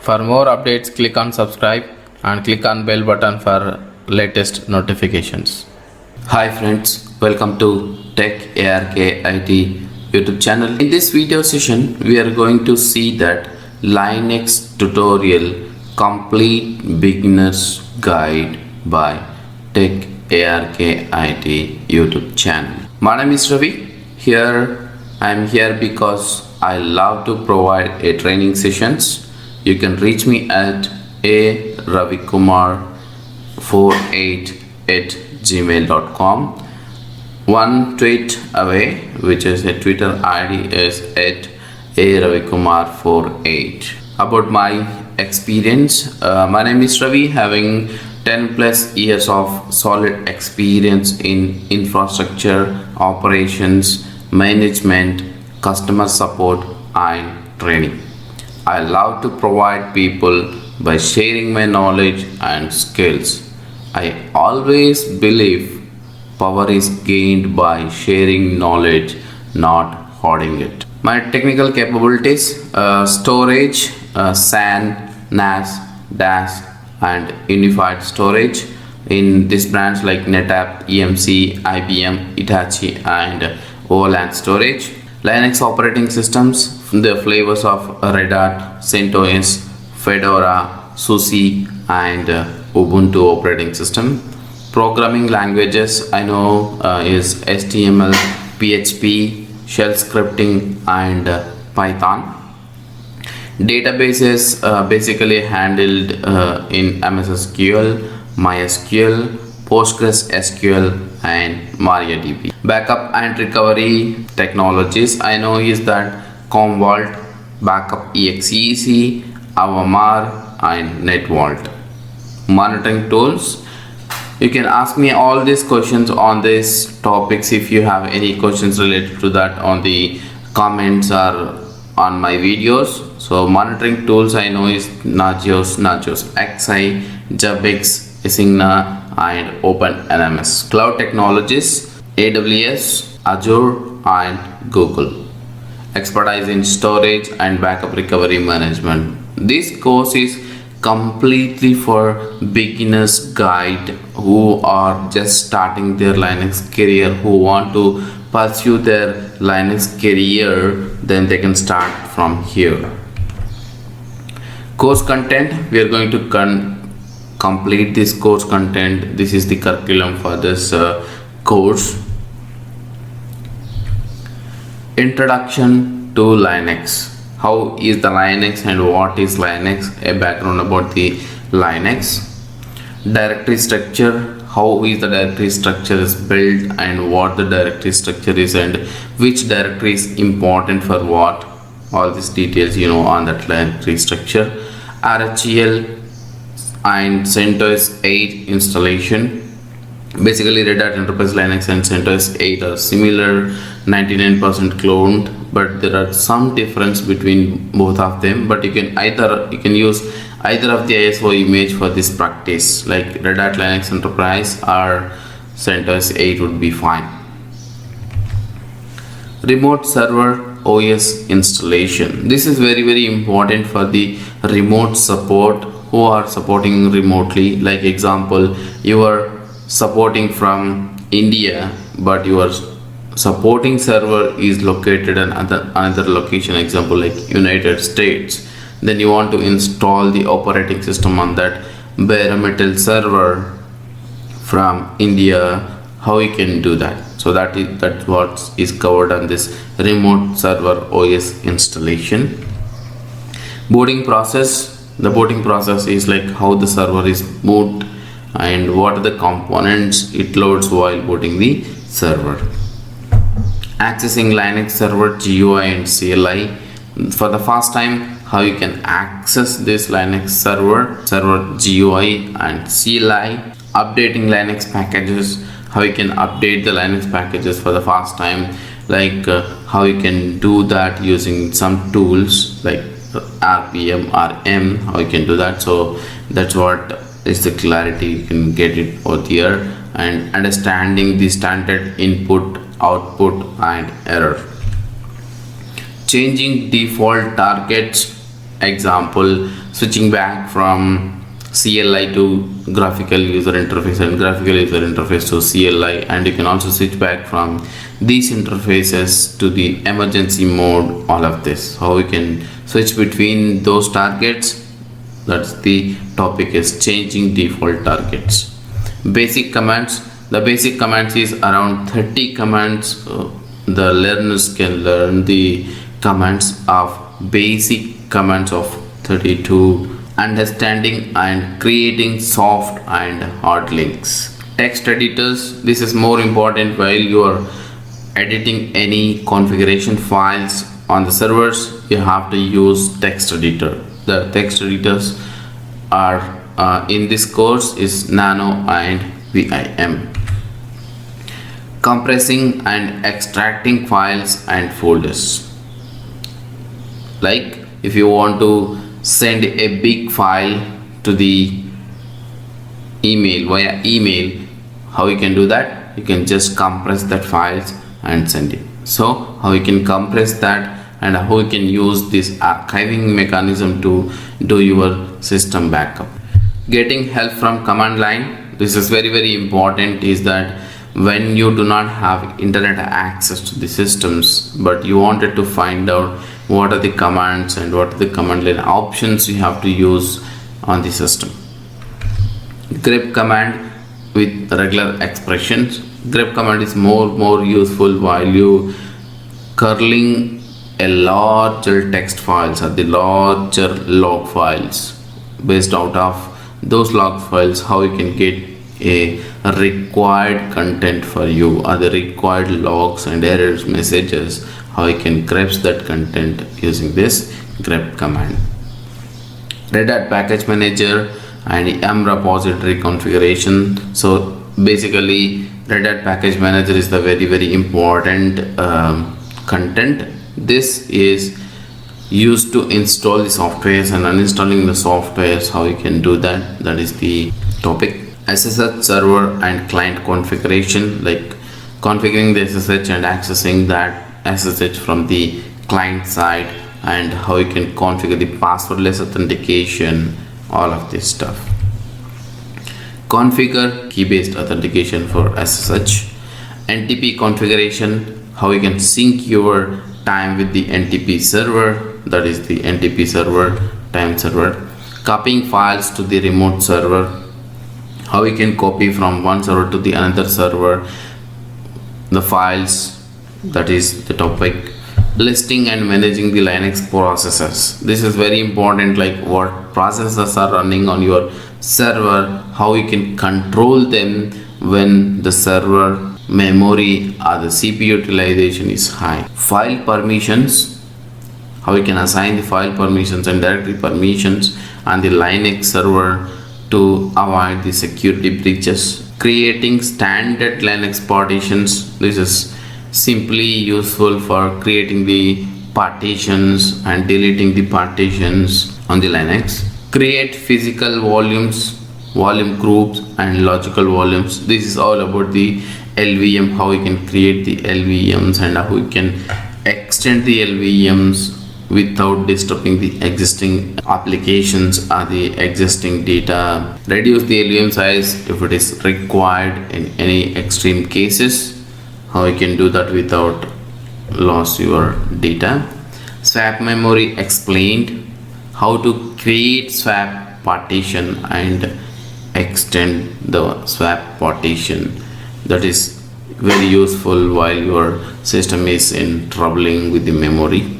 For more updates, click on subscribe and click on bell button for latest notifications. Hi friends, welcome to Tech ARKIT YouTube channel. In this video session, we are going to see that Linux tutorial complete beginner's guide by Tech ARKIT YouTube channel. My name is Ravi. I am here because I love to provide a training sessions. You can reach me at ravikumar48@gmail.com. One tweet away, which is a Twitter ID, is at ravikumar48. About my experience, my name is Ravi, having 10 plus years of solid experience in infrastructure, operations, management, customer support and training. I love to provide people by sharing my knowledge and skills. I always believe power is gained by sharing knowledge, not hoarding it. My technical capabilities: storage, SAN, NAS, DAS and unified storage in this branch like NetApp, EMC, IBM, Hitachi and OLAN storage. Linux operating systems, the flavors of Red Hat, CentOS, Fedora, SUSE and Ubuntu operating system. Programming languages I know is HTML, PHP, shell scripting and Python. Databases basically handled in MS SQL, MySQL, PostgreSQL and MariaDB. Backup and recovery technologies I know is that Commvault, Backup EXEC, Avamar and NetVault. Monitoring tools, you can ask me all these questions on these topics if you have any questions related to that on the comments or on my videos. So monitoring tools I know is Nagios XI, Jabix, Asigna and OpenNMS. Cloud technologies: AWS, Azure and Google. Expertise in storage and backup recovery management. This course is completely for beginners guide who are just starting their Linux career, who want to pursue their Linux career, then they can start from here. Course content, we are going to complete this course content. This is the curriculum for this course. Introduction to Linux. How is the Linux and what is Linux? A background about the Linux. Directory structure. How is the directory structure is built and what the directory structure is and which directory is important for what. All these details you know on that directory structure. RHEL and CentOS 8 installation. Basically Red Hat Enterprise Linux and CentOS 8 are similar, 99% cloned, but there are some difference between both of them. But you can use either of the ISO image for this practice, like Red Hat Linux Enterprise or CentOS 8 would be fine. Remote server OS installation. This is very important for the remote support who are supporting remotely. Like example, you are supporting from India but your supporting server is located in another location, example like United States. Then you want to install the operating system on that bare metal server from India. How you can do that? So that's what is covered on this remote server OS installation. Boarding process. The boarding process is like how the server is boot and what are the components it loads while booting the server. Accessing Linux server GUI and CLI. For the first time, how you can access this Linux server GUI and CLI. Updating Linux packages. How you can update the Linux packages for the first time, like how you can do that using some tools like RPM, RM, how you can do that. So that's what is the clarity you can get it out here, and understanding the standard input, output and error. Changing default targets example, switching back from CLI to graphical user interface and graphical user interface to CLI, and you can also switch back from these interfaces to the emergency mode. All of this, how we can switch between those targets. That's the topic, is changing default targets. Basic commands. The basic commands is around 30 commands. The learners can learn the commands of basic commands of 32. Understanding and creating soft and hard links. Text editors. This is more important while you are editing any configuration files on the servers. You have to use text editor. The text editors are in this course is Nano and Vim. Compressing and extracting files and folders. Like if you want to send a big file to the email via email, how you can do that? You can just compress that files and send it. So how you can compress that, and how you can use this archiving mechanism to do your system backup. Getting help from command line. This is very important, is that when you do not have internet access to the systems, but you wanted to find out what are the commands and what are the command line options you have to use on the system. Grep command with regular expressions. Grep command is more useful while you curling a larger text files or the larger log files. Based out of those log files, how you can get a required content for you, or the required logs and errors messages, how you can grep that content using this grep command. Red Hat package manager and yum repository configuration. So basically Red Hat package manager is the very important content. This is used to install the softwares and uninstalling the softwares. How you can do that, that is the topic. SSH server and client configuration, like configuring the SSH and accessing that SSH from the client side, and how you can configure the passwordless authentication, all of this stuff. Configure key-based authentication for SSH. NTP configuration, how you can sync your time with the NTP server, that is the NTP server, time server. Copying files to the remote server, how you can copy from one server to the another server the files, that is the topic. Listing and managing the Linux processes. This is very important, like what processes are running on your server, how you can control them when the server memory or the CPU utilization is high. File permissions, how you can assign the file permissions and directory permissions on the Linux server to avoid the security breaches. Creating standard Linux partitions. This is simply useful for creating the partitions and deleting the partitions on the Linux. Create physical volumes, volume groups and logical volumes. This is all about the LVM, how you can create the LVMs and how you can extend the LVMs without disturbing the existing applications or the existing data. Reduce the LVM size if it is required in any extreme cases, how you can do that without loss your data. Swap memory explained, how to create swap partition and extend the swap partition. That is very useful while your system is in troubling with the memory.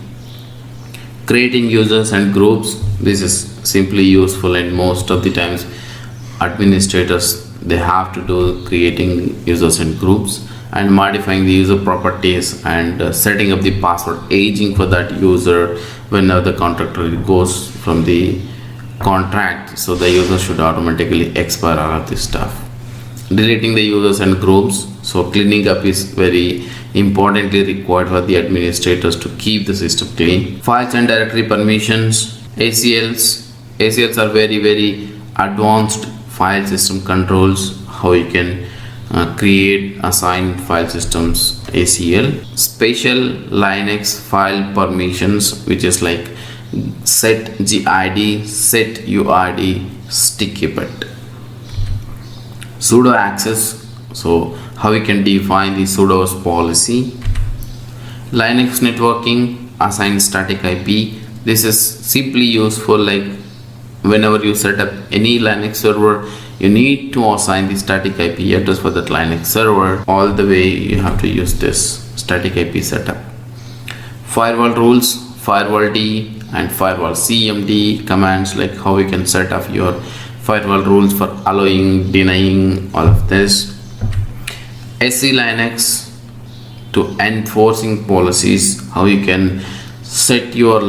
Creating users and groups. This is simply useful, and most of the times administrators, they have to do creating users and groups, and modifying the user properties and setting up the password aging for that user whenever the contractor goes from the contract, so the user should automatically expire all of this stuff. Deleting the users and groups, so cleaning up is very importantly required for the administrators to keep the system clean. Files and directory permissions. ACLs are very advanced file system controls, how you can create, assign file systems ACL. Special Linux file permissions, which is like Set-GID, Set-UID, sticky bit. Sudo access, so how we can define the sudoers policy. Linux networking, assign static IP. This is simply useful, like whenever you set up any Linux server, you need to assign the static IP address for that Linux server. All the way you have to use this static IP setup. Firewall rules, firewalld and firewall-cmd commands, like how you can set up your firewall rules for allowing, denying, all of this. SELinux to enforcing policies, how you can set your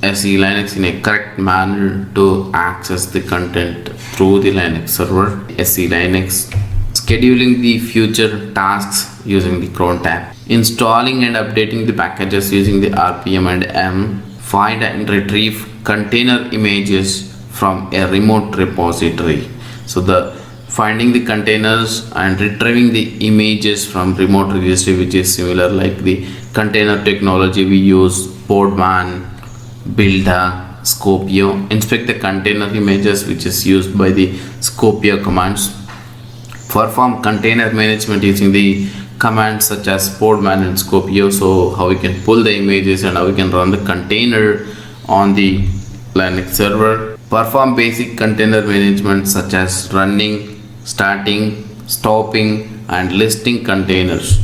SELinux in a correct manner to access the content through the Linux server. SELinux, scheduling the future tasks using the crontab, installing and updating the packages using the RPM and M, find and retrieve container images from a remote repository. So the finding the containers and retrieving the images from remote registry, which is similar like the container technology we use, Podman, Buildah, Scopio. Inspect the container images, which is used by the Scopio commands. Perform container management using the commands such as Podman and Scopio. So how we can pull the images and how we can run the container on the Linux server. Perform basic container management such as running, starting, stopping and listing containers.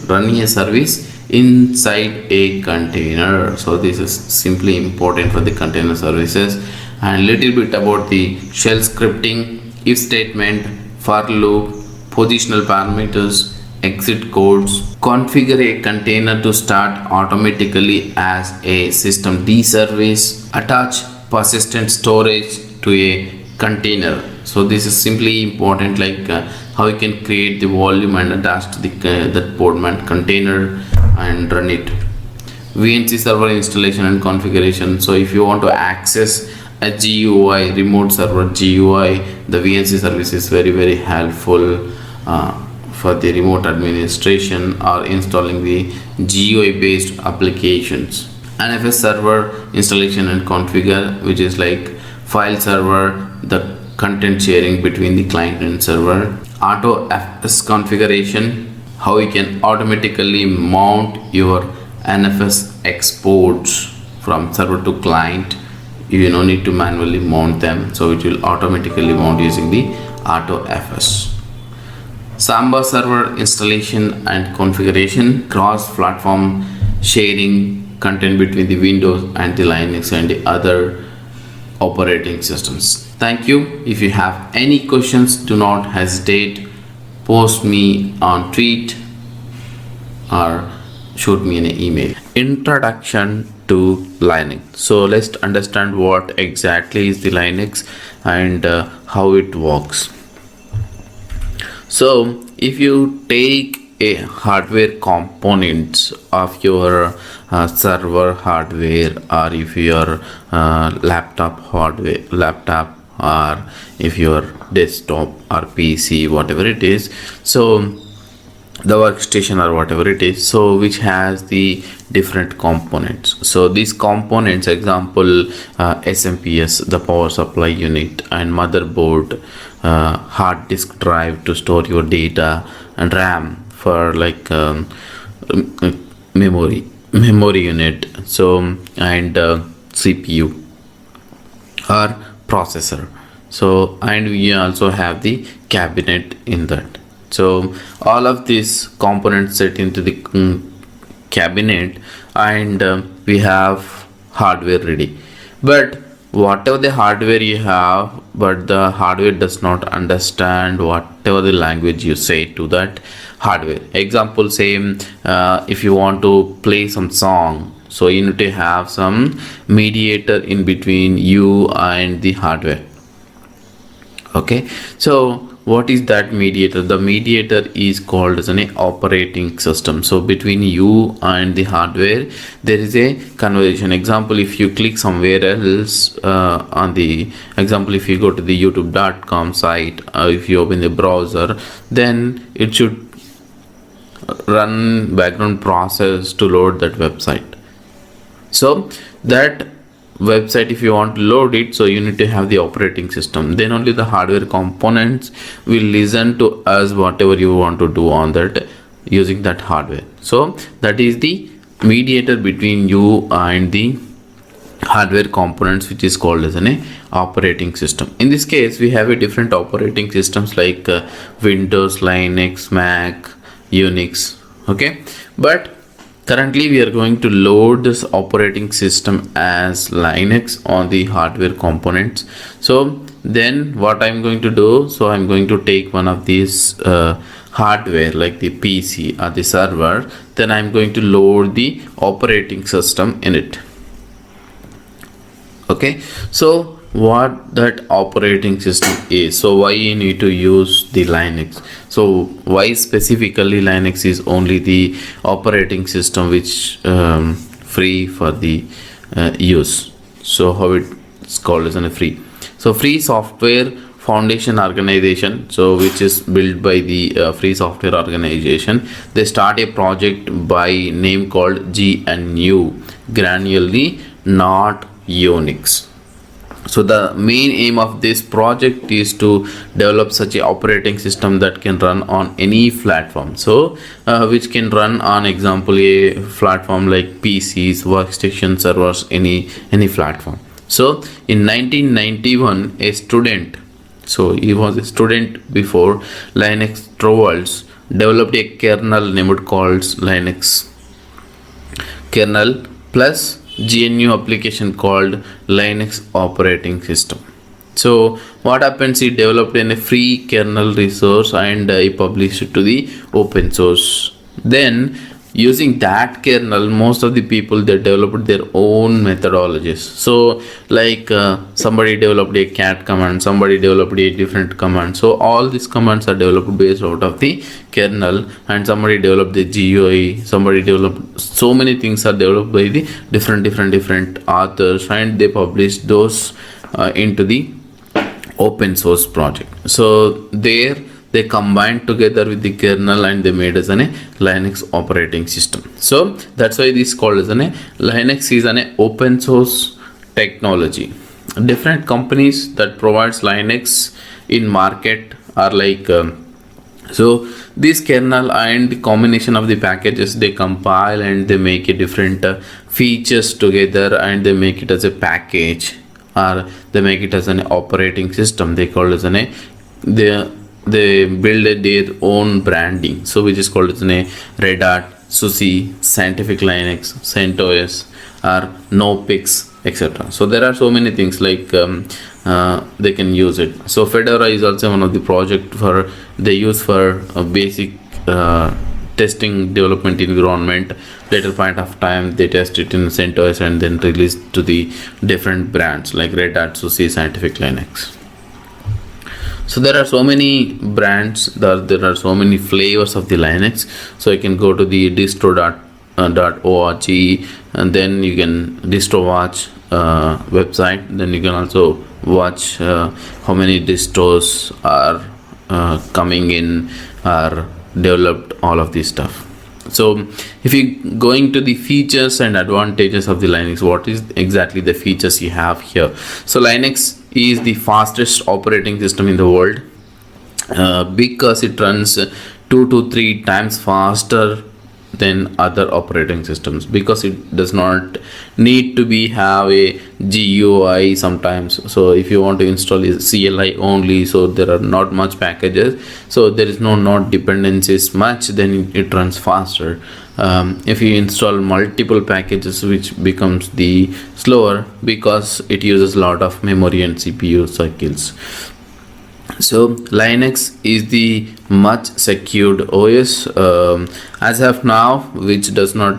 Running a service inside a container. So this is simply important for the container services. And little bit about the shell scripting, if statement, for loop, positional parameters, exit codes. Configure a container to start automatically as a systemd service. Attach persistent storage to a container. So this is simply important, like how you can create the volume and attach to the that Podman container and run it. VNC server installation and configuration. So if you want to access a GUI, remote server GUI, the VNC service is very helpful for the remote administration or installing the GUI based applications. NFS server installation and configure, which is like file server, the content sharing between the client and server. Auto FS configuration, how you can automatically mount your NFS exports from server to client. You don't need to manually mount them, so it will automatically mount using the Auto FS. Samba server installation and configuration, cross-platform sharing content between the Windows and the Linux and the other operating systems. Thank you. If you have any questions, do not hesitate. Post me on tweet or shoot me an email. Introduction to Linux. So let's understand what exactly is the Linux and how it works. So if you take a hardware components of your server hardware, or if your laptop or if your desktop or PC, whatever it is, so the workstation or whatever it is, so which has the different components. So these components, example, SMPS, the power supply unit, and motherboard, hard disk drive to store your data, and RAM for like memory unit, so and CPU or processor. So and we also have the cabinet in that. So all of these components set into the cabinet, and we have hardware ready. But whatever the hardware you have, but the hardware does not understand whatever the language you say to that hardware. Example, same if you want to play some song, so you need to have some mediator in between you and the hardware. Okay, so what is that mediator? The mediator is called as an operating system. So between you and the hardware there is a conversation. Example, if you click somewhere else on the example, if you go to the youtube.com site, if you open the browser, then it should run background process to load that website. So that website, if you want to load it, so you need to have the operating system. Then only the hardware components will listen to us whatever you want to do on that using that hardware. So that is the mediator between you and the hardware components, which is called as an operating system. In this case, we have a different operating systems like Windows, Linux, Mac, Unix. Okay, but currently we are going to load this operating system as Linux on the hardware components. So then what I'm going to do, so I'm going to take one of these hardware like the PC or the server, then I'm going to load the operating system in it. Okay, so what that operating system is, so why you need to use the Linux, so why specifically Linux is only the operating system which free for the use. So how it's called as a free, so free software foundation organization, so which is built by the free software organization. They start a project by name called GNU, granularly not Unix. So the main aim of this project is to develop such a operating system that can run on any platform, so which can run on example a platform like PCs, workstation, servers, any platform. So in 1991, a student, so he was a student before Linux Torvalds, developed a kernel named called Linux kernel plus GNU application called Linux operating system. So what happens, he developed in a free kernel resource and he published it to the open source. Then using that kernel, most of the people, they developed their own methodologies. So like somebody developed a cat command, somebody developed a different command. So all these commands are developed based out of the kernel, and somebody developed the GUI, somebody developed, so many things are developed by the different authors, and they published those into the open source project. So there they combined together with the kernel and they made as an Linux operating system. So that's why this is called as an Linux is an open source technology. Different companies that provides Linux in market are like so this kernel and the combination of the packages, they compile and they make a different features together and they make it as a package, or they make it as an operating system. They call it as an they build their own branding, so which is called as a Red Hat, SUSE, Scientific Linux, CentOS, or NoPix, etc. So there are so many things like they can use it. So Fedora is also one of the project for they use for a basic testing development environment. Later point of time they test it in CentOS and then release to the different brands like Red Hat, SUSE, Scientific Linux. So there are so many brands, there are so many flavors of the Linux. So you can go to the distro.org and then you can distro watch website. Then you can also watch how many distros are coming in, are developed, all of this stuff. So if you going to the features and advantages of the Linux, what is exactly the features you have here? So Linux is the fastest operating system in the world because it runs 2 to 3 times faster than other operating systems, because it does not need to be have a GUI sometimes. So if you want to install is CLI only, so there are not much packages, so there is no node dependencies much, then it runs faster. If you install multiple packages, which becomes the slower because it uses a lot of memory and CPU cycles. So Linux is the much secured OS as of now, which does not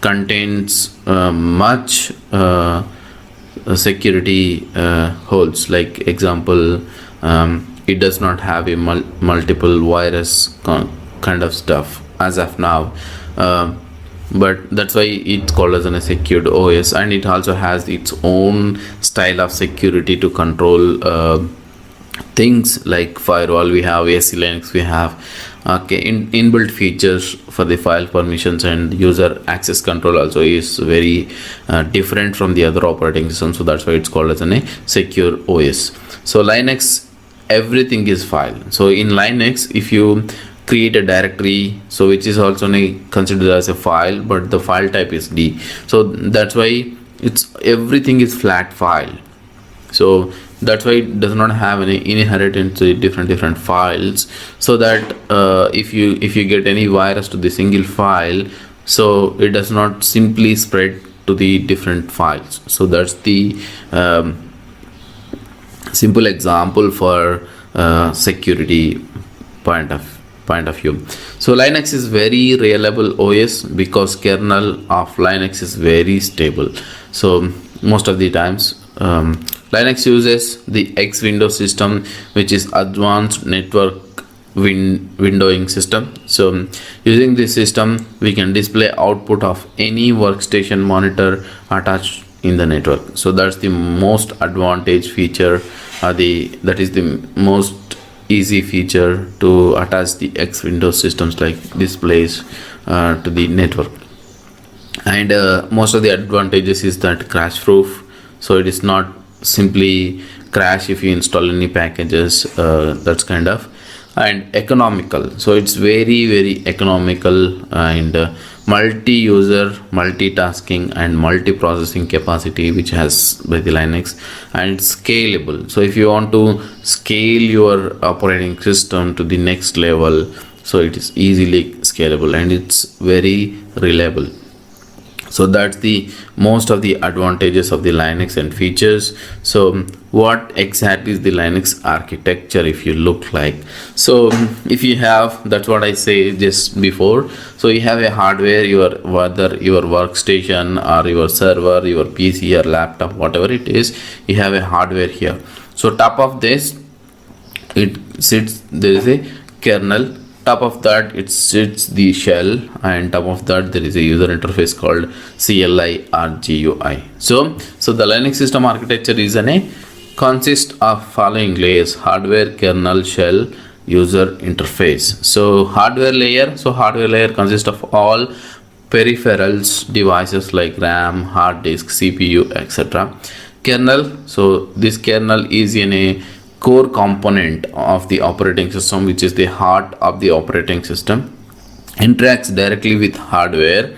contains much security holes. Like example, it does not have a multiple virus kind of stuff as of now, but that's why it's called as a secured OS, and it also has its own style of security to control things like firewall. We have SELinux, we have Okay, inbuilt features for the file permissions and user access control also is very different from the other operating systems, so that's why it's called as a secure OS. So Linux, everything is file. So in Linux, if you create a directory, so which is also considered as a file, but the file type is D, so that's why it's everything is flat file. So that's why it does not have any inheritance to different files, so that if you get any virus to the single file, so it does not simply spread to the different files. So that's the simple example for security point of view. So Linux is very reliable OS because kernel of Linux is very stable. So most of the times Linux uses the X Windows system, which is advanced network windowing system. So using this system, we can display output of any workstation monitor attached in the network. So that's the most advantage feature, that is the most easy feature to attach the X Windows systems like displays to the network. And most of the advantages is that crash proof, so it is not simply crash if you install any packages, that's kind of, and economical. So it's very economical, and multi-user, multitasking and multi-processing capacity which has by the Linux, and it's scalable. So if you want to scale your operating system to the next level, so it is easily scalable and it's very reliable. So that's the most of the advantages of the Linux and features. So what exactly is the Linux architecture if you look like? So if you have, that's what I say just before, so you have a hardware, whether your workstation or your server, your PC or laptop, whatever it is, you have a hardware here. So top of this it sits, there is a kernel, top of that it sits the shell, and top of that there is a user interface called CLI or GUI. So the Linux system architecture is consists of following layers: hardware, kernel, shell, user interface. So hardware layer consists of all peripherals, devices like RAM, hard disk, CPU, etc. Kernel, so this kernel is in a core component of the operating system, which is the heart of the operating system, interacts directly with hardware,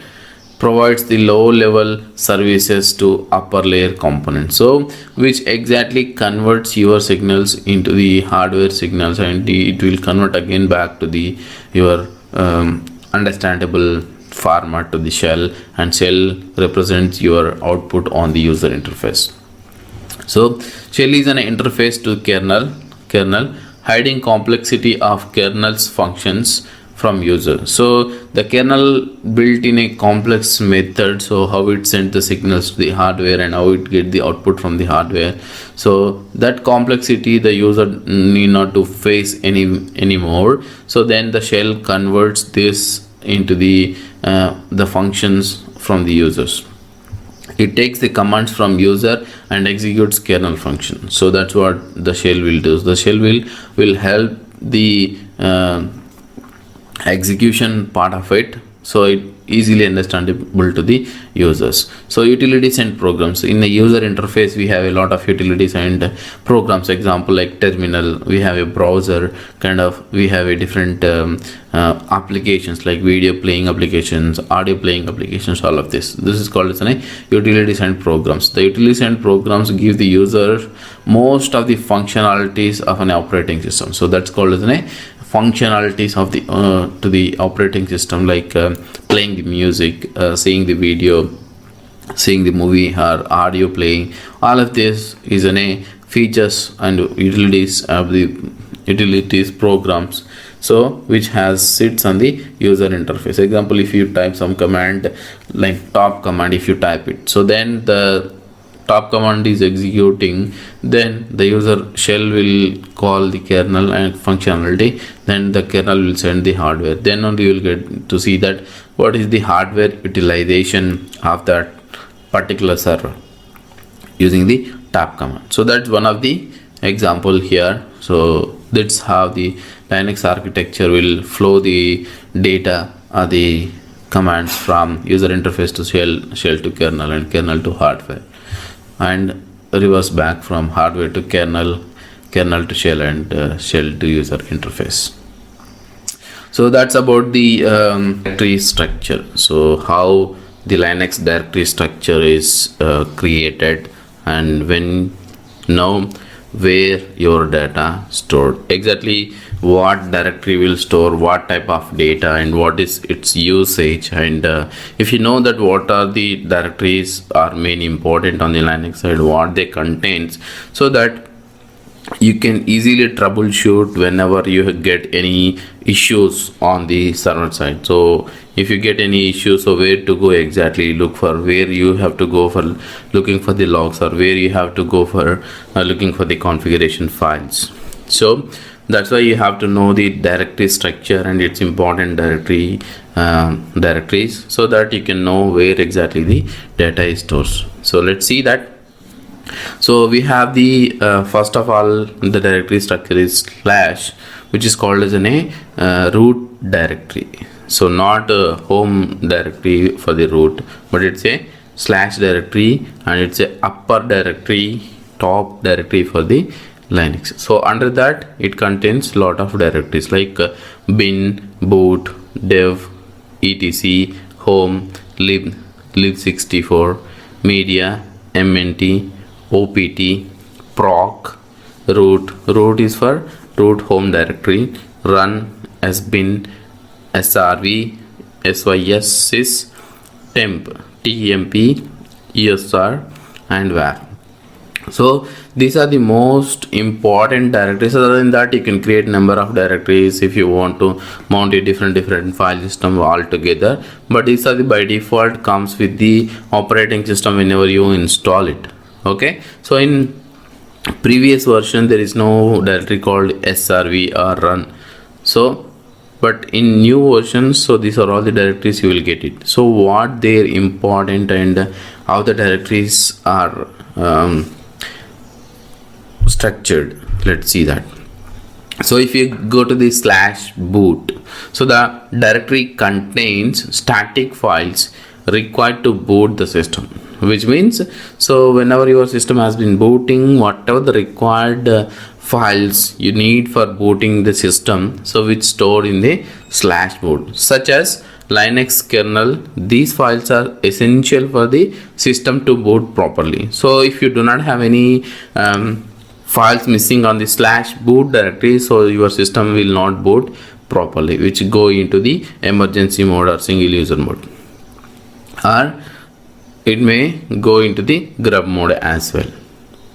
provides the low level services to upper layer components, so which exactly converts your signals into the hardware signals, and it will convert again back to the your understandable format to the shell, and shell represents your output on the user interface. So shell is an interface to kernel, hiding complexity of kernel's functions from user. So the kernel built in a complex method, so how it sends the signals to the hardware and how it get the output from the hardware. So that complexity the user need not to face anymore. So then the shell converts this into the functions from the users. It takes the commands from user and executes kernel function. So that's what the shell will do. The shell will help the execution part of it, so it easily understandable to the users. So utilities and programs. In the user interface we have a lot of utilities and programs, example like terminal, we have a browser kind of, we have a different applications like video playing applications, audio playing applications, all of this is called as utilities and programs. The utilities and programs give the user most of the functionalities of an operating system, so that's called as functionalities of the to the operating system, like playing the music, seeing the video, seeing the movie or audio playing. All of this is features and utilities of the utilities programs, so which sits on the user interface. Example, if you type some command like top command, if you type it, so then the top command is executing, then the user shell will call the kernel and functionality, then the kernel will send the hardware, then only you will get to see that what is the hardware utilization of that particular server using the top command. So that's one of the example here. So that's how the Linux architecture will flow the data or the commands from user interface to shell to kernel, and kernel to hardware, and reverse back from hardware to kernel to shell, and shell to user interface. So that's about the directory structure. So how the Linux directory structure is created, and when now where your data stored, exactly what directory will store what type of data and what is its usage, and if you know that what are the directories are main important on the Linux side, what they contains, so that you can easily troubleshoot whenever you get any issues on the server side. So if you get any issues, so where to go exactly, look for where you have to go for looking for the logs, or where you have to go for looking for the configuration files. So that's why you have to know the directory structure and its important directories, so that you can know where exactly the data is stored. So let's see that. So we have the first of all, the directory structure is slash, which is called as a root directory. So not a home directory for the root, but it's a slash directory, and it's a upper directory, top directory for the Linux. So under that it contains lot of directories like bin, boot, dev, etc, home, lib64, media, mnt, opt, proc, root is for root home directory, run, sbin, srv, sys, sys, temp, usr, and var. So these are the most important directories. Other than that, you can create number of directories if you want to mount a different file system altogether, but these are the by default comes with the operating system whenever you install it. Okay, so in previous version there is no directory called srv or run. So but in new versions, so these are all the directories you will get it. So what they're important and how the directories are structured, let's see that. So if you go to the slash boot, so the directory contains static files required to boot the system, which means so whenever your system has been booting, whatever the required files you need for booting the system, so which stored in the slash boot, such as Linux kernel, these files are essential for the system to boot properly. So if you do not have any files missing on the slash boot directory, so your system will not boot properly, which go into the emergency mode or single user mode, or it may go into the grub mode as well.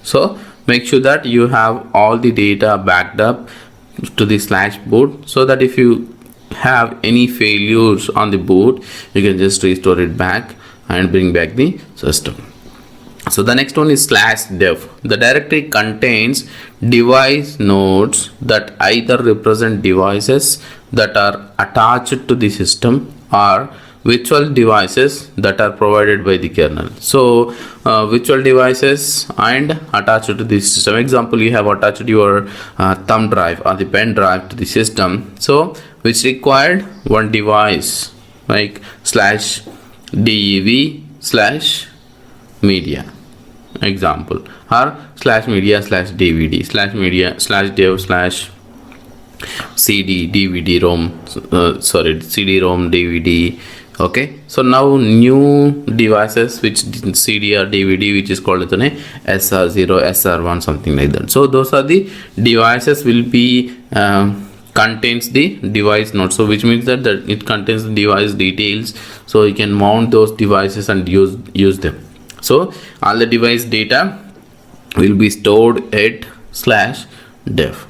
So make sure that you have all the data backed up to the slash boot, so that if you have any failures on the boot, you can just restore it back and bring back the system. So the next one is slash dev. The directory contains device nodes that either represent devices that are attached to the system or virtual devices that are provided by the kernel. So virtual devices and attached to the system. Example, you have attached your thumb drive or the pen drive to the system, so which required one device like slash dev slash media, example, or slash media slash dvd slash media slash dev slash cd dvd rom cd rom dvd. Okay, so now new devices which cd or dvd, which is called as an sr0 sr1 something like that. So those are the devices will be contains the device node, so which means that it contains the device details, so you can mount those devices and use them. So all the device data will be stored at slash dev.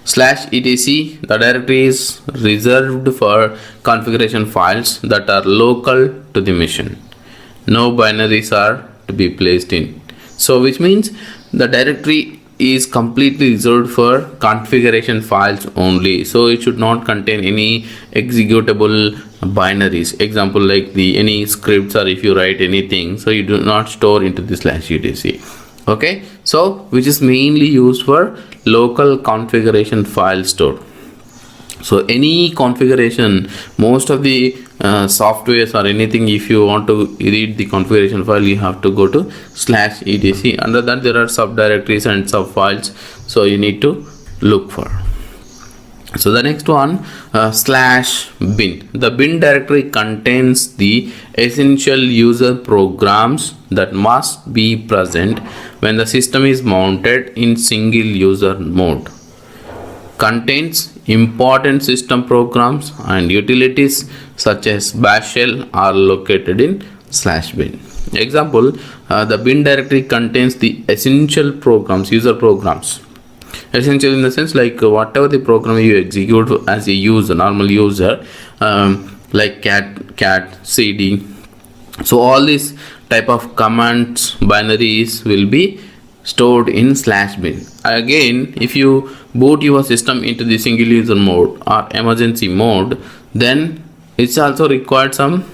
Slash etc, the directory is reserved for configuration files that are local to the machine. No binaries are to be placed in. So which means the directory is completely reserved for configuration files only, so it should not contain any executable binaries, example like the any scripts, or if you write anything, so you do not store into the slash etc. Okay, so which is mainly used for local configuration file store. So any configuration, most of the softwares or anything, if you want to read the configuration file, you have to go to /etc. Under that there are subdirectories and sub files, so you need to look for. So the next one, /bin. The bin directory contains the essential user programs that must be present when the system is mounted in single user mode. Contains important system programs and utilities such as bash shell are located in /bin. Example, the bin directory contains the essential programs, user programs. Essential in the sense like whatever the program you execute as a user, normal user, like cat cd. So all these type of commands, binaries will be stored in /bin. Again, if you boot your system into the single user mode or emergency mode, then it's also required some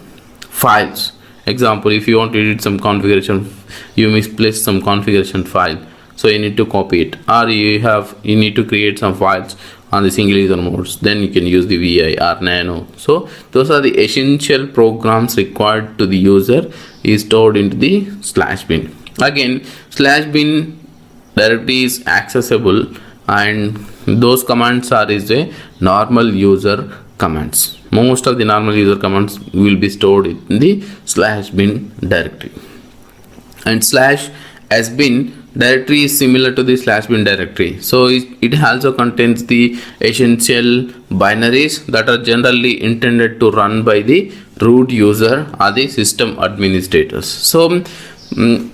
files. Example, if you want to edit some configuration, you misplaced some configuration file, so you need to copy it, or you need to create some files on the single user modes, then you can use the vi or nano. So those are the essential programs required to the user is stored into the /bin. Again, /bin directory is accessible, and those commands are a normal user commands. Most of the normal user commands will be stored in the /bin directory. And /sbin directory is similar to the /bin directory. So it also contains the essential binaries that are generally intended to run by the root user or the system administrators. So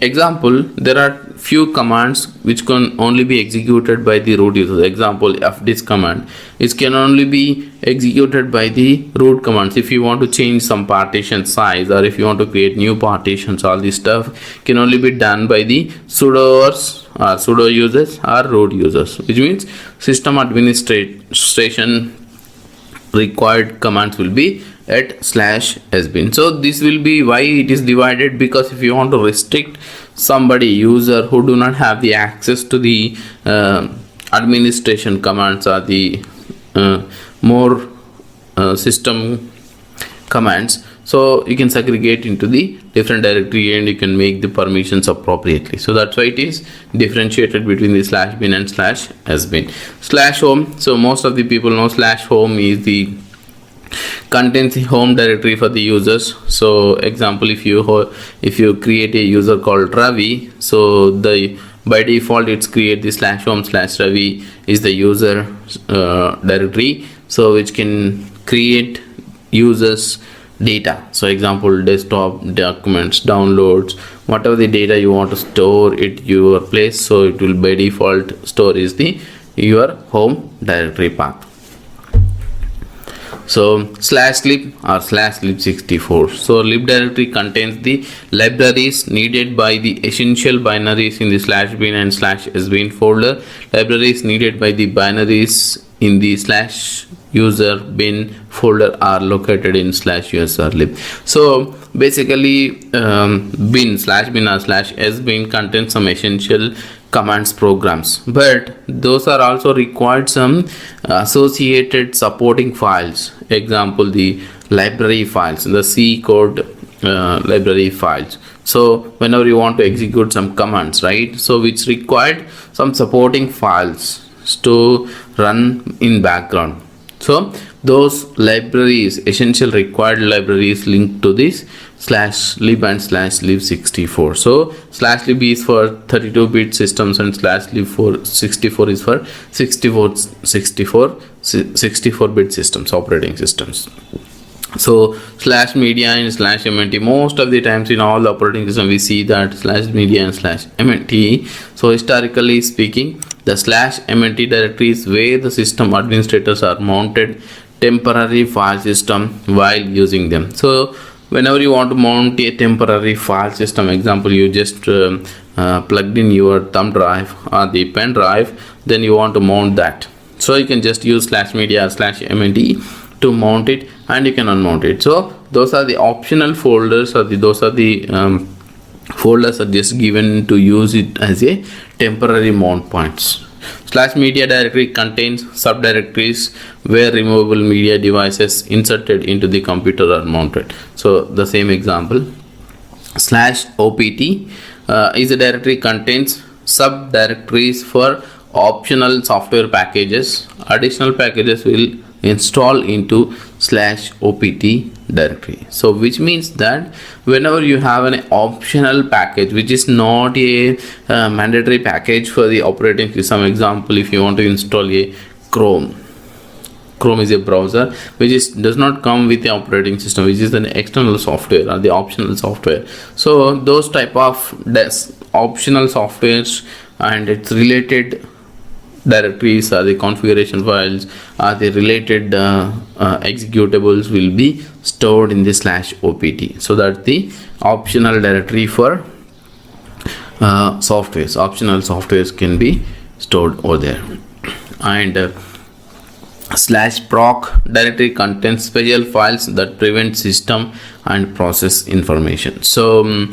example, there are few commands which can only be executed by the root user. Example, fdisk command, it can only be executed by the root commands. If you want to change some partition size, or if you want to create new partitions, all this stuff can only be done by the sudoers or sudo users or root users, which means system administration required commands will be at /sbin. So this will be why it is divided, because if you want to restrict somebody user who do not have the access to the administration commands or the more system commands, so you can segregate into the different directory and you can make the permissions appropriately. So that's why it is differentiated between the /bin and /sbin. /home, so most of the people know /home is the contains the home directory for the users. So example, if you create a user called Ravi, so by default it's create the /home/Ravi is the user directory, so which can create users data. So example, desktop, documents, downloads, whatever the data you want to store at your place, so it will by default store is your home directory path. So /lib or /lib64. So lib directory contains the libraries needed by the essential binaries in the /bin and /sbin folder. Libraries needed by the binaries in the /user bin folder are located in /userlib. So basically bin or /sbin contains some essential commands programs, but those are also required some associated supporting files. Example, the library files, the C code library files. So whenever you want to execute some commands, right, so which required some supporting files to run in background. So those libraries, essential required libraries, linked to this /lib and /lib64. So /lib is for 32-bit systems and /lib64 is for 64-bit systems, operating systems. So /media and /mnt, most of the times in all the operating system we see that /media and /mnt. So historically speaking, the /mnt directory is where the system administrators are mounted temporary file system while using them. So whenever you want to mount a temporary file system, example, you just plugged in your thumb drive or the pen drive, then you want to mount that, so you can just use /media or /mnt to mount it, and you can unmount it. So those are the optional folders, or those are the Folders are just given to use it as a temporary mount points. Slash media directory contains subdirectories where removable media devices inserted into the computer are mounted. So the same example. Slash opt is a directory contains subdirectories for optional software packages. Additional packages will install into slash opt directory. So which means that whenever you have an optional package which is not a mandatory package for the operating system, example, if you want to install a Chrome is a browser which does not come with the operating system, which is an external software or the optional software. So those type of optional softwares and its related directories or the configuration files or the related executables will be stored in the slash opt. So that the optional directory for optional softwares can be stored over there. And slash proc directory contains special files that prevent system and process information. So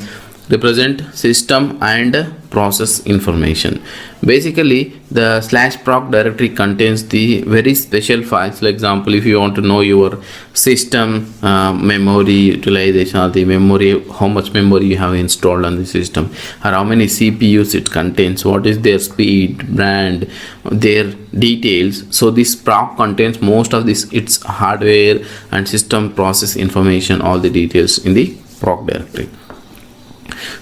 represent system and process information. Basically the slash proc directory contains the very special files. For example, if you want to know your system memory utilization or the memory, how much memory you have installed on the system, or how many CPUs it contains, what is their speed, brand, their details. So this proc contains most of this, its hardware and system process information, all the details in the proc directory.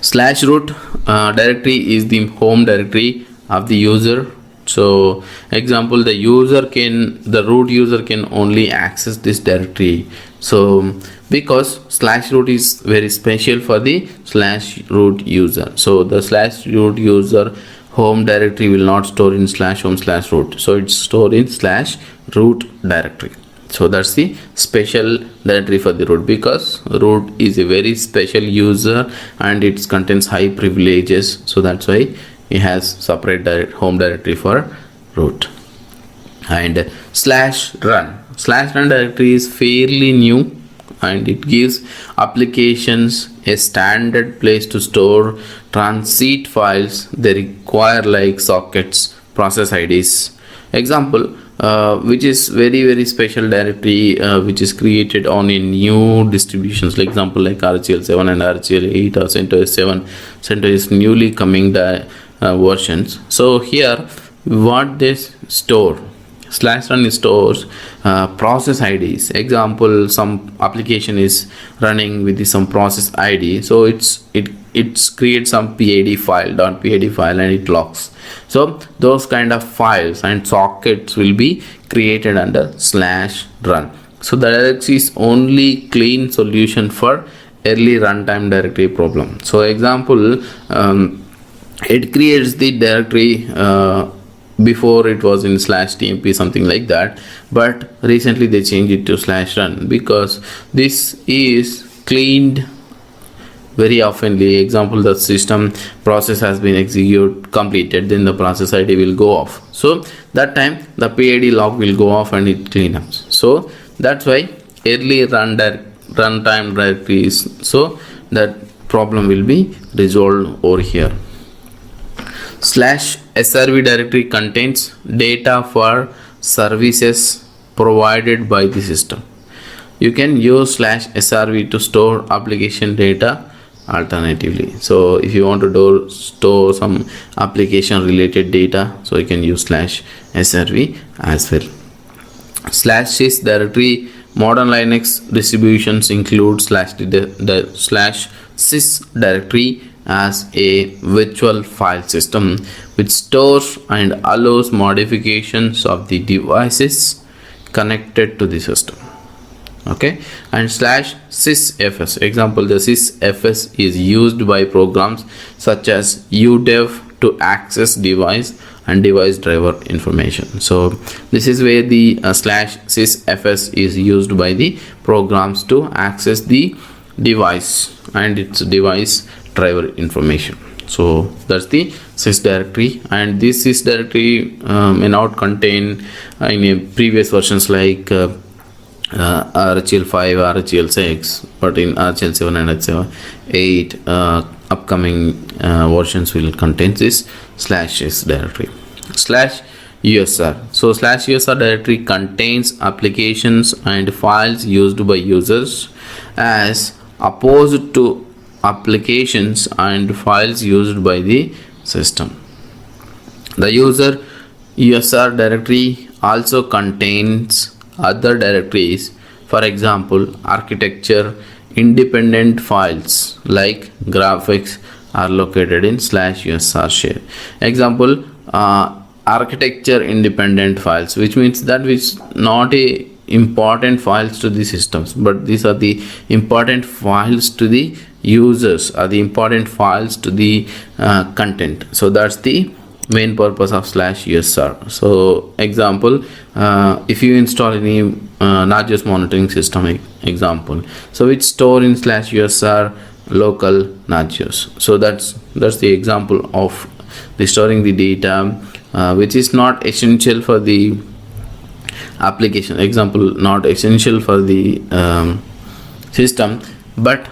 Slash root directory is the home directory of the user. So example, the root user can only access this directory. So because slash root is very special for the slash root user, so the slash root user home directory will not store in slash home slash root, so it's stored in slash root directory. So that's the special directory for the root, because root is a very special user and it contains high privileges. So that's why it has separate home directory for root. And slash run directory is fairly new and it gives applications a standard place to store transit files they require, like sockets, process IDs. Example, which is very special directory which is created on a new distributions, like example like RHEL 7 and RHEL 8 or CentOS 7. CentOS newly coming versions. So here what this store, slash run stores process IDs. Example, some application is running with some process ID, so it creates some PID file, .pid file, and it locks. So those kind of files and sockets will be created under slash run. So the directory is only clean solution for early runtime directory problem. So example, it creates the directory before it was in slash tmp, something like that, but recently they changed it to slash run because this is cleaned very oftenly. Example, the system process has been completed, then the process ID will go off. So that time the PID log will go off and it clean up. So that's why early runtime directories, so that problem will be resolved over here. Slash SRV directory contains data for services provided by the system. You can use slash SRV to store application data alternatively. So if you want to store some application related data, so you can use slash SRV as well. Slash sys directory, modern Linux distributions include slash sys directory as a virtual file system which stores and allows modifications of the devices connected to the system. Okay, and slash sysfs, example, the sysfs is used by programs such as udev to access device and device driver information. So this is where the slash sysfs is used by the programs to access the device and its device driver information. So that's the sys directory, and this sys directory may not contain in a previous versions like RHEL 5, RHEL 6, but in RHEL 7 and RHEL 8 upcoming versions will contain this /s directory. /usr. So /usr directory contains applications and files used by users as opposed to applications and files used by the system. The user usr directory also contains other directories. For example, architecture independent files like graphics are located in /usr share. Example, architecture independent files, which means that which not a important files to the systems, but these are the important files to the users, are the important files to the content. So that's the main purpose of /usr. So example, if you install any not just monitoring system example, so it's stored in /usr local nagios. So that's the example of the storing the data which is not essential for the application, example not essential for the system, but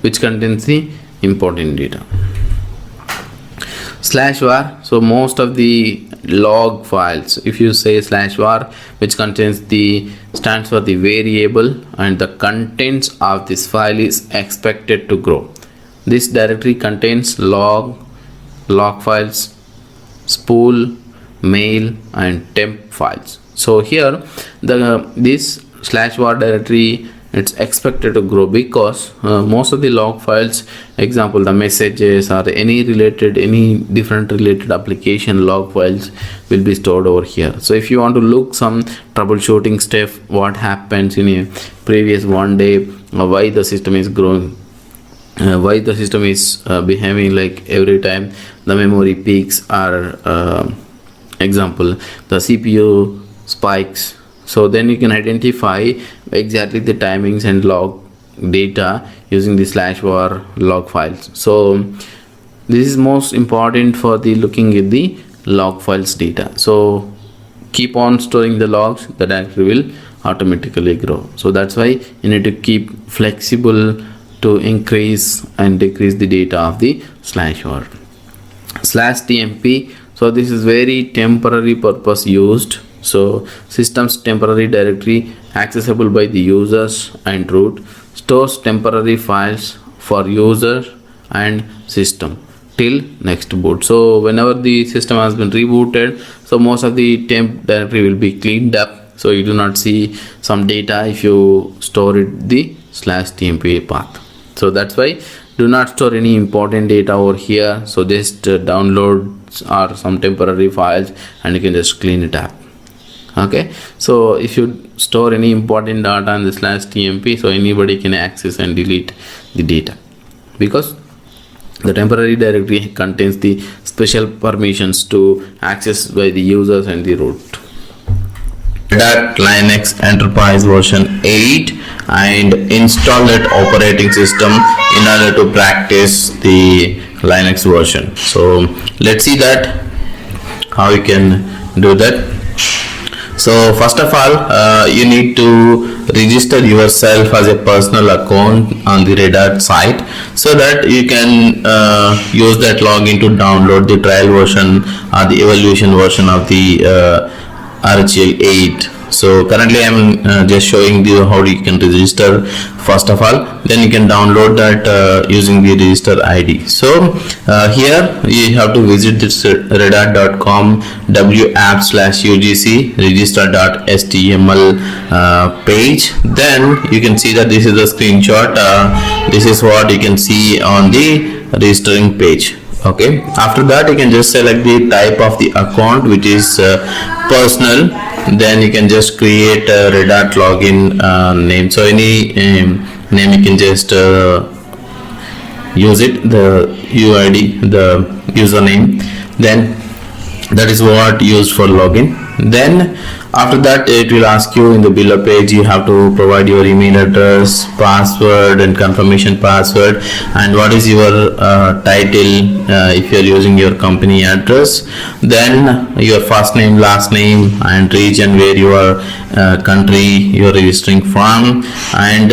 which contains the important data. /var, so most of the log files, if you say /var, which contains the stands for the variable, and the contents of this file is expected to grow. This directory contains log files, spool, mail, and temp files. So here this /var directory, it's expected to grow because most of the log files, example the messages or any different related application log files will be stored over here. So if you want to look some troubleshooting stuff, what happens in a previous one day, why the system is growing, why the system is behaving like every time the memory peaks, or example the CPU spikes, so then you can identify exactly the timings and log data using the /var log files. So this is most important for the looking at the log files data. So keep on storing the logs, the directory will automatically grow. So that's why you need to keep flexible to increase and decrease the data of the /var. /tmp, so this is very temporary purpose used. So system's temporary directory accessible by the users and root, stores temporary files for user and system till next boot. So whenever the system has been rebooted, so most of the temp directory will be cleaned up, so you do not see some data if you store it the /tmp path. So that's why do not store any important data over here. So just downloads or some temporary files and you can just clean it up. Okay, so if you store any important data in the /tmp, so anybody can access and delete the data, because the temporary directory contains the special permissions to access by the users and the root. Linux Enterprise version 8 and install that operating system in order to practice the Linux version. So let's see that how you can do that. So first of all, you need to register yourself as a personal account on the Red Hat site, so that you can use that login to download the trial version or the evaluation version of the RHEL 8. So currently I am just showing you how you can register first of all, then you can download that using the register ID. So here you have to visit this redhat.com wapp/ugc register.html page. Then you can see that this is the screenshot. This is what you can see on the registering page. Okay, after that you can just select the type of the account, which is personal. Then you can just create a Red Hat login name. So any name you can just use it, the UID, the username. Then that is what used for login. Then after that it will ask you in the Buildah page, you have to provide your email address, password and confirmation password, and what is your title if you are using your company address, then your first name, last name, and region where you are, country you are registering from, and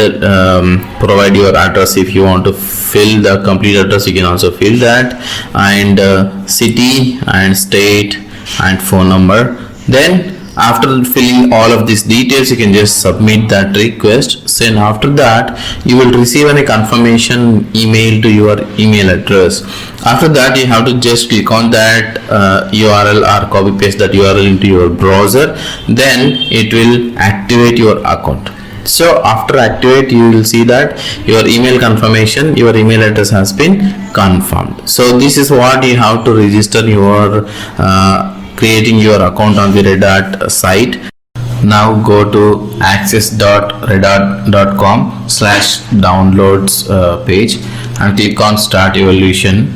provide your address. If you want to fill the complete address, you can also fill that, and city and state and phone number. Then after filling all of these details, you can just submit that request. Then after that you will receive a confirmation email to your email address. After that you have to just click on that URL or copy paste that URL into your browser, then it will activate your account. So after activate, you will see that your email confirmation, your email address has been confirmed. So this is what you have to register your creating your account on the Red Hat site. Now go to access.redhat.com/downloads page and click on start evolution.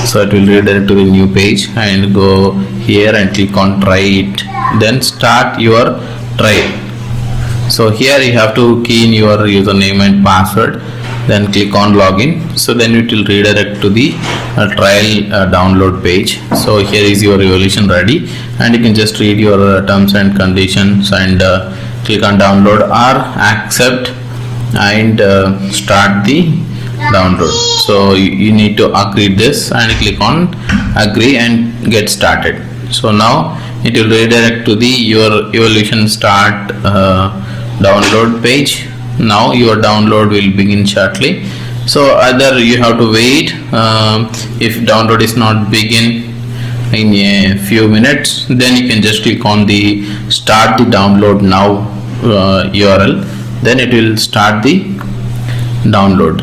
So it will redirect to the new page, and go here and click on try it, then start your trial. So here you have to key in your username and password, then click on login. So then it will redirect to the trial download page. So here is your evolution ready, and you can just read your terms and conditions and click on download or accept and start the download. So you need to agree this and click on agree and get started. So now it will redirect to the your evolution start download page. Now your download will begin shortly. So either you have to wait, if download is not begin in a few minutes, then you can just click on the start the download now URL, then it will start the download.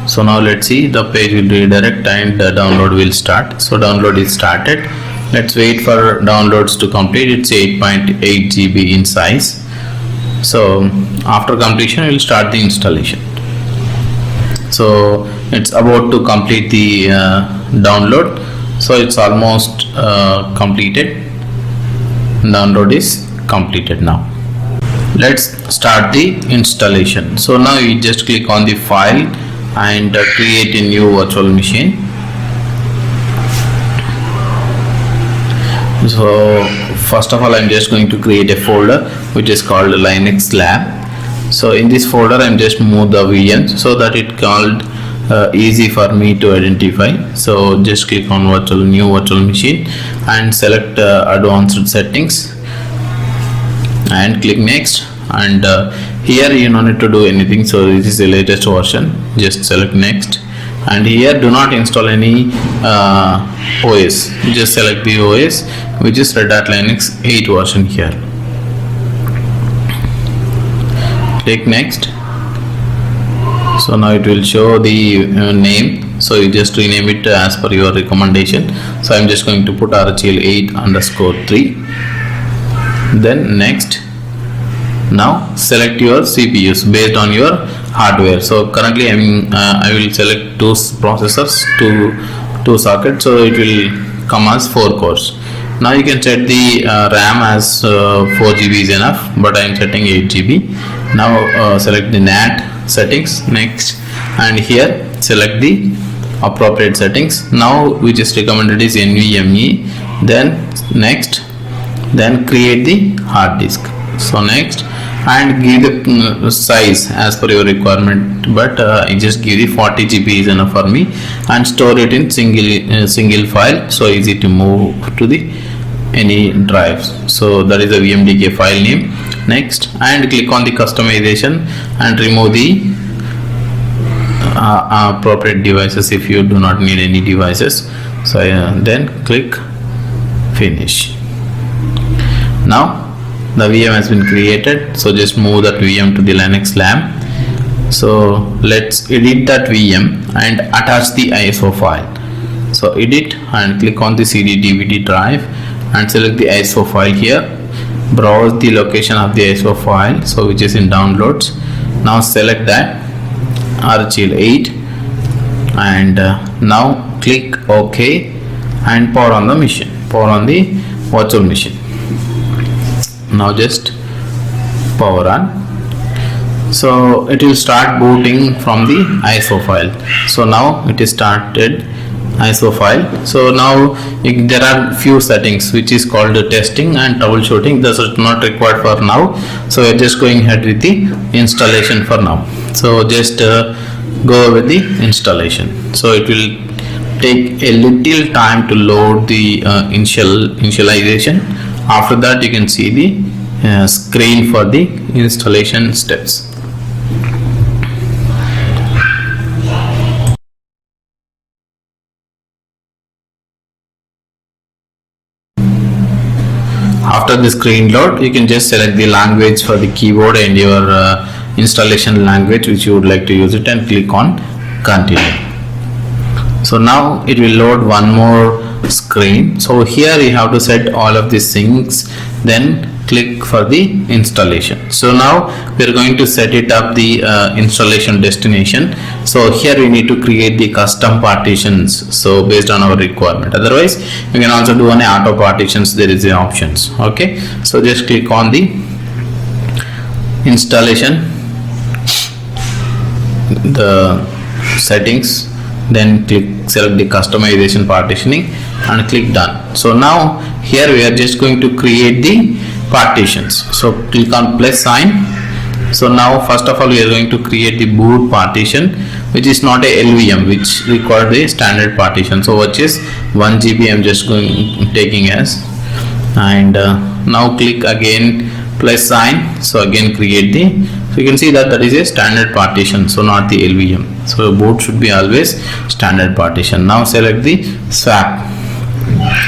So now let's see, the page will redirect and the download will start. So download is started. Let's wait for downloads to complete. It's 8.8 GB in size. So after completion, we will start the installation. So it's about to complete the download. So it's almost completed. Download is completed now. Let's start the installation. So now you just click on the file and create a new virtual machine. So first of all, I'm just going to create a folder which is called Linux Lab. So in this folder, I'm just move the VMs so that it called easy for me to identify. So just click on new virtual machine and select advanced settings and click next. And here you don't need to do anything. So this is the latest version. Just select next. And here do not install any OS. Just select the OS, which is Red Hat Linux 8 version here. Click next. So now it will show the name. So you just rename it as per your recommendation. So I'm just going to put RHEL 8_3. Then next. Now select your CPUs based on your hardware. So currently I will select two processors, two sockets, so it will come as 4 cores. Now you can set the RAM as 4 GB is enough, but I am setting 8 GB. Now select the NAT settings next, and here select the appropriate settings. Now which is recommended is NVMe. Then next, then create the hard disk. So next, and give the size as per your requirement, but I just give the 40 GB is enough for me, and store it in single file, so easy to move to the any drives. So that is a VMDK file name. Next, and click on the customization and remove the appropriate devices if you do not need any devices. So then click finish. Now the VM has been created, so just move that VM to the Linux Lab. So let's edit that VM and attach the ISO file. So edit and click on the CD DVD drive and select the ISO file here. Browse the location of the ISO file, so which is in downloads. Now select that RHEL 8 and now click OK and power on the machine, power on the virtual machine. Now just power on. So it will start booting from the ISO file. So now it is started ISO file. So now there are few settings which is called testing and troubleshooting. This is not required for now, so we're just going ahead with the installation for now. So just go with the installation. So it will take a little time to load the initialization. After that you can see the screen for the installation steps. After the screen load, you can just select the language for the keyboard and your installation language which you would like to use it, and click on continue. So now it will load one more screen. So here you have to set all of these things, then click for the installation. So now we are going to set it up the installation destination. So here we need to create the custom partitions, so based on our requirement. Otherwise you can also do an auto partitions, there is the options. Okay, so just click on the installation, the settings, then select the customization partitioning and click done. So now here we are just going to create the partitions. So click on plus sign. So now first of all we are going to create the boot partition, which is not a LVM, which requires a standard partition. So which is 1 GB I'm just taking as, and now click again plus sign. So again create the, so you can see that is a standard partition, so not the LVM. So boot should be always standard partition. Now select the swap.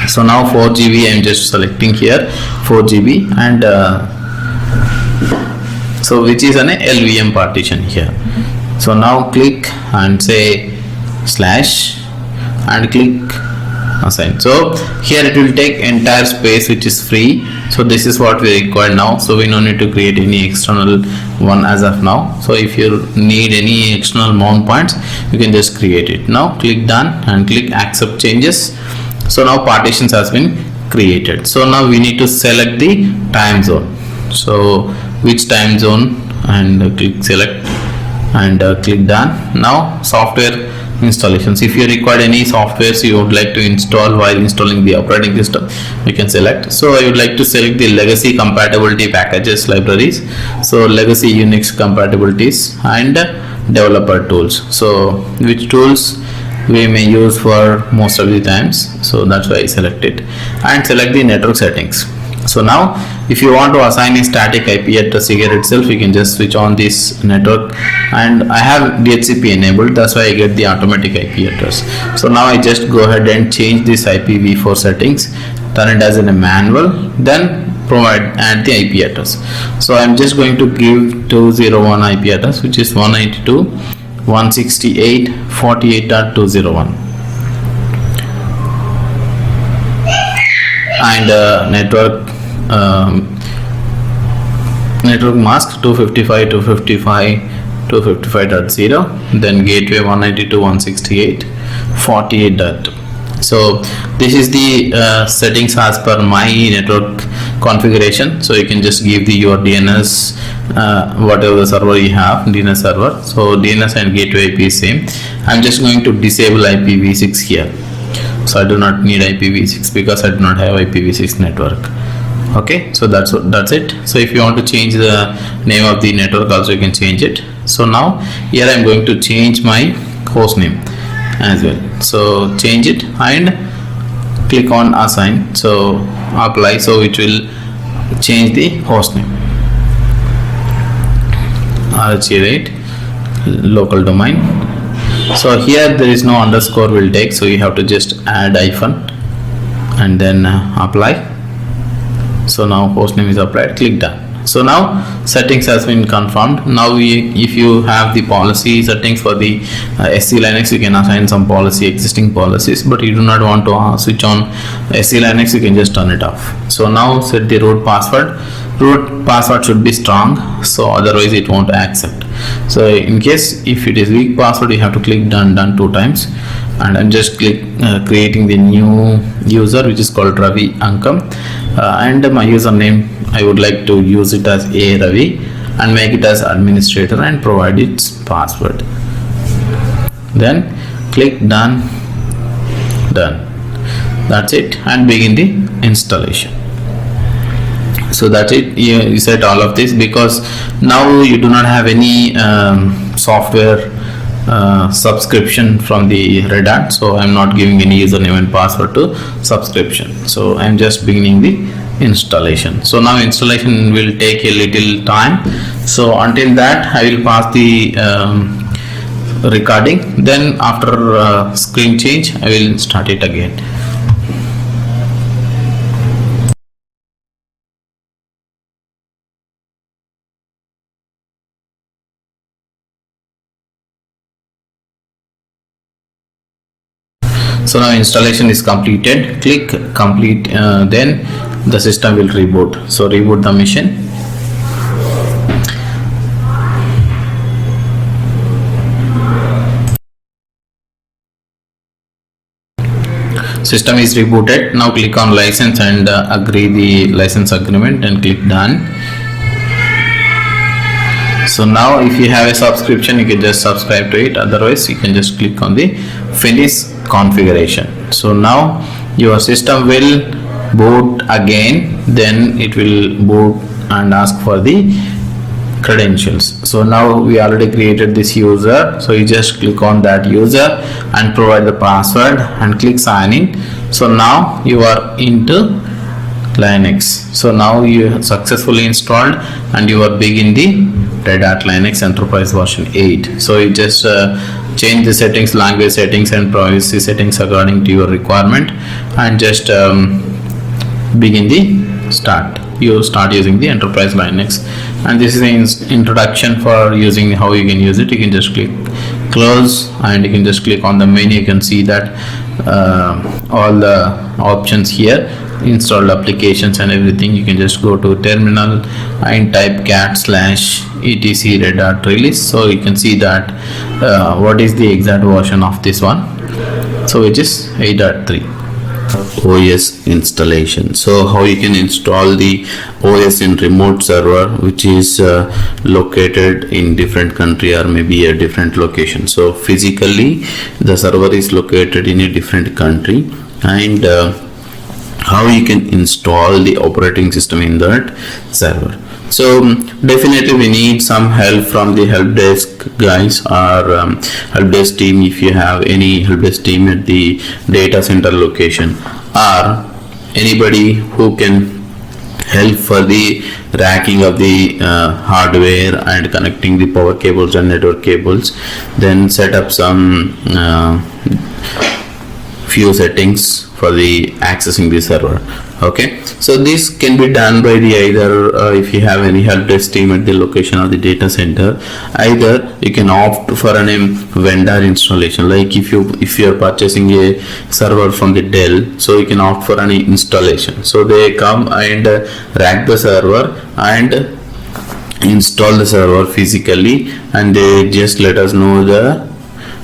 So now 4 GB I'm just selecting here, 4 GB, and so which is an LVM partition here. So now click and say slash and click assign. So here it will take entire space which is free. So this is what we require now. So we don't need to create any external one as of now. So if you need any external mount points, you can just create it. Now click done and click accept changes. So now partitions has been created. So now we need to select the time zone. So which time zone, and click select and click done. Now software installations. If you require any softwares you would like to install while installing the operating system, you can select. So I would like to select the legacy compatibility packages libraries. So legacy Unix compatibilities and developer tools. So which tools we may use for most of the times, so that's why I select it, and select the network settings. So now if you want to assign a static IP address here itself, you can just switch on this network, and I have DHCP enabled, that's why I get the automatic IP address. So now I just go ahead and change this IPv4 settings, turn it as in a manual, then add the IP address. So I'm just going to give 201 IP address, which is 192.168.48.201, and network mask 255.255.255.0, then gateway 192.168.48.2. So this is the settings as per my network configuration. So you can just give your DNS, whatever the server you have, DNS server. So DNS and gateway IP is same. I'm just going to disable IPv6 here. So I do not need IPv6 because I do not have IPv6 network. Okay, so that's it. So if you want to change the name of the network also, you can change it. So now here I'm going to change my host name as well. So change it and click on assign. So apply. So it will change the host name. RHEL local domain. So here there is no underscore will take, so you have to just add hyphen and then apply. So now host name is applied, click done. So now settings has been confirmed. Now if you have the policy settings for the SELinux, you can assign some existing policies, but you do not want to switch on SELinux, you can just turn it off. So now set the root password. root password should be strong, so otherwise it won't accept. So in case if it is weak password, you have to click done 2 times, and I'm just creating the new user which is called Ravi Ankam, and my username I would like to use it as A Ravi and make it as administrator and provide its password. Then click done. That's it, and begin the installation. So that's it. You set all of this because now you do not have any software subscription from the Red Hat, so I'm not giving any username and password to subscription. So I'm just beginning the installation. So now installation will take a little time, so until that I will pause the recording. Then after screen change I will start it again. So now installation is completed. Click complete, then the system will reboot. So reboot the machine. System is rebooted. Now click on license and agree the license agreement and click done. So now if you have a subscription, you can just subscribe to it, otherwise you can just click on the finish configuration. So now your system will boot again, then it will boot and ask for the credentials. So now we already created this user, so you just click on that user and provide the password and click sign in. So now you are into Linux. So now you have successfully installed and you are begin the Red Hat Linux Enterprise version 8. So you just change the settings, language settings and privacy settings according to your requirement, and just begin the start. You start using the Enterprise Linux, and this is the introduction for using how you can use it. You can just click close and you can just click on the menu. You can see that all the options here, installed applications and everything. You can just go to terminal and type cat/etc red hat release. So you can see that what is the exact version of this one, so which is 8.3. OS installation. So how you can install the OS in remote server which is located in different country or maybe a different location. So physically the server is located in a different country, and how you can install the operating system in that server. So definitely we need some help from the help desk guys or help desk team. If you have any help desk team at the data center location, or anybody who can help for the racking of the hardware and connecting the power cables and network cables, then set up some few settings for the accessing the server. Okay, so this can be done by the either if you have any help desk team at the location of the data center, either you can opt for a vendor installation. Like if you are purchasing a server from the Dell, so you can opt for an installation. So they come and rack the server and install the server physically, and they just let us know the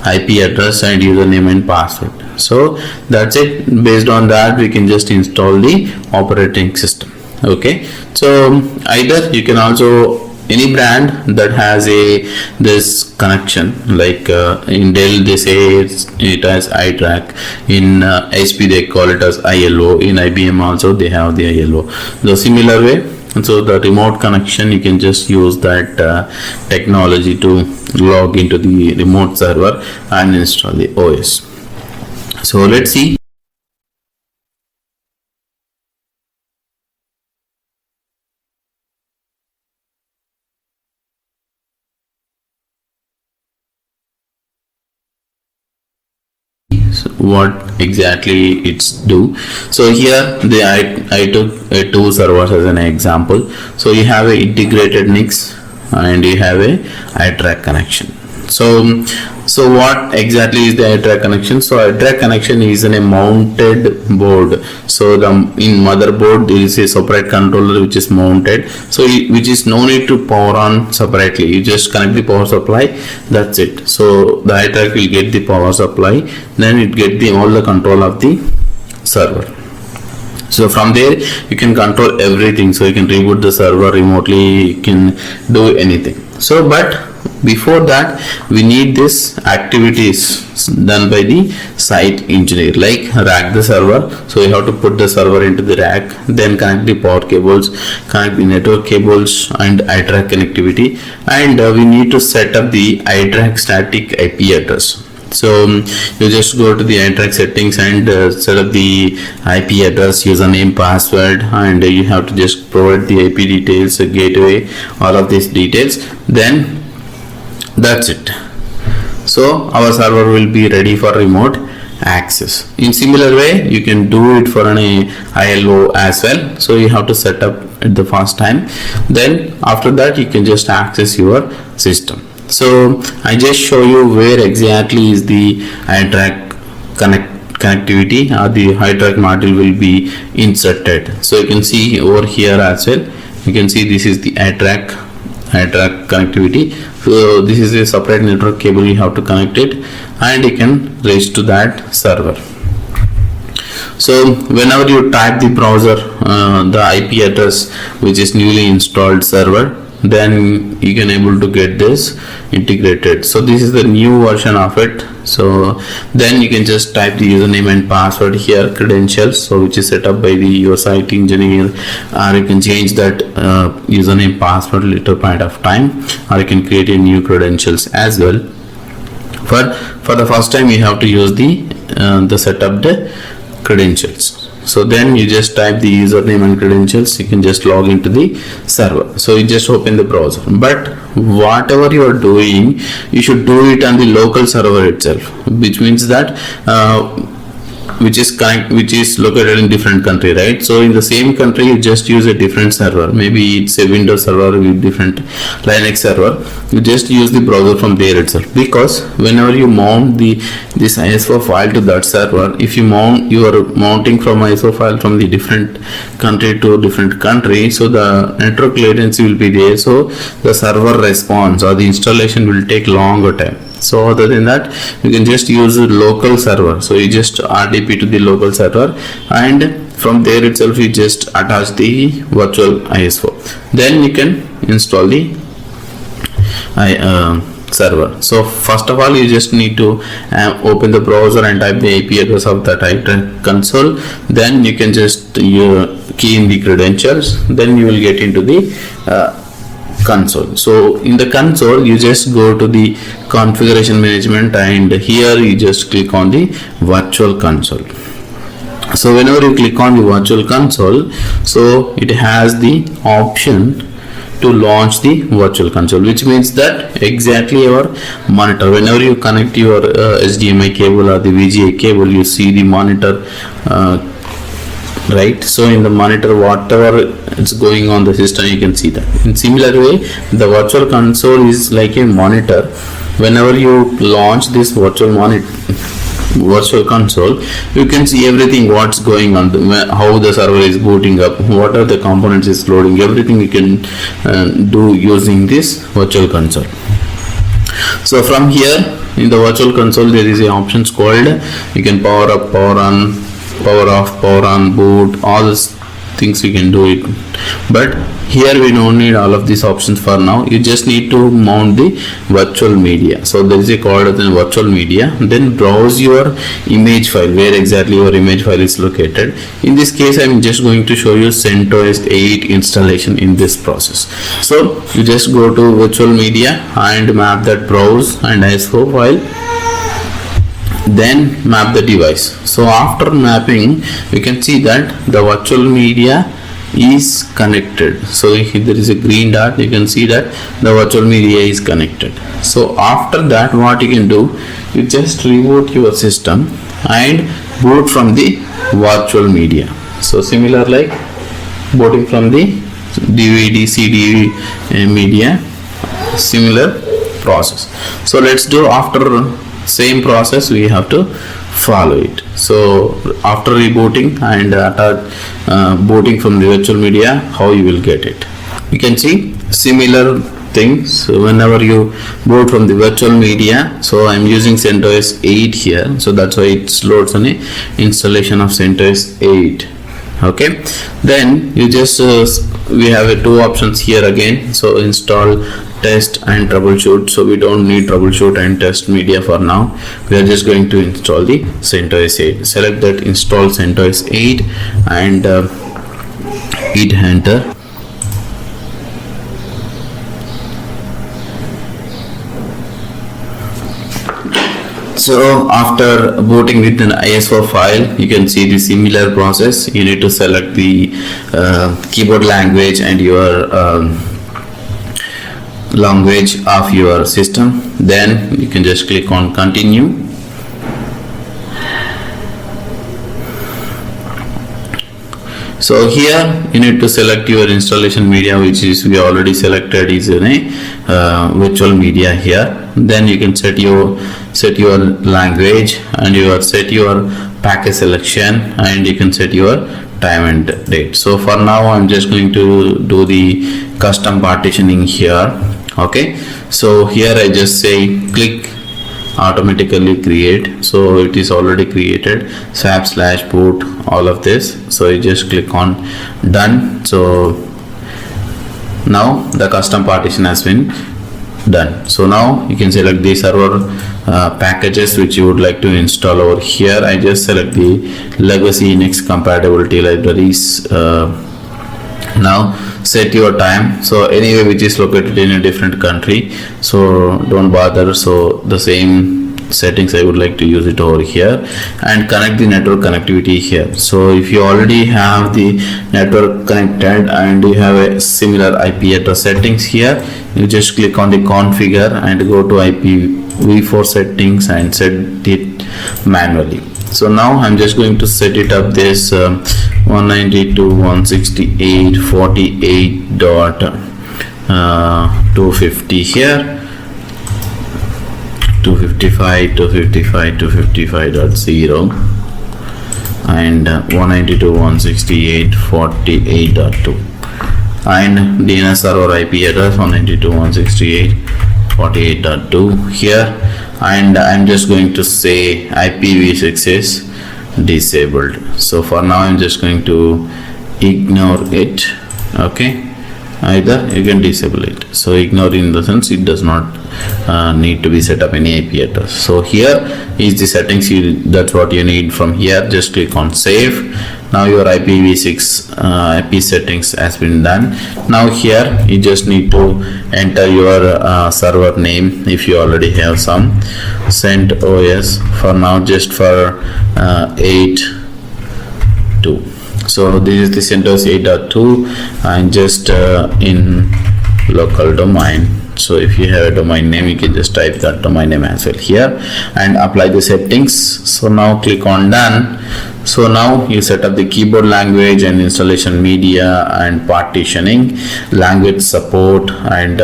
IP address and username and password. So that's it. Based on that, we can just install the operating system. Okay, so either you can also, any brand that has this connection, like in Dell they say it as iTrack, in HP they call it as ILO, in IBM also they have the ILO. The similar way, so the remote connection, you can just use that technology to log into the remote server and install the OS. So let's see. So what exactly it's do. So here I took two servers as an example. So you have a integrated NICs and you have a iTrack connection. So what exactly is the iTrack connection? So iTrack connection is in a mounted board. So in motherboard there is a separate controller which is mounted, so which is no need to power on separately. You just connect the power supply, that's it. So the iTrack will get the power supply, then it get all the control of the server. So from there you can control everything. So you can reboot the server remotely, you can do anything. So but before that we need this activities done by the site engineer, like rack the server. So you have to put the server into the rack, then connect the power cables, connect the network cables and iTrack connectivity, and we need to set up the iTrack static IP address. So you just go to the iTrack settings and set up the IP address, username, password, and you have to just provide the IP details, gateway, all of these details, then that's it. So our server will be ready for remote access. In similar way you can do it for an ILO as well. So you have to set up at the first time, then after that you can just access your system. So I just show you where exactly is the iTrack connectivity or the iTrack module will be inserted. So you can see over here as well, you can see this is the iTrack connectivity. So this is a separate network cable, you have to connect it and you can reach to that server. So whenever you type the browser the IP address which is newly installed server, then you can able to get this integrated. So this is the new version of it. So then you can just type the username and password here, credentials, so which is set up by your site engineer, or you can change that username password little point of time, or you can create a new credentials as well. For the first time you have to use the setup the credentials. So then you just type the username and credentials, you can just log into the server. So you just open the browser, but whatever you are doing you should do it on the local server itself, which means that which is located in different country, right? So in the same country you just use a different server, maybe it's a Windows server with different Linux server, you just use the browser from there itself, because whenever you mount this ISO file to that server, if you are mounting from ISO file from the different country to different country, so the network latency will be there, so the server response or the installation will take longer time. So other than that you can just use a local server. So you just RDP to the local server, and from there itself you just attach the virtual ISO, then you can install the server. So first of all you just need to open the browser and type the IP address of that iTrack console, then you can just key in the credentials, then you will get into the console. So in the console you just go to the configuration management, and here you just click on the virtual console. So whenever you click on the virtual console, so it has the option to launch the virtual console, which means that exactly your monitor, whenever you connect your HDMI cable or the VGA cable, you see the monitor, right? So in the monitor whatever is going on the system you can see that. In similar way the virtual console is like a monitor. Whenever you launch this virtual console, you can see everything what's going on, how the server is booting up, what are the components is loading, everything you can do using this virtual console. So from here in the virtual console there is a options called, you can power up, power on, power off, power on, boot, all these things you can do it, but here we don't need all of these options for now. You just need to mount the virtual media. So there is a coordinate virtual media, then browse your image file, where exactly your image file is located. In this case I'm just going to show you CentOS 8 installation in this process. So you just go to virtual media and map that browse and ISO file, then map the device. So after mapping you can see that the virtual media is connected. So if there is a green dot, you can see that the virtual media is connected. So after that what you can do, you just reboot your system and boot from the virtual media. So similar like booting from the DVD CD media, similar process. So let's do after same process, we have to follow it. So after rebooting and booting from the virtual media, how you will get it. You can see similar things. So whenever you boot from the virtual media, so I'm using CentOS 8 here, so that's why it loads on a installation of CentOS 8. Okay, then you just we have two options here again. So install, test and troubleshoot. So we don't need troubleshoot and test media for now. We are just going to install the CentOS 8. Select that install CentOS 8 and hit enter. So after booting with an ISO file, you can see the similar process. You need to select the keyboard language and your language of your system. Then you can just click on continue. So here you need to select your installation media, which is we already selected is in a virtual media here. Then you can set your language and set your package selection, and you can set your time and date. So for now I'm just going to do the custom partitioning here. Okay, so here I just say click automatically create. So it is already created, swap/boot, all of this. So you just click on done. So now the custom partition has been done. So now you can select the server packages which you would like to install over here. I just select the legacy Linux compatibility libraries. Now set your time. So anyway, which is located in a different country, so don't bother. So the same settings I would like to use it over here, and connect the network connectivity here. So if you already have the network connected and you have a similar IP address settings here, you just click on the configure and go to IPv4 settings and set it manually. So now I'm just going to set it up this 192.168.250 here, 255.255.255.0 and 192.168.48.2 and DNS server IP address 192.168.48.2 here, and I'm just going to say IPv6 is disabled. So for now I'm just going to ignore it. Okay, either you can disable it. So ignore in the sense it does not need to be set up any IP address. So here is the settings, that's what you need from here. Just click on save. Now your IPv6 IP settings has been done. Now here you just need to enter your server name if you already have some. CentOS for now, just for 8.2. So this is the CentOS 8.2 and just in local domain. So if you have a domain name, you can just type that domain name as well here and apply the settings. So now click on done. So now you set up the keyboard language and installation media and partitioning, language support and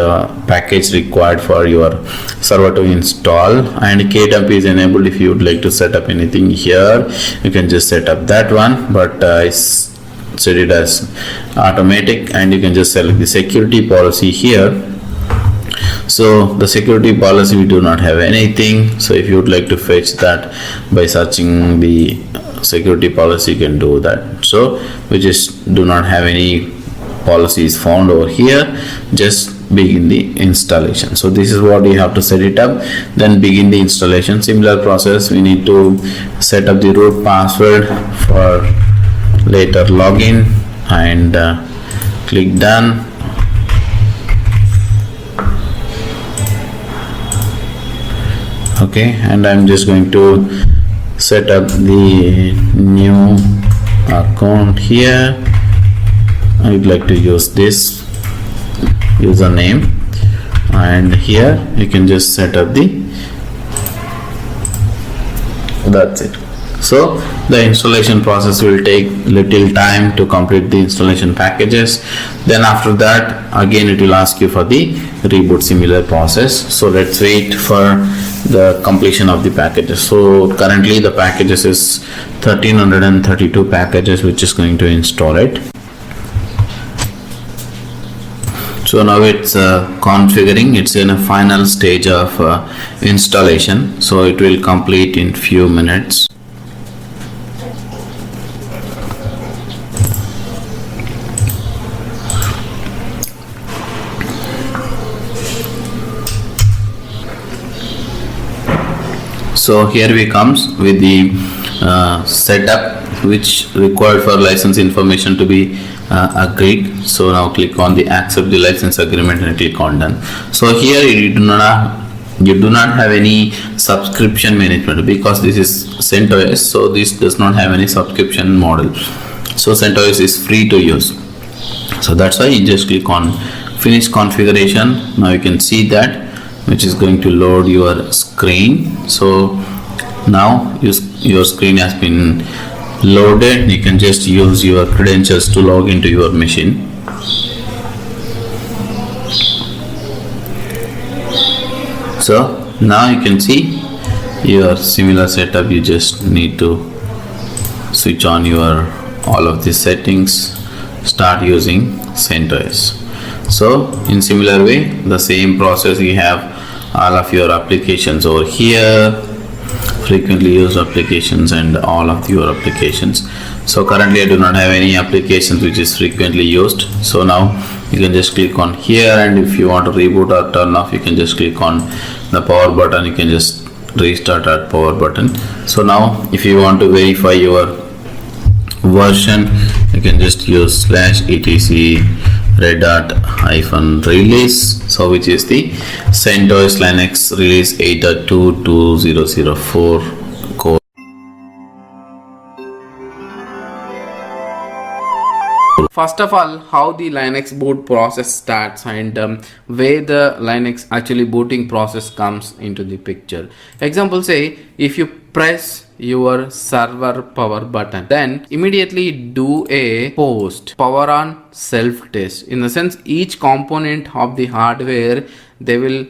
package required for your server to install, and kdump is enabled. If you would like to set up anything here, you can just set up that one, but I set it as automatic, and you can just select the security policy here. So the security policy, we do not have anything. So if you would like to fetch that by searching the security policy, you can do that. So we just do not have any policies found over here. Just begin the installation. So this is what you have to set it up, then begin the installation. Similar process, we need to set up the root password for later login and click done. Okay, and I'm just going to set up the new account here. I would like to use this username, and here you can just set up the, that's it. So the installation process will take little time to complete the installation packages. Then after that, again it will ask you for the reboot similar process. So let's wait for the completion of the packages. So currently the packages is 1332 packages which is going to install it. So now it's configuring. It's in a final stage of installation, so it will complete in few minutes. So here we comes with the setup which required for license information to be agreed. So now click on the accept the license agreement and click on done. So here you do not have any subscription management because this is CentOS, so this does not have any subscription model. So CentOS is free to use, so that's why you just click on finish configuration. Now you can see that which is going to load your screen. So now your screen has been loaded. You can just use your credentials to log into your machine. So now you can see your similar setup. You just need to switch on your all of the settings, start using CentOS. So in similar way, the same process, you have all of your applications over here, frequently used applications and all of your applications. So currently I do not have any applications which is frequently used. So now you can just click on here, and if you want to reboot or turn off, you can just click on the power button. You can just restart at power button. So now if you want to verify your version, you can just use /etc red.-release, so which is the CentOS Linux release 8.2.2004 core. First of all, how the Linux boot process starts and where the Linux actually booting process comes into the picture. Example, say if you press your server power button, then immediately do a post power on self test. In the sense, each component of the hardware, they will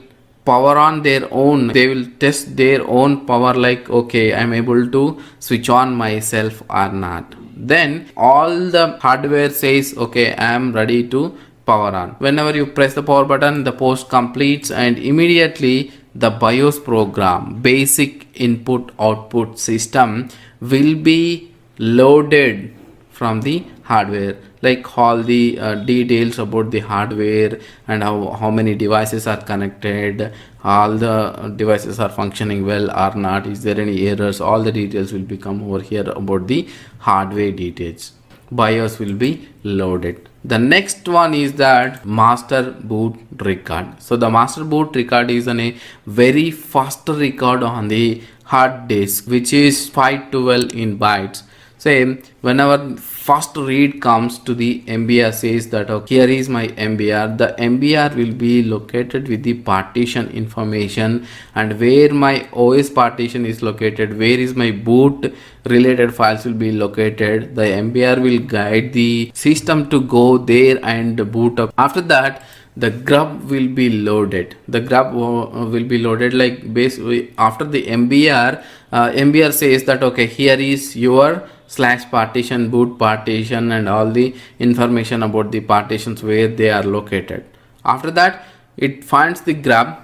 power on their own, they will test their own power, like okay, I'm able to switch on myself or not. Then all the hardware says okay, I am ready to power on. Whenever you press the power button, the post completes, and immediately the BIOS program, basic input output system, will be loaded from the hardware, like all the details about the hardware and how many devices are connected, all the devices are functioning well or not, is there any errors, all the details will become over here about the hardware details. BIOS will be loaded. The next one is that master boot record. So the master boot record is a very fast record on the hard disk, which is 512 in bytes. Say whenever first read comes to the MBR, says that okay, here is my MBR. The MBR will be located with the partition information, and where my OS partition is located, where is my boot related files will be located. The MBR will guide the system to go there and boot up. After that, the grub will be loaded. The grub will be loaded like basically after the MBR. MBR says that okay, here is your /partition, boot partition, and all the information about the partitions where they are located. After that, it finds the grub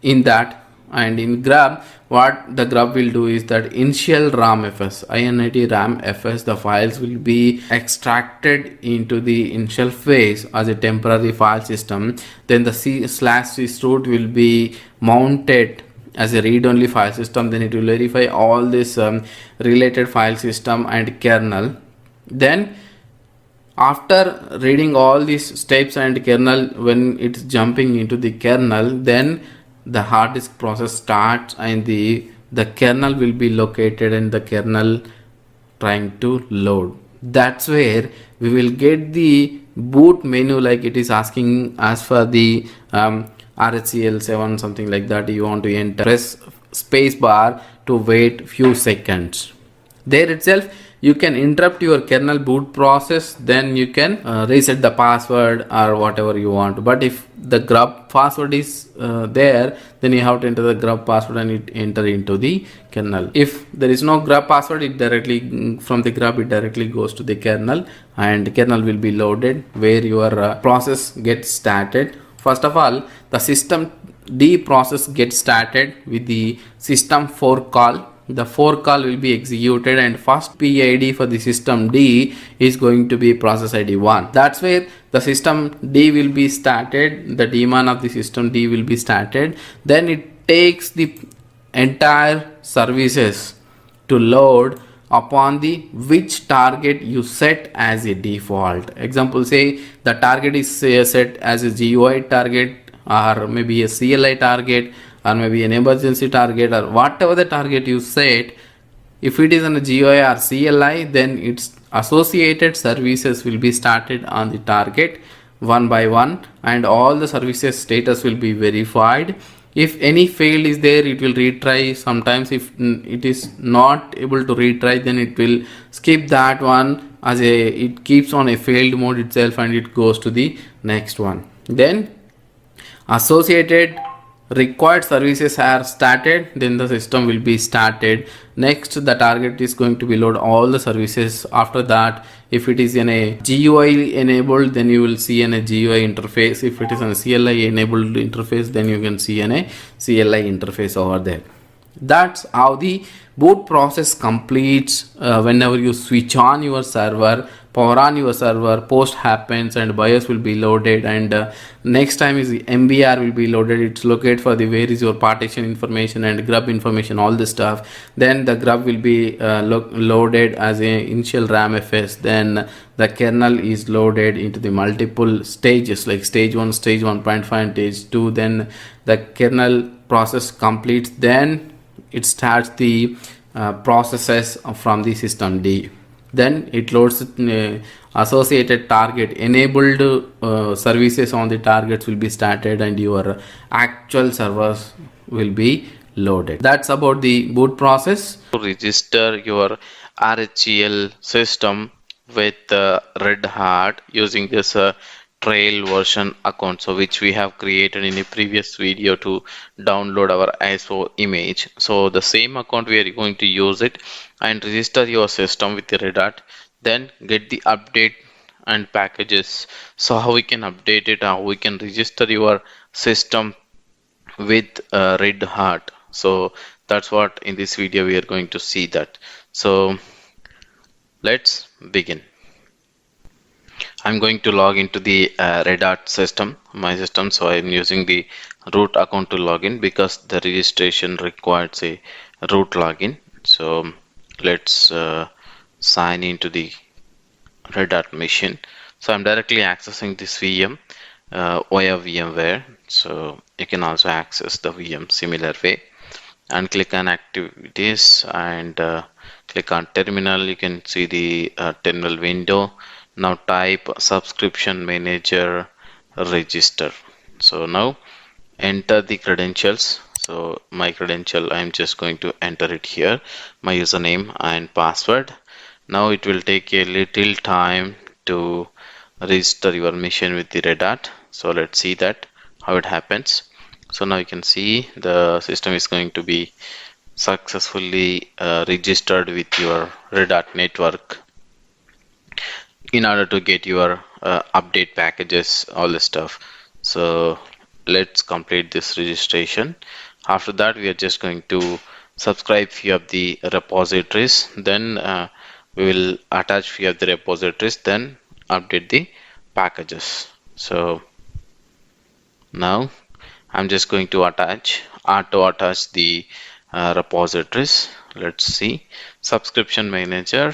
in that, and in grub, what the grub will do is that initial RAM-FS, init RAM-FS, the files will be extracted into the initial phase as a temporary file system. Then the c/sysroot will be mounted as a read-only file system. Then it will verify all this related file system and kernel. Then after reading all these steps and kernel, when it's jumping into the kernel, then the hard disk process starts, and the kernel will be located and the kernel trying to load. That's where we will get the boot menu, like it is asking as for the RHEL 7 something like that. You want to enter, press space bar to wait few seconds. There itself you can interrupt your kernel boot process, then you can reset the password or whatever you want. But if the grub password is there, then you have to enter the grub password and it enter into the kernel. If there is no grub password, it directly from the grub it directly goes to the kernel, and kernel will be loaded where your process gets started. First of all, the system D process gets started with the system fork call. The fork call will be executed, and first PID for the system D is going to be process ID 1. That's where the system D will be started, the daemon of the system D will be started. Then it takes the entire services to load upon the which target you set as a default. Example, say the target is set as a GUI target, or maybe a CLI target, or maybe an emergency target, or whatever the target you set. If it is on a GUI or CLI, then its associated services will be started on the target one by one, and all the services status will be verified. If any failed is there, it will retry. Sometimes if it is not able to retry, then it will skip that one, as it keeps on a failed mode itself, and it goes to the next one. Then associated required services are started, then the system will be started. Next, the target is going to be load all the services. After that, if it is in a GUI enabled, then you will see in a GUI interface. If it is on a CLI enabled interface, then you can see in a CLI interface over there. That's how the boot process completes. Whenever you switch on your server, power on your server, post happens and BIOS will be loaded, and next time is the MBR will be loaded. It's located for the where is your partition information and grub information, all this stuff. Then the grub will be loaded as a initial RAMFS. Then the kernel is loaded into the multiple stages, like stage 1, stage 1.5 and stage 2. Then the kernel process completes, then it starts the processes from the system D. Then it loads associated target enabled services on the targets will be started, and your actual servers will be loaded. That's about the boot process. To register your RHEL system with Red Hat using this RHEL version account, so which we have created in a previous video to download our ISO image. So the same account we are going to use it and register your system with the Red Hat, then get the update and packages. So how we can update it, how we can register your system with Red Hat. So that's what in this video we are going to see that. So let's begin. I'm going to log into the Red Hat system, my system. So I'm using the root account to log in because the registration requires a root login. So let's sign into the Red Hat machine. So I'm directly accessing this VM via VMware. So you can also access the VM similar way, and click on activities and click on terminal. You can see the terminal window. Now type subscription manager register. So now enter the credentials. So my credential, I'm just going to enter it here, my username and password. Now it will take a little time to register your machine with the Red Hat. So let's see that how it happens. So now you can see the system is going to be successfully registered with your Red Hat network in order to get your update packages, all this stuff. So let's complete this registration. After that, we are just going to subscribe few of the repositories, then we will attach few of the repositories, then update the packages. So now I'm just going to auto attach the repositories. Let's see, subscription manager,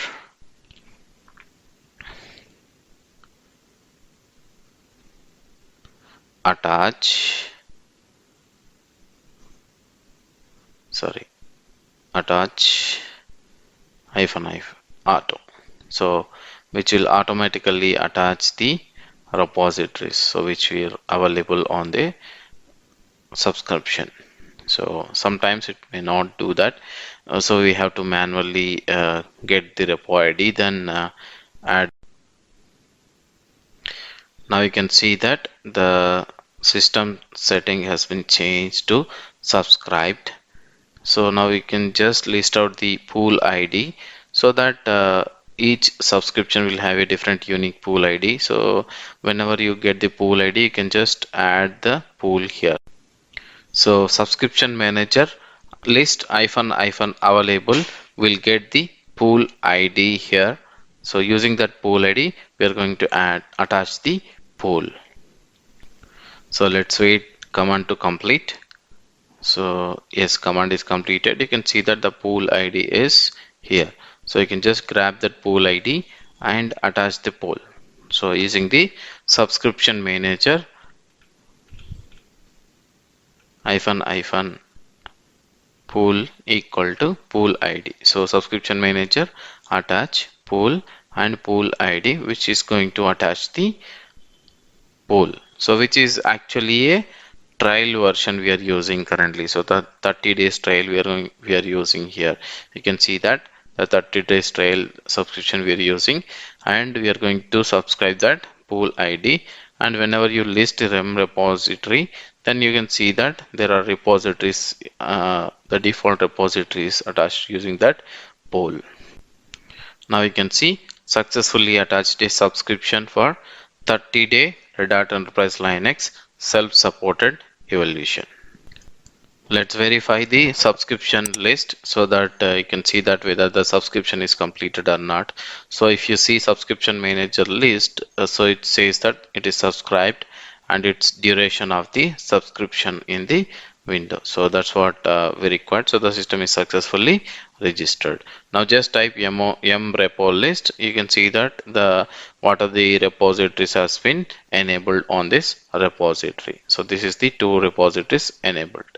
attach -, auto, so which will automatically attach the repositories, so which will available on the subscription. So sometimes it may not do that, So we have to manually get the repo ID, then add. Now you can see that the system setting has been changed to subscribed. So now we can just list out the pool ID, so that each subscription will have a different unique pool ID. So whenever you get the pool ID, you can just add the pool here. So subscription manager list --- available will get the pool ID here. So using that pool ID, we are going to attach the pool. So let's wait command to complete. So yes, command is completed. You can see that the pool ID is here. So you can just grab that pool ID and attach the pool. So using the subscription manager --- pool equal to pool ID. So subscription manager attach pool and pool ID, which is going to attach the pool. So which is actually a trial version we are using currently. So the 30 days trial we are using here. You can see that the 30 days trial subscription we are using, and we are going to subscribe that pool ID. And whenever you list a REM repository, then you can see that there are repositories, the default repositories attached using that pool. Now you can see successfully attached a subscription for 30-day Red Hat Enterprise Linux self-supported evaluation. Let's verify the subscription list so that you can see that whether the subscription is completed or not. So if you see subscription manager list, so it says that it is subscribed and its duration of the subscription in the window. So that's what we required. So the system is successfully registered. Now just type yum repo list. You can see that what are the repositories has been enabled on this repository. So this is the 2 repositories enabled.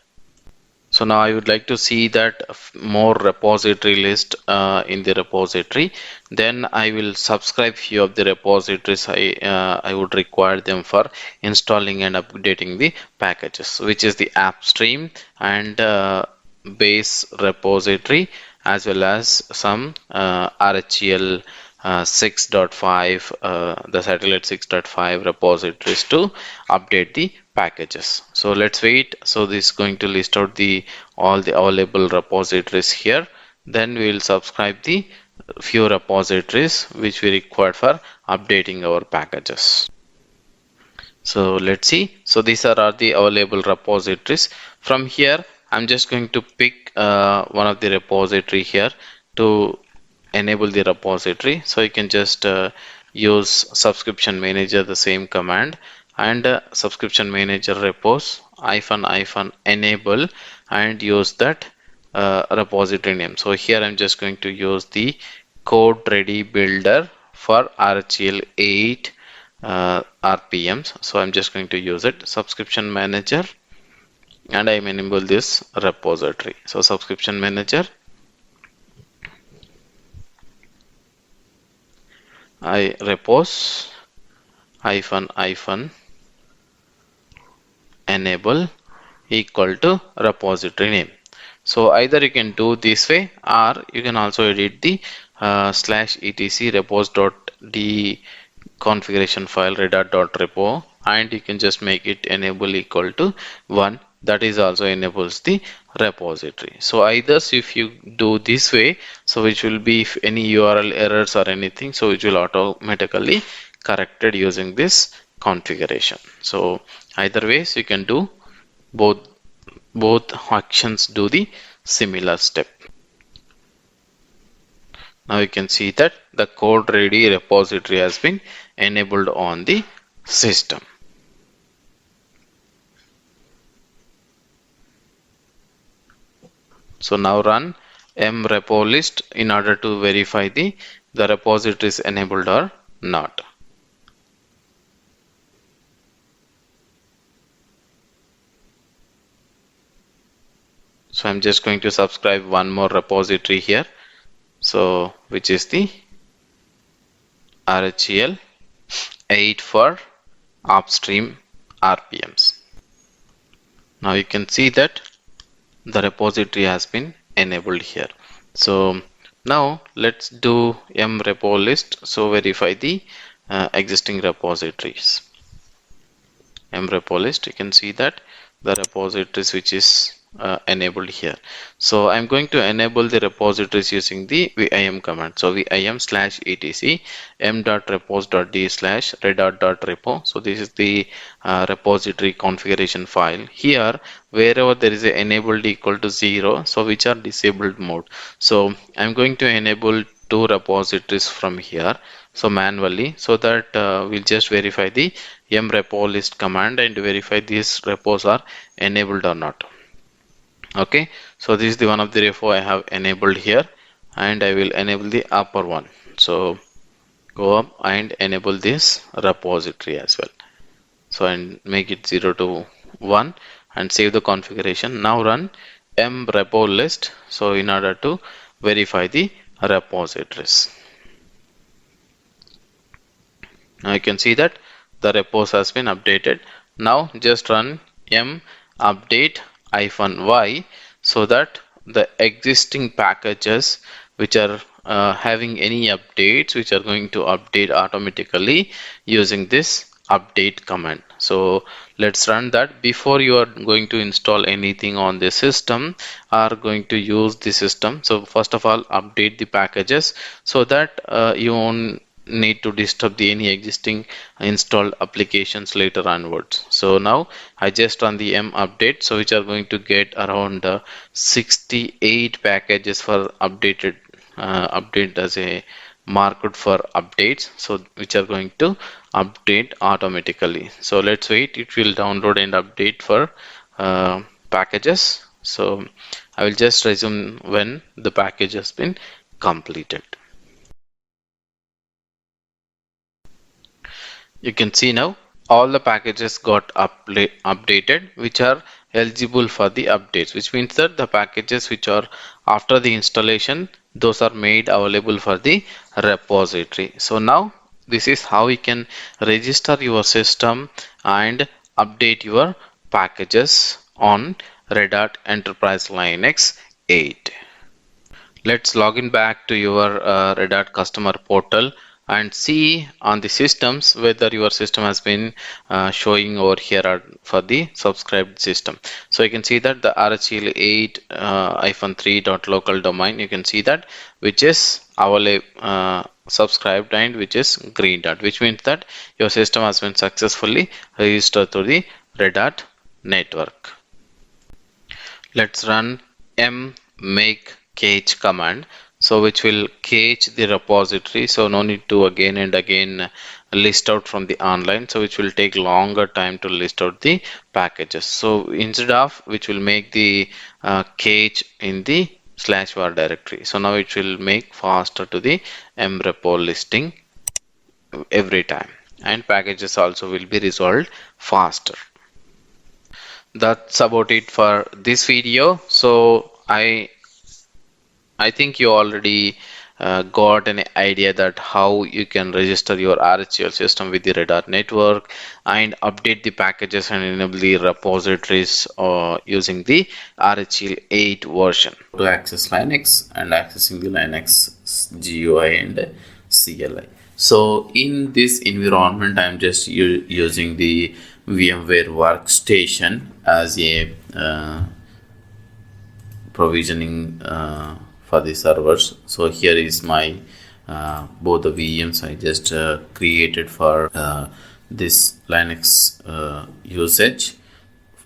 So now I would like to see that more repository list in the repository. Then I will subscribe few of the repositories. I would require them for installing and updating the packages, which is the AppStream and base repository, as well as some RHEL 6.5, the satellite 6.5 repositories to update the packages. So let's wait. So this is going to list out all the available repositories here. Then we will subscribe the few repositories which we require for updating our packages. So let's see. So these are the available repositories. From here, I'm just going to pick one of the repository here to enable the repository. So you can just use subscription manager, the same command, and subscription manager repos -enable, and use that repository name. So here I'm just going to use the code ready builder for RHEL 8 RPMs. So I'm just going to use it, subscription manager, and I'm enable this repository. So subscription manager repos -enable equal to repository name. So either you can do this way, or you can also edit the /etc repos.d configuration file redhat.repo, and you can just make it enable equal to 1. That is also enables the repository. So either if you do this way, so which will be if any URL errors or anything, so it will automatically corrected using this configuration. So either ways you can do both actions, do the similar step. Now you can see that the code ready repository has been enabled on the system. So now run mrepo list in order to verify the repository is enabled or not. So I'm just going to subscribe one more repository here. So which is the RHEL 8 for upstream RPMs. Now you can see that the repository has been enabled here. So now let's do m repo list. So verify the existing repositories. M repo list, you can see that the repositories which is enabled here. So I'm going to enable the repositories using the vim command. So vim slash etc m.repos.d slash redart.repo. So this is the repository configuration file. Here wherever there is a enabled equal to 0, so which are disabled mode. So I'm going to enable two repositories from here, so manually, so that we'll just verify the mrepo list command and verify these repos are enabled or not. Okay, so this is the one of the repo I have enabled here, and I will enable the upper one. So go up and enable this repository as well. So and make it 0 to 1 and save the configuration. Now run mrepo list, so in order to verify the repositories. Now you can see that the repos has been updated. Now just run m update -y so that the existing packages which are having any updates, which are going to update automatically using this update command. So let's run that. Before you are going to install anything on the system or going to use the system, so first of all update the packages so that you won't need to disturb the any existing installed applications later onwards. So now I just run the m update, so which are going to get around 68 packages for updated update as a marked for updates, so which are going to update automatically. So let's wait, it will download and update for packages. So I will just resume when the package has been completed. You can see now all the packages got updated which are eligible for the updates, which means that the packages which are after the installation, those are made available for the repository. So now this is how you can register your system and update your packages on Red Hat Enterprise Linux 8. Let's log in back to your Red Hat customer portal and see on the systems whether your system has been showing over here for the subscribed system. So you can see that the RHEL 8-3.local domain, you can see that which is our subscribed and which is green dot, which means that your system has been successfully registered to the Red Hat network. Let's run m make cache command, so which will cache the repository. So no need to again and again list out from the online, so which will take longer time to list out the packages. So instead of which will make the cache in the /var directory, so now it will make faster to the mrepo listing every time, and packages also will be resolved faster. That's about it for this video. So I think you already got an idea that how you can register your RHEL system with the Red Hat network and update the packages and enable the repositories using the RHEL 8 version. To access Linux and accessing the Linux GUI and CLI. So in this environment, I'm just using the VMware Workstation as a provisioning for the servers. So here is my both the VMs I just created for this Linux usage.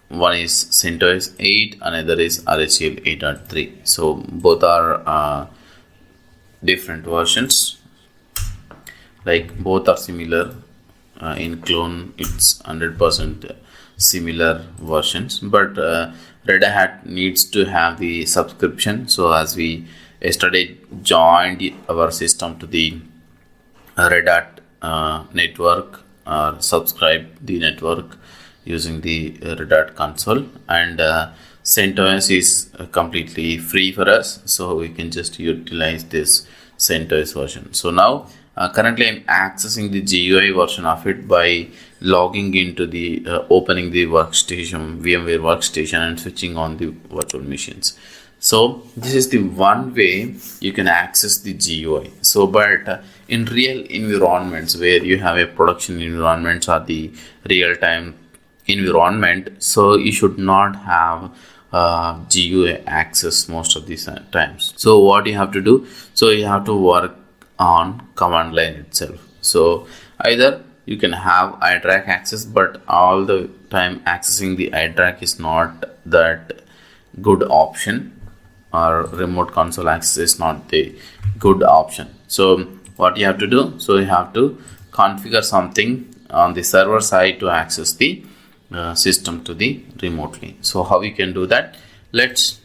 One is CentOS 8, another is RHEL 8.3. So both are different versions, like both are similar. In clone it's 100% similar versions, but Red Hat needs to have the subscription. So as we yesterday joined our system to the Red Hat network, or subscribe the network using the Red Hat console, and CentOS is completely free for us, so we can just utilize this CentOS version. So now currently I'm accessing the GUI version of it by logging into the opening the workstation, VMware Workstation, and switching on the virtual machines. So this is the one way you can access the GUI. So but in real environments where you have a production environments or the real-time environment, so you should not have GUI access most of these times. So what you have to do, so you have to work on command line itself. So either you can have iDRAC access, but all the time accessing the iDRAC is not that good option, or remote console access is not the good option. So what you have to do, so you have to configure something on the server side to access the system to the remotely. So how we can do that? Let's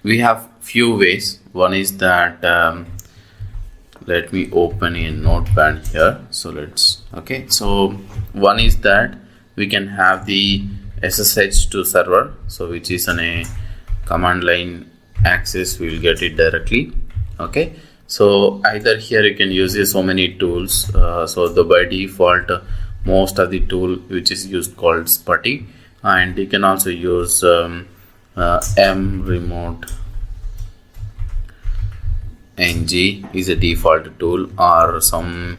we have few ways. One is that let me open a notepad here. So let's so one is that we can have the SSH to server, so which is on a command line access, we will get it directly. So either here you can use so many tools. So the by default most of the tool which is used called PuTTY, and you can also use mremote ng is a default tool, or some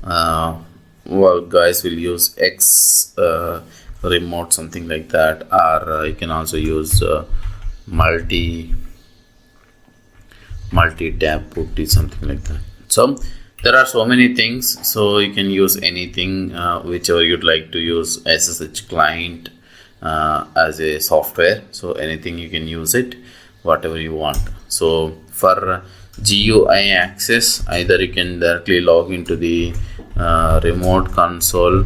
guys will use x remote, something like that, or you can also use multi-tab putty, something like that. So there are so many things, so you can use anything, whichever you'd like to use. SSH client as a software, so anything you can use it, whatever you want. So for GUI access, either you can directly log into the remote console.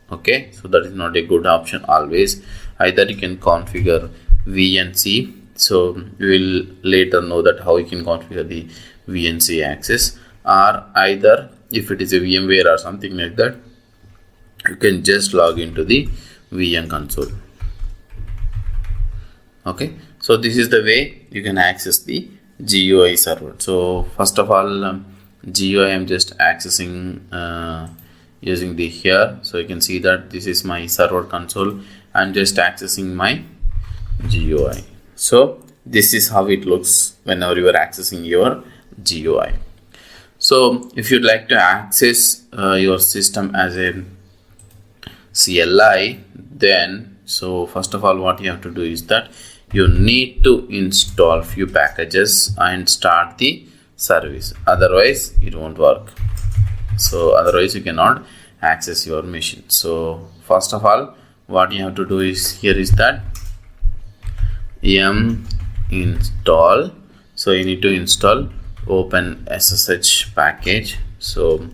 So that is not a good option always. Either you can configure VNC, so we will later know that how you can configure the VNC access, or either if it is a VMware or something like that, you can just log into the VM console. So this is the way you can access the GUI server. So first of all, GUI I'm just accessing using the here. So you can see that this is my server console. I'm just accessing my GUI. So this is how it looks whenever you are accessing your GUI. So if you'd like to access your system as a CLI, then so first of all what you have to do is that you need to install few packages and start the service, otherwise it won't work. So otherwise you cannot access your machine. So first of all what you have to do is here is that install. So you need to install open SSH package. So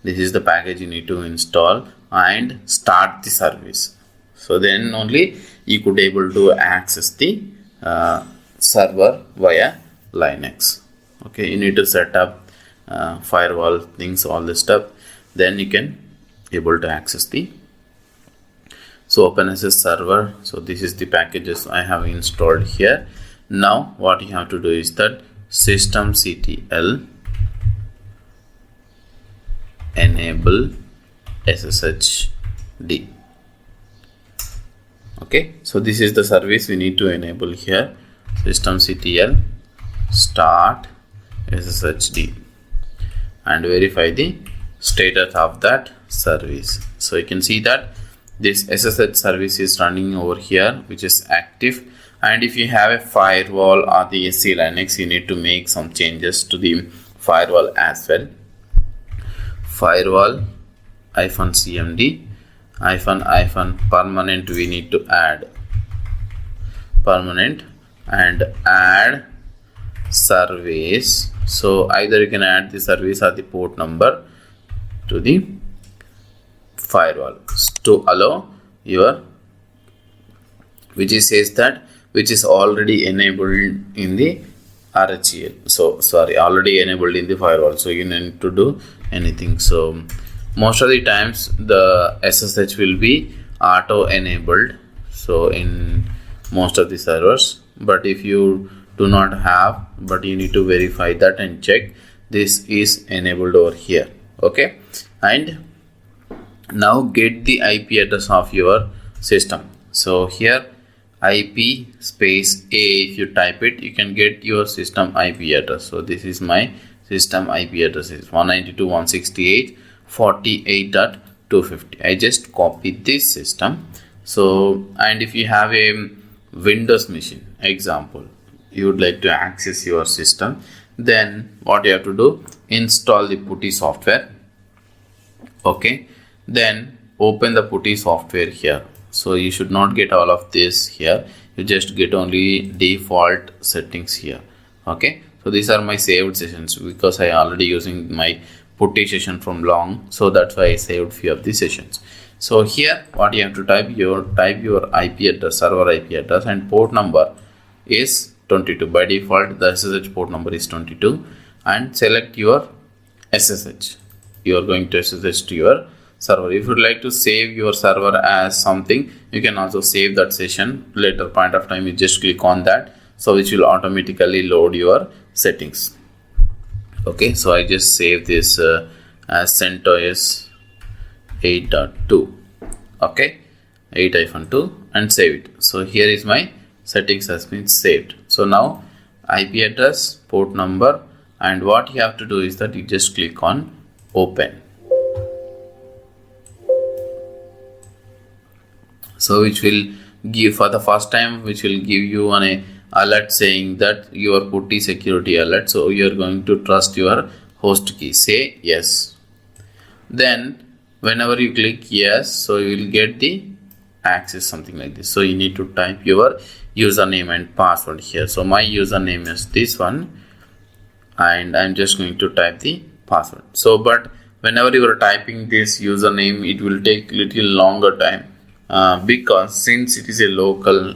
this is the package you need to install and start the service. So then only you could able to access the server via Linux. You need to set up firewall things, all this stuff, then you can able to access the OpenSSH server. So this is the packages I have installed here. Now what you have to do is that systemctl enable SSHD. So this is the service we need to enable here. Systemctl start SSHD and verify the status of that service. So you can see that this SSH service is running over here, which is active. And if you have a firewall or the SELinux, you need to make some changes to the firewall as well. Firewall-cmd permanent, we need to add permanent and add service. So either you can add the service or the port number to the firewall to allow your, which is says that which is already enabled in the RHEL. So sorry, already enabled in the firewall. So you need to do anything. So most of the times the SSH will be auto enabled, so in most of the servers, but if you do not have, but you need to verify that and check this is enabled over here. And now get the IP address of your system. So here IP space A. If you type it, you can get your system IP address. So this is my system IP address, is 192.168.48.250. I just copy this system. So, and if you have a Windows machine, example, you would like to access your system, then what you have to do, install the putty software. Okay, then open the putty software here. So you should not get all of this here, you just get only default settings here. Okay, so these are my saved sessions because I already using my putty session from long, so that's why I saved few of the sessions. So here what you have to type your IP address, server IP address, and port number is 22. By default the SSH port number is 22, and select your SSH. You are going to SSH to your server. If you would like to save your server as something, you can also save that session. Later point of time you just click on that, so which will automatically load your settings. Okay, so I just save this as CentOS 8.2. okay, 8-2, and save it. So here is my settings has been saved. So now IP address, port number, and what you have to do is that you just click on open. So which will give, for the first time, which will give you an alert saying that your putty security alert. So you are going to trust your host key. Say yes. Then whenever you click yes, so you will get the access, something like this. So you need to type your username and password here. So my username is this one, and I'm just going to type the password. So but whenever you are typing this username, it will take little longer time because since it is a local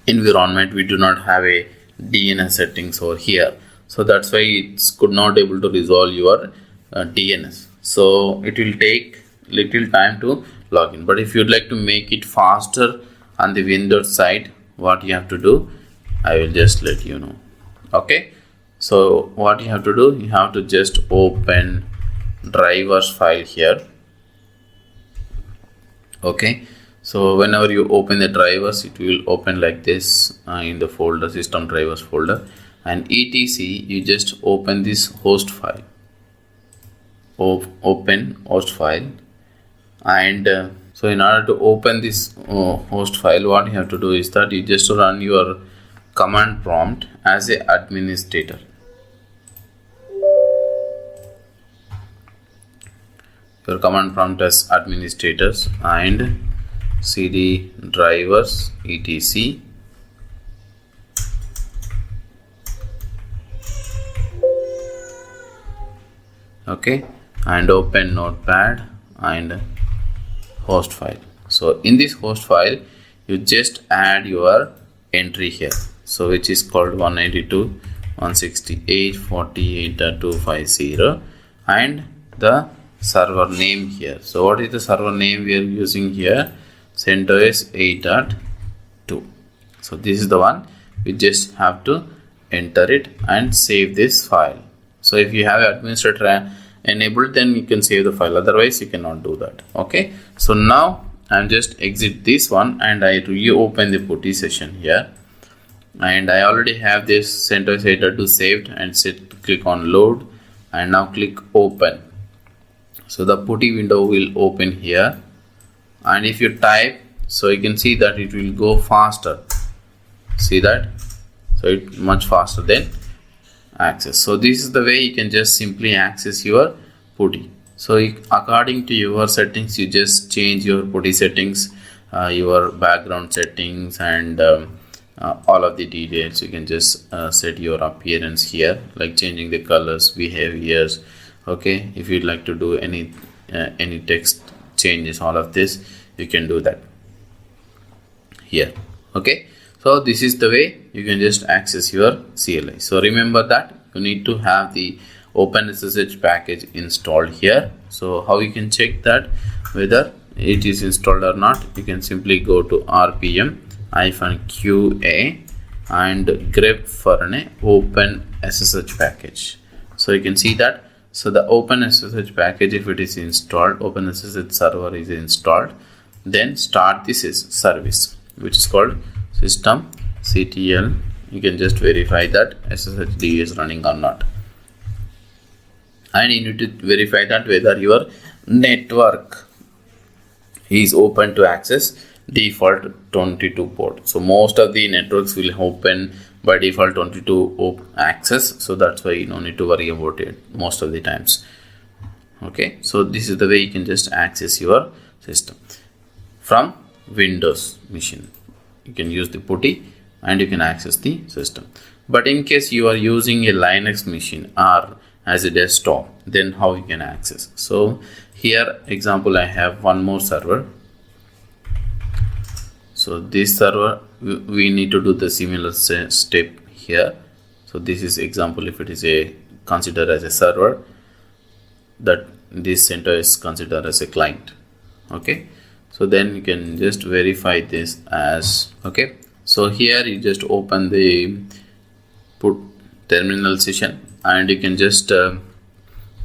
environment, we do not have a DNS settings over here, so that's why it's could not able to resolve your DNS. So it will take little time to log in. But if you'd like to make it faster on the Windows side, what you have to do, I will just let you know. Okay, so what you have to do, you have to just open drivers file here. Okay, so whenever you open the drivers, it will open like this in the folder, system drivers folder, and etc, you just open this host file. Open host file, and so in order to open this host file, what you have to do is that you just run your command prompt as a administrator. Your command prompt as administrators, and cd drivers etc, okay, and open notepad and host file. So in this host file, you just add your entry here, so which is called 192.168.48.250, and the server name here. So what is the server name we are using here? CentOS 8.2. So this is the one. We just have to enter it and save this file. So if you have administrator enabled, then you can save the file, otherwise you cannot do that. Okay, so now I'm just exit this one, and I reopen the putty session here, and I already have this CentOS 8.2 saved, and click on load, and now click open. So the putty window will open here, and if you type, so you can see that it will go faster. See that? So it's much faster than access. So this is the way you can just simply access your putty. So according to your settings, you just change your putty settings, your background settings, and all of the details. You can just set your appearance here, like changing the colors, behaviors. Okay, if you'd like to do any text changes, all of this you can do that here. Okay, so this is the way you can just access your CLI. So remember that you need to have the OpenSSH package installed here. So how you can check that whether it is installed or not? You can simply go to rpm-qa and grep for an OpenSSH package. So you can see that. So the OpenSSH package, if it is installed, OpenSSH server is installed, then start this service. which is called systemctl. You can just verify that SSHD is running or not, and you need to verify that whether your network is open to access default 22 port. So most of the networks will open by default 22 access, so that's why you don't need to worry about it most of the times. Okay, so this is the way you can just access your system from Windows machine. You can use the putty and you can access the system. But in case you are using a Linux machine or as a desktop, then how you can access? So here example, I have one more server. So this server, we need to do the similar step here. So this is example, if it is a considered as a server, that this center is considered as a client. Okay, so then you can just verify this as okay. So here you just open the put terminal session and you can just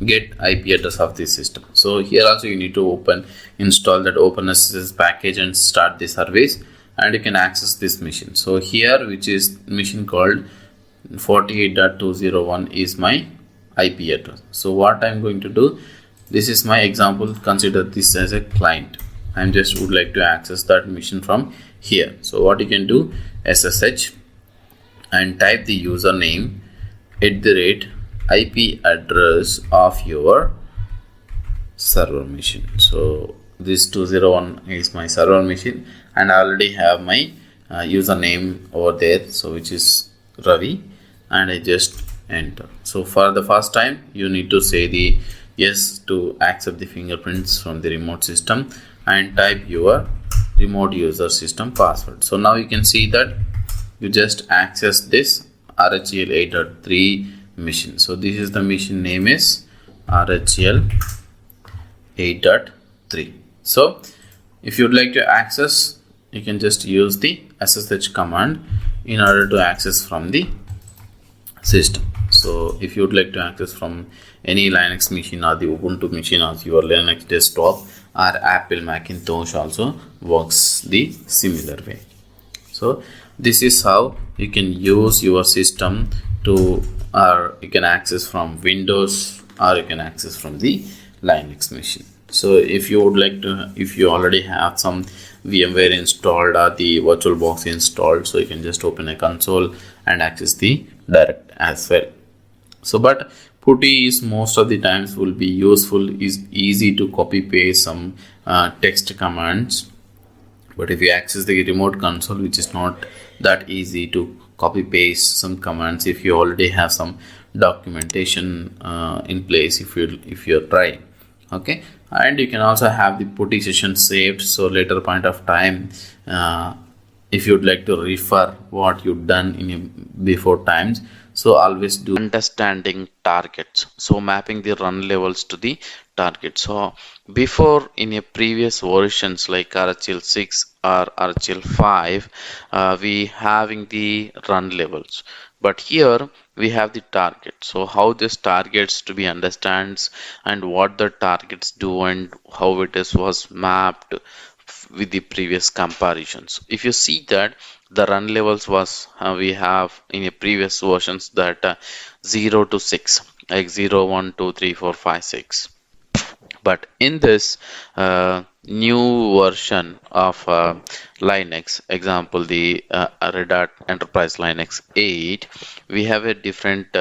get IP address of this system. So here also you need to install that OpenSSH package and start the service, and you can access this machine. So here, which is machine called 48.201 is my IP address. So what I'm going to do, this is my example, consider this as a client. I'm just would like to access that machine from here. So what you can do, SSH and type the username @ IP address of your server machine. So this 201 is my server machine, and I already have my username over there, so which is Ravi, and I just enter. So for the first time you need to say the yes to accept the fingerprints from the remote system and type your remote user system password. So now you can see that you just access this RHEL 8.3 machine. So this is the machine name is RHEL 8.3. So if you'd like to access, you can just use the SSH command in order to access from the system. So if you would like to access from any Linux machine or the Ubuntu machine or your Linux desktop or Apple Macintosh also works the similar way. So this is how you can use your system to, or you can access from Windows or you can access from the Linux machine. So if you would like to, if you already have some VMware installed or the VirtualBox installed, so you can just open a console and access the direct as well. So but putty is most of the times will be useful, is easy to copy paste some text commands. But if you access the remote console, which is not that easy to copy paste some commands, if you already have some documentation in place, if you try. Okay, and you can also have the putty session saved, so later point of time if you'd like to refer what you've done in before times, so always do understanding targets, so mapping the run levels to the target. So before, in a previous versions like RHEL 6 or RHEL 5, we having the run levels, but here we have the target. So how this targets to be understands and what the targets do and how it is was mapped with the previous comparisons. If you see that the run levels was we have in a previous versions that 0 to 6, like 0, 1, 2, 3, 4, 5, 6. But in this new version of Linux, example the Red Hat Enterprise Linux 8, we have a different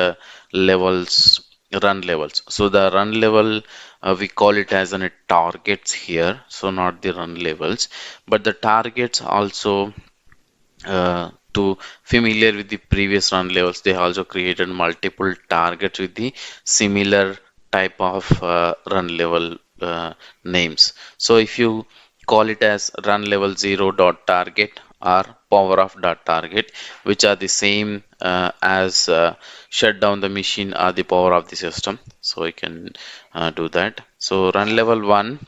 levels, run levels. So the run level we call it as an targets here, so not the run levels, but the targets also to familiar with the previous run levels, they also created multiple targets with the similar type of run level names. So if you call it as run level 0 dot target or power off dot target, which are the same as shut down the machine or the power of the system, so you can do that. So run level 1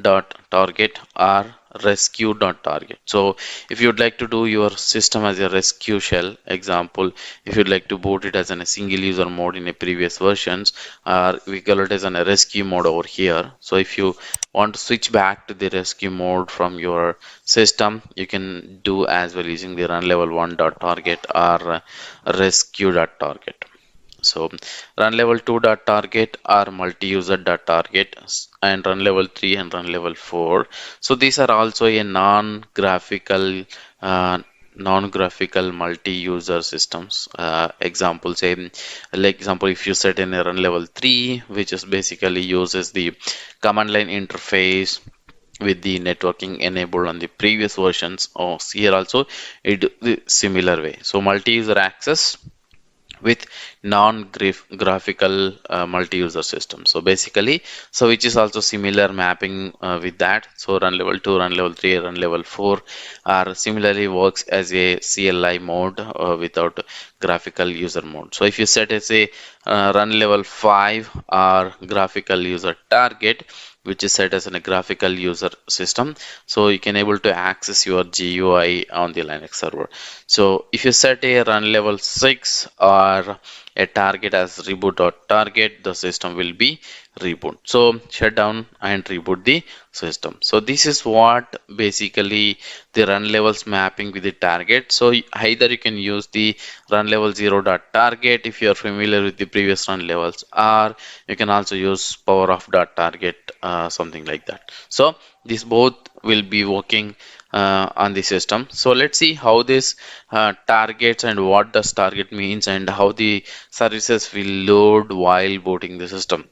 dot target or rescue.target. So if you'd like to do your system as a rescue shell, example, if you'd like to boot it as a single user mode in a previous versions, we call it as a rescue mode over here. So if you want to switch back to the rescue mode from your system, you can do as well using the run level 1.target or rescue.target. So run level 2.target or multi-user.target and run level 3 and run level 4. So these are also a non-graphical multi-user systems. Example, say like example, if you set in a run level 3, which is basically uses the command line interface with the networking enabled on the previous versions, or here also it the similar way. So multi-user access with non-graphical multi-user system. So basically, so which is also similar mapping with that. So run level 2, run level 3, run level 4 are similarly works as a CLI mode without graphical user mode. So if you set as a run level 5 or graphical user target, which is set as a graphical user system, so you can able to access your GUI on the Linux server. So if you set a run level 6 or a target as reboot.target, the system will be reboot. So shut down and reboot the system. So this is what basically the run levels mapping with the target. So either you can use the run level 0.target if you are familiar with the previous run levels, or you can also use power of .target, something like that. So these both will be working on the system. So let's see how this targets and what does target means and how the services will load while booting the system.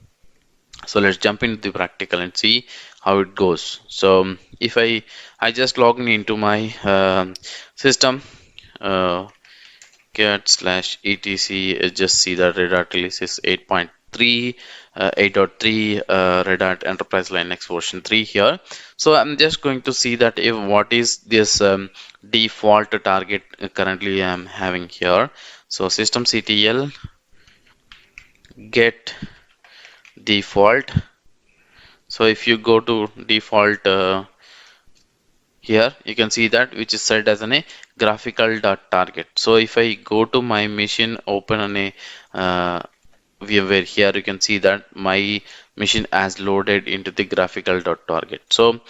So let's jump into the practical and see how it goes. So if I just log in into my system, cat slash etc, just see that Red Hat release is 8.3 8.3 Red Hat Enterprise Linux version 3 here. So I'm just going to see that if what is this default target currently I'm having here. So systemctl get default. So if you go to default here, you can see that which is set as a graphical dot target. So if I go to my machine, open on a VMware, here you can see that my machine has loaded into the graphical dot target. So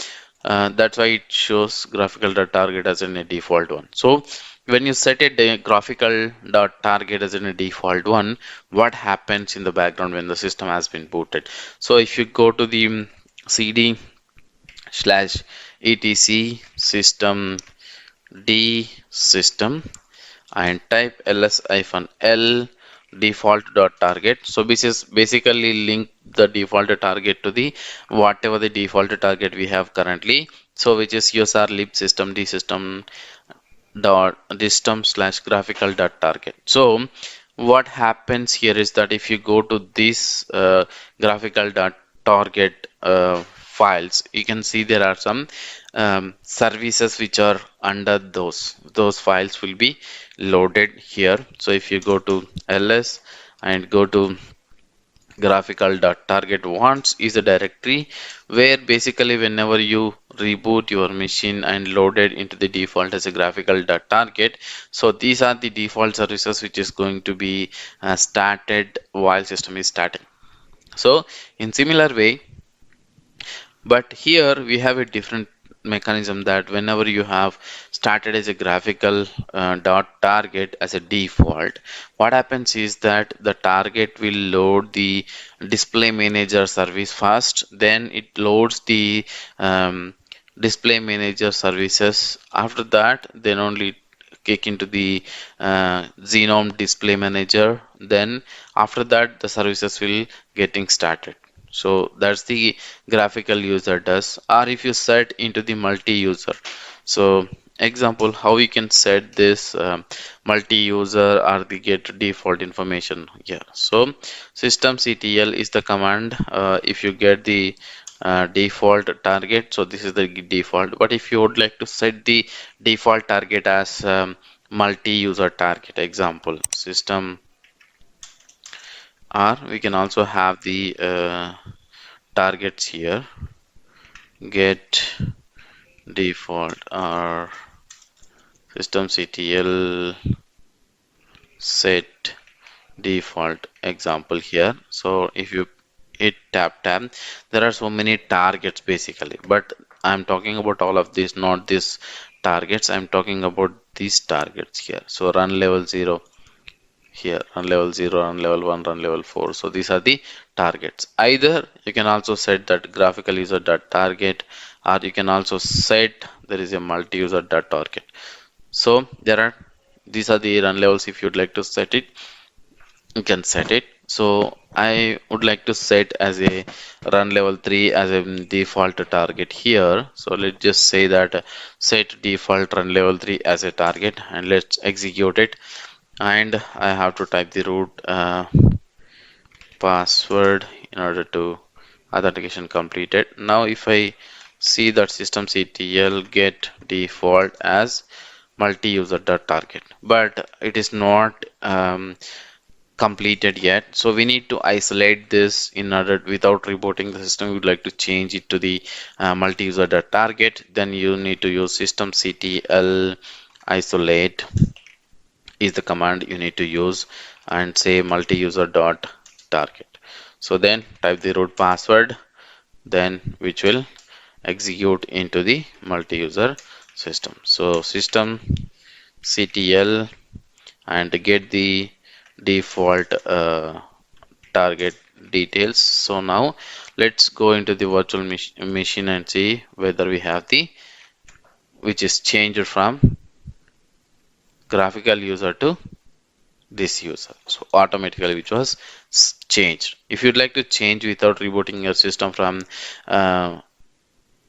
that's why it shows graphical dot target as in a default one. So when you set a graphical dot target as in a default one, what happens in the background when the system has been booted? So if you go to the cd slash etc system d system and type ls-l default.target. So this is basically link the default target to the whatever the default target we have currently. So which is usr lib system d system dot system slash graphical dot target. So what happens here is that if you go to this graphical dot target files, you can see there are some services which are under those files will be loaded here. So if you go to ls and go to graphical.target wants is a directory where basically whenever you reboot your machine and loaded into the default as a graphical.target, so these are the default services which is going to be started while system is starting. So in similar way, but here we have a different mechanism that whenever you have started as a graphical dot target as a default, what happens is that the target will load the display manager service first, then it loads the display manager services. After that, then only kick into the Genome display manager. Then after that, the services will getting started. So that's the graphical user does. Or if you set into the multi-user, so example how we can set this multi-user or the get default information here. So systemctl is the command. If you get the default target, so this is the default, but if you would like to set the default target as multi-user target, example system, or we can also have the targets here, get default or systemctl set default example here. So if you hit tab, there are so many targets basically, but I'm talking about all of these, not these targets. I'm talking about these targets here. So run level 0 here, run level 0, run level 1, run level 4. So these are the targets. Either you can also set that graphical user dot target, or you can also set there is a multi-user dot target. So there are these are the run levels. If you'd like to set it, you can set it. So I would like to set as a run level 3 as a default target here. So let's just say that set default run level 3 as a target, and let's execute it. And I have to type the root password in order to authentication completed. Now if I see that systemctl get default as multi-user target, but it is not completed yet, so we need to isolate this in order, without rebooting the system. We would like to change it to the multi-user target. Then you need to use systemctl isolate is the command you need to use, and say multi-user dot target. So then type the root password, then which will execute into the multi-user system. So system ctl and get the default target details. So now let's go into the virtual machine and see whether we have the which is changed from graphical user to this user. So automatically which was changed. If you'd like to change without rebooting your system from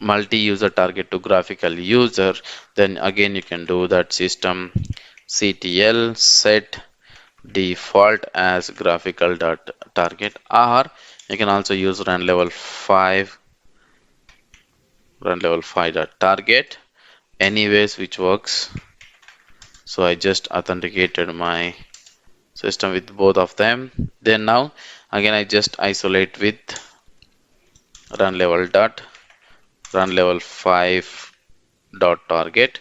multi-user target to graphical user, then again you can do that system ctl set default as graphical dot target, or you can also use run level 5 dot target, anyways which works. So I just authenticated my system with both of them. Then now again I just isolate with run level 5 dot target,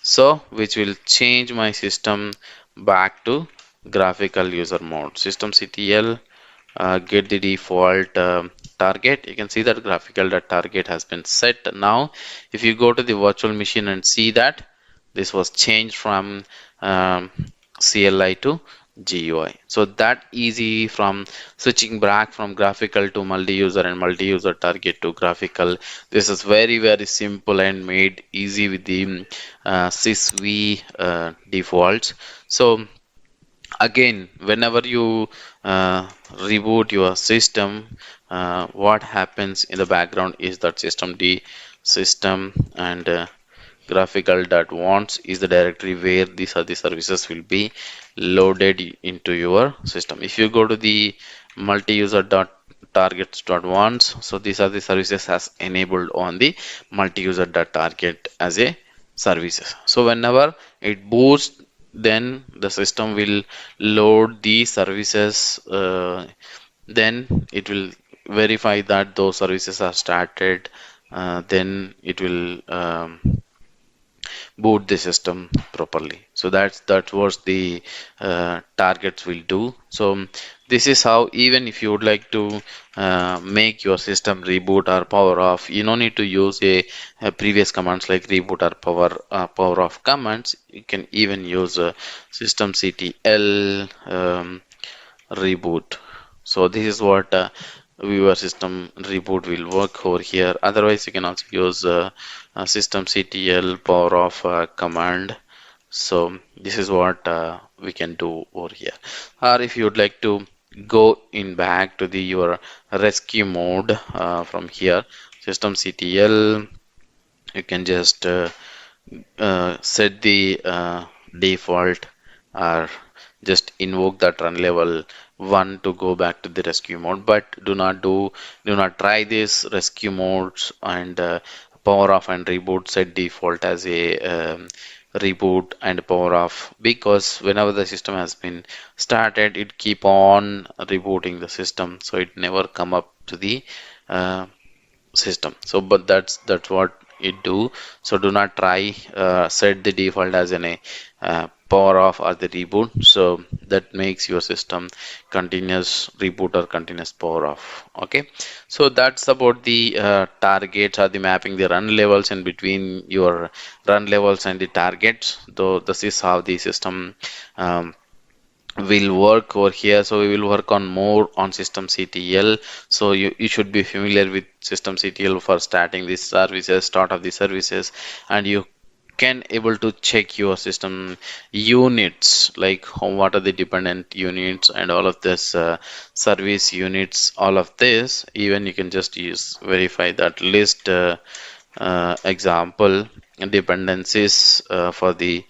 so which will change my system back to graphical user mode. Systemctl get the default target. You can see that graphical dot target has been set. Now if you go to the virtual machine and see that this was changed from CLI to GUI. So that easy from switching back from graphical to multi-user and multi-user target to graphical. This is very simple and made easy with the sysv defaults. So again, whenever you reboot your system, what happens in the background is that system and graphical.wants is the directory where these are the services will be loaded into your system. If you go to the multi-user targets.wants, so these are the services as enabled on the multi-user target as a services. So whenever it boots, then the system will load the services, then it will verify that those services are started, then it will boot the system properly. So that was the targets will do. So this is how, even if you would like to make your system reboot or power off, you don't need to use a previous commands like reboot or power off commands. You can even use systemctl reboot. So this is what your system reboot will work over here. Otherwise you can also use systemctl power off command. So this is what we can do over here. Or if you would like to go in back to the your rescue mode from here, systemctl, you can just set the default or just invoke that run level 1 to go back to the rescue mode. But do not try this rescue modes and power off and reboot set default as a reboot and power off, because whenever the system has been started, it keep on rebooting the system, so it never come up to the system. So but that's what it do. So do not try set the default as an power off or the reboot, so that makes your system continuous reboot or continuous power off. Okay, so that's about the targets or the mapping the run levels in between your run levels and the targets. Though this is how the system will work over here. So we will work on more on systemctl. So you should be familiar with systemctl for starting these services, start of the services, and you can able to check your system units, like what are the dependent units and all of this, service units, all of this. Even you can just use verify that list example dependencies for the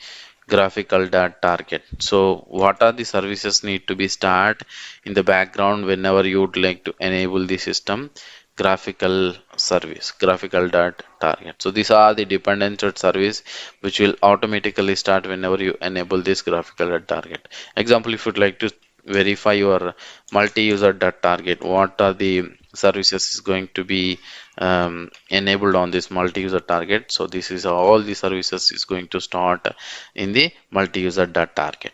graphical dot target. So what are the services need to be start in the background whenever you would like to enable the system graphical service, graphical dot target. So these are the dependented service which will automatically start whenever you enable this graphical dot target. Example, if you'd like to verify your multi-user dot target, what are the services is going to be enabled on this multi-user target. So this is all the services is going to start in the multi-user dot target.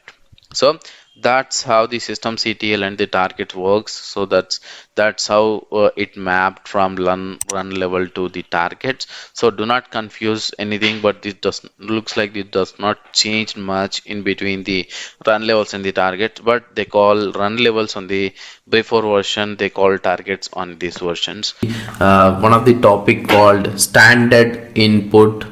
So that's how the systemctl and the target works. So that's how it mapped from run level to the targets. So do not confuse anything, but it does looks like it does not change much in between the run levels and the target, but they call run levels on the before version, they call targets on these versions. One of the topic called standard input,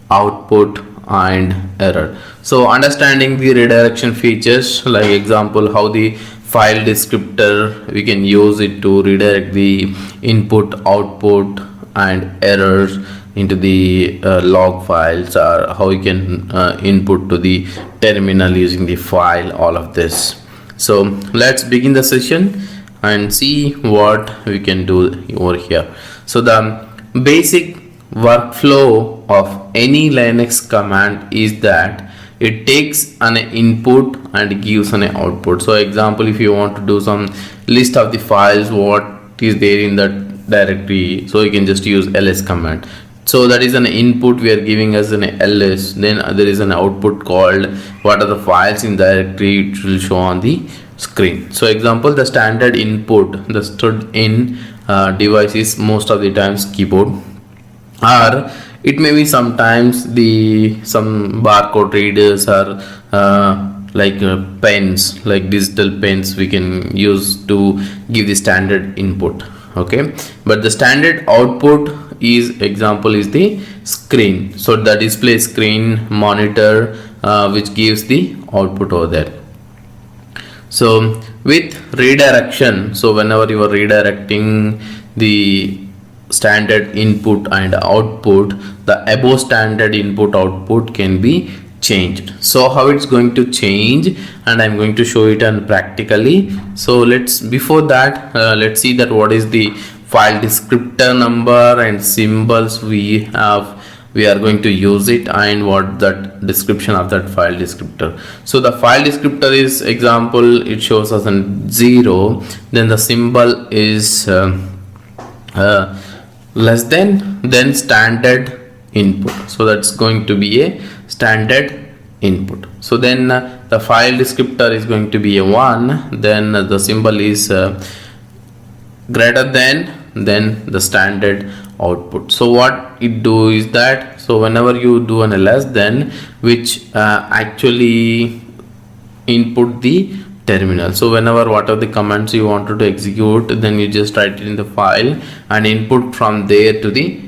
output and error. So understanding the redirection features, like example how the file descriptor we can use it to redirect the input, output and errors into the log files, or how we can input to the terminal using the file, all of this. So let's begin the session and see what we can do over here. So the basic workflow of any Linux command is that it takes an input and gives an output. So example, if you want to do some list of the files what is there in that directory, so you can just use ls command. So that is an input we are giving as an ls, then there is an output called what are the files in directory, it will show on the screen. So example, the standard input, the stood in device is most of the times keyboard, or it may be sometimes some barcode readers, or like pens, like digital pens we can use to give the standard input. Okay, but the standard output is example is the screen. So the display screen monitor which gives the output over there. So with redirection, so whenever you are redirecting the standard input and output, the above standard input output can be changed. So how it's going to change, and I'm going to show it on practically. So before that let's see that what is the file descriptor number and symbols we are going to use it, and what that description of that file descriptor. So the file descriptor is example, it shows us a 0, then the symbol is less than, then standard input. So that's going to be a standard input. So then the file descriptor is going to be a 1, then the symbol is greater than, then the standard output. So what it do is that, so whenever you do an ls, then which actually input the terminal. So whenever what are the commands you wanted to execute, then you just write it in the file and input from there to the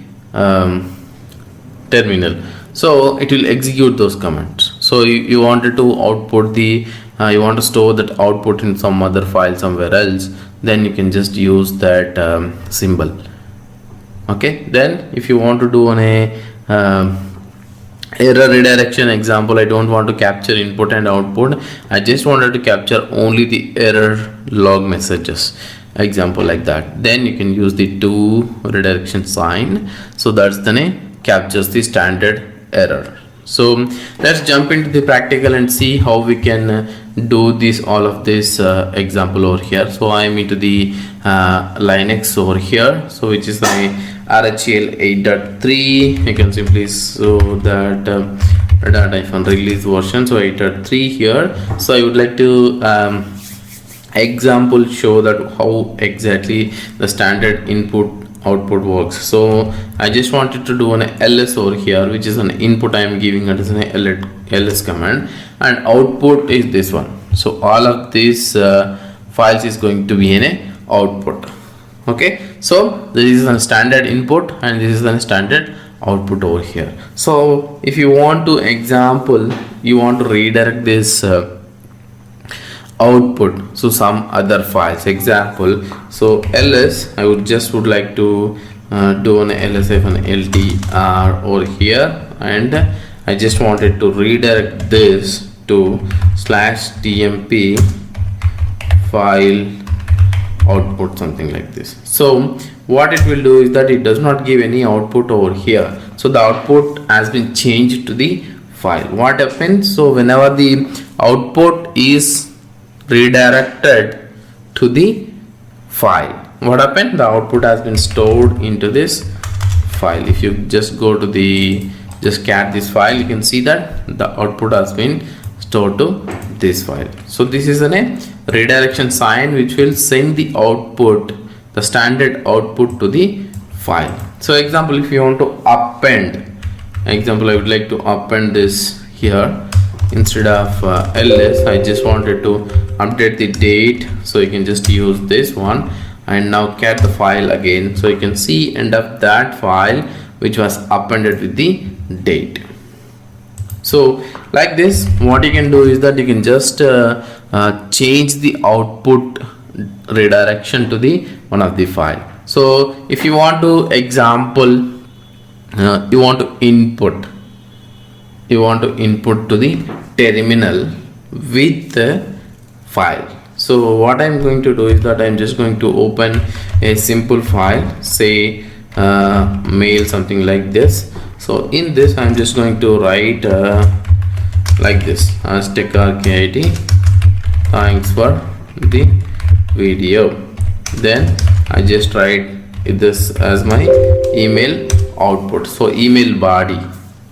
terminal. So it will execute those commands. So you wanted to output the you want to store that output in some other file somewhere else, then you can just use that symbol. Okay, then if you want to do on a error redirection example, I don't want to capture input and output, I just wanted to capture only the error log messages, example like that, then you can use the to redirection sign. So that's the name, captures the standard error. So let's jump into the practical and see how we can do this, all of this example over here. So I am into the Linux over here, so which is my RHEL 8.3. You can simply show that release version, so 8.3 here. So I would like to example show that how exactly the standard input output works. So I just wanted to do an ls over here, which is an input I am giving it as an ls command, and output is this one. So all of these files is going to be in a output. Okay, so this is a standard input and this is a standard output over here. So if you want to example, you want to redirect this output so some other files, example, so ls, I would like to do an ls-ltr over here, and I just wanted to redirect this to /tmp file output, something like this. So what it will do is that it does not give any output over here, so the output has been changed to the file. What happens? So whenever the output is redirected to the file, what happened? The output has been stored into this file. If you just go to the cat this file, you can see that the output has been stored to this file. So this is a redirection sign which will send the output, the standard output, to the file. So example, if you want to append, example, I would like to append this here. Instead of ls, I just wanted to update the date, so you can just use this one, and now cat the file again, so you can see end of that file which was appended with the date. So like this, what you can do is that you can just change the output redirection to the one of the file. So if you want to example, you want to input to the terminal with the file. So what I'm going to do is that I'm just going to open a simple file, say mail, something like this. So in this I'm just going to write like this, /RKIT, thanks for the video. Then I just write this as my email output, so email body,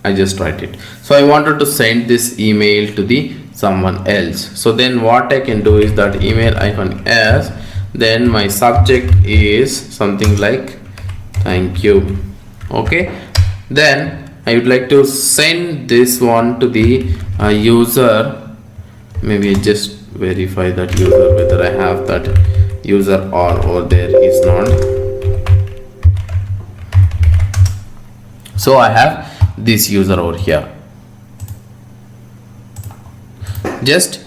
I just write it. So I wanted to send this email to the someone else. So then what I can do is that email -s, then my subject is something like thank you. Okay, then I would like to send this one to the user. Maybe just verify that user, whether I have that user or over there is not. So I have this user over here. Just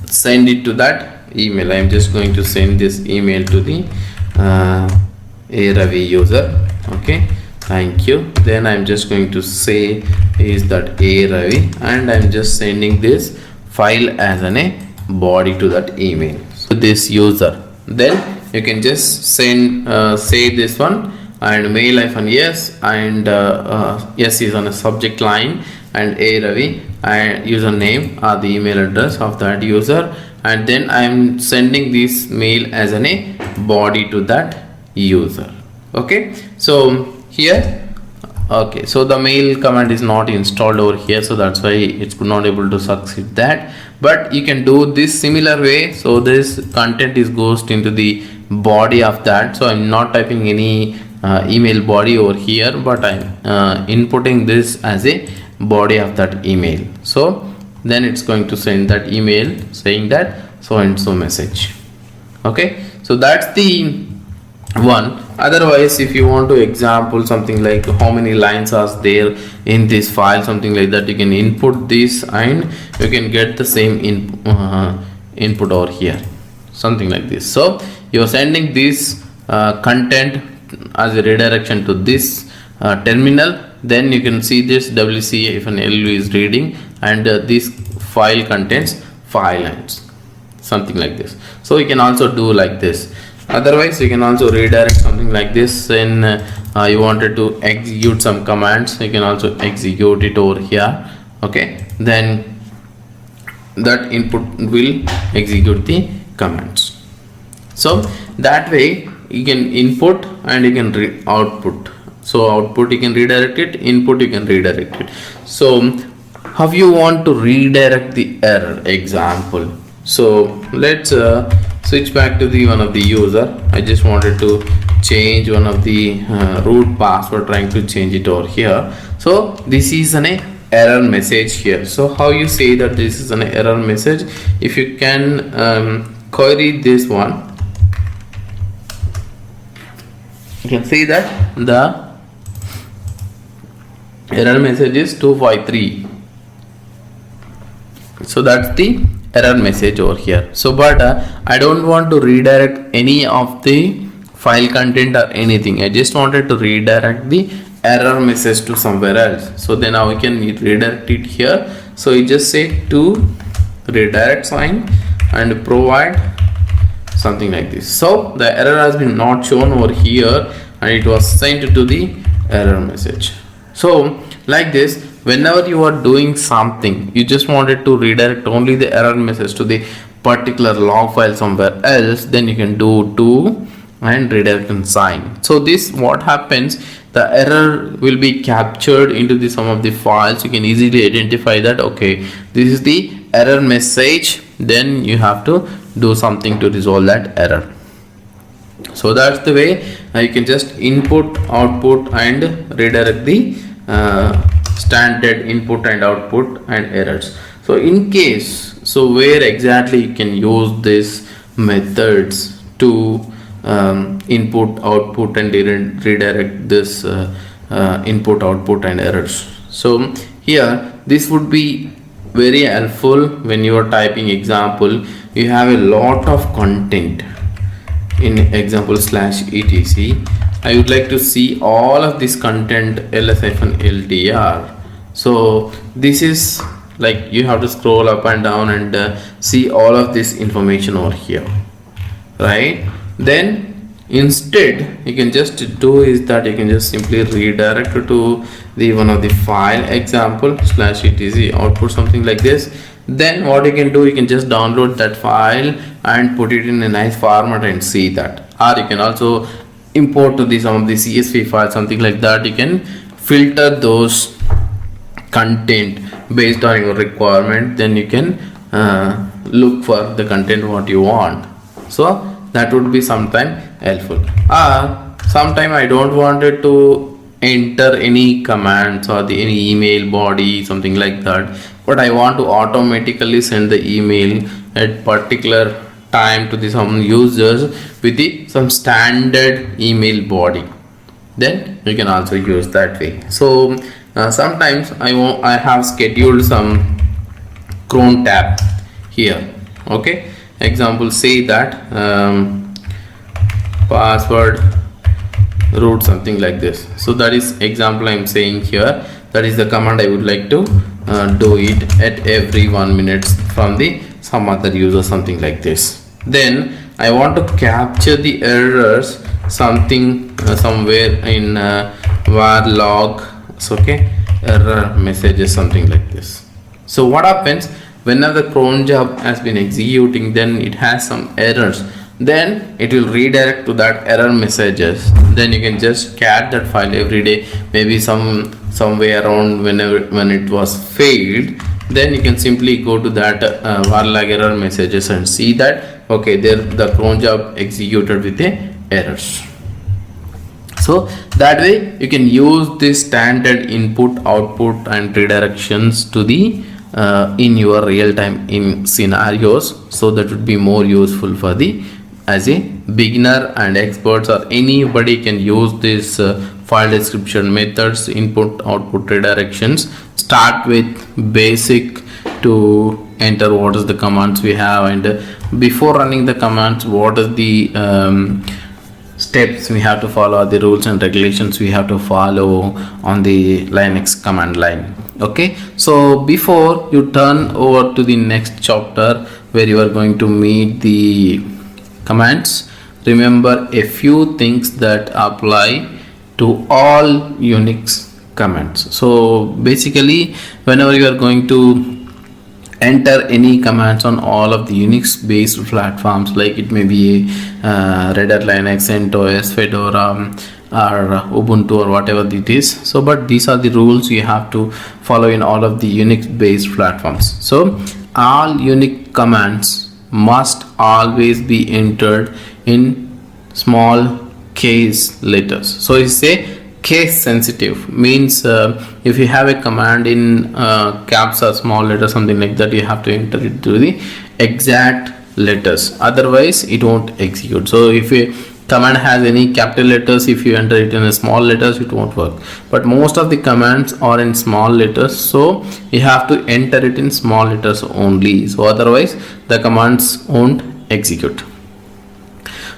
send it to that email. I'm just going to send this email to the Ravi user. Okay, thank you. Then I'm just going to say is that Ravi, and I'm just sending this file as a body to that email, so this user. Then you can just send say this one, and mail -yes, and yes is on a subject line, and Ravi and username or the email address of that user, and then I'm sending this mail as a body to that user. Okay, so here, okay, so the mail command is not installed over here, so that's why it's not able to succeed that. But you can do this similar way. So this content is goes into the body of that, so I'm not typing any email body over here, but I'm inputting this as a body of that email. So then it's going to send that email saying that so and so message. Okay, so that's the one. Otherwise, if you want to example something like how many lines are there in this file, something like that, you can input this and you can get the same input over here, something like this. So you're sending this content as a redirection to this terminal. Then you can see this wc if an lu is reading, and this file contains 5 lines, something like this. So you can also do like this. Otherwise, you can also redirect something like this. And you wanted to execute some commands, you can also execute it over here. Okay, then that input will execute the commands. So that way you can input and you can output. So output you can redirect it, input you can redirect it. So how you want to redirect the error example? So let's switch back to the one of the user. I just wanted to change one of the root password, trying to change it over here. So this is an error message here. So how you say that this is an error message? If you can query this one, you can see that the error message is 253. So that's the error message over here. So but I don't want to redirect any of the file content or anything. I just wanted to redirect the error message to somewhere else. So then now we can redirect it here. So you just say to redirect sign and provide something like this. So the error has been not shown over here and it was sent to the error message. So like this, whenever you are doing something, you just wanted to redirect only the error message to the particular log file somewhere else, then you can do to and redirect and sign. So this what happens, the error will be captured into the some of the files. You can easily identify that okay, this is the error message, then you have to do something to resolve that error. So that's the way you can just input, output and redirect the standard input and output and errors. So in case, so where exactly you can use these methods to input, output and redirect this input, output and errors. So here this would be very helpful when you are typing example. You have a lot of content in example /etc. I would like to see all of this content ls-ldr. So this is like you have to scroll up and down and see all of this information over here, right? Then instead you can just do is that you can just simply redirect to the one of the file example /etc output something like this. Then what you can do, you can just download that file and put it in a nice format and see that. Or you can also import to the some of the CSV file, something like that. You can filter those content based on your requirement, then you can look for the content what you want. So that would be sometime helpful. Sometime I don't want it to enter any commands or any email body, something like that, but I want to automatically send the email at particular time to the some users with some standard email body, then you can also use that way. So sometimes I have scheduled some crontab here. Okay, example say that password root something like this. So that is example I am saying here. That is the command I would like to do it at every 1 minute from the some other user, something like this. Then I want to capture the errors something somewhere in var log. So okay, error messages something like this. So what happens whenever the cron job has been executing, then it has some errors, then it will redirect to that error messages. Then you can just cat that file every day, maybe somewhere around when it was failed, then you can simply go to that var log error messages and see that okay, there the cron job executed with the errors. So that way you can use this standard input, output and redirections to the in your real-time in scenarios. So that would be more useful for the as a beginner and experts, or anybody can use this file description methods, input, output, redirections. Start with basic to enter what is the commands we have, and before running the commands, what is the steps we have to follow, the rules and regulations we have to follow on the Linux command line. Okay, so before you turn over to the next chapter where you are going to meet the commands, remember a few things that apply to all Unix commands. So basically whenever you are going to enter any commands on all of the Unix based platforms, like it may be Red Hat Linux, CentOS, Fedora, or Ubuntu, or whatever it is. So but these are the rules you have to follow in all of the Unix based platforms. So all Unix commands must always be entered in small case letters. So you say case sensitive means if you have a command in caps or small letter, something like that, you have to enter it to the exact letters, otherwise it won't execute. So if a command has any capital letters, if you enter it in a small letters, it won't work. But most of the commands are in small letters, so you have to enter it in small letters only, so otherwise the commands won't execute.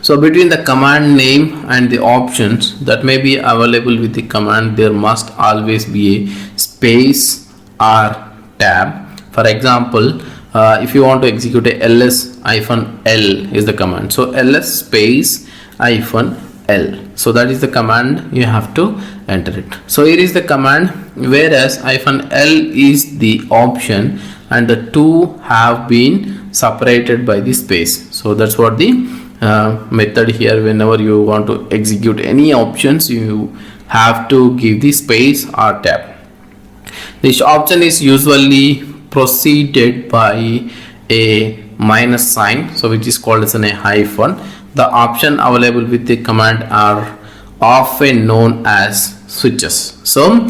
So between the command name and the options that may be available with the command, there must always be a space or tab. For example, if you want to execute a ls-l is the command, so ls space -l, so that is the command you have to enter it. So here is the command, whereas -l is the option and the two have been separated by the space. So that's what the method here. Whenever you want to execute any options, you have to give the space or tab. This option is usually preceded by a minus sign, so which is called as a hyphen. The option available with the command are often known as switches. So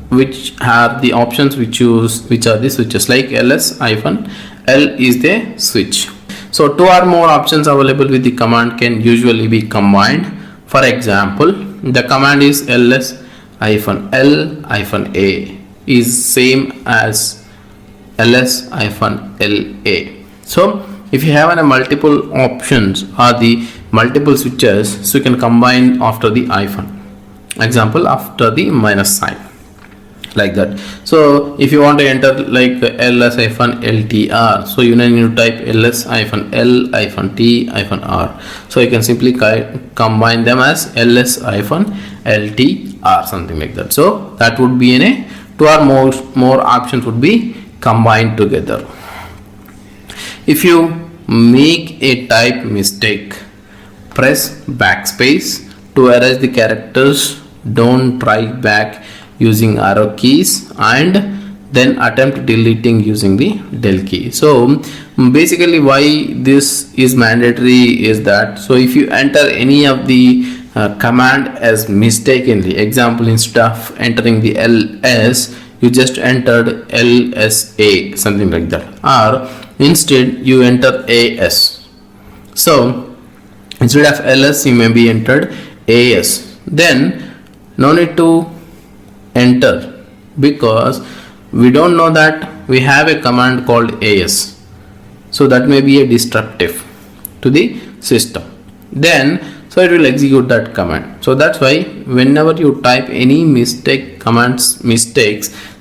which are the options which are the switches, like ls-l is the switch. So two or more options available with the command can usually be combined. For example, the command is ls-l-a is same as ls-la. So if you have multiple options or the multiple switches, so you can combine after the hyphen, example after the minus sign, like that. So if you want to enter like ls-ltr, so you need to type ls-l-t-r, so you can simply combine them as ls-ltr, something like that. So that would be in a two or more options would be combined together. If you make a type mistake, press backspace to erase the characters. Don't try back using arrow keys, and then attempt deleting using the del key. So basically why this is mandatory is that, so if you enter any of the command as mistakenly, example, instead of entering the ls, you just entered lsa, something like that, or instead you enter as. So instead of ls you may be entered as, then no need to enter, because we don't know that we have a command called as, so that may be a destructive to the system, then so it will execute that command. So that's why whenever you type any mistakes,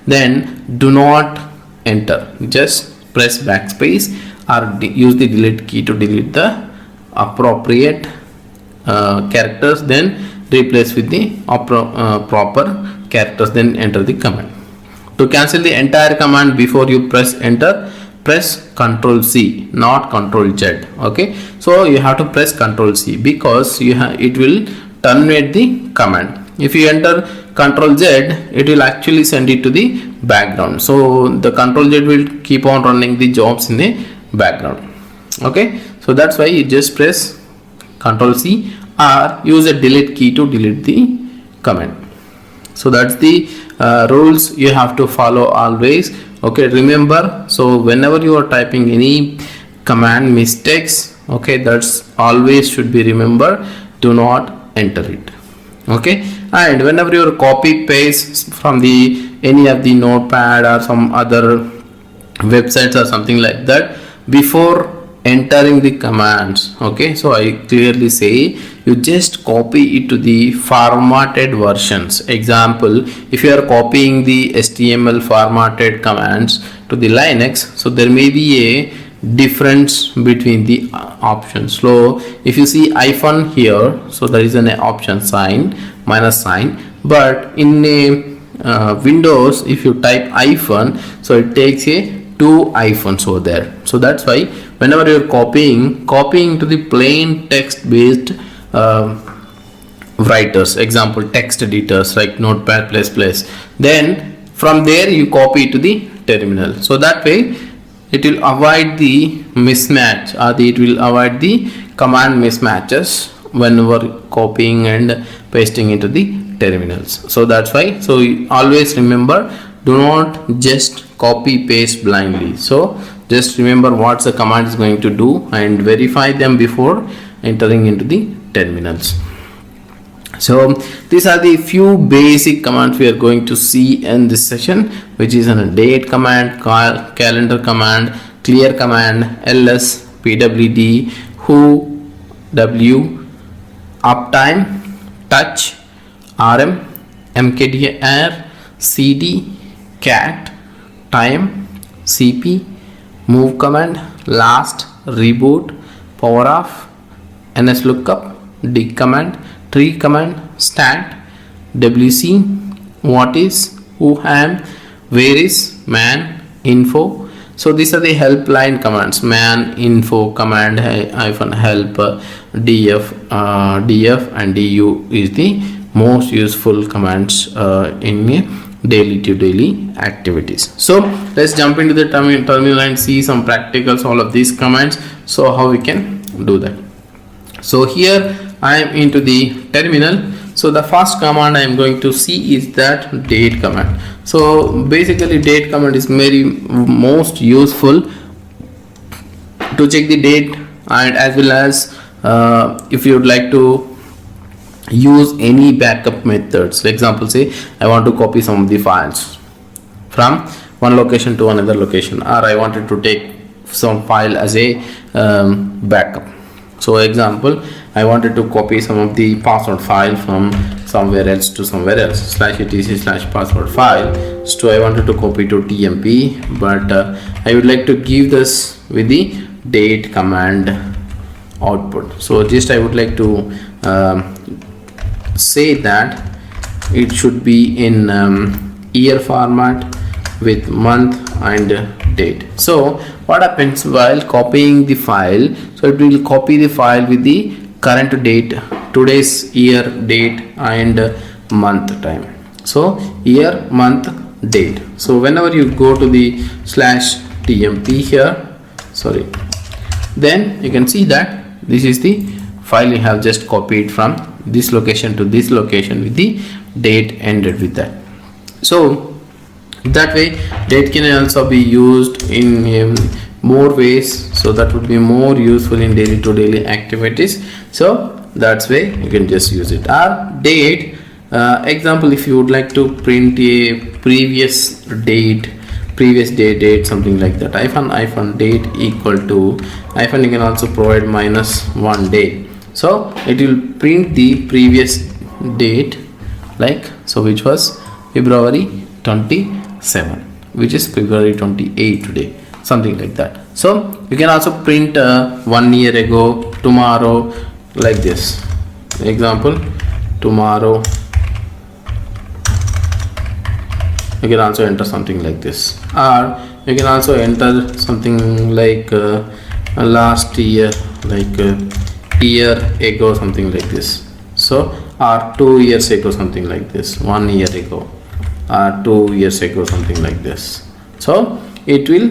then do not enter, just press backspace or use the delete key to delete the appropriate characters, then replace with the proper characters, then enter the command. To cancel the entire command before you press enter, press Ctrl C, not Ctrl Z. Okay, so you have to press Ctrl C, because it will terminate the command. If you enter Ctrl Z, it will actually send it to the background, so the Ctrl Z will keep on running the jobs in the background. Okay, so that's why you just press Ctrl C or use a delete key to delete the command. So that's the rules you have to follow always. Okay, remember, so whenever you are typing any command mistakes, okay, that's always should be remember, do not enter it. Okay, and whenever you copy paste from the any of the notepad or some other websites or something like that, before entering the commands, okay, so I clearly say you just copy it to the formatted versions. Example, if you are copying the HTML formatted commands to the Linux, so there may be a difference between the options. So if you see hyphen here, so there is an option sign, minus sign, but in a Windows, if you type hyphen, so it takes a two hyphens over there. So that's why whenever you're copying to the plain text based writers, example text editors like Notepad++, then from there you copy to the terminal. So that way it will avoid the mismatch, or it will avoid the command mismatches whenever copying and pasting into the terminals. So that's why, so you always remember, do not just copy paste blindly. So just remember what the command is going to do and verify them before entering into the terminals. So these are the few basic commands we are going to see in this session, which is a date command, calendar command, clear command, ls, pwd, who, w, uptime, touch, rm, mkdir, cd, cat, time, cp, move command, last, reboot, power off, nslookup, dig command, tree command, stat, wc, what is, who am, where is, man, info. So these are the helpline commands: man, info, command, hyphen, help, df and du is the most useful commands in daily to daily activities. So let's jump into the terminal and see some practicals, all of these commands, so how we can do that. So here I am into the terminal. So the first command I am going to see is that date command. So basically date command is very most useful to check the date, and as well as if you would like to use any backup methods. For example, say I want to copy some of the files from one location to another location, or I wanted to take some file as a backup. So example, I wanted to copy some of the password file from somewhere else to somewhere else, /etc/password file. So I wanted to copy to tmp, but I would like to give this with the date command output. So just I would like to say that it should be in year format with month and date. So what happens while copying the file? So it will copy the file with the current date, today's year, date and month time. So year, month, date. So whenever you go to the /tmp here, then you can see that this is the file you have just copied from this location to this location with the date ended with that. So that way date can also be used in more ways, so that would be more useful in daily to daily activities. So that's way you can just use it. Or date, example, if you would like to print a previous date, something like that, hyphen date equal to hyphen, you can also provide -1 day. So it will print the previous date, like so, which was February 27, which is February 28 today, something like that. So you can also print 1 year ago, tomorrow, like this. Example, tomorrow. You can also enter something like this, or you can also enter something like last year, like year ago, something like this. So or 2 years ago, something like this, 1 year ago, or 2 years ago, something like this. So it will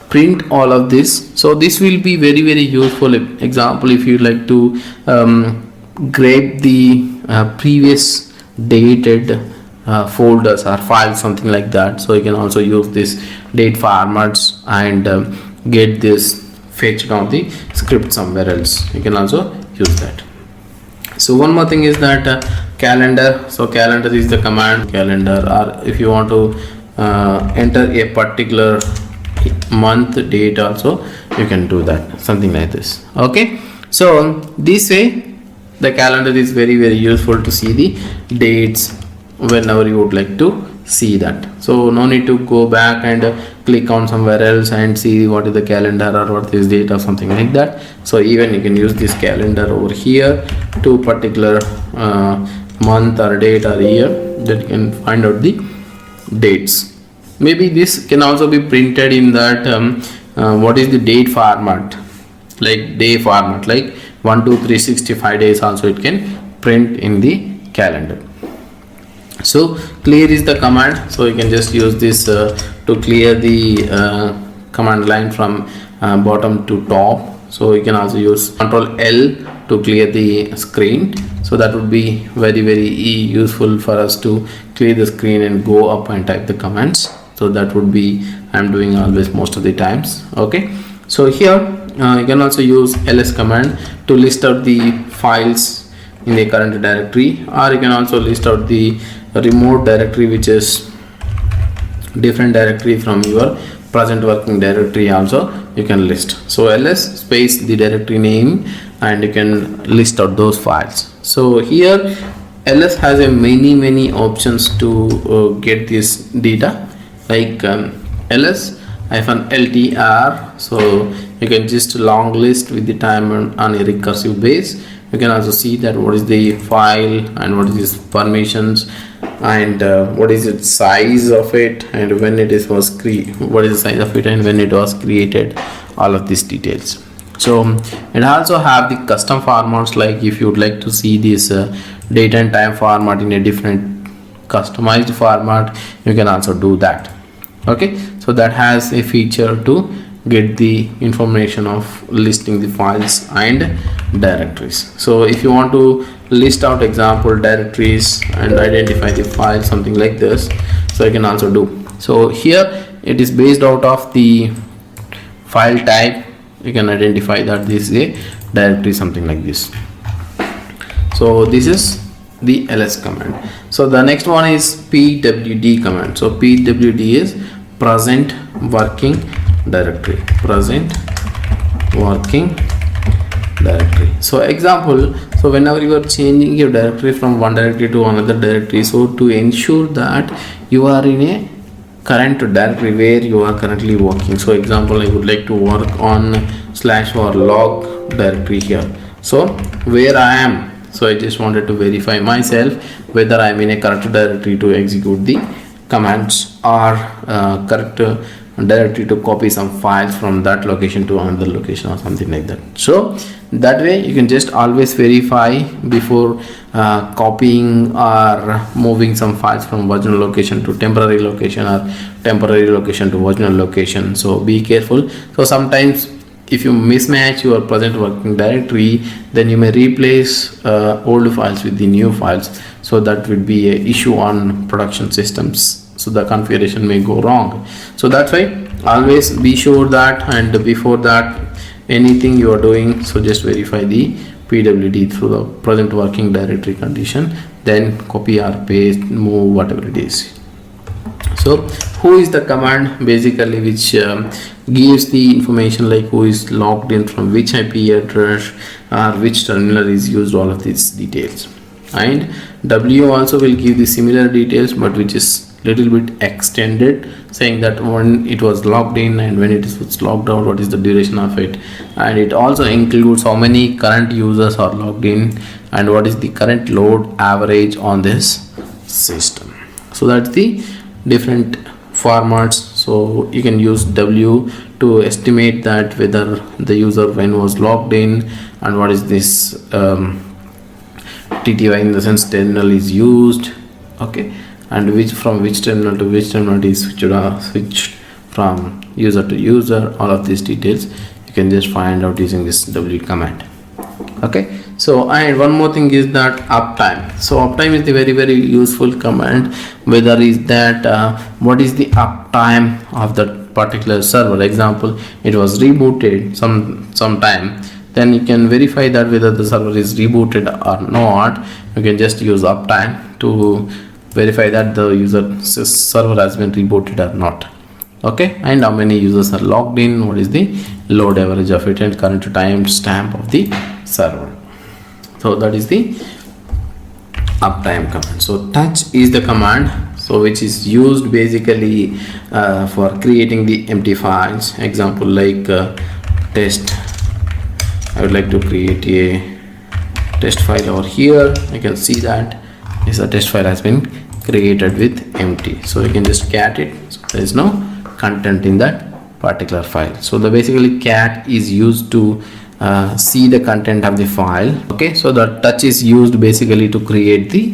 print all of this. So this will be very useful. Example, if you like to grab the previous dated folders or files, something like that, so you can also use this date formats and get this fetched on the script somewhere else. You can also use that. So one more thing is that calendar. So calendar is the command calendar, or if you want to enter a particular month, date also, you can do that, something like this. Okay, so this way the calendar is very useful to see the dates whenever you would like to see that. So no need to go back and click on somewhere else and see what is the calendar or what is date or something like that. So even you can use this calendar over here to particular month or date or year, that you can find out the dates. maybe this can also be printed in that what is the date format, like day format, like 1 2 3 65 days also it can print in the calendar. So clear is the command, so you can just use this to clear the command line from bottom to top. So you can also use Ctrl L to clear the screen, so that would be very useful for us to clear the screen and go up and type the commands. So that would be I'm doing always most of the times. Okay, so here you can also use ls command to list out the files in the current directory, or you can also list out the remote directory, which is different directory from your present working directory. Also you can list. So ls space the directory name and you can list out those files. So here ls has a many options to get this data, like ls -ltr, so you can just long list with the time on a recursive base. You can also see that what is the file and what is its permissions and what is its size of it and when it is what is the size of it and when it was created, all of these details. So it also have the custom formats, like if you would like to see this date and time format in a different customized format, you can also do that. Okay, so that has a feature to get the information of listing the files and directories. So if you want to list out example directories and identify the file, something like this, so you can also do. So here it is based out of the file type. You can identify that this is a directory, something like this. So this is the ls command. So the next one is pwd command. So pwd is present working directory, present working directory. So example, so whenever you are changing your directory from one directory to another directory, so to ensure that you are in a current directory where you are currently working. So example, I would like to work on / or log directory here. So where I am, so I just wanted to verify myself whether I am in a correct directory to execute the commands, or correct directory to copy some files from that location to another location or something like that. So that way you can just always verify before copying or moving some files from original location to temporary location or temporary location to original location. So be careful. So sometimes if you mismatch your present working directory, then you may replace old files with the new files. So that would be a issue on production systems. So the configuration may go wrong. So that's why always be sure that, and before that anything you are doing, so just verify the pwd through the present working directory condition, then copy or paste, move, whatever it is. So who is the command basically which gives the information like who is logged in from which IP address or which terminal is used, all of these details. And w also will give the similar details, but which is little bit extended, saying that when it was logged in and when it was logged out, what is the duration of it, and it also includes how many current users are logged in and what is the current load average on this system. So that's the different formats. So you can use w to estimate that whether the user when was logged in and what is this TTY, in the sense terminal is used, okay, and which from which terminal to which terminal is switched from user to user. All of these details you can just find out using this w command. Okay, so and one more thing is that uptime. So uptime is the very useful command, whether is that what is the uptime of that particular server. Example, it was rebooted some time, then you can verify that whether the server is rebooted or not. You can just use uptime to verify that the server has been rebooted or not. Okay, and how many users are logged in, what is the load average of it, and current time stamp of the server. So that is the uptime command. So touch is the command, so which is used basically for creating the empty files. Example, like test, I would like to create a test file over here. I can see that is a test file has been created with empty, so you can just cat it. So there is no content in that particular file. So the basically cat is used to see the content of the file. Okay, so the touch is used basically to create the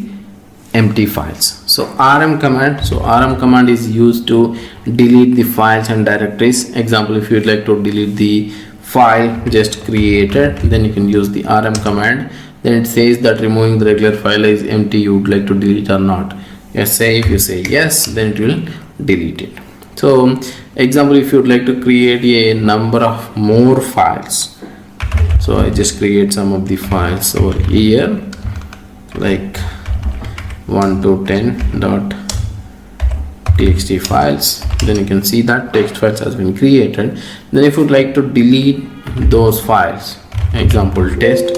empty files. So rm command is used to delete the files and directories. Example, if you would like to delete the file just created, then you can use the rm command. Then it says that removing the regular file is empty, you would like to delete or not. Yes, say if you say yes, then it will delete it. So example, if you would like to create a number of more files, so I just create some of the files over here like 1 to 10.txt files. Then you can see that text files has been created. Then if you would like to delete those files, example test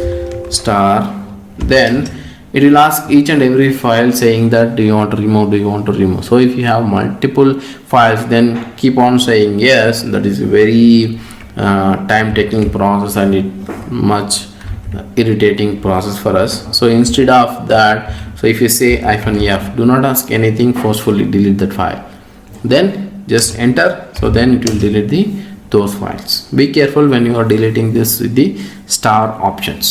star, then it will ask each and every file saying that do you want to remove. So if you have multiple files, then keep on saying yes. That is a very time taking process and it much irritating process for us. So instead of that, so if you say -f, do not ask anything, forcefully delete that file, then just enter. So then it will delete those files. Be careful when you are deleting this with the star options.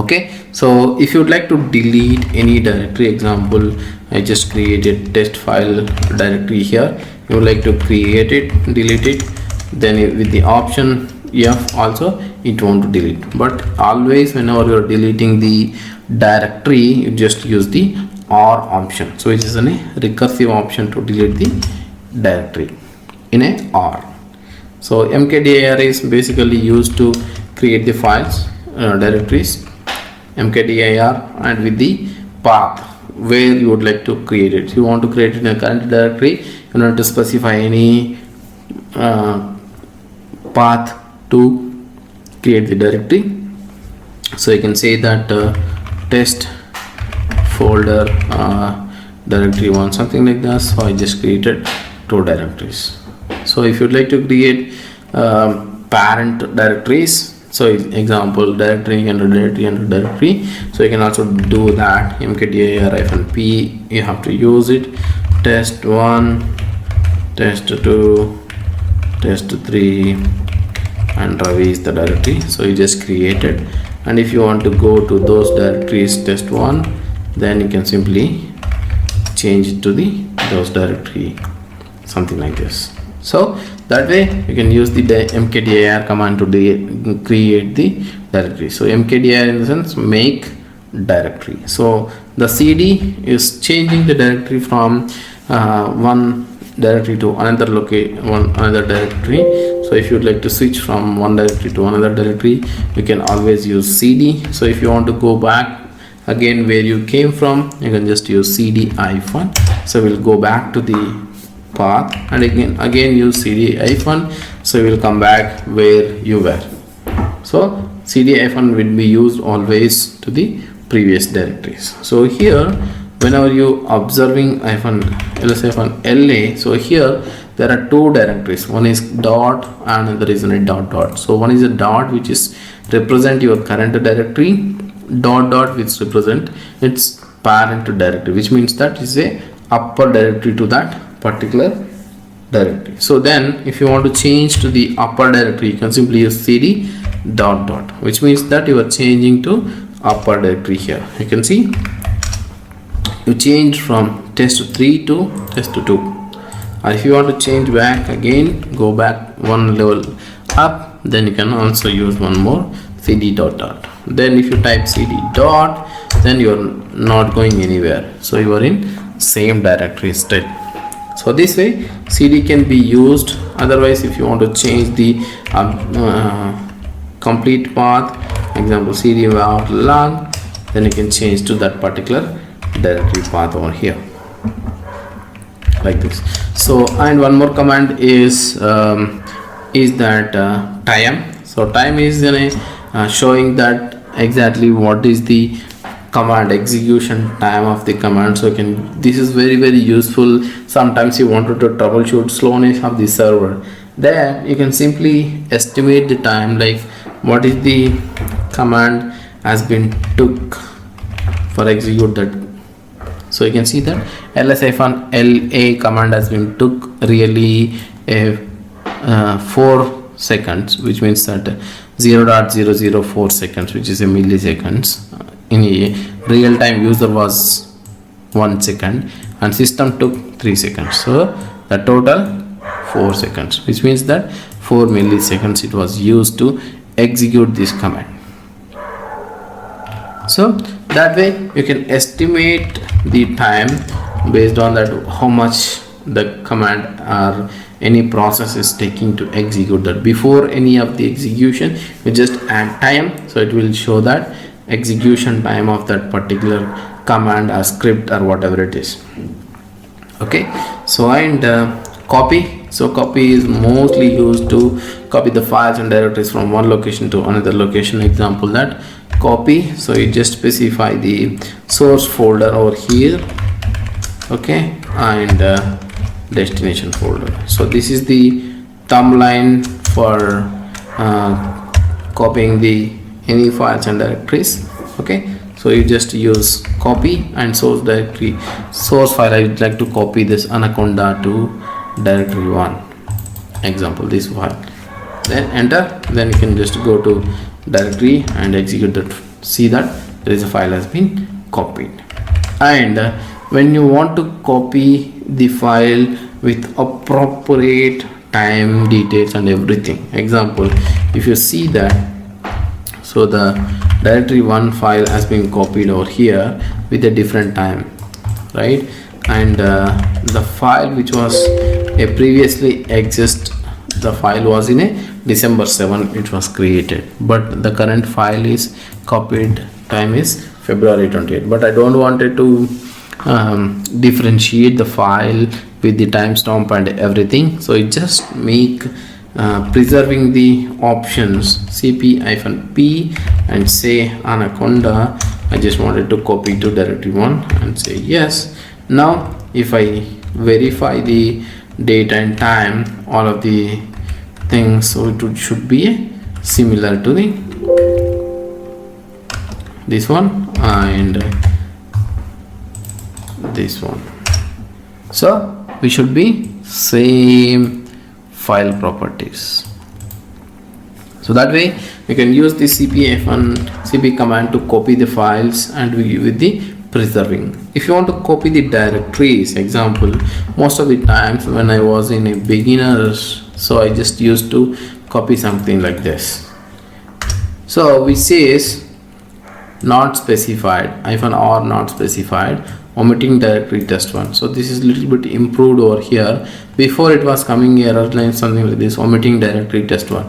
Okay, so if you would like to delete any directory, example, I just created test file directory here. You would like to create it, delete it, then with the option F also it won't delete. But always whenever you are deleting the directory, you just use the R option. So it is a recursive option to delete the directory in a R. So mkdir is basically used to create the files, directories, mkdir, and with the path where you would like to create it. If you want to create it in a current directory, you need to specify any path to create the directory. So you can say that test folder directory 1, something like that. So I just created 2 directories. So if you'd like to create parent directories, so example directory under directory under directory, so you can also do that. mkdir-p, you have to use it. test1, test2, test3, and Ravi is the directory. So you just created, and if you want to go to those directories test1, then you can simply change it to those directory, something like this. So that way you can use the mkdir command to create the directory. So mkdir in the sense make directory. So the cd is changing the directory from one directory to another another directory. So if you would like to switch from one directory to another directory, you can always use cd. So if you want to go back again where you came from, you can just use cd-. So we'll go back to the path, and again use cd-. So we'll come back where you were. So cd- will be used always to the previous directories. So here whenever you observing -ls-la, so here there are 2 directories. One is dot and another is a dot. So one is a dot which is represent your current directory, dot which represent its parent directory, which means that is a upper directory to that particular directory. So then if you want to change to the upper directory, you can simply use cd dot, which means that you are changing to upper directory. Here you can see you change from test3 to test2, and if you want to change back again, go back one level up, then you can also use one more cd dot. Then if you type cd dot, then you are not going anywhere, so you are in same directory still. So this way cd can be used. Otherwise, if you want to change the complete path, example cd log, then you can change to that particular directory path over here like this. So and one more command is that time. So time is showing that exactly what is the command execution time of the command. So this is very useful. Sometimes you wanted to troubleshoot slowness of the server, then you can simply estimate the time, like what is the command has been took for execute that So you can see that ls-la command has been took really 4 seconds, which means that 0.004 seconds, which is a milliseconds. In a real-time user was 1 second and system took 3 seconds, so the total 4 seconds, which means that 4 milliseconds it was used to execute this command. So that way you can estimate the time based on that, how much the command or any process is taking to execute that. Before any of the execution, you just add time, so it will show that execution time of that particular command or script or whatever it is. Okay, so and copy. So copy is mostly used to copy the files and directories from one location to another location. Example that copy, so you just specify the source folder over here, okay, and destination folder. So this is the thumbnail for copying the any files and directories. Okay, so you just use copy and source directory, source file. I would like to copy this anaconda to directory 1, example this file, then enter, then you can just go to directory and execute that. See that there is a file has been copied. And when you want to copy the file with appropriate time details and everything, example, if you see that, so the directory 1 file has been copied over here with a different time, right? And the file which was previously exist, the file was in a December 7 it was created, but the current file is copied time is February 28, but I don't want it to differentiate the file with the timestamp and everything, so it just make preserving the options cp-p and say anaconda. I just wanted to copy to directory 1 and say yes. Now if I verify the date and time, all of the things, so it should be similar to the this one and this one, so we should be same file properties. So that way we can use the cp command to copy the files and we with the preserving. If you want to copy the directories, example, most of the times when I was in a beginners, so I just used to copy something like this. So which says not specified -r not specified omitting directory test1. So this is little bit improved over here. Before it was coming error line something like this, omitting directory test1.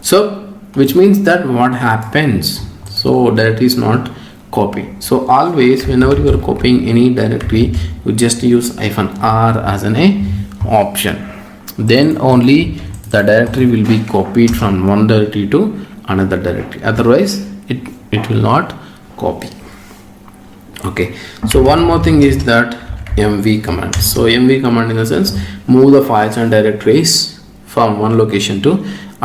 So which means that what happens, so directory is not copied. So always whenever you are copying any directory, you just use -r as an option, then only the directory will be copied from one directory to another directory, otherwise it will not copy. Okay, so one more thing is that mv command. So mv command in the sense move the files and directories from one location to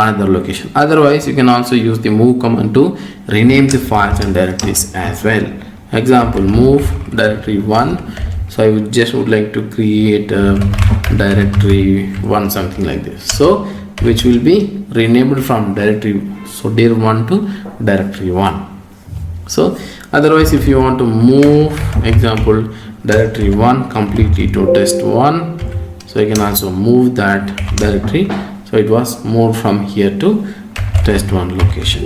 another location. Otherwise you can also use the move command to rename the files and directories as well. Example, move directory 1. So I would like to create a directory 1 something like this, so which will be renamed from directory, so dir 1 to directory 1. So otherwise if you want to move, example, directory 1 completely to test1, so you can also move that directory, so it was moved from here to test1 location.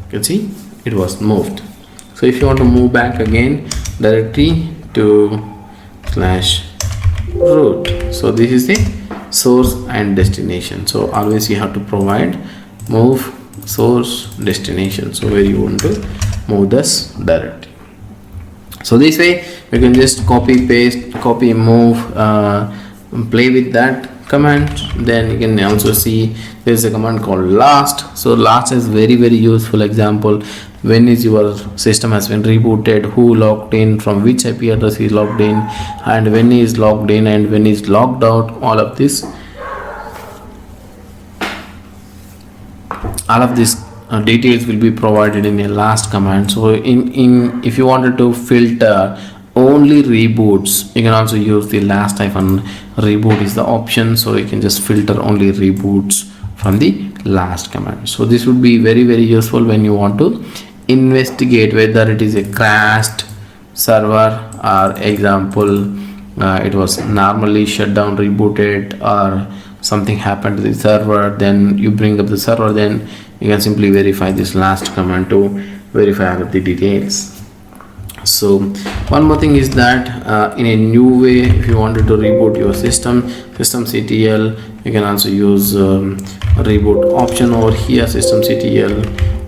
You can see it was moved. So if you want to move back again directory to /root, so this is the source and destination, so always you have to provide move source destination, so where you want to move this directory. So this way you can just copy paste, copy move, play with that command. Then you can also see there is a command called last. So last is very useful. Example, when is your system has been rebooted, who logged in, from which IP address is logged in, and when is logged in and when is logged out. All of this details will be provided in a last command. So in if you wanted to filter only reboots, you can also use the last hyphen reboot is the option. So you can just filter only reboots from the last command. So this would be very useful when you want to investigate whether it is a crashed server, or example it was normally shut down, rebooted, or something happened to the server. Then you bring up the server, then you can simply verify this last command to verify all of the details. So one more thing is that in a new way, if you wanted to reboot your systemctl, you can also use reboot option over here, systemctl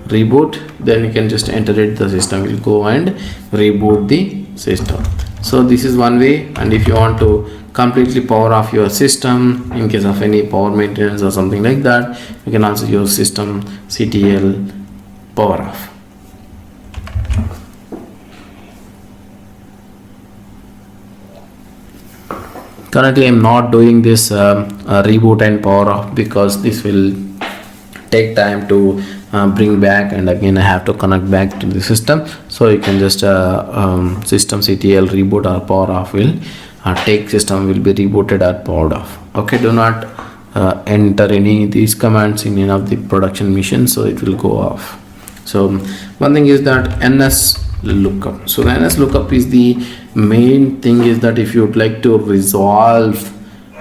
reboot. Then you can just enter it, the system will go and reboot the system. So this is one way. And if you want to completely power off your system in case of any power maintenance or something like that, you can also use systemctl power off. Currently I'm not doing this reboot and power off because this will take time to bring back, and again I have to connect back to the system. So you can just systemctl reboot or power off will take system will be rebooted or powered off. Okay, do not enter any of these commands in any of the production missions, so it will go off. So one thing is that ns lookup. So the ns lookup is the main thing, is that if you would like to resolve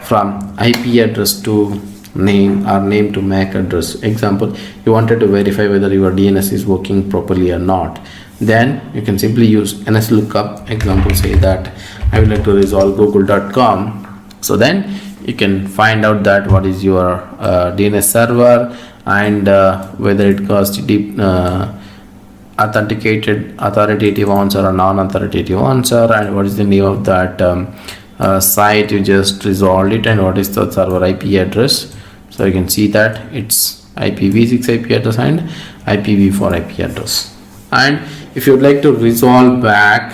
from IP address to name or name to MAC address, example you wanted to verify whether your DNS is working properly or not, then you can simply use ns lookup. Example, say that I would like to resolve google.com. So then you can find out that what is your DNS server, and whether it caused deep authenticated authoritative answer or non-authoritative answer, and what is the name of that site you just resolved it, and what is the server IP address. So you can see that it's IPv6 IP address and IPv4 IP address. And if you would like to resolve back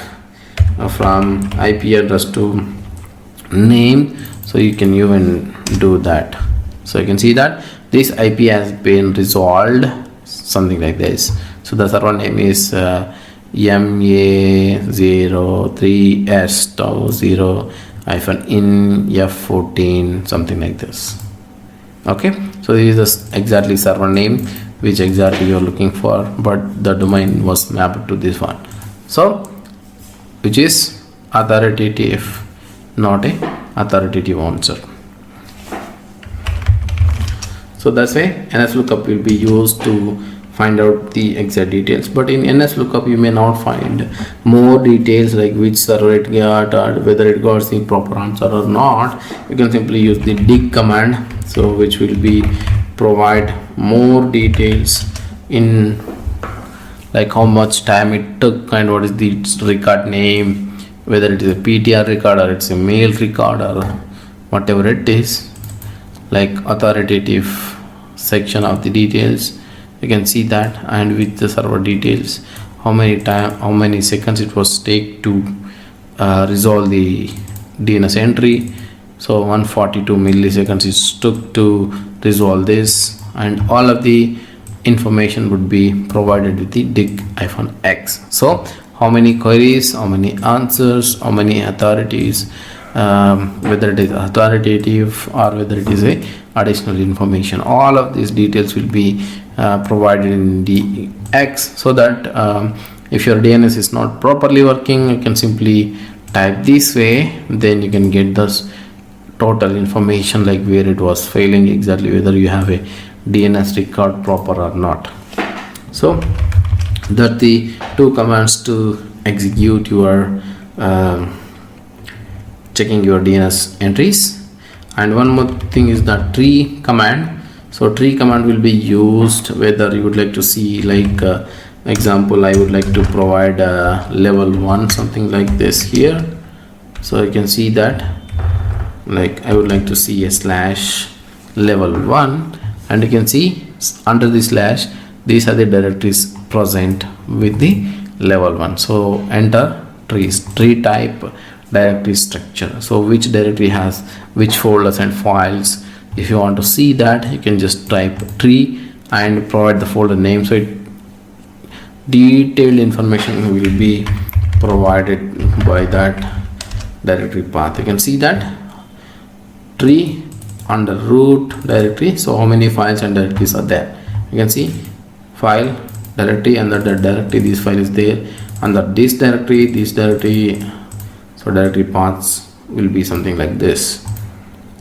from IP address to name, so you can even do that. So you can see that this IP has been resolved, something like this. So the server name is MA03S0-in F14, something like this. Okay, so this is exactly server name which exactly you're looking for, but the domain was mapped to this one, so which is authoritative, not a authoritative answer. So that's why ns lookup will be used to find out the exact details. But in ns lookup you may not find more details like which server it got or whether it got the proper answer or not. You can simply use the dig command, so which will be provide more details in like how much time it took and what is the record name, whether it is a PTR record or it's a mail record or whatever it is, like authoritative section of the details. You can see that, and with the server details, how many seconds it was take to resolve the DNS entry. So 142 milliseconds it took to resolve this, and all of the information would be provided with the dig-x. So how many queries, how many answers, how many authorities, whether it is authoritative or whether it is a additional information, all of these details will be provided in the X, so that if your DNS is not properly working, you can simply type this way, then you can get this total information, like where it was failing, exactly whether you have a DNS record proper or not. So that the two commands to execute your checking your DNS entries. And one more thing is the tree command. So tree command will be used whether you would like to see, like example, I would like to provide level 1, something like this here. So you can see that, like I would like to see a slash level 1, and you can see under the slash these are the directories present with the level 1. So enter trees, tree type directory structure. So which directory has which folders and files. If you want to see that, you can just type tree and provide the folder name. So detailed information will be provided by that directory path. You can see that tree under root directory. So how many files and directories are there? You can see file directory, under that directory this file is there, under this directory. So directory paths will be something like this.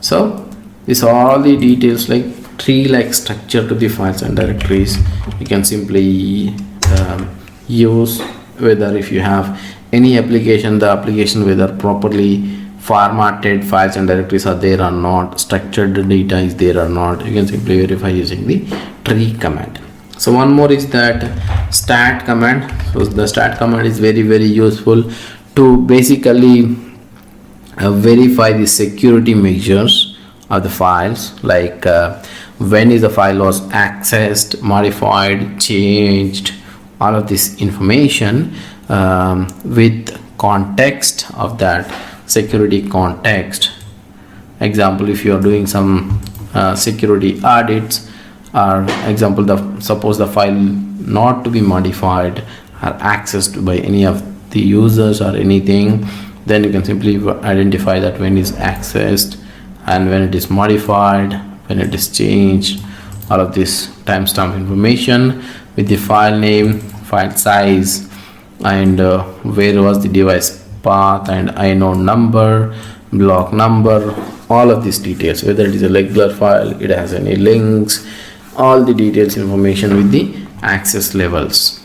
So these are all the details, like tree like structure to the files and directories. You can simply use whether if you have any application, the application whether properly formatted files and directories are there or not, structured data is there or not. You can simply verify using the tree command. So one more is that stat command. So the stat command is very useful to basically verify the security measures of the files, like when is the file was accessed, modified, changed, all of this information with context of that security context. Example, if you are doing some security audits, or example, suppose the file not to be modified or accessed by any of the users or anything, then you can simply identify that when is accessed and when it is modified, when it is changed, all of this timestamp information with the file name, file size, and where was the device path and inode number, block number, all of these details, whether it is a regular file, it has any links, all the details information with the access levels.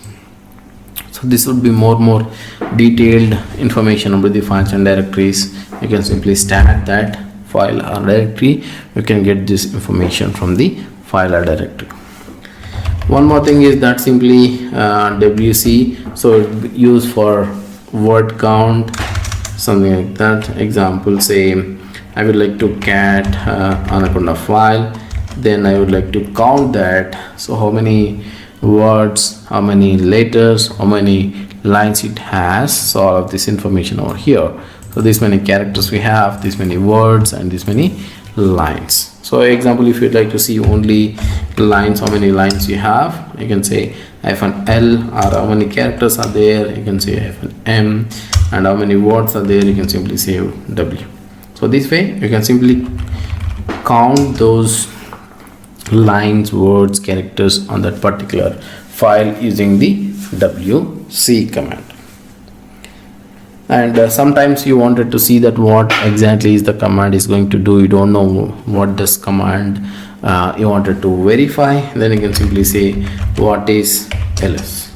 So this would be more detailed information about the files and directories. You can simply stat that file or directory. You can get this information from the file or directory. One more thing is that simply WC, so used for word count, something like that. Example, say I would like to cat anaconda file, then I would like to count that. So how many words, how many letters, how many lines it has. So all of this information over here. So this many characters we have, this many words, and this many lines. So example, if you'd like to see only lines, how many lines you have, you can say -L, or how many characters are there, you can say -M, and how many words are there, you can simply say W. So this way you can simply count those lines, words, characters on that particular file using the WC command. And sometimes you wanted to see that what exactly is the command is going to do, you don't know what this command you wanted to verify, then you can simply say what is ls.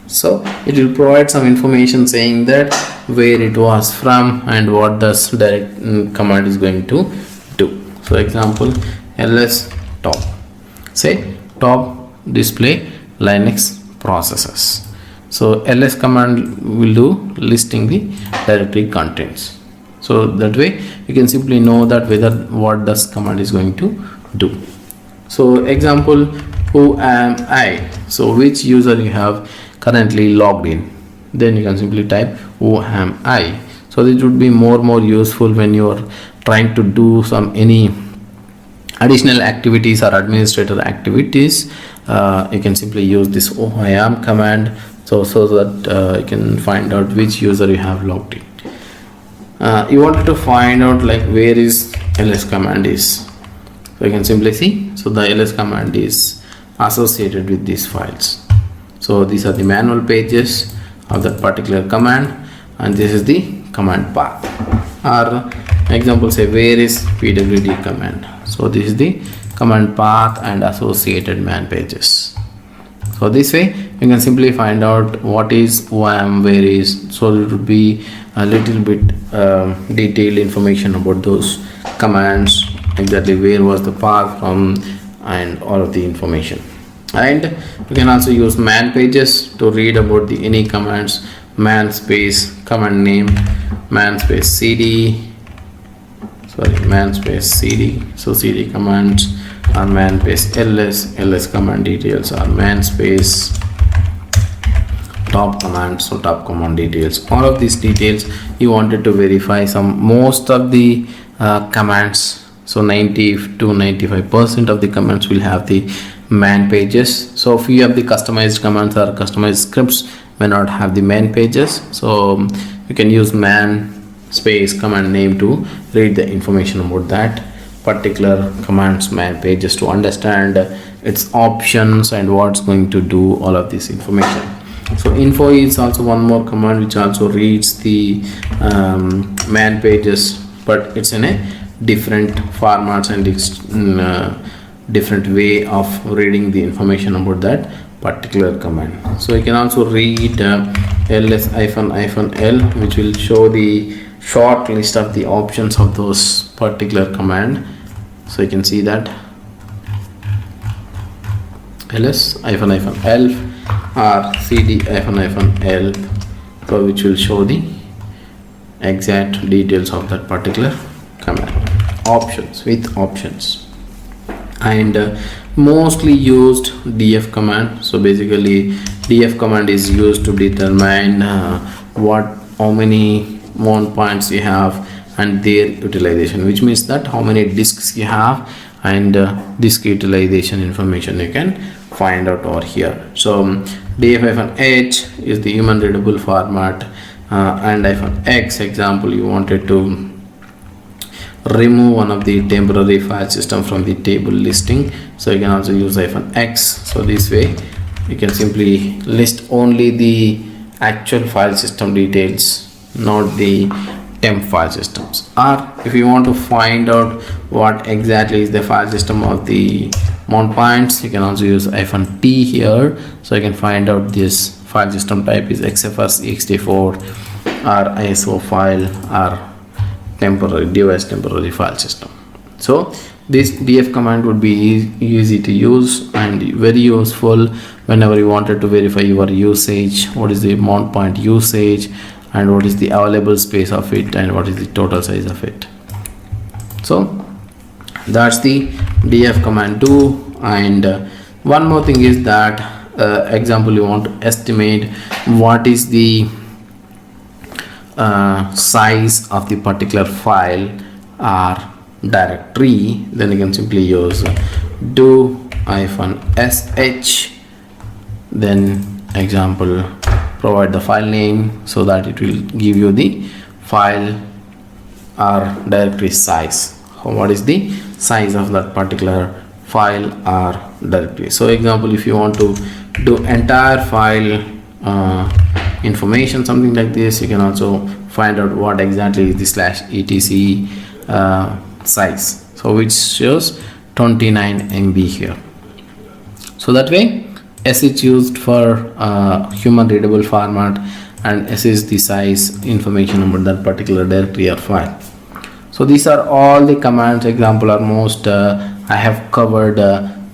So it will provide some information saying that where it was from and what this direct command is going to do. So example, ls top, say top display Linux processes. So ls command will do listing the directory contents. So that way you can simply know that whether what this command is going to do. So example, who am I? So which user you have currently logged in, then you can simply type who am I. So this would be more useful when you are trying to do any additional activities or administrator activities. You can simply use this OIAM command, so that you can find out which user you have logged in. You wanted to find out like where is ls command is, so you can simply see, so the ls command is associated with these files. So these are the manual pages of that particular command, and this is the command path. Or example, say where is pwd command, so this is the command path and associated man pages. So this way you can simply find out what is OIAM, where is, so it would be a little bit detailed information about those commands, exactly where was the path from and all of the information. And you can also use man pages to read about the any commands, man space command name, man space cd, man space cd, so cd commands, or man space ls command details, or man space top command, so top command details. All of these details you wanted to verify most of the commands, so 90 to 95% of the commands will have the man pages. So few of the customized commands or customized scripts may not have the man pages, so you can use man space command name to read the information about that particular command's man pages to understand its options and what's going to do all of this information. So info is also one more command which also reads the man pages, but it's in a different formats and it's different way of reading the information about that particular command. So you can also read ls-l, which will show the short list of the options of those particular command. So you can see that ls-l or cd-l, so which will show the exact details of that particular command, options with options. And mostly used df command. So basically df command is used to determine how many mount points you have and their utilization, which means that how many disks you have and disk utilization information you can find out over here. So df-h is the human readable format, and -x example you wanted to remove one of the temporary file system from the table listing, so you can also use -x. So this way you can simply list only the actual file system details, not the temp file systems. Or if you want to find out what exactly is the file system of the mount points, you can also use -t here, so you can find out this file system type is xfs, ext4 or iso file or temporary device temporary file system. So this df command would be easy to use and very useful whenever you wanted to verify your usage, what is the mount point usage and what is the available space of it and what is the total size of it. So that's the df command do. And one more thing is that example you want to estimate what is the size of the particular file or directory, then you can simply use do-sh, then example provide the file name so that it will give you the file or directory size. What is the size of that particular file or directory? So example, if you want to do entire file information, something like this, you can also find out what exactly is the /etc size, so which shows 29 MB here. So that way s is used for human readable format and s is the size information about that particular directory or file. So these are all the commands. Example are most I have covered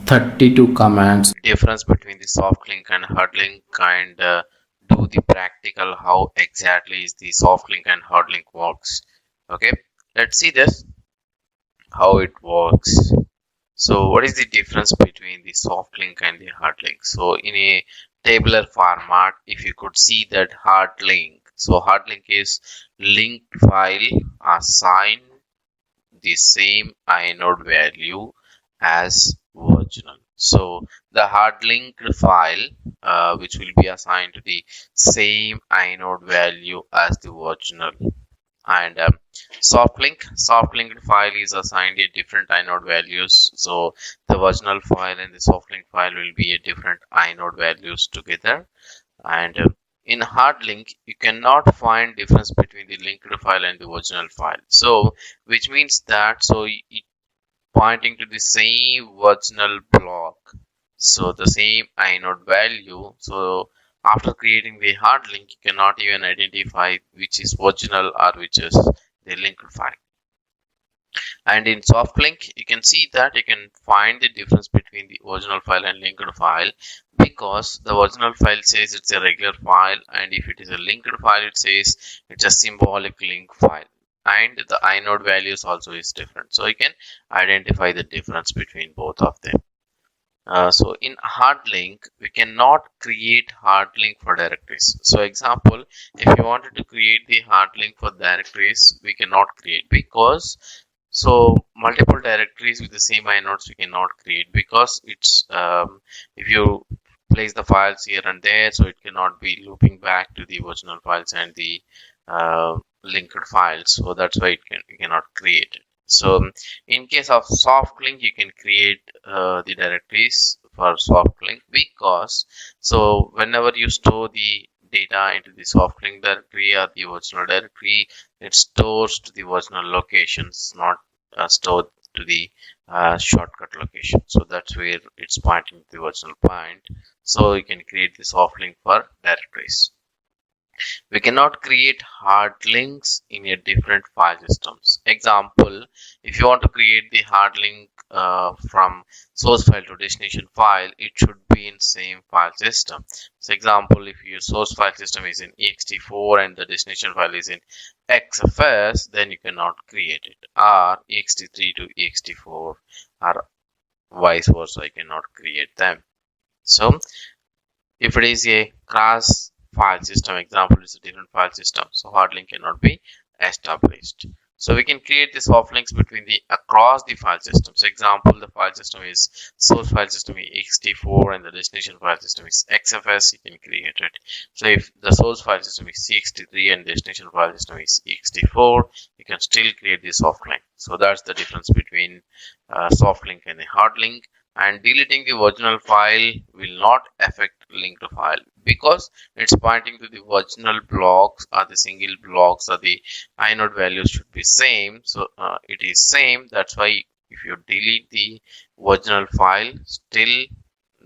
32 commands. Difference between the soft link and hard link, and do the practical how exactly is the soft link and hard link works. Okay, let's see this how it works. So what is the difference between the soft link and the hard link? So in a tabular format, if you could see that hard link, so hard link is linked file assigned the same inode value as original. So the hard linked file which will be assigned to the same inode value as the original, and soft linked file is assigned a different inode values. So the original file and the soft link file will be a different inode values together. And in hard link you cannot find difference between the linked file and the original file, so which means that so it pointing to the same original block, so the same inode value. So after creating the hard link you cannot even identify which is original or which is the linked file. And in soft link you can see that you can find the difference between the original file and linked file, because the original file says it's a regular file, and if it is a linked file it says it's a symbolic link file, and the inode values also is different, so you can identify the difference between both of them. So in hard link we cannot create hard link for directories. So example, if you wanted to create the hard link for directories, we cannot create because So multiple directories with the same inodes we cannot create, because it's if you place the files here and there, so it cannot be looping back to the original files and the linked files. So that's why you cannot create it. So in case of soft link, you can create the directories for soft link, because so whenever you store the data into the soft link directory or the original directory, it stores to the original locations, not stored to the shortcut location. So that's where it's pointing to the original point. So you can create the soft link for directories. We cannot create hard links in a different file systems. Example, if you want to create the hard link from source file to destination file, it should be in same file system. So example, if your source file system is in ext4 and the destination file is in xfs, then you cannot create it, or ext3 to ext4, or vice versa, you cannot create them. So if it is a cross file system, example is a different file system, so hard link cannot be established. So we can create the soft links between the across the file systems. Example, the file system is source file system is ext4 and the destination file system is xfs, you can create it. So if the source file system is ext3 and destination file system is ext4, you can still create the soft link. So that's the difference between soft link and the hard link. And deleting the original file will not affect linked file, because it's pointing to the original blocks, or the single blocks, or the inode values should be same. So it is same. That's why if you delete the original file, still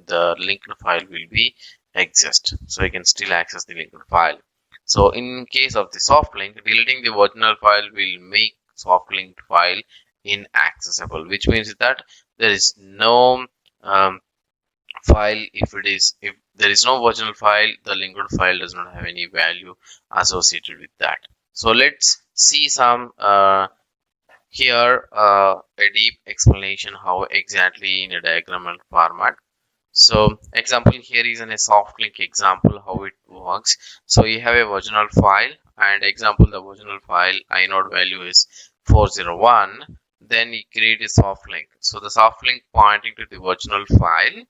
the linked file will be exist, so you can still access the linked file. So in case of the soft link, deleting the original file will make soft linked file inaccessible, which means that there is no file. If there is no original file, the linked file does not have any value associated with that. So let's see some here a deep explanation how exactly in a diagrammal format. So example, here is a soft link example how it works. So you have a original file, and example, the original file inode value is 401. Then you create a soft link. So the soft link pointing to the original file.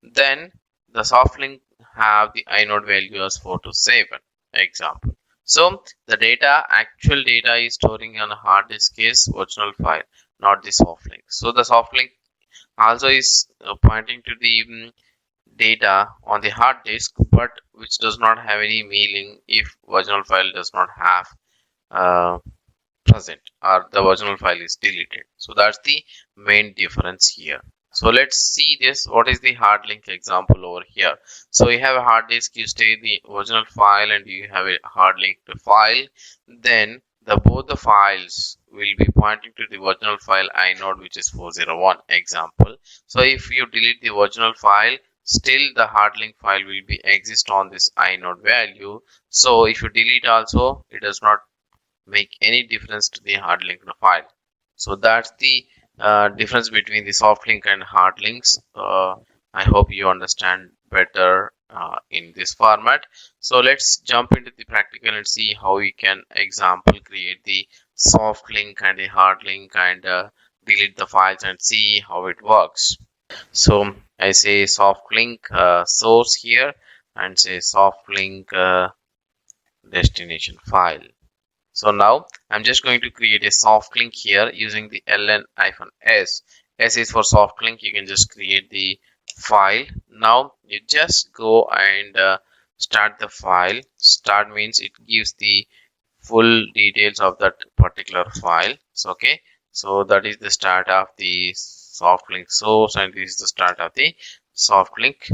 Then the soft link have the inode value as 427. Example. So the actual data is storing on a hard disk is original file, not the soft link. So the soft link also is pointing to the data on the hard disk, but which does not have any meaning if original file does not have uh, present, or the original file is deleted. So that's the main difference here. So let's see this. What is the hard link example over here? So you have a hard disk, you stay the original file, and you have a hard link to file. Then both the files will be pointing to the original file inode, which is 401. Example. So if you delete the original file, still the hard link file will be exist on this inode value. So if you delete also, it does not make any difference to the hard link file. So that's the difference between the soft link and hard links. I hope you understand better in this format. So let's jump into the practical and see how we can example create the soft link and a hard link, and delete the files and see how it works. So I say soft link source here, and say soft link destination file. So now I'm just going to create a soft link here using the ln-s. S is for soft link. You can just create the file. Now you just go and start the file. Start means it gives the full details of that particular file. So okay, so that is the start of the soft link source, and this is the start of the soft link.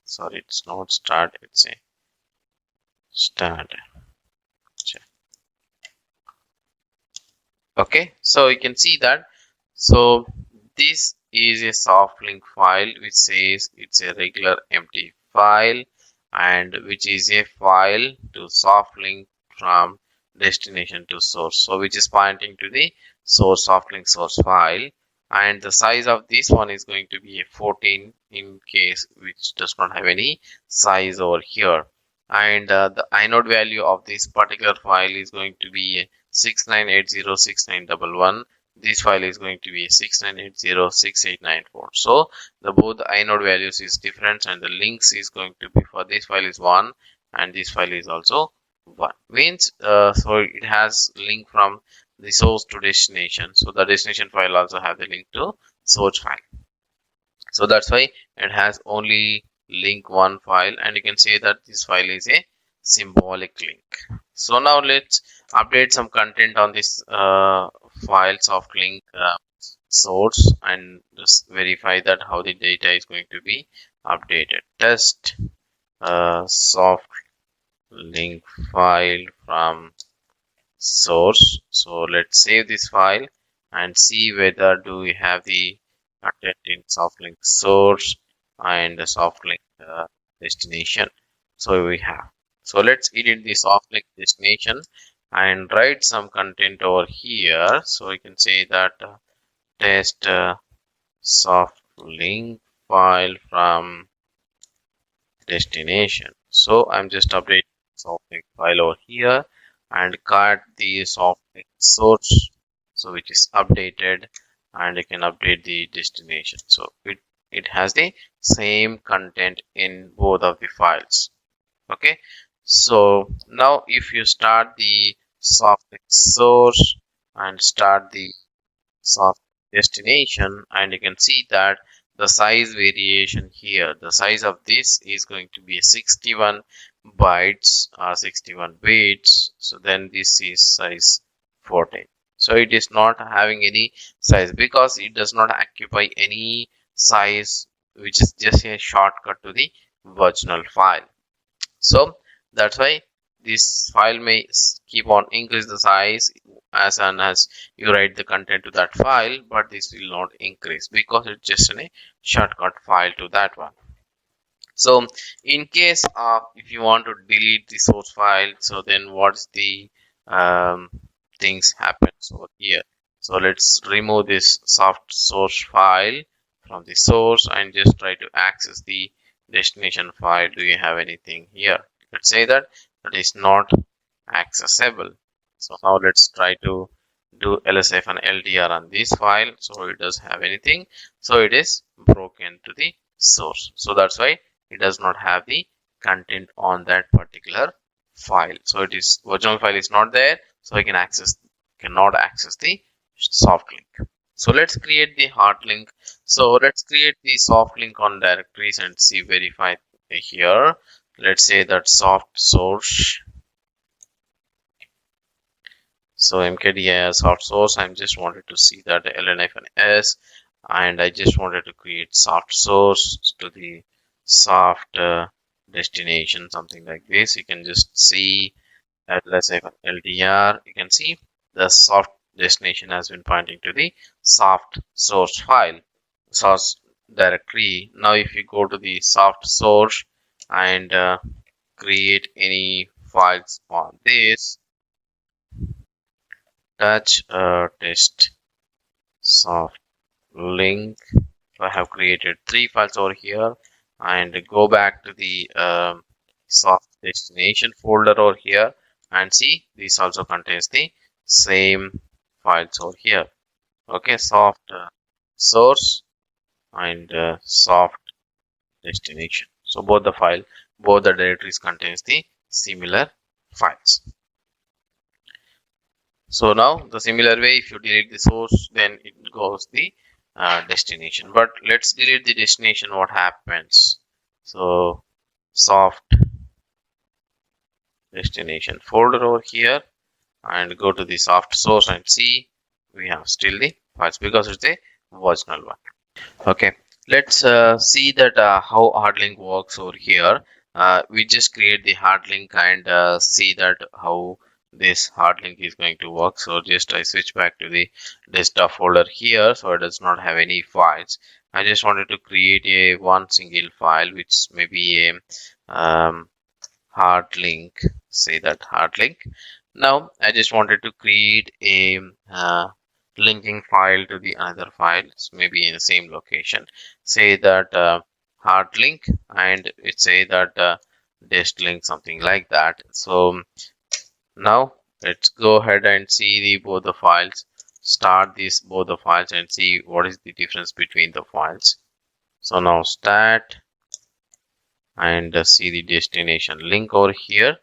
Sorry, it's not start, it's a start. Okay, so you can see that. So this is a soft link file which says it's a regular empty file, and which is a file to soft link from destination to source, so which is pointing to the source soft link source file. And the size of this one is going to be a 14 in case which does not have any size over here. And the inode value of this particular file is going to be 69806911. this file is going to be 69806894. So the both the inode values is different, and the links is going to be for this file is 1 and this file is also 1. Means so it has link from the source to destination. So the destination file also have the link to source file. So that's why it has only link one file, and you can say that this file is a symbolic link. So now let's update some content on this file soft link source and just verify that how the data is going to be updated. Test soft link file from source. So let's save this file and see whether do we have the content in soft link source and the soft link destination. So we have. So let's edit the soft link destination and write some content over here. So we can say that test soft link file from destination. So I'm just updating soft link file over here and cut the soft link source, so which is updated, and you can update the destination. So it has the same content in both of the files. Okay, so now if you start the soft link source and start the soft destination, and you can see that the size variation here, the size of this is going to be 61 bytes or 61 bits. So then this is size 14. So it is not having any size because it does not occupy any size, which is just a shortcut to the original file. So that's why this file may keep on increase the size as soon as you write the content to that file, but this will not increase because it's just a shortcut file to that one. So in case of if you want to delete the source file, so then what's the things happens over here. So let's remove this soft source file from the source and just try to access the destination file. Do you have anything here? Let's say that is not accessible. So now let's try to do LSF and LDR on this file. So it does have anything. So it is broken to the source. So that's why it does not have the content on that particular file. So it is original file is not there. So I cannot access the soft link. So let's create the hard link. So let's create the soft link on directories and see verify here. Let's say that soft source. So mkdir soft source. I just wanted to see that ln-s, and I just wanted to create soft source to the soft destination, something like this. You can just see that let's say LDR. You can see the soft destination has been pointing to the soft source file, source directory. Now if you go to the soft source and create any files on this, touch test soft link. So I have created 3 files over here, and go back to the soft destination folder over here and see this also contains the same files over here. Okay, soft source and soft destination. So both the directories contains the similar files. So now the similar way, if you delete the source, then it goes the destination. But let's delete the destination. What happens? So soft destination folder over here, and go to the soft source and see we have still the files because it's a original one. Okay, let's see that how hard link works over here. We just create the hard link and see that how this hard link is going to work. So just I switch back to the desktop folder here, so it does not have any files. I just wanted to create a one single file which may be a hard link, say that hard link. Now I just wanted to create a linking file to the other files, maybe in the same location. Say that hard link, and it say that dest link, something like that. So now let's go ahead and see both the files. start these both the files and see what is the difference between the files. So now start and see the destination link over here.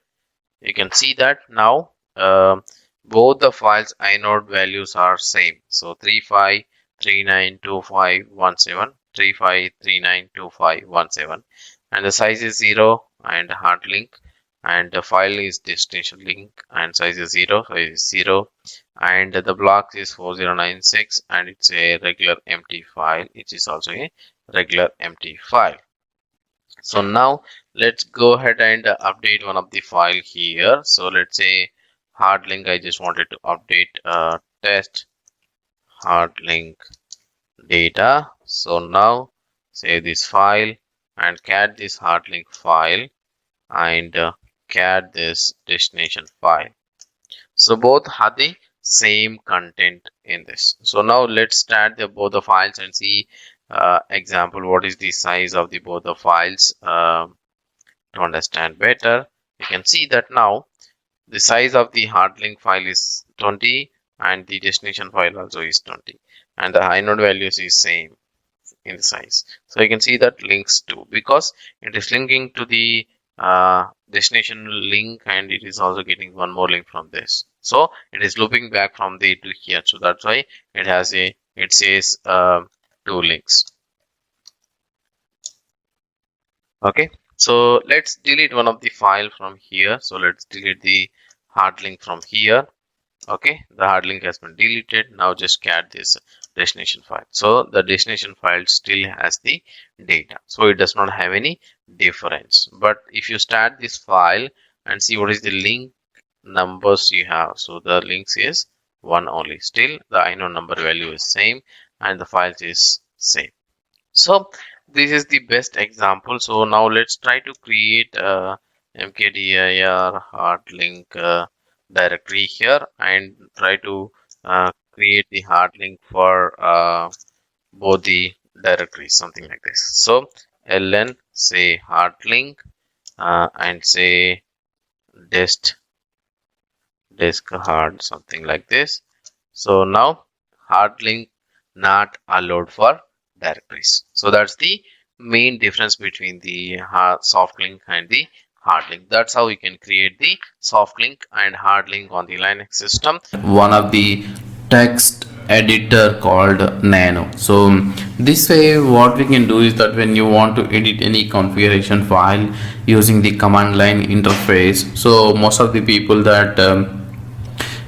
You can see that now both the files inode values are same. So 35392517, 35392517, and the size is 0 and hard link, and the file is destination link and size is 0, and the block is 4096, and it's a regular empty file. It is also a regular empty file. So now let's go ahead and update one of the file here. So let's say hard link, I just wanted to update test hard link data. So now save this file and cat this hard link file and cat this destination file. So both have the same content in this. So now let's start both the files and see example what is the size of the both the files. To understand better, you can see that now the size of the hard link file is 20 and the destination file also is 20, and the inode values is same in the size. So you can see that links to, because it is linking to the destination link, and it is also getting one more link from this. So it is looping back from there to here. So that's why it has a, it says 2 links. Okay, so let's delete one of the file from here. So let's delete the hard link from here. Okay, the hard link has been deleted. Now just cat this destination file. So the destination file still has the data, so it does not have any difference. But if you start this file and see what is the link numbers you have, so the links is 1 only. Still the inode number value is same and the files is same. So this is the best example. So now let's try to create mkdir hard link directory here and try to create the hard link for both the directories, something like this. So ln say hard link and say disk hard, something like this. So now hard link not allowed for directories. So that's the main difference between the soft link and the hard link. That's how you can create the soft link and hard link on the Linux system. One of the text editor called Nano. So this way what we can do is that when you want to edit any configuration file using the command line interface, so most of the people that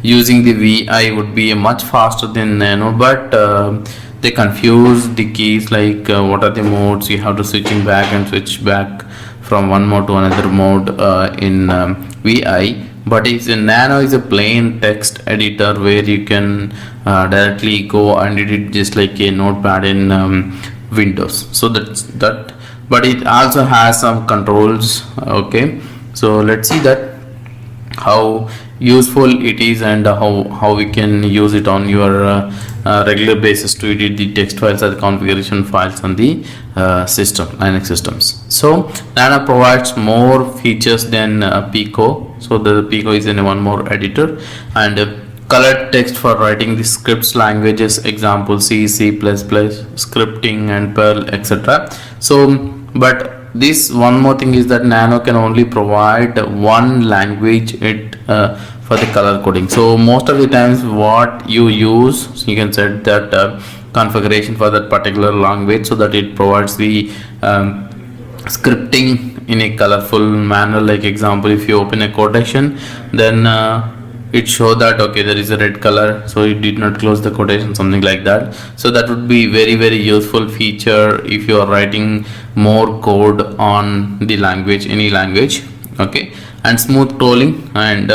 using the VI would be much faster than Nano, but they confuse the keys, like what are the modes. You have to switching back and switch back from one mode to another mode in VI. But it's a Nano is a plain text editor where you can directly go and edit just like a notepad in Windows. So that's that, but it also has some controls. Okay, so let's see that how useful it is and how we can use it on your regular basis to edit the text files or the configuration files on the system, Linux systems. So Nano provides more features than Pico. So the Pico is in one more editor, and colored text for writing the scripts languages, example C, C++, scripting and Perl, etc. So but this one more thing is that Nano can only provide one language for the color coding. So most of the times what you use, you can set that configuration for that particular language so that it provides the scripting in a colorful manner. Like example, if you open a quotation, then it show that okay, there is a red color, so it did not close the quotation, something like that. So that would be very useful feature if you are writing more code on the language, any language. Okay, and smooth scrolling, and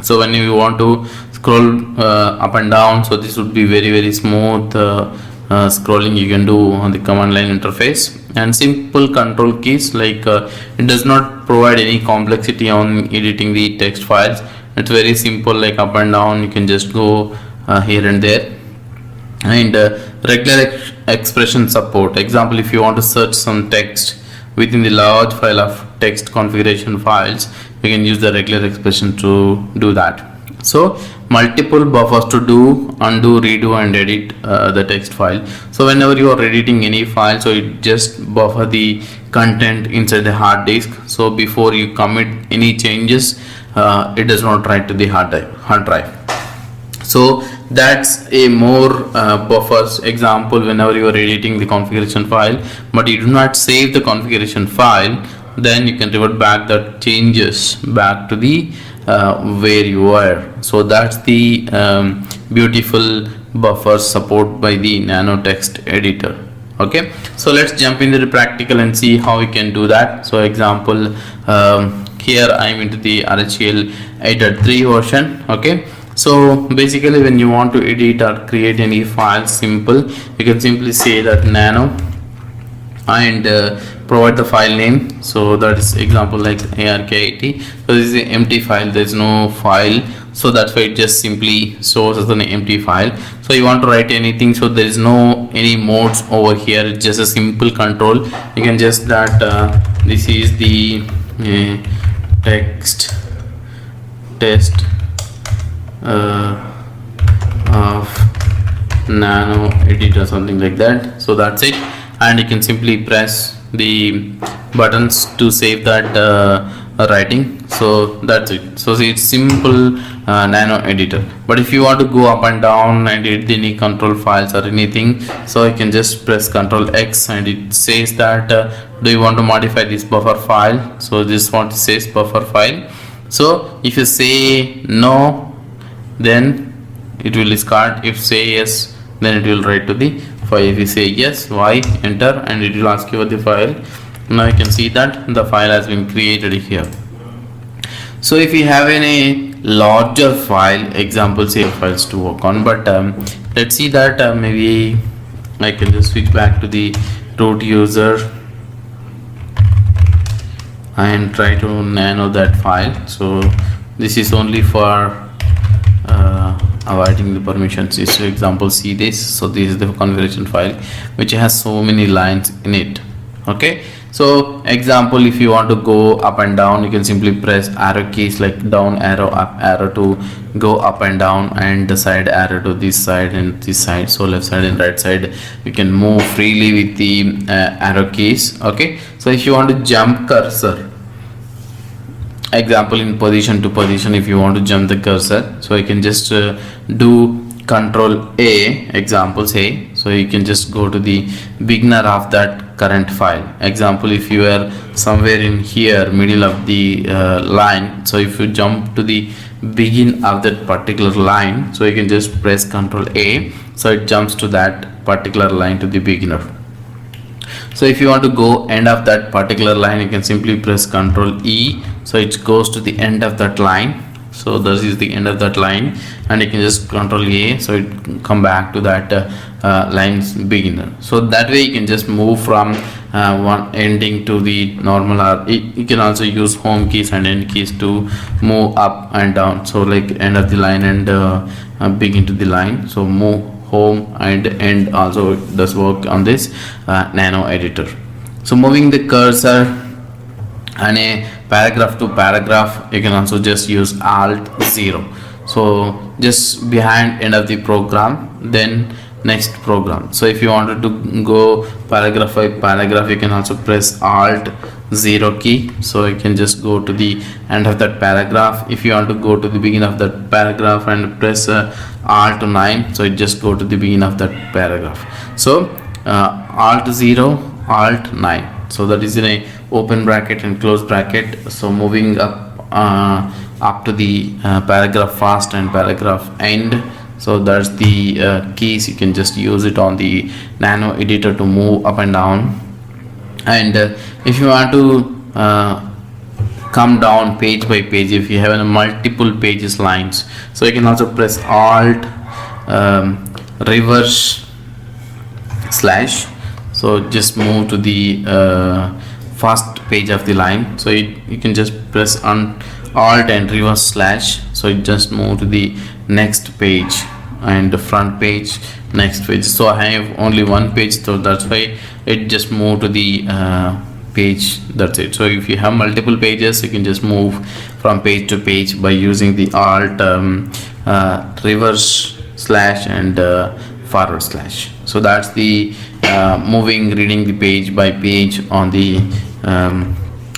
so when you want to scroll up and down, so this would be very smooth scrolling you can do on the command line interface. And simple control keys, like it does not provide any complexity on editing the text files. It's very simple, like up and down you can just go here and there. And regular expression support, example, if you want to search some text within the large file of text configuration files, you can use the regular expression to do that. So multiple buffers to do, undo, redo and edit the text file. So whenever you are editing any file, so it just buffer the content inside the hard disk. So before you commit any changes, it does not write to the hard drive. So that's a more buffers example. Whenever you are editing the configuration file but you do not save the configuration file, then you can revert back the changes back to the where you were. So that's the beautiful buffer support by the nano text editor. Okay, so let's jump into the practical and see how we can do that. So example, here I am into the RHEL 8.3 version. Okay, so basically when you want to edit or create any file, simple, you can simply say that nano and provide the file name. So that is example like ARKIT. So this is an empty file, there is no file, so that's why it just simply shows as an empty file. So you want to write anything, so there is no any modes over here, it's just a simple control. You can just that this is the test of nano edit or something like that. So that's it, and you can simply press the buttons to save that writing. So that's it. So see, it's simple nano editor. But if you want to go up and down and edit any control files or anything, so you can just press Ctrl X and it says that do you want to modify this buffer file. So this one says buffer file. So if you say no, then it will discard. If say yes, then it will write to the file. If you say yes, Y, enter, and it will ask you for the file. Now you can see that the file has been created here. So if you have any larger file, example save files to work on, but let's see that maybe I can just switch back to the root user and try to nano that file. So this is only for avoiding the permissions. Is to example see this. So this is the configuration file which has so many lines in it. Okay, so example, if you want to go up and down, you can simply press arrow keys like down arrow, up arrow to go up and down, and the side arrow to this side and this side. So left side and right side you can move freely with the arrow keys. Okay, so if you want to jump cursor, example in position to position, if you want to jump the cursor, so you can just do Control A, example say, so you can just go to the beginner of that current file. Example, if you are somewhere in here middle of the line, so if you jump to the begin of that particular line, so you can just press Control A, so it jumps to that particular line to the beginner. So if you want to go end of that particular line, you can simply press Control E, so it goes to the end of that line. So this is the end of that line, and you can just Control A, so it come back to that line's beginner. So that way you can just move from one ending to the normal, or you can also use home keys and end keys to move up and down. So like end of the line and begin to the line. So move home and end also does work on this nano editor. So moving the cursor and a paragraph to paragraph, you can also just use Alt 0. So just behind end of the program, then next program. So if you wanted to go paragraph by paragraph, you can also press Alt 0 key, so you can just go to the end of that paragraph. If you want to go to the beginning of that paragraph and press Alt 9, so it just go to the beginning of that paragraph. So Alt 0, Alt 9. So that is in a open bracket and close bracket. So moving up to the paragraph first and paragraph end. So that's the keys. You can just use it on the nano editor to move up and down. And if you want to come down page by page, if you have a multiple pages lines, so you can also press Alt reverse slash. So just move to the first page of the line. So you can just press on Alt and reverse slash, so it just move to the next page and the front page, next page. So I have only one page, so that's why it just moved to the page. That's it. So if you have multiple pages, you can just move from page to page by using the alt reverse slash and forward slash. So that's the reading the page by page on the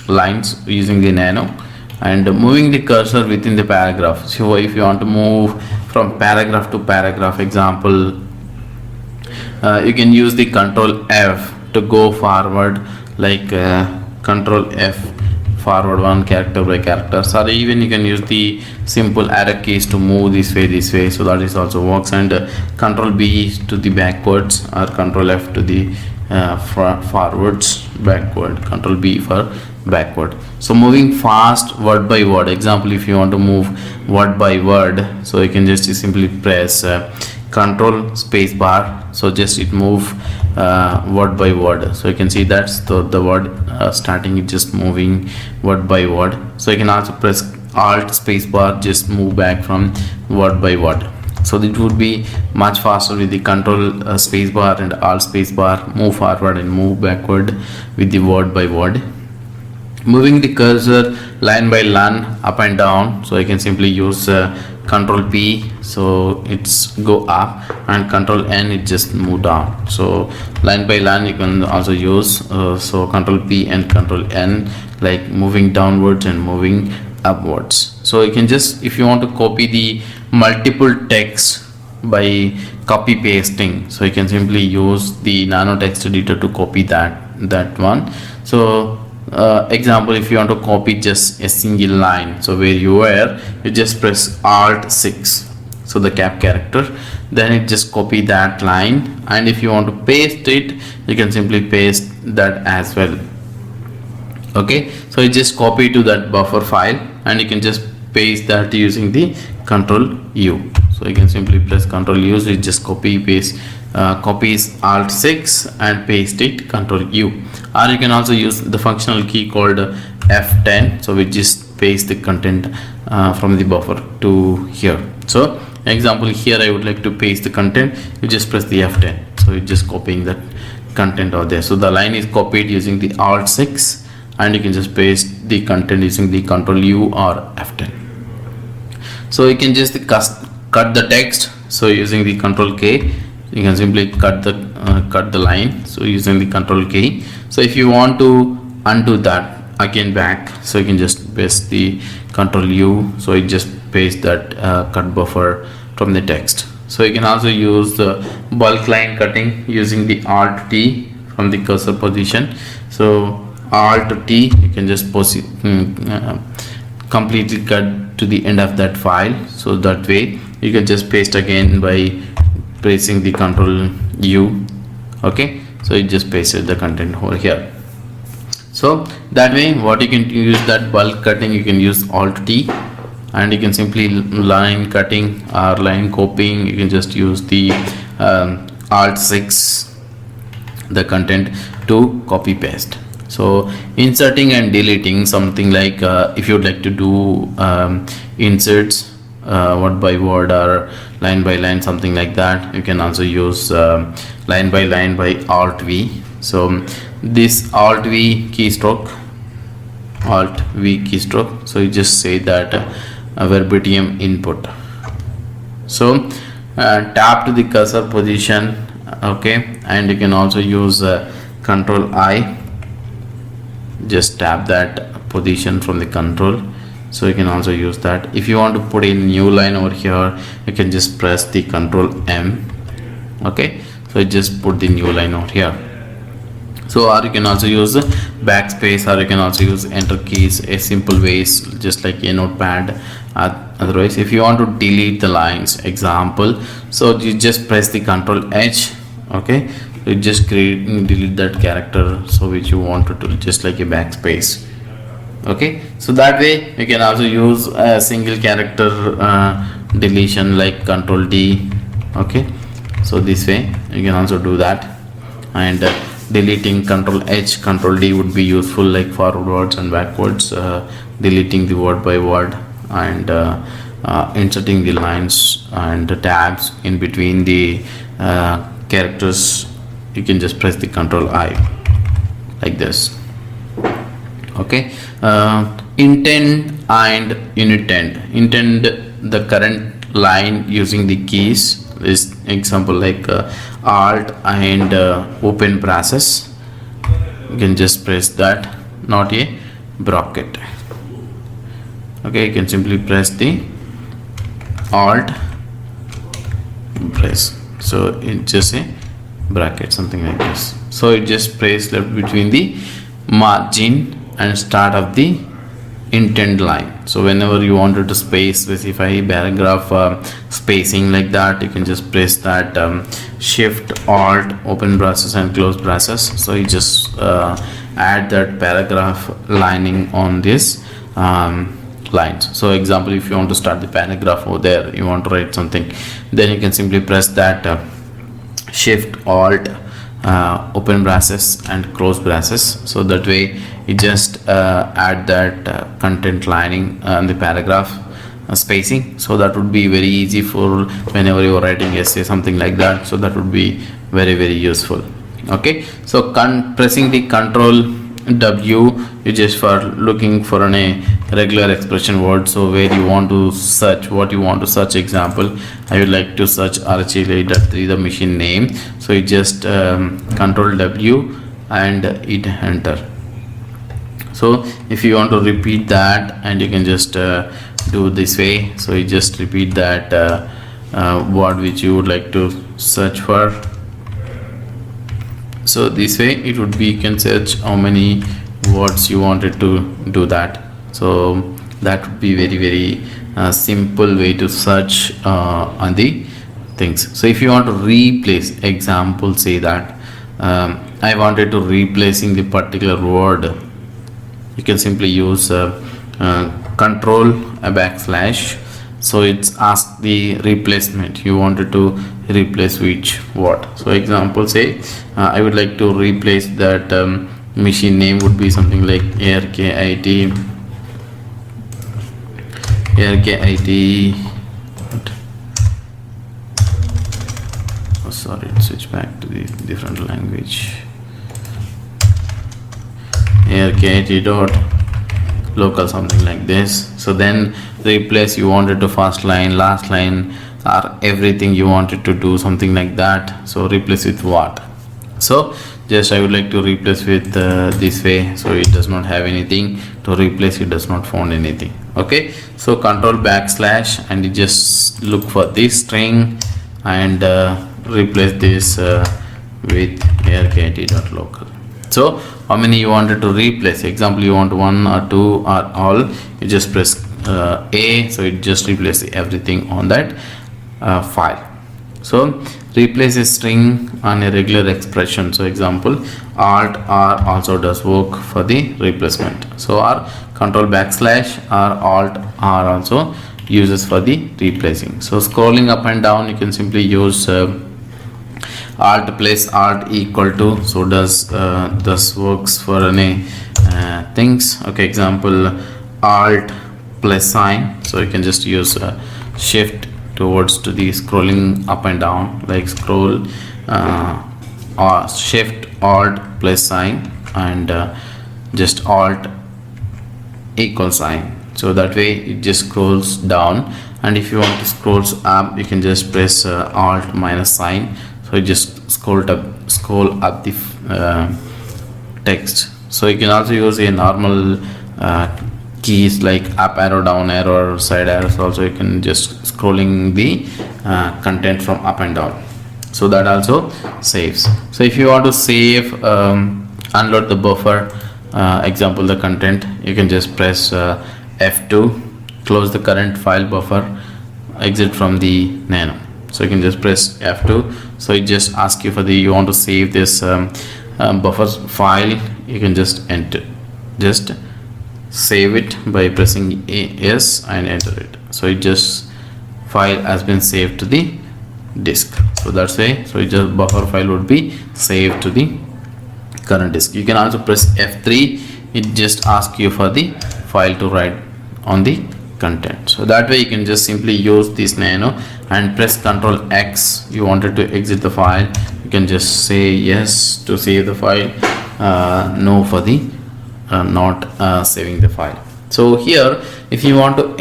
lines using the nano, and moving the cursor within the paragraph. So if you want to move from paragraph to paragraph, example, you can use the control F to go forward, like control F forward one character by character, or even you can use the simple arrow keys to move this way, so that is also works, and control B to the backwards, or control F to the forwards, backward, control B for backward. So moving fast word by word, example, if you want to move word by word, so you can just simply press control space bar, so just it move word by word. So you can see that's the word starting, it just moving word by word. So you can also press alt space bar, just move back from word by word. So it would be much faster with the control space bar and alt space bar, move forward and move backward with the word by word. Moving the cursor line by line up and down, so I can simply use control P, so it's go up, and control N, it just move down. So line by line you can also use, so control P and control N, like moving downwards and moving upwards. So you can just, if you want to copy the multiple text by copy pasting, so you can simply use the nano text editor to copy that one. So example, if you want to copy just a single line, so where you were, you just press alt 6, so the cap character, then it just copy that line, and if you want to paste it, you can simply paste that as well. Okay, so you just copy to that buffer file, and you can just paste that using the control U. So you can simply press control U, so it just copy paste, copies alt 6 and paste it, control U. Or you can also use the functional key called F10, so we just paste the content from the buffer to here. So example, here I would like to paste the content, you just press the F10, so it's just copying that content out there. So the line is copied using the alt 6, and you can just paste the content using the control U or F10. So you can just cut the text, so using the control K, you can simply cut the line, so using the control K. So if you want to undo that again back, so you can just paste the control U, so it just paste that cut buffer from the text. So you can also use the bulk line cutting using the alt T from the cursor position. So alt T, you can just completely cut to the end of that file, so that way you can just paste again by pressing the control U. Okay, so you just pasted the content over here. So that way, what you can use that bulk cutting, you can use alt T, and you can simply line cutting or line copying, you can just use the alt 6 the content to copy paste. So inserting and deleting, something like if you would like to do inserts word by word or line by line, something like that, you can also use line by line by alt V. So this alt V keystroke, so you just say that verbatim input. So tap to the cursor position, okay, and you can also use control I, just tap that position from the control, so you can also use that. If you want to put in new line over here, you can just press the control M. Okay, so you just put the new line over here. So or you can also use backspace, or you can also use enter keys, a simple ways, just like a notepad. Otherwise, if you want to delete the lines, example, so you just press the control H. Okay, you just delete that character, so which you want to do, just like a backspace. Okay, so that way you can also use a single character deletion, like control D. Okay, so this way you can also do that, and deleting control H, control D would be useful, like forwards and backwards, deleting the word by word, and inserting the lines and the tabs in between the characters. You can just press the control I like this. Okay, intend and unintend. Intend the current line using the keys. This example like alt and open braces. You can just press that, not a bracket. Okay, you can simply press the alt press, so it's just a bracket, something like this. So it just press left between the margin and start of the intent line. So whenever you wanted to specify paragraph spacing like that, you can just press that shift alt open braces and close braces. So you just add that paragraph lining on this lines. So example, if you want to start the paragraph over there, you want to write something, then you can simply press that shift alt open braces and close braces. So that way you just add that content lining and the paragraph spacing. So that would be very easy for whenever you are writing essay, something like that. So that would be very useful. Okay, so pressing the Control W, you just for looking for a regular expression word. So where you want to search, what you want to search. Example, I would like to search RHEL 8.3, the machine name. So you just Control W and hit enter. So if you want to repeat that, and you can just do this way. So you just repeat that word which you would like to search for. So this way it would be, you can search how many words you wanted to do that. So that would be very simple way to search on the things. So if you want to replace, example, say that I wanted to replacing the particular word, you can simply use control \. So it's ask the replacement, you wanted to replace which word. So example, say I would like to replace that machine name would be something like Arkit. Oh, sorry, switch back to the different language. Arkit dot local, something like this. So then replace, you wanted to first line, last line, or everything you wanted to do, something like that. So replace with what? So just I would like to replace with this way. So it does not have anything to replace, it does not found anything. Okay, so Control \, and you just look for this string and replace this with Arkit.local. So how many you wanted to replace? Example, you want 1 or 2 or all, you just press A. So it just replaces everything on that file. So replace a string on a regular expression. So example, alt R also does work for the replacement. So our Control \, or alt R also uses for the replacing. So scrolling up and down, you can simply use alt plus alt equal to. So does this works for any things. Okay, example, alt plus sign. So you can just use shift towards to the scrolling up and down, like scroll or shift alt plus sign and just alt equal sign. So that way it just scrolls down, and if you want to scroll up, you can just press alt minus sign. So you just scroll up the text. So you can also use a normal keys like up arrow, down arrow, side arrows. Also you can just scrolling the content from up and down. So that also saves. So if you want to save, unload the buffer, example the content, you can just press F2, close the current file buffer, exit from the nano. So you can just press F2. So it just asks you for the, you want to save this buffer file, you can just enter, just save it by pressing yes and enter it. So it just file has been saved to the disk. So that's way, so it just buffer file would be saved to the current disk. You can also press F3, it just asks you for the file to write on the content. So that way you can just simply use this nano and press Ctrl X. You wanted to exit the file, you can just say yes to save the file, no for the not saving the file. So here if you want to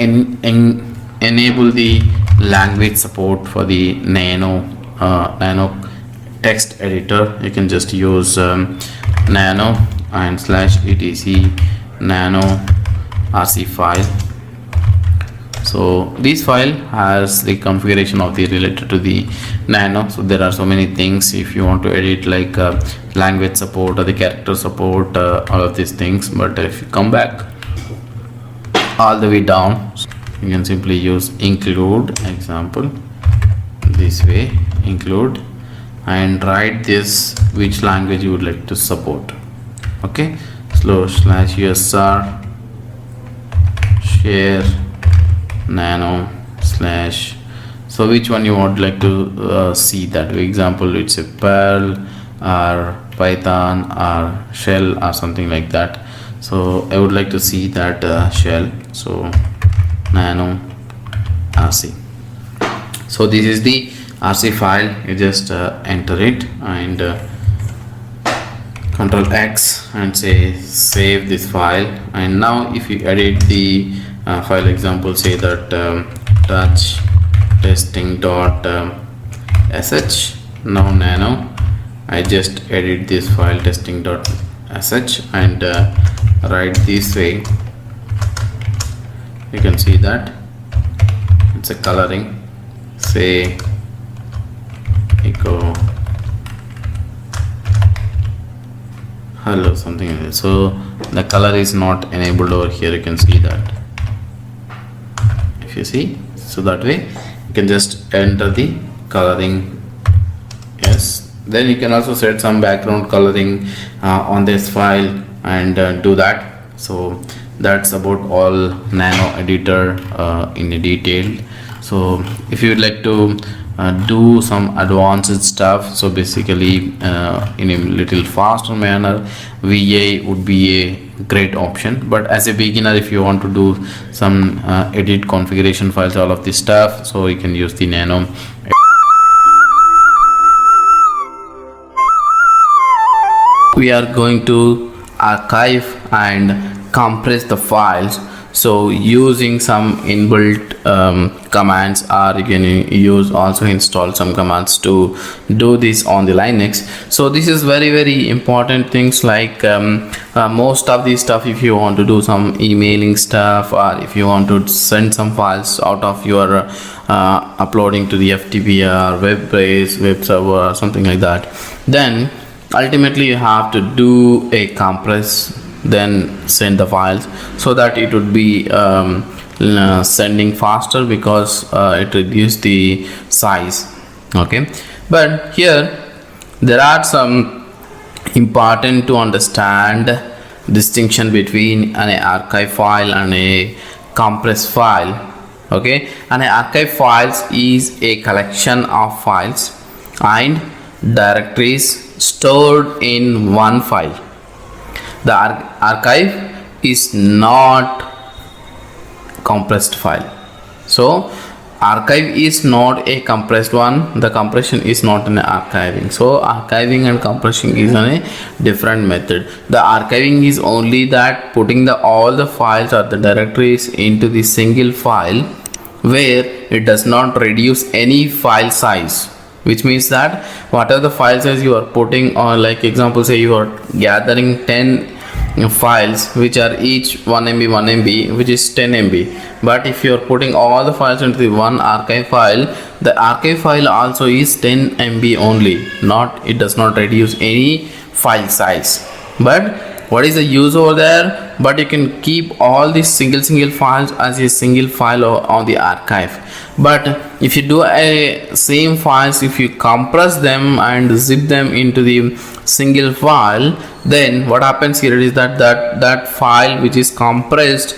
enable the language support for the nano text editor, you can just use nano and /etc nano rc file. So this file has the configuration of the related to the nano. So there are so many things if you want to edit, like language support or the character support, all of these things. But if you come back all the way down, you can simply use include example this way, include, and write this which language you would like to support. Okay, /usr share nano slash, so which one you would like to see that. For example, it's a Perl or Python or shell or something like that. So I would like to see that shell, so nano rc. So this is the rc file. You just enter it and Ctrl X and say save this file. And now if you edit the file, example say that touch testing.sh, now nano, I just edit this file testing.sh and write this way. You can see that it's a coloring, say echo hello, something like that. So the color is not enabled over here, you can see that, if you see. So that way you can just enter the coloring. Yes, then you can also set some background coloring on this file and do that. So that's about all nano editor in a detail. So if you would like to do some advanced stuff, so basically in a little faster manner, VA would be a great option. But as a beginner, if you want to do some edit configuration files, all of this stuff, so you can use the nano. We are going to archive and compress the files, so using some inbuilt commands, or you can use also install some commands to do this on the Linux. So this is very important things, like most of this stuff, if you want to do some emailing stuff, or if you want to send some files out of your uploading to the FTP or web base, web server or something like that, then ultimately you have to do a compress, then send the files, so that it would be sending faster, because it reduces the size. Okay, but here there are some important to understand distinction between an archive file and a compress file. Okay, an archive files is a collection of files and directories stored in one file. The archive is not compressed file. So archive is not a compressed one, the compression is not an archiving. So archiving and compression is a different method. The archiving is only that putting all the files or the directories into the single file, where it does not reduce any file size, which means that whatever the file size you are putting, or like example say you are gathering 10 files which are each 1 MB 1 MB, which is 10 MB, but if you are putting all the files into the one archive file, the archive file also is 10 MB only, it does not reduce any file size. But what is the use over there? But you can keep all these single files as a single file on the archive. But if you do a same files, if you compress them and zip them into the single file, then what happens here is that file which is compressed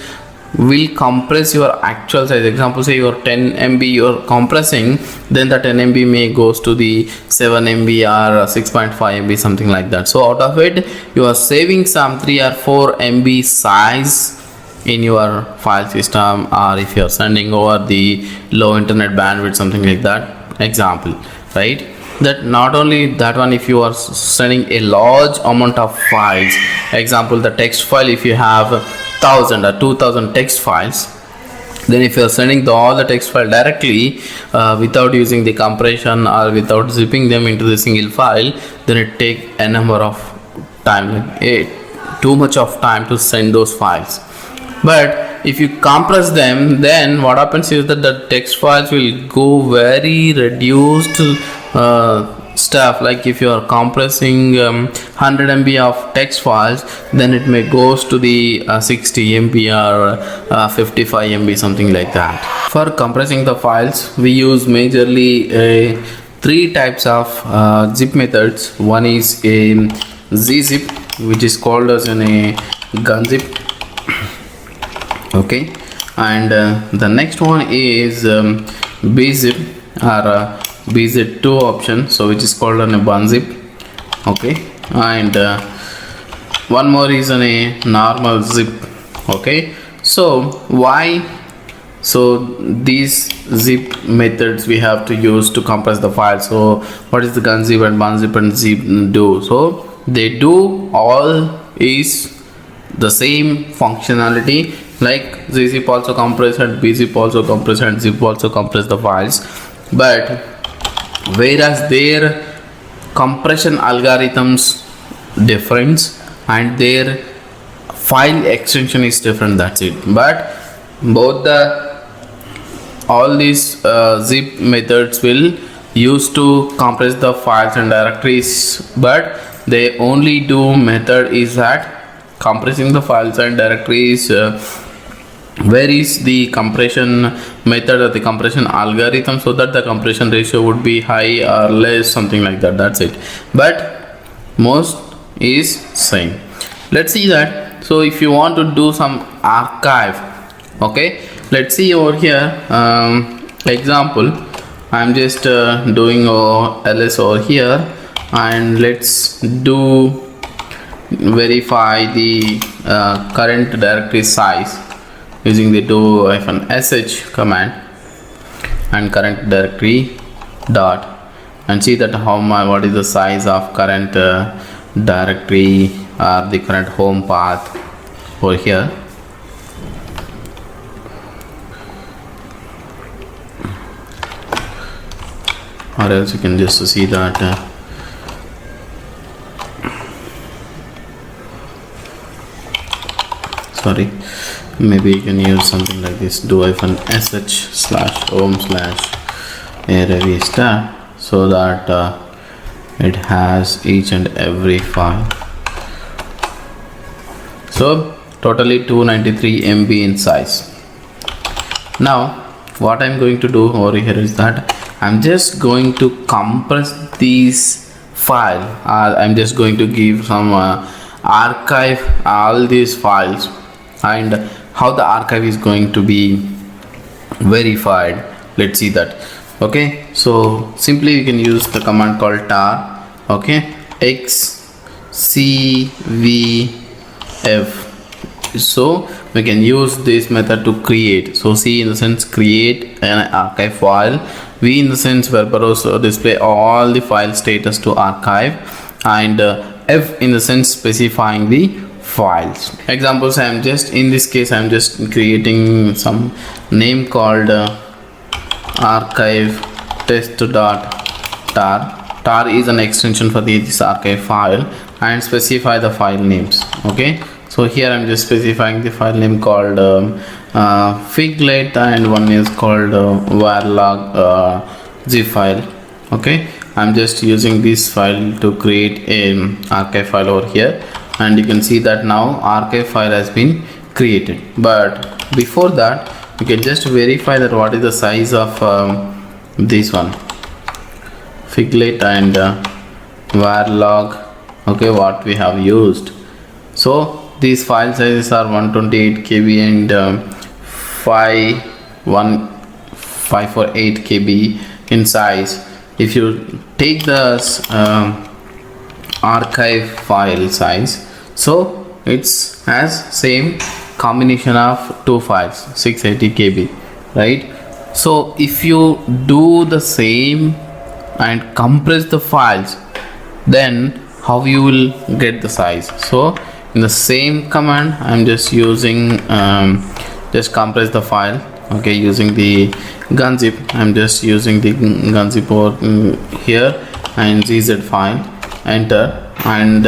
will compress your actual size. Example, say your 10 MB you're compressing, then the 10 MB may goes to the 7 MB or 6.5 MB, something like that. So out of it you are saving some 3 or 4 MB size in your file system, or if you are sending over the low internet bandwidth, something like that, example, right? that not only that one, if you are sending a large amount of files, example the text file, if you have 1000 or 2000 text files, then if you are sending all the text file directly without using the compression or without zipping them into the single file, then it take a number of time, too much of time to send those files. But if you compress them, then what happens is that the text files will go very reduced stuff. Like if you are compressing 100 MB of text files, then it may goes to the 60 MB or 55 MB, something like that. For compressing the files, we use majorly three types of zip methods. One is a zip, which is called as a gun zip. Okay, and the next one is bzip or bz2 option, so which is called on a bunzip. Okay, and one more is on a normal zip. Okay, so why? So these zip methods we have to use to compress the file. So what is the gun zip and bunzip and zip do? So they do all is the same functionality, like zip also compress and bzip also compress and zip also compress the files, but whereas their compression algorithms difference and their file extension is different, that's it. But both all these zip methods will use to compress the files and directories, but they only do method is that compressing the files and directories. Where is the compression method or the compression algorithm, so that the compression ratio would be high or less, something like that, that's it. But most is same. Let's see that. So if you want to do some archive, okay, let's see over here. Example, I'm just doing ls over here, and let's do verify the current directory size using the do-sh command and current directory dot, and see that what is the size of current directory or the current home path over here. Or else you can just see that sorry, maybe you can use something like this, do-sh/home/array star, so that it has each and every file. So totally 293 MB in size. Now what I'm going to do over here is that I'm just going to compress these file, I'm just going to give some archive all these files, and how the archive is going to be verified. Let's see that. Okay, so simply you can use the command called tar, okay, xcvf. So we can use this method to create. So C in the sense create an archive file, V in the sense verbose display all the file status to archive, and F in the sense specifying the files. Examples, I'm just in this case I'm just creating some name called archive test.tar. tar is an extension for this archive file, and specify the file names. Okay, so here I'm just specifying the file name called figlet, and one is called varlog zip file. Okay, I'm just using this file to create an archive file over here, and you can see that now archive file has been created. But before that, you can just verify that what is the size of this one, figlet and varlog. Okay, what we have used. So these file sizes are 128 KB and 548 KB in size. If you take the archive file size, so it's has same combination of two files, 680 KB, right? So if you do the same and compress the files, then how you will get the size. So in the same command I'm just using just compress the file, okay, using the gunzip. I'm just using the gunzip over here and gz file, enter, and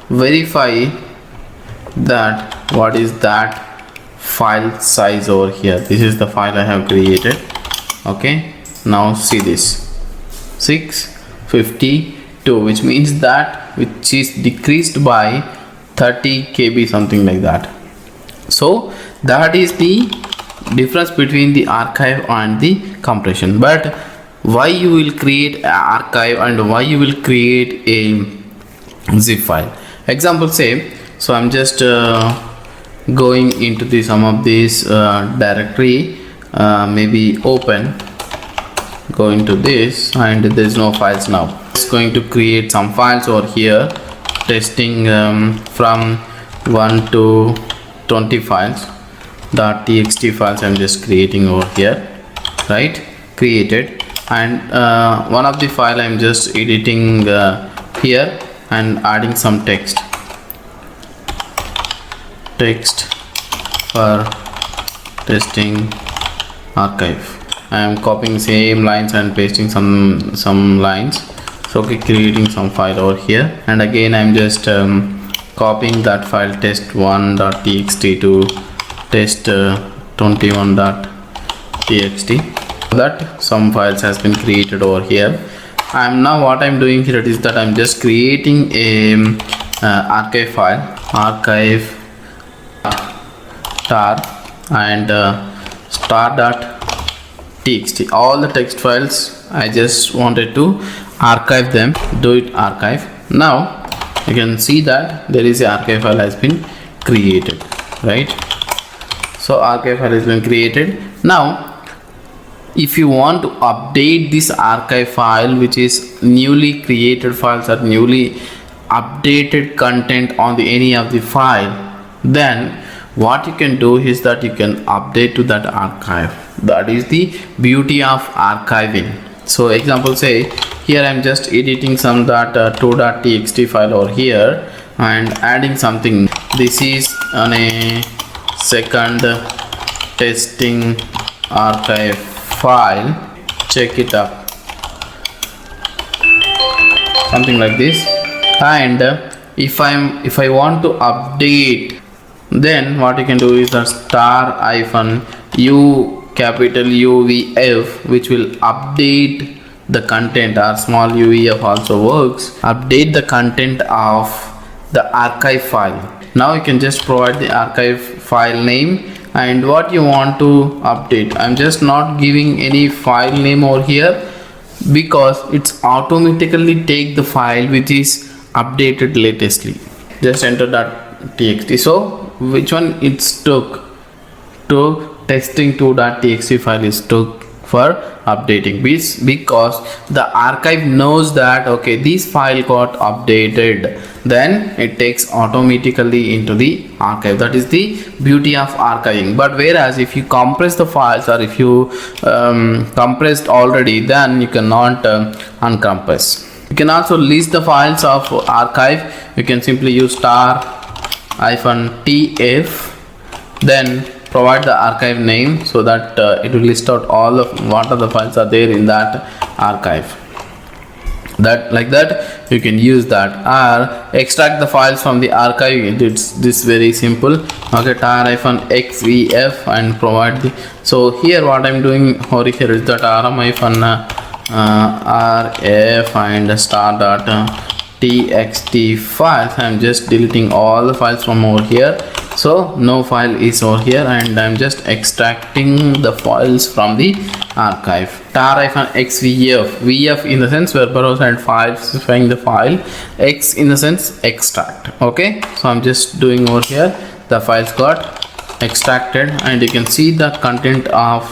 verify that what is that file size over here. This is the file I have created. Okay, now see this 652, which means that which is decreased by 30 KB, something like that. So that is the difference between the archive and the compression. But why you will create an archive and why you will create a zip file? Example, say, so I'm just going into the some of these directory, maybe open, go into this, and there's no files now. It's going to create some files over here, testing from 1 to 20 files, .txt files I'm just creating over here, right? Created, and one of the file I'm just editing here and adding some text for testing archive. I am copying same lines and pasting some lines. So okay, creating some file over here, and again I'm just copying that file test1.txt to test21.txt, so that some files has been created over here. Now what I'm doing here is that I'm just creating a archive file, archive tar and star.txt. all the text files I just wanted to archive them, do it archive. Now you can see that there is a archive file has been created, right? So archive file has been created. Now if you want to update this archive file, which is newly created files or newly updated content on the any of the file, then what you can do is that you can update to that archive. That is the beauty of archiving. So example, say here I'm just editing some .2.txt file over here and adding something. This is on a second testing archive file, check it up, something like this. And if I want to update, then what you can do is the *u capital UVF, which will update the content, or small UVF also works, update the content of the archive file. Now you can just provide the archive file name and what you want to update. I'm just not giving any file name over here because it's automatically take the file which is updated latestly. Just enter that txt. So which one it's took to testing2.txt file is took for updating, because the archive knows that okay, this file got updated, then it takes automatically into the archive. That is the beauty of archiving. But whereas if you compress the files, or if you compressed already, then you cannot uncompress. You can also list the files of archive. You can simply use *-tf, then provide the archive name, so that it will list out all of what are the files are there in that archive. That like that you can use that, or extract the files from the archive. It's this very simple. Okay, tar-xvf and provide the. So here what I'm doing over here is that rf and star.txt files. I'm just deleting all the files from over here, so no file is over here, and I'm just extracting the files from the archive. tar-xvf, vf in the sense verbose and file specifying the file, x in the sense extract. Okay, so I'm just doing over here, the files got extracted, and you can see the content of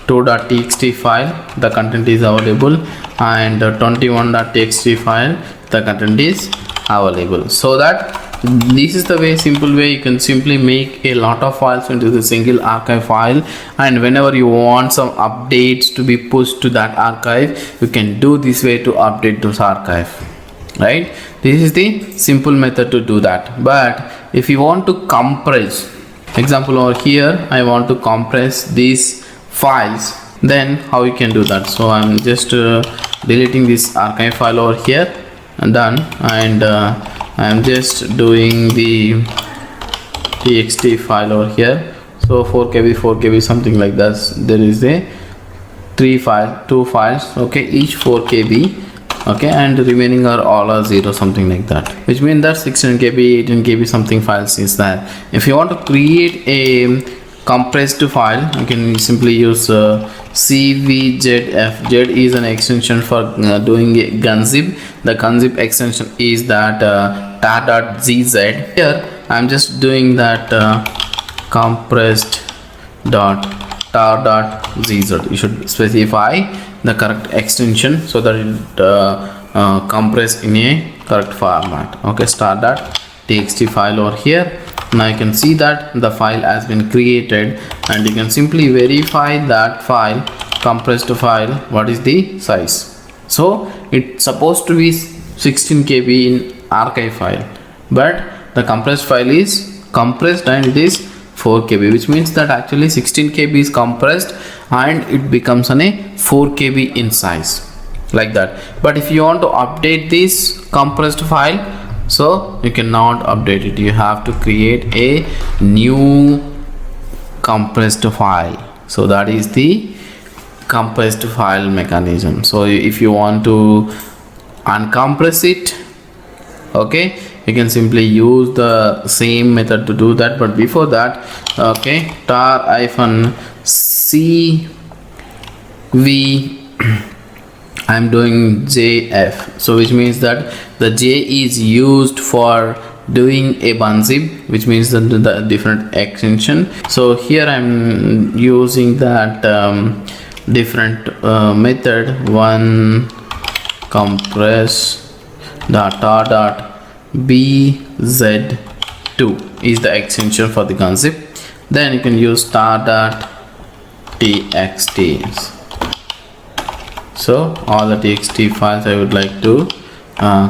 2.txt file, the content is available, and 21.txt file, the content is available. So that this is the simple way you can simply make a lot of files into the single archive file, and whenever you want some updates to be pushed to that archive, you can do this way to update those archive, right? This is the simple method to do that. But if you want to compress, example over here, I want to compress these files, then how you can do that? So I'm just deleting this archive file over here and done, and I'm just doing the txt file over here. So 4kb something like that. There is a two files, okay, each 4kb, okay, and the remaining are all are 0 something like that, which means that 16kb 18kb something files is there. If you want to create a compressed file, you can simply use cvzf. Z is an extension for doing a gunzip. The gunzip extension is that tar.gz. Here I'm just doing that compressed tar.gz. You should specify the correct extension so that it compress in a correct format. Okay, star.txt file over here. Now you can see that the file has been created, and you can simply verify that file, compressed file, what is the size. So it's supposed to be 16kb in archive file, but the compressed file is compressed and it is 4kb, which means that actually 16kb is compressed and it becomes a 4kb in size, like that. But if you want to update this compressed file, so you cannot update it. You have to create a new compressed file. So that is the compressed file mechanism. So if you want to uncompress it, okay, you can simply use the same method to do that. But before that, okay, tar-cv, I'm doing jf, so which means that the j is used for doing a bunzip, which means that the different extension. So here I'm using that different method, one compress tar.bz2 is the extension for the gunzip. Then you can use tar.txt. So all the txt files I would like to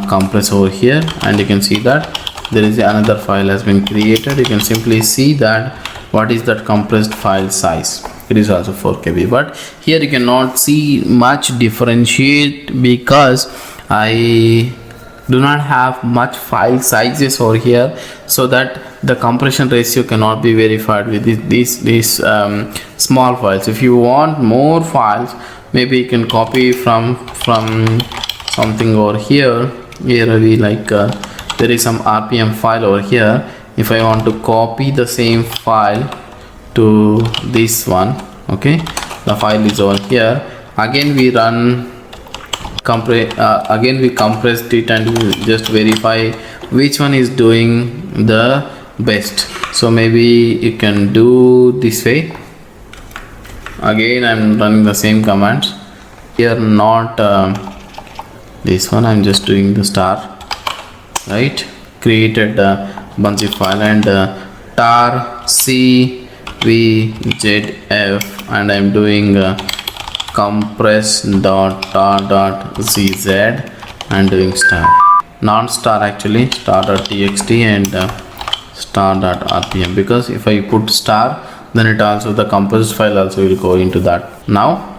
compress over here, and you can see that there is another file has been created. You can simply see that what is that compressed file size. It is also 4kb, but here you cannot see much differentiate because I do not have much file sizes over here, so that the compression ratio cannot be verified with these small files. If you want more files, maybe you can copy from something over here. Here we like there is some rpm file over here. If I want to copy the same file to this one, okay, the file is over here. Again we run again we compressed it, and we just verify which one is doing the best. So maybe you can do this way. Again I'm running the same commands here, not this one. I'm just doing the star, right, created bunzip file, and tar cvzf, and I'm doing compress.tar.gz and doing star, not star actually, star.txt and star.rpm, because if I put star, then it also, the compressed file also will go into that. Now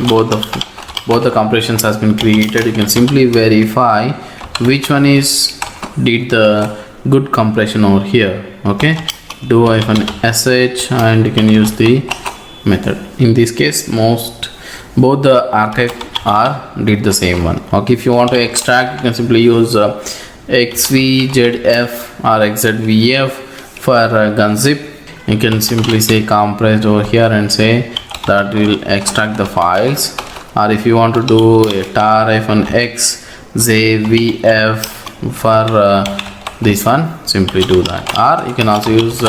both the compressions has been created. You can simply verify which one is did the good compression over here. Okay, do -sh, and you can use the method. In this case, both the archive did the same one. Okay, if you want to extract, you can simply use xvzf or xzvf for gunzip. You can simply say compressed over here and say that will extract the files. Or if you want to do a tar-xzvf for this one, simply do that. Or you can also use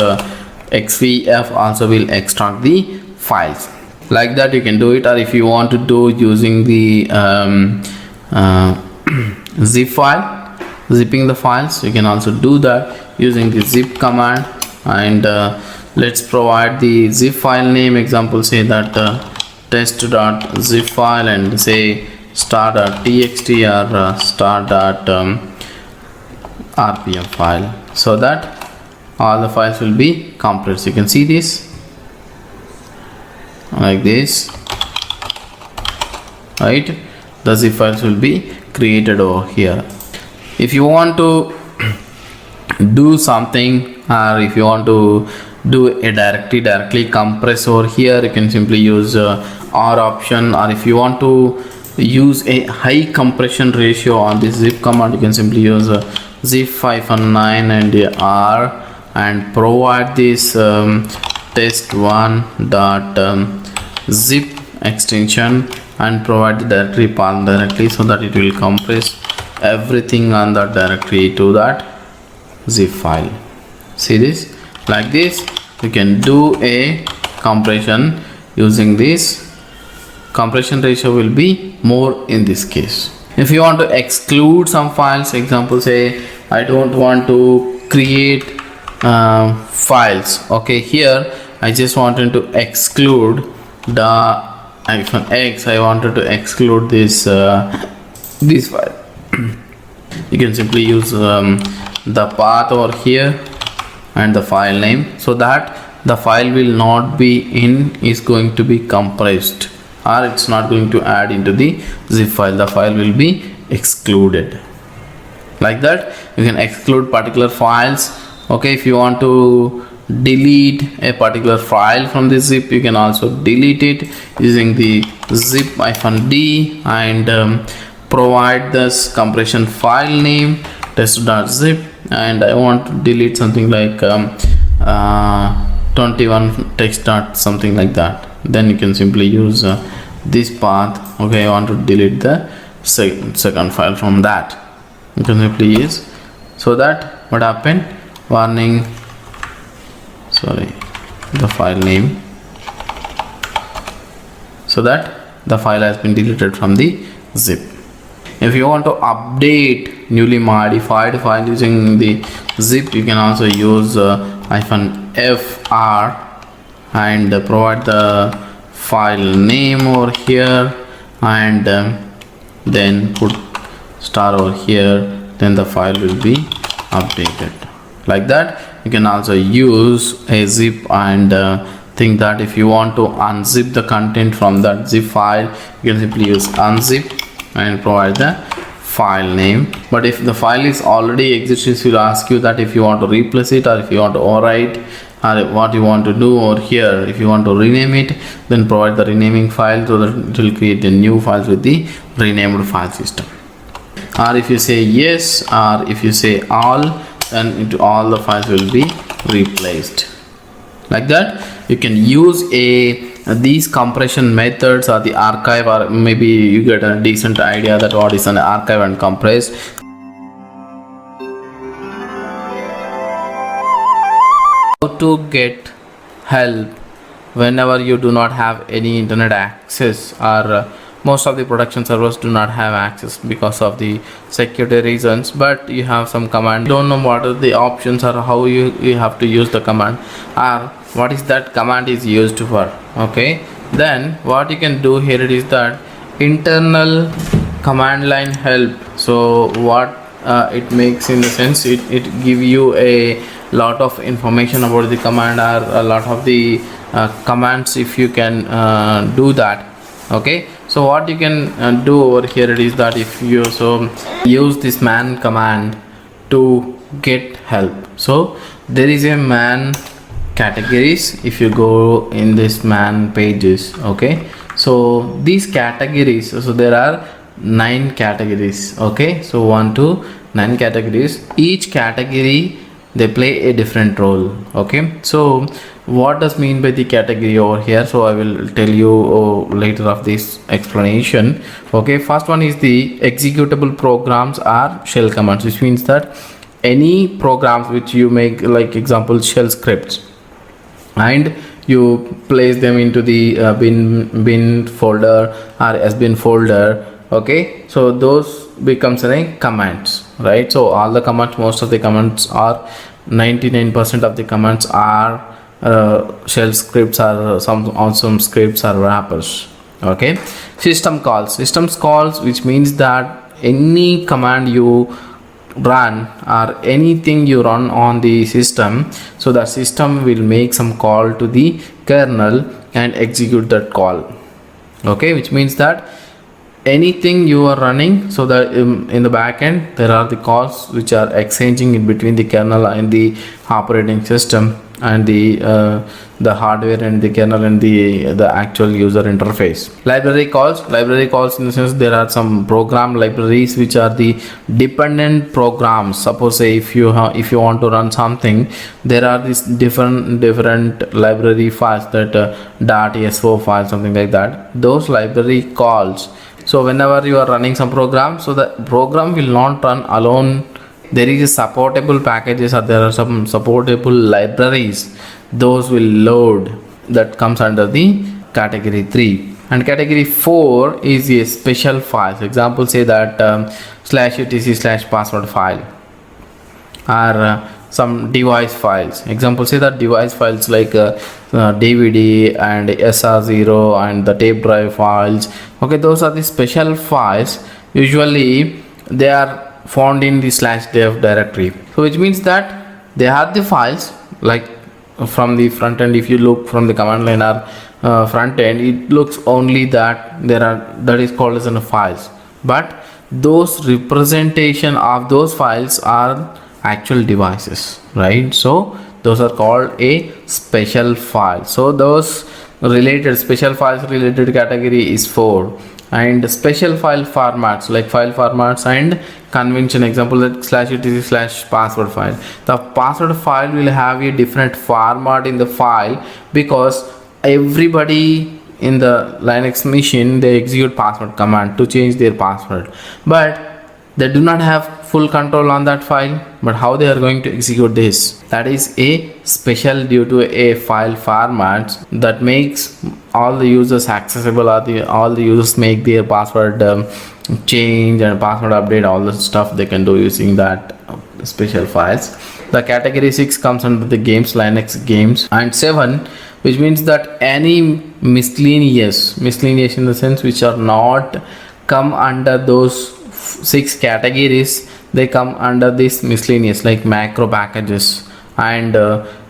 xvf, also will extract the files. Like that you can do it. Or if you want to do using the zip file, zipping the files, you can also do that using the zip command. And let's provide the zip file name. Example, say that test.zip file, and say star.txt or star.rpm file, so that all the files will be complete. So you can see this like this, right? The zip files will be created over here. If you want to do something, or if you want to do a directly compress over here, you can simply use R option. Or if you want to use a high compression ratio on this zip command, you can simply use zip-9 and R, and provide this test1.zip extension, and provide the directory path directly, so that it will compress everything on that directory to that zip file. See this? Like this, you can do a compression using this. Compression ratio will be more in this case. If you want to exclude some files, example, say I don't want to create files. Okay, here I just wanted to exclude the -x. I wanted to exclude this file. You can simply use the path over here and the file name, so that the file will not be is going to be compressed, or it's not going to add into the zip file. The file will be excluded. Like that, you can exclude particular files. Okay, if you want to delete a particular file from the zip, you can also delete it using the zip-d, and provide this compression file name test.zip, and I want to delete something like 21 text dot something like that. Then you can simply use this path. Okay, I want to delete the second file from that. You can simply use, so that what happened, warning, sorry, the file name, so that the file has been deleted from the zip. If you want to update newly modified file using the zip, you can also use -fr and provide the file name over here, and then put star over here, then the file will be updated. Like that, you can also use a zip, and think that if you want to unzip the content from that zip file, you can simply use unzip and provide the file name. But if the file is already existing, it will ask you that if you want to replace it, or if you want to overwrite, or what you want to do over here. If you want to rename it, then provide the renaming file, so that it will create a new files with the renamed file system. Or if you say yes, or if you say all, then into all the files will be replaced. Like that, you can use these compression methods, or the archive, or maybe you get a decent idea that what is an archive and compress. How to get help whenever you do not have any internet access, or most of the production servers do not have access because of the security reasons, but you have some command, you don't know what are the options, or how you have to use the command, or what is that command is used for. Okay, then what you can do here is that internal command line help. So what it makes, in the sense, it give you a lot of information about the command, or a lot of the commands, if you can do that. Okay, so what you can do over here is that if you use this man command to get help. So there is a man categories. If you go in this man pages, okay, so these categories, so there are 9 categories. Okay, so 1 to 9 categories. Each category, they play a different role. Okay, so what does mean by the category over here? So I will tell you later of this explanation. Okay, first one is the executable programs are shell commands, which means that any programs which you make, like example shell scripts, and you place them into the bin folder or sbin folder. Okay, so those becomes a commands, right? So all the commands, most of the commands are 99% of the commands are shell scripts or some scripts or wrappers. Okay, system calls, which means that any command you run or anything you run on the system, so the system will make some call to the kernel and execute that call. Okay, which means that anything you are running, so that in the backend there are the calls which are exchanging in between the kernel and the operating system and the hardware and the kernel and the actual user interface. Library calls in the sense there are some program libraries which are the dependent programs. Suppose say if you want to run something, there are these different library files that .so file, something like that. Those library calls, so whenever you are running some program, so the program will not run alone. There is a supportable packages or there are some supportable libraries, those will load. That comes under the category 3. And category 4 is a special files. Example say that /etc/password file or some device files. Example say that device files like DVD and SR0 and the tape drive files. Okay, those are the special files. Usually they are found in the /dev directory. So which means that they have the files, like from the front end, if you look from the command line or front end, it looks only that that is called as a files, but those representation of those files are actual devices, right? So those are called a special file. So those special files related category is 4. And special file formats like file formats and convention, example that /etc/password file. The password file will have a different format in the file because everybody in the Linux machine, they execute password command to change their password, but they do not have full control on that file. But how they are going to execute this? That is a special due to a file format that makes all the users accessible, or all the users make their password change and password update, all the stuff they can do using that special files. The category 6 comes under the games, Linux games, and 7, which means that any miscellaneous in the sense which are not come under those 6 categories, they come under this miscellaneous, like macro packages and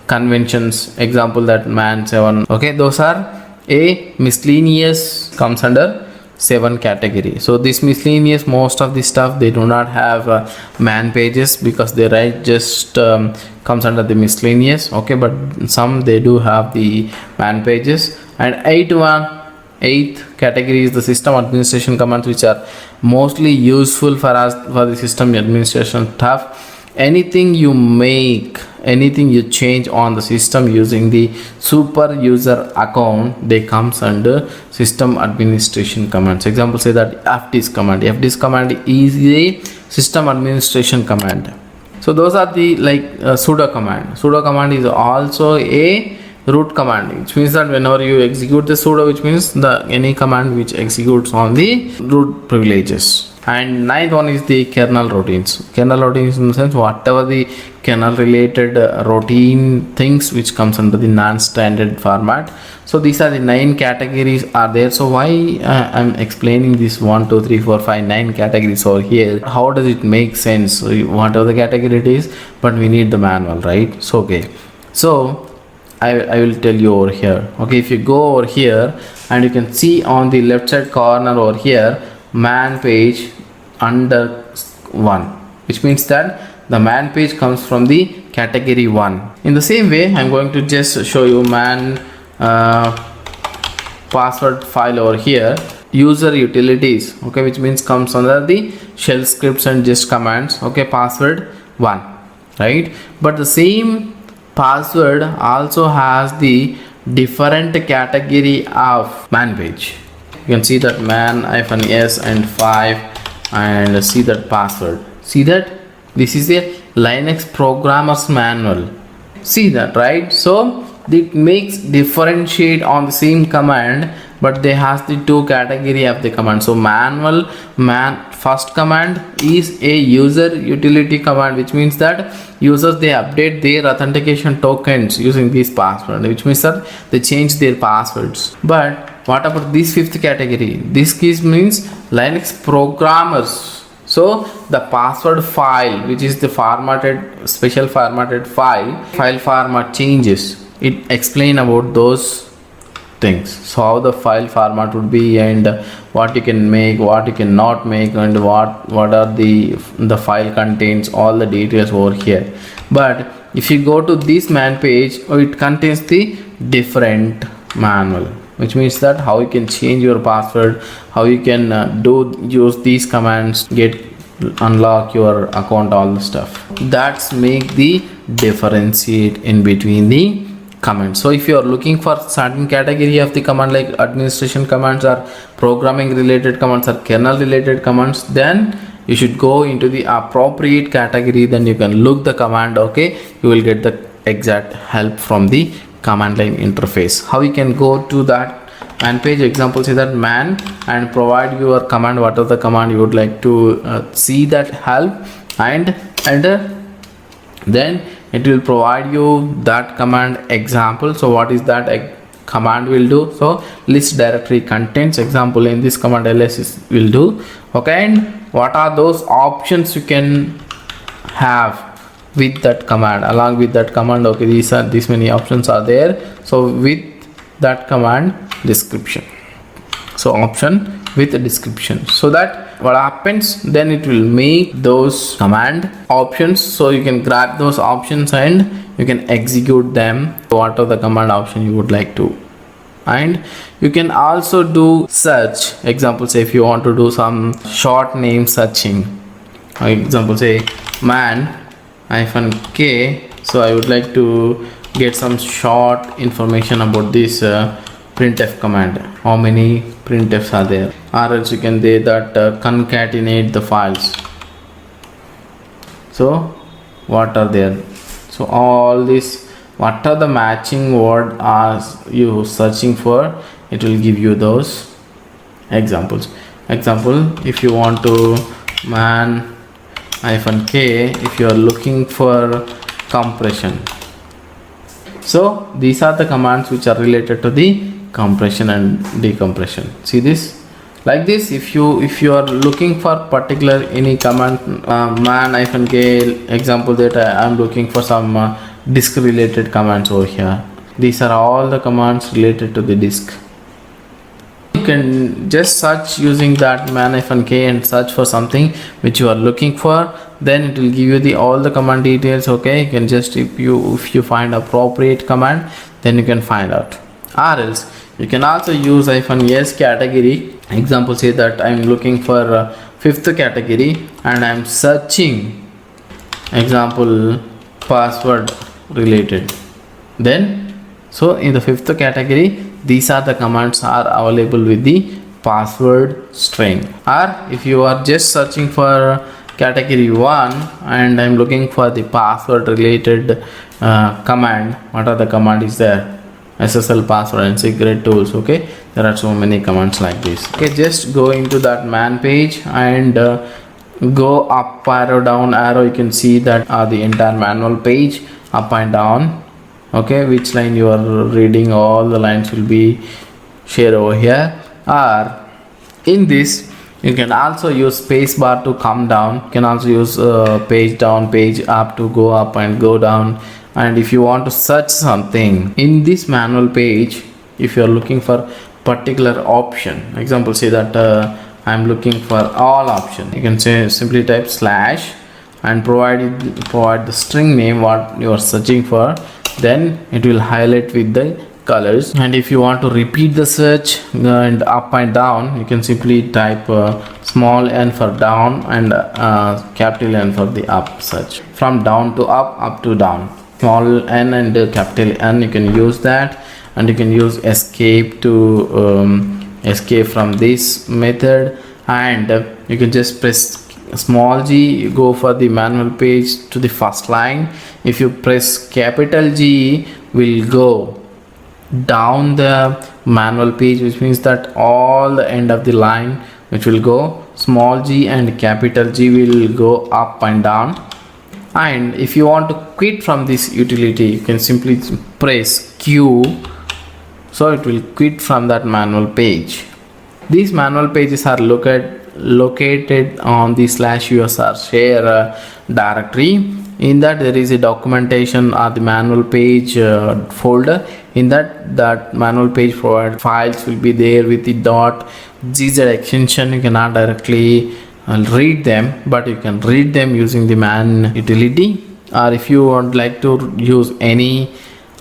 conventions. Example that man7. Okay, those are a miscellaneous, comes under 7 category. So this miscellaneous, most of the stuff they do not have man pages because they write just comes under the miscellaneous. Okay, but some they do have the man pages. And 8th category is the system administration commands, which are mostly useful for us for the system administration stuff. Anything you make, anything you change on the system using the super user account, they comes under system administration commands. Example say that fdisk command is a system administration command. So those are the sudo command is also a root command, which means that whenever you execute the sudo, which means any command which executes on the root privileges. And 9th one is the kernel routines in the sense whatever the kernel related routine things which comes under the non-standard format. So these are the 9 categories are there. So why I'm explaining this 1 2 3 4 5 9 categories over here? How does it make sense? Whatever the category it is, but we need the manual, right? So okay, so I will tell you over here. Okay, if you go over here and you can see on the left side corner over here, man page under 1, which means that the man page comes from the category 1. In the same way, I'm going to just show you man password file over here, user utilities, okay, which means comes under the shell scripts and just commands. Okay, password 1, right? But the same password also has the different category of man page. You can see that man-s and 5 and see that password. See that this is a Linux programmer's manual. See that, right? So it makes differentiate on the same command but they has the two category of the command. So first command is a user utility command, which means that users, they update their authentication tokens using this password, which means that they change their passwords. But what about this fifth category? This case means Linux programmers. So the password file, which is the special formatted file format changes. It explain about those things. So how the file format would be, and what you can make, what you cannot make, and what are the file contains, all the details over here. But if you go to this man page, it contains the different manual, which means that how you can change your password, how you can use these commands, unlock your account, all the stuff. That's make the differentiate in between the commands. So if you are looking for certain category of the command, like administration commands or programming related commands or kernel related commands, then you should go into the appropriate category. Then you can look the command. Okay, you will get the exact help from the command line interface. How you can go to that man page, example say that man, and provide your command, what are the command you would like to see that help, and enter. Then it will provide you that command example. So what is that command will do? So list directory contents, example in this command ls will do. Okay, and what are those options you can have with that command, along with that command? Okay, these many options are there. So with that command description, so option with a description, so that what happens, then it will make those command options, so you can grab those options and you can execute them, what are the command option you would like to. And you can also do search, example say if you want to do some short name searching, example say man -k, so I would like to get some short information about this printf command, how many printfs are there, or else you can say that concatenate the files. So what are there, so all this, what are the matching word are you searching for, it will give you those examples. Example, if you want to man -k, if you are looking for compression, so these are the commands which are related to the compression and decompression. See this, like this, if you are looking for particular any command, man -k, example that I am looking for some disk related commands over here. These are all the commands related to the disk. You can just search using that man -k and search for something which you are looking for, then it will give you all the command details. Okay, you can just, if you find appropriate command, then you can find out. Or else you can also use -s category, example say that I'm looking for fifth category and I'm searching, example password related, then so in the fifth category these are the commands are available with the password string. Or if you are just searching for category 1 and I'm looking for the password related command, what are the command is there, SSL password and secret tools. Okay, there are so many commands like this. Okay, just go into that man page and go up arrow, down arrow, you can see that the entire manual page, up and down. Okay, which line you are reading, all the lines will be shared over here. Or in this you can also use space bar to come down, you can also use page down, page up to go up and go down. And if you want to search something in this manual page, if you are looking for particular option, example say that I'm looking for all option, you can say simply type / and provide the string name what you are searching for, then it will highlight with the colors. And if you want to repeat the search and up and down, you can simply type small n for down and capital N for the up search, from down to up, up to down, small n and capital N, you can use that. And you can use escape to escape from this method, and you can just press small g, you go for the manual page to the first line. If you press capital G, will go down the manual page, which means that all the end of the line which will go small g and capital G will go up and down. And if you want to quit from this utility, you can simply press Q, so it will quit from that manual page. These manual pages are located on the /usr share directory. In that there is a documentation or the manual page folder. In that manual page provided files will be there with the .gz extension. You cannot directly read them, but you can read them using the man utility. Or if you would like to use any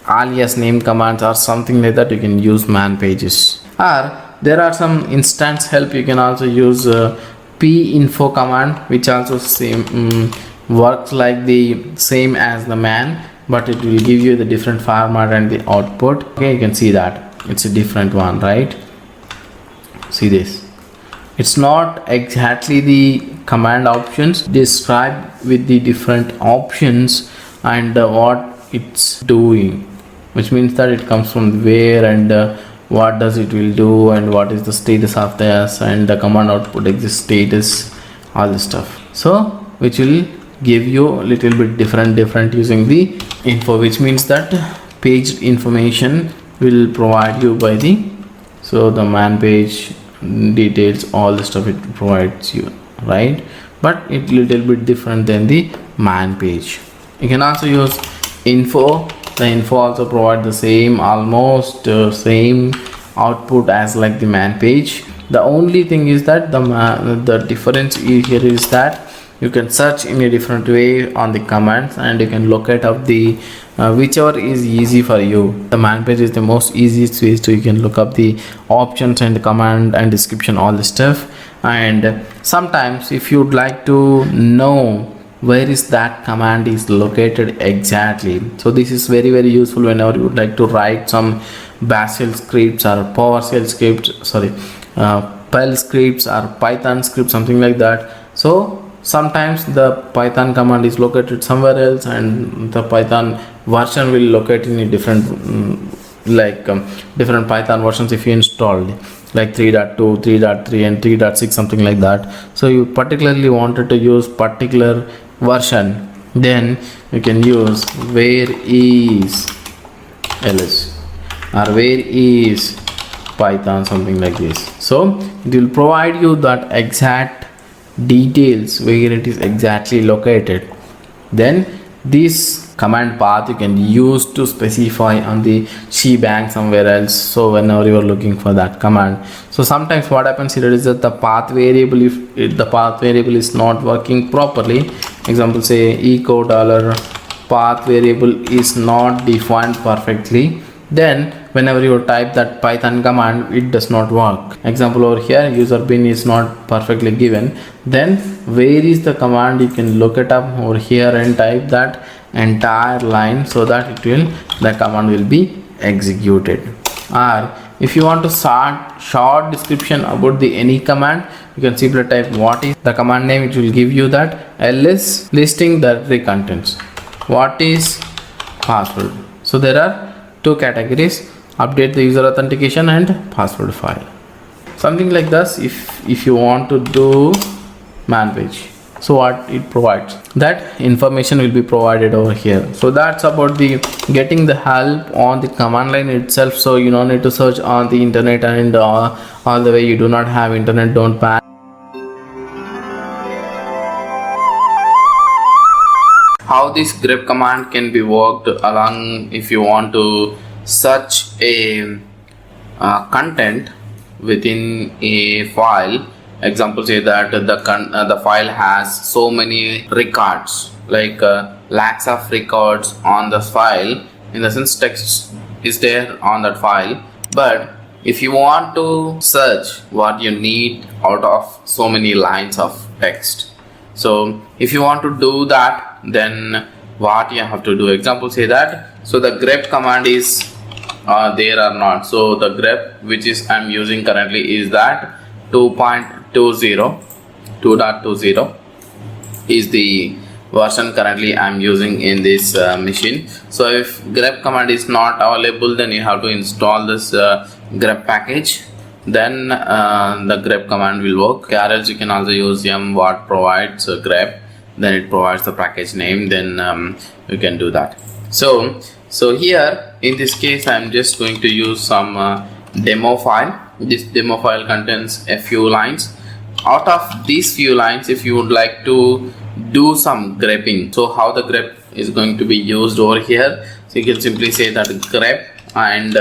alias name commands or something like that, you can use man pages. Or there are some instance help. You can also use pinfo command, which also works like the same as the man, but it will give you the different format and the output. Okay, you can see that it's a different one, right? See this, it's not exactly the command options described with the different options and what it's doing, which means that it comes from where and what does it will do and what is the status of this and the command output exist status, all this stuff. So which will give you a little bit different using the info, which means that page information will provide you by the, so the man page details, all the stuff it provides you, right? But it's little bit different than the man page. You can also use info. The info also provide the same, almost same output as like the man page. The only thing is that the difference here is that you can search in a different way on the commands and you can locate up the whichever is easy for you. The man page is the most easiest way, so you can look up the options and command and description, all the stuff. And sometimes if you'd like to know where is that command is located exactly, so this is very useful whenever you would like to write some bash shell scripts or PowerShell scripts, Perl scripts or Python scripts, something like that. So sometimes the Python command is located somewhere else and the Python version will locate in a different different Python versions if you installed like 3.2, 3.3 and 3.6, something like that. So you particularly wanted to use particular version, then you can use where is ls or where is Python, something like this. So it will provide you that exact details where it is exactly located. Then this command path you can use to specify on the shebang somewhere else, so whenever you are looking for that command. So sometimes what happens here is that the path variable, if the path variable is not working properly, example say echo $path variable is not defined perfectly, then whenever you type that Python command it does not work. Example over here, user bin is not perfectly given, then where is the command, you can look it up over here and type that entire line so that it will, the command will be executed. Or if you want to start short description about the any command, you can simply type what is the command name, it will give you that ls listing directory contents, what is password. So there are two categories, update the user authentication and password file, something like this. If you want to do man page, so what it provides, that information will be provided over here. So that's about the getting the help on the command line itself. So you don't need to search on the internet, and all the way you do not have internet, don't panic. How this grep command can be worked along if you want to search a content within a file. Example say that the file has so many records, like lakhs of records on the file, in the sense text is there on that file, but if you want to search what you need out of so many lines of text, so if you want to do that, then what you have to do, example say that, so the grep command is there or not. So the grep which is I'm using currently is that 2.20 is the version currently I'm using in this machine. So if grep command is not available, then you have to install this grep package, then the grep command will work. Or else you can also use what provides grep, then it provides the package name, then you can do that. So here in this case I am just going to use some demo file. This demo file contains a few lines. Out of these few lines, if you would like to do some grepping, so how the grep is going to be used over here, so you can simply say that grep and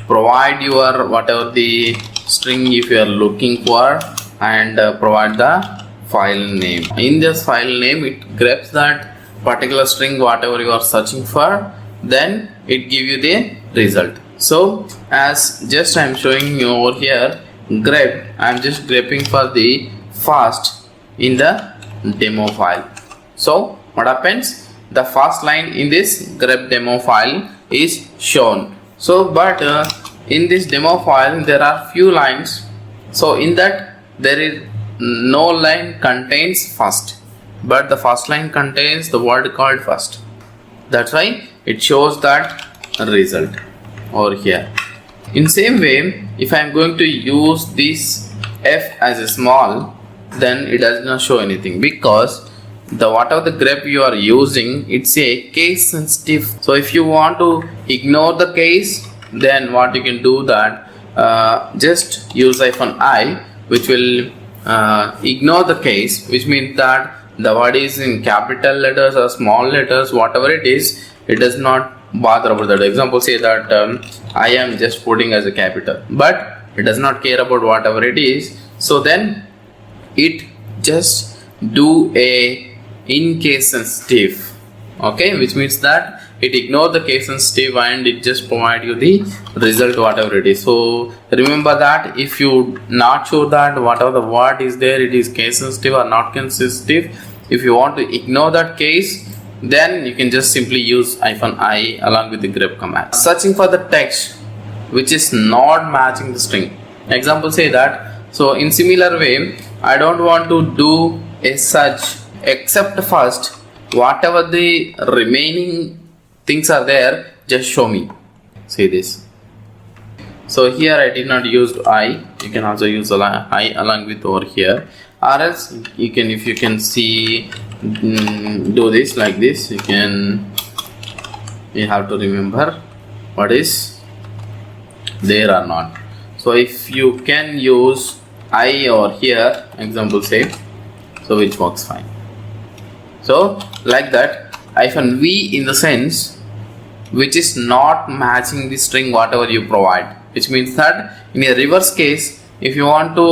provide your whatever the string if you are looking for, and provide the file name. In this file name it greps that particular string whatever you are searching for, then it give you the result. So as just I am showing you over here, grep, I am just grepping for the first in the demo file. So what happens, the first line in this grep demo file is shown. So but in this demo file there are few lines, so in that there is no line contains first, but the first line contains the word called first. That's why it shows that result over here. In same way, if I am going to use this f as a small, then it does not show anything, because the whatever the grep you are using, it's a case sensitive. So if you want to ignore the case, then what you can do that just use -i, which will ignore the case, which means that the word is in capital letters or small letters, whatever it is, it does not bother about that. Example, say that I am just putting as a capital, but it does not care about whatever it is. So then it just do a in case sensitive, okay, which means that it ignore the case sensitive and it just provide you the result whatever it is. So remember that if you not sure that whatever the word is there, it is case sensitive or not case sensitive, if you want to ignore that case, then you can just simply use -i along with the grep command. Searching for the text which is not matching the string. Example, say that, so in similar way, I don't want to do a search except first whatever the remaining things are there, just show me. See this. So here I did not use I, you can also use I along with over here, or else you can, if you can see, do this like this. You have to remember what is there or not. So if you can use I over here, example say, so which works fine. So like that, -v in the sense which is not matching the string whatever you provide, which means that in a reverse case, if you want to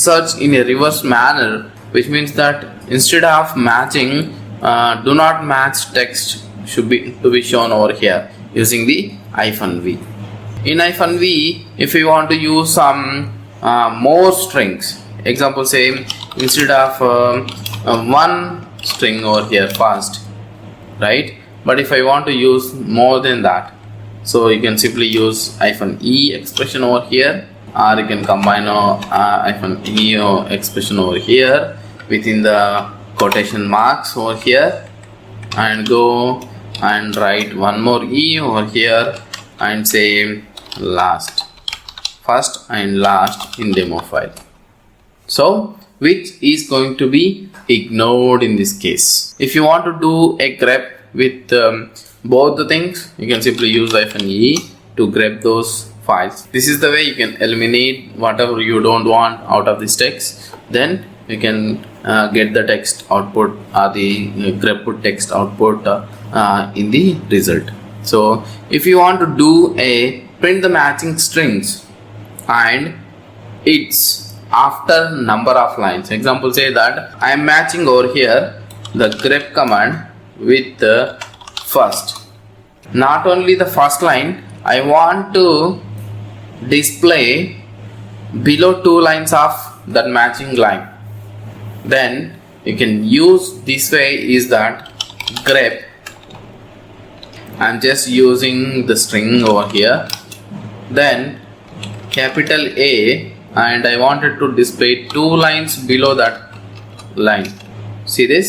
search in a reverse manner, which means that instead of matching, do not match text should be to be shown over here using the -v. In -v, if you want to use some more strings, example say, instead of one string over here first, right, but if I want to use more than that, so you can simply use -e expression over here, or you can combine -e expression over here within the quotation marks over here, and go and write one more e over here and say last, first and last in demo file. So which is going to be ignored in this case. If you want to do a grep with both the things, you can simply use -e to grep those files. This is the way you can eliminate whatever you don't want out of this text. Then you can get the text output or the grep text output in the result. So if you want to do a print the matching strings and it's after number of lines, example say that I am matching over here the grep command with the first, not only the first line, I want to display below 2 lines of that matching line. Then you can use this way is that grep, I'm just using the string over here, then capital A, and I wanted to display 2 lines below that line. See this,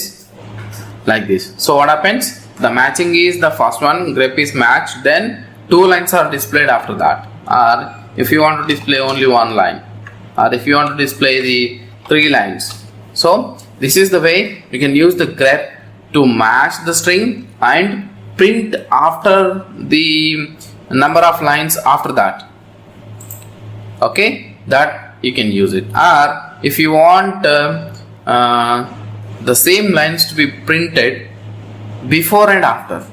like this. So what happens, the matching is the first one, grep is matched, then 2 lines are displayed after that. or if you want to display only one line, or if you want to display the 3 lines. So this is the way you can use the grep to match the string and print after the number of lines after that. Okay, that you can use it. Or if you want the same lines to be printed before and after.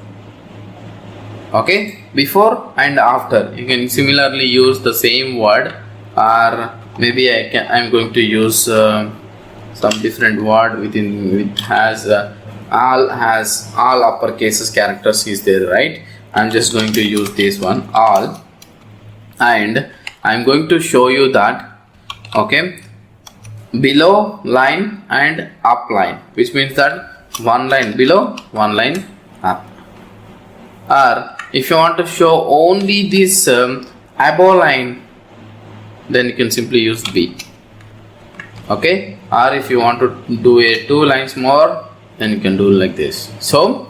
Okay, before and after, you can similarly use the same word, or maybe I'm going to use some different word which has all uppercases characters is there, right? I'm just going to use this one, all, and I'm going to show you that, okay, below line and up line, which means that one line below, one line up. Or if you want to show only this above line, then you can simply use B. Okay, or if you want to do a 2 lines more, then you can do like this. So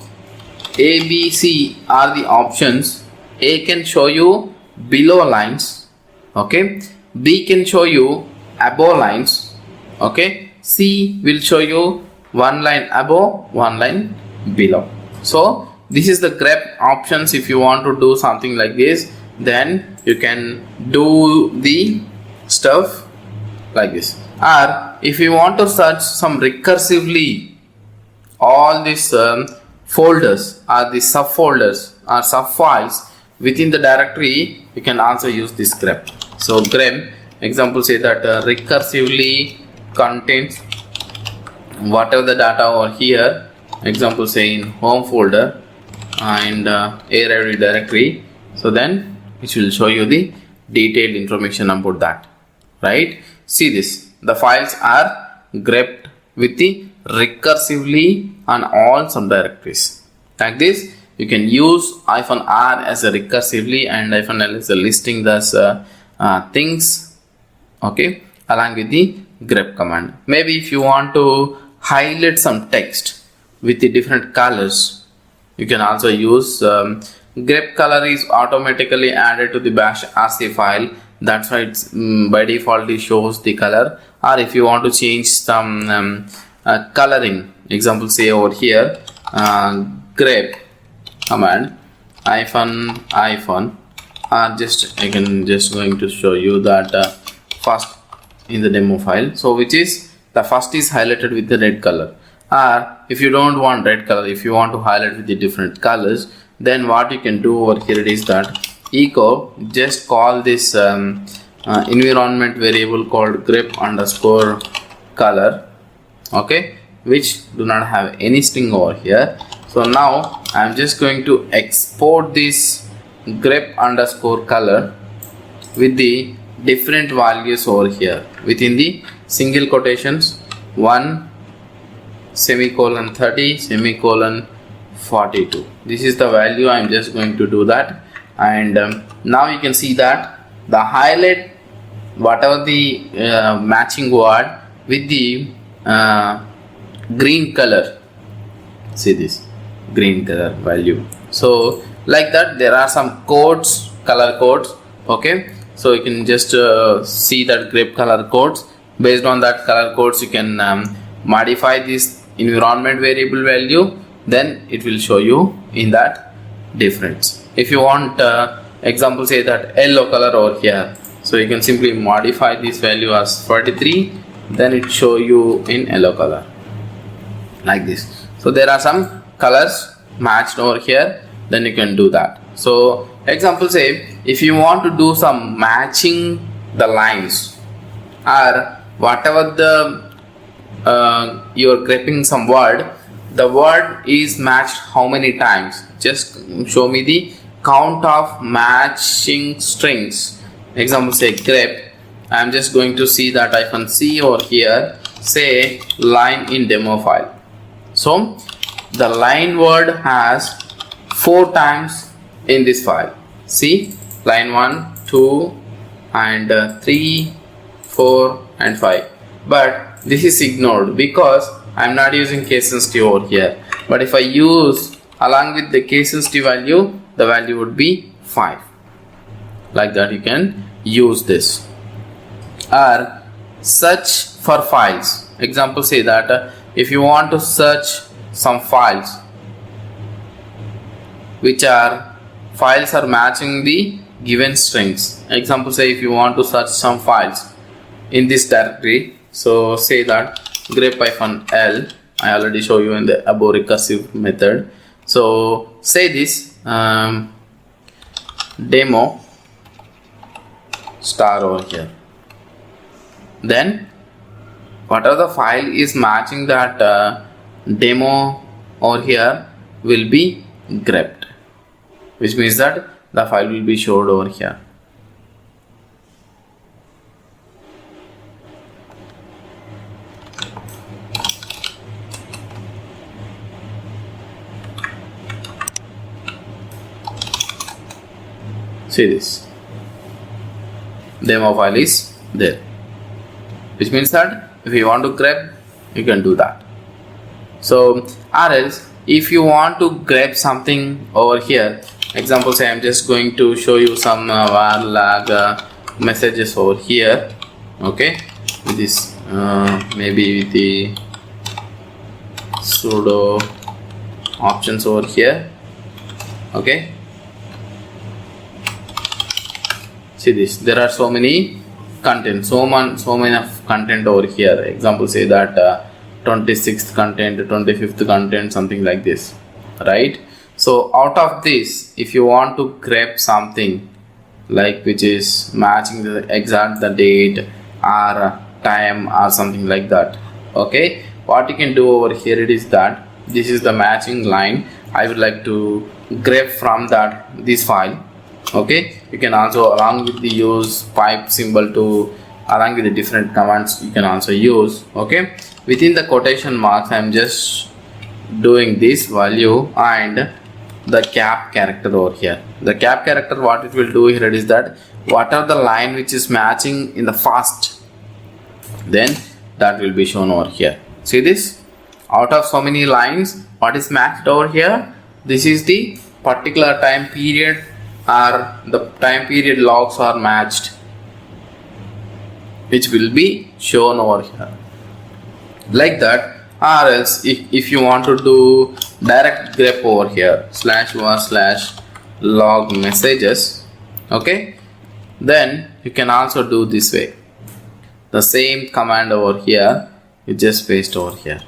A, B, C are the options. A can show you below lines, okay, B can show you above lines, okay, C will show you one line above, one line below. So this is the grep options. If you want to do something like this, then you can do the stuff like this. Or if you want to search some recursively all these folders or the subfolders or subfiles within the directory, you can also use this grep. So grep, example say that recursively contains whatever the data over here, example say in home folder and RHEL directory, so then it will show you the detailed information about that, right? See this, the files are grepped with the recursively on all subdirectories. Like this, you can use -r as a recursively and -l as a listing thus things, okay, along with the grep command. Maybe if you want to highlight some text with the different colors, you can also use grep color is automatically added to the bash rc file. That's why it's by default it shows the color. Or if you want to change some coloring, example say over here grep command -, I can just going to show you that first in the demo file. So which is the first is highlighted with the red color. Or if you don't want red color, if you want to highlight with the different colors, then what you can do over here is that echo, just call this environment variable called grep_color, okay, which do not have any string over here. So now I'm just going to export this grep_color with the different values over here within the single quotations 1 semicolon 30 semicolon 42. This is the value. I'm just going to do that, and now you can see that the highlight whatever the matching word with the green color, see this green color value. So like that, there are some codes, color codes, okay, so you can just see that grep color codes. Based on that color codes, you can modify this environment variable value, then it will show you in that difference. If you want example say that yellow color over here, so you can simply modify this value as 43, then it show you in yellow color like this. So there are some colors matched over here, then you can do that. So example say if you want to do some matching the lines or whatever the you are grabbing some word, the word is matched how many times, just show me the count of matching strings. Example say grep, I am just going to see that -c over here, say line in demo file. So the line word has 4 times in this file. See, line 1, 2 and 3, 4 and 5, but this is ignored because I'm not using case sensitive over here. But if I use along with the case sensitive value, the value would be 5. like that you can use this. Or search for files. Example, say that if you want to search some files which are matching the given strings. Example, say if you want to search some files in this directory, so say that grep-l, I already show you in the above recursive method. So say this demo star over here, then whatever the file is matching that demo over here will be grepped, which means that the file will be showed over here. See this demo file is there, which means that if you want to grep, you can do that. So or else if you want to grep something over here, example, say I'm just going to show you some var lag messages over here, okay, with this maybe with the sudo options over here, okay. See this, there are so many content, so many of content over here. Example, say that 26th content, 25th content, something like this, right? So out of this, if you want to grep something like which is matching the exact the date or time or something like that, okay, what you can do over here, it is that this is the matching line. I would like to grep from that this file, okay. You can also, along with the use pipe symbol, to along with the different commands you can also use, okay. Within the quotation marks, I am just doing this value and the cap character over here. The cap character, what it will do here is that whatever the line which is matching in the first, then that will be shown over here. See this, out of so many lines, what is matched over here, this is the particular time period or the time period logs are matched, which will be shown over here, like that. Or else if you want to do direct grep over here, /var/log messages, okay, then you can also do this way. The same command over here, you just paste over here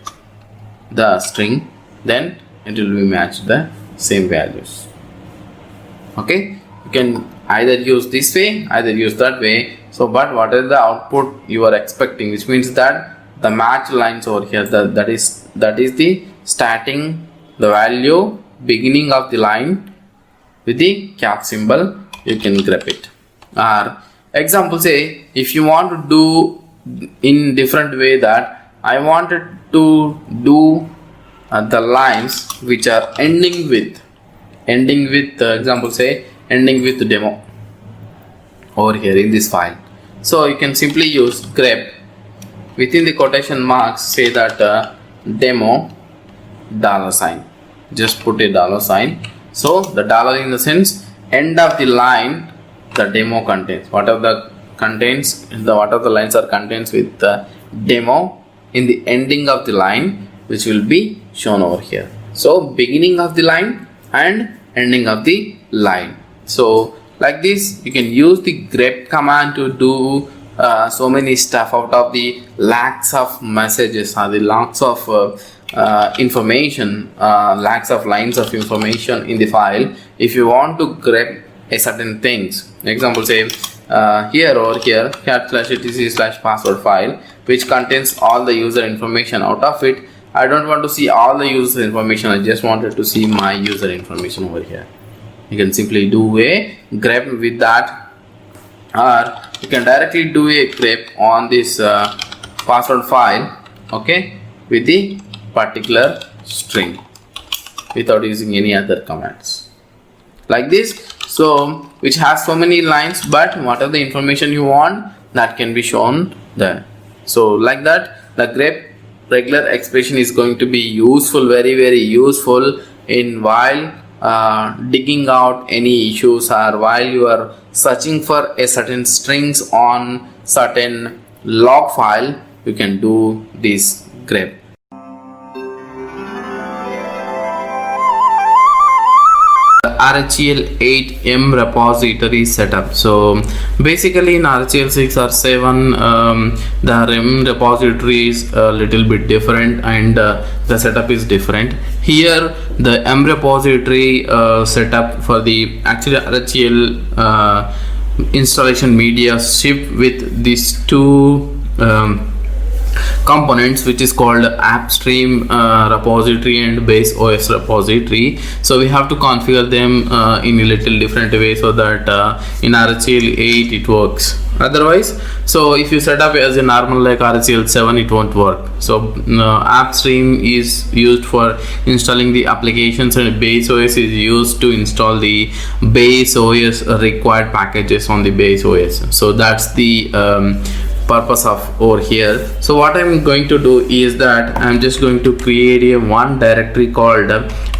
the string, then it will be matched the same values, okay. You can either use this way, either use that way. So but what is the output you are expecting, which means that the match lines over here, that is the starting the value beginning of the line with the cap symbol, you can grep it. Or example, say if you want to do in different way, that I wanted to do the lines which are ending with example, say ending with demo over here in this file. So you can simply use grep, within the quotation marks, say that demo $, just put a $. So the dollar in the sense end of the line, the demo contains whatever the lines are contains with the demo in the ending of the line, which will be shown over here. So beginning of the line and ending of the line. So like this, you can use the grep command to do so many stuff out of the lakhs of messages or the lakhs of information, lakhs of lines of information in the file. If you want to grep a certain things, example, say here over here /etc/password file, which contains all the user information. Out of it, I don't want to see all the user information, I just wanted to see my user information over here. You can simply do a grep with that, or you can directly do a grep on this password file, okay, with the particular string without using any other commands, like this. So which has so many lines, but whatever the information you want, that can be shown there. So like that, the grep regular expression is going to be useful, very useful in while digging out any issues, or while you are searching for a certain strings on certain log file, you can do this grep. RHEL 8M repository setup. So basically in RHEL 6 or 7 the REM repository is a little bit different, and the setup is different. Here the M repository setup for the actually RHEL installation media ship with these two components, which is called AppStream repository and base OS repository. So we have to configure them in a little different way, so that in RHEL 8 it works. Otherwise, so if you set up as a normal like RHEL 7, it won't work. So AppStream is used for installing the applications, and base OS is used to install the base OS required packages on the base OS. So that's the purpose of over here. So what I'm going to do is that I'm just going to create a one directory called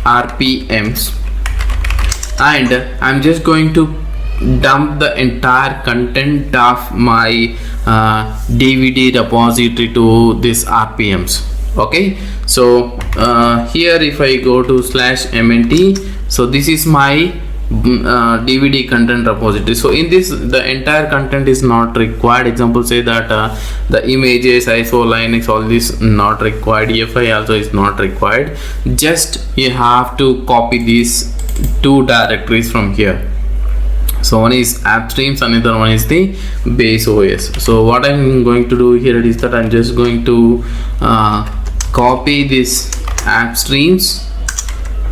RPMs, and I'm just going to dump the entire content of my DVD repository to this RPMs. Okay, so here if I go to /mnt, so this is my DVD content repository. So in this, the entire content is not required. Example, say that the images, ISO, Linux, all this not required. EFI also is not required. Just you have to copy these two directories from here. So one is AppStreams, another one is the base OS. So what I'm going to do here is that I'm just going to copy this AppStreams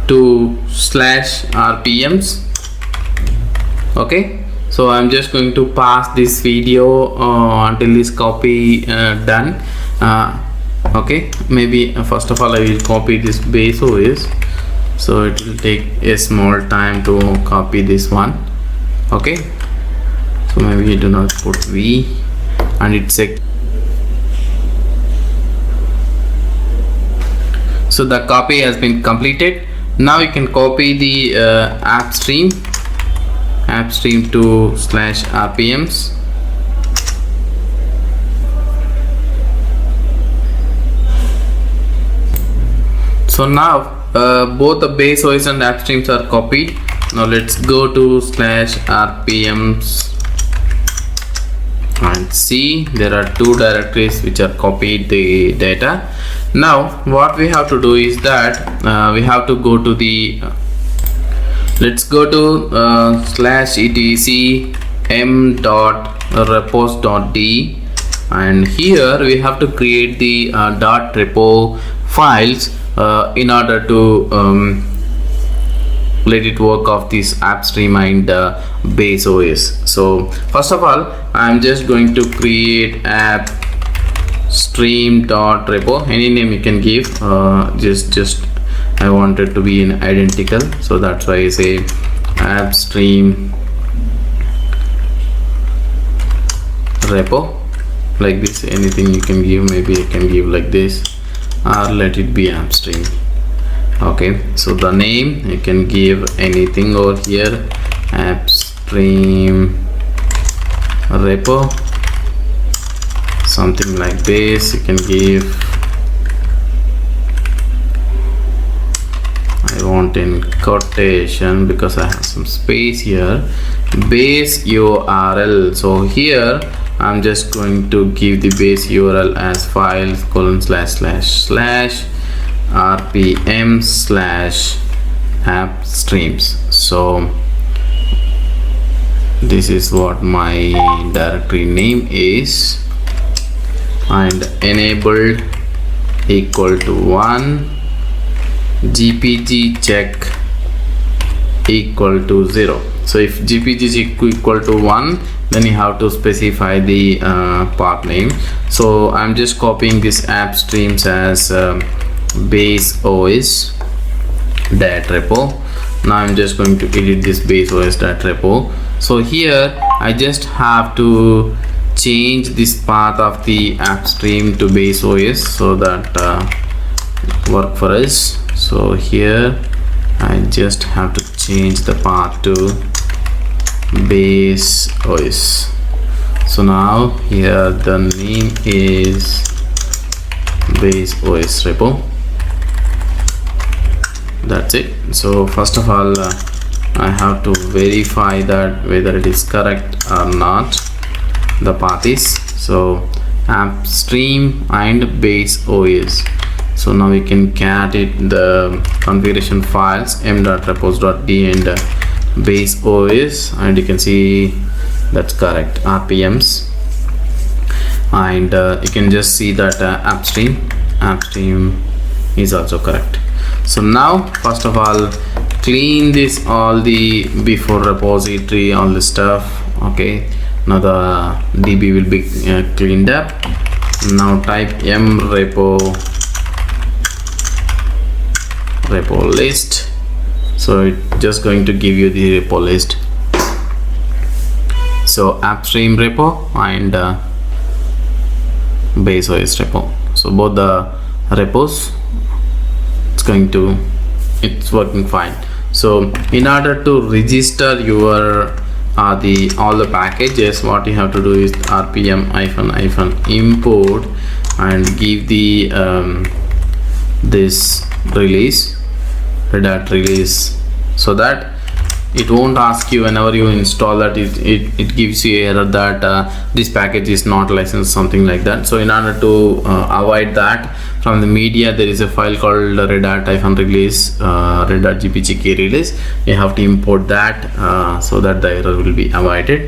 to /RPMs. Okay, so I'm just going to pass this video until this copy done. Okay, maybe first of all I will copy this base OS, so it will take a small time to copy this one. Okay, so maybe you do not put V, and it's a so the copy has been completed. Now you can copy the AppStream to /RPMs. So now both the base OS and AppStreams are copied. Now let's go to /RPMs and see there are two directories which are copied the data. Now what we have to do is that we have to go to the let's go to /etc m.repos.d, and here we have to create the .repo files in order to let it work off this AppStream and base OS. So first of all, I'm just going to create AppStream.repo. Any name you can give. Just I want it to be in identical, so that's why I say AppStream repo like this. Anything you can give, maybe you can give like this, or let it be AppStream. Okay, so the name you can give anything over here, AppStream repo, something like this. You can give, I want in quotation because I have some space here, base URL. So here I'm just going to give the base URL as files : /rpm /appstreams. So this is what my directory name is, and enabled equal to 1, gpg check equal to 0. So if gpg is equal to 1, then you have to specify the path name. So I'm just copying this AppStreams as base OS .repo. Now I'm just going to edit this base OS .repo. So here I just have to change this path of the AppStream to base OS so that work for us. So here I just have to change the path to base OS. So now here the name is base OS repo. That's it. So first of all, I have to verify that whether it is correct or not. The path is so upstream and base OS. So now we can cat it the configuration files m.repos.d and base OS, and you can see that's correct RPMs, and you can just see that upstream is also correct. So now first of all, clean this all the before repository, all the stuff. Okay, now the DB will be cleaned up. Now type mrepo list. So it's just going to give you the repo list. So upstream repo and base OS repo. So both the repos, it's working fine. So in order to register your all the packages, what you have to do is rpm --- import and give the this release, Red Hat release, so that it won't ask you whenever you install that it gives you error that this package is not licensed, something like that. So in order to avoid that, from the media there is a file called Red Hat -release, Red Hat GPGK release. You have to import that so that the error will be avoided.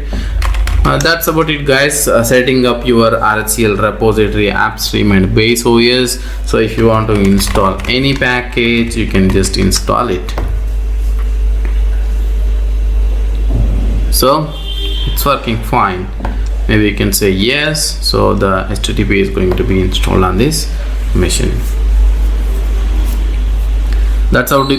That's about it, guys. Setting up your RHEL repository, upstream and base OS. So if you want to install any package, you can just install it. So it's working fine. Maybe you can say yes. So the HTTP is going to be installed on this machine. That's how to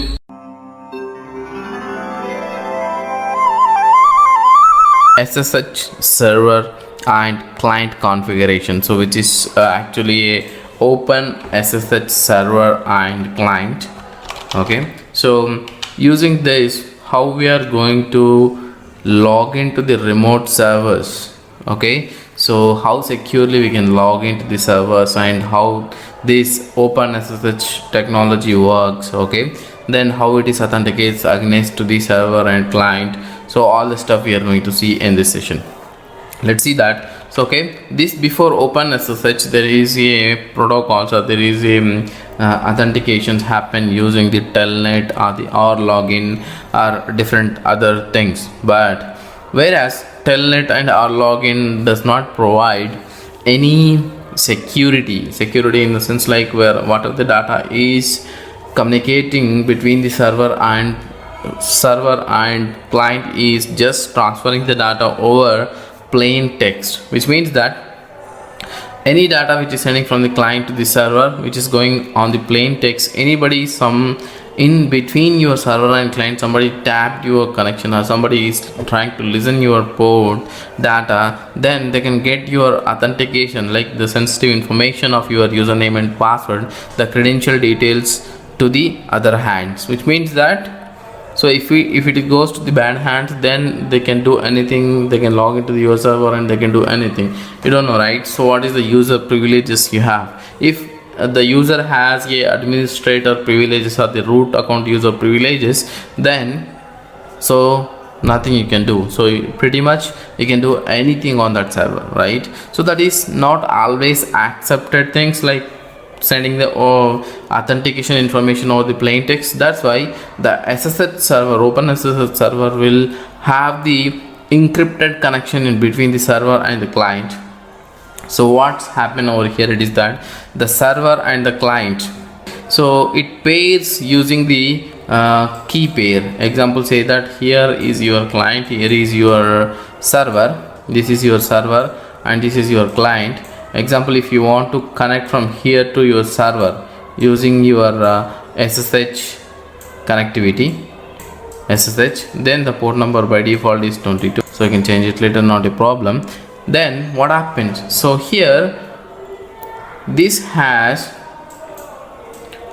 SSH server and client configuration. So which is actually a open SSH server and client. Okay, so using this, how we are going to log into the remote servers. Okay, so how securely we can log into the servers and how this open SSH technology works. Okay, then how it is authenticates against to the server and client. So all the stuff we are going to see in this session. Let's see that. So okay, this before open SSH there is a protocol, so there is a authentications happen using the telnet or the R login or different other things. But whereas telnet and R login does not provide any security in the sense like where whatever the data is communicating between the server and client is just transferring the data over plain text, which means that any data which is sending from the client to the server, which is going on the plain text, anybody some in between your server and client, somebody tapped your connection or somebody is trying to listen your port data, then they can get your authentication, like the sensitive information of your username and password, the credential details, to the other hands, which means that so if it goes to the bad hands, then they can do anything. They can log into your server and they can do anything. You don't know, right? So what is the user privileges you have? If the user has a administrator privileges or the root account user privileges, then so nothing you can do. So pretty much you can do anything on that server, right? So that is not always accepted things, like sending the authentication information over the plain text. That's why the SSH server, open SSH server, will have the encrypted connection in between the server and the client. So what's happened over here, it is that the server and the client, so it pairs using the key pair. Example, say that here is your client, here is your server, this is your server and this is your client. Example, if you want to connect from here to your server using your SSH connectivity, SSH, then the port number by default is 22. So you can change it later, not a problem. Then what happens? So here this has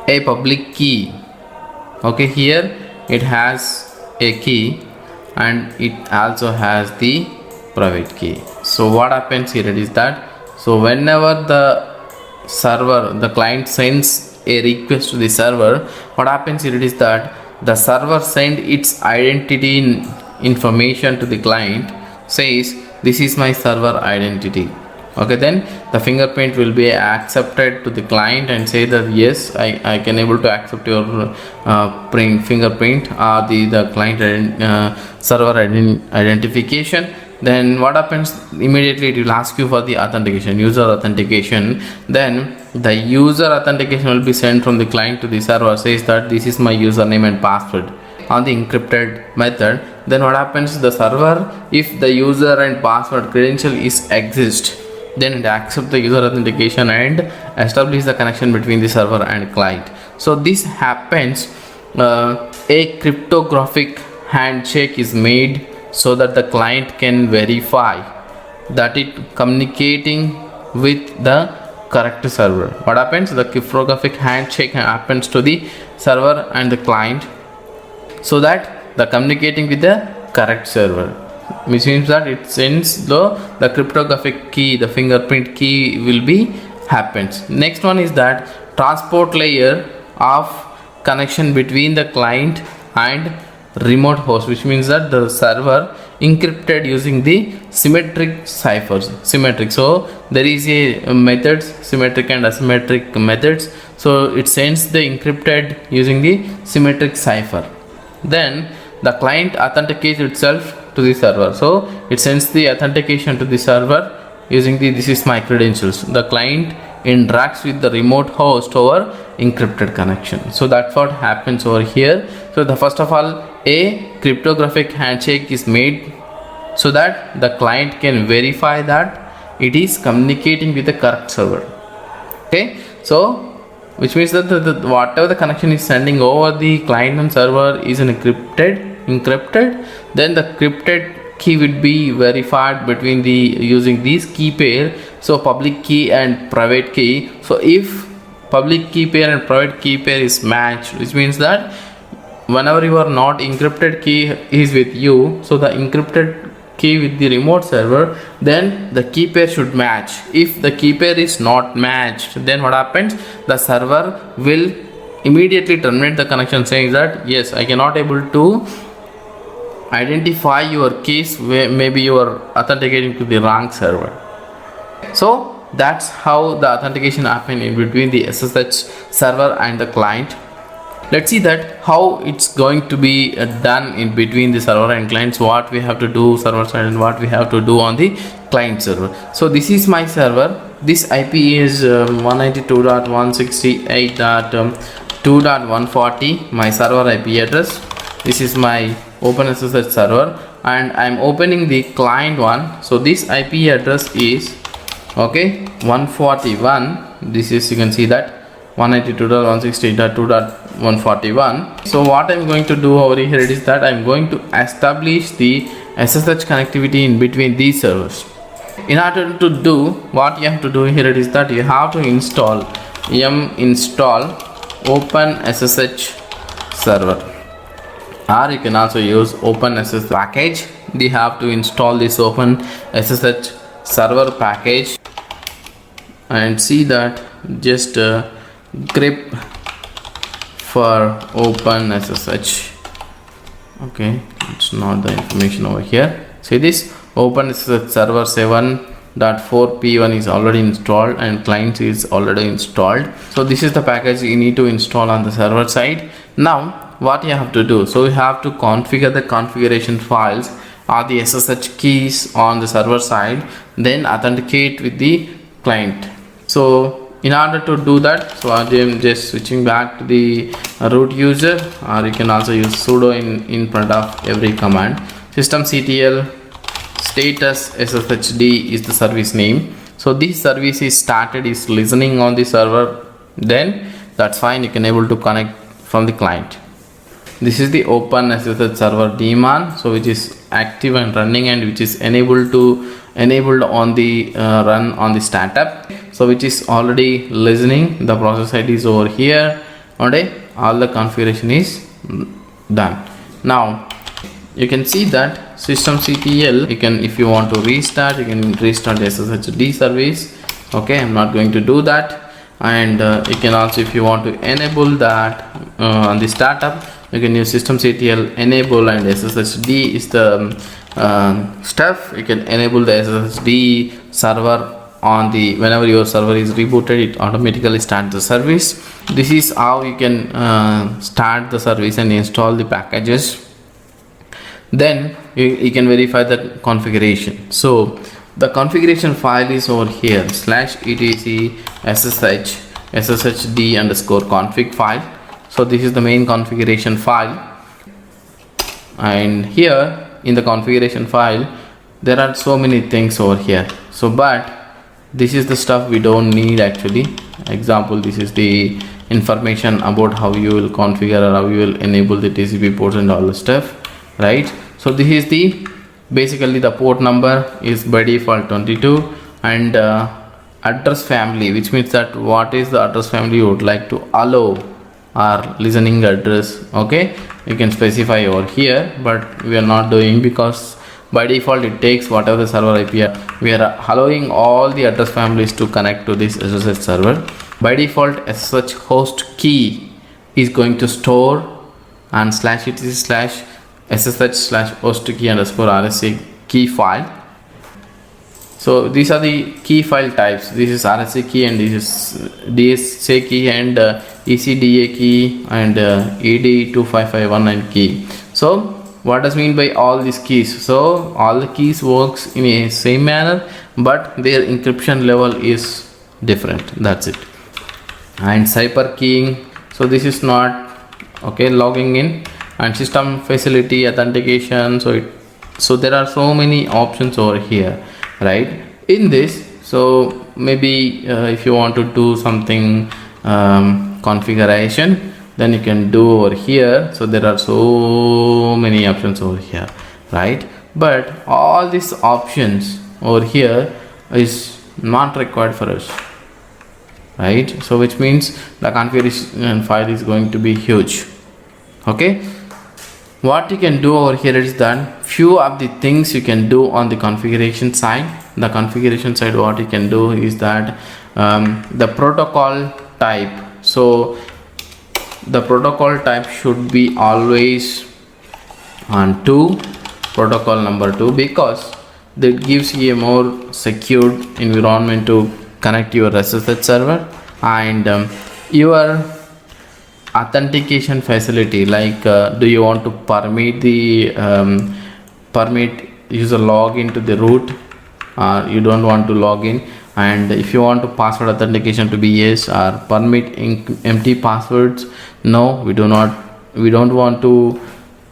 a public key. Okay, here it has a key and it also has the private key. So what happens here is that, so whenever the client sends a request to the server, what happens here is that the server send its identity information to the client, says this is my server identity. Okay, then the fingerprint will be accepted to the client and say that yes, I can able to accept your fingerprint or the client server identification. Then what happens, immediately it will ask you for the authentication, user authentication. Then the user authentication will be sent from the client to the server, says that this is my username and password on the encrypted method. Then what happens, the server, if the user and password credential exists, then it accepts the user authentication and establish the connection between the server and client. So this happens, a cryptographic handshake is made so that the client can verify that it communicating with the correct server. What happens, the cryptographic handshake happens to the server and the client so that the communicating with the correct server, which means that it sends the cryptographic key, the fingerprint key will be happens. Next one is that transport layer of connection between the client and remote host, which means that the server encrypted using the symmetric ciphers. Symmetric, so there is a methods, symmetric and asymmetric methods. So it sends the encrypted using the symmetric cipher. Then the client authenticates itself to the server, so it sends the authentication to the server using the this is my credentials. The client interacts with the remote host over encrypted connection. So that's what happens over here. So the first of all, a cryptographic handshake is made so that the client can verify that it is communicating with the correct server. Okay, so which means that whatever the connection is sending over the client and server is encrypted, then the encrypted key would be verified between the using these key pair, so public key and private key. So if public key pair and private key pair is matched, which means that whenever your not encrypted key is with you, so the encrypted key with the remote server, then the key pair should match. If the key pair is not matched, then what happens, the server will immediately terminate the connection, saying that yes, I cannot able to identify your keys, where maybe you are authenticating to the wrong server. So that's how the authentication happen in between the SSH server and the client. Let's see that how it's going to be done in between the server and clients, what we have to do server side and what we have to do on the client server. So this is my server, this IP is 192.168.2.140, my server IP address. This is my open SSH server and I'm opening the client one. So this IP address is okay 141. This is, you can see that 192.168.2.141. So what I'm going to do over here is that I'm going to establish the SSH connectivity in between these servers. In order to do, what you have to do here is that you have to install install open SSH server, or you can also use open SSH package. You have to install this open SSH server package and see that just grep for open SSH. Okay, it's not the information over here. See this open SSH server 7.4p1 is already installed and client is already installed. So this is the package you need to install on the server side. Now what you have to do, so you have to configure the configuration files or the SSH keys on the server side, then authenticate with the client. So in order to do that, so I am just switching back to the root user, or you can also use sudo in front of every command. Systemctl status sshd is the service name. So this service is started, is listening on the server, then that's fine, you can able to connect from the client. This is the open SSH server daemon, so which is active and running and which is enabled on the run on the startup. So which is already listening, the process ID is over here. Okay, all the configuration is Done. Now you can see that systemctl, you can, if you want to restart, you can restart SSHD service. Okay, I'm not going to do that. And you can also, if you want to enable that on the startup, you can use systemctl enable, and SSHD is the stuff. You can enable the SSHD server on the, whenever your server is rebooted, it automatically starts the service. This is how you can start the service and install the packages. Then you can verify the configuration. So the configuration file is over here, /etc ssh sshd underscore config file. So this is the main configuration file, and here in the configuration file there are so many things over here. So but this is the stuff we don't need actually. Example, this is the information about how you will configure or how you will enable the TCP ports and all the stuff, right? So this is the, basically the port number is by default 22, and address family, which means that what is the address family you would like to allow our listening address. Okay, you can specify over here, but we are not doing, because by default it takes whatever the server IP. We are allowing all the address families to connect to this SSH server. By default SSH host key is going to store and /etc /ssh/host key underscore RSA key file. So these are the key file types. This is RSA key, and this is DSA key, and ECDA key, and ED25519 key. So what does mean by all these keys? So all the keys works in a same manner, but their encryption level is different. That's it. And cipher keying, so this is not okay. Logging in and system facility authentication. So there are so many options over here, right, in this. So maybe if you want to do something configuration, then you can do over here. So there are so many options over here, right? But all these options over here is not required for us, right? So which means the configuration file is going to be huge. Okay, what you can do over here is that few of the things you can do on the configuration side. The configuration side, what you can do is that the protocol type. So the protocol type should be always on 2, protocol number 2, because that gives you a more secured environment to connect your SSH server. And your authentication facility, like do you want to permit the permit user login to the root, you don't want to log in. And if you want to password authentication to be yes, or permit empty passwords, no, we don't want to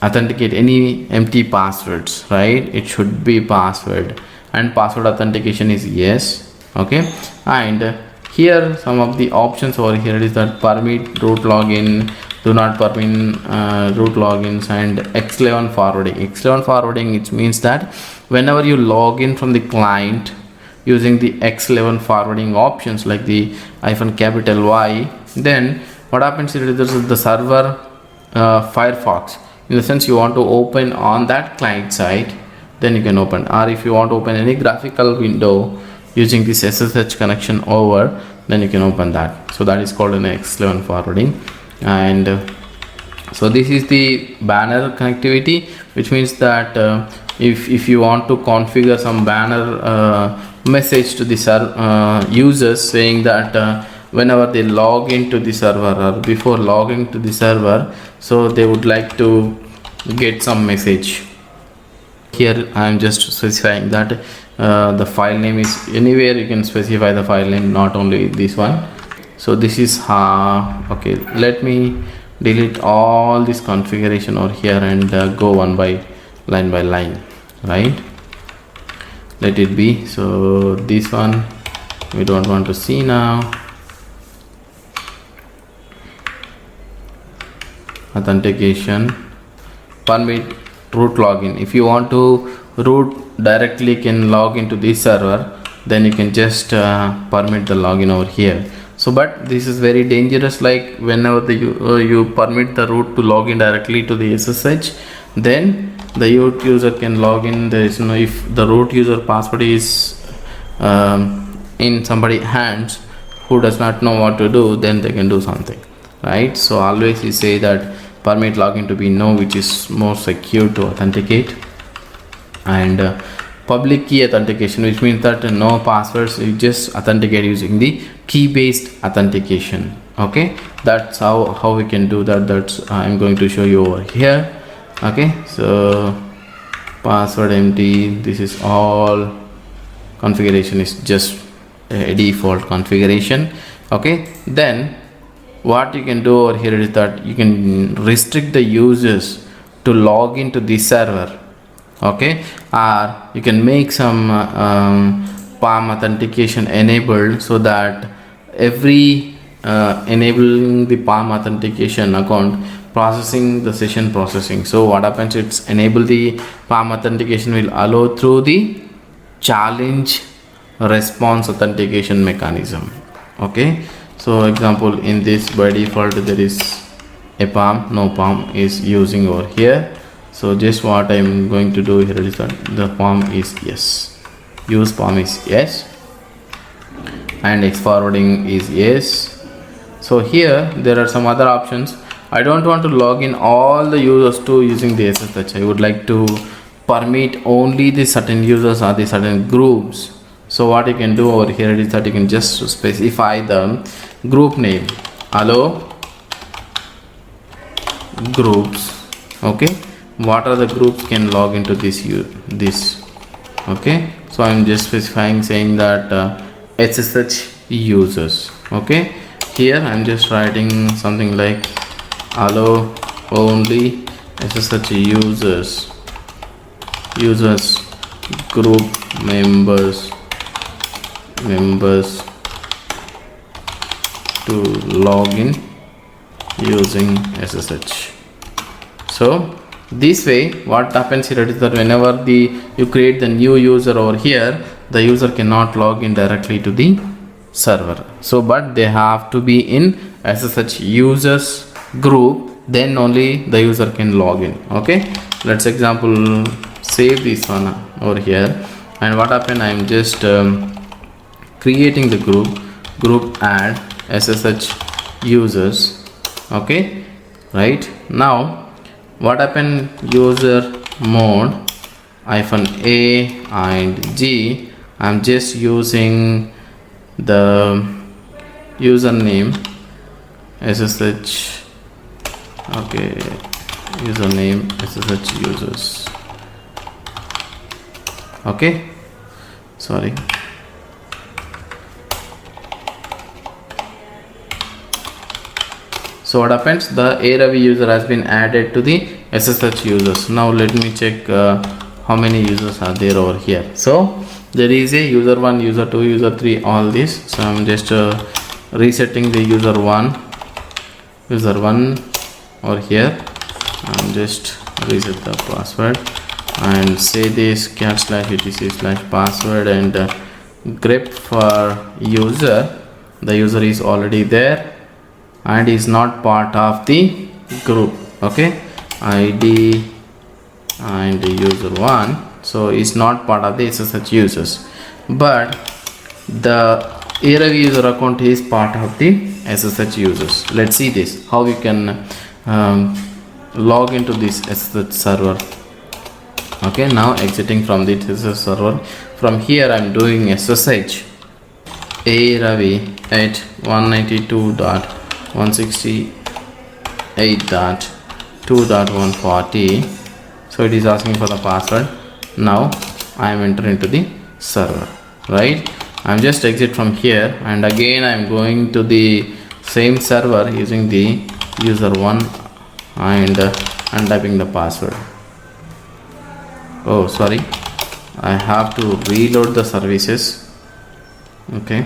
authenticate any empty passwords, right? It should be password, and password authentication is yes. Okay, and here some of the options over here is that permit root login, do not permit root logins, and X11 forwarding. X11 forwarding, it means that whenever you log in from the client using the X11 forwarding options, like the -Y, then what happens is this is the server Firefox, in the sense you want to open on that client side, then you can open. Or if you want to open any graphical window using this SSH connection over, then you can open that. So that is called an X11 forwarding. And so this is the banner connectivity, which means that if you want to configure some banner message to the users, saying that whenever they log into the server or before logging to the server, so they would like to get some message. Here I am just specifying that the file name is, anywhere you can specify the file name, not only this one. So this is okay, let me delete all this configuration over here and go one by line, right? Let it be. So this one we don't want to see now. Authentication, permit root login. If you want to root directly, can log into this server, then you can just permit the login over here. So but this is very dangerous, like whenever you permit the root to log in directly to the SSH, then the root user can log in. There is no, if the root user password is in somebody's hands who does not know what to do, then they can do something, right? So always we say that permit login to be no, which is more secure to authenticate. And public key authentication, which means that no passwords, you just authenticate using the key based authentication. Okay, that's how we can do that. That's I'm going to show you over here. Okay, so password empty, this is all configuration, is just a default configuration. Okay, then what you can do over here is that you can restrict the users to log into the server. Okay, or you can make some palm authentication enabled, so that every enabling the palm authentication account processing the session processing. So what happens, it's enable the palm authentication will allow through the challenge response authentication mechanism. Okay, so example, in this by default there is a palm, no palm is using over here. So just what I'm going to do here is that the palm is yes, use palm is yes, and X forwarding is yes. So here there are some other options. I don't want to log in all the users to using the SSH. I would like to permit only the certain users or the certain groups. So what you can do over here is that you can just specify the group name, allow groups. Okay, what are the groups can log into this okay, so I'm just specifying saying that SSH users. Okay, here I'm just writing something like allow only SSH users group members to log in using SSH. So this way what happens here is that whenever you create the new user over here, the user cannot log in directly to the server. So but they have to be in SSH users group, then only the user can log in. Okay, let's example save this one over here, and what happened, I'm just creating the group add SSH users. Okay, right now what happened, user mode -a and g, I'm just using the username SSH. Okay, username SSH users. Okay, sorry. So what happens, the RHEL user has been added to the SSH users. Now let me check how many users are there over here. So there is a user 1, user 2, user 3, all this. So I'm just resetting the user 1 over here. I'm just reset the password and say this cat/etc/password and grep for user. The user is already there and is not part of the group. Okay, ID and user 1, so is not part of the SSH users, but the RHEL user account is part of the SSH users. Let's see this, how we can log into this SSH server. Okay, now exiting from the SSH server. From here I'm doing SSH RHEL at 192.168.2.140. so it is asking for the password. Now I am entering into the server, right? I'm just exit from here, and again I'm going to the same server using the user 1 and typing the password. Oh sorry, I have to reload the services. Okay,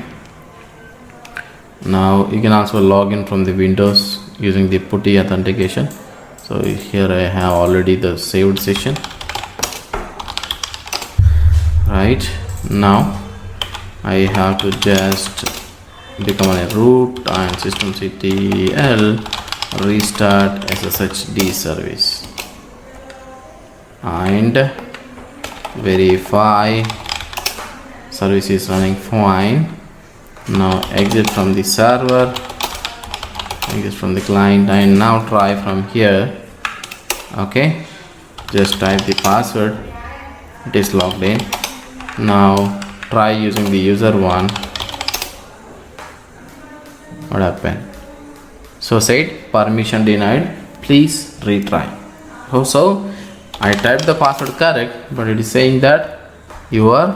now you can also log in from the Windows using the putty authentication. So here I have already the saved session. Right now I have to just become a root and systemctl restart sshd service and verify service is running fine. Now exit from the server, exit from the client, and now try from here. Okay, just type the password, it is logged in. Now try using the user one. What happened? So said permission denied, please retry. So I typed the password correct, but it is saying that you are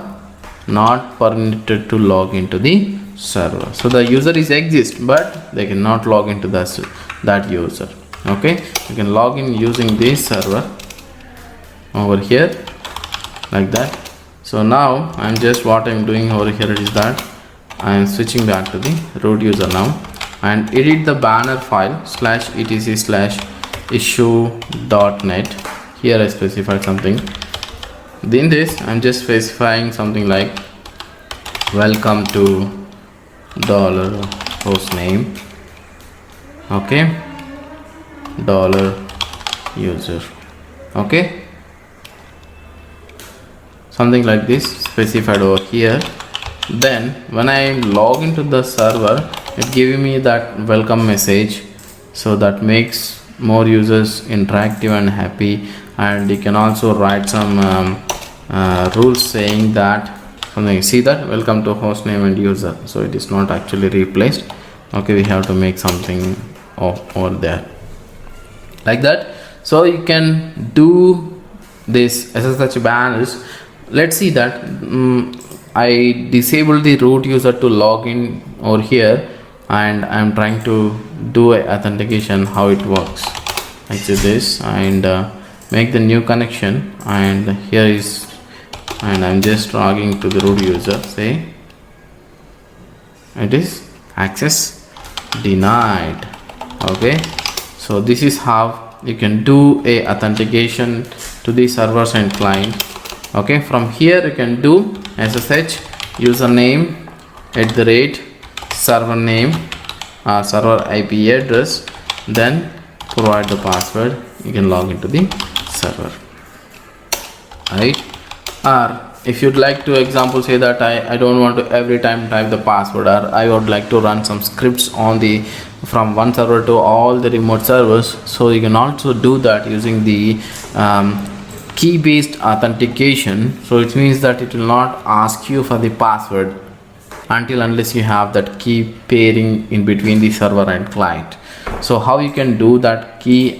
not permitted to log into the server. So the user is exist, but they cannot log into that user. Okay, you can log in using this server over here like that. So now I'm just what I'm doing over here is that I'm switching back to the root user now and edit the banner file /etc/issue.net. Here I specified something. In this I'm just specifying something like welcome to $hostname, okay, $user, okay, something like this specified over here. Then when I log into the server, it gives me that welcome message, so that makes more users interactive and happy. And you can also write some rules saying that something, see that welcome to hostname and user, so it is not actually replaced. Okay, we have to make something over there like that. So you can do this SSH banners. Let's see that I disabled the root user to log in over here, and I'm trying to do a authentication how it works. I do this and make the new connection, and here is, and I'm just logging to the root user, say it is access denied. Okay, so this is how you can do a authentication to the servers and client. Okay, from here you can do SSH username @ server name, server IP address, then provide the password. You can log into the server, right? Or if you'd like to example say that I don't want to every time type the password, or I would like to run some scripts on the from one server to all the remote servers, so you can also do that using the key based authentication. So it means that it will not ask you for the password unless you have that key pairing in between the server and client. So how you can do that key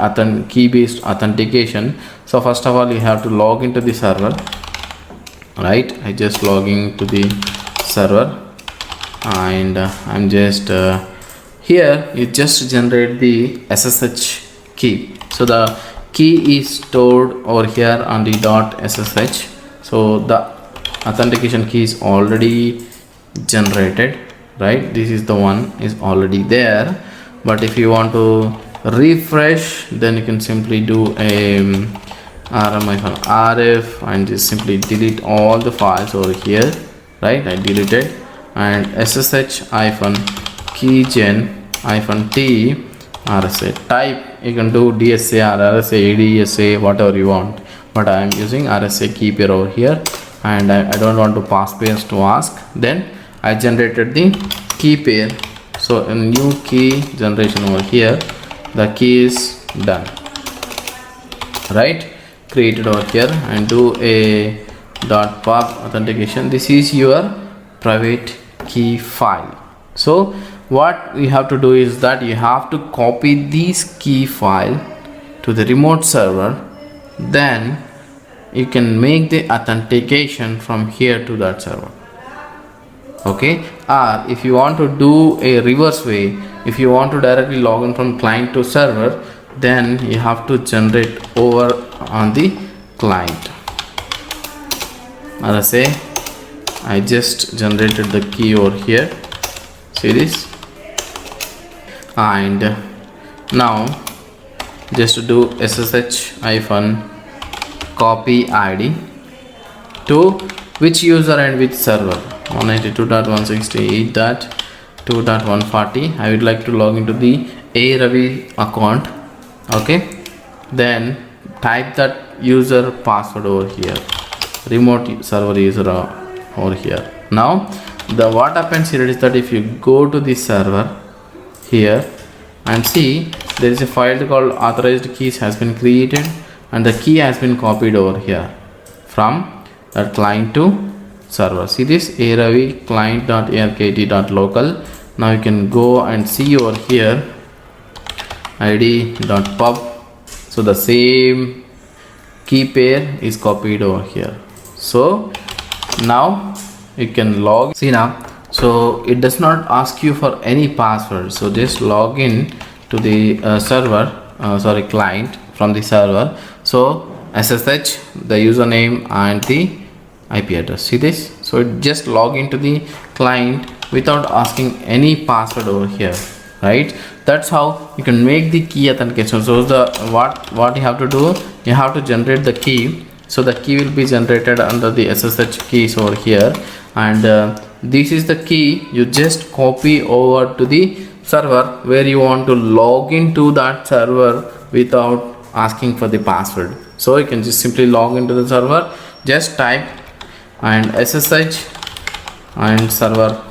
based authentication? So first of all, you have to log into the server, right? I just logging to the server, and I'm just here you just generate the SSH key. So the key is stored over here on the .ssh. So the authentication key is already generated, right? This is the one is already there. But if you want to refresh, then you can simply do a rm-rf and just simply delete all the files over here, right? I deleted, and ssh-keygen-t RSA type. You can do DSA or RSA, ADSA, whatever you want, but I am using RSA key pair over here, and I don't want to pass pairs to ask. Then I generated the key pair. So a new key generation over here, the key is done, right? Created over here, and do a .pub authentication. This is your private key file. So what we have to do is that you have to copy this key file to the remote server, then you can make the authentication from here to that server. Okay, or if you want to do a reverse way, if you want to directly log in from client to server, then you have to generate over on the client. As I say, I just generated the key over here, see this, and now just do ssh-copy id to which user and which server, 192.168. 2.140. I would like to log into the RHEL account. Okay, then type that user password over here, remote server user over here. Now what happens here is that if you go to the server here and see, there is a file called authorized keys has been created and the key has been copied over here from that client to server. See this RHEL client.arkt.local. Now you can go and see over here id.pub. So the same key pair is copied over here. So now you can log. See now, so it does not ask you for any password. So just log in to the client from the server. So SSH, the username and the IP address. See this? So it just log into the client without asking any password over here, right? That's how you can make the key authentication. So what you have to do, you have to generate the key. So the key will be generated under the SSH keys over here, and this is the key. You just copy over to the server where you want to log into that server without asking for the password. So you can just simply log into the server, just type and SSH and server,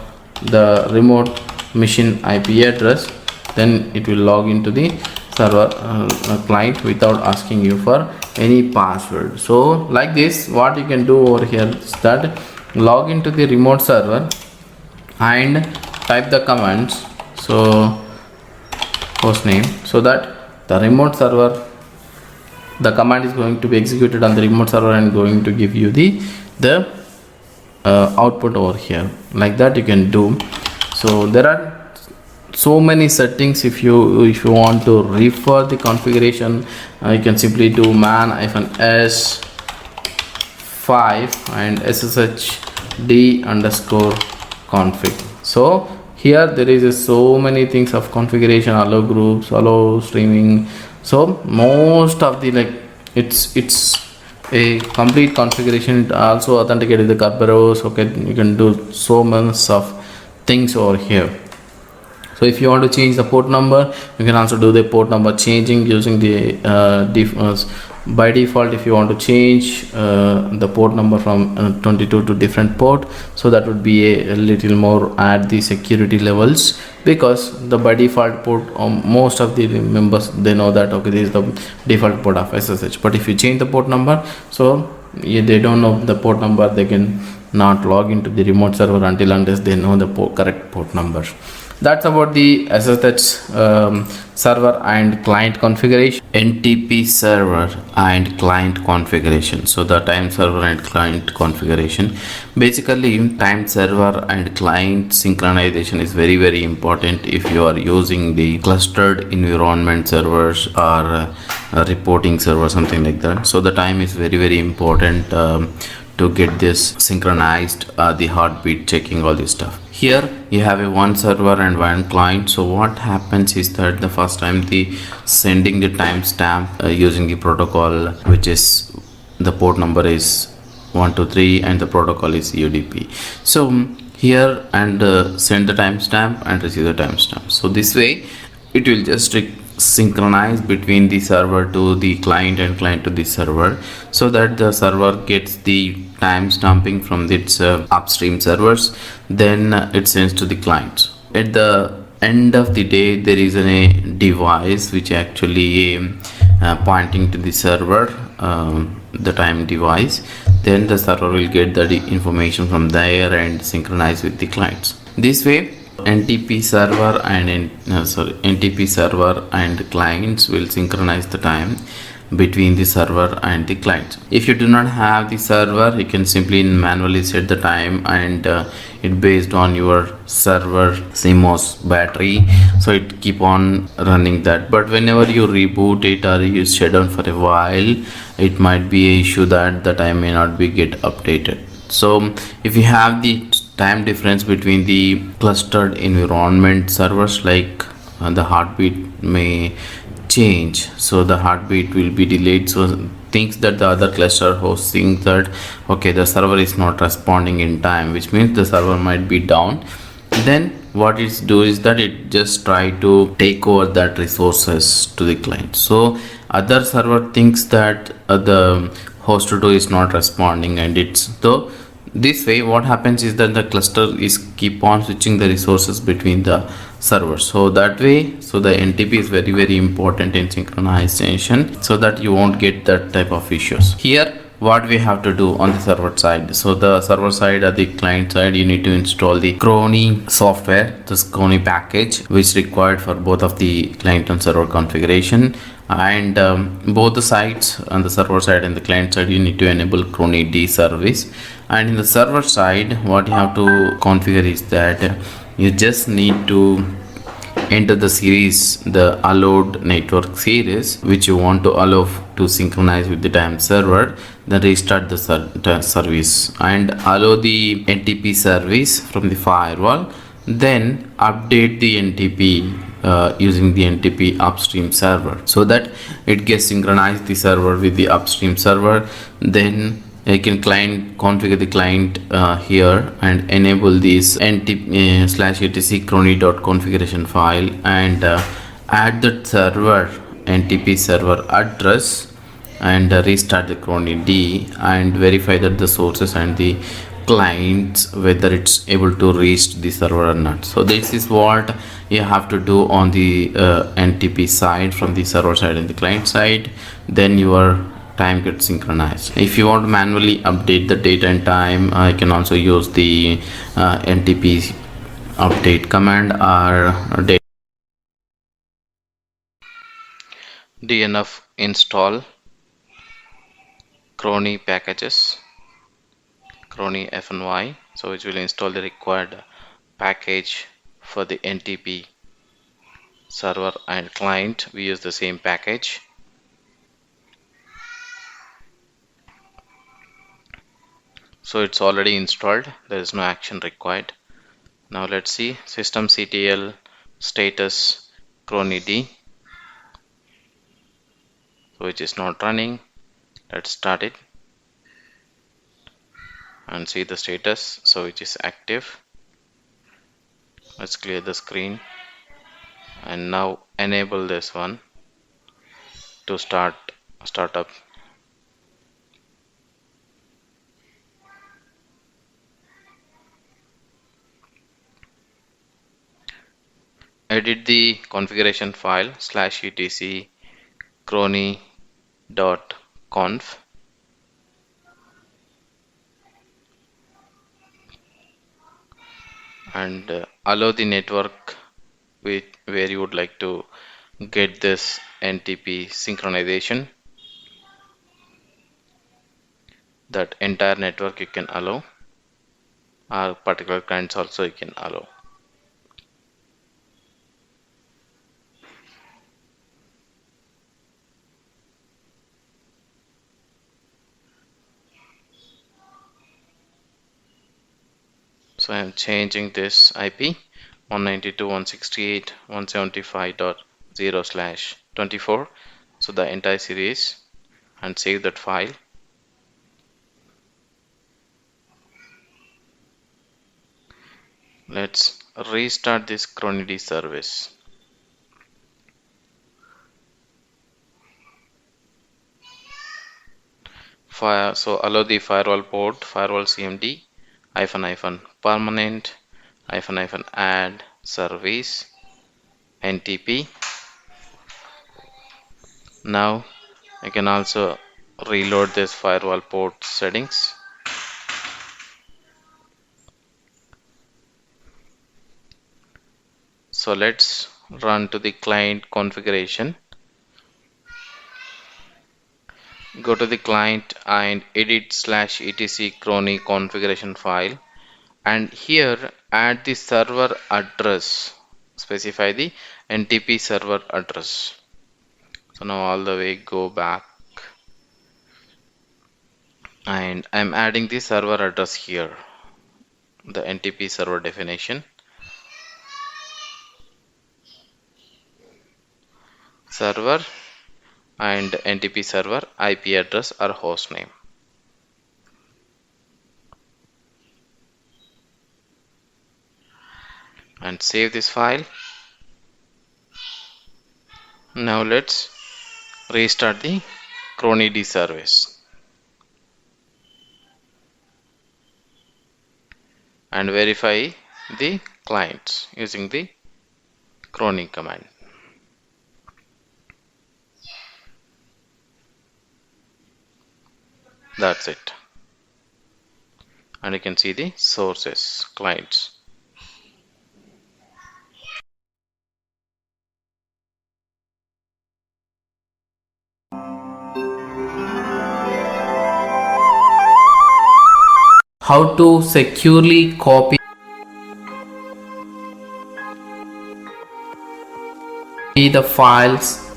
the remote machine IP address, then it will log into the server client without asking you for any password. So like this, what you can do over here is that log into the remote server and type the commands. So hostname, so that the remote server, the command is going to be executed on the remote server and going to give you the output over here. Like that you can do. So there are so many settings. If you want to refer the configuration, you can simply do man-s 5 and sshd_config. So here there is so many things of configuration, allow groups, allow streaming. So most of the it's a complete configuration. It also authenticated the Kerberos. Okay, you can do so much of things over here. So if you want to change the port number, you can also do the port number changing using the by default. If you want to change the port number from 22 to different port, so that would be a little more at the security levels, because the by default port, most of the members, they know that okay, this is the default port of SSH. But if you change the port number, so they don't know the port number, they can not log into the remote server unless they know the correct port number. That's about the SSH server and client configuration. NTP server and client configuration. So the time server and client configuration, basically time server and client synchronization is very important if you are using the clustered environment servers or reporting server, something like that. So the time is very important to get this synchronized, the heartbeat checking, all this stuff. Here you have a one server and one client. So what happens is that the first time the sending the timestamp using the protocol, which is the port number is 123 and the protocol is UDP. So here and send the timestamp and receive the timestamp. So this way it will just synchronize between the server to the client and client to the server, so that the server gets the time stamping from its upstream servers, then it sends to the clients. At the end of the day, there is a device which actually pointing to the server, the time device. Then the server will get the information from there and synchronize with the clients. This way NTP server and clients will synchronize the time between the server and the client. If you do not have the server, you can simply manually set the time, and it based on your server CMOS battery, so it keep on running that. But whenever you reboot it or you shut down for a while, it might be an issue that the time may not be get updated. So if you have the time difference between the clustered environment servers, like the heartbeat may change, so the heartbeat will be delayed, so thinks that the other cluster host thinks that okay, the server is not responding in time, which means the server might be down. Then what it's do is that it just try to take over that resources to the client. So other server thinks that the host 2 is not responding, and it's though this way what happens is that the cluster is keep on switching the resources between the servers. So that way, so the NTP is very important in synchronization, so that you won't get that type of issues. Here what we have to do on the server side, so the server side or the client side, you need to install the Crony software, this Crony package, which is required for both of the client and server configuration. And both the sides, on the server side and the client side, you need to enable Crony D service. And in the server side, what you have to configure is that you just need to enter the series, the allowed network series, which you want to allow to synchronize with the time server. Then restart the service and allow the NTP service from the firewall. Then update the NTP using the NTP upstream server, so that it gets synchronized the server with the upstream server. Then you can configure the client here and enable this /etc crony.configuration file, and add that server NTP server address, and restart the Crony D and verify that the sources and the clients, whether it's able to reach the server or not. So this is what you have to do on the NTP side, from the server side and the client side. Then your time gets synchronized. If you want to manually update the date and time, I can also use the NTP update command or dnf install Crony packages, Crony fny, so which will install the required package for the NTP server and client. We use the same package. So it's already installed, there is no action required. Now let's see systemctl status Crony D, which is not running. Let's start it and see the status, so which is active. Let's clear the screen and now enable this one to start up. Edit the configuration file /etc crony.conf and allow the network where you would like to get this NTP synchronization. That entire network you can allow, or particular clients also you can allow. So I am changing this IP 192.168.175.0/24, so the entire series, and save that file. Let's restart this Crony D service. So allow the firewall port firewall-cmd -permanent -add service NTP. Now I can also reload this firewall port settings. So let's run to the client configuration. Go to the client and edit /etc crony configuration file, and here add the server address, specify the NTP server address. So now all the way go back, and I'm adding the server address here, the NTP server definition. Server and NTP server IP address or host name. and save this file. Now let's restart the cronid service and verify the clients using the cron command. That's it. And you can see the sources, clients. How to securely copy the files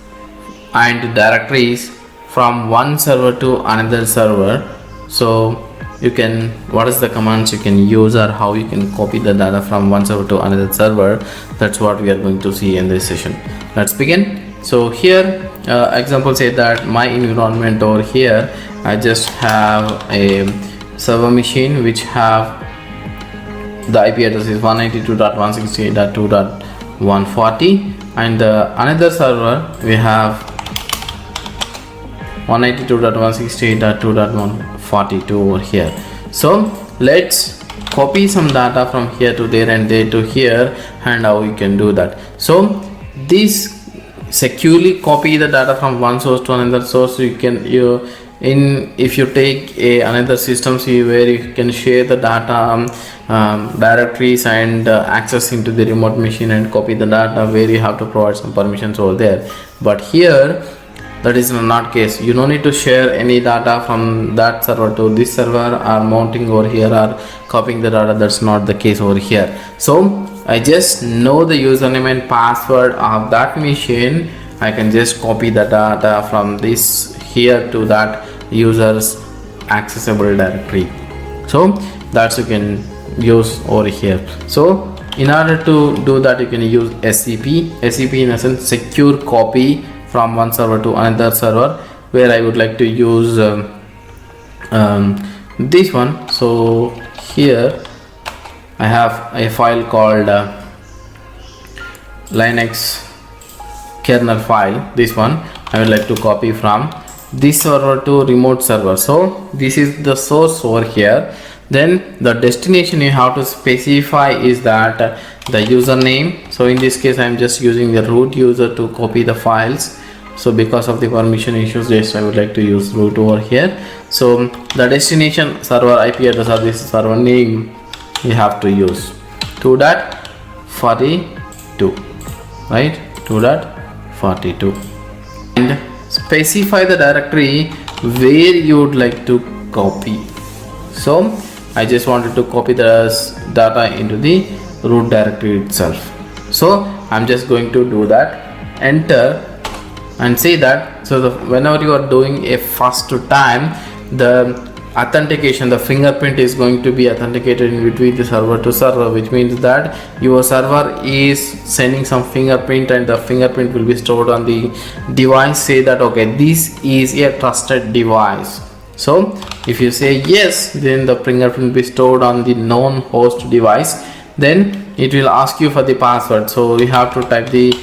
and directories from one server to another server. So you can, what is the commands you can use, or how you can copy the data from one server to another server. That's what we are going to see in this session. Let's begin. So here example say that my environment over here, I just have a server machine which have the IP address is 192.168.2.140, and another server we have 192.168.2.142 over here. So let's copy some data from here to there and there to here, and how you can do that. So this securely copy the data from one source to another source. You can if you take another system where you can share the data directories and access into the remote machine and copy the data, where you have to provide some permissions over there. But here that is not case. You don't need to share any data from that server to this server, or mounting over here, or copying the data. That's not the case over here. So I just know the username and password of that machine. I can just copy the data from this here to that user's accessible directory. So that's you can use over here. So in order to do that, you can use SCP. SCP in essence secure copy from one server to another server, where I would like to use this one. So here I have a file called Linux kernel file. This one I would like to copy from this server to remote server. So this is the source over here. Then the destination you have to specify is that the username. So in this case I am just using the root user to copy the files. So because of the permission issues, just I would like to use root over here. So the destination server IP address of this server name you have to use 2.42, right? 2.42, and specify the directory where you would like to copy. So I just wanted to copy the data into the root directory itself. So I'm just going to do that, enter, and say that. So whenever you are doing a first time, the authentication, the fingerprint is going to be authenticated in between the server to server, which means that your server is sending some fingerprint, and the fingerprint will be stored on the device. Say that okay, this is a trusted device. So if you say yes, then the fingerprint will be stored on the known host device. Then it will ask you for the password. So you have to type the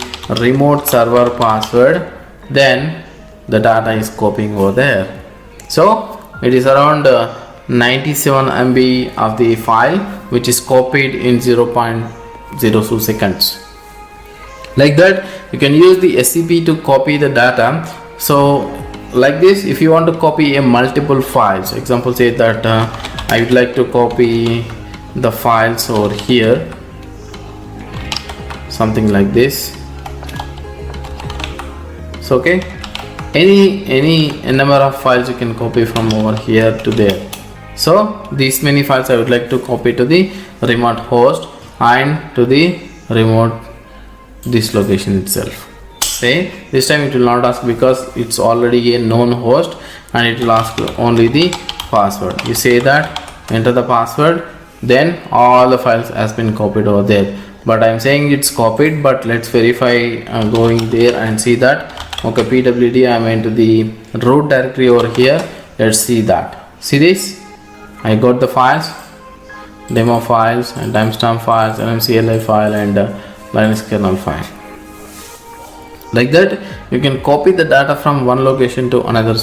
remote server password. Then the data is copying over there. So it is around 97 MB of the file, which is copied in 0.02 seconds. Like that, you can use the SCP to copy the data. So like this, if you want to copy a multiple files, example say that I would like to copy the files over here, something like this. So okay, any number of files you can copy from over here to there. So these many files I would like to copy to the remote host and to the remote this location itself. Say this time it will not ask because it's already a known host, and it will ask only the password. You say that, enter the password, then all the files has been copied over there. But I'm saying it's copied, but let's verify going there and see that okay, pwd I'm into the root directory over here. Let's see that. See this, I got the files. demo files and timestamp files, LMCLI file and Linux kernel file. Like that, you can copy the data from one location to another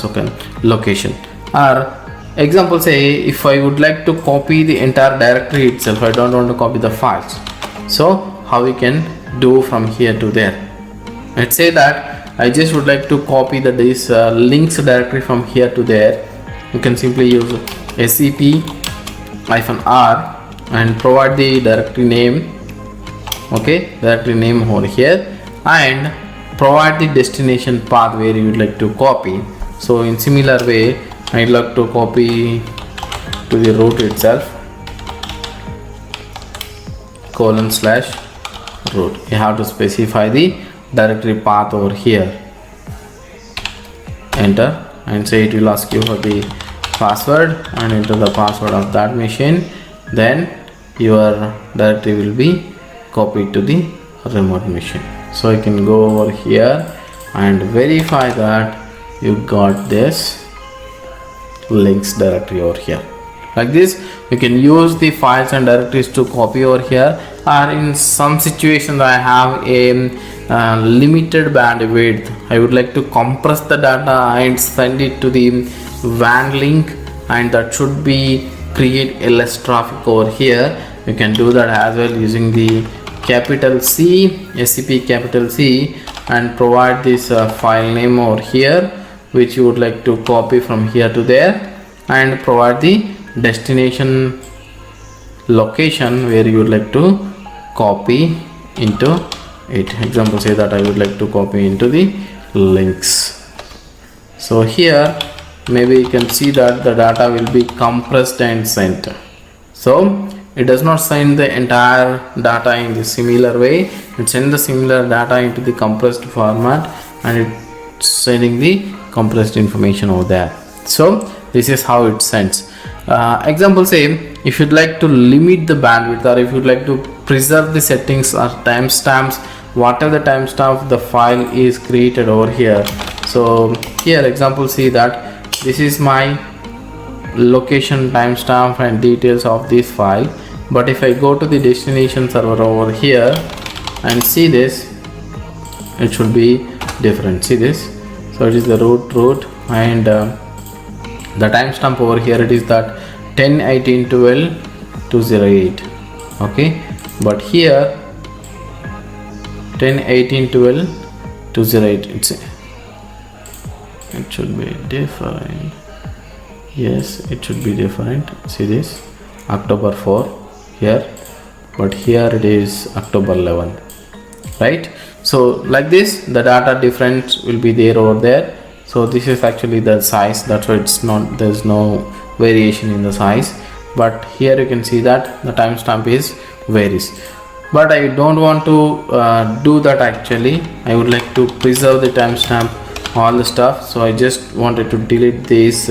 location. Or example, say if I would like to copy the entire directory itself, I don't want to copy the files. So how we can do from here to there? Let's say that I just would like to copy this links directory from here to there. You can simply use sep-r and provide the directory name, okay, directory name over here, and provide the destination path where you would like to copy. So in similar way, I'd like to copy to the root itself, :root. You have to specify the directory path over here. Enter and say it will ask you for the password and enter the password of that machine. Then your directory will be copied to the remote machine. So you can go over here and verify that you got this links directory over here. Like this, you can use the files and directories to copy over here. Or in some situations I have a limited bandwidth, I would like to compress the data and send it to the WAN link, and that should be create less traffic over here. You can do that as well using the capital C, SCP capital C, and provide this file name over here which you would like to copy from here to there, and provide the destination location where you would like to copy into it. Example, say that I would like to copy into the links. So here maybe you can see that the data will be compressed and sent. So it does not send the entire data in the similar way. It sends the similar data into the compressed format, and it's sending the compressed information over there. So this is how it sends. Example, say if you'd like to limit the bandwidth, or if you'd like to preserve the settings or timestamps, whatever the timestamp the file is created over here. So here example, see that this is my location, timestamp and details of this file. But if I go to the destination server over here and see this, it should be different. See this, so it is the root and the timestamp over here, it is that 10/18/12/208. okay, but here 10/18/12/208, it should be different. Yes, it should be different. See this, October 4 here, but here it is October 11, right? So like this, the data difference will be there over there. So this is actually the size, that's why it's not, there's no variation in the size. But here you can see that the timestamp is varies. But I don't want to do that actually. I would like to preserve the timestamp, all the stuff. So I just wanted to delete this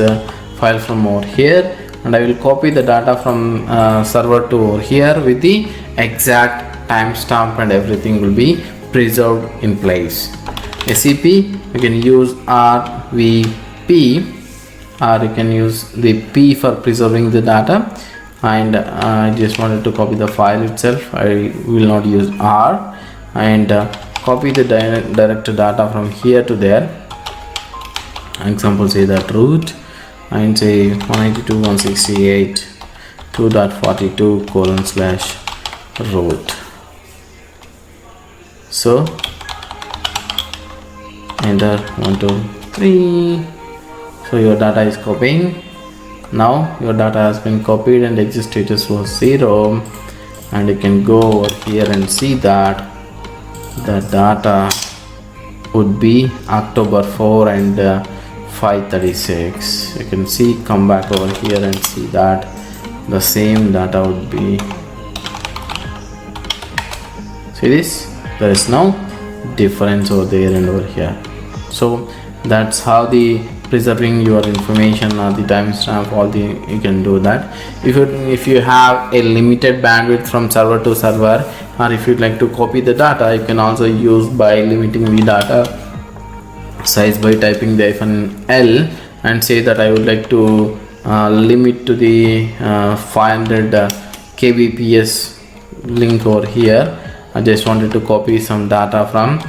file from over here, and I will copy the data from server to over here with the exact timestamp, and everything will be preserved in place. SCP, you can use RVP, or you can use the P for preserving the data. And I just wanted to copy the file itself. I will not use R, and copy the direct data from here to there. Example, say that root, and say 192.168.2.42:root. So enter 1 2 3. So your data is copying. Now your data has been copied and exit status was 0, and you can go over here and see that the data would be October 4 and 5:36. You can see, come back over here and see that the same data would be, see this, there is no difference over there and over here. So that's how the preserving your information or the timestamp, all the, you can do that. If you have a limited bandwidth from server to server, or if you'd like to copy the data, you can also use by limiting the data size by typing the -l and say that I would like to limit to the 500 kbps link over here. I just wanted to copy some data from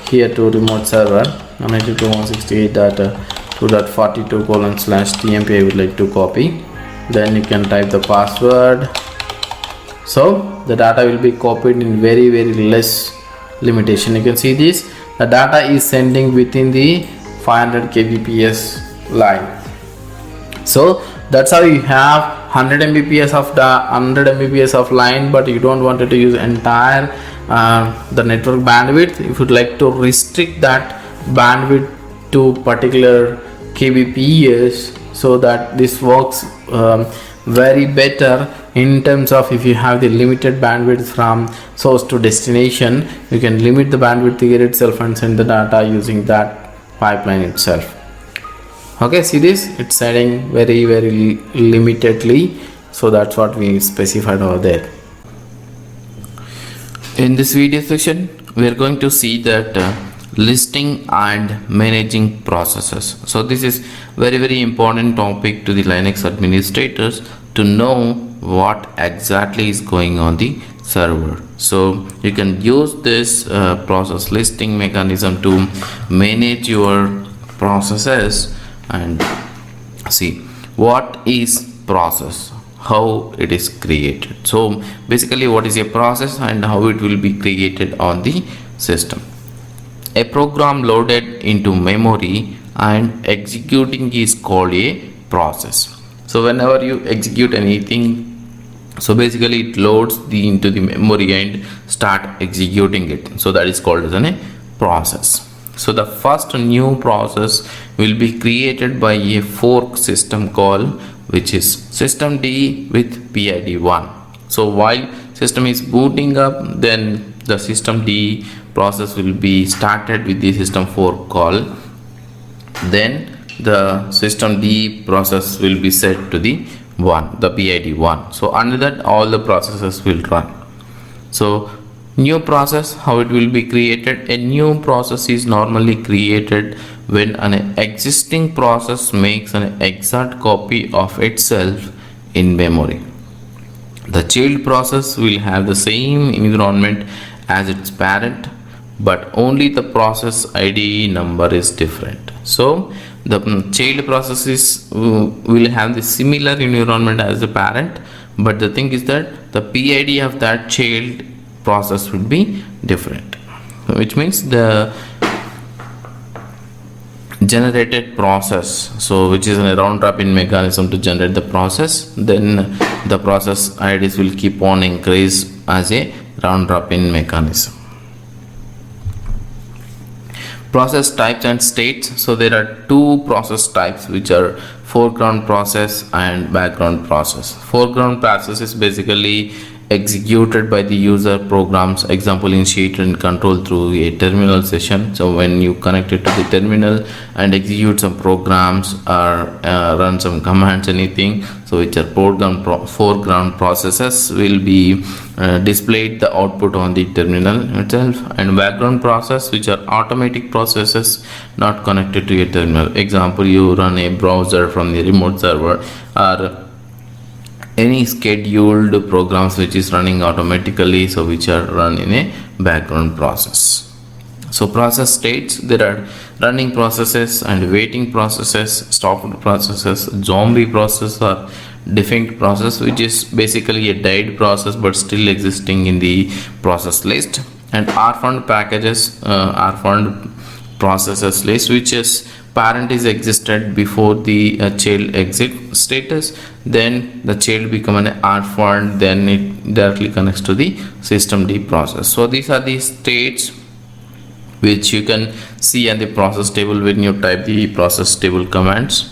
here to remote server 192.168 data 2.42:/tmp I would like to copy. Then you can type the password. So the data will be copied in very less limitation. You can see this, the data is sending within the 500 kbps line. So that's how you have 100 mbps of the 100 mbps of line, but you don't want to use entire the network bandwidth. If you'd like to restrict that bandwidth to particular kbps, so that this works very better in terms of if you have the limited bandwidth from source to destination, you can limit the bandwidth here itself and send the data using that pipeline itself. Okay, see this, it's sending very limitedly, so that's what we specified over there. In this video session, we are going to see that listing and managing processes. So this is very important topic to the Linux administrators to know what exactly is going on the server. So you can use this process listing mechanism to manage your processes and see what is process, how it is created. So basically, what is a process and how it will be created on the system. A program loaded into memory and executing is called a process. So whenever you execute anything, so basically it loads into the memory and start executing it. So that is called as a process. So the first new process will be created by a fork system call, which is systemd with PID1. So while system is booting up, then the systemd process will be started with the system fork call. Then the systemd process will be set to the 1, the PID1. So under that, all the processes will run. So new process, how it will be created. A new process is normally created when an existing process makes an exact copy of itself in memory. The child process will have the same environment as its parent, but only the process ID number is different. So the child processes will have the similar environment as the parent, but the thing is that the PID of that child process would be different, which means the generated process, so which is a round robin mechanism to generate the process, then the process IDs will keep on increase as a round robin mechanism. Process types and states. So there are two process types, which are foreground process and background process. Foreground process is basically executed by the user programs, example initiated and controlled through a terminal session. So when you connect it to the terminal and execute some programs or run some commands, anything, so which are foreground processes will be displayed the output on the terminal itself, and background process, which are automatic processes not connected to a terminal. Example, you run a browser from the remote server, or any scheduled programs which is running automatically, so which are run in a background process. So process states, there are running processes and waiting processes, stopped processes, zombie process or defunct process, which is basically a died process but still existing in the process list, and orphaned packages, orphaned processes list, which is parent is existed before the child exit status, then the child become an orphan, then it directly connects to the systemd process. So these are the states which you can see in the process table when you type the process table commands.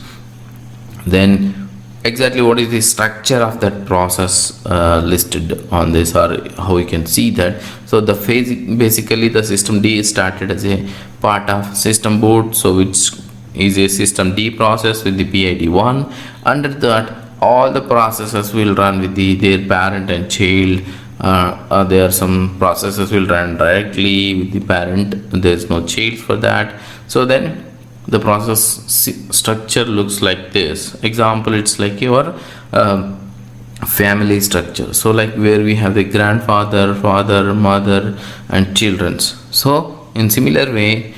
Then exactly what is the structure of that process listed on this, or how you can see that. So the phase, basically the systemd is started as a part of system boot, so which is a systemd process with the PID1. Under that, all the processes will run with their parent and child. There are some processes will run directly with the parent, there is no child for that. So then the process structure looks like this. Example, it's like your family structure. So like where we have the grandfather, father, mother and children's. So in similar way,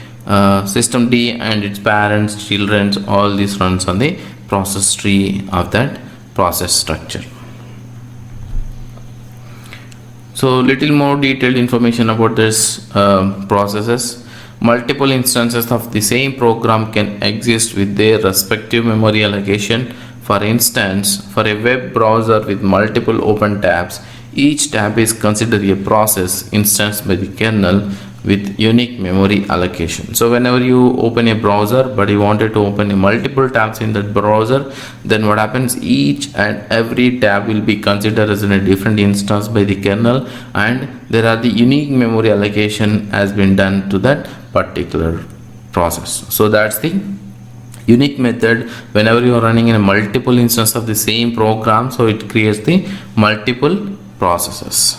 system D and its parents, children's, all this runs on the process tree of that process structure. So little more detailed information about this processes. Multiple instances of the same program can exist with their respective memory allocation. For instance, for a web browser with multiple open tabs, each tab is considered a process instance by the kernel with unique memory allocation. So whenever you open a browser but you wanted to open multiple tabs in that browser, then what happens, each and every tab will be considered as in a different instance by the kernel, and there are the unique memory allocation has been done to that particular process. So that's the unique method whenever you are running in a multiple instance of the same program. So it creates the multiple processes.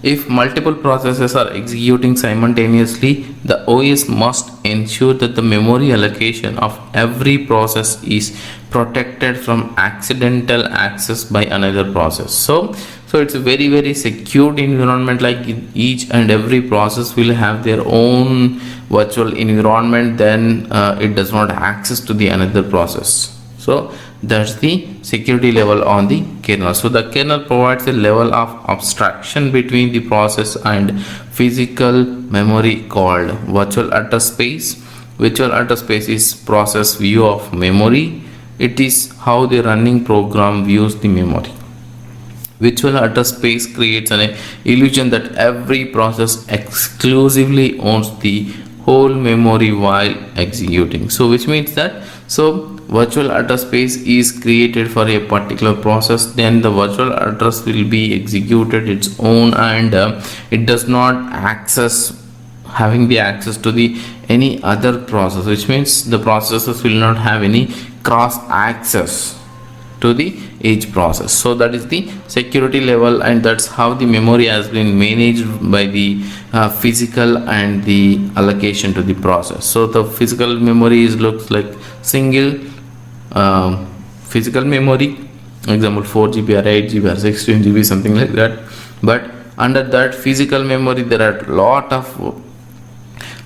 If multiple processes are executing simultaneously, the OS must ensure that the memory allocation of every process is protected from accidental access by another process. So it's a very secured environment. Like each and every process will have their own virtual environment, then it does not access to the another process. So that's the security level on the kernel. So the kernel provides a level of abstraction between the process and physical memory called virtual address space. Virtual address space is process view of memory. It is how the running program views the memory. Virtual address space creates an illusion that every process exclusively owns the whole memory while executing. So which means that, so virtual address space is created for a particular process, then the virtual address will be executed its own, and it does not having the access to the any other process, which means the processes will not have any cross access to the each process. So that is the security level, and that's how the memory has been managed by the physical and the allocation to the process. So the physical memory looks like single physical memory, example 4 GB or 8 GB or 16 GB, something like that. But under that physical memory there are a lot of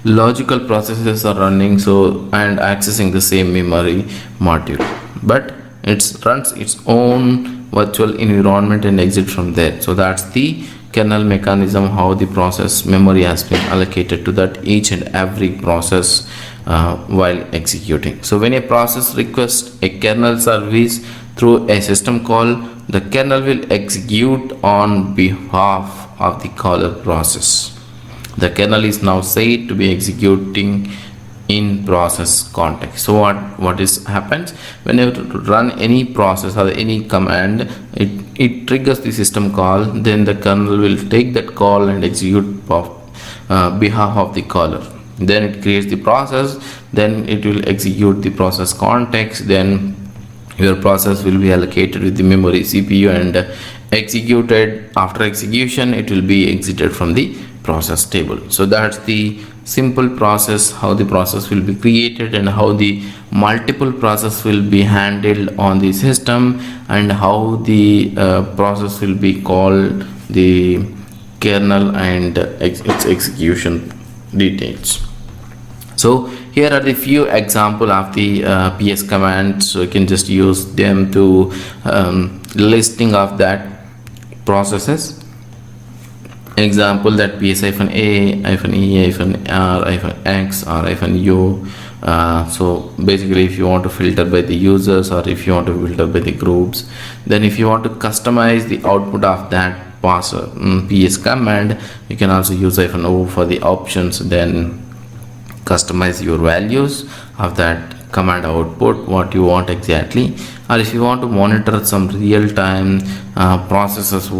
logical processes are running, so and accessing the same memory module, but it runs its own virtual environment and exit from there. So that's the kernel mechanism, how the process memory has been allocated to that each and every process while executing. So when a process requests a kernel service through a system call, the kernel will execute on behalf of the caller process. The kernel is now said to be executing in process context. So what happens whenever you run any process or any command, it triggers the system call, then the kernel will take that call and execute behalf of the caller. Then it creates the process, then it will execute the process context, then your process will be allocated with the memory CPU and executed. After execution, it will be exited from the process table. So that's the simple process, how the process will be created and how the multiple process will be handled on the system, and how the process will be called, the kernel and its execution details. So here are the few example of the ps commands, so you can just use them to listing of that processes. Example that ps-a, -e, -r, -x or -u. So basically if you want to filter by the users, or if you want to filter by the groups, then if you want to customize the output of that ps command, you can also use -o for the options, then customize your values of that command output, what you want exactly. Or if you want to monitor some real-time processes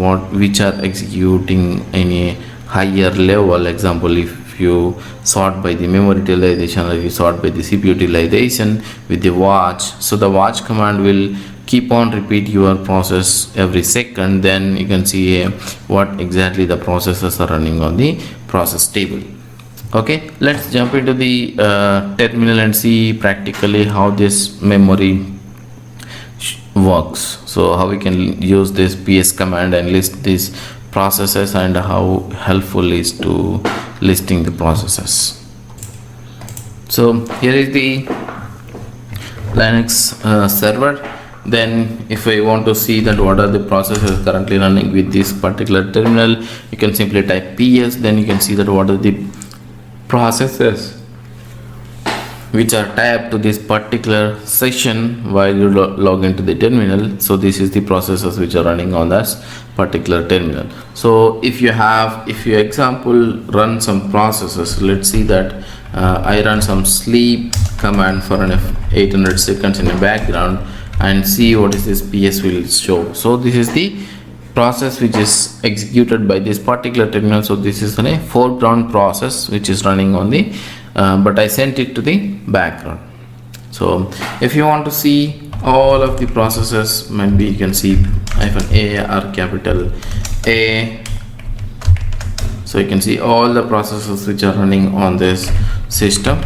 which are executing in a higher level, example if you sort by the memory utilization, or if you sort by the CPU utilization with the watch, so the watch command will keep on repeat your process every second, then you can see what exactly the processes are running on the process table. Okay, let's jump into the terminal and see practically how this memory works. So how we can use this ps command and list these processes, and how helpful is to listing the processes. So here is the Linux server. Then if I want to see that what are the processes currently running with this particular terminal, you can simply type ps, then you can see that what are the processes which are tagged to this particular session while you log into the terminal. So this is the processes which are running on that particular terminal. So if you example run some processes, let's see that I run some sleep command for an 800 seconds in the background, and see what is this ps will show. So this is the process which is executed by this particular terminal. So this is a foreground process which is running on the but I sent it to the background. So if you want to see all of the processes, maybe you can see -a or capital A. So you can see all the processes which are running on this system.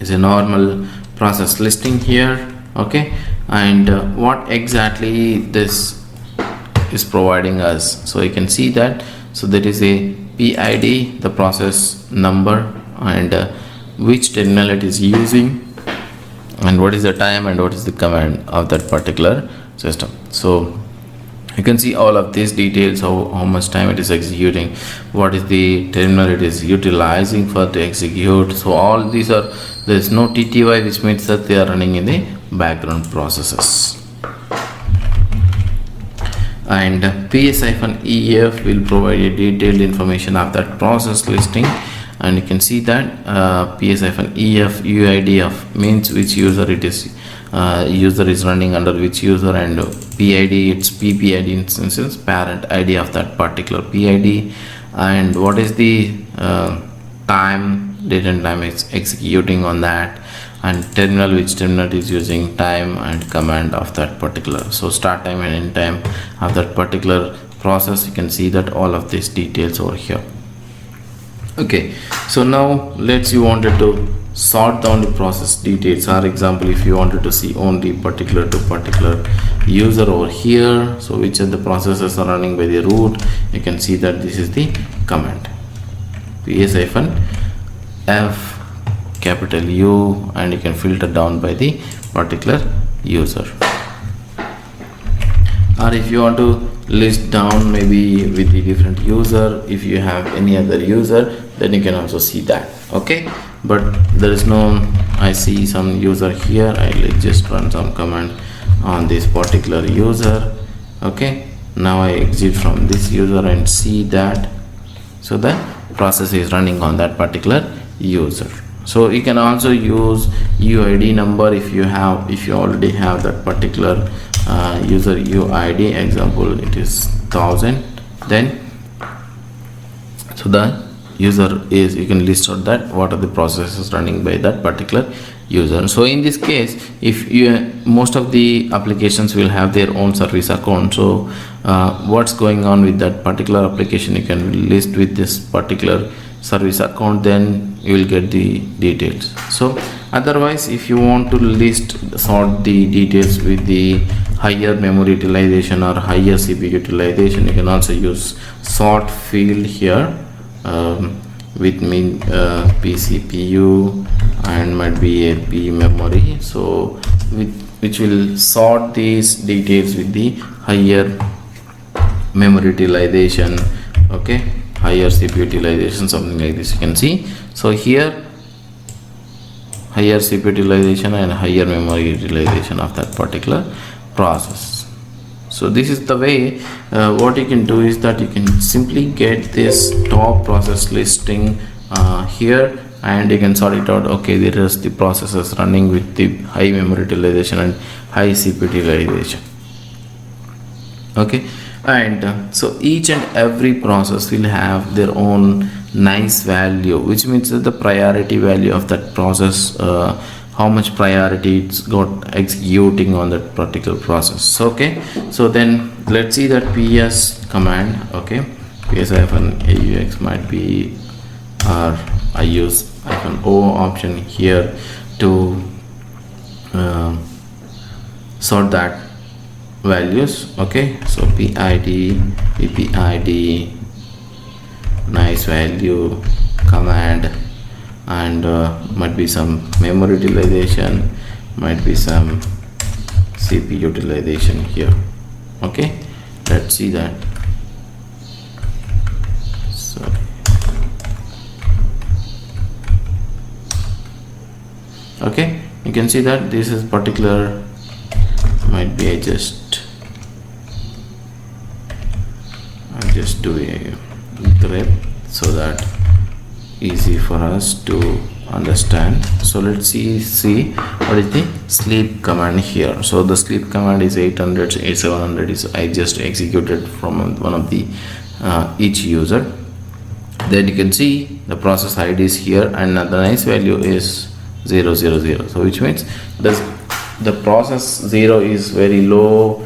Is a normal process listing here. Okay, and what exactly this is providing us, so you can see that. So there is a PID, the process number, and which terminal it is using, and what is the time, and what is the command of that particular system. So you can see all of these details, how much time it is executing, what is the terminal it is utilizing for to execute. So all these are, there is no TTY, which means that they are running in the background processes. And ps-ef will provide a detailed information of that process listing, and you can see that ps-ef UID of means which user it is, user is running under which user, and PID it's PPID instances, parent ID of that particular PID, and what is the time, date and time it's executing on that, and terminal, which terminal is using, time and command of that particular. So start time and end time of that particular process. You can see that all of these details over here. Okay, so now let's you wanted to sort down the process details. For example, if you wanted to see only particular to particular user over here, so which of the processes are running by the root, you can see that this is the command ps-f capital U, and you can filter down by the particular user. Or if you want to list down maybe with the different user, if you have any other user, then you can also see that. Okay, but there is no, I see some user here, I'll just run some command on this particular user. Okay, now I exit from this user and see that, so the process is running on that particular user. So you can also use UID number if you already have that particular user UID. Example, it is 1000. Then so the user is, you can list out that what are the processes running by that particular user. So in this case, if most of the applications will have their own service account, so what's going on with that particular application, you can list with this particular service account, then you will get the details. So otherwise, if you want to sort the details with the higher memory utilization or higher CPU utilization, you can also use sort field here with pCPU and might be a P memory, so which will sort these details with the higher memory utilization. Okay, higher CPU utilization, something like this you can see. So here higher CPU utilization and higher memory utilization of that particular process. So this is the way. What you can do is that you can simply get this top process listing here, and you can sort it out. Okay, there is the processes running with the high memory utilization and high CPU utilization. Okay, and so each and every process will have their own nice value, which means that the priority value of that process, how much priority it's got executing on that particular process. Okay, so then let's see that ps command. Okay, ps-aux might be, or I use -o option here to sort that values. Okay, so PID, PPID, nice value, command, and might be some memory utilization, might be some CPU utilization here. Okay, let's see that. Sorry. Okay, you can see that this is particular, might be I'm just doing a grep so that easy for us to understand. So let's see what is the sleep command here. So the sleep command is 800, 700 is I just executed from one of the each user. Then you can see the process ID is here, and the nice value is 000. So which means the process 0 is very low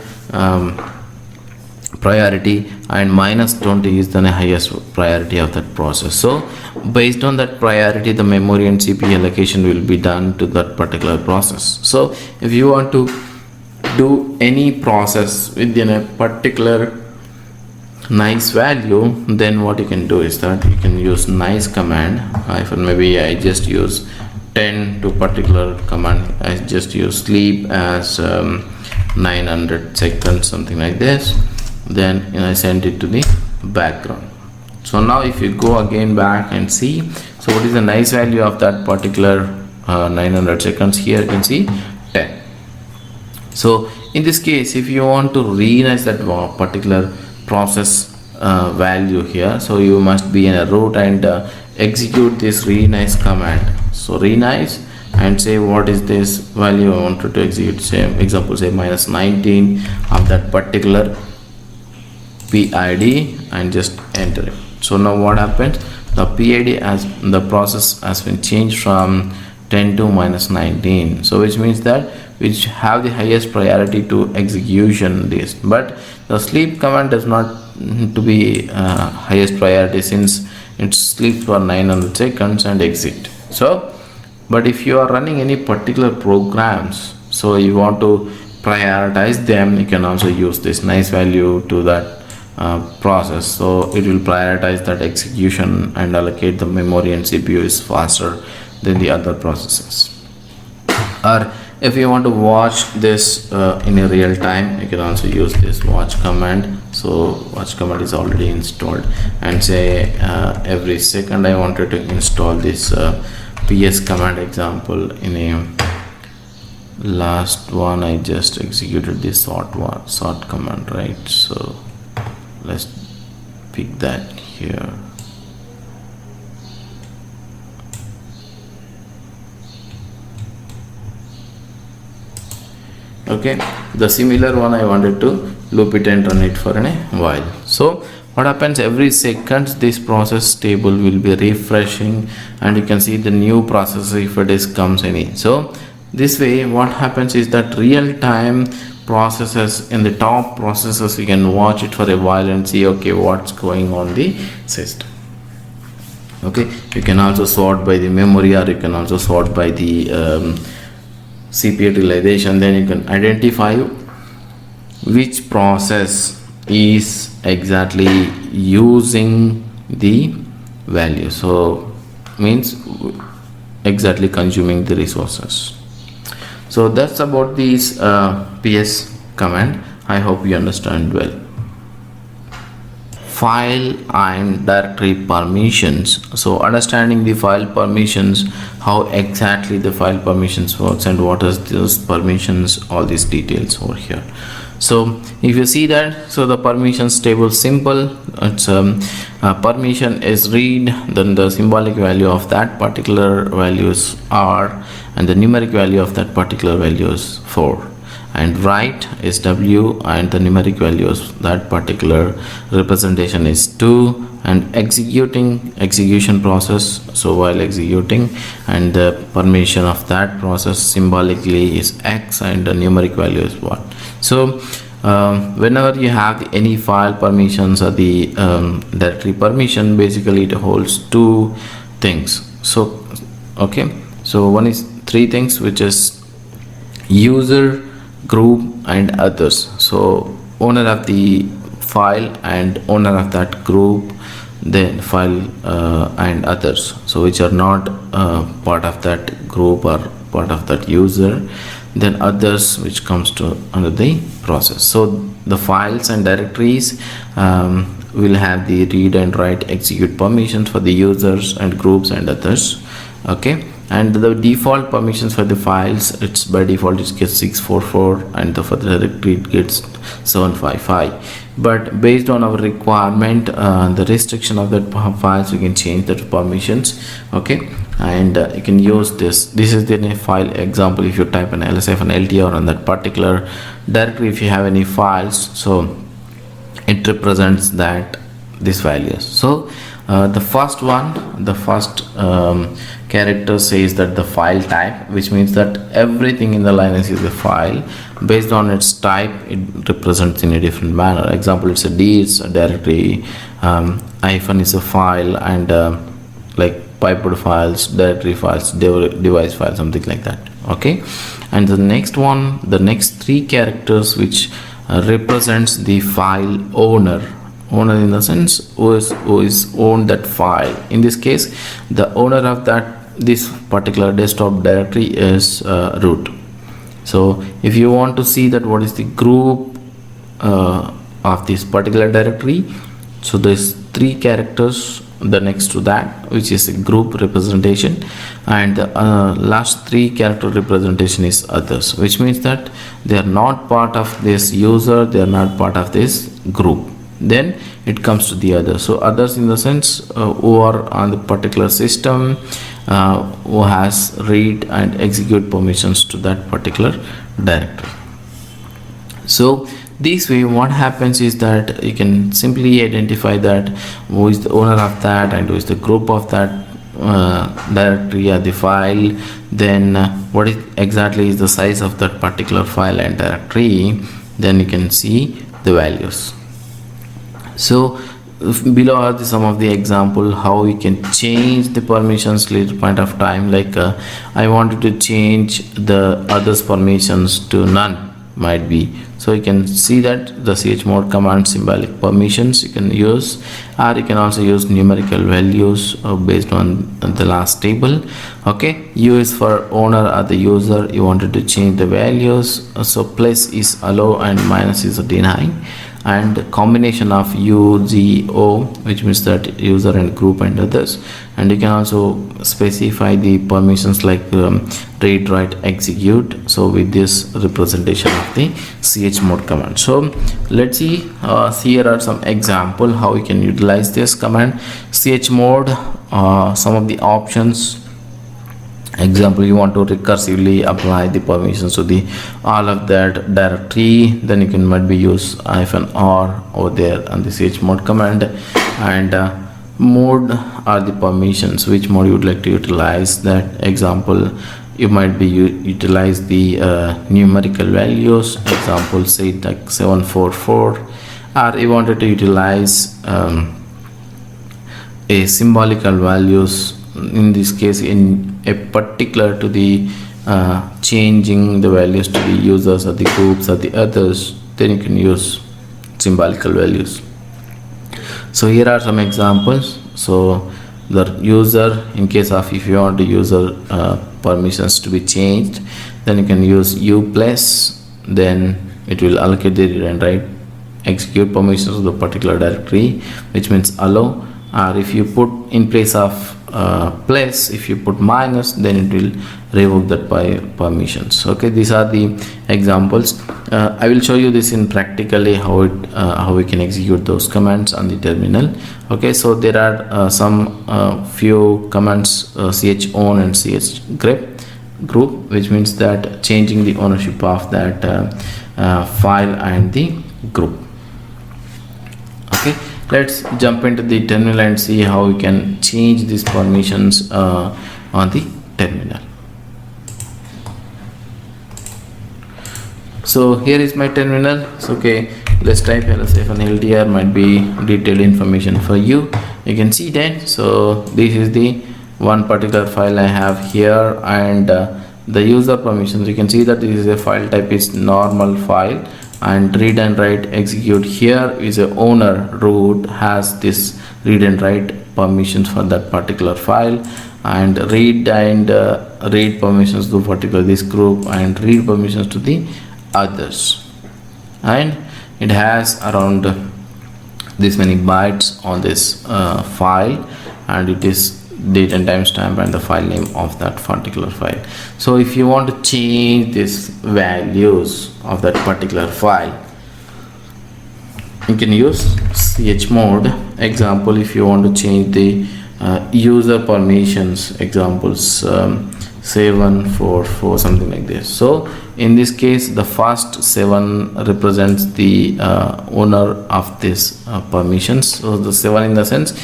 priority, and minus 20 is the highest priority of that process. So based on that priority, the memory and CPU allocation will be done to that particular process. So if you want to do any process within a particular nice value, then what you can do is that you can use nice command. Maybe I just use 10 to particular command. I just use sleep as 900 seconds, something like this. Then I send it to the background. So now if you go again back and see, so what is the nice value of that particular 900 seconds? Here you can see 10. So in this case, if you want to renice that particular process value here, so you must be in a root and execute this renice command. So renice and say what is this value I wanted to execute. Same example, say minus 19 of that particular PID, and just enter it. So now what happens? The PID as the process has been changed from 10 to minus 19. So which means that which have the highest priority to execution list, but the sleep command does not to be highest priority since it sleeps for 900 seconds and exit. So but if you are running any particular programs, so you want to prioritize them, you can also use this nice value to that process. So it will prioritize that execution and allocate the memory and CPU is faster than the other processes. Or if you want to watch this in a real time, you can also use this watch command. So watch command is already installed, and say every second I wanted to install this ps command. Example, in a last one I just executed this sort command, right? So let's pick that here. Okay, the similar one I wanted to loop it and run it for a while. So what happens, every second this process table will be refreshing, and you can see the new process if it is comes any. So this way what happens is that real-time processes in the top processes, we can watch it for a while and see okay what's going on the system. Okay, you can also sort by the memory, or you can also sort by the CPU utilization. Then you can identify which process is exactly using the value, so means exactly consuming the resources. So that's about these ps command. I hope you understand well. File and directory permissions. So understanding the file permissions, how exactly the file permissions works and what is those permissions, all these details over here. So if you see that, so the permissions table simple, it's permission is read, then the symbolic value of that particular value is R, and the numeric value of that particular value is 4, and write is W, and the numeric value of that particular representation is 2, and execution process, so while executing, and the permission of that process symbolically is X, and the numeric value is 1. So whenever you have any file permissions or the directory permission, basically it holds two things. So okay, so one is three things, which is user, group and others. So owner of the file and owner of that group, then file and others, so which are not part of that group or part of that user, then others which comes to under the process. So the files and directories will have the read and write execute permissions for the users and groups and others. Okay, and the default permissions for the files, it's by default it gets 644, and for the directory it gets 755. But based on our requirement, the restriction of that files, we can change that permissions. Okay, and you can use this is the file example. If you type an -ltr on that particular directory, if you have any files, so it represents that these values. So the first character says that the file type, which means that everything in the Linux is a file. Based on its type, it represents in a different manner. Example, it's a D, it's a directory, hyphen is a file, and like piped files, directory files, device files, something like that. Okay, and the next one, the next three characters which represents the file owner in the sense who is owned that file. In this case, the owner of this particular desktop directory is root. So if you want to see that what is the group of this particular directory, so there's three characters the next to that, which is a group representation, and the last three character representation is others, which means that they are not part of this user, they are not part of this group. Then it comes to the others. So others in the sense who are on the particular system, who has read and execute permissions to that particular directory. So this way what happens is that you can simply identify that who is the owner of that and who is the group of that directory or the file, then what is exactly is the size of that particular file and directory, then you can see the values. So below are some of the example how we can change the permissions later point of time. Like I wanted to change the others permissions to none, might be. So you can see that the chmod command symbolic permissions you can use, or you can also use numerical values based on the last table. Okay, U is for owner or the user, you wanted to change the values, so plus is allow and minus is deny, and combination of U, Z, O, which means that user and group and others. And you can also specify the permissions like read, write, execute, so with this representation of the chmod command. So let's see, here are some example how we can utilize this command chmod. Some of the options, example, you want to recursively apply the permissions to the all of that directory, then you can might be use -r over there on the chmod command. And mode are the permissions, which mode you would like to utilize. That example, you might be utilize the numerical values, example say like 744, or you wanted to utilize a symbolical values, in this case in a particular to the changing the values to the users or the groups or the others, then you can use symbolical values. So here are some examples. So the user, in case of if you want the user permissions to be changed, then you can use U plus, then it will allocate the read and write execute permissions of the particular directory, which means allow. Or if you put in place of plus, if you put minus, then it will revoke that by permissions. Okay, these are the examples. I will show you this in practically how we can execute those commands on the terminal. Okay, so there are some few commands, chown and grep group, which means that changing the ownership of that file and the group. Okay, let's jump into the terminal and see how we can change these permissions on the terminal. So here is my terminal. So okay, let's type lvreduce, might be detailed information for you. You can see that. So this is the one particular file I have here, and the user permissions, you can see that this is a file type is normal file, and read and write execute here is a owner root has this read and write permissions for that particular file, and read and read permissions to particular this group, and read permissions to the others, and it has around this many bytes on this file, and it is date and timestamp and the file name of that particular file. So if you want to change these values of that particular file, you can use chmod. Example, if you want to change the user permissions, examples 744 something like this. So in this case the first 7 represents the owner of this permissions. So the 7 in the sense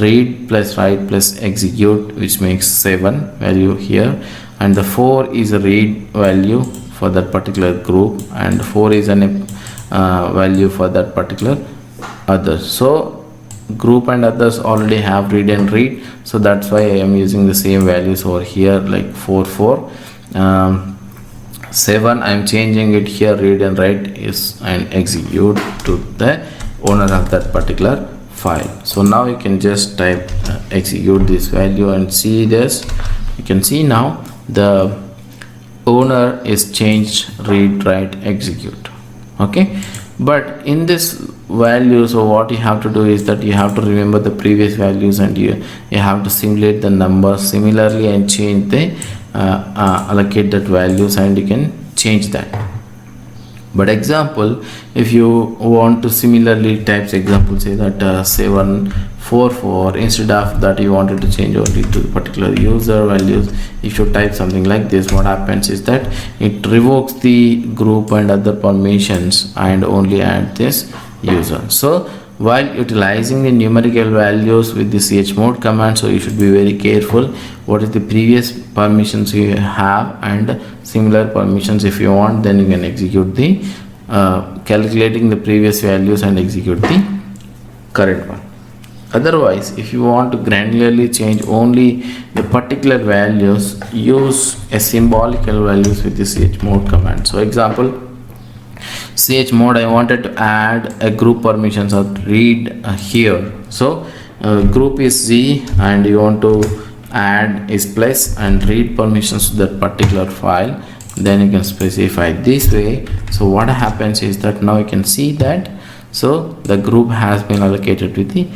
read plus write plus execute, which makes 7 value here, and the 4 is a read value for that particular group, and 4 is an value for that particular others. So group and others already have read and read, so that's why I am using the same values over here, like 4 7 I am changing it here, read and write is and execute to the owner of that particular file. So now you can just type execute this value and see this. You can see now the owner is changed read write execute. Okay, but in this value, so what you have to do is that you have to remember the previous values, and you have to simulate the numbers similarly and change the allocate that values, and you can change that. But example, if you want to similarly type example, say that 744, instead of that you wanted to change only to particular user values, if you type something like this, what happens is that it revokes the group and other permissions and only add this user. So while utilizing the numerical values with the chmod command, so you should be very careful what is the previous permissions you have, and similar permissions if you want, then you can execute the calculating the previous values and execute the current one. Otherwise, if you want to granularly change only the particular values, use a symbolical values with the chmod command. So example, chmod, I wanted to add a group permissions or read here. So group is Z, and you want to add is plus and read permissions to that particular file, then you can specify this way. So what happens is that now you can see that so the group has been allocated with the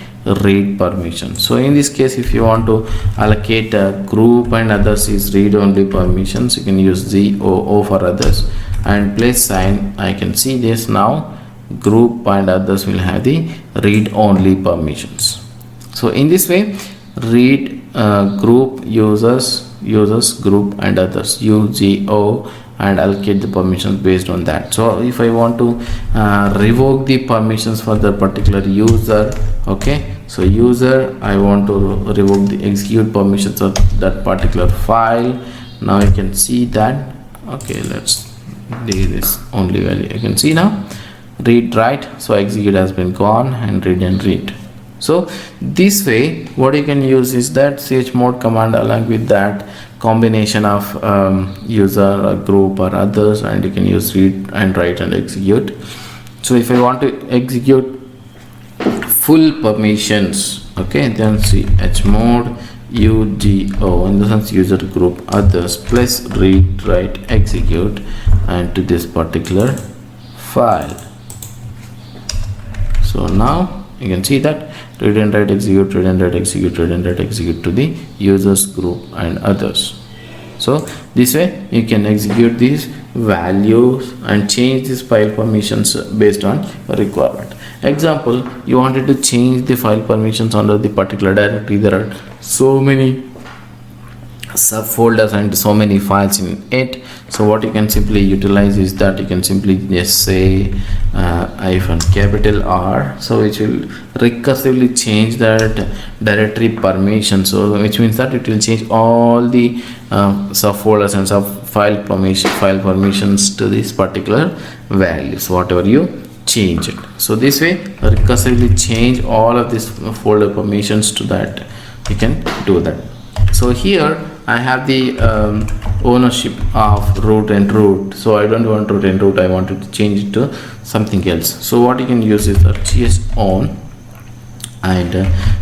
read permission. So in this case, if you want to allocate a group and others is read only permissions, you can use Z O for others and place sign. I can see this now, group and others will have the read only permissions. So in this way, read group users group and others UGO, and allocate the permissions based on that. So if I want to revoke the permissions for the particular user, okay, so user, I want to revoke the execute permissions of that particular file. Now you can see that, okay, let's do this only value. You can see now read write, so execute has been gone, and read and read. So this way what you can use is that chmod command along with that combination of user or group or others, and you can use read and write and execute. So if I want to execute full permissions, okay, then chmod UGO, in the sense user group others plus read write execute and to this particular file. So now you can see that read and write execute, read and write execute, read and write execute to the users group and others. So this way you can execute these values and change these file permissions based on requirement. Example, you wanted to change the file permissions under the particular directory. There are so many subfolders and so many files in it. So what you can simply utilize is that you can simply just say -R, so which will recursively change that directory permission. So which means that it will change all the subfolders and sub file permissions to this particular values, whatever you change it. So this way recursively change all of these folder permissions to that. You can do that. So here I have the ownership of root and root, so I don't want root and root, I wanted to change it to something else. So what you can use is the /own and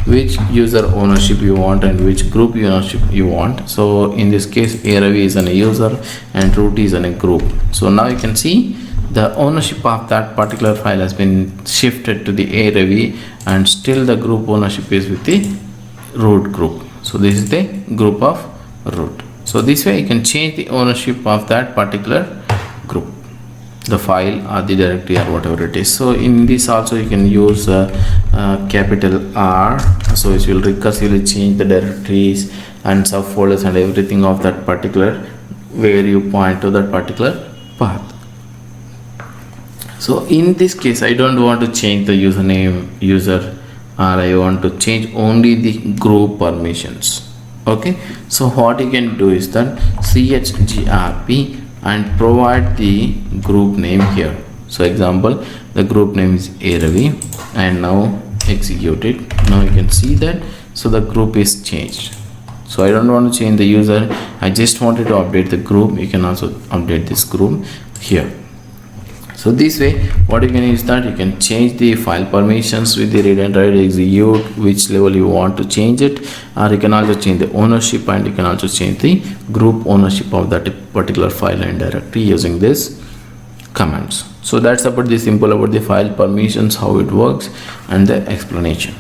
which user ownership you want and which group ownership you want. So in this case ARV is a user and root is a group. So now you can see the ownership of that particular file has been shifted to the ARV, and still the group ownership is with the root group. So this is the group of root. So this way you can change the ownership of that particular group, the file or the directory or whatever it is. So in this also you can use capital R, so it will recursively change the directories and subfolders and everything of that particular where you point to that particular path. So in this case I don't want to change the username user, or I want to change only the group permissions. Okay, so what you can do is that chgrp and provide the group name here. So example, the group name is ARV, and now execute it. Now you can see that, so the group is changed. So I don't want to change the user, I just wanted to update the group. You can also update this group here. So this way what you can is that you can change the file permissions with the read and write, execute, which level you want to change it, or you can also change the ownership, and you can also change the group ownership of that particular file and directory using this commands. So that's about the simple about the file permissions, how it works, and the explanation.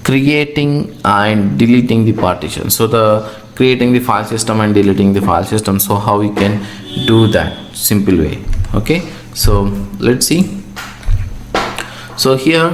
Creating and deleting the partition. So the creating the file system and deleting the file system, so how we can do that simple way. Okay, so let's see. So here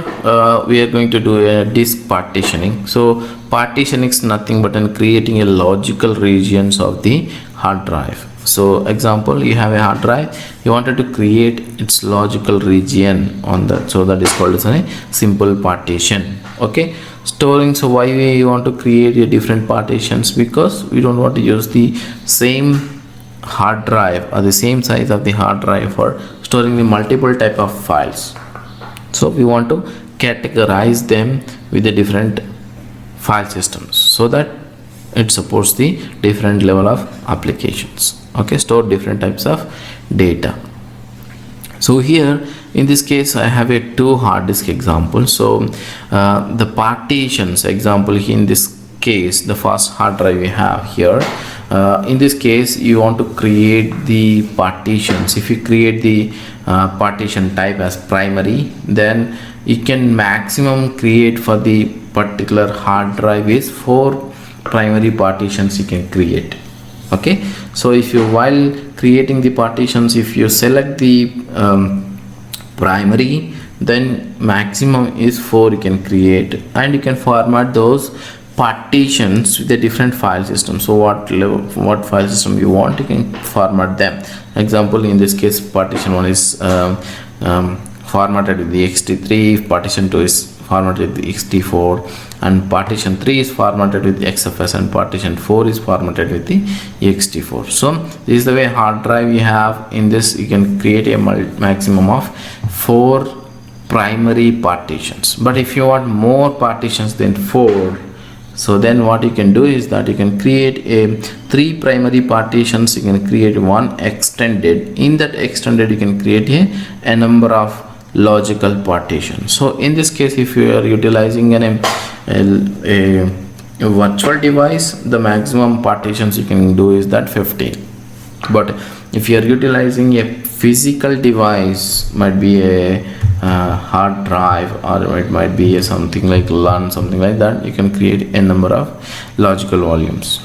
we are going to do a disk partitioning. So partitioning is nothing but in creating a logical regions of the hard drive. So example, you have a hard drive, you wanted to create its logical region on that, so that is called as a simple partition. Okay, storing. So why we want to create a different partitions? Because we don't want to use the same hard drive or the same size of the hard drive for storing the multiple type of files. So we want to categorize them with the different file systems, so that it supports the different level of applications. Okay, store different types of data. So here in this case I have a 2 hard disk example. So the partitions example, in this case the first hard drive we have here, in this case you want to create the partitions. If you create the partition type as primary, then you can maximum create for the particular hard drive is 4 primary partitions you can create. Okay, so if you, while creating the partitions, if you select the primary, then maximum is 4 you can create, and you can format those partitions with a different file system. So what file system you want, you can format them. Example, in this case partition 1 is formatted with the ext3, partition 2 is formatted with the ext4, and partition 3 is formatted with the xfs, and partition 4 is formatted with the ext4. So this is the way hard drive you have. In this you can create a maximum of 4 primary partitions. But if you want more partitions than 4, so then what you can do is that you can create a 3 primary partitions, you can create 1 extended. In that extended you can create a number of logical partitions. So in this case, if you are utilizing a virtual device, the maximum partitions you can do is that 15. But if you are utilizing a physical device, might be a hard drive, or it might be a something like LAN, something like that, you can create a number of logical volumes.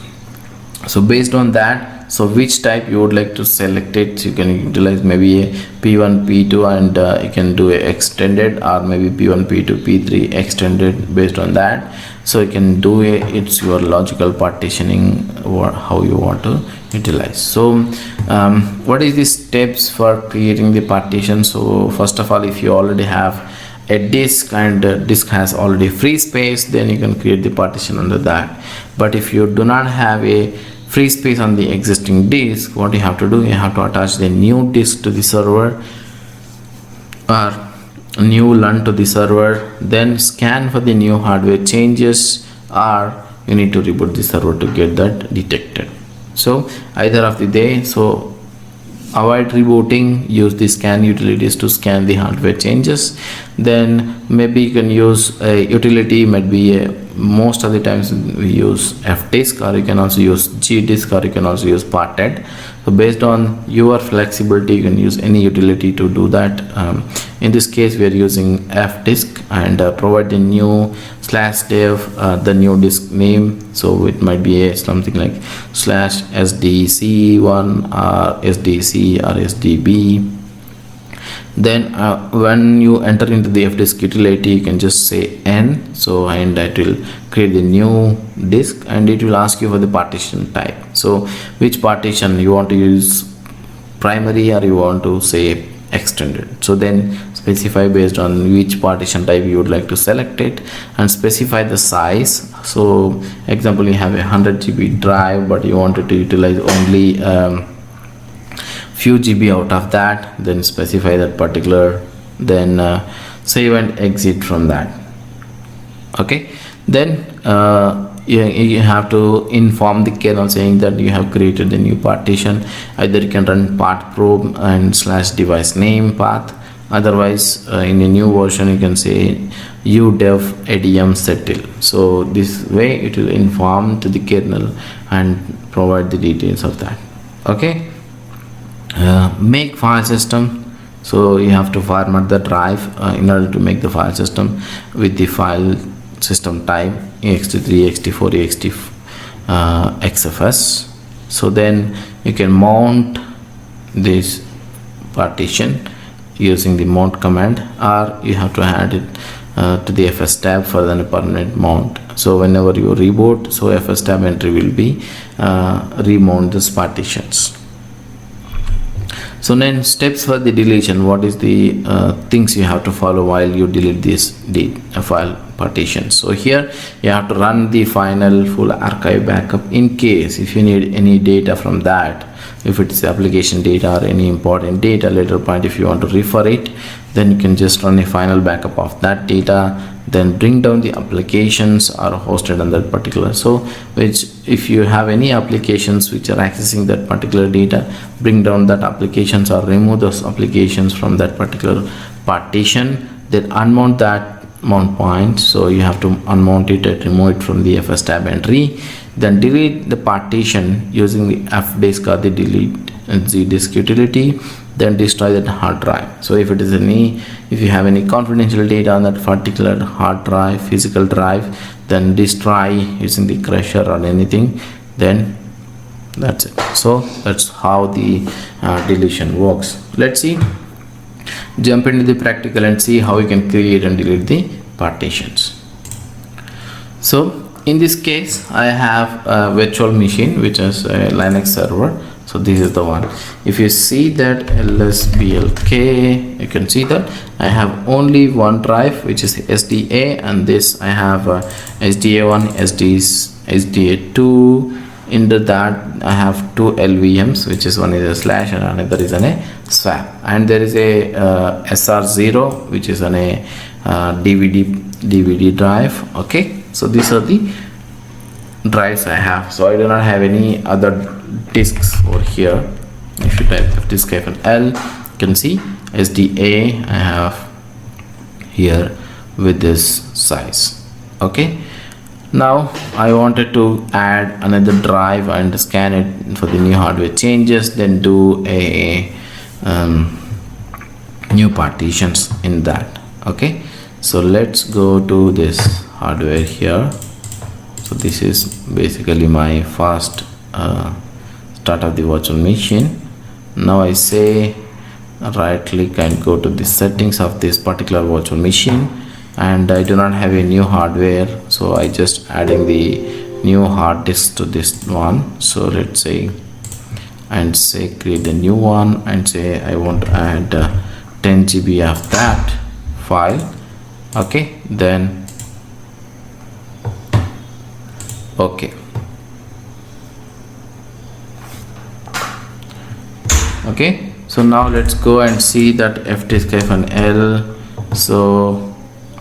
So based on that, so which type you would like to select it, you can utilize maybe a P1 P2, and you can do a extended, or maybe P1 P2 P3 extended. Based on that, so you can do it's your logical partitioning, or how you want to utilize. So what is the steps for creating the partition? So first of all, if you already have a disk and disk has already free space, then you can create the partition under that. But if you do not have a free space on the existing disk, what you have to do, you have to attach the new disk to the server, or new LAN to the server, then scan for the new hardware changes, or you need to reboot the server to get that detected. So either of the day, so avoid rebooting, use the scan utilities to scan the hardware changes. Then maybe you can use a utility, might be most of the times we use fdisk, or you can also use gdisk, or you can also use parted. So based on your flexibility, you can use any utility to do that. In this case we are using fdisk, and provide the new /dev, the new disk name, so it might be something like /sdc1 or sdc or sdb. Then when you enter into the fdisk utility, you can just say n, so, and that will create the new disk, and it will ask you for the partition type. So which partition you want to use, primary or you want to say extended. So then specify based on which partition type you would like to select it, and specify the size. So example, you have a 100 GB drive, but you wanted to utilize only few GB out of that, then specify that particular, then save and exit from that. Okay, then you have to inform the kernel saying that you have created a new partition. Either you can run part probe and /device name path, otherwise in a new version you can say udev adm settle. So this way it will inform to the kernel and provide the details of that. Okay, make file system. So you have to format the drive in order to make the file system with the file system type ext3, ext4, ext xfs. So then you can mount this partition using the mount command, or you have to add it to the fs tab for the permanent mount. So whenever you reboot, so fs tab entry will be remount these partitions. So then steps for the deletion. What is the things you have to follow while you delete this file partition? So here you have to run the final full archive backup in case if you need any data from that, if it's application data or any important data later point, if you want to refer it, then you can just run a final backup of that data, then bring down the applications are hosted on that particular. So which if you have any applications which are accessing that particular data, bring down that applications or remove those applications from that particular partition, then unmount that mount point. So you have to unmount it and remove it from the fs tab entry, then delete the partition using the fdisk or the delete zdisk utility, then destroy that hard drive. So if it is if you have any confidential data on that particular hard drive, physical drive, then destroy using the crusher or anything, then that's it. So that's how the deletion works. Let's see, jump into the practical and see how we can create and delete the partitions. So in this case I have a virtual machine which is a Linux server. So this is the one. If you see that lsblk, you can see that I have only one drive which is SDA, and this I have SDA1, SDA2. Into that I have two LVMs, which is one is a slash and another is a swap, and there is a SR0 which is on a DVD drive. Okay, so these are the drives I have. So I do not have any other disks over here. If you type fdisk-l, you can see SDA I have here with this size. Okay, now I wanted to add another drive and scan it for the new hardware changes, then do a new partitions in that. Okay, so let's go to this hardware here. So this is basically my first start of the virtual machine. Now I say right click and go to the settings of this particular virtual machine, and I do not have a new hardware, so I just adding the new hard disk to this one. So let's say and say create a new one and say I want to add 10 GB of that file. Okay, then okay. Okay, so now let's go and see that fdisk-l. So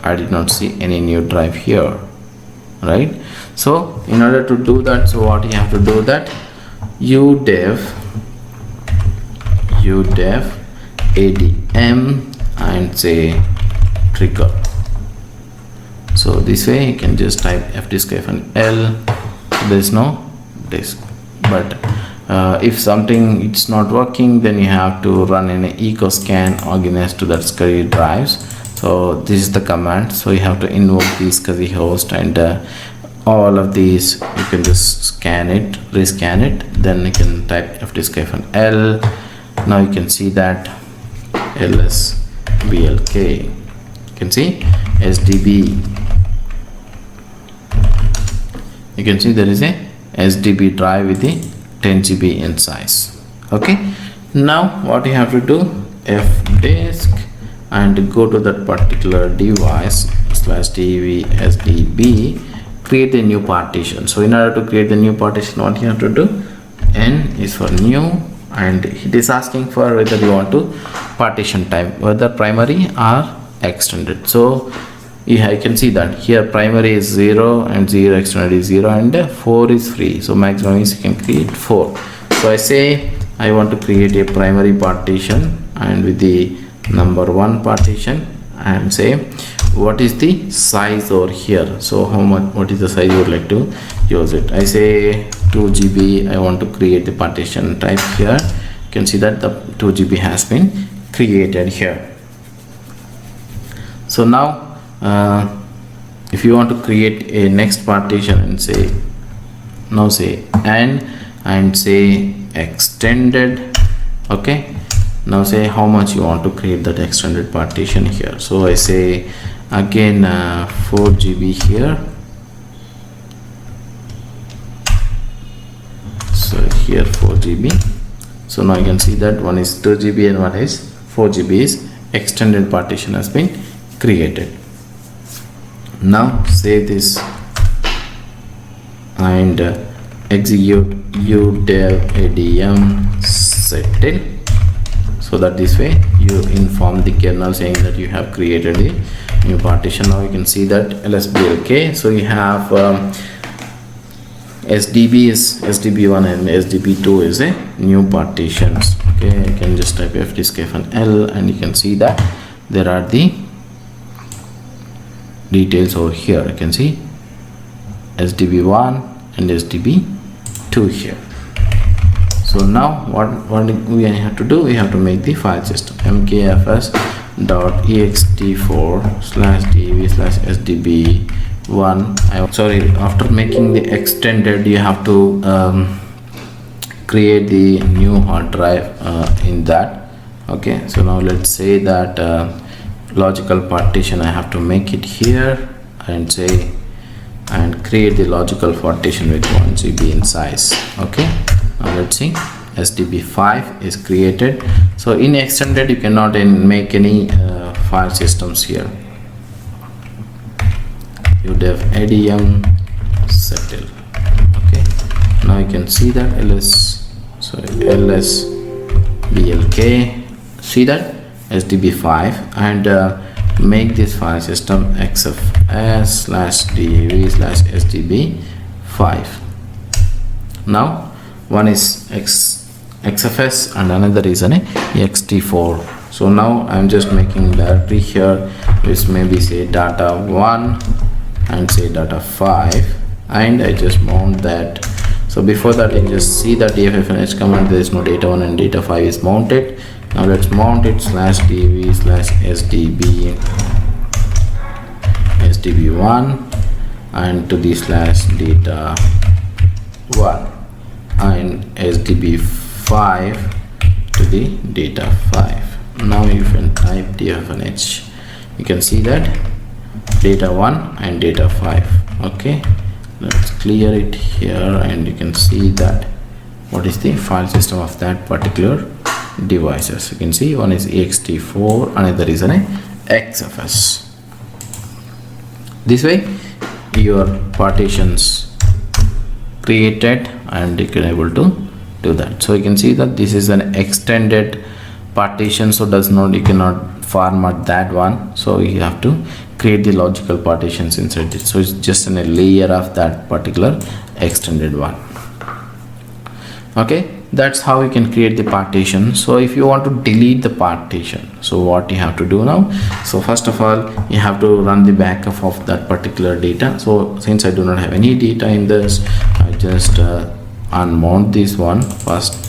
I did not see any new drive here, right? So in order to do that, so what you have to do that udev adm and say trigger. So this way you can just type fdisk-l. There is no disk, but if something it's not working, then you have to run an echo scan against to that SCSI drives. So this is the command. So you have to invoke the SCSI host, and all of these you can just scan it, rescan it, then you can type fdisk-l. Now you can see that lsblk, you can see sdb, you can see there is a sdb drive with the 10 GB in size. Okay, now what you have to do, fdisk and go to that particular device /dvsdb, create a new partition. So in order to create the new partition, what you have to do, n is for new, and it is asking for whether you want to partition type, whether primary or extended. So I can see that here primary is 0 and 0, extended is 0, and 4 is free. So maximum is you can create 4. So I say I want to create a primary partition and with the number 1 partition, and say what is the size over here. So how much, what is the size you would like to use it. I say 2 GB. I want to create the partition type here. You can see that the 2 GB has been created here. So now if you want to create a next partition, and say now say n and say extended. Okay, now say how much you want to create that extended partition here. So I say again 4 GB here. So here 4 GB. So now you can see that one is 2 GB and one is 4 GB is extended partition has been created. Now save this and execute udev adm settle, so that this way you inform the kernel saying that you have created a new partition. Now you can see that lsblk. So you have sdb is sdb1 and sdb2 is a new partitions. Okay, you can just type fdisk-l and you can see that there are the details over here. You can see sdb1 and sdb2 here. So now what we have to do, we have to make the file system mkfs.ext4/dv/sdb1. Sorry, after making the extended, you have to create the new hard drive in that. Okay, so now let's say that logical partition, I have to make it here and say and create the logical partition with 1 GB in size. Okay, now let's see, sdb5 is created. So in extended you cannot make any file systems here. udev adm settle. Okay, now you can see that lsblk, see that sdb5, and make this file system xfs/dv/sdb5. now one is xfs and another is an ext4. so now I'm just making directory here which maybe say data1 and say data5, and I just mount that. So before that, you just see that dffnh command, there is no data1 and data5 is mounted. Now let's mount it /dv/sdb1 and to the /data1 and sdb5 to the data5. Now you can type dffnh, you can see that data1 and data5. Okay, let's clear it here and you can see that what is the file system of that particular devices. You can see one is ext4, another is an xfs. This way your partitions created and you can able to do that. So you can see that this is an extended partition, so you cannot format that one, so you have to create the logical partitions inside it. So it's just in a layer of that particular extended one. Okay, that's how you can create the partition. So if you want to delete the partition, so what you have to do now, so first of all you have to run the backup of that particular data. So since I do not have any data in this, I just unmount this one first.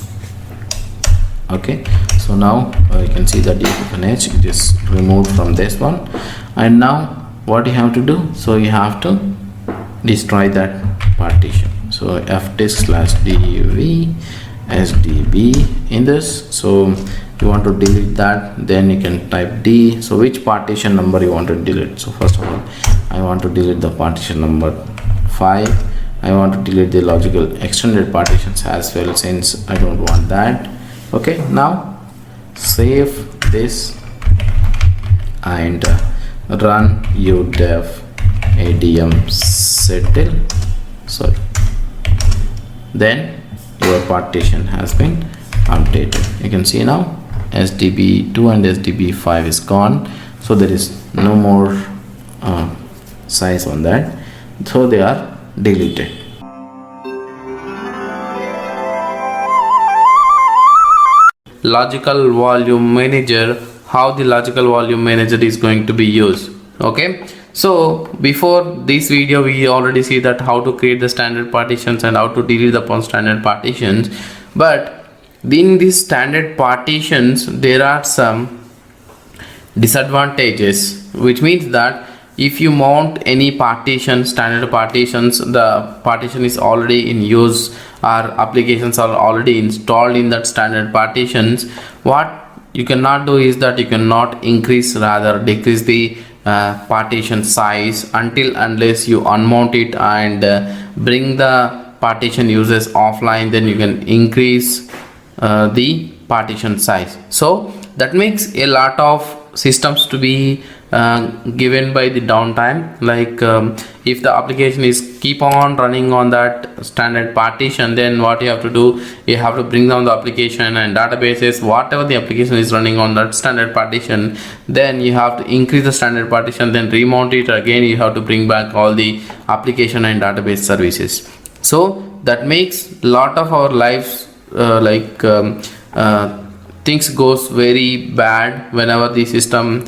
Okay, so now you can see that it is removed from this one. And now what you have to do, so you have to destroy that partition. So fdisk/dev sdb in this. So you want to delete that, then you can type D. So which partition number you want to delete? So first of all I want to delete the partition number 5. I want to delete the logical extended partitions as well, since I don't want that. Okay, now save this and run udev adm settle. Sorry, then your partition has been updated. You can see now sdb2 and sdb5 is gone, so there is no more size on that, so they are deleted. Logical volume manager, how the logical volume manager is going to be used. Okay, so before this video we already see that how to create the standard partitions and how to delete the standard partitions. But in these standard partitions there are some disadvantages, which means that if you mount any partition, standard partitions, the partition is already in use or applications are already installed in that standard partitions, what you cannot do is that you cannot increase, rather decrease the partition size unless you unmount it and bring the partition users offline, then you can increase the partition size. So that makes a lot of systems to be given by the downtime. Like if the application is keep on running on that standard partition, then what you have to do, you have to bring down the application and databases, whatever the application is running on that standard partition, then you have to increase the standard partition, then remount it again, you have to bring back all the application and database services. So that makes a lot of our lives things goes very bad whenever the system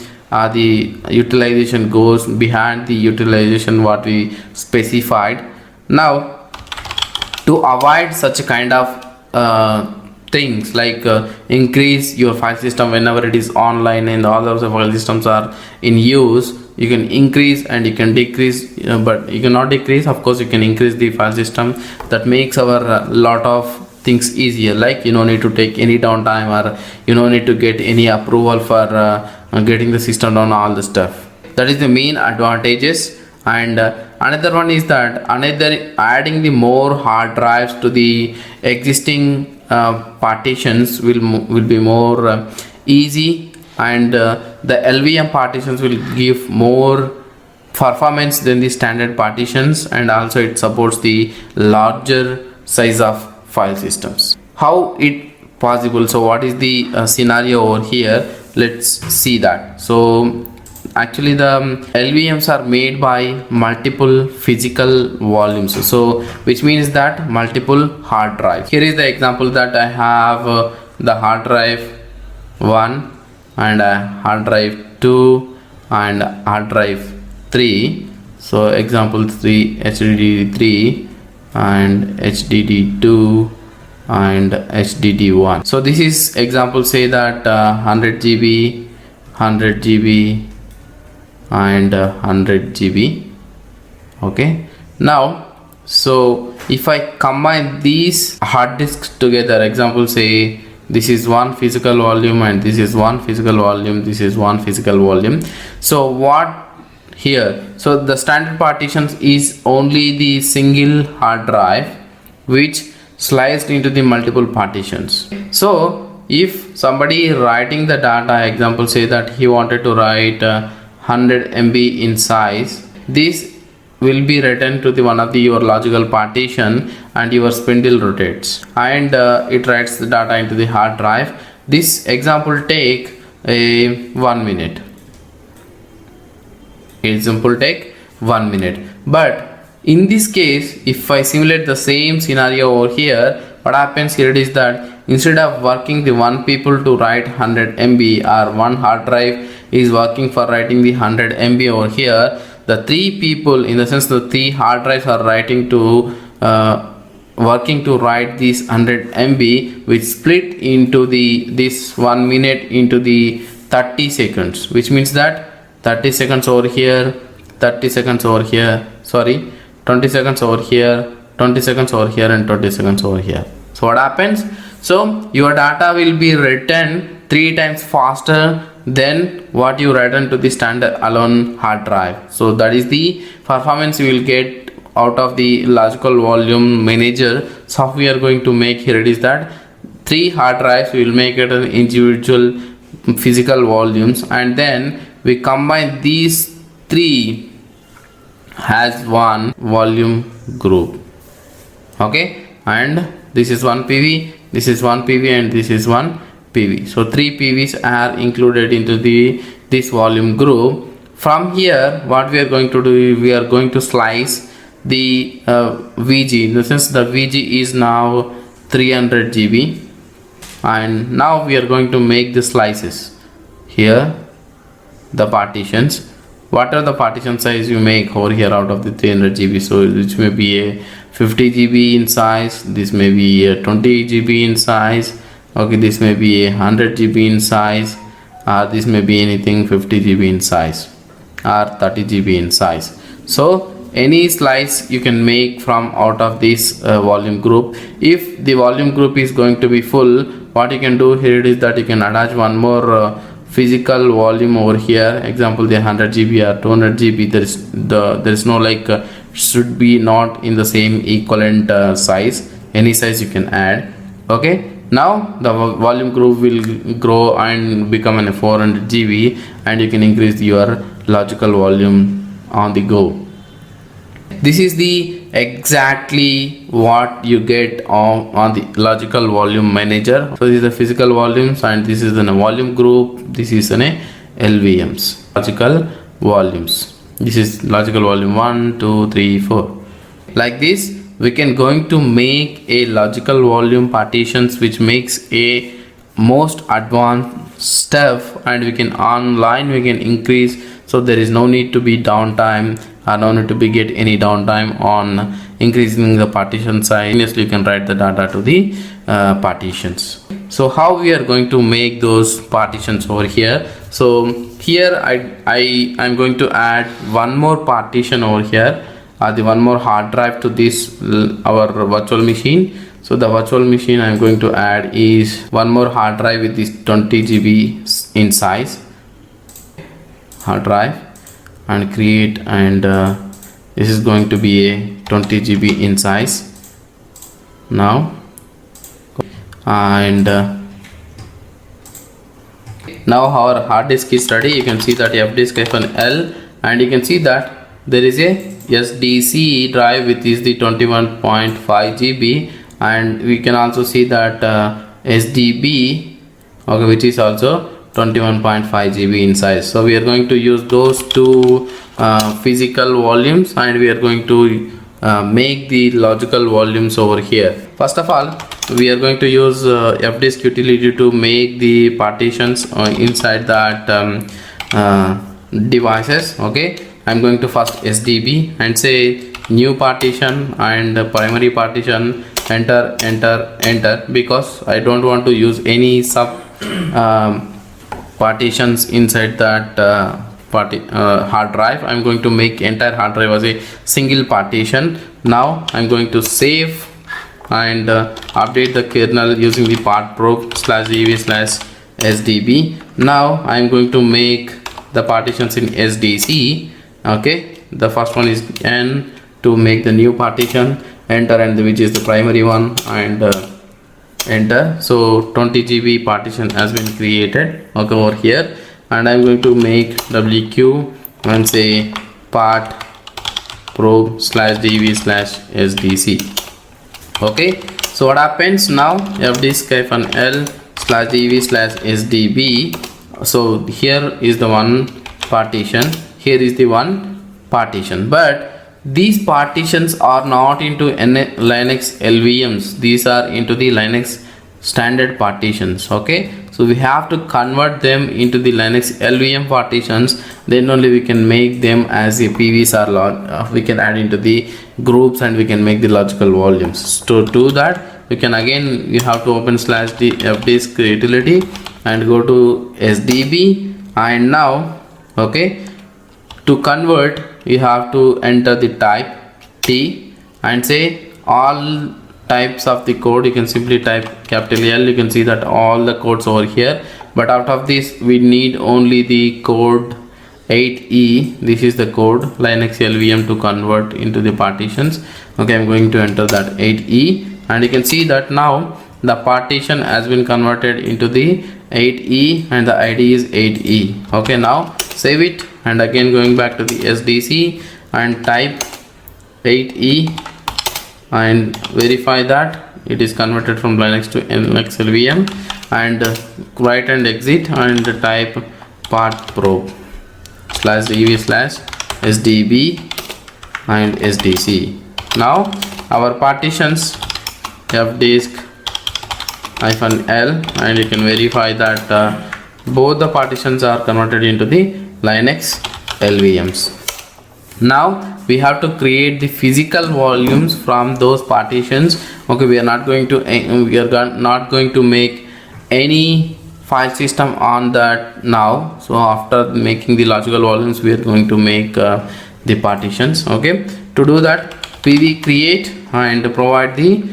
the utilization goes behind the utilization what we specified. Now to avoid such a kind of things, like increase your file system whenever it is online and all those file systems are in use, you can increase and you can decrease, but you cannot decrease, of course you can increase the file system. That makes our lot of things easier, like you don't need to take any downtime, or you don't need to get any approval for getting the system down, all the stuff. That is the main advantages. And another one is that adding the more hard drives to the existing partitions will be more easy, and the LVM partitions will give more performance than the standard partitions, and also it supports the larger size of file systems. How it possible? So what is the scenario over here? Let's see that. So actually the LVMs are made by multiple physical volumes, so which means that multiple hard drives. Here is the example that I have the hard drive 1 and hard drive 2 and hard drive 3. So example 3 HDD3 and HDD2 and HDD1. So this is example, say that 100 GB, 100 GB and 100 GB. Okay, now so if I combine these hard disks together, example say this is one physical volume and this is one physical volume, this is one physical volume. So what here, so the standard partitions is only the single hard drive which sliced into the multiple partitions. So if somebody writing the data, example say that he wanted to write 100 MB in size, this will be written to the one of the your logical partition, and your spindle rotates and it writes the data into the hard drive. This example take a 1 minute. It simple take 1 minute. But in this case, if I simulate the same scenario over here, what happens here is that instead of working the one people to write 100 MB or one hard drive is working for writing the 100 MB over here, the three people, in the sense the three hard drives are writing to working to write this 100 MB, which split into this 1 minute into the 30 seconds, which means that 30 seconds over here, 30 seconds over here, sorry, 20 seconds over here, 20 seconds over here, and 20 seconds over here. So what happens? So your data will be written 3 times faster than what you written to the standard alone hard drive. So that is the performance you will get out of the logical volume manager. So we are going to make here, it is that 3 hard drives will make it an individual physical volumes, and then we combine these 3 as one volume group. Okay, and this is one PV, this is one PV, and this is one PV. So 3 PVs are included into this volume group. From here, what we are going to do, we are going to slice the VG, in the sense the VG is now 300 GB, and now we are going to make the slices. Here the partitions, what are the partition size you make over here out of the 300 GB? So which may be a 50 GB in size, this may be a 20 GB in size, okay, this may be a 100 GB in size, or this may be anything 50 GB in size or 30 GB in size. So any slice you can make from out of this volume group. If the volume group is going to be full, what you can do here is that you can attach one more physical volume over here. Example, the 100 GB or 200 GB, there is no like should be not in the same equivalent size. Any size you can add. Okay, now the volume group will grow and become a 400 GB, and you can increase your logical volume on the go. This is the exactly what you get on the logical volume manager. So this is the physical volumes, and this is the volume group, this is an LVMs, logical volumes. This is logical volume 1 2 3 4. Like this we can going to make a logical volume partitions, which makes a most advanced stuff, and we can online we can increase. So there is no need to be downtime, or no need to be get any downtime on increasing the partition size. You can write the data to the partitions. So how we are going to make those partitions over here? So here I'm going to add one more partition over here, the one more hard drive to this our virtual machine. So the virtual machine I'm going to add is one more hard drive with this 20 GB in size hard drive, and create, and this is going to be a 20 GB in size now. And now our hard disk is ready. You can see that fdisk-l, and you can see that there is a SDC drive which is the 21.5 GB, and we can also see that SDB, okay, which is also 21.5 GB in size. So we are going to use those 2 physical volumes, and we are going to make the logical volumes over here. First of all, we are going to use fdisk utility to make the partitions inside that devices. Okay, I'm going to first SDB and say new partition and primary partition, enter, because I don't want to use any sub partitions inside that hard drive. I'm going to make entire hard drive as a single partition. Now I'm going to save and update the kernel using the part probe/dev/sdb. Now I'm going to make the partitions in SDC. Okay, the first one is N to make the new partition, enter, and which is the primary one, and enter. So 20 GB partition has been created, okay, over here, and I'm going to make WQ and say part probe/dev/sdc. Okay, so what happens now? fdisk-l/dev/sdb. So here is the one partition, here is the one partition. But these partitions are not into Linux LVMs. These are into the Linux standard partitions. Okay, so we have to convert them into the Linux LVM partitions, then only we can make them as a PVs or we can add into the groups and we can make the logical volumes. To do that, you can again, you have to open /fdisk utility and go to SDB, and now okay, to convert you have to enter the type T and say all types of the code. You can simply type capital L. You can see that all the codes over here, but out of this we need only the code 8E. This is the code Linux LVM to convert into the partitions. Okay, I'm going to enter that 8E, and you can see that now the partition has been converted into the 8E and the ID is 8E. Okay, now save it and again going back to the SDC and type 8E and verify that it is converted from Linux to Linux LVM, and write and exit and type part probe /dev/sdb and SDC. Now our partitions fdisk -L, and you can verify that both the partitions are converted into the Linux LVMs. Now we have to create the physical volumes from those partitions. Okay, we are not going to make any file system on that now. So after making the logical volumes, we are going to make the partitions. Okay, to do that, pv create and provide the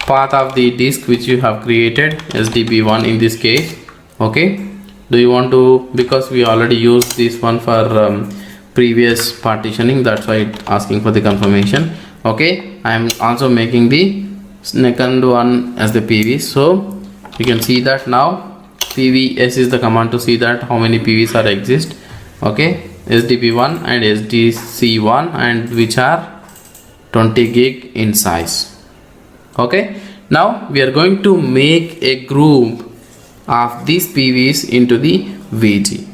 path of the disk which you have created, sdb1 in this case. Okay, do you want to, because we already used this one for previous partitioning, that's why it's asking for the confirmation. Okay, I am also making the second one as the PV, so you can see that now pvs is the command to see that how many PVs are exist. Okay, sdb1 and sdc1, and which are 20 gig in size. Okay, now we are going to make a group of these PVs into the VG,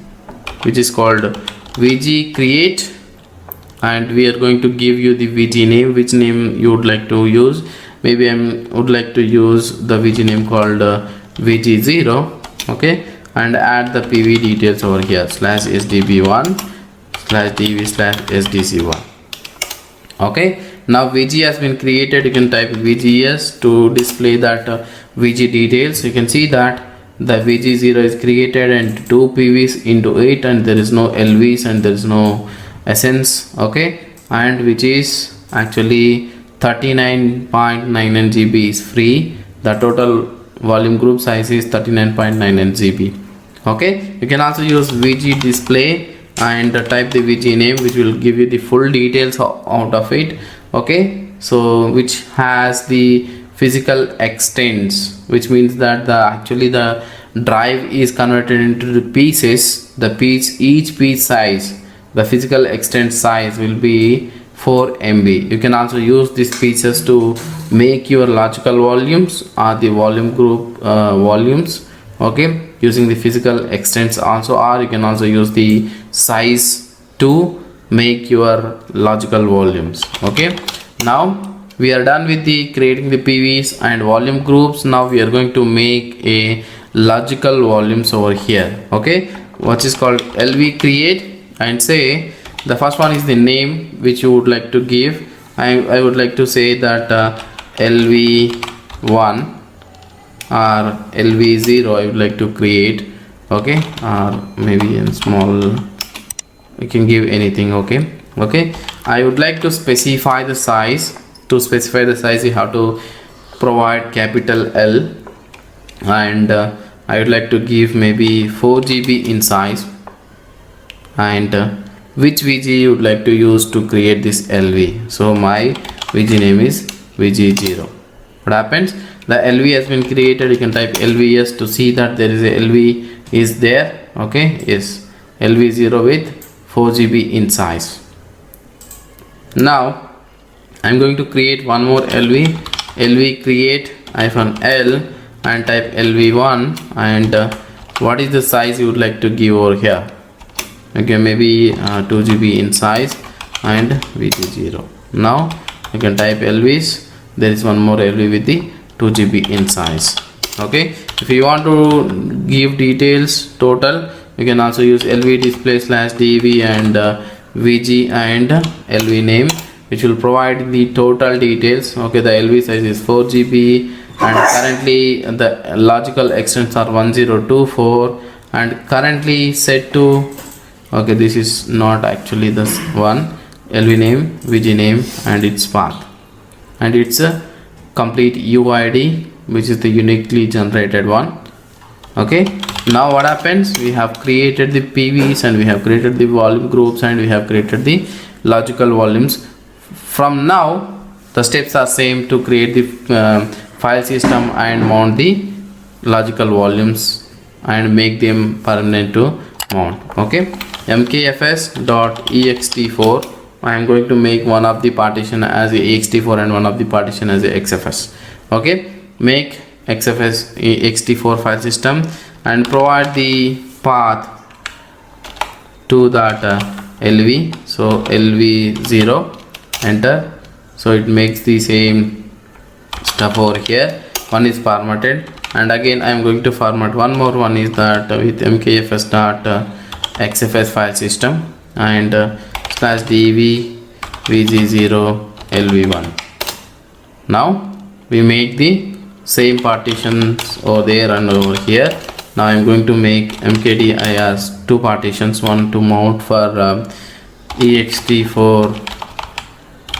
which is called VG create, and we are going to give you the VG name, which name you would like to use. Maybe I would like to use the VG name called VG0. Okay, and add the PV details over here /sdb1/dv/sdc1. okay, now VG has been created. You can type VGS to display that VG details. You can see that the VG0 is created and 2 PVs into 8, and there is no LVs and there is no essence. Okay, and which is actually 39.99 GB is free. The total volume group size is 39.99 GB. Okay, you can also use VG display and type the VG name, which will give you the full details out of it. Okay, so which has the physical extents, which means that the drive is converted into the pieces. Each piece size, the physical extent size will be 4 MB. You can also use these pieces to make your logical volumes or the volume group volumes. Okay, using the physical extents also, or you can also use the size to make your logical volumes. Okay, now we are done with the creating the PVs and volume groups. Now we are going to make a logical volumes over here. Okay, what is called lv create, and say the first one is the name which you would like to give. I would like to say that lv1 or lv0 I would like to create. Okay, or maybe in small, you can give anything. Okay, I would like to specify the size. To specify the size, you have to provide capital L, and I would like to give maybe 4 GB in size, and which VG you would like to use to create this LV. So my VG name is VG0. What happens? The LV has been created. You can type LVS to see that there is a LV is there. Okay, yes, LV0 with 4 GB in size. Now I'm going to create one more lv create -L and type lv1, and what is the size you would like to give over here? okay, maybe 2 GB in size and VG0. Now you can type LVs. There is one more LV with the 2 GB in size. Okay, if you want to give details total, you can also use LV display slash DV and VG and LV name, which will provide the total details. Okay, the LV size is 4 GB and currently the logical extents are 1024 and currently set to, okay, this is not actually this one, LV name, VG name and its path, and it's a complete UID, which is the uniquely generated one. Okay, now what happens, we have created the PVs and we have created the volume groups and we have created the logical volumes. From now the steps are same to create the file system and mount the logical volumes and make them permanent to mount. Okay, mkfs.ext4, I am going to make one of the partition as a ext4 and one of the partition as a xfs. Okay, make xfs ext4 file system and provide the path to that lv, so lv0, enter. So it makes the same stuff over here. One is formatted and again I am going to format one more. One is that with mkfs.xfs file system and slash dv vg0 lv1. Now we make the same partitions over there and over here. Now I am going to make mkdir as two partitions, one to mount for ext4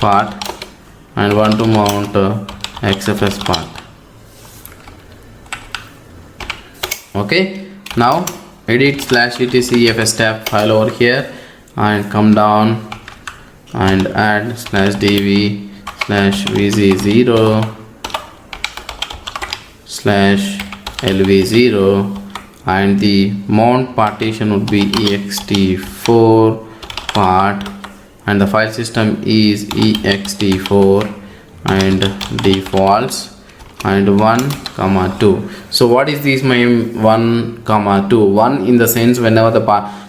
part and one to mount xfs part. Okay, now edit slash etc fstab file over here and come down and add slash dv slash vg0 slash lv0 and the mount partition would be ext4 part and the file system is ext4 and defaults and 1,2. so what is this my 1,2? 1 in the sense whenever the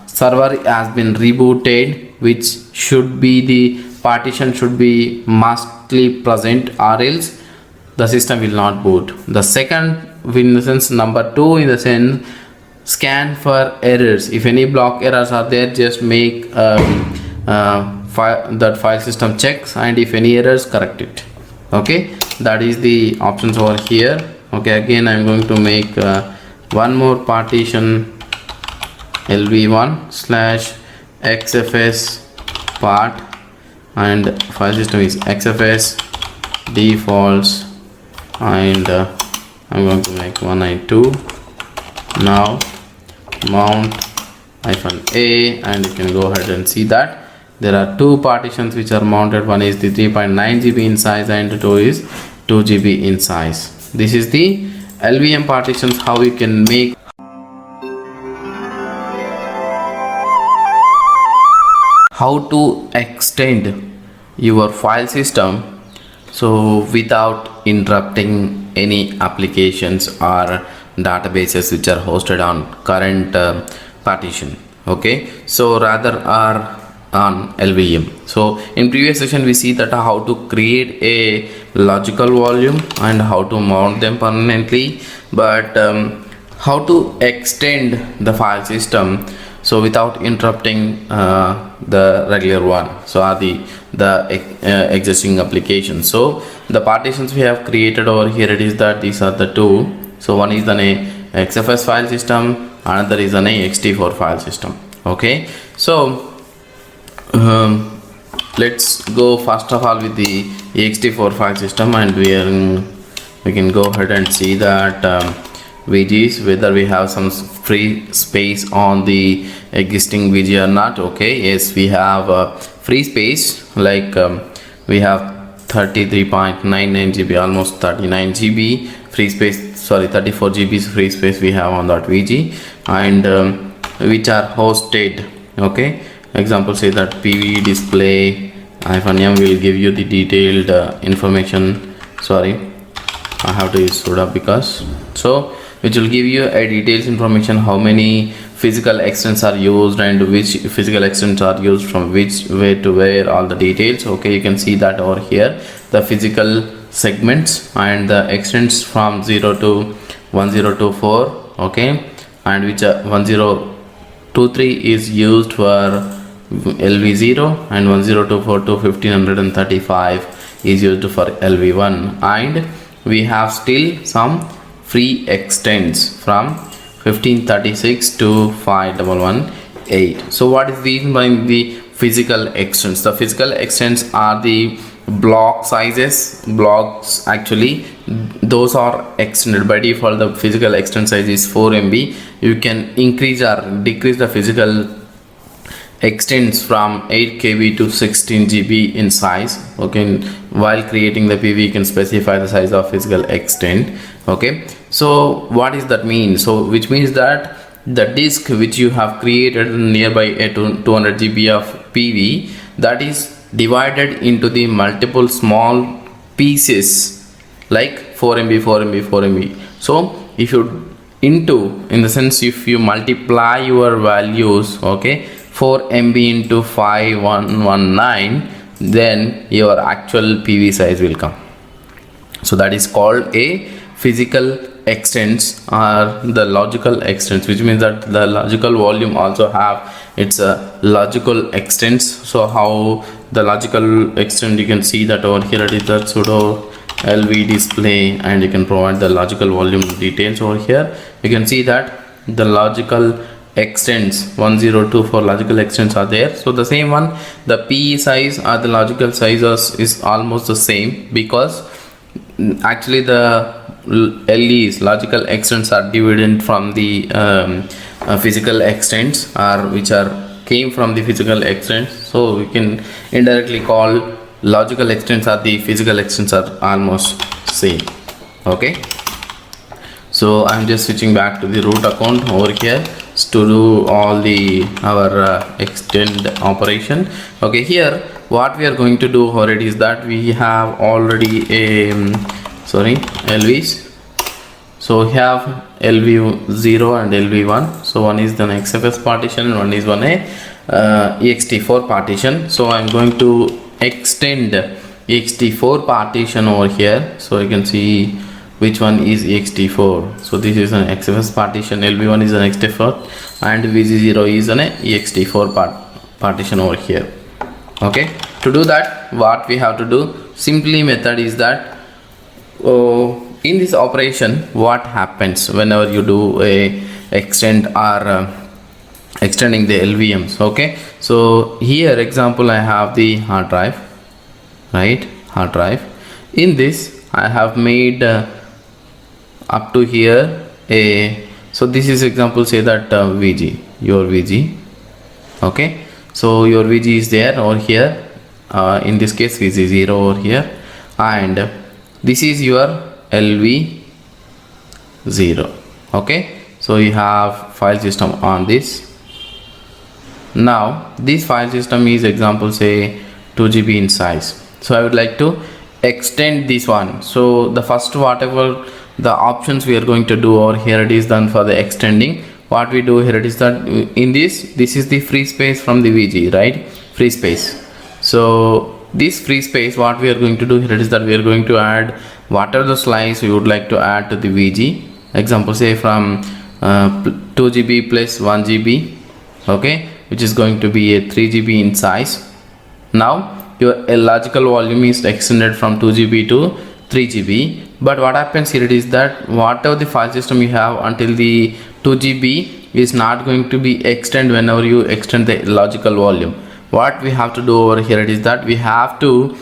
server has been rebooted, which should be the partition should be mustly present or else the system will not boot. The second in the sense number 2 in the sense scan for errors. If any block errors are there, just make that file system checks and if any errors, correct it. Okay, that is the options over here. Okay, again I am going to make one more partition lv1 slash xfs part and file system is xfs defaults and I'm going to make 192. Now mount -a and you can go ahead and see that there are two partitions which are mounted. One is the 3.9 GB in size and 2 is 2 GB in size. This is the LVM partitions, how you can make. How to extend your file system so without interrupting any applications or databases which are hosted on current partition. Okay, so rather are on LVM. So in previous session we see that how to create a logical volume and how to mount them permanently, but how to extend the file system so without interrupting the regular one, so are the existing application. So the partitions we have created over here, it is that these are the two. So one is an XFS file system, another is an ext4 file system. Okay, so let's go first of all with the ext4 file system and we can go ahead and see that VGs, whether we have some free space on the existing VG or not. Okay, yes, we have free space, like we have 33.99 GB, almost 39 GB free space, sorry 34 GB free space we have on that VG, and which are hosted. Okay, example say that PV display -m will give you the detailed information. Sorry, I have to use Sudo because so which will give you a details information how many physical extents are used and which physical extents are used from which where to where, all the details. Okay, you can see that over here, the physical segments and the extents from 0 to 1024. Okay, and which 1023 is used for LV0 and 1024 to 1535 is used for LV1, and we have still some free extents from 1536 to 5118. so what is the reason behind the physical extents? The physical extents are the block sizes. Blocks, actually those are extended. By default the physical extent size is 4 MB. You can increase or decrease the physical extends from 8 KB to 16 GB in size. Okay, while creating the PV you can specify the size of physical extent. Okay, so what does that mean? So which means that the disk which you have created nearby a 200 GB of PV, that is divided into the multiple small pieces like 4 MB 4 MB 4 MB. so if you in the sense if you multiply your values, okay, 4 MB into 5119, then your actual PV size will come. So that is called a physical extents or the logical extents, which means that the logical volume also have its logical extents. So how the logical extent, you can see that over here it is the sudo lv display, and you can provide the logical volume details over here. You can see that the logical extents 1024 logical extents are there. So the same one, the PE size or the logical sizes is almost the same, because actually the LEs logical extents are divided from the physical extents, or which are came from the physical extents. So we can indirectly call logical extents or the physical extents are almost same. Okay, so I'm just switching back to the root account over here to do all the our extend operation. Okay, here what we are going to do already is that we have already a LVs. So we have LV0 and LV1. so one is an XFS partition and one is ext4 partition. So I'm going to extend ext4 partition over here. So you can see which one is ext4. so this is an XFS partition, LV1 is an ext4, and VG0 is an ext4 partition over here. Okay, to do that what we have to do, simply method is that in this operation what happens whenever you do a extend or extending the LVMs. Okay, so here example I have the hard drive, right, hard drive. In this I have made up to here a, so this is example, say that VG, your VG. Okay, so your VG is there over here, in this case VG0 over here, and this is your LV0. Okay, so you have file system on this. Now this file system is example say 2 GB in size. So I would like to extend this one. So the first whatever the options we are going to do over here, it is done for the extending. What we do here, it is that in this is the free space from the VG, right, free space. So this free space what we are going to do here, it is that we are going to add whatever the slice we would like to add to the VG. Example say from 2 GB plus 1 GB, okay, which is going to be a 3 GB in size. Now your logical volume is extended from 2 GB to 3 GB. But what happens here, it is that whatever the file system you have until the 2 GB is not going to be extend whenever you extend the logical volume. What we have to do over here, it is that we have to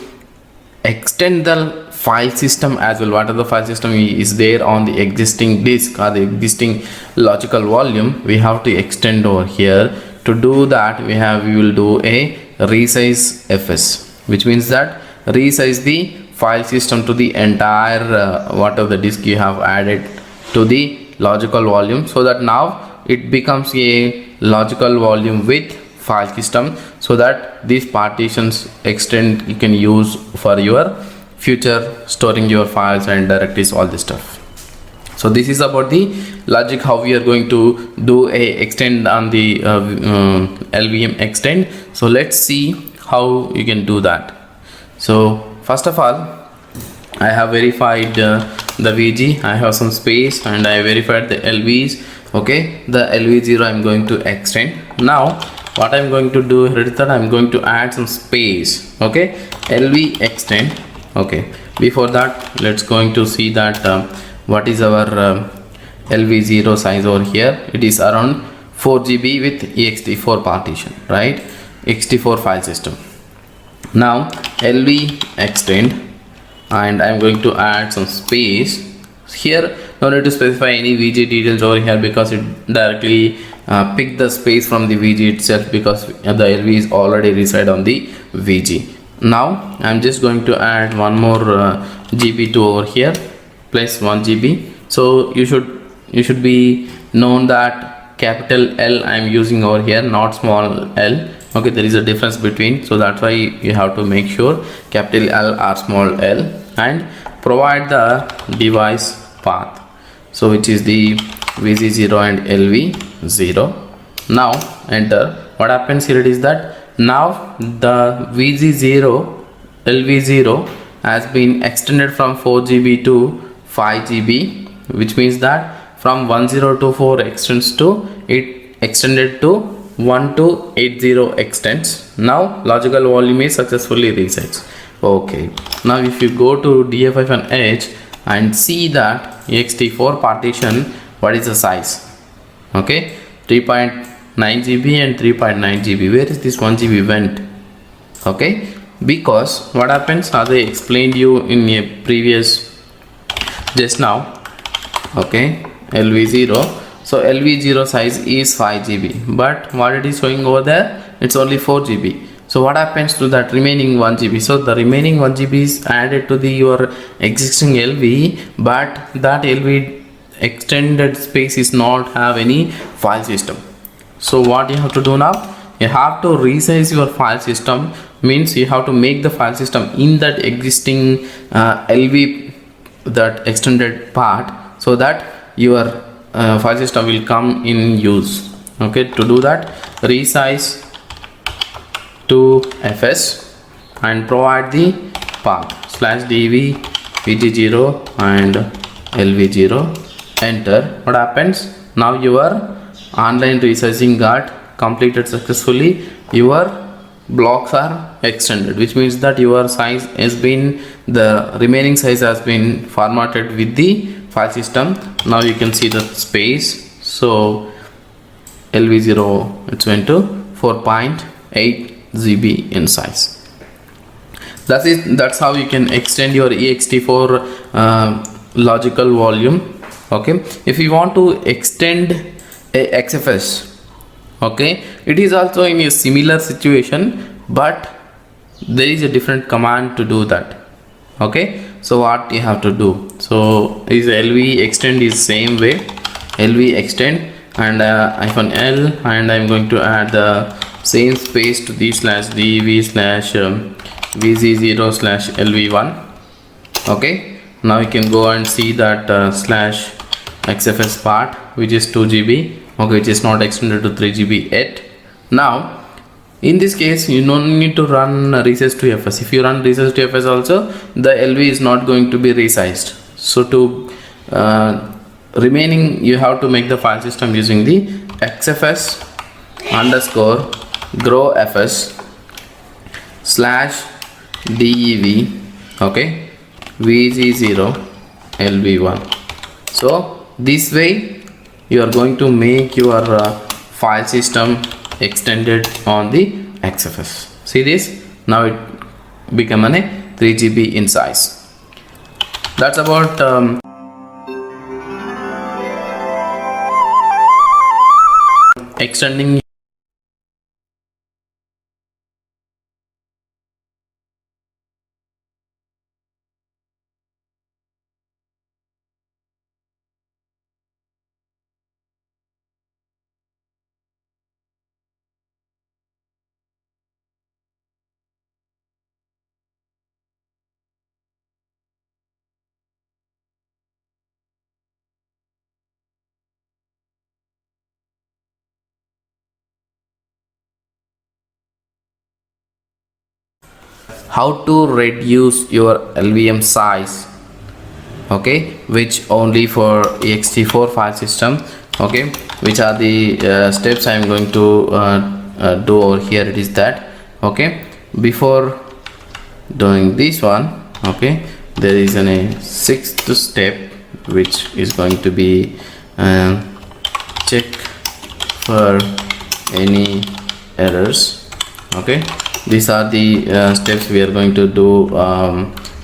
extend the file system as well. Whatever the file system is there on the existing disk or the existing logical volume, we have to extend over here. To do that we will do a resize fs, which means that resize the file system to the entire whatever the disk you have added to the logical volume, so that now it becomes a logical volume with file system, so that these partitions extend you can use for your future storing your files and directories, all this stuff. So this is about the logic how we are going to do a extend on the LVM extend. So let's see how you can do that. So first of all, I have verified the VG, I have some space, and I verified the LVs. Okay, the LV0 I'm going to extend. Now what I'm going to do here is that I'm going to add some space. Okay, LV extend. Okay, before that let's going to see that what is our LV0 size over here. It is around 4 GB with ext4 partition, right? ext4 file system. Now LV extend, and I'm going to add some space here. No need to specify any VG details over here because it directly pick the space from the VG itself, because the LV is already reside on the VG. Now I'm just going to add one more GB to over here, plus 1 GB. So you should be known that capital L I'm using over here, not small l. Okay, there is a difference between, so that's why you have to make sure capital L or small l, and provide the device path, so which is the VG0 and LV0. Now enter. What happens here is that now the VG0 LV0 has been extended from 4 GB to 5 GB, which means that from 1024 extends to it extended to 1280 extends. Now logical volume is successfully resets. Okay, now if you go to df-h and see that ext4 partition, what is the size? Okay, 3.9 GB and 3.9 GB. Where is this 1 GB went? Okay, because what happens, as I explained you in a previous just now. Okay, LV0. So LV0 size is 5 GB, but what it is showing over there, it's only 4 GB. So what happens to that remaining 1 GB? So the remaining 1 GB is added to the your existing LV, but that LV extended space is not have any file system. So what you have to do now, you have to resize your file system, means you have to make the file system in that existing LV, that extended part, so that your file system will come in use. Okay, to do that, resize to fs and provide the path /dv vg0 and lv0. Enter. What happens now? Your online resizing got completed successfully. Your blocks are extended, which means that your size has been, the remaining size has been formatted with the file system. Now you can see the space. So LV0, it's went to 4.8 GB in size. That's how you can extend your ext4 logical volume. Okay, if you want to extend a XFS, okay, it is also in a similar situation, but there is a different command to do that. Okay, so what you have to do, so is LV extend is same way, LV extend and -l, and I'm going to add the same space to the /dv/vz0/lv1. okay, now you can go and see that /xfs part, which is 2 GB, okay, which is not extended to 3 GB yet. Now in this case you don't need to run resize to fs. If you run resize to fs also, the LV is not going to be resized. So to remaining, you have to make the file system using the xfs underscore grow fs /dev, okay, vg0 lv1. so this way you are going to make your file system extended on the XFS. See this, now it become a 3 GB in size. That's about extending how to reduce your LVM size, okay, which only for ext4 file system, okay, which are the steps I am going to do over here. It is that, okay, before doing this one, okay, there is a sixth step which is going to be check for any errors, okay. These are the steps we are going to do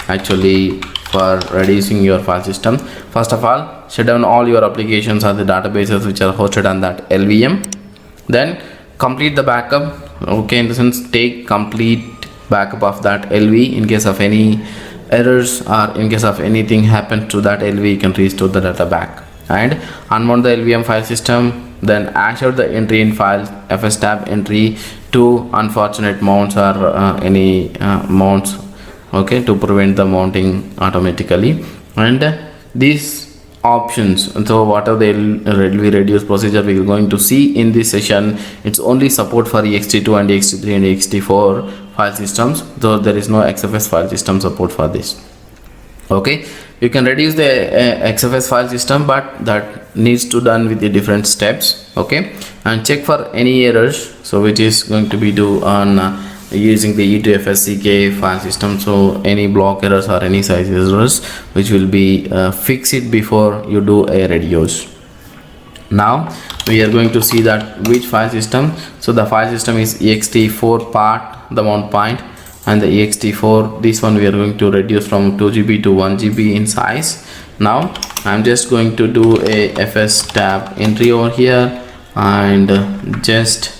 actually for reducing your file system. First of all, shut down all your applications or the databases which are hosted on that LVM. Then complete the backup, okay, in the sense take complete backup of that LV. In case of any errors or in case of anything happens to that LV, you can restore the data back. And unmount the LVM file system, then hash out the entry in file fs tab entry to unfortunate mounts or any mounts, okay, to prevent the mounting automatically. And these options, so what are the lvreduce procedure we are going to see in this session, it's only support for ext2 and ext3 and ext4 file systems, though there is no xfs file system support for this, okay. You can reduce the xfs file system, but that needs to done with the different steps, okay. And check for any errors, so which is going to be do on using the e2fsck file system. So any block errors or any size errors which will be fix it before you do a reduce. Now we are going to see that which file system. So the file system is ext4 part, the mount point, and the ext4, this one we are going to reduce from 2 GB to 1 GB in size. Now I'm just going to do a fs tab entry over here and just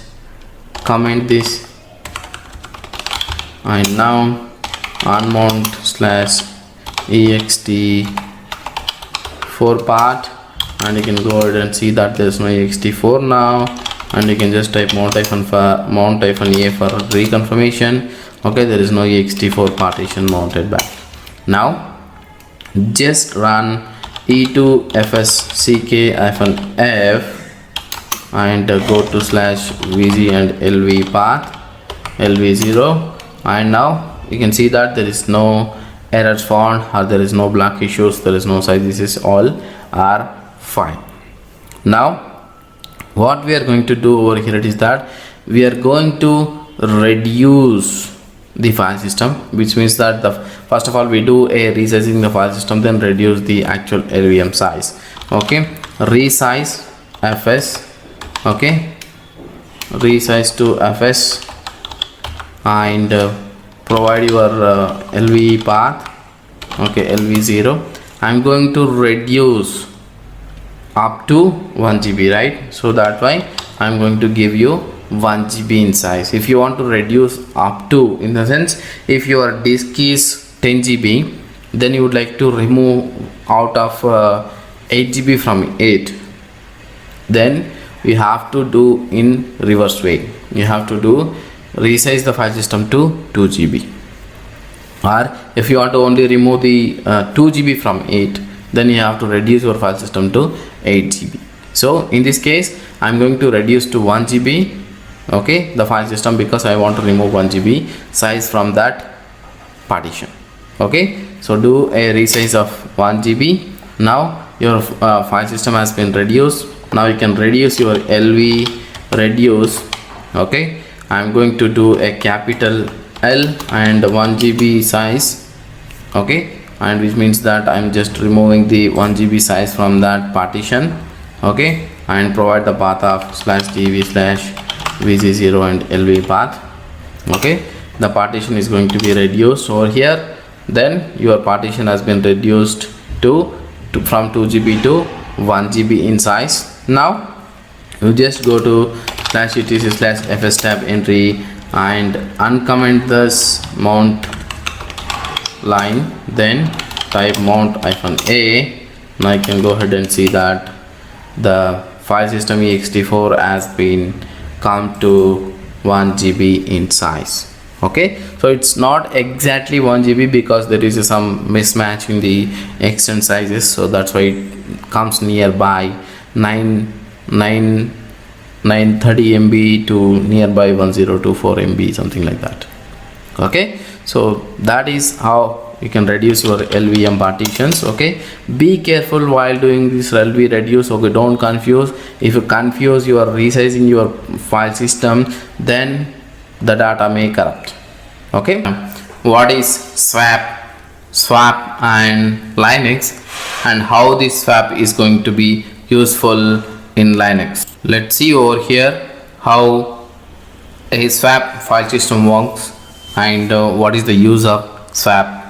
comment this, and now unmount /ext4 part, and you can go ahead and see that there's no ext4 now, and you can just type mount-a for reconfirmation, okay. There is no ext4 partition mounted back. Now just run e2fsck-f and go to /vg and lv path lv0, and now you can see that there is no errors found or there is no block issues, there is no size, this is all are fine. Now what we are going to do over here, it is that we are going to reduce the file system, which means that the first of all we do a resizing the file system, then reduce the actual LVM size, okay. Resize fs, okay, resize to fs, and provide your lv path, okay, lv0. I'm going to reduce up to 1 GB, right? So that way I'm going to give you 1 GB in size. If you want to reduce up to, in the sense if your disk is 10 GB, then you would like to remove out of 8 GB from 8, then you have to do in reverse way. You have to do resize the file system to 2 GB, or if you want to only remove the 2 GB from 8, then you have to reduce your file system to 8 GB. So in this case I'm going to reduce to 1 GB, okay, the file system, because I want to remove 1 GB size from that partition, okay. So do a resize of 1 GB. Now your file system has been reduced. Now you can reduce your lvreduce, okay. I'm going to do a capital L and 1 GB size, okay, and which means that I'm just removing the 1 GB size from that partition, okay, and provide the path of /dv/vg0 and lv path, okay. The partition is going to be reduced over here. Then your partition has been reduced to from 2 GB to 1 GB in size. Now you just go to /etc/fs tab entry and uncomment this mount line, then type mount-a. Now I can go ahead and see that the file system ext4 has been come to 1 GB in size, okay. So it's not exactly 1 GB because there is some mismatch in the extent sizes, so that's why it comes nearby 930 MB to nearby 1024 MB, something like that, okay. So that is how you can reduce your LVM partitions. Okay, be careful while doing this lvreduce. Okay, don't confuse. If you confuse, you are resizing your file system, then the data may corrupt. Okay, what is swap and Linux, and how this swap is going to be useful in Linux? Let's see over here how a swap file system works and what is the use of swap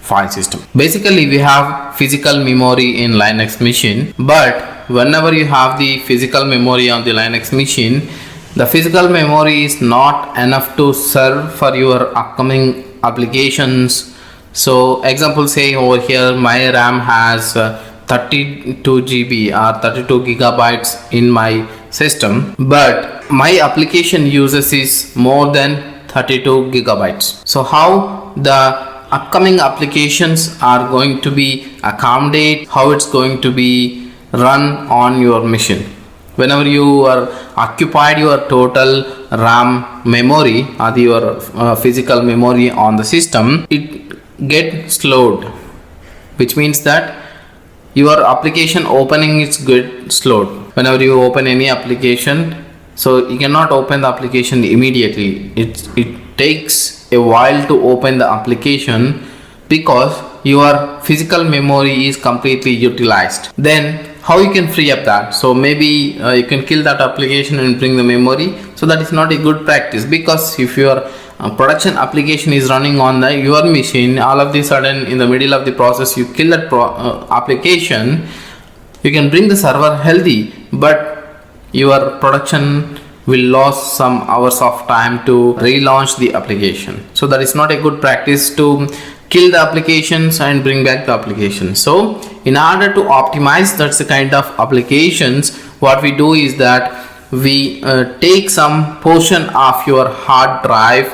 file system. Basically, we have physical memory in Linux machine, but whenever you have the physical memory on the Linux machine, the physical memory is not enough to serve for your upcoming applications. So example, say over here my RAM has 32 GB or 32 gigabytes in my system, but my application uses is more than 32 gigabytes. So how the upcoming applications are going to be accommodate, how it's going to be run on your machine? Whenever you are occupied your total RAM memory or your physical memory on the system, it get slowed, which means that your application opening is get slowed. Whenever you open any application, so you cannot open the application immediately. It takes a while to open the application because your physical memory is completely utilized. Then how you can free up that? So maybe you can kill that application and bring the memory. So that is not a good practice, because if your production application is running on your machine, all of the sudden in the middle of the process you kill that application, you can bring the server healthy, but your production will lose some hours of time to relaunch the application. So that is not a good practice to kill the applications and bring back the application. So in order to optimize that's the kind of applications, what we do is that we take some portion of your hard drive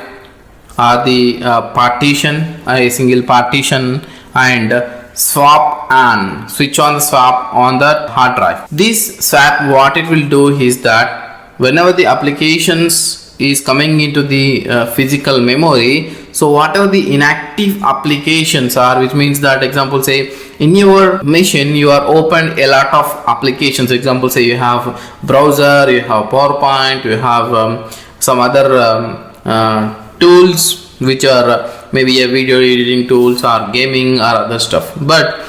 or the partition, a single partition, and switch on the swap on that hard drive. This swap, what it will do is that whenever the applications is coming into the physical memory, so whatever the inactive applications are, which means that example, say in your machine you are opened a lot of applications. Example, say you have browser, you have PowerPoint, you have some other tools which are maybe a video editing tools or gaming or other stuff, but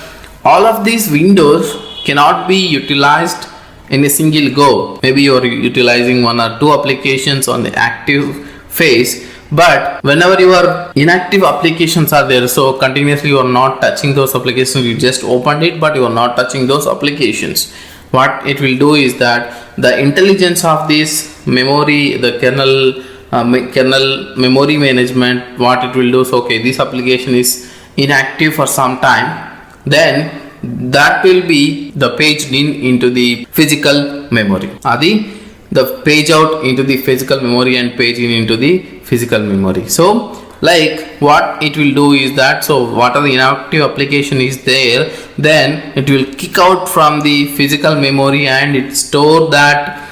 all of these windows cannot be utilized in a single go. Maybe you are utilizing one or two applications on the active phase, but whenever your inactive applications are there, so continuously you are not touching those applications, you just opened it but you are not touching those applications. What it will do is that the intelligence of this memory, the kernel memory management, what it will do, so okay, this application is inactive for some time, then that will be the page in into the physical memory, or the page out into the physical memory and page in into the physical memory. So like what it will do is that, so what are the inactive application is there, then it will kick out from the physical memory and it store that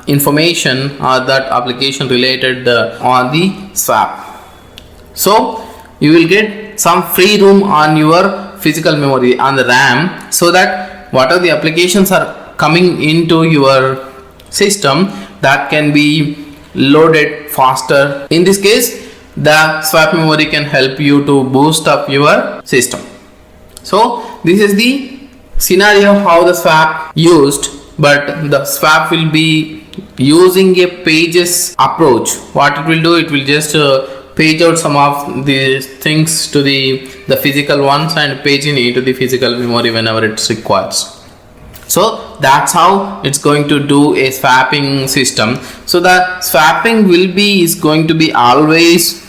information or that application related on the swap. So you will get some free room on your physical memory on the RAM, so that whatever the applications are coming into your system, that can be loaded faster. In this case, the swap memory can help you to boost up your system. So this is the scenario how the swap used, but the swap will be using a pages approach. What it will do, it will just page out some of these things to the physical ones and page in into the physical memory whenever it requires. So that's how it's going to do a swapping system. So the swapping is going to be always,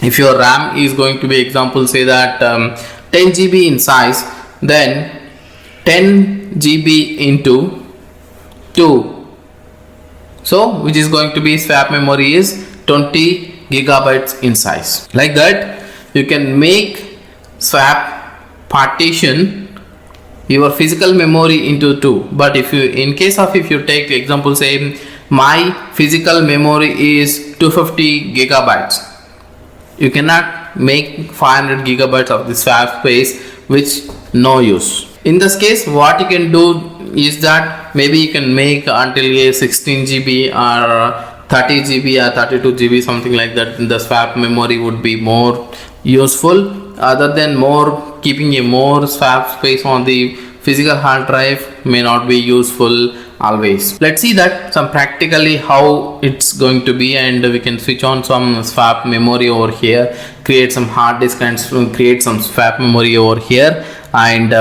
if your RAM is going to be, example, say that 10 GB in size, then 10 GB into 2, so which is going to be swap memory is 20 gigabytes in size. Like that you can make swap partition your physical memory into 2. But if you, in case of, if you take example, say my physical memory is 250 gigabytes, you cannot make 500 gigabytes of the swap space, which no use. In this case, what you can do is that maybe you can make until a 16 GB or 30 GB or 32 GB, something like that. The swap memory would be more useful, other than more keeping a more swap space on the physical hard drive may not be useful always. Let's see that some practically how it's going to be, and we can switch on some swap memory over here, create some hard disk and create some swap memory over here, and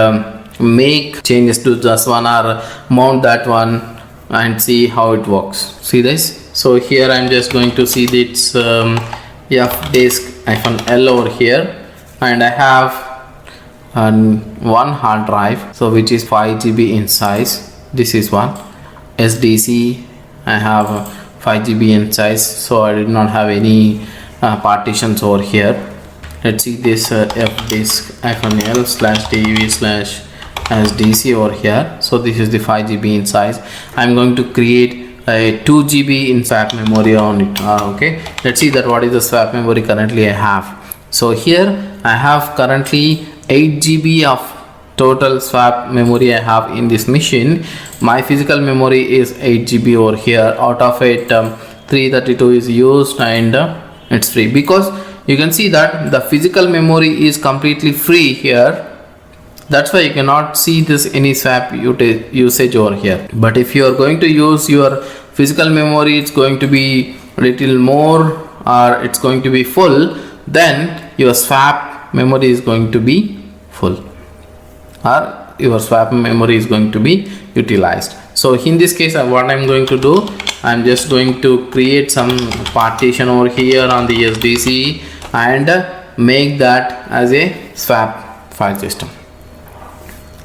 make changes to this one or mount that one and see how it works. See this? So here I'm just going to see this fdisk-l over here, and I have one hard drive, so which is 5 GB in size. This is one SDC. I have 5 GB in size, so I did not have any partitions over here. Let's see this fdisk-l/dev/sdc over here. So this is the 5 GB in size. I'm going to create a 2 GB in swap memory on it. Okay, let's see that what is the swap memory currently I have. So here I have currently 8 GB of total swap memory I have in this machine. My physical memory is 8 GB over here. Out of it 332 is used, and it's free, because you can see that the physical memory is completely free here. That's why you cannot see this any swap usage over here. But if you are going to use your physical memory, it's going to be little more, or it's going to be full, then your swap memory is going to be full, or your swap memory is going to be utilized. So in this case, what I'm going to do, I'm just going to create some partition over here on the SDC and make that as a swap file system.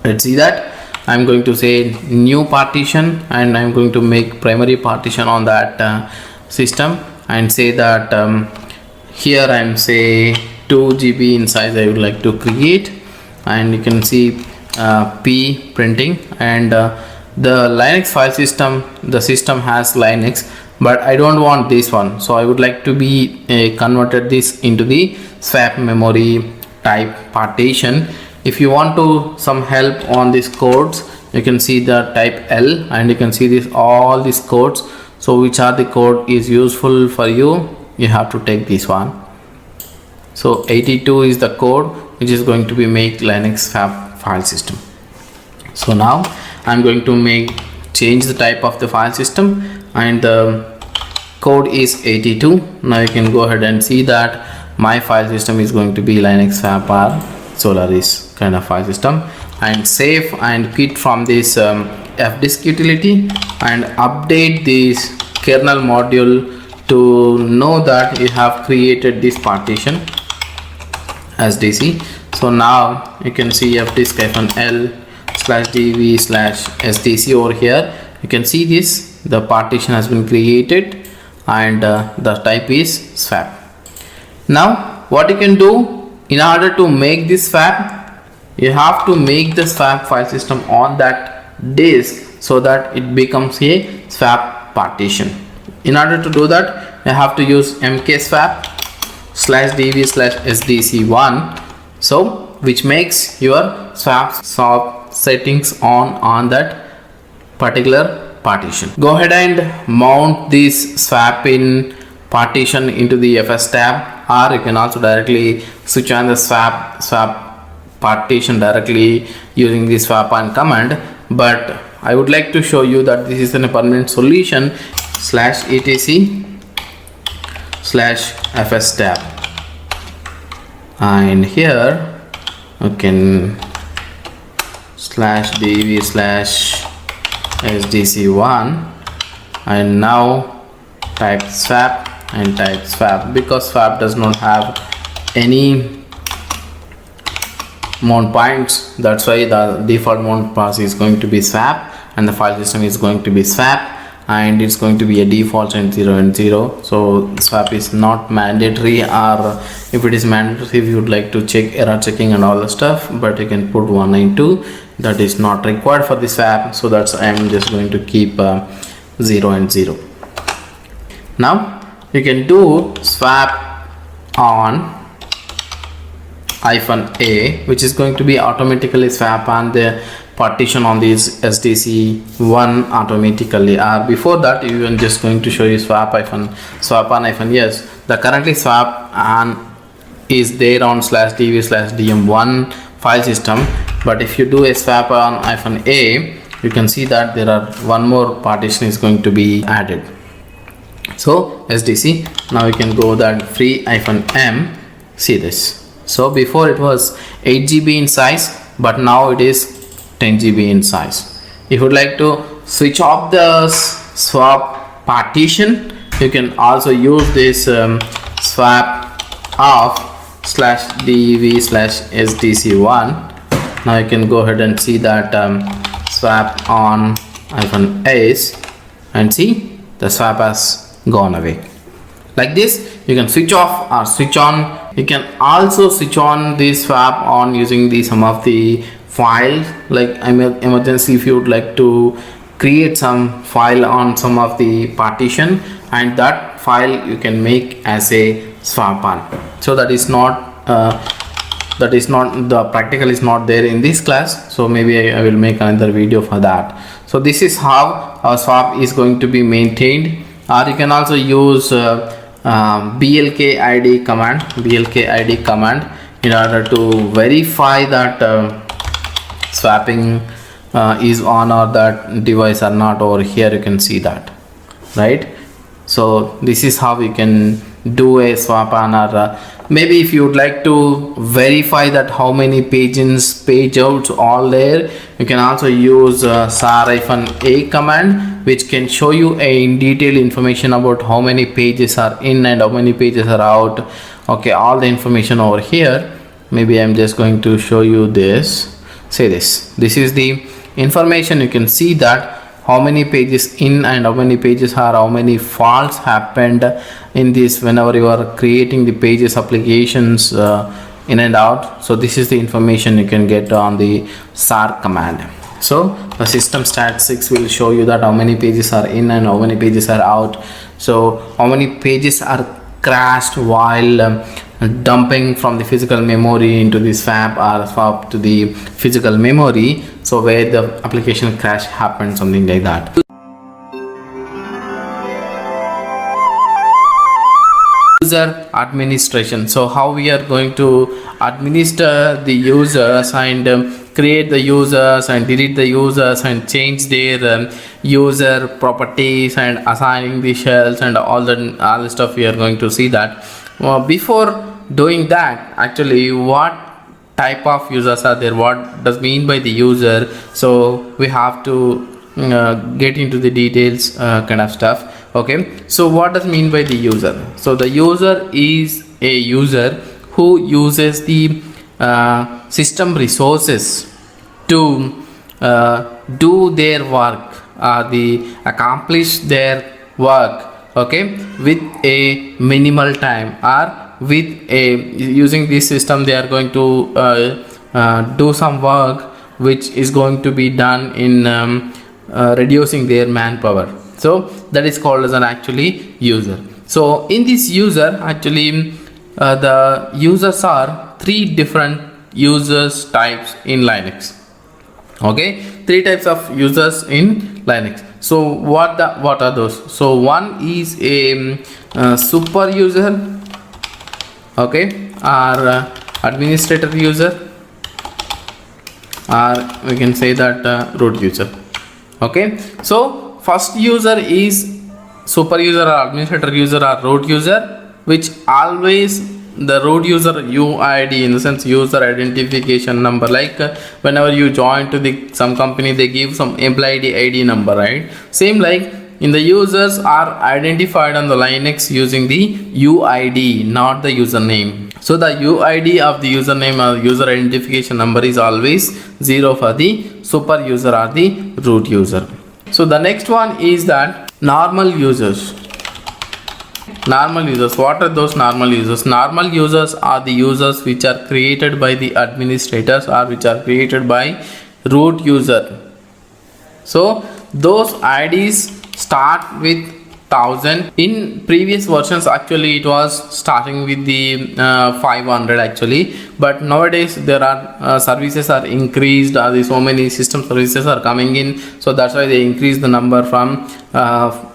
Let's see that. I'm going to say new partition, and I'm going to make primary partition on that system, and say that here I'm say 2 GB in size I would like to create, and you can see P printing, and the Linux file system, the system has Linux, but I don't want this one, so I would like to be converted this into the swap memory type partition. If you want to some help on these codes, you can see the type L, and you can see this all these codes. So which are the code is useful for you, you have to take this one. So 82 is the code which is going to be make Linux swap file system. So now I'm going to change the type of the file system, and the code is 82. Now you can go ahead and see that my file system is going to be Linux swap or Solaris kind of file system, and save and quit from this fdisk utility, and update this kernel module to know that you have created this partition as DC. So now you can see fdisk-l/dv/sdc over here. You can see this, the partition has been created, and the type is swap. Now what you can do, in order to make this swap, you have to make the swap file system on that disk so that it becomes a swap partition. In order to do that, you have to use mkswap/dv/sdc1, so which makes your swap settings on that particular partition. Go ahead and mount this swap in partition into the fs tab, or you can also directly switch on the swap partition directly using the swap on command, but I would like to show you that this is a permanent solution. /etc/fs tab, and here you can /dv/sdc1, and now type swap and type swap, because swap does not have any mount points. That's why the default mount pass is going to be swap, and the file system is going to be swap, and it's going to be a default and 0 and 0. So swap is not mandatory, or if it is mandatory, if you would like to check error checking and all the stuff, but you can put 192. That is not required for the swap, so that's I am just going to keep 0 and 0. Now you can do swap on -a, which is going to be automatically swap on the partition on this SDC1 automatically, or before that you are just going to show you swap on -yes. The currently swap on is there on /dv/dm1 file system, but if you do a swap on -a, you can see that there are one more partition is going to be added. So SDC, now you can go that free -m, see this. So before it was 8 GB in size, but now it is 10 GB in size. If you would like to switch off the swap partition, you can also use this swap off /dv/sdc1. Now you can go ahead and see that swap on -s, and see the swap has gone away. Like this, you can switch off or switch on. You can also switch on this swap on using some of the files, like emergency, if you would like to create some file on some of the partition, and that file you can make as a swap on. So that is not the practical is not there in this class, so maybe I will make another video for that. So this is how our swap is going to be maintained. Or you can also use blkid command in order to verify that swapping is on, or that device or not. Over here you can see that, right? So this is how you can do a swap on, or maybe if you would like to verify that how many page ins, page outs all there, you can also use -a command, which can show you in detail information about how many pages are in and how many pages are out. Okay, all the information over here. Maybe I'm just going to show you this. Say this is the information. You can see that how many pages in and how many pages are, how many faults happened in this whenever you are creating the pages applications in and out. So this is the information you can get on the SAR command. So the system stat6 will show you that how many pages are in and how many pages are out. So how many pages are crashed while dumping from the physical memory into the swap, or swap to the physical memory, so where the application crash happened, something like that. User administration. So how we are going to administer the users, and create the users and delete the users and change their user properties and assigning the shells and all the stuff. We are going to see that. Before doing that, actually what type of users are there, what does mean by the user, so we have to get into the details kind of stuff. Okay, so what does mean by the user? So the user is a user who uses the system resources to do their work, accomplish their work, okay, with a minimal time, or with using this system they are going to do some work which is going to be done in reducing their manpower. So that is called as an actually user. So in this user, actually the users are three different users types in Linux. Okay, three types of users in Linux. So what are those? So one is a super user, okay, or administrator user, or we can say that root user. Okay, so first user is super user or administrator user or root user, which always the root user UID, in the sense user identification number, like whenever you join to some company, they give some employee ID number, right? Same like in the users are identified on the Linux using the UID, not the username. So the UID of the username or user identification number is always 0 for the super user or the root user. So the next one is that normal users. Normal users, what are those normal users? Normal users are the users which are created by the administrators or which are created by root user. So those IDs start with 1000. In previous versions actually it was starting with the 500 actually, but nowadays there are services are increased, so many system services are coming in, so that's why they increase the number from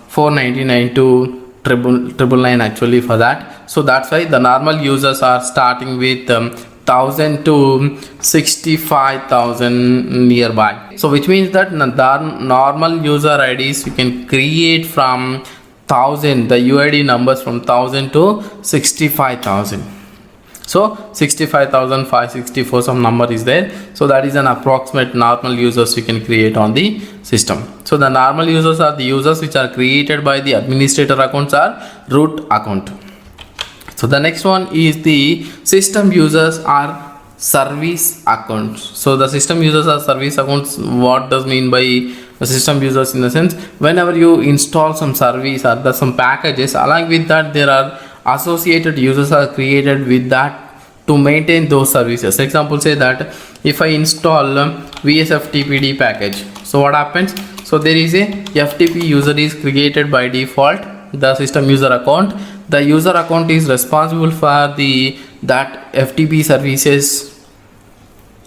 499 to 999 actually for that. So that's why the normal users are starting with 1000 to 65,000 nearby. So which means that the normal user IDs we can create from 1000, the UID numbers from 1000 to 65,000. So 65,564 some number is there. So that is an approximate normal users we can create on the system. So the normal users are the users which are created by the administrator accounts or root account. So the next one is the system users are service accounts. So the system users are service accounts. What does mean by the system users? In the sense, whenever you install some service or some packages, along with that there are associated users are created with that to maintain those services. Example, say that if I install VSFTPD package, so what happens? So there is a FTP user is created by default, the system user account. The user account is responsible for that FTP services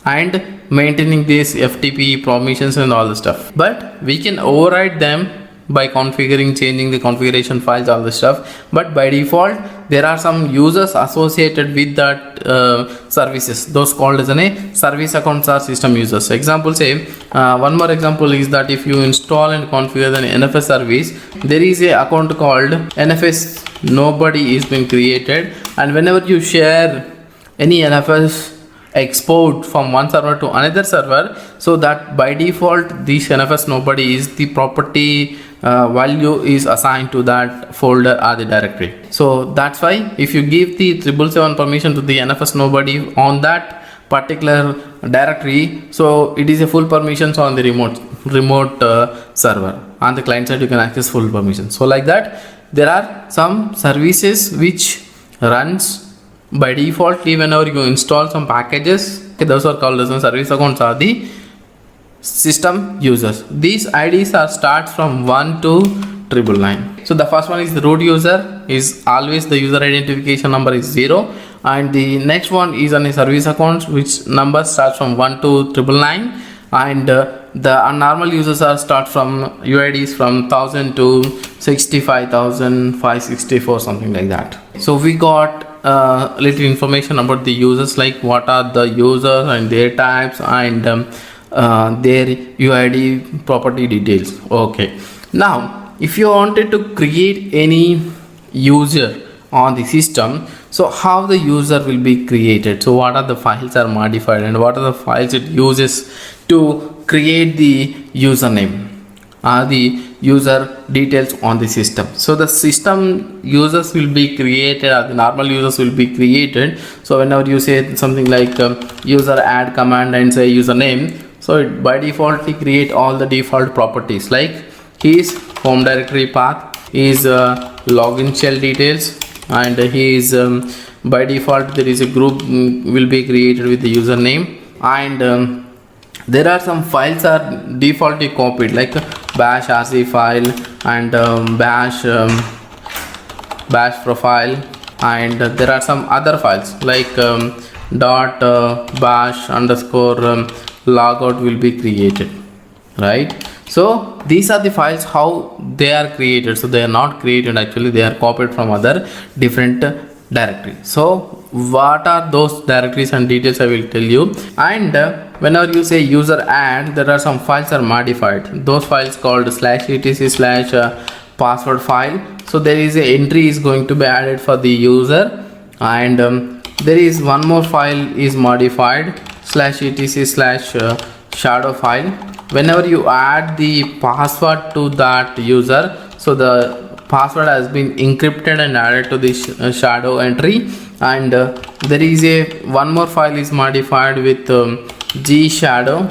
and maintaining this FTP permissions and all the stuff, but we can override them by configuring, changing the configuration files, all the stuff. But by default there are some users associated with that services, those called as a service accounts or system users. Example, say one more example is that if you install and configure the NFS service, there is a account called NFS nobody is been created, and whenever you share any NFS export from one server to another server, so that by default this NFS nobody is the property value is assigned to that folder or the directory. So that's why if you give the 777 permission to the NFS nobody on that particular directory, so it is a full permissions on the remote server. On the client side you can access full permission. So like that there are some services which runs by default whenever you install some packages. Okay, those are called as service accounts are the system users. These IDs are starts from 1 to 999. So the first one is the root user, is always the user identification number is 0, and the next one is on a service account which number starts from 1 to 999, and the normal users are start from UIDs from 1000 to 65,564 something like that. So we got little information about the users, like what are the users and their types and their UID property details. Okay, now if you wanted to create any user on the system, so how the user will be created, so what are the files are modified and what are the files it uses to create the username or the user details on the system. So the system users will be created or the normal users will be created. So whenever you say something like user add command and say username, so it by default we create all the default properties like his home directory path, his login shell details, and his by default there is a group will be created with the username, and there are some files are defaultly copied like bash rc file and bash profile, and there are some other files like dot bash underscore logout will be created, right? So these are the files how they are created. So they are not created actually, they are copied from other different directory. So what are those directories and details I will tell you. And whenever you say user add, there are some files are modified, those files called /etc/ password file. So there is a entry is going to be added for the user, and there is one more file is modified /etc/ shadow file. Whenever you add the password to that user, so the password has been encrypted and added to this shadow entry, and there is a one more file is modified with g shadow.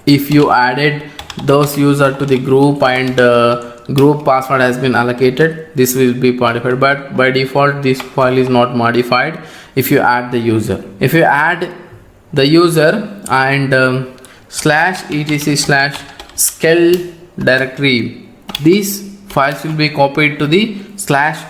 If you added those user to the group and group password has been allocated, this will be modified, but by default this file is not modified if you add the user. If you add the user and /etc/skel directory, this files will be copied to the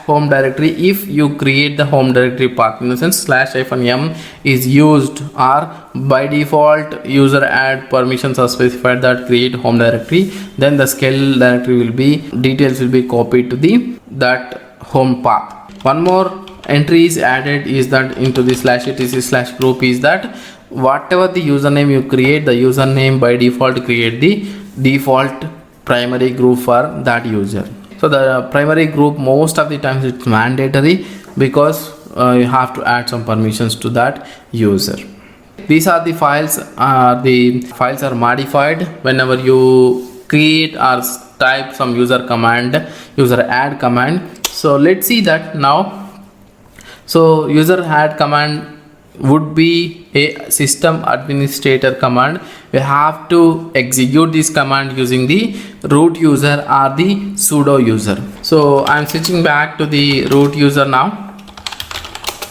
/home directory if you create the home directory path. In the sense /-m is used, or by default user add permissions are specified that create home directory, then the SEL directory will be, details will be copied to the that home path. One more entry is added is that into the /etc/group is that whatever the username you create, the username by default create the default primary group for that user. So the primary group most of the times it's mandatory because you have to add some permissions to that user. These are the files. The files are modified whenever you create or type some user add command. So let's see that now. So user add command would be a system administrator command. We have to execute this command using the root user or the sudo user. So I'm switching back to the root user now.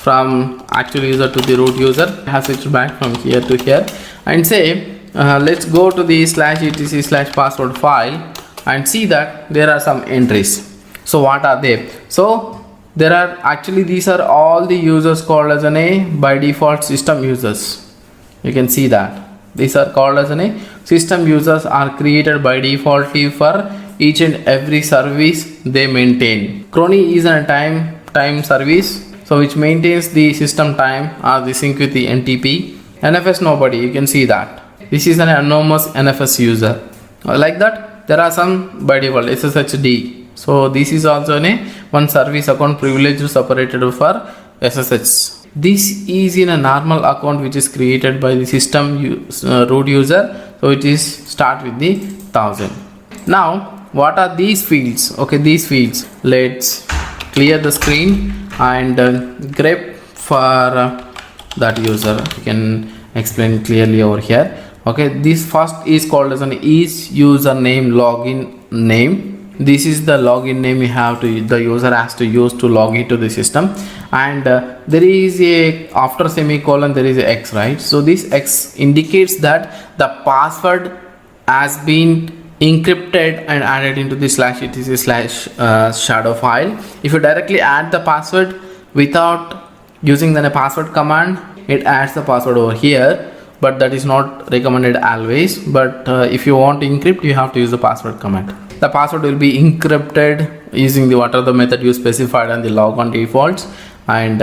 From actual user to the root user, I have switched back from here to here and say let's go to the /etc/password file and see that there are some entries. So what are they? So there are actually, these are all the users called as a by default system users. You can see that these are called as a system users are created by default for each and every service they maintain. Crony is a time service, so which maintains the system time or the sync with the NTP. NFS nobody, you can see that this is an anonymous NFS user. Like that there are some by default SSHD. So this is also one service account privilege separated for SSH. This is in a normal account which is created by the system root user. So it is start with the 1000. Now what are these fields? Okay, these fields, let's clear the screen and grep for that user. You can explain clearly over here. Okay, this first is called as an is username login name. This is the login name the user has to use to log into the system, and there is a after semicolon there is a X, right? So this X indicates that the password has been encrypted and added into the /etc/shadow file. If you directly add the password without using the password command, it adds the password over here, but that is not recommended always. But if you want to encrypt, you have to use the password command. The password will be encrypted using the whatever the method you specified and the logon defaults. And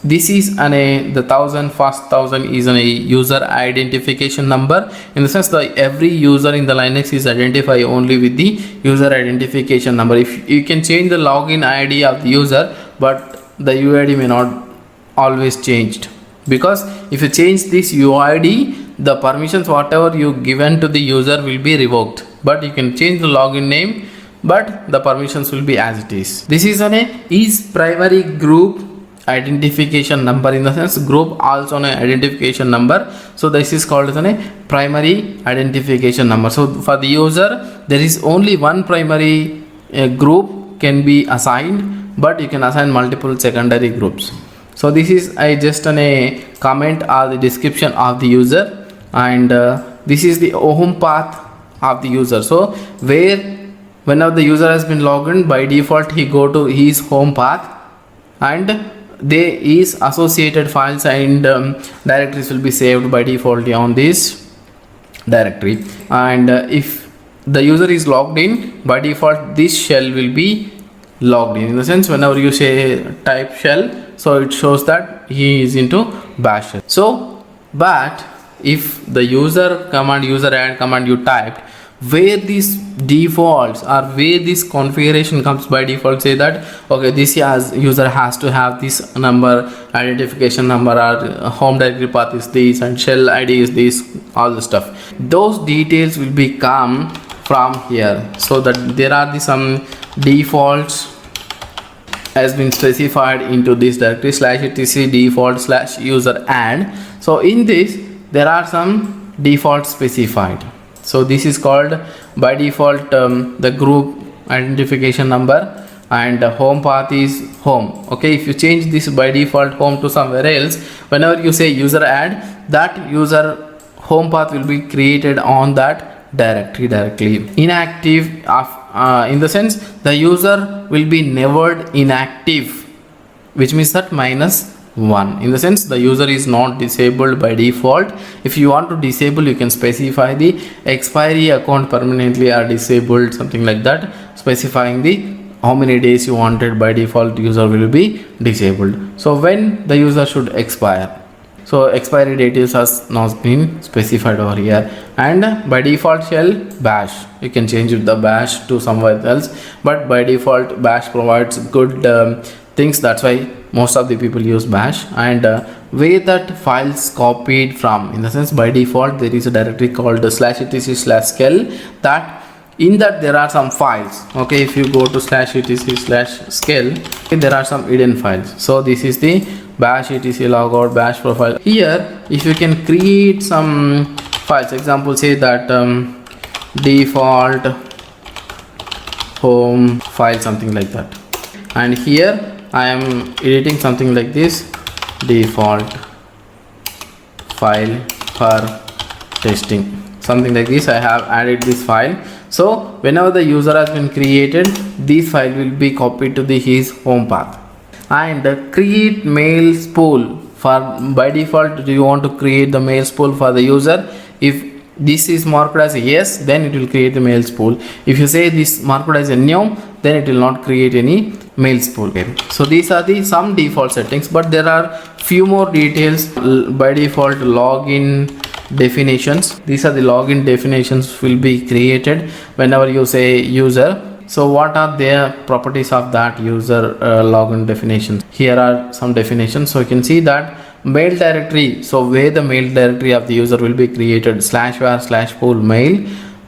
this is the first 1000 is a user identification number. In the sense that every user in the Linux is identified only with the user identification number. If you can change the login ID of the user, but the UID may not always changed, because if you change this UID, the permissions whatever you given to the user will be revoked. But you can change the login name, but the permissions will be as it is. This is is primary group identification number. In the sense group also an identification number, so this is called as a primary identification number. So for the user there is only one primary group can be assigned, but you can assign multiple secondary groups. So this is just a comment or the description of the user, and this is the home path of the user. So whenever the user has been logged in, by default he go to his home path, and there is associated files and directories will be saved by default on this directory. And if the user is logged in, by default this shell will be logged in the sense whenever you say type shell, so it shows that he is into bash shell. So but if the user command, user add command you typed, where these defaults or where this configuration comes by default, say that okay, this user has to have this number, identification number, or home directory path is this, and shell ID is this, all the stuff, those details will be come from here. So that there are some defaults has been specified into this directory /etc default /user add. So in this there are some defaults specified. So this is called by default the group identification number, and home path is home. Okay, if you change this by default home to somewhere else, whenever you say user add, that user home path will be created on that directory directly. Inactive in the sense the user will be never inactive, which means that -1. In the sense the user is not disabled by default. If you want to disable, you can specify the expiry account permanently are disabled, something like that, specifying the how many days you wanted. By default user will be disabled. So when the user should expire, so expiry date is has not been specified over here. And by default shell bash, you can change the bash to somewhere else, but by default bash provides good things, that's why most of the people use bash. And where that files copied from, in the sense by default there is a directory called /etc/skel, that in that there are some files. Okay, if you go to /etc/skel, there are some hidden files. So this is the bash etc logout bash profile. Here if you can create some files, example say that default home file, something like that, and here I am editing something like this, default file for testing, something like this. I have added this file. So whenever the user has been created, this file will be copied to his home path. And create mail spool. For by default, do you want to create the mail spool for the user? If this is marked as a yes, then it will create the mail spool. If you say this marked as a no, then it will not create any mail spool. Okay. So these are the some default settings, but there are few more details. By default login definitions, these are the login definitions will be created whenever you say user. So what are the properties of that user login definitions? Here are some definitions. So you can see that mail directory, so where the mail directory of the user will be created, /var/pool mail,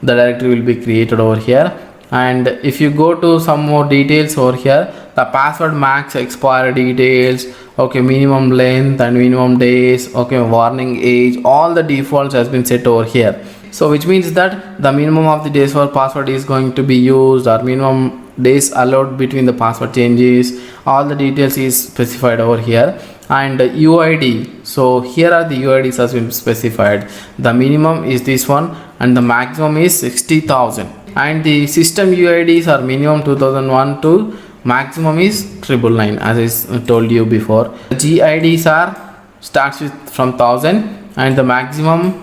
the directory will be created over here. And if you go to some more details over here, the password max expire details, okay, minimum length and minimum days, okay, warning age, all the defaults has been set over here. So which means that the minimum of the days for password is going to be used, or minimum days allowed between the password changes, all the details is specified over here. And UID, so here are the UIDs has been specified. The minimum is this one and the maximum is 60,000, and the system UIDs are minimum 2001 to maximum is 999, as I told you before. The GIDs are starts with from 1000 and the maximum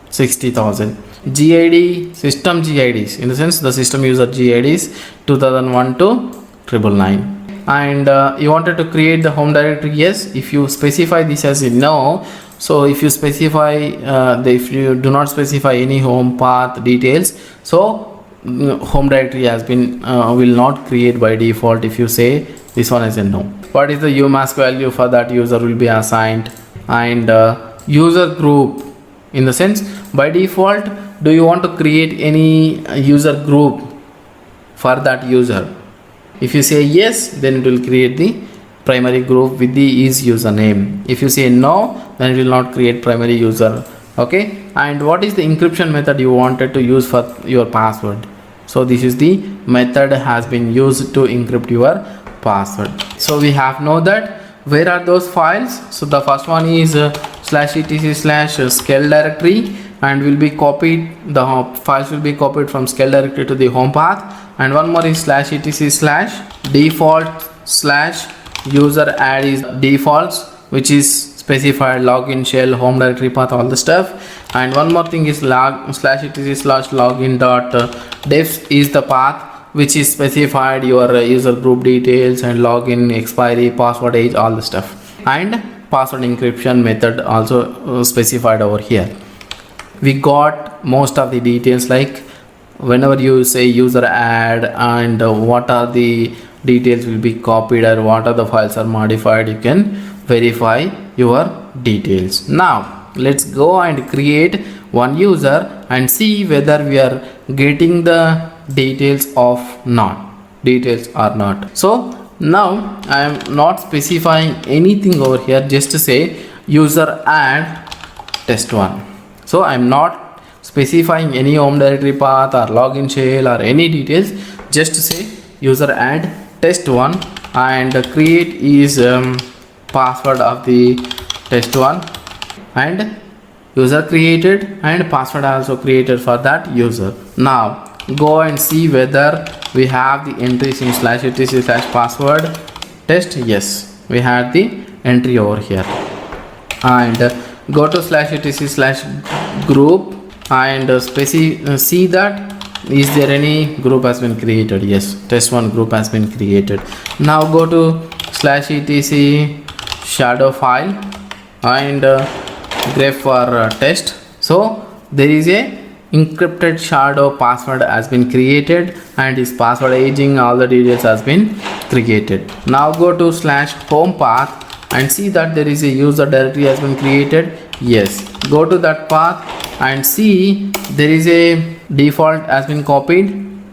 60,000. GID, system GIDs, in the sense the system user GIDs 2001 to 999. And you wanted to create the home directory, yes. If you specify this as a no, so if you specify if you do not specify any home path details, so home directory has been will not create by default if you say this one as a no. What is the umask value for that user will be assigned. And user group, in the sense by default do you want to create any user group for that user? If you say yes, then it will create the primary group with the is username. If you say no, then it will not create primary user. Okay. And what is the encryption method you wanted to use for your password? So this is the method has been used to encrypt your password. So we have know that where are those files. So the first one is /etc/skel directory, and will be copied, the files will be copied from skel directory to the home path. And one more is /etc/default/user add is defaults, which is specified login shell home directory path, all the stuff. And one more thing is /etc/login.defs is the path which is specified your user group details and login expiry password age, all the stuff. And password encryption method also specified over here. We got most of the details, like whenever you say user add and what are the details will be copied or what are the files are modified, you can verify your details. Now let's go and create one user and see whether we are getting the details or not. So now I am not specifying anything over here, just to say user add test1. So I am not specifying any home directory path or login shell or any details, just to say user add test1 and create is password of the test1, and user created and password also created for that user. Now go and see whether we have the entries in /etc/password test. Yes, we had the entry over here. And go to /etc/group and see that is there any group has been created. Yes, test1 group has been created. Now go to /etc shadow file and grep for test. So there is a encrypted shadow password has been created and his password aging, all the details has been created. Now go to /home path and see that there is a user directory has been created. Yes, go to that path and see there is a default has been copied.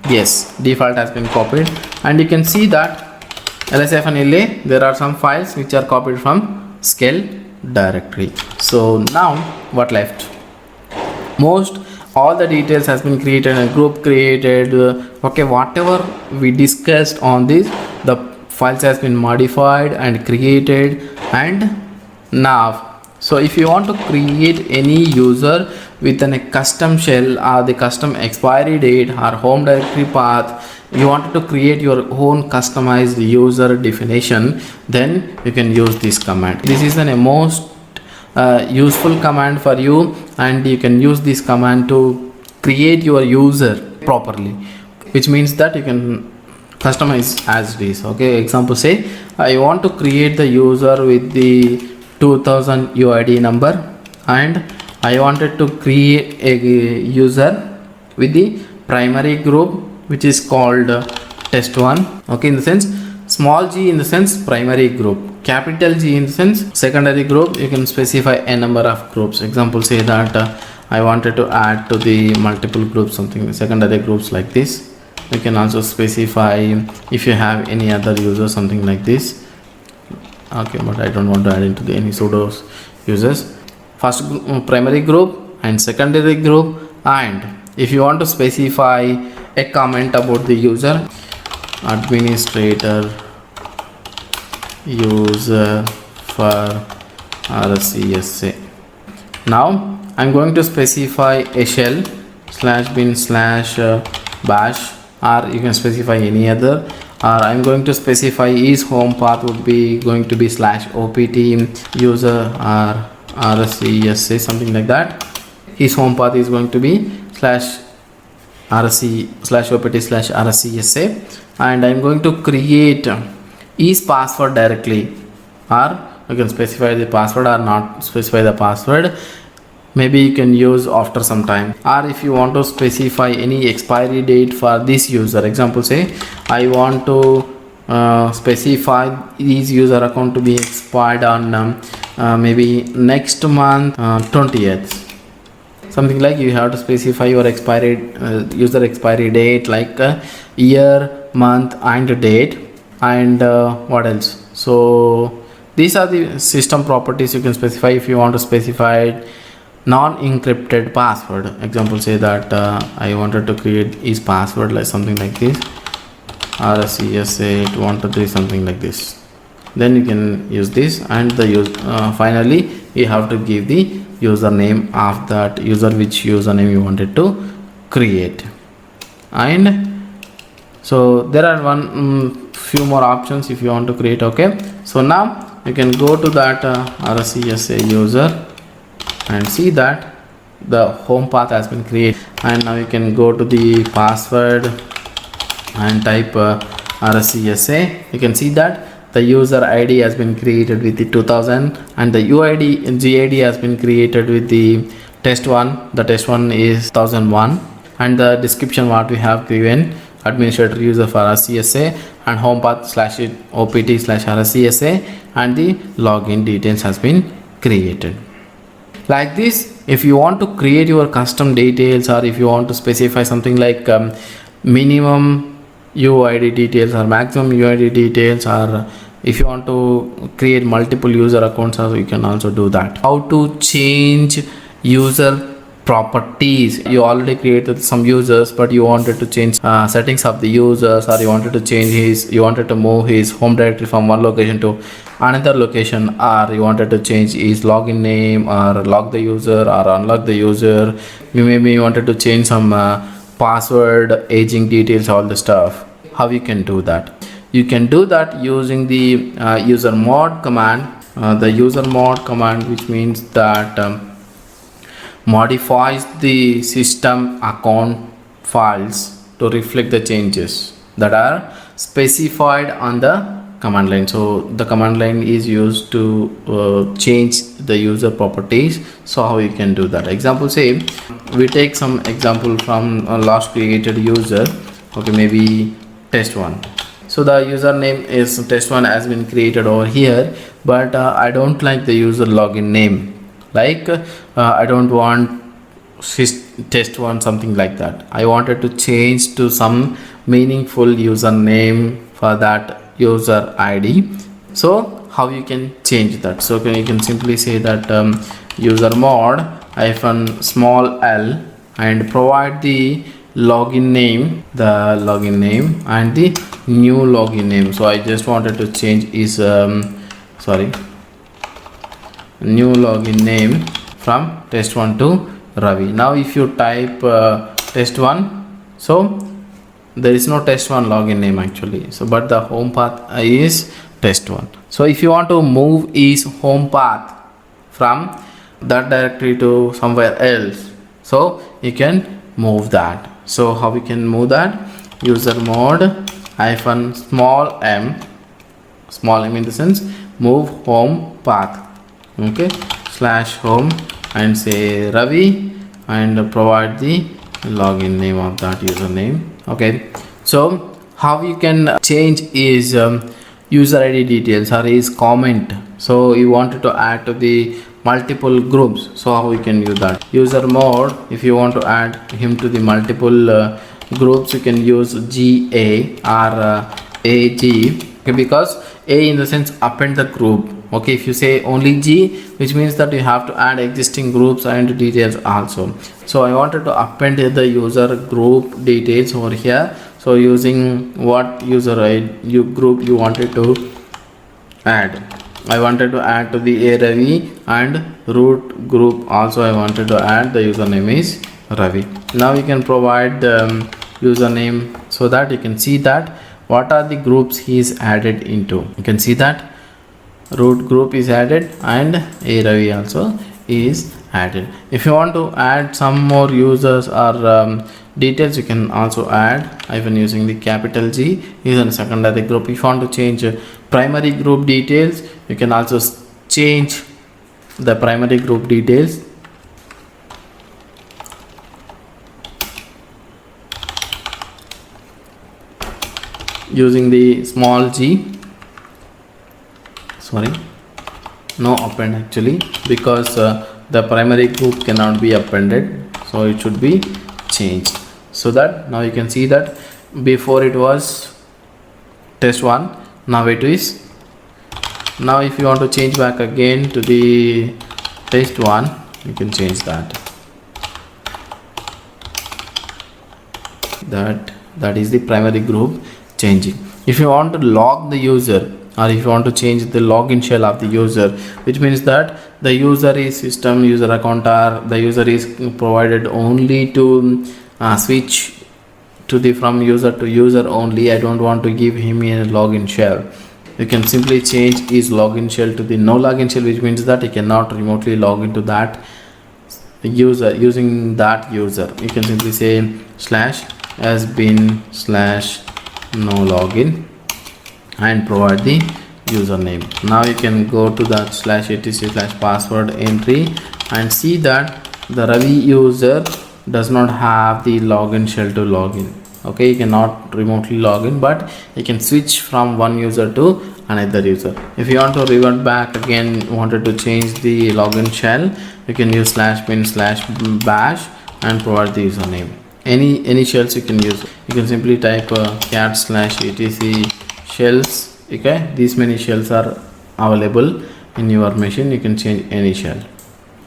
Yes, default has been copied, and you can see that lsf&la there are some files which are copied from scale directory. So now what left? Most all the details has been created and group created. Okay, whatever we discussed on this, the files has been modified and created. And now, so if you want to create any user within a custom shell or the custom expiry date or home directory path, you wanted to create your own customized user definition, then you can use this command. This is a most useful command for you, and you can use this command to create your user properly, which means that you can customize as it is. Okay, example, say I want to create the user with the 2000 UID number, and I wanted to create a user with the primary group which is called test1. Okay, in the sense small g in the sense primary group, capital G in the sense secondary group. You can specify a number of groups. Example, say that I wanted to add to the multiple groups something secondary groups like this. You can also specify if you have any other user something like this. Okay, but I don't want to add into the any sudoers users. First primary group and secondary group, and if you want to specify a comment about the user, administrator user for RCSA. Now I'm going to specify a shell /bin/bash, or you can specify any other, or I'm going to specify his home path would be going to be /opt user or RCSA, something like that. His home path is going to be /opt/RCSA, and I'm going to create his password directly, or you can specify the password or not specify the password. Maybe you can use after some time, or if you want to specify any expiry date for this user. Example, say I want to specify this user account to be expired on maybe next month 20th, something like. You have to specify your expiry user expiry date, like year, month and date, and what else. So these are the system properties you can specify. If you want to specify non-encrypted password, example, say that I wanted to create his password like something like this, RCSA 123 something like this, then you can use this. And the finally you have to give the username of that user, which username you wanted to create. And so there are few more options if you want to create. Okay, so now you can go to that RCSA user and see that the home path has been created. And now you can go to the password and type RCSA. You can see that the user ID has been created with the 2000, and the UID and GID has been created with the test1. The test1 is 1001, and the description what we have given: administrator user for RCSA and home path /opt/RCSA, and the login details has been created. Like this, if you want to create your custom details, or if you want to specify something like minimum UID details or maximum UID details, or if you want to create multiple user accounts, also you can also do that. How to change user properties? You already created some users, but you wanted to change settings of the users, or you wanted to move his home directory from one location to another location, or you wanted to change his login name, or lock the user or unlock the user. You maybe wanted to change some password, aging details, all the stuff. How you can do that? You can do that using the user mod command. The user mod command, which means that modifies the system account files to reflect the changes that are specified on the command line. So the command line is used to change the user properties. So how you can do that? Example, say we take some example from a last created user. Okay, maybe test1. So the username is test1 has been created over here, but I don't like the user login name. Like I don't want test1 something like that. I wanted to change to some meaningful username for that user ID. So how you can change that? So you can simply say that user mod hyphen small l and provide the login name, and the new login name. So I just wanted to change is new login name from test1 to Ravi. Now if you type test1, so there is no test1 login name actually. So but the home path is test1. So if you want to move is home path from that directory to somewhere else, so you can move that. So how we can move that? User mod hyphen small m in the sense move home path. Okay, slash home and say Ravi and provide the login name of that username. Okay, so how you can change is user ID details or is comment. So you wanted to add to the multiple groups. So how we can use that? User mod, if you want to add him to the multiple groups, you can use GA or AG. Okay, because A in the sense append the group. Okay, if you say only G, which means that you have to add existing groups and details also. So I wanted to append the user group details over here. So using what user ID group you wanted to add? I wanted to add to the Ravi and root group also. I wanted to add the username is Ravi. Now you can provide the username so that you can see that what are the groups he is added into. You can see that root group is added and Ravi also is added. If you want to add some more users or details, you can also add even using the capital G is a secondary group. If you want to change primary group details, you can also change the primary group details using the small g. Sorry, no append actually, because the primary group cannot be appended, so it should be changed. So that now you can see that before it was test1, now it is. Now if you want to change back again to the test1, you can change that. That is the primary group changing. If you want to log the user, or if you want to change the login shell of the user, which means that the user is system user account, or the user is provided only to switch to the from user to user only. I don't want to give him a login shell. You can simply change his login shell to the no login shell, which means that he cannot remotely log into that user using that user. You can simply say slash has been slash no login and provide the username. Now you can go to that slash etc slash password entry and see that the Ravi user does not have the login shell to login. Okay, you cannot remotely login, but you can switch from one user to another user. If you want to revert back again, wanted to change the login shell, you can use slash bin slash bash and provide the username. Any shells you can use. You can simply type cat slash etc shells. Okay, these many shells are available in your machine. You can change any shell.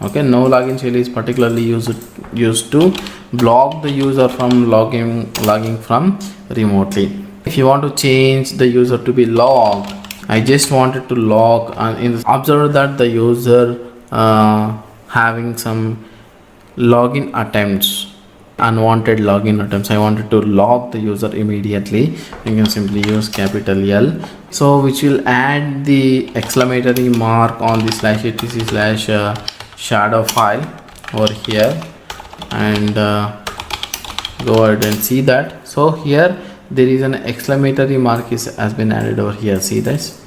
Okay, no login shell is particularly used to block the user from logging from remotely. If you want to change the user to be logged, I just wanted to log and observe that the user having some login attempts. unwanted login attempts, I wanted to log the user immediately, you can simply use capital L, so which will add the exclamatory mark on the /etc/shadow file over here, and go ahead and see that. So here there is an exclamatory mark has been added over here. See this,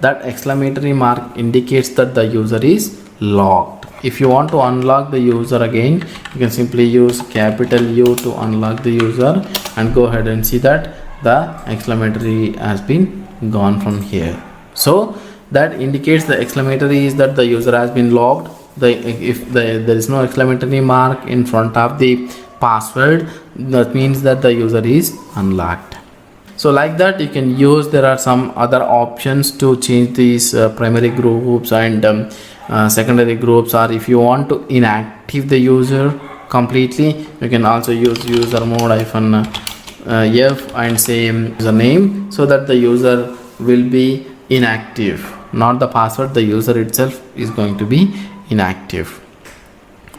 that exclamatory mark indicates that the user is logged. If you want to unlock the user again, you can simply use capital U to unlock the user, and go ahead and see that the exclamatory has been gone from here. So that indicates the exclamatory is that the user has been logged. If there is no exclamatory mark in front of the password, that means that the user is unlocked. So like that you can use. There are some other options to change these primary groups and secondary groups, or if you want to inactive the user completely, you can also use user mode -f and say username, so that the user will be inactive, not the password. The user itself is going to be inactive.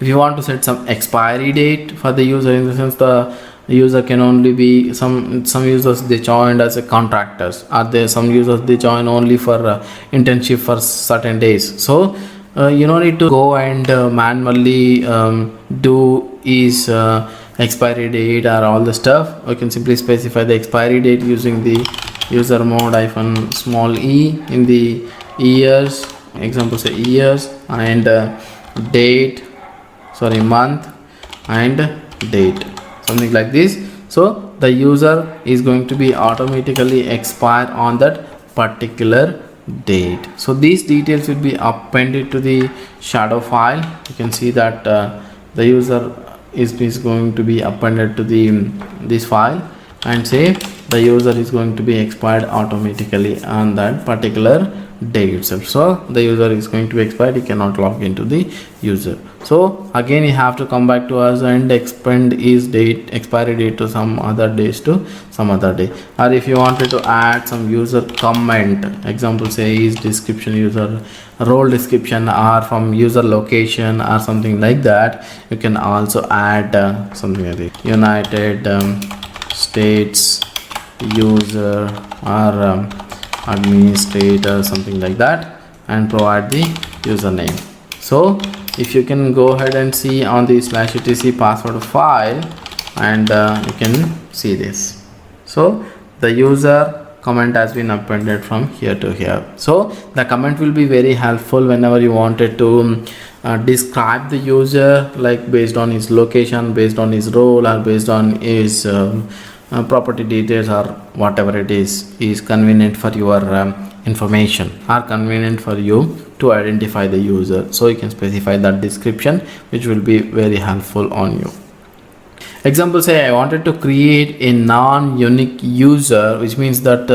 If you want to set some expiry date for the user, in the sense the user can only be some users they joined as a contractors, or there some users they join only for internship for certain days. So you don't need to go and manually do is expiry date or all the stuff. You can simply specify the expiry date using the user mode -e in the years, example say years, and month and date, something like this. So the user is going to be automatically expire on that particular date. So these details will be appended to the shadow file. You can see that the user is going to be appended to this file, and say the user is going to be expired automatically on that particular day itself. So the user is going to be expired, he cannot log into the user. So again you have to come back to us and expand his expiry date to some other days to some other day. Or if you wanted to add some user comment, example say his description, user role description, or from user location or something like that, you can also add something like this, United States user or administrator, something like that, and provide the username. So if you can go ahead and see on the /etc password file, and you can see this. So the user comment has been appended from here to here. So the comment will be very helpful whenever you wanted to describe the user, like based on his location, based on his role, or based on his property details, or whatever it is convenient for your information, or convenient for you to identify the user. So you can specify that description, which will be very helpful on you. Example say I wanted to create a non-unique user, which means that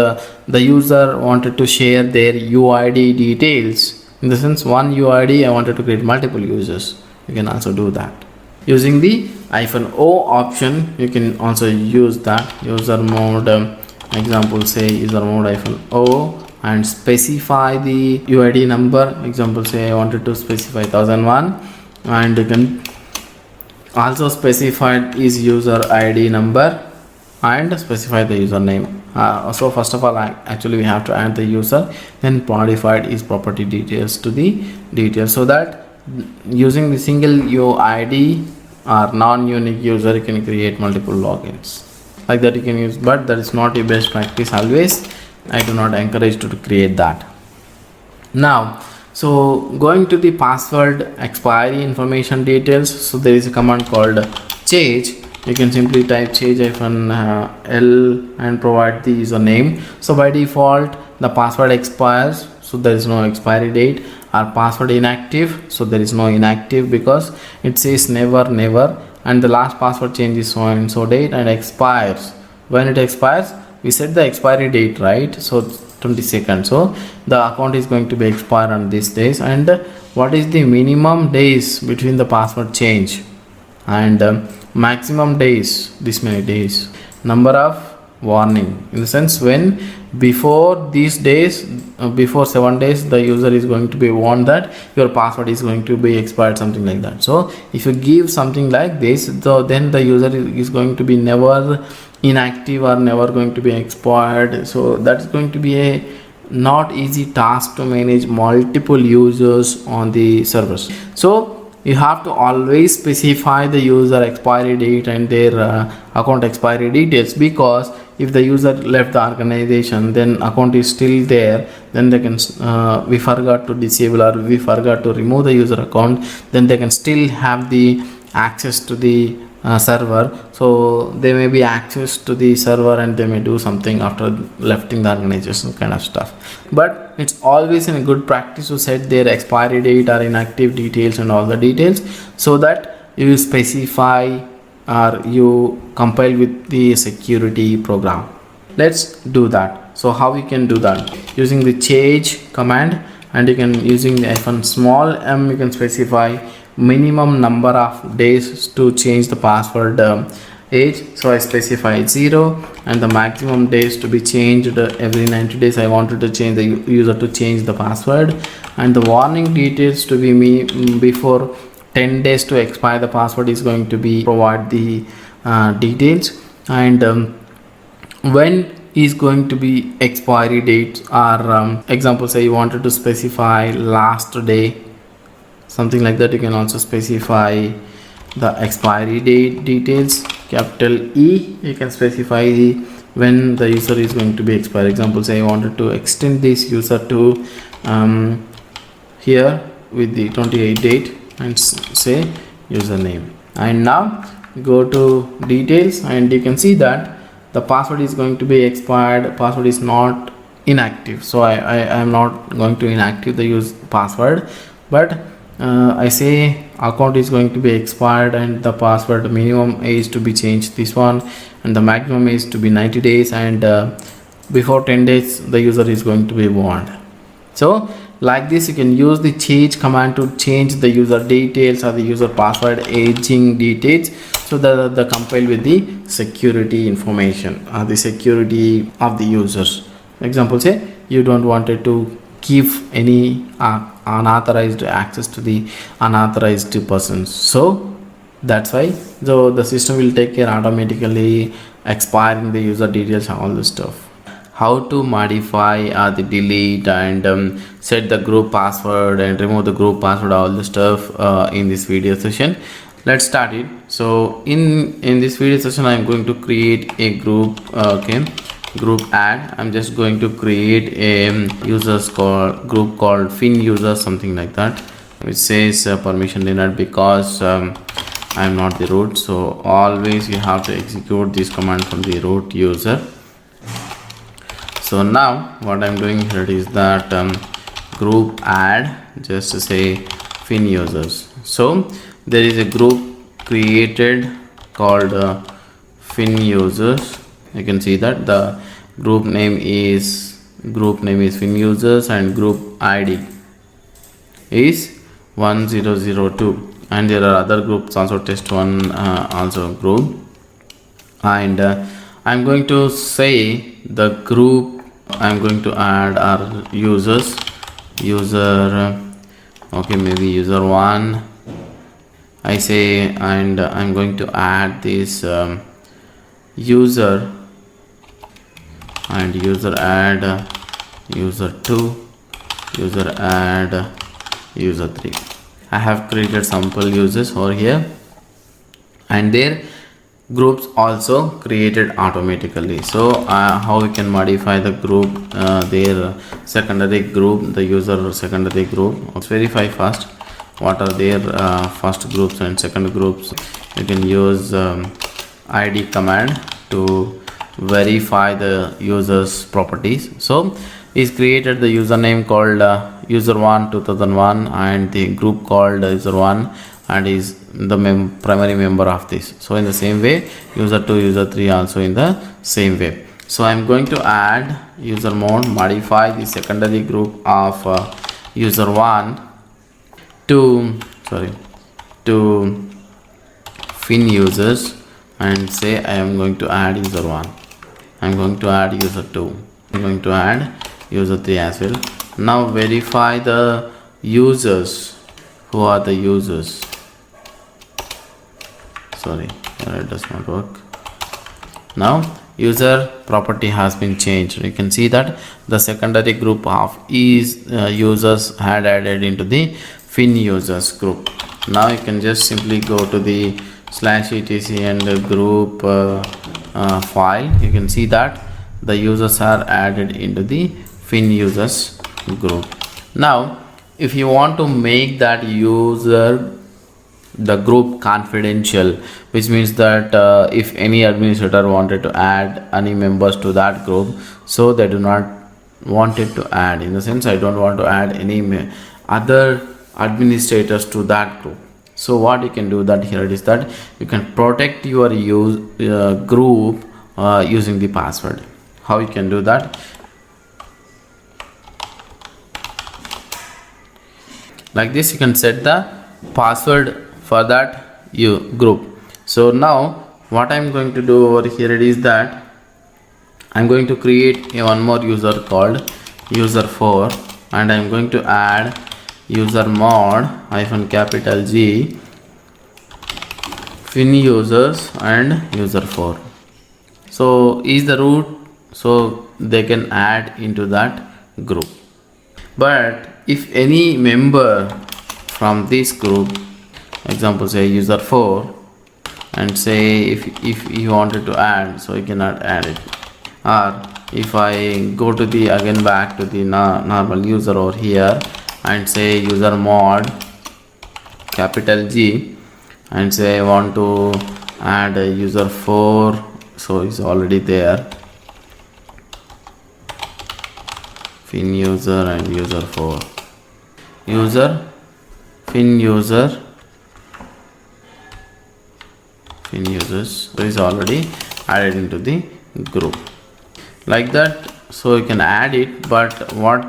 the user wanted to share their UID details. In the sense, one UID, I wanted to create multiple users. You can also do that using the -o option. You can also use that user mode example say user mode -o, and specify the UID number. Example say I wanted to specify 1001, and you can also specify his user ID number and specify the username. So first of all, actually we have to add the user, then modified his property details to the details, so that using the single UID or non-unique user you can create multiple logins. Like that you can use, but that is not a best practice always. I do not encourage you to create that. Now, so going to the password expiry information details, so there is a command called change. You can simply type change-l and provide the username. So by default the password expires, so there is no expiry date. Or password inactive, so there is no inactive because it says never, and the last password change is so and so date, and expires. When it expires, we set the expiry date, right? So 22nd. So the account is going to be expired on these days. And what is the minimum days between the password change, and maximum days, this many days. Number of warning, in the sense when before these days, before 7 days, the user is going to be warned that your password is going to be expired, something like that. So if you give something like this, then the user is going to be never inactive or never going to be expired. So that's going to be a not easy task to manage multiple users on the servers. So you have to always specify the user expiry date and their account expiry details, because if the user left the organization, then account is still there, then they can we forgot to disable or we forgot to remove the user account, then they can still have the access to the server. So they may be access to the server and they may do something after lefting the organization, kind of stuff. But it's always in a good practice to set their expiry date or inactive details and all the details, so that you specify or you compile with the security program. Let's do that. So how we can do that? Using the change command, and you can using the -m, you can specify minimum number of days to change the password age. So I specified 0, and the maximum days to be changed every 90 days. I wanted to change the user to change the password, and the warning details to be before 10 days to expire the password is going to be provide the details, and when is going to be expiry dates or example, say you wanted to specify last day, something like that. You can also specify the expiry date details, capital E. You can specify when the user is going to be expired. Example, say I wanted to extend this user to here with the 28 date and say username, and now go to details, and you can see that the password is going to be expired. Password is not inactive, so I am not going to inactive the use password, but I say account is going to be expired and the password minimum is to be changed, this one, and the maximum is to be 90 days, and before 10 days the user is going to be warned. So like this, you can use the change command to change the user details or the user password aging details, so that the compile with the security information or the security of the users. Example, say you don't wanted to give any unauthorized access to the unauthorized persons, so that's why the system will take care automatically expiring the user details and all this stuff. How to modify or the delete and set the group password and remove the group password, all the stuff in this video session. Let's start it. So in this video session, I'm going to create a group. Group add. I'm just going to create a group called fin user, something like that, which says permission denied, because I'm not the root. So always you have to execute this command from the root user. So now what I'm doing here is that group add, just to say fin users. So there is a group created called fin users. You can see that the group name is fin users and group ID is 1002, and there are other groups also, test1 also group, and I'm going to say the group I'm going to add our users, okay, maybe user 1 I say, and I'm going to add this user, and user add user 2, user add user 3. I have created sample users over here, and their groups also created automatically. So how we can modify the group, their secondary group, the user secondary group. Let's verify first what are their first groups and second groups. You can use id command to verify the user's properties. So is created the username called user1 2001 and the group called user1, and is the primary member of this. So in the same way, user 2, user 3 also in the same way. So I'm going to add user mode, modify the secondary group of user 1 to fin users, and say I am going to add user 1. I'm going to add user 2. I'm going to add user 3 as well. Now verify the users. Who are the users? Sorry, it does not work. Now user property has been changed. You can see that the secondary group of users had added into the fin users group. Now you can just simply go to the /etc and the group file. You can see that the users are added into the fin users group. Now if you want to make that the group confidential, which means that if any administrator wanted to add any members to that group, so they do not want it to add, in the sense I don't want to add any other administrators to that group. So what you can do that here is that you can protect your group using the password. How you can do that? Like this, you can set the password for that group. So now what I'm going to do over here is that I'm going to create one more user called user4, and I'm going to add user mod -G fin users and user4. So is the root, so they can add into that group. But if any member from this group, example say user4, and say if you wanted to add, so you cannot add it. Or if I go to the again back to the normal user over here and say user mod G, and say I want to add a user4, so it's already there, fin user and user4, user fin user fin users, so is already added into the group like that. So you can add it, but what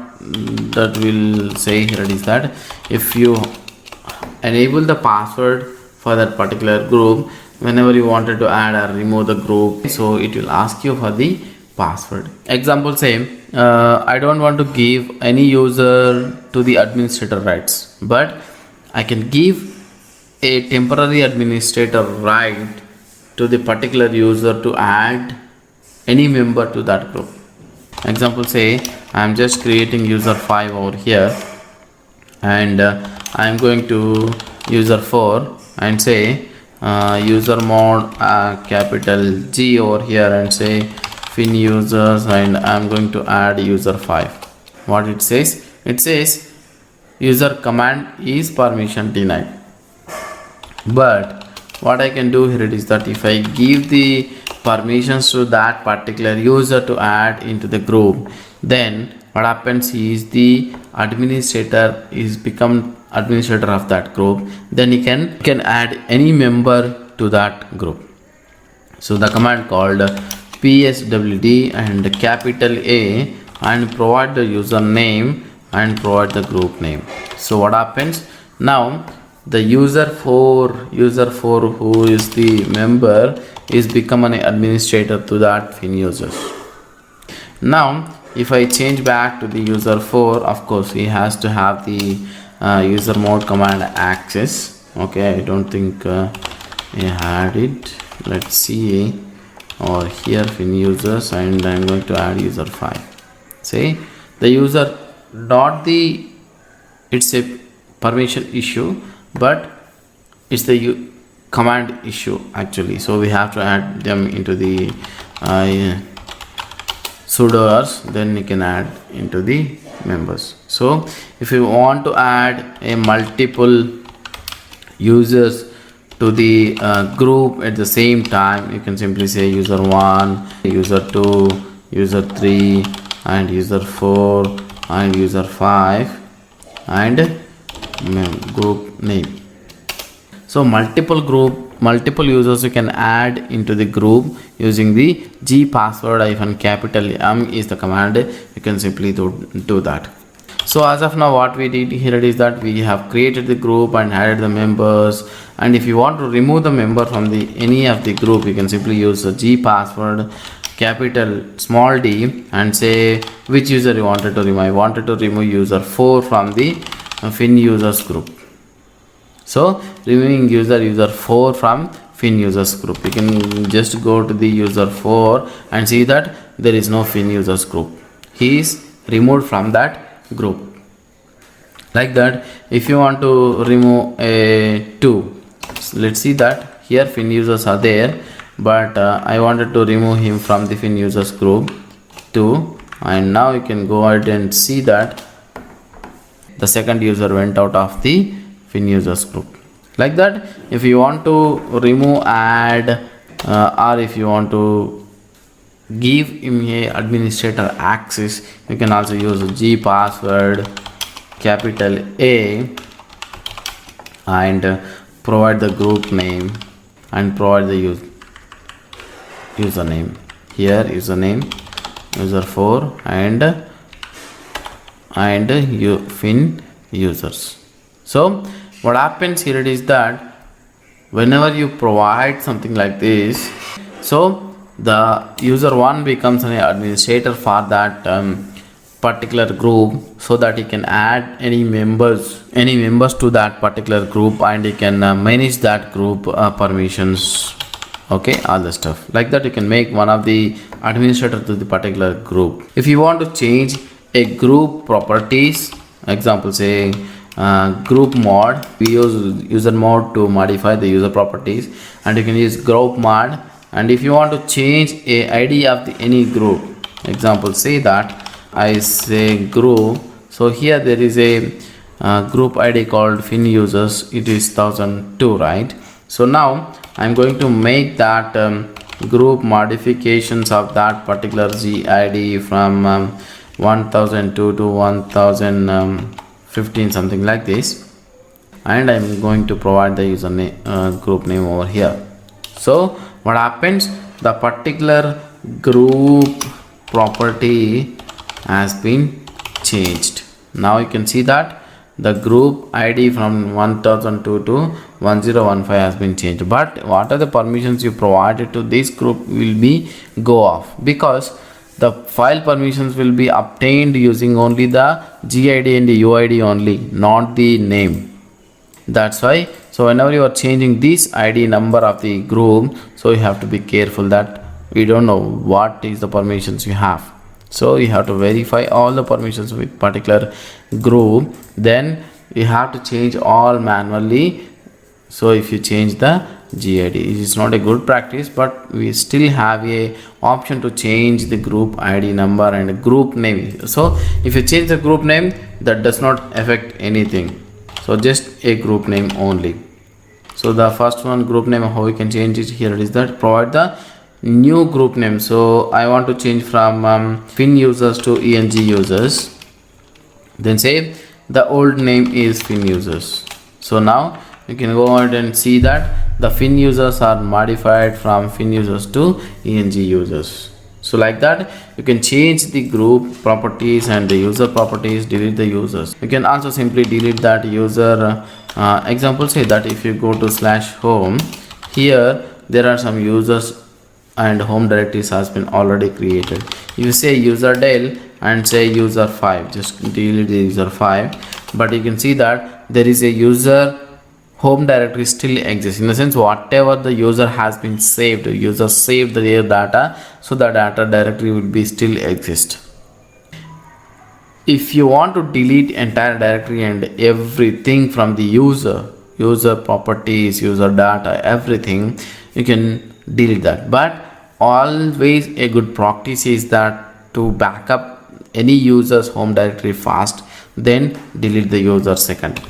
that will say here is that if you enable the password for that particular group, whenever you wanted to add or remove the group, so it will ask you for the password. Example say I don't want to give any user to the administrator rights, but I can give a temporary administrator right to the particular user to add any member to that group. Example say I'm just creating user 5 over here, and I'm going to user 4 and say user mod G over here and say fin users, and I'm going to add user 5. What it says? It says user command is permission denied. But what I can do here is that if I give the permissions to that particular user to add into the group, then what happens is the administrator is become administrator of that group, then he can add any member to that group. So the command called pswd and capital A, and provide the username and provide the group name. So what happens now, the user 4 who is the member is become an administrator to that fin users. Now if I change back to the user 4, of course he has to have the user mode command access. Okay, I don't think he had it. Let's see, or here fin users, and I'm going to add user 5. Say the user, not the, it's a permission issue, but it's the command issue actually. So we have to add them into the sudoers, then you can add into the members. So if you want to add a multiple users to the group at the same time, you can simply say user 1, user 2, user 3 and user 4 and user 5 and group name. So multiple users you can add into the group using the G password -M is the command. You can simply do that. So as of now, what we did here is that we have created the group and added the members, and if you want to remove the member from the any of the group, you can simply use the G password capital small d and say which user you wanted to remove. I wanted to remove user 4 from the fin users group. So removing user 4 from fin users group. You can just go to the user 4 and see that there is no fin users group. He is removed from that group. Like that, if you want to remove a 2, let's see that here fin users are there, but I wanted to remove him from the fin users group 2, and now you can go ahead and see that the second user went out of the fin users group. Like that, if you want to remove, add, or if you want to give him a administrator access, you can also use G password capital A and provide the group name and provide the username. Here username user 4 and fin users. So what happens here is that whenever you provide something like this, so the user 1 becomes an administrator for that particular group, so that he can add any members to that particular group, and he can manage that group permissions, okay, all the stuff. Like that, you can make one of the administrator to the particular group. If you want to change a group properties, example say group mod, we use user mod to modify the user properties, and you can use group mod. And if you want to change a ID of the any group, example say that I say group, so here there is a group ID called fin users, it is 1002, right? So now I'm going to make that group modifications of that particular GID from 1002 to 1015, something like this, and I'm going to provide the username group name over here. So what happens, the particular group property has been changed. Now you can see that the group ID from 1002 to 1015 has been changed, but what are the permissions you provided to this group will be go off, because the file permissions will be obtained using only the GID and the UID only, not the name. That's why, so whenever you are changing this ID number of the group, so you have to be careful that we don't know what is the permissions you have. So you have to verify all the permissions with particular group, then you have to change all manually. So if you change the GID, it is not a good practice, but we still have a option to change the group ID number and group name. So if you change the group name, that does not affect anything, so just a group name only. So the first one, group name, how we can change it here is that provide the new group name. So I want to change from fin users to eng users, then say the old name is fin users. So now you can go ahead and see that the fin users are modified from fin users to eng users. So like that, you can change the group properties and the user properties, delete the users. You can also simply delete that user. Example say that if you go to /home, here there are some users and home directories has been already created. You say user del and say user 5, just delete the user 5, but you can see that there is a user home directory still exists, in the sense whatever the user has been saved, user saved their data, so the data directory will be still exist. If you want to delete entire directory and everything from the user properties, user data, everything, you can delete that. But always a good practice is that to back up any user's home directory fast, then delete the user second.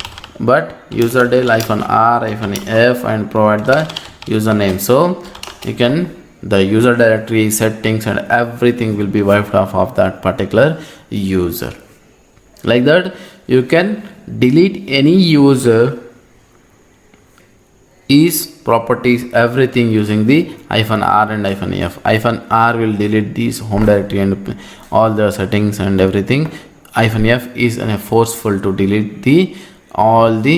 But user del -r-f and provide the username, so you can the user directory settings and everything will be wiped off of that particular user. Like that, you can delete any user is properties, everything using the -r and -f. -r will delete this home directory and all the settings and everything. -f is forceful to delete the all the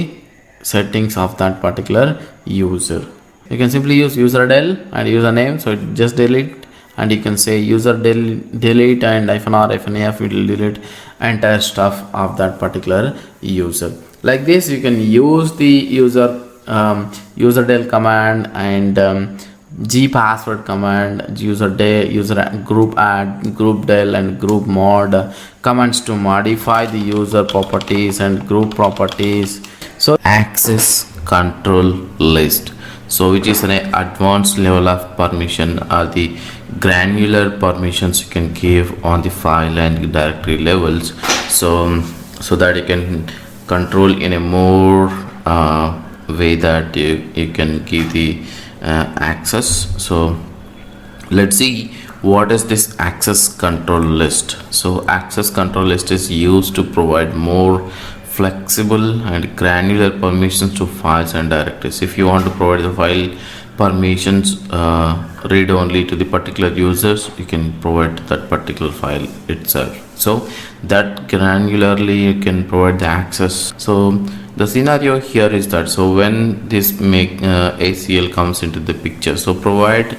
settings of that particular user. You can simply use user del and username, so it just delete, and you can say user delete and -r-af will delete entire stuff of that particular user. Like this you can use the user del command and g password command, user group add, group del and group mod commands to modify the user properties and group properties. So access control list, so which is an advanced level of permission or the granular permissions you can give on the file and directory levels, so that you can control in a more way that you can give the access. So let's see what is this access control list. So access control list is used to provide more flexible and granular permissions to files and directories. If you want to provide the file permissions read only to the particular users, you can provide that particular file itself, so that granularly you can provide the access. So the scenario here is that, so when this ACL comes into the picture, so provide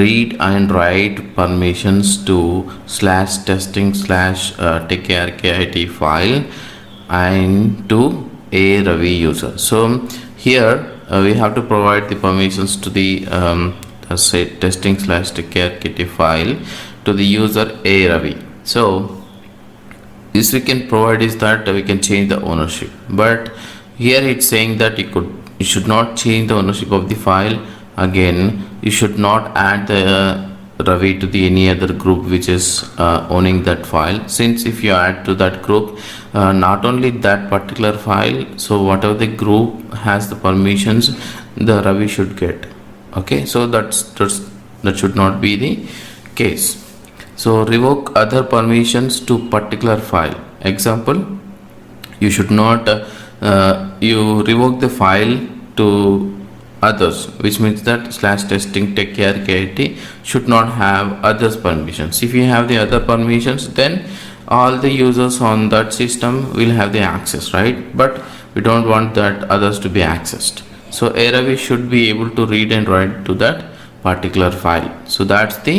read and write permissions to /testing/TKRKIT file and to a Ravi user. So here we have to provide the permissions to the say testing/TKRKIT file to the user a Ravi. So this we can provide is that we can change the ownership, but here it's saying that you should not change the ownership of the file. Again, you should not add the Ravi to the any other group which is owning that file, since if you add to that group not only that particular file, so whatever the group has the permissions, the Ravi should get. Okay, so that should not be the case. So revoke other permissions to particular file. Example, you should not you revoke the file to others, which means that /testing/TKRKIT should not have others permissions. If you have the other permissions, then all the users on that system will have the access, right? But we don't want that others to be accessed. So Ravi should be able to read and write to that particular file. So that's the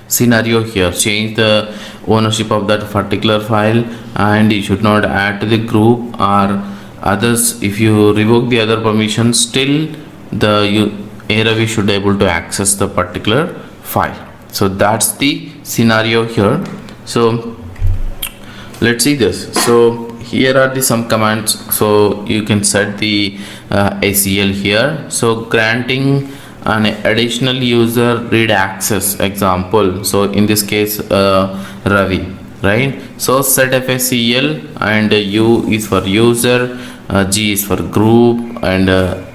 scenario here. Change the ownership of that particular file, and you should not add to the group or others. If you revoke the other permissions, still the Ravi should be able to access the particular file. So that's the scenario here. So let's see this. So here are the some commands. So you can set the ACL here. So granting an additional user read access, example, so in this case Ravi, right? So set FACL, and U is for user, G is for group, and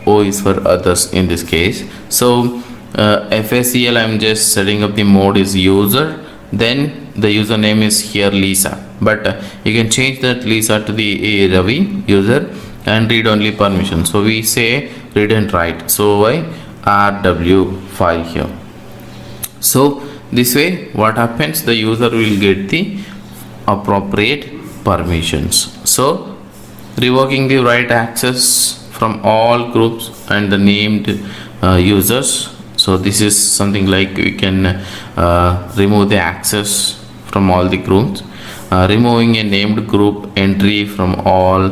O is for others in this case. So FACL, I'm just setting up the mode is user, then the username is here Lisa, but you can change that Lisa to the Ravi user and read only permission. So we say read and write, so why RW file here. So this way what happens, the user will get the appropriate permissions. So revoking the write access from all groups and the named users. So this is something like we can remove the access from all the groups, removing a named group entry from all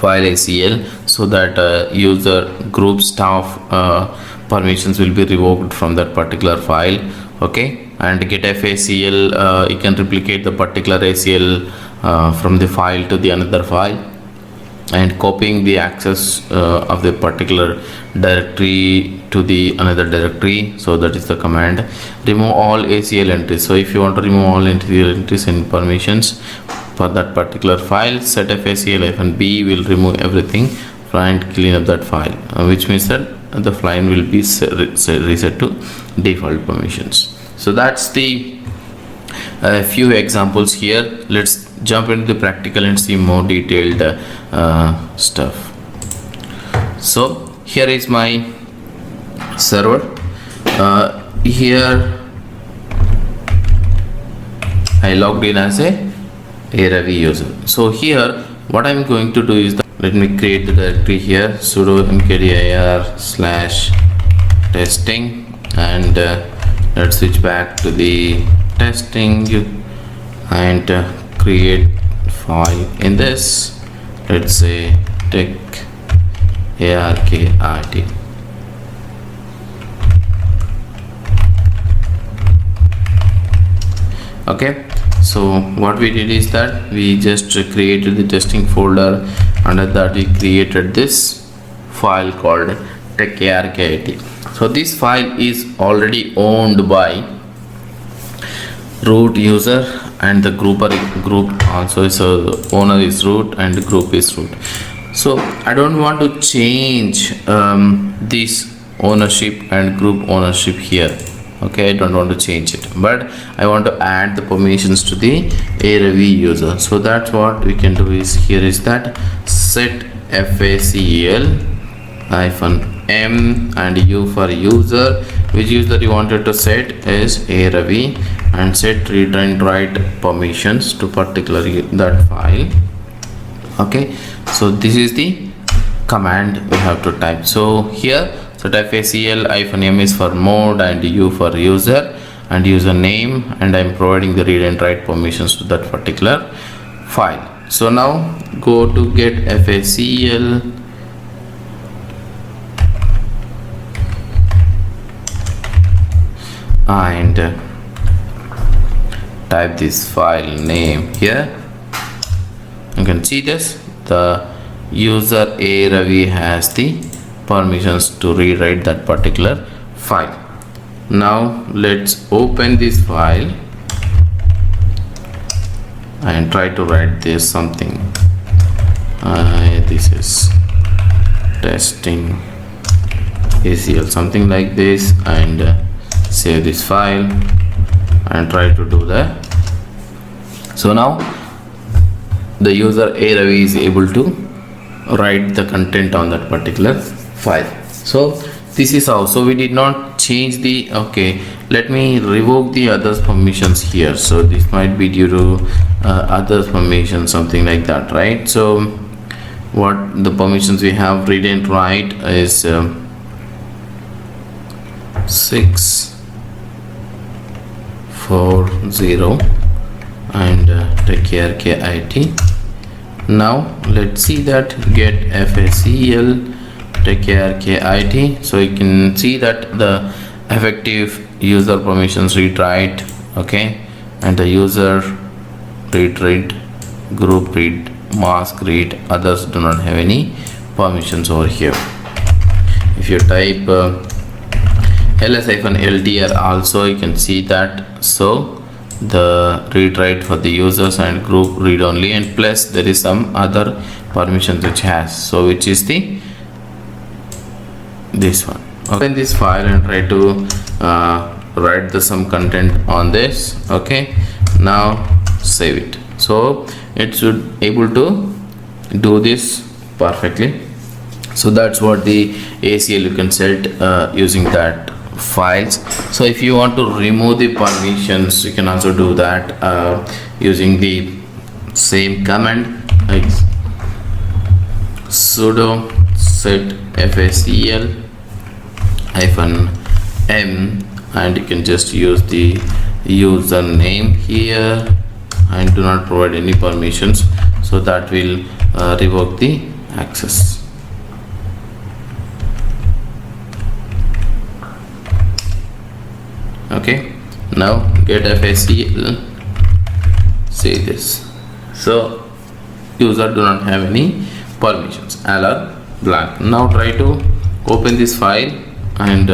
file ACL, so that user group staff permissions will be revoked from that particular file. Okay, and get FACL, you can replicate the particular ACL from the file to the another file, and copying the access of the particular directory to the another directory. So that is the command. Remove all ACL entries. So if you want to remove all ACL entries and permissions for that particular file, set FACL-B will remove everything and clean up that file, which means that the file will be reset to default permissions. So that's the few examples here. Let's jump into the practical and see more detailed stuff. So here is my server. Here I logged in as a Ravi user. So here what I'm going to do is that, let me create the directory here, sudo mkdir/testing and let's switch back to the testing and create file in this. Let's say tech arkit. Okay, so what we did is that we just created the testing folder. Under that we created this file called tech-arkit. So this file is already owned by root user and the group also is owner is root and group is root. So I don't want to change this ownership and group ownership here. Okay, I don't want to change it, but I want to add the permissions to the RHEL user. So that's what we can do is here is that set facel -m and u for user. Which user you wanted to set is RHEL, and set read and write permissions to particularly that file. Okay, so this is the command we have to type. So here set facel -m is for mode and u for user and username, and I'm providing the read and write permissions to that particular file. So now go to get facel and type this file name here. You can see this, the user RHEL has the permissions to rewrite that particular file. Now let's open this file and try to write this something. This is testing ACL, something like this, and save this file and try to do that. So now the user RHEL is able to write the content on that particular file. So this is how. So we did not change the, okay, let me revoke the others permissions here. So this might be due to others permission, something like that, right? So what the permissions we have, read and write is 640 and tech-arkit. Now let's see that get facel tech-arkit. So you can see that the effective user permissions read write, okay, and the user read write, group read, mask read, others do not have any permissions over here. If you type ls-ltr also, you can see that. So the read write for the users and group read only, and plus there is some other permissions which has, so which is the this one. Open this file and try to write some content on this. Okay, now save it. So it should able to do this perfectly. So that's what the ACL you can set using that files. So if you want to remove the permissions, you can also do that using the same command, like sudo set facel -m, and you can just use the username here and do not provide any permissions, so that will revoke the access. Okay, now get facel, say this. So user do not have any permissions, allow blank. Now try to open this file and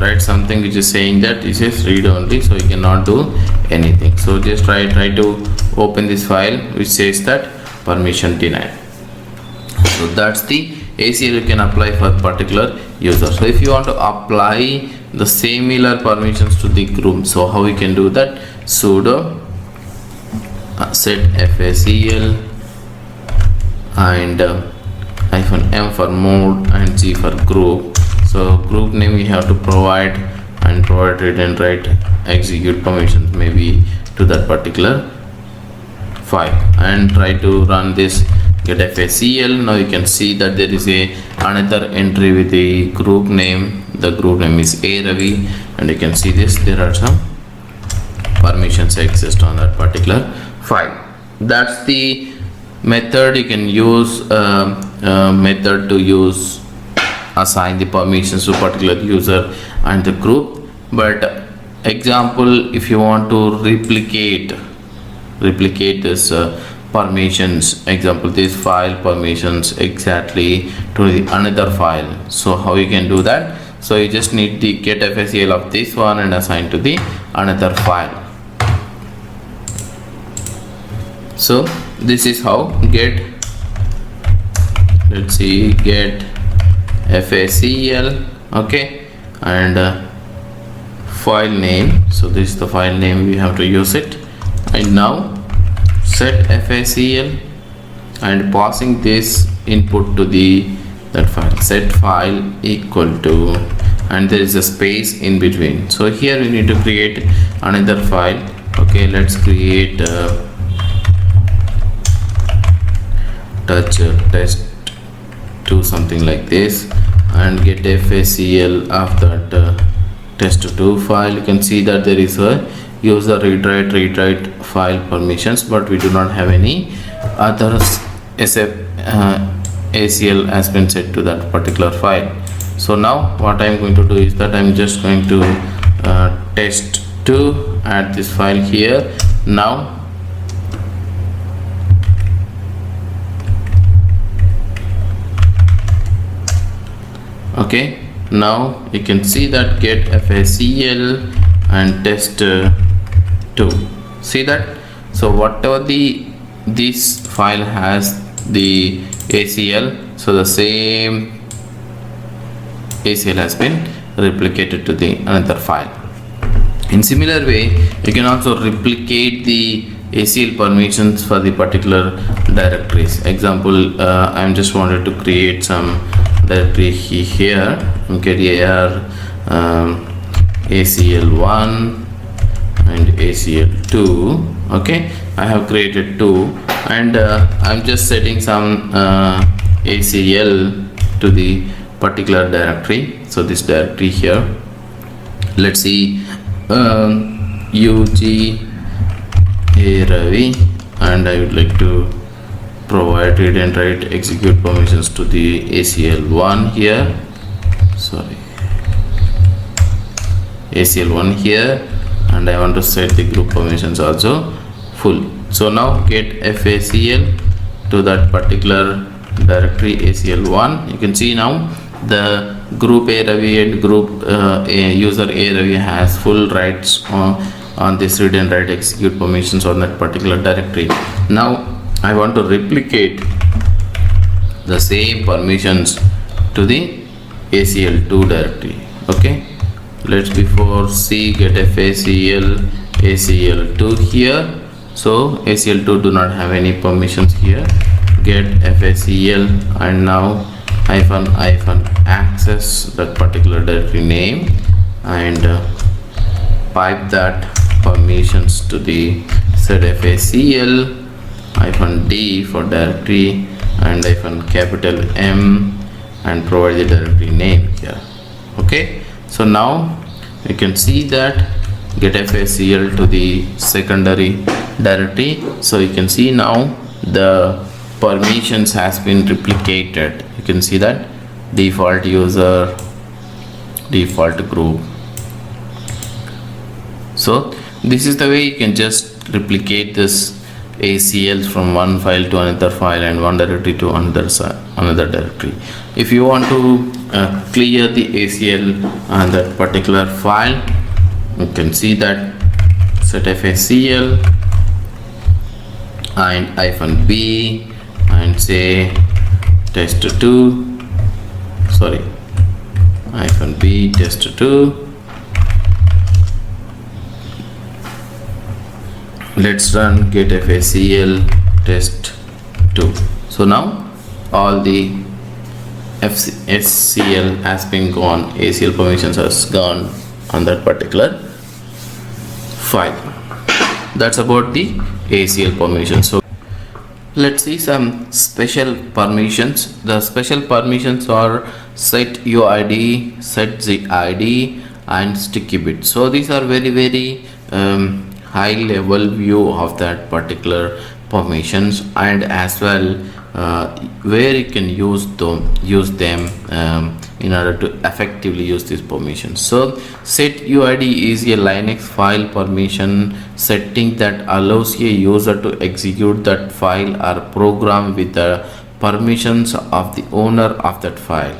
write something which is saying that this is read only, so you cannot do anything. So just try to open this file which says that permission denied. So that's the ACL you can apply for particular user. So if you want to apply the similar permissions to the group, so how we can do that? Sudo set facel and -m for mode and g for group. So group name we have to provide, and provide read and write execute permissions maybe to that particular file, and try to run this get facel. Now you can see that there is another entry with the group name the group name is A Ravi, and you can see this, there are some permissions exist on that particular file. That's the method you can use, method to use assign the permissions to particular user and the group. But example, if you want to replicate this permissions, example this file permissions exactly to the another file, so how you can do that? So you just need the get FACL of this one and assign to the another file. So this is how get, let's see, get FACL, okay, and file name. So this is the file name, we have to use it. And now set FACL and passing this input to the that file, set file equal to, and there is a space in between. So here we need to create another file. Okay, let's create touch test 2, something like this, and get FACL of that test2 file. You can see that there is a user read write file permissions, but we do not have any other ACL has been set to that particular file. So now what I am going to do is that I am just going to test2, add this file here. Now okay, now you can see that get FACL and test2. See that? So whatever this file has the ACL, so the same ACL has been replicated to the another file. In similar way, you can also replicate the ACL permissions for the particular directories. Example, I'm just wanted to create some directory here, okay, AR ACL1 and ACL2. okay, I have created 2, and I'm just setting some ACL to the particular directory. So this directory here, let's see, UG A Ravi, and I would like to provide read and write execute permissions to the ACL1 here, sorry, ACL1 here, and I want to set the group permissions also full. So now get FACL to that particular directory ACL1. You can see now the group A Ravi and group user A Ravi has full rights on this read and write execute permissions on that particular directory. Now I want to replicate the same permissions to the ACL2 directory. Okay, let's before see get FACL ACL2 here. So ACL2 do not have any permissions here. Get FACL and now hyphen access that particular directory name and pipe that permissions to the set FACL -d for directory and capital M and provide the directory name here. Okay, so now you can see that get FACL to the secondary directory. So you can see now the permissions has been replicated. You can see that default user, default group. So this is the way you can just replicate this ACL from one file to another file and one directory to another directory. If you want to clear the ACL on that particular file, you can see that set FACL and -b and say test2, sorry, -b test2. Let's run get FACL test2. So now all the SCL has been gone, ACL permissions has gone on that particular file. That's about the ACL permission. So Let's see some special permissions. The special permissions are Set-UID, Set-GID and sticky bit. So these are very high level view of that particular permissions, and as well where you can use them in order to effectively use these permissions. So Set-UID is a Linux file permission setting that allows a user to execute that file or program with the permissions of the owner of that file.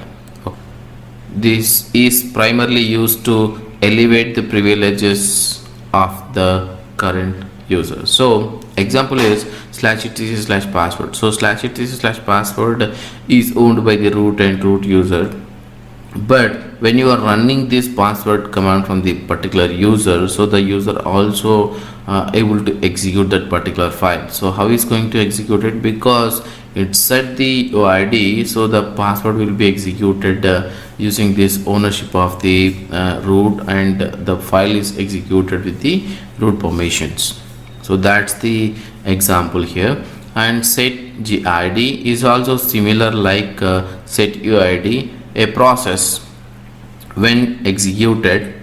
This is primarily used to elevate the privileges of the current user. So example is /etc/password. So /etc/password is owned by the root and root user, but when you are running this password command from the particular user, so the user also able to execute that particular file. So how is going to execute it? Because it set the UID, so the password will be executed using this ownership of the root, and the file is executed with the root permissions. So that's the example here. And Set-GID is also similar like Set-UID. A process when executed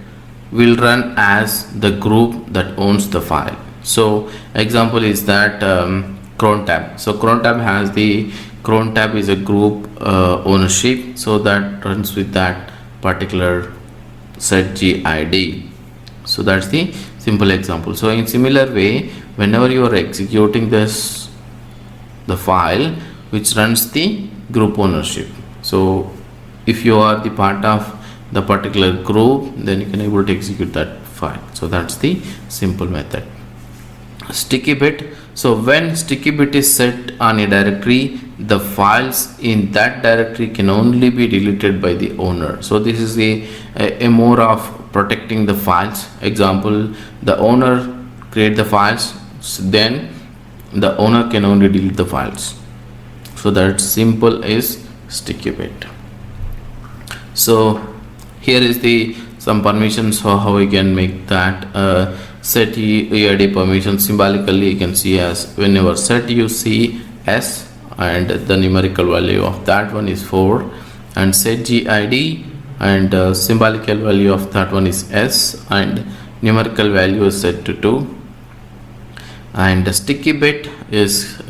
will run as the group that owns the file. So example is that crontab. So crontab has the crontab is a group ownership, so that runs with that particular Set-GID. So that's the simple example. So in similar way, whenever you are executing the file which runs the group ownership, so if you are the part of the particular group, then you can able to execute that file. So that's the simple method. Sticky bit. So when sticky bit is set on a directory, the files in that directory can only be deleted by the owner. So this is a more of protecting the files. Example, the owner create the files, then the owner can only delete the files. So that simple is sticky bit. So here is the some permissions for how we can make that Set-UID permission. Symbolically you can see as whenever set you see S and the numerical value of that one is 4, and Set-GID and symbolical value of that one is S and numerical value is set to 2, and the sticky bit is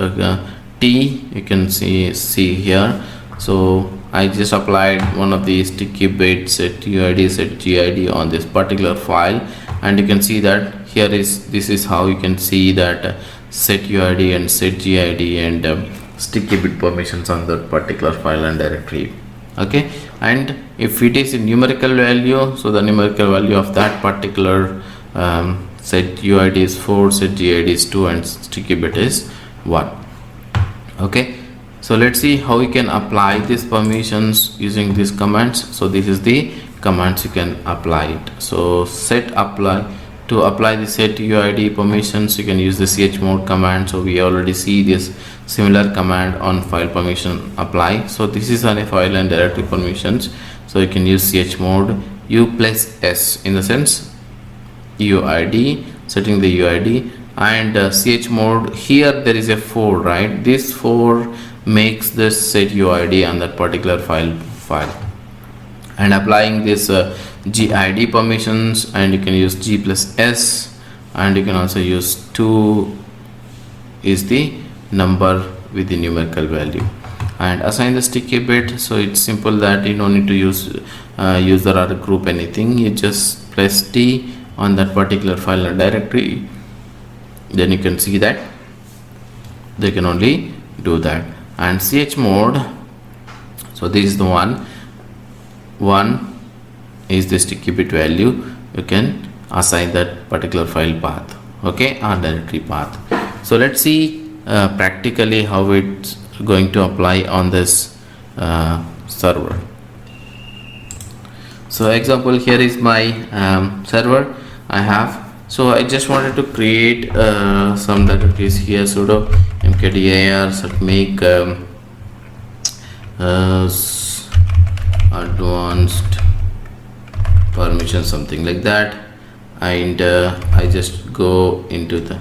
T, you can see here. So I just applied one of the sticky bit Set-UID, Set-GID on this particular file, and you can see that here this is how you can see that Set-UID and Set-GID and sticky bit permissions on that particular file and directory. Okay, and if it is a numerical value, so the numerical value of that particular Set-UID is 4, Set-GID is 2 and sticky bit is 1. Okay, so let's see how we can apply these permissions using these commands. So this is the commands you can apply it. So to apply the Set-UID permissions, you can use the chmod command. So we already see this similar command on file permission apply. So this is on a file and directory permissions, so you can use chmod u+s in the sense UID, setting the UID, and chmod here there is a 4, right? This 4 makes this Set-UID on that particular file, and applying this GID permissions, and you can use G+S, and you can also use 2 is the number with the numerical value, and assign the sticky bit. So it's simple that you don't need to use user or group anything, you just press T on that particular file and directory, then you can see that they can only do that. And chmod, so this is the one is the sticky bit value, you can assign that particular file path, okay, or directory path. So let's see practically how it's going to apply on this server. So example, here is my server I have. So I just wanted to create some directories here. Sudo mkdir set make advanced permission, something like that, and I just go into the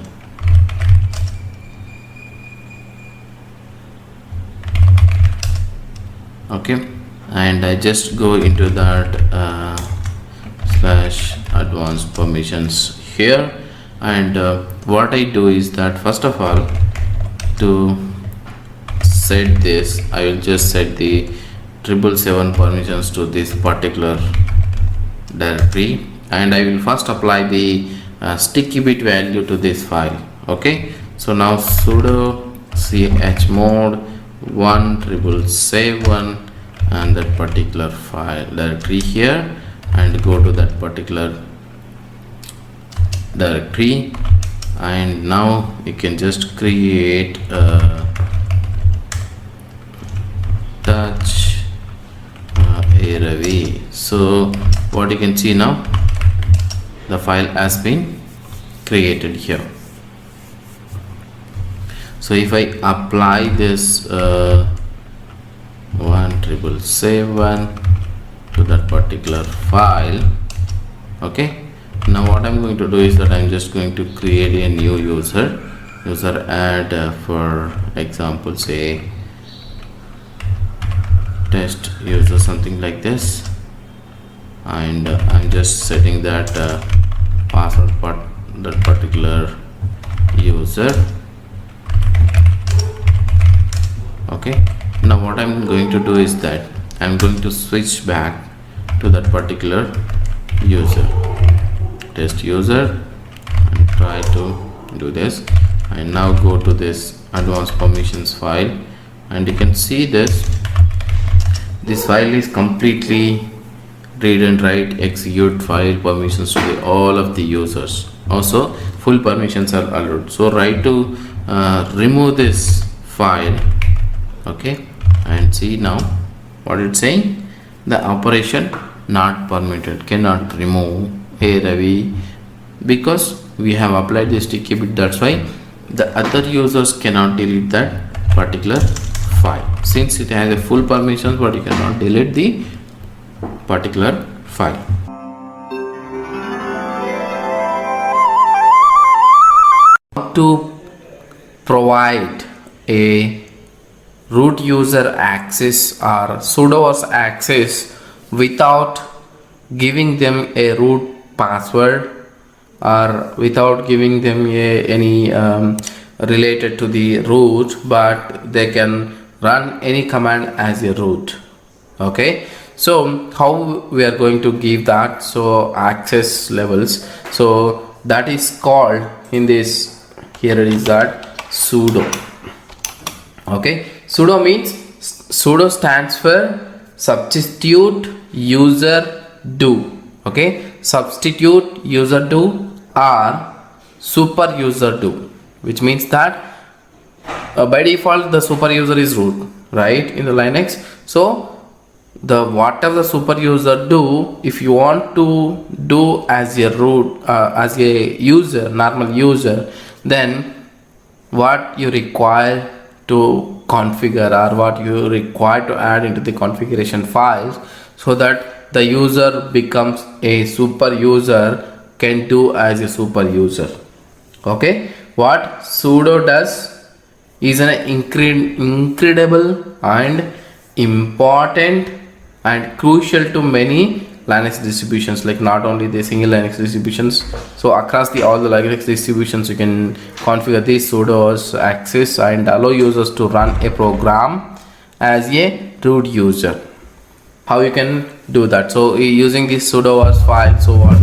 Okay, and I just go into that slash advanced permissions here, and what I do is that first of all, to set this, I will just set the 777 permissions to this particular directory, and I will first apply the sticky bit value to this file. Okay, so now sudo chmod 177 and that particular file directory here, and go to that particular directory, and now you can just create a touch RHEL. So what you can see now, the file has been created here. So if I apply this 177 to that particular file, okay, now what I'm going to do is that I'm just going to create a new user add for example say test user, something like this, and I'm just setting that password that particular user. Okay, now what I'm going to do is that I'm going to switch back to that particular user, test user, and try to do this, and now go to this advanced permissions file, and you can see this file is completely read and write execute file permissions to all of the users. Also full permissions are allowed. So right to remove this file. Okay, and see now what it's saying, the operation not permitted, cannot remove RHEL because we have applied the sticky bit. That's why the other users cannot delete that particular file, since it has a full permissions, but you cannot delete the particular file. To provide a root user access or sudoers access without giving them a root password or without giving them any related to the root, but they can run any command as a root. Okay, so how we are going to give that? So access levels, so that is called in this, here it is that sudo. Okay, sudo means, sudo stands for substitute user do. Okay, substitute user do or super user do, which means that by default the super user is root, right, in the Linux. So the whatever the super user do, if you want to do as a root as a user, normal user, then what you require to configure or what you require to add into the configuration files so that the user becomes a super user, can do as a super user. Okay, what sudo does is an incredible and important and crucial to many Linux distributions, like not only the single Linux distributions, so across all the Linux distributions you can configure these sudoers access and allow users to run a program as a root user. How you can do that? So using this sudoers file, so what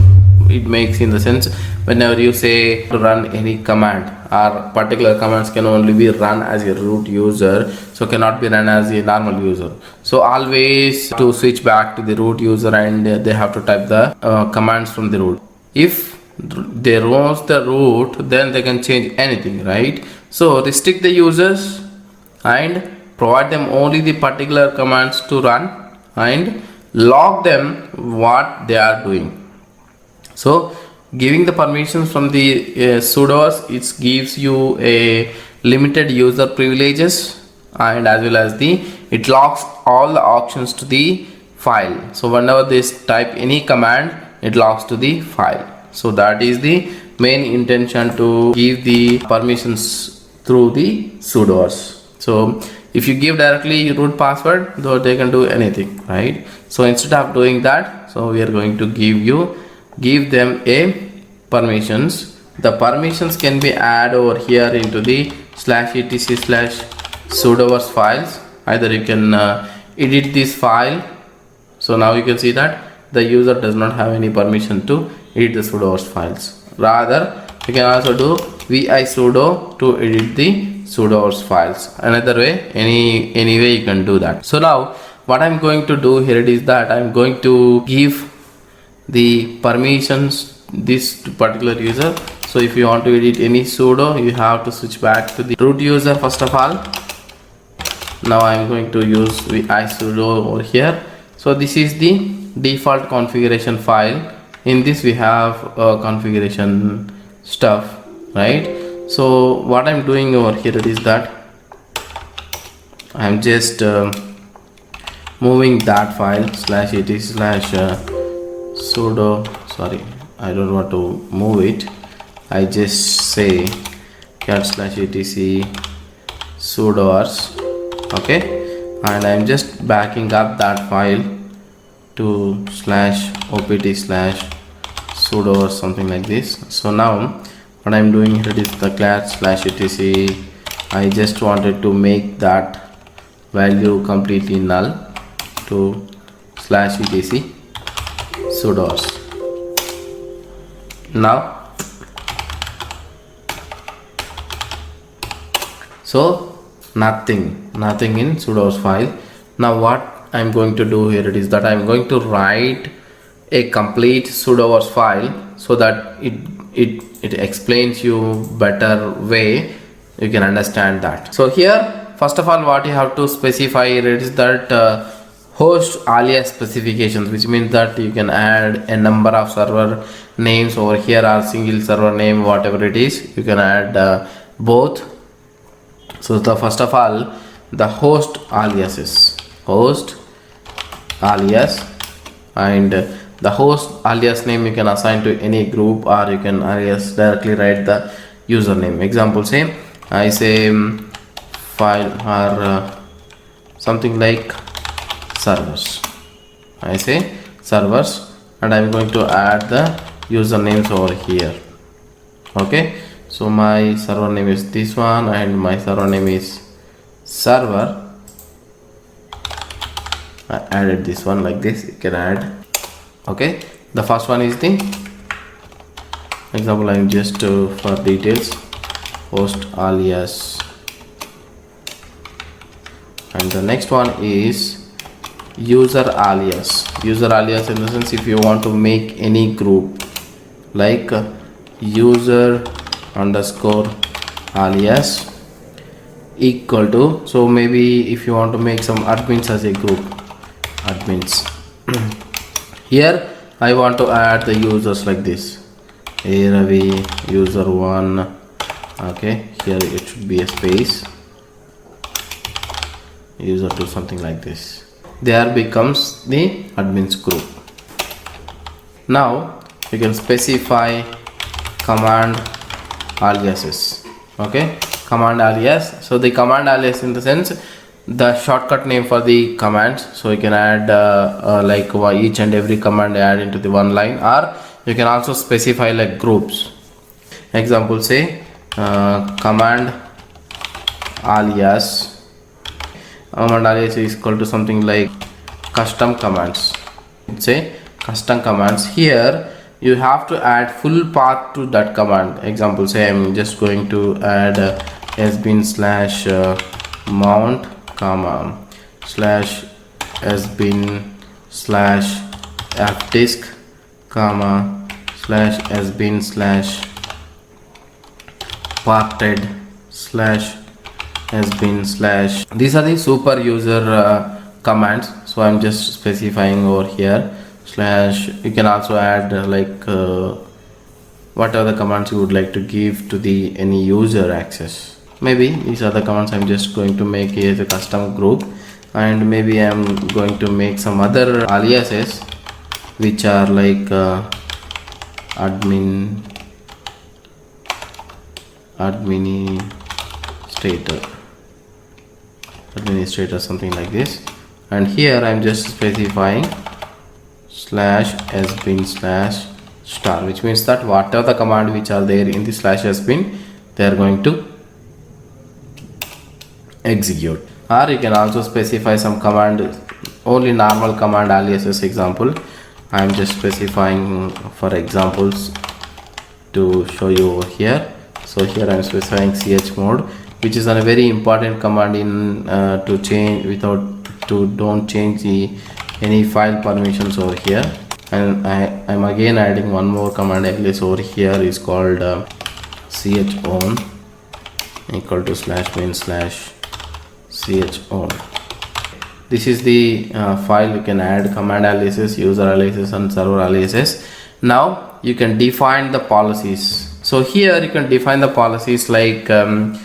it makes in the sense, whenever you say to run any command or particular commands can only be run as a root user, so cannot be run as a normal user. So always to switch back to the root user, and they have to type the commands from the root. If they use the root, then they can change anything, right? So restrict the users and provide them only the particular commands to run and log them what they are doing. So giving the permissions from the sudoers, it gives you a limited user privileges, and as well as it logs all the options to the file. So whenever they type any command, it logs to the file. So that is the main intention, to give the permissions through the sudoers. So if you give directly root password, though they can do anything, right? So instead of doing that, so we are going to give them a permissions. The permissions can be added over here into the /etc/sudoers files. Either you can edit this file. So now you can see that the user does not have any permission to edit the sudoers files. Rather, you can also do vi sudo to edit the sudoers files. Another way, any way you can do that. So now what I'm going to do here is that I'm going to give the permissions this particular user. So if you want to edit any sudo, you have to switch back to the root user first of all. Now I'm going to use vi sudo over here. So this is the default configuration file. In this we have configuration stuff, right? So what I'm doing over here is that I'm just moving that file /etc/sudo. Sorry, I don't want to move it. I just say cat /etc sudoers, okay, and I'm just backing up that file to /opt/sudo or something like this. So now what I'm doing here is the class /etc. I just wanted to make that value completely null to /etc sudoers. Now so nothing in sudoers file. Now what I'm going to do here is that I'm going to write a complete sudoers file so that it explains you better way you can understand that. So here first of all what you have to specify is that host alias specifications, which means that you can add a number of server names over here or single server name, whatever it is, you can add both. So the first of all, the host aliases, host alias, and the host alias name you can assign to any group, or you can alias directly write the username. Example, say I say file or something like servers. I say servers, and I'm going to add the usernames over here. Okay, so my server name is this one and my server name is server. I added this one like this, you can add. Okay, the first one is the example. I'm just for details, host alias, and the next one is user alias. User alias in the sense if you want to make any group like user underscore alias equal to, so maybe if you want to make some admins as a group, admins. Here I want to add the users like this, Ravi user 1. Okay, here it should be a space, user 2, something like this. There becomes the admins group. Now you can specify command aliases. Okay, command alias. So the command alias in the sense the shortcut name for the commands. So you can add like each and every command add into the one line, or you can also specify like groups. Example, say command alias. Command alias is equal to something like custom commands. Say custom commands. Here you have to add full path to that command. Example, say I'm just going to add sbin /mount comma /sbin /fdisk comma /sbin /parted /sbin / these are the super user commands. So I'm just specifying over here / you can also add like what are the commands you would like to give to the any user access. Maybe these are the commands I'm just going to make as a custom group, and maybe I'm going to make some other aliases which are like administrator. administrator, something like this. And here I'm just specifying /sbin/star, which means that whatever the command which are there in the /sbin, they are going to execute. Or you can also specify some command, only normal command aliases. Example, I am just specifying for examples to show you over here. So here I am specifying chmod, which is a very important command in to change don't change any file permissions over here. And I'm again adding one more command alias over here, is called chown equal to /bin/chown. This is the file. You can add command aliases, user aliases and server aliases. Now you can define the policies. So here you can define the policies like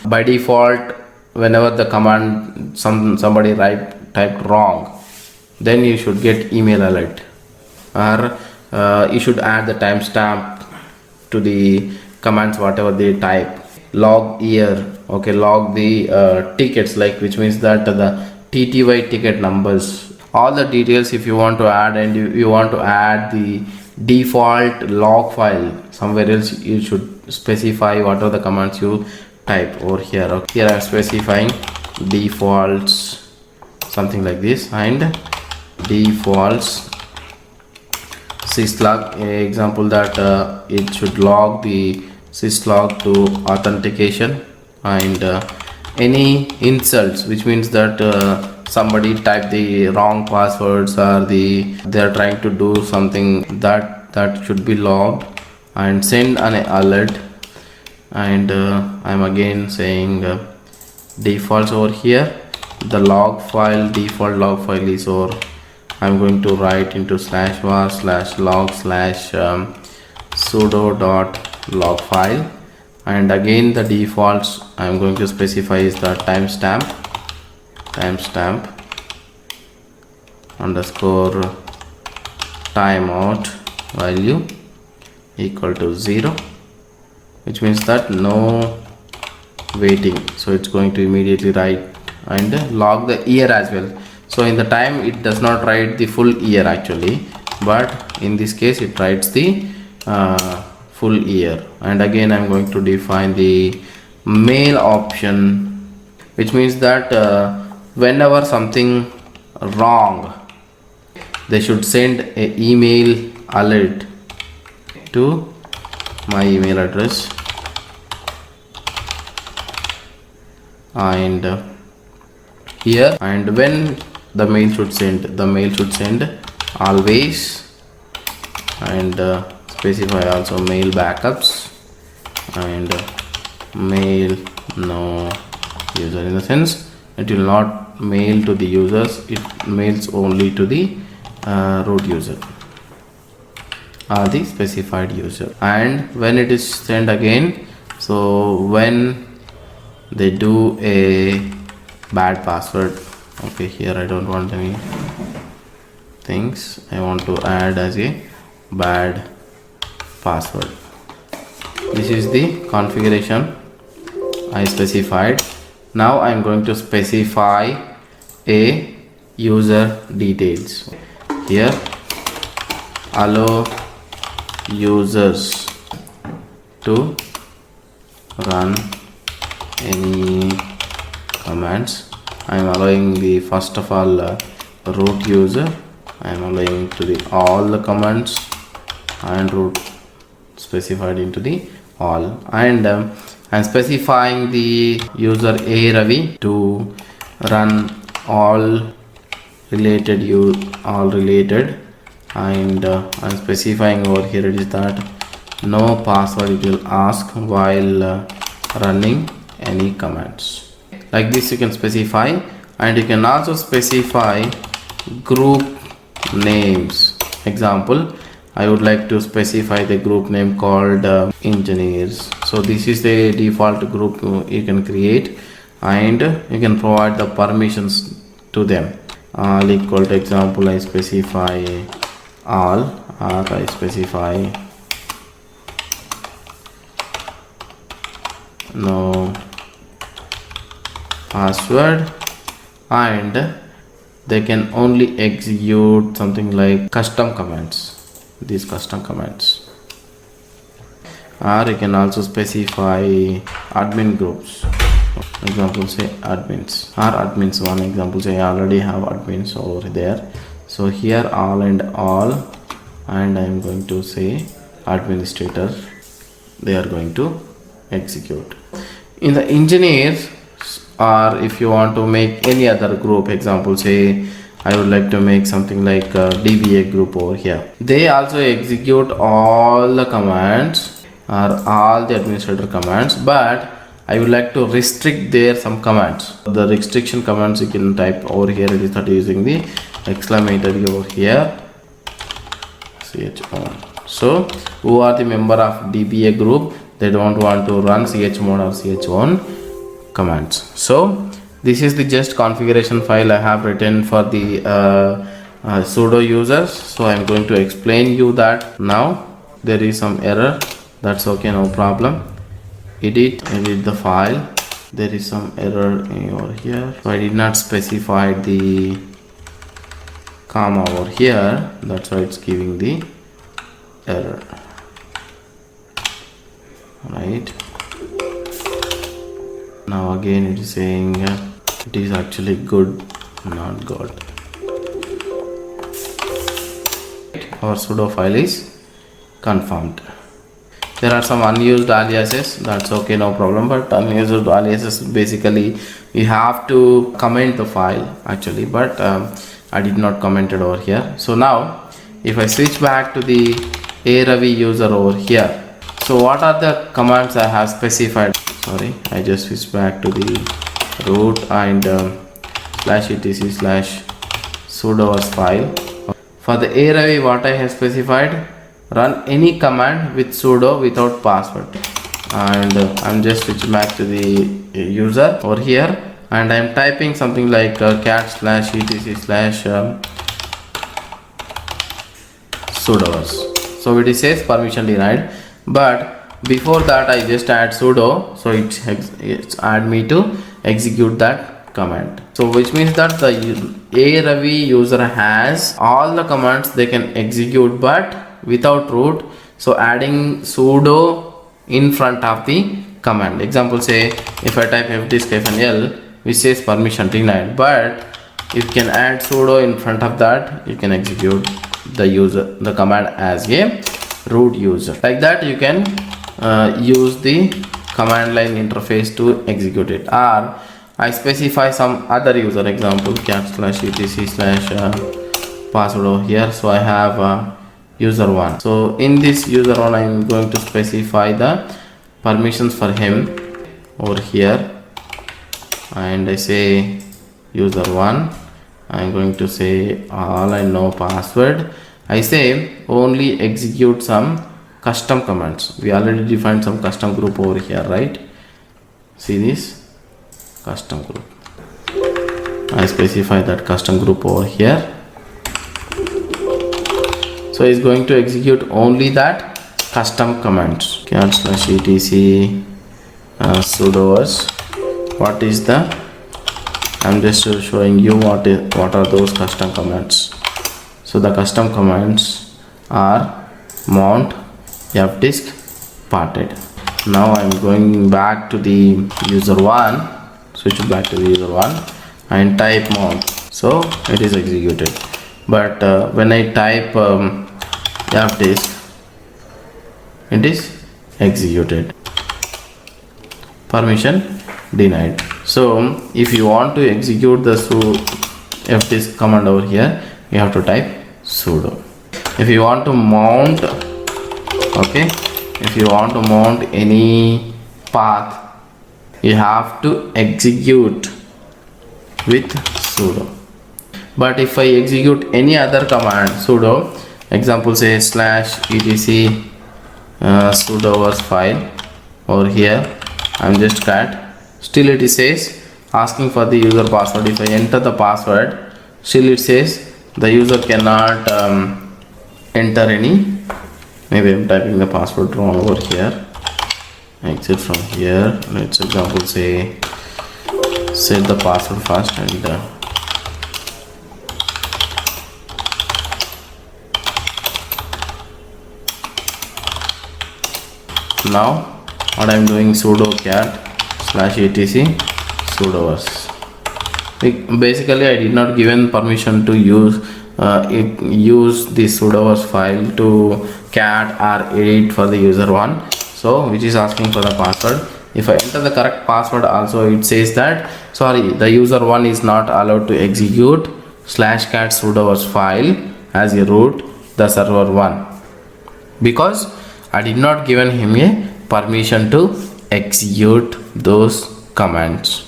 by default, whenever the command somebody typed wrong, then you should get email alert, or you should add the timestamp to the commands whatever they type. Log year, okay, log the tickets, like, which means that the TTY ticket numbers, all the details if you want to add, and you want to add the default log file somewhere else, you should specify what are the commands you type over here. Okay, here I am specifying defaults, something like this, and defaults syslog, example that it should log the syslog to authentication, and any insults, which means that somebody typed the wrong passwords, or they are trying to do something, that should be logged, and send an alert. And I'm again saying defaults over here. The log file, default log file is over. I'm going to write into /var/log/sudo.log file, and again the defaults I'm going to specify is the timestamp underscore timeout value equal to 0, which means that no waiting, so it's going to immediately write, and log the year as well. So in the time it does not write the full year actually, but in this case it writes the full year. And again I'm going to define the mail option, which means that whenever something wrong, they should send a email alert to my email address. And here, and when the mail should send always, and specify also mail backups, and mail no user, in the sense it will not mail to the users, it mails only to the root user or the specified user. And when it is sent again, so when they do a bad password, okay, here I don't want any things, I want to add as a bad password. This is the configuration I specified. Now I am going to specify a user details. Here, allow users to run any commands. I am allowing the first of all root user, I am allowing to the all the commands, and root specified into the all, and I'm specifying the user A Ravi to run all related, and I'm specifying over here it is that no password it will ask while running any commands. Like this you can specify, and you can also specify group names. Example, I would like to specify the group name called engineers. So this is the default group you can create, and you can provide the permissions to them. All equal to, example, I specify all, or I specify no password, and they can only execute something like custom commands, these custom commands. Or you can also specify admin groups. Example say admins, or admins one. Example say I already have admins over there, so here all and all, and I am going to say administrator, they are going to execute. In the engineers, or if you want to make any other group, example say I would like to make something like a DBA group over here, they also execute all the commands or all the administrator commands, but I would like to restrict there some commands. The restriction commands you can type over here. It is that using the exclamatory over here, chmod. So who are the member of DBA group, they don't want to run chmod or ch1 commands. So this is the just configuration file I have written for the sudo users. So I'm going to explain you that now. There is some error, that's okay, no problem. Edit the file. There is some error over here, so I did not specify the comma over here, that's why it's giving the error, right? Now again it is saying it is actually good, not good. Our sudo file is confirmed. There are some unused aliases, that's okay, no problem, but unused aliases basically you have to comment the file actually, but I did not comment it over here. So now if I switch back to the RHEL user over here, so what are the commands I have specified? Sorry, I just switch back to the root and /etc/sudoers file. For the RHEL, what I have specified, run any command with sudo without password, and I'm just switching back to the user over here, and I'm typing something like cat/etc/sudoers. So it says permission denied, but before that I just add sudo, so it's add me to execute that command. So which means that the RHEL user has all the commands they can execute, but without root. So adding sudo in front of the command. Example say if I type fdisk-l, which says permission denied, but you can add sudo in front of that, you can execute the command as a root user. Like that you can use the command line interface to execute it. Or I specify some other user, example cat/etc/password over here. So I have user 1. So in this user 1 I am going to specify the permissions for him over here, and I say user 1, I am going to say all and no password. I say only execute some custom commands. We already defined some custom group over here, right? See this custom group, I specify that custom group over here. So it's going to execute only that custom commands. cat/etc/sudoers. What is the, I'm just showing you what are those custom commands. So the custom commands are mount, fdisk, parted. Now I'm going back to the user 1, switch back to the user 1 and type mount. So it is executed. But when I type fdisk, it is executed. Permission denied. So if you want to execute the fdisk command over here, you have to type sudo. If you want to mount, okay, if you want to mount any path, you have to execute with sudo. But if I execute any other command, sudo, example say /etc sudoers file over here, I'm just cat, still it says asking for the user password. If I enter the password, still it says the user cannot enter any, maybe I'm typing the password wrong over here. Exit from here, let's example say set the password first and Now what I'm doing, sudo cat /etc sudoers. Basically I did not given permission to use the sudoers file to cat or edit for the user one, so which is asking for the password. If I enter the correct password also, it says that sorry, the user one is not allowed to execute /cat sudoers file as a root the server one, because I did not given him a permission to execute those commands.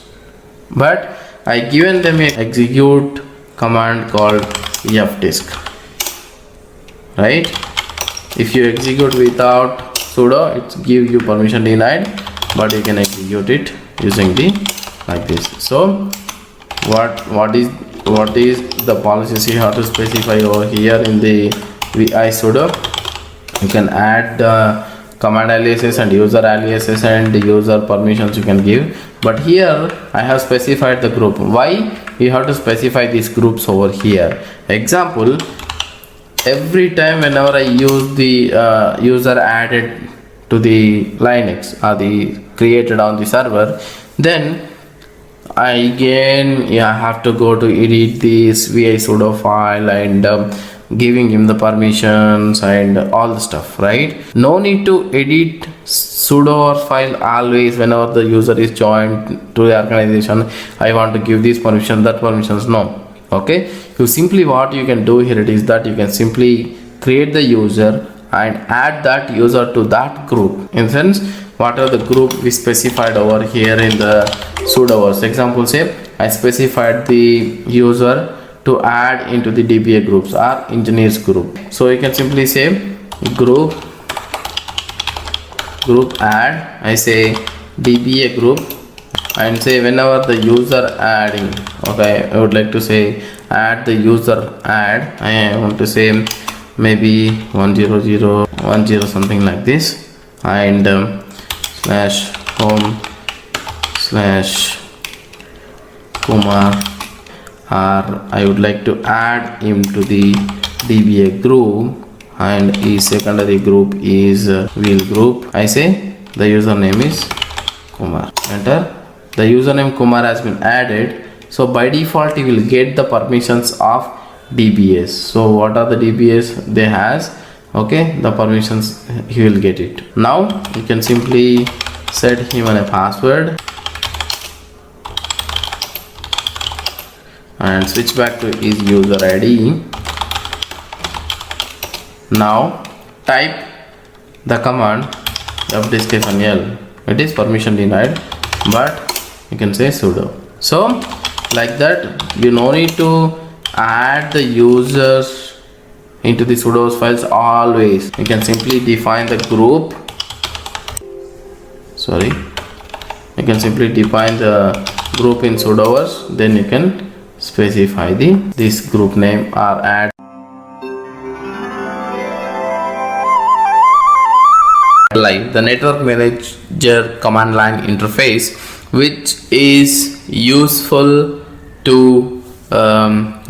But I given them a execute command called fdisk, right? If you execute without sudo, it gives you permission denied, but you can execute it using the like this. So what is the policies you have to specify over here in the vi sudo? You can add the command aliases and user aliases and user permissions you can give, but here I have specified the group. Why you have to specify these groups over here? Example, every time whenever I use the user added to the Linux or the created on the server, then I again have to go to edit this vi sudo file and giving him the permissions and all the stuff, right? No need to edit sudo file always whenever the user is joined to the organization. I want to give this permission, that permissions, no. Okay, you simply what you can do here it is that you can simply create the user and add that user to that group. In sense, whatever the group we specified over here in the sudoers. Example, say I specified the user to add into the DBA groups or engineers group. So you can simply say group add, I say DBA group, and say whenever the user adding, okay, I would like to say add the user add, I want to say maybe 10010 something like this, and /home/Kumar, or I would like to add him to the DBA group, and his secondary group is wheel group. I say the username is Kumar. Enter. The username Kumar has been added, so by default he will get the permissions of DBAs. So what are the DBAs they has? Okay, the permissions he will get it. Now you can simply set him a password and switch back to his user ID. Now type the command fdisk-l. It is permission denied, but you can say sudo. So like that, you no need to add the users into the sudoers files always. You can simply define the group. You can simply define the group in sudoers, then you can specify this group name or add the network manager command line interface, which is useful to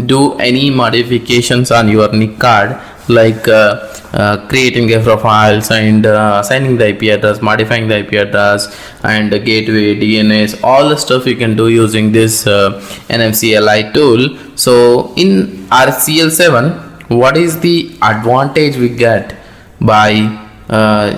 do any modifications on your NIC card, like creating a profiles and assigning the IP address, modifying the IP address, and the gateway, DNS, all the stuff you can do using this NMCLI tool. So in RHEL 7, what is the advantage we get by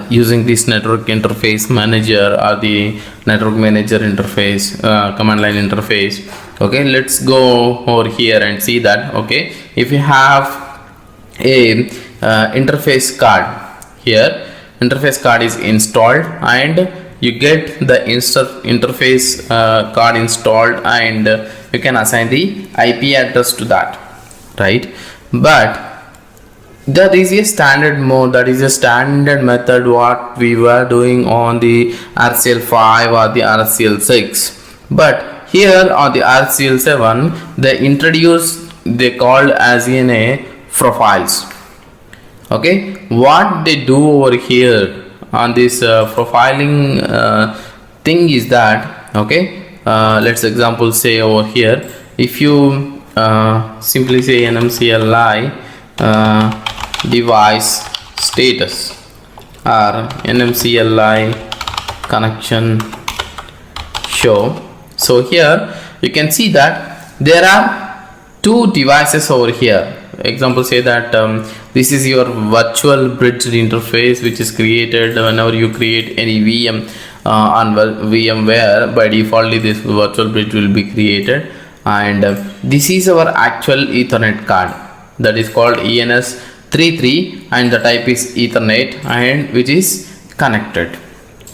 using this network interface manager or the network manager interface, command line interface? Okay, let's go over here and see that. Okay, if you have a interface card here, interface card is installed and you get the interface card installed, and you can assign the IP address to that, right? But that is a standard mode, that is a standard method what we were doing on the RHEL 5 or the RHEL 6. But here on the RHEL 7, they called as in a profiles. Okay, what they do over here on this profiling thing is that, okay, let's example say over here, if you simply say NMCLI device status, or nmcli connection show. So here you can see that there are two devices over here. Example, say that this is your virtual bridge interface which is created whenever you create any VM on VMware. By default this virtual bridge will be created, and this is our actual Ethernet card that is called ENS33 and the type is Ethernet and which is connected,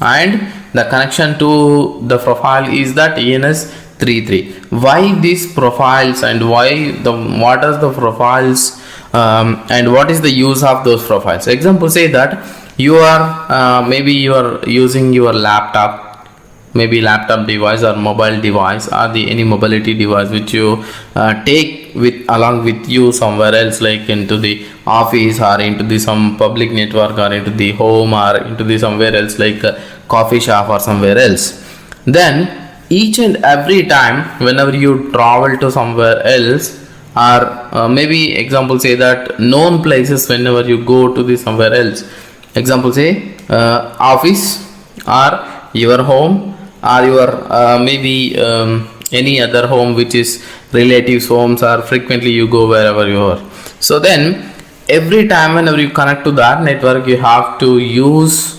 and the connection to the profile is that ENS33. Why these profiles and why what are the profiles and what is the use of those profiles? Example, say that you are maybe you are using your laptop, maybe laptop device or mobile device or any mobility device which you take with along with you somewhere else, like into the office or into the some public network or into the home or into the somewhere else like a coffee shop or somewhere else. Then each and every time whenever you travel to somewhere else, or maybe example, say that known places whenever you go to the somewhere else, example, say office or your home or your maybe any other home which is relatives homes, or frequently you go wherever you are. So then every time whenever you connect to that network, you have to use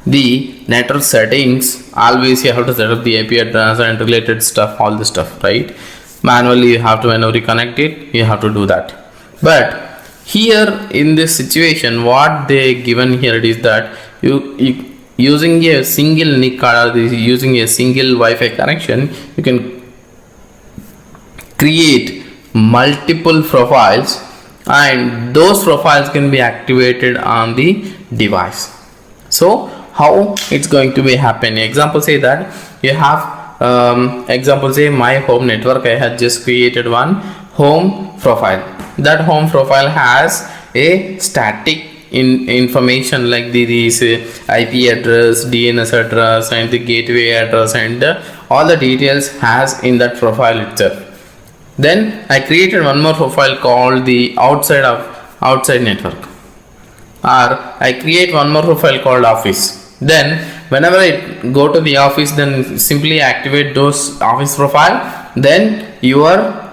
the network settings. Always you have to set up the IP address and related stuff, all the stuff, right? Manually you have to, whenever you connect it, you have to do that. But here in this situation, what they given here is that you using a single NIC card or using a single Wi-Fi connection, you can create multiple profiles, and those profiles can be activated on the device. So how it's going to be happen? Example, say that you have example, say my home network, I had just created one home profile. That home profile has a static information like this IP address, DNS address and the gateway address, and all the details has in that profile itself. Then I created one more profile called the outside network, or I create one more profile called office. Then whenever I go to the office, then simply activate those office profile, then your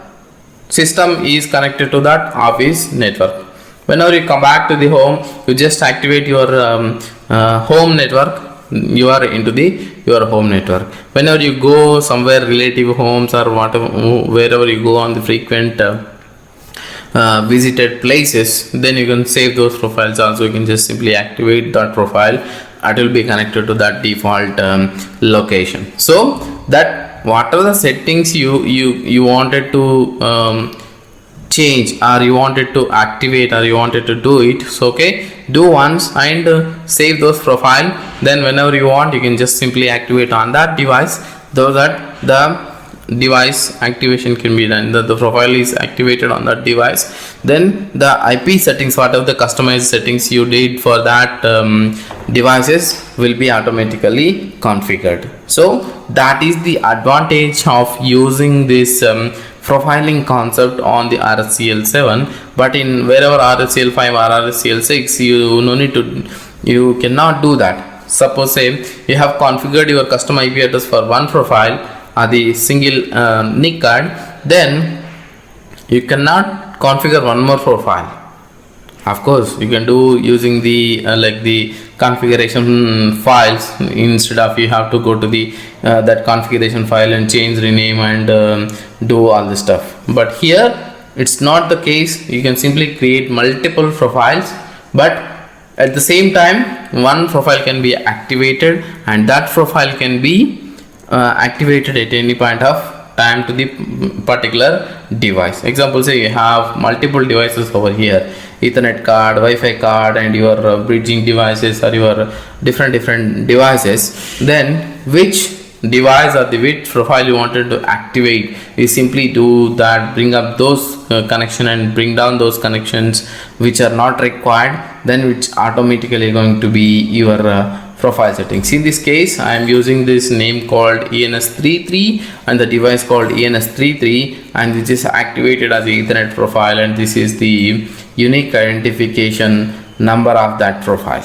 system is connected to that office network. Whenever you come back to the home, you just activate your home network, you are into your home network. Whenever you go somewhere relative homes or whatever, wherever you go on the frequent visited places, then you can save those profiles also. You can just simply activate that profile, it will be connected to that default location. So that what are the settings you wanted to change, or you wanted to activate, or you wanted to do it, so okay, do once and save those profile. Then whenever you want, you can just simply activate on that device, though that the device activation can be done, the profile is activated on that device. Then the IP settings, whatever the customized settings you did for that devices will be automatically configured. So that is the advantage of using this profiling concept on the RHEL 7. But in wherever RHEL 5 or RHEL 6, you cannot do that. Suppose say you have configured your custom IP address for one profile or the single NIC card, then you cannot configure one more profile. Of course you can do using the like the configuration files, instead of you have to go to the that configuration file and change, rename and do all this stuff. But here it's not the case. You can simply create multiple profiles, but at the same time one profile can be activated, and that profile can be activated at any point of time to the particular device. Example, say you have multiple devices over here, Ethernet card, Wi-Fi card, and your bridging devices or your different devices. Then which device or the which profile you wanted to activate, you simply do that, bring up those connection and bring down those connections which are not required, then which automatically going to be your profile settings. In this case I am using this name called ENS33 and the device called ENS33, and this is activated as the Ethernet profile, and this is the unique identification number of that profile.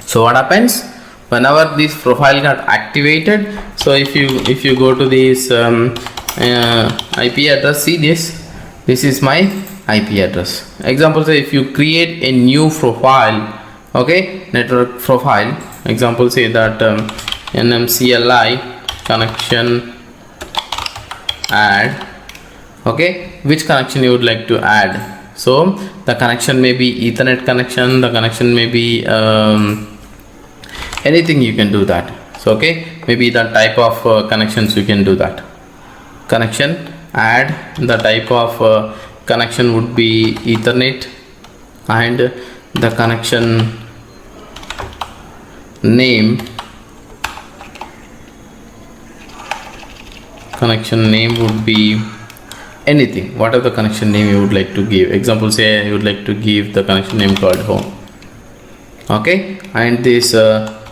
So what happens whenever this profile got activated? So if you go to this IP address, see this is my IP address. Example, say if you create a new profile, okay, network profile, example say that nmcli connection add, okay, which connection you would like to add. So the connection may be Ethernet connection, the connection may be anything, you can do that. So okay, maybe the type of connections you can do that. Connection add, the type of connection would be Ethernet, and the connection name would be anything, whatever the connection name you would like to give. Example, say you would like to give the connection name called home, okay, and this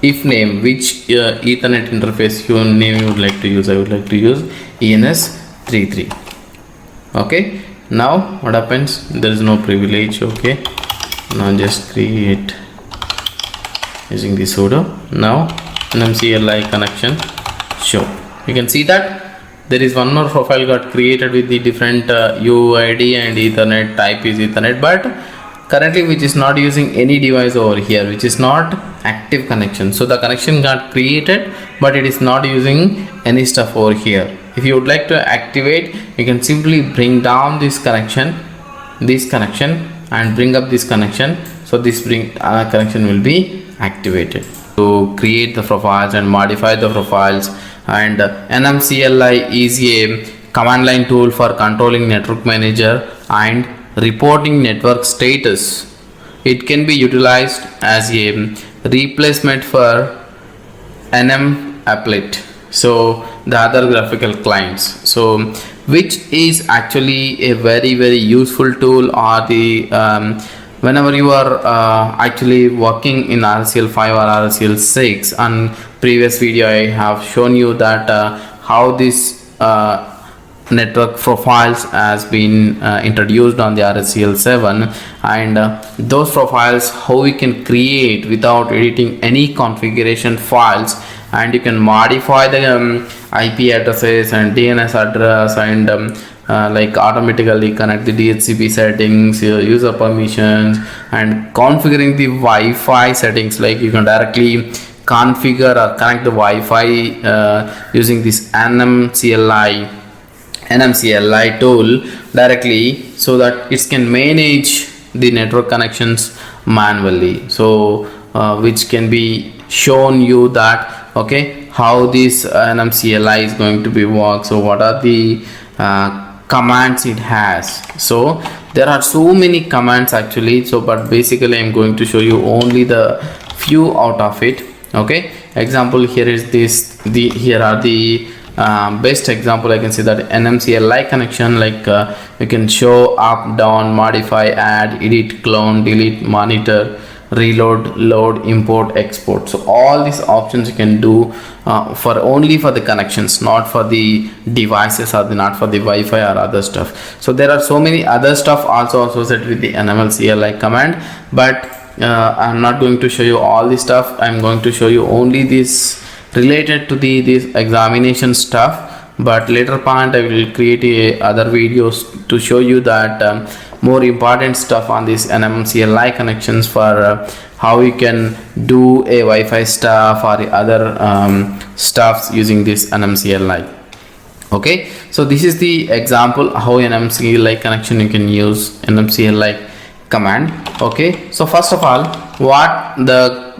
if name, which Ethernet interface name you would like to use. I would like to use ENS33. okay, now what happens, there is no privilege. Okay, now just create using the sudo. Now nmcli connection show. You can see that there is one more profile got created with the different UID and Ethernet, type is Ethernet, but currently which is not using any device over here, which is not active connection. So the connection got created, but it is not using any stuff over here. If you would like to activate, you can simply bring down this connection and bring up this connection. So this connection will be activated. To create the profiles and modify the profiles, and nmcli is a command line tool for controlling network manager and reporting network status. It can be utilized as a replacement for nmapplet, so the other graphical clients, so which is actually a very useful tool, or the whenever you are actually working in RHEL 5 or RHEL 6. On previous video I have shown you that how this network profiles has been introduced on the RHEL 7, and those profiles how we can create without editing any configuration files, and you can modify the IP addresses and DNS address, and like automatically connect the DHCP settings, user permissions, and configuring the Wi-Fi settings. Like you can directly configure or connect the Wi-Fi using this nmcli tool directly, so that it can manage the network connections manually. So which can be shown you that okay, how this nmcli is going to be work. So what are the commands it has? So there are so many commands actually, so but basically I'm going to show you only the few out of it. Okay, example, here is here are the best example. I can see that nmcli connection, like you can show up, down, modify, add, edit, clone, delete, monitor, reload, load, import, export. So all these options you can do for only for the connections, not for the devices, or not for the Wi-Fi or other stuff. So there are so many other stuff also associated with the nmcli command, but I'm not going to show you all this stuff. I'm going to show you only this related to this examination stuff, but later point I will create other videos to show you that more important stuff on this nmcli connections, for how you can do a Wi-Fi stuff or other stuffs using this nmcli. Okay, so this is the example how nmcli connection you can use nmcli command. Okay, so first of all, what the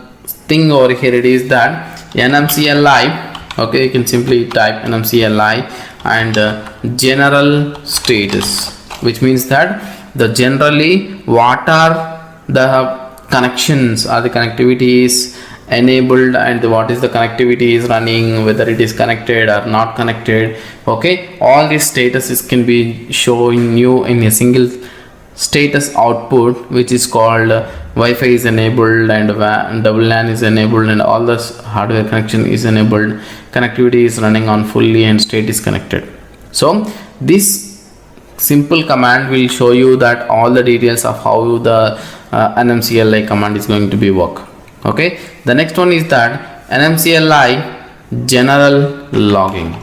thing over here it is that nmcli, okay, you can simply type nmcli and general status, which means that the generally what are the connections or the connectivity is enabled, and what is the connectivity is running, whether it is connected or not connected. Okay, all these statuses can be showing you in a single status output, which is called Wi-Fi is enabled, and double LAN is enabled, and all this hardware connection is enabled, connectivity is running on fully, and state is connected. So this simple command will show you that all the details of how the nmcli command is going to be work. Okay, the next one is that nmcli general logging.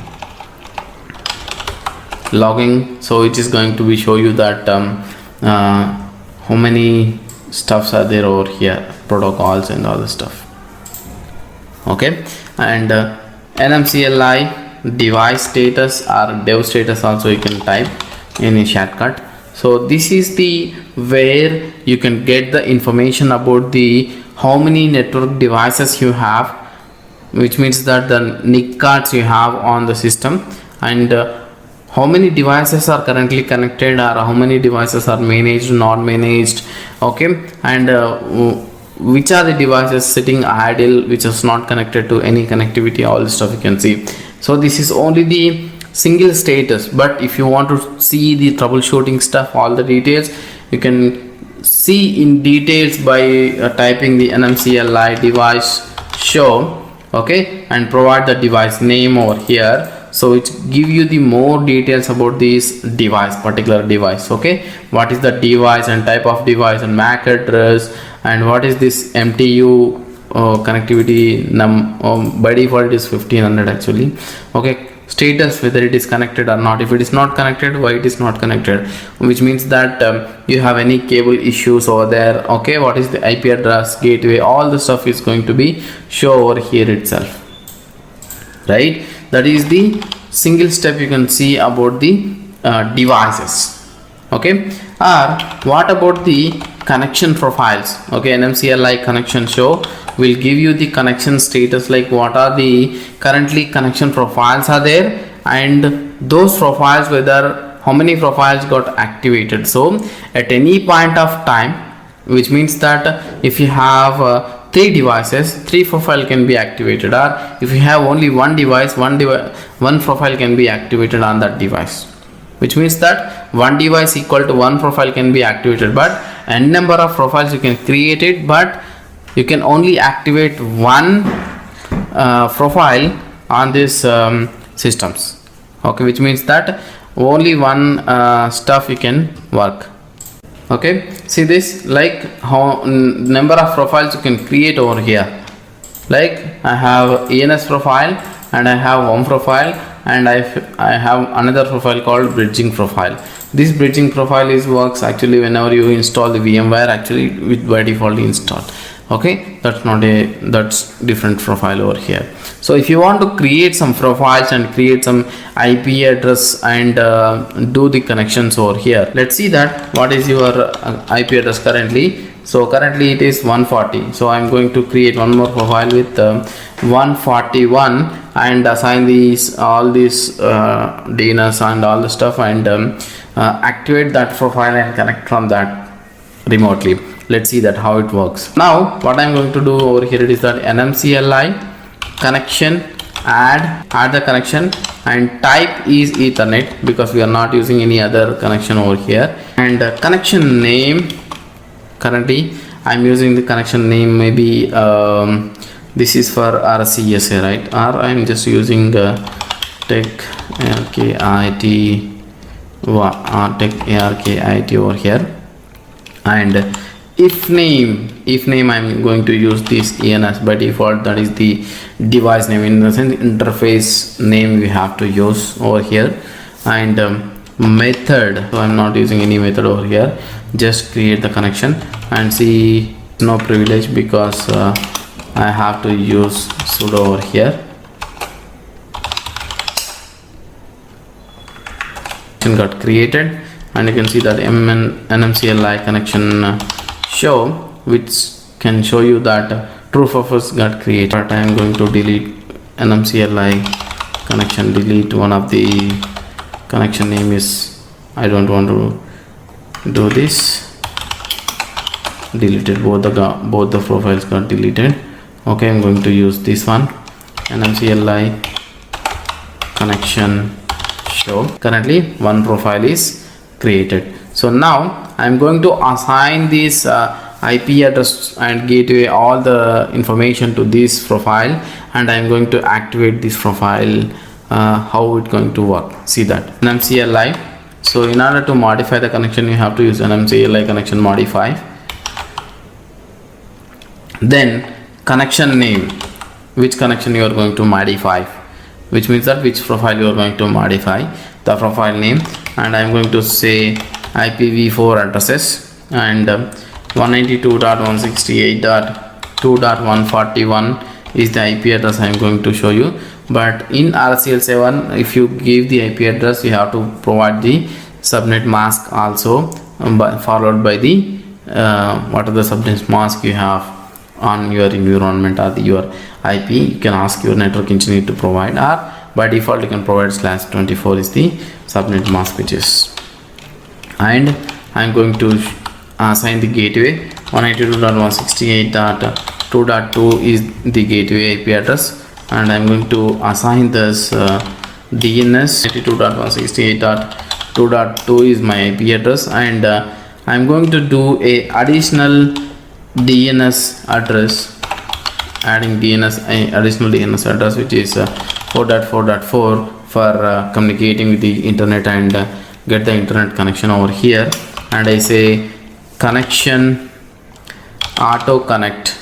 So it is going to be show you that how many stuffs are there over here, protocols and all the stuff. Okay, and nmcli device status or dev status also you can type in a shortcut. So this is the where you can get the information about the how many network devices you have, which means that the NIC cards you have on the system, and how many devices are currently connected or how many devices are managed, not managed. Okay, and which are the devices sitting idle, which is not connected to any connectivity, all this stuff you can see. So this is only the single status, but if you want to see the troubleshooting stuff, all the details you can see in details by typing the nmcli device show. Okay, and provide the device name over here, so it give you the more details about this device, particular device. Okay, what is the device and type of device and MAC address, and what is this MTU connectivity by default it is 1500 actually. Okay, status, whether it is connected or not. If it is not connected, why it is not connected, which means that you have any cable issues over there. Okay, what is the IP address, gateway, all the stuff is going to be show over here itself, right? That is the single step you can see about the devices. Okay, or what about the connection profiles? Okay, nmcli connection show will give you the connection status, like what are the currently connection profiles are there, and those profiles, whether how many profiles got activated. So at any point of time, which means that if you have 3 devices, 3 profile can be activated, or if you have only one device, one profile can be activated on that device, which means that one device equal to one profile can be activated, but n number of profiles you can create it, but you can only activate one profile on these systems. Okay, which means that only one stuff you can work. Okay, see this, like how number of profiles you can create over here. Like I have ENS profile and I have one profile, and I have another profile called bridging profile. This bridging profile works actually whenever you install the VMware, actually with by default installed. Okay, that's different profile over here. So if you want to create some profiles and create some IP address and do the connections over here, let's see that what is your IP address currently. So currently it is 140, so I'm going to create one more profile with 141 and assign all these DNS and all the stuff, and activate that profile and connect from that remotely. Let's see that how it works. Now what I'm going to do over here is that nmcli connection, add the connection, and type is Ethernet because we are not using any other connection over here, and connection name, currently I'm using the connection name, maybe this is for RCSA, right? Or I'm just using tech arkit over here, and if name I'm going to use this ENS by default, that is the device name, in the sense interface name we have to use over here, and method, so I'm not using any method over here, just create the connection, and see no privilege because I have to use sudo over here. Got created, and you can see that nmcli connection show, which can show you that true purpose got created. But I am going to delete nmcli connection, delete one of the connection name is, I don't want to do this, deleted, both the profiles got deleted. Okay, I'm going to use this one, nmcli connection show. Currently one profile is created. So now I'm going to assign this IP address and gateway, all the information to this profile, and I'm going to activate this profile. How it's going to work, see that nmcli. So in order to modify the connection, you have to use nmcli connection modify. Then connection name, which connection you are going to modify, which means that which profile you are going to modify, the profile name. And I'm going to say IPv4 addresses, and 192.168.2.141 is the IP address I'm going to show you. But in RHEL 7, if you give the IP address, you have to provide the subnet mask also, followed by the what are the subnet mask you have on your environment or your IP. You can ask your network engineer to provide, or by default you can provide /24 is the subnet mask which is. And I'm going to assign the gateway. 192.168.2.2 is the gateway IP address, and I'm going to assign this DNS. 192.168.2.2 is my IP address, and I'm going to do a additional DNS address, adding additional DNS address, which is 4.4.4 for communicating with the internet and get the internet connection over here. And I say connection auto connect,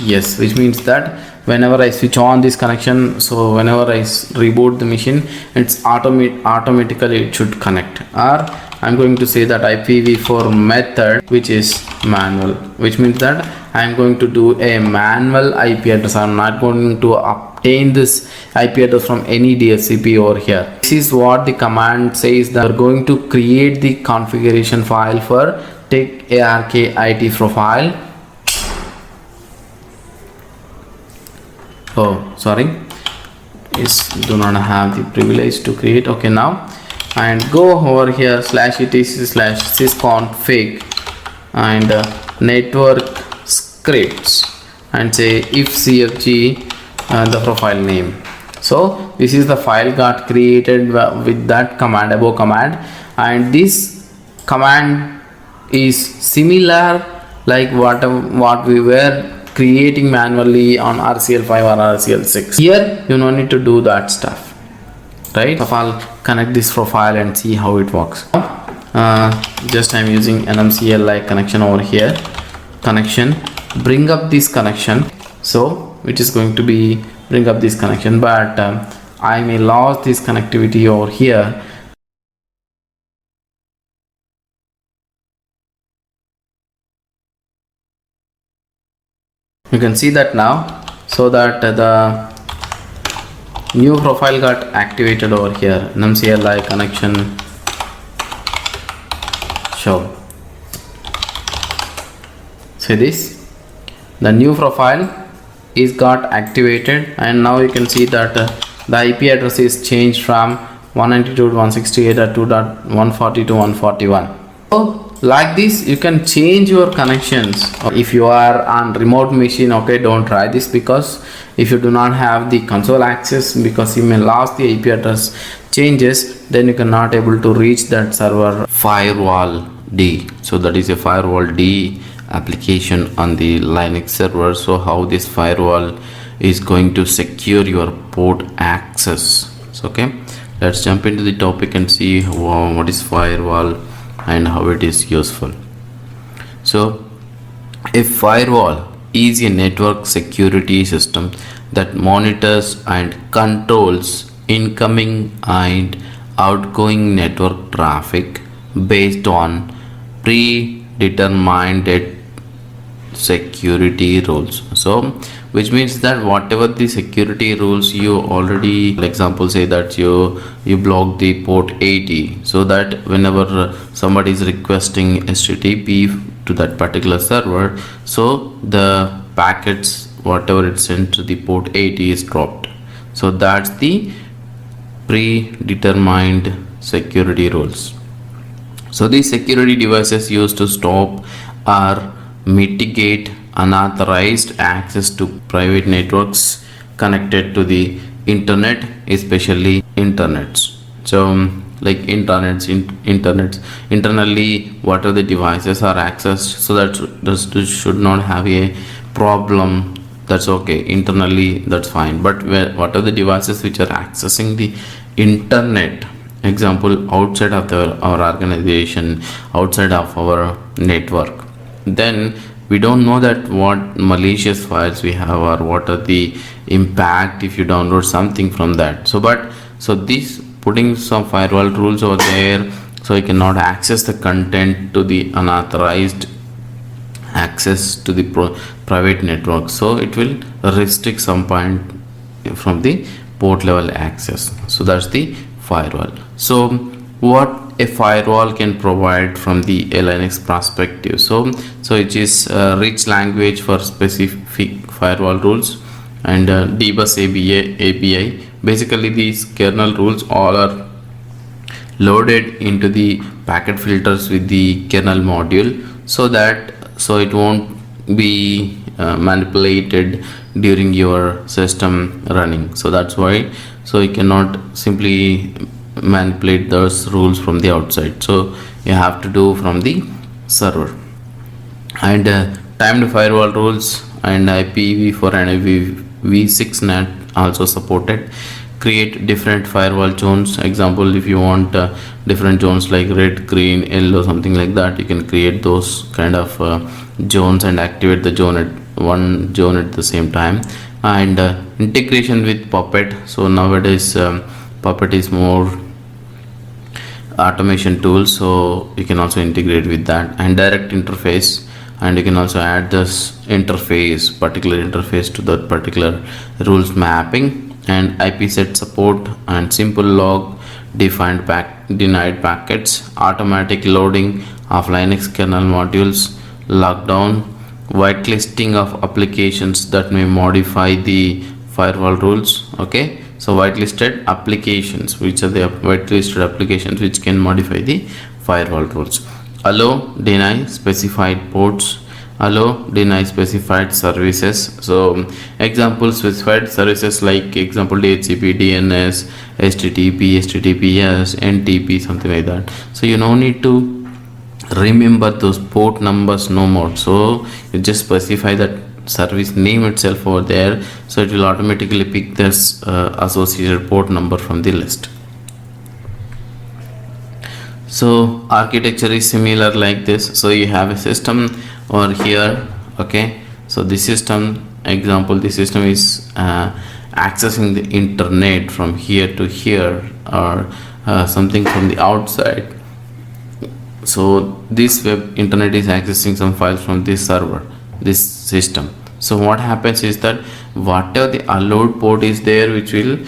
yes, which means that whenever I switch on this connection, so whenever I reboot the machine, it's automatically it should connect. Or I'm going to say that IPv4 method, which is manual, which means that I'm going to do a manual IP address. I'm not going to obtain this IP address from any DHCP over here. This is what the command says, that we're going to create the configuration file for take Arkit profile. Oh, sorry, do not have the privilege to create. Okay, now, and go over here /etc/sysconfig and network scripts, and say if cfg the profile name. So this is the file got created with that command, above command, and this command is similar like what we were creating manually on RHEL 5 or RHEL 6. Here you no need to do that stuff, right? So I'll connect this profile and see how it works. Just I'm using NMCL like connection over here. Connection, bring up this connection, so which is going to be bring up this connection, but I may lose this connectivity over here. You can see that now, so that the new profile got activated over here. NMCLI connection show. See this, the new profile is got activated, and now you can see that the IP address is changed from 192.168.2.140 to 141. So like this you can change your connections. If you are on remote machine, okay, don't try this, because if you do not have the console access, because you may lose the IP address changes, then you cannot able to reach that server. Firewalld, so that is a Firewalld application on the Linux server. So how this firewall is going to secure your port access. So okay, let's jump into the topic and see what is firewall and how it is useful. So a firewall is a network security system that monitors and controls incoming and outgoing network traffic based on predetermined security rules. So which means that whatever the security rules you already, example say that you block the port 80, so that whenever somebody is requesting HTTP to that particular server, so the packets whatever it's sent to the port 80 is dropped. So that's the predetermined security rules. So these security devices used to stop or mitigate unauthorized access to private networks connected to the internet, especially internets. So like internally what are the devices are accessed, so that this should not have a problem. That's okay, internally that's fine, but what are the devices which are accessing the internet, example outside of our organization, outside of our network, then we don't know that what malicious files we have or what are the impact if you download something from that. So this putting some firewall rules over there, so you cannot access the content to the unauthorized access to the private network. So it will restrict some point from the port level access. So that's the firewall. So what a firewall can provide from the SELinux perspective, so it is a rich language for specific firewall rules and dbus API. Basically these kernel rules all are loaded into the packet filters with the kernel module, so it won't be manipulated during your system running. So that's why, so you cannot simply manipulate those rules from the outside, so you have to do from the server. And timed firewall rules and IPv4 and IPv6 NAT also supported. Create different firewall zones. Example, if you want different zones like red, green, yellow, something like that, you can create those kind of zones and activate the zone at one zone at the same time. And integration with Puppet. So nowadays Puppet is more automation tool, so you can also integrate with that. And direct interface, and you can also add this particular interface to that particular rules mapping. And IP set support and simple log denied packets, automatic loading of Linux kernel modules, lockdown, whitelisting of applications that may modify the firewall rules. Okay, so whitelisted applications, which are the whitelisted applications which can modify the firewall rules. Allow, deny specified ports, allow, deny specified services. So example, specified services like example DHCP, DNS, HTTP, HTTPS, NTP, something like that. So you no need to remember those port numbers no more, so you just specify that service name itself over there, so it will automatically pick this associated port number from the list. So architecture is similar like this. So you have a system over here. Okay, so the system example, the system is accessing the internet from here to here, or something from the outside. So this web internet is accessing some files from this server, this system. So what happens is that whatever the allowed port is there, which will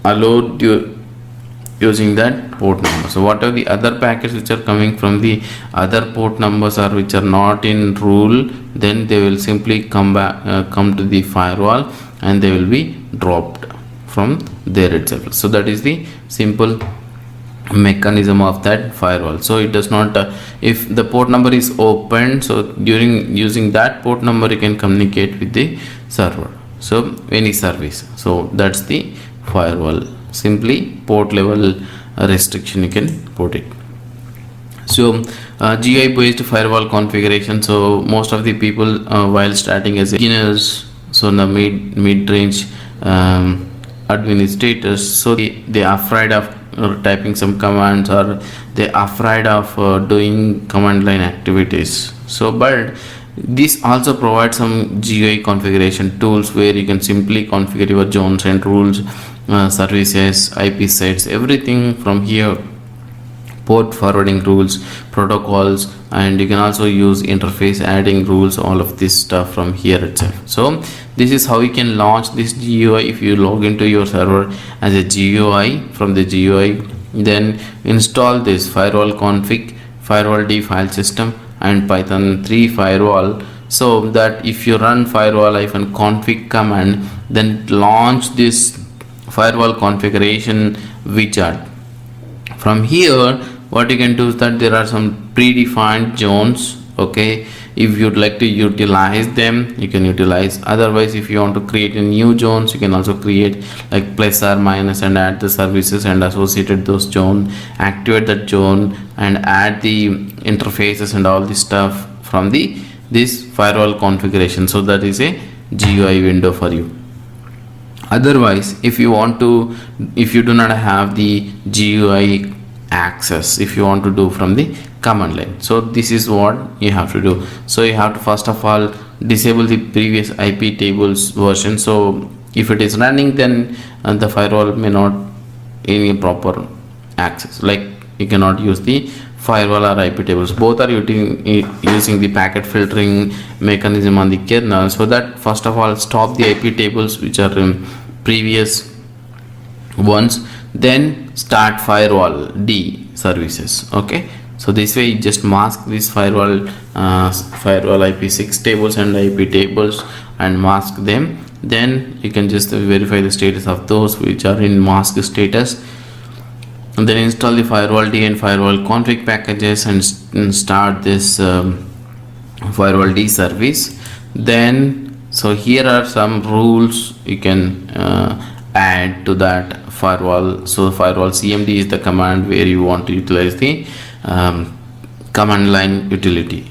allow you using that port number. So whatever the other packets which are coming from the other port numbers or which are not in rule, then they will simply come to the firewall and they will be dropped from there itself. So that is the simple mechanism of that firewall. So it does not if the port number is open, so during using that port number you can communicate with the server, so any service. So that's the firewall, simply port level restriction you can put it. So GUI based firewall configuration. So most of the people while starting as beginners, so the mid-range administrators, so they are afraid of typing some commands, or they are afraid of doing command line activities. So but this also provides some GUI configuration tools where you can simply configure your zones and rules, services, IP sets, everything from here, port forwarding rules, protocols, and you can also use interface adding rules, all of this stuff from here itself. So this is how you can launch this GUI. If you log into your server as a GUI, from the GUI then install this firewall config, firewalld file system, and Python 3 firewall, so that if you run firewall-config command, then launch this firewall configuration widget. From here what you can do is that there are some predefined zones. Okay, if you'd like to utilize them, you can utilize. Otherwise, if you want to create a new zones, you can also create like plus or minus and add the services and associated those zone, activate that zone and add the interfaces and all this stuff from this firewall configuration. So that is a GUI window for you. Otherwise, if you do not have the GUI access if you want to do from the command line. So this is what you have to do. So you have to first of all disable the previous IP tables version. So if it is running, then the firewall may not any proper access, like you cannot use the firewall or IP tables. Both are using the packet filtering mechanism on the kernel. So that first of all stop the IP tables which are previous ones, then start Firewalld services. Okay, so this way you just mask this firewall IP6 tables and IP tables and mask them. Then you can just verify the status of those which are in mask status, and then install the Firewalld and firewall config packages and start this Firewalld service. Then so here are some rules you can add to that firewall. So firewall-cmd is the command where you want to utilize the command line utility.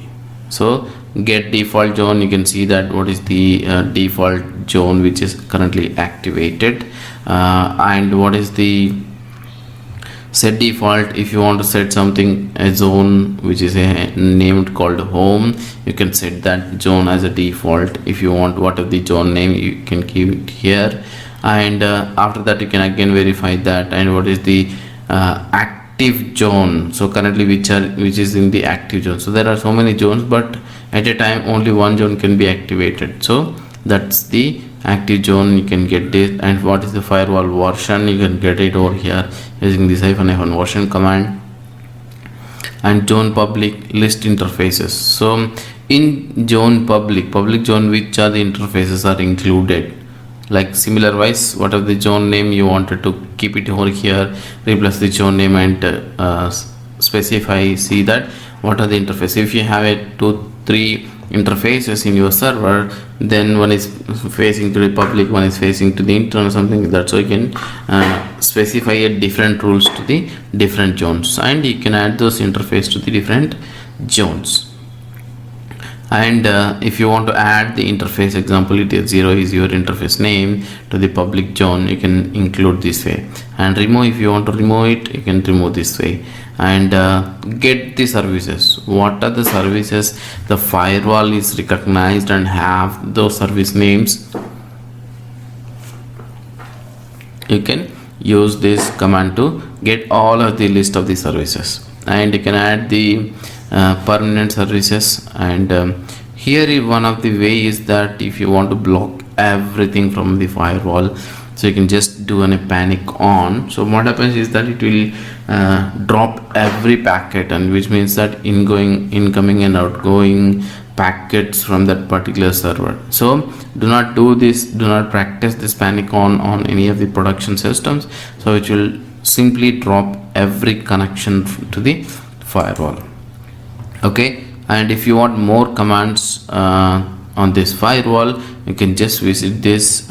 So get default zone, you can see that what is the default zone which is currently activated, and what is the set default. If you want to set something, a zone which is named called home, you can set that zone as a default. If you want what is the zone name, you can keep it here, and after that you can again verify that. And what is the active zone, so currently which is in the active zone. So there are so many zones, but at a time only one zone can be activated, so that's the active zone. You can get this. And what is the firewall version, you can get it over here using this -- version command. And zone public list interfaces. So in zone public zone, which are the interfaces are included, like similar wise, what are the zone name you wanted to keep it over here, replace the zone name and specify, see that what are the interfaces. If you have 2-3 interfaces in your server, then one is facing to the public, one is facing to the internal, something like that. So you can specify a different rules to the different zones, and you can add those interface to the different zones. And if you want to add the interface, example it is 0 is your interface name to the public zone, you can include this way. And remove, if you want to remove it, you can remove this way. And get the services. What are the services the firewall is recognized and have those service names, you can use this command to get all of the list of the services. And you can add the permanent services. And here is one of the ways that if you want to block everything from the firewall, so you can just do a panic on. So what happens is that it will drop every packet, and which means that incoming and outgoing packets from that particular server. So do not do this, do not practice this panic on any of the production systems. So it will simply drop every connection to the firewall. Okay, and if you want more commands on this firewall, you can just visit this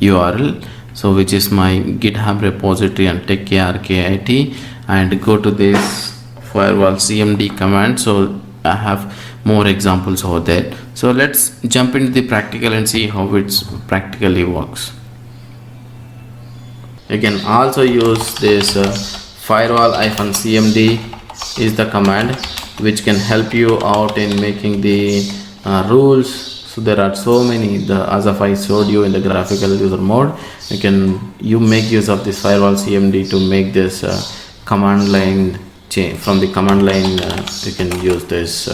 URL, so which is my GitHub repository and Arkit, and go to this firewall-cmd command. So I have more examples over there. So let's jump into the practical and see how it practically works. You can also use this firewall-cmd is the command which can help you out in making the rules. So there are so many, as of I showed you in the graphical user mode, you make use of this firewall-cmd to make this command line change. From the command line you can use this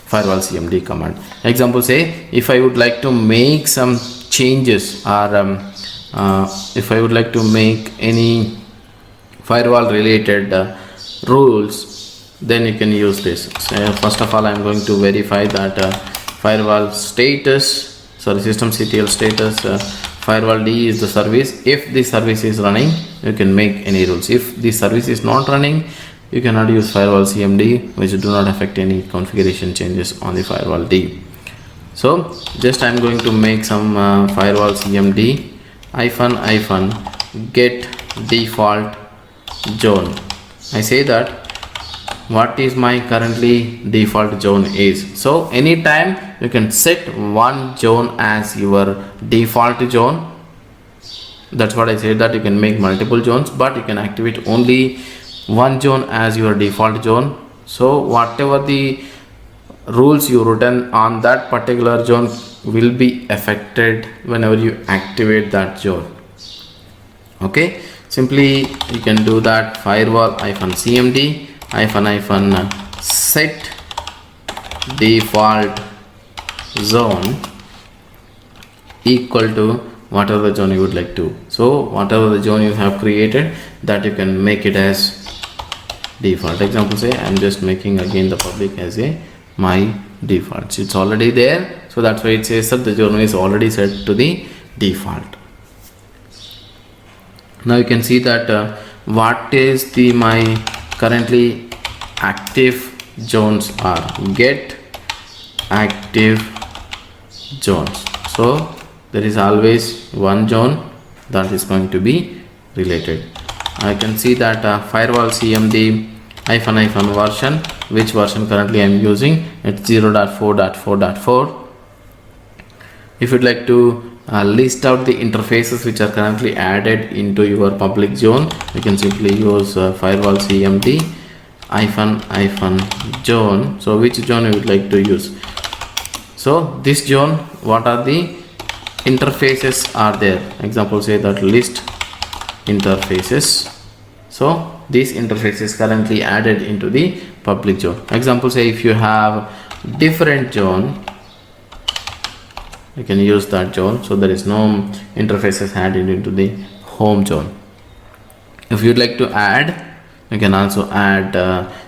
firewall-cmd command. Example, say if I would like to make some changes, or if I would like to make any firewall related rules, then you can use this. So first of all, I am going to verify that firewall status, sorry, systemctl status, firewalld is the service. If the service is running, you can make any rules. If the service is not running, you cannot use firewall-cmd, which do not affect any configuration changes on the firewalld. So just I am going to make some firewall-cmd -- get default zone. I say that what is my currently default zone is. So anytime you can set one zone as your default zone. That's what I said, that you can make multiple zones, but you can activate only one zone as your default zone. So whatever the rules you written on that particular zone will be affected whenever you activate that zone. Okay, simply you can do that firewall-cmd set default zone equal to whatever the zone you would like to. So whatever the zone you have created, that you can make it as default. Example, say I'm just making again the public as a my default. It's already there, so that's why it says that the zone is already set to the default. Now you can see that what is the my currently active zones are get active zones. So there is always one zone that is going to be related. I can see that firewall-cmd version, which version currently I am using, it's 0.4.4.4. If you'd like to list out the interfaces which are currently added into your public zone, you can simply use firewall-cmd zone. So which zone you would like to use? So this zone, what are the interfaces are there? Example, say that list interfaces. So these interfaces currently added into the public zone. Example, say if you have different zone, you can use that zone. So there is no interfaces added into the home zone. If you'd like to add, you can also add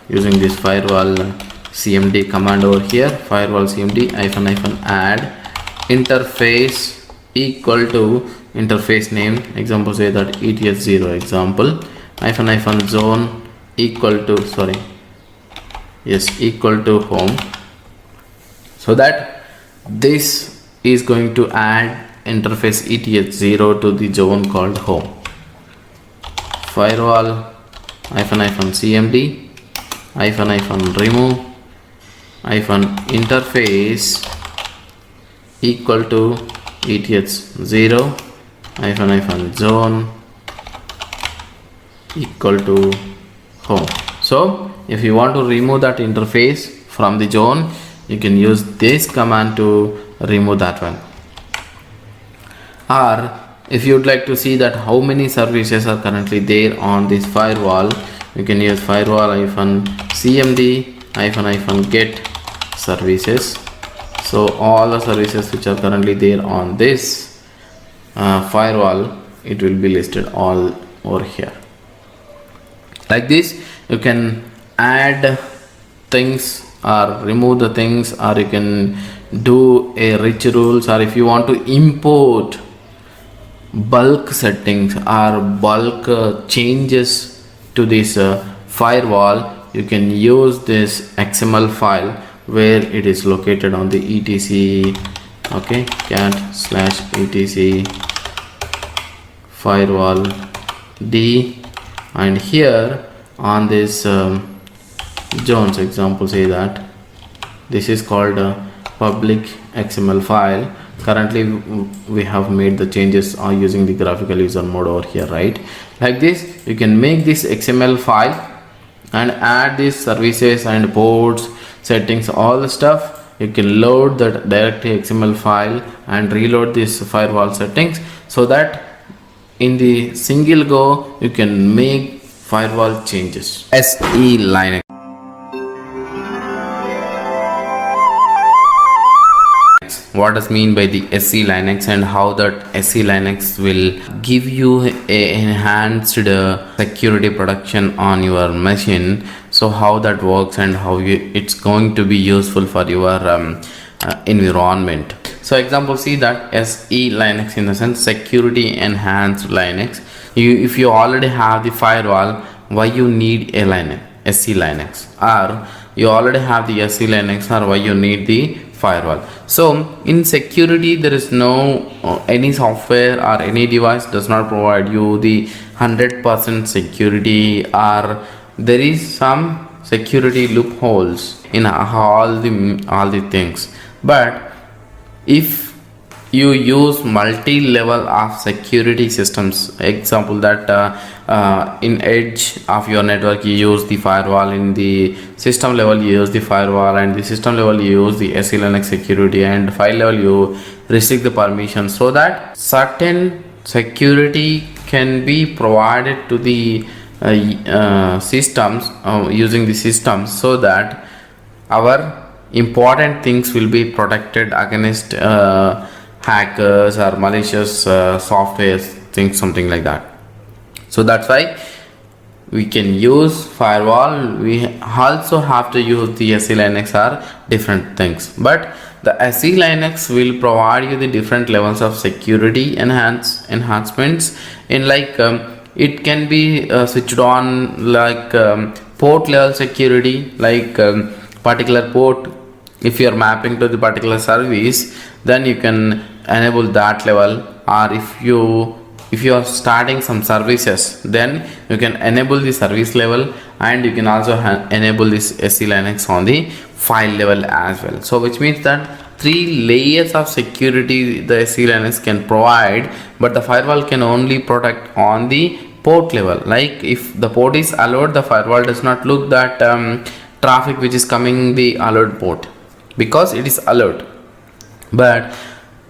using this firewall-cmd command over here, firewall-cmd add interface equal to interface name. Example, say that eth0 example zone equal to equal to home, so that this is going to add interface eth0 to the zone called home. Firewall-cmd remove interface equal to eth0 zone equal to home. So if you want to remove that interface from the zone, you can use this command to remove that one. Or if you would like to see that how many services are currently there on this firewall, you can use firewall-cmd get services. So all the services which are currently there on this firewall, it will be listed all over here. Like this, you can add things or remove the things, or you can do a rich rules, or if you want to import bulk settings or bulk changes to this firewall, you can use this XML file where it is located on the etc cat/etc firewall d, and here on this zones, example, say that this is called a public XML file. Currently we have made the changes using the graphical user mode over here, right? Like this, you can make this XML file and add these services and ports, settings, all the stuff. You can load that directly XML file and reload this firewall settings, so that in the single go you can make firewall changes. SELinux. What does mean by the SELinux, and how that SELinux will give you a enhanced security protection on your machine. So how that works and how it's going to be useful for your environment. So example, see that SELinux in the sense security enhanced Linux. If you already have the firewall, why you need a SELinux? Or you already have the SELinux, or why you need the firewall? So in security, there is no any software or any device does not provide you the 100% security, or there is some security loopholes in all the things. But if you use multi-level of security systems, example that in edge of your network you use the firewall, in the system level you use the firewall, and the system level you use the SELinux security, and file level you restrict the permission, so that certain security can be provided to the systems using the systems, so that our important things will be protected against hackers or malicious software things, something like that. So that's why we can use firewall. We also have to use the SELinux or different things, but the SELinux will provide you the different levels of security enhancements in like it can be switched on like port level security, like particular port. If you are mapping to the particular service, then you can enable that level, or if you are starting some services, then you can enable the service level, and you can also enable this SELinux on the file level as well. So which means that 3 layers of security the SELinux can provide, but the firewall can only protect on the port level. Like if the port is allowed, the firewall does not look that traffic which is coming the allowed port, because it is allowed. But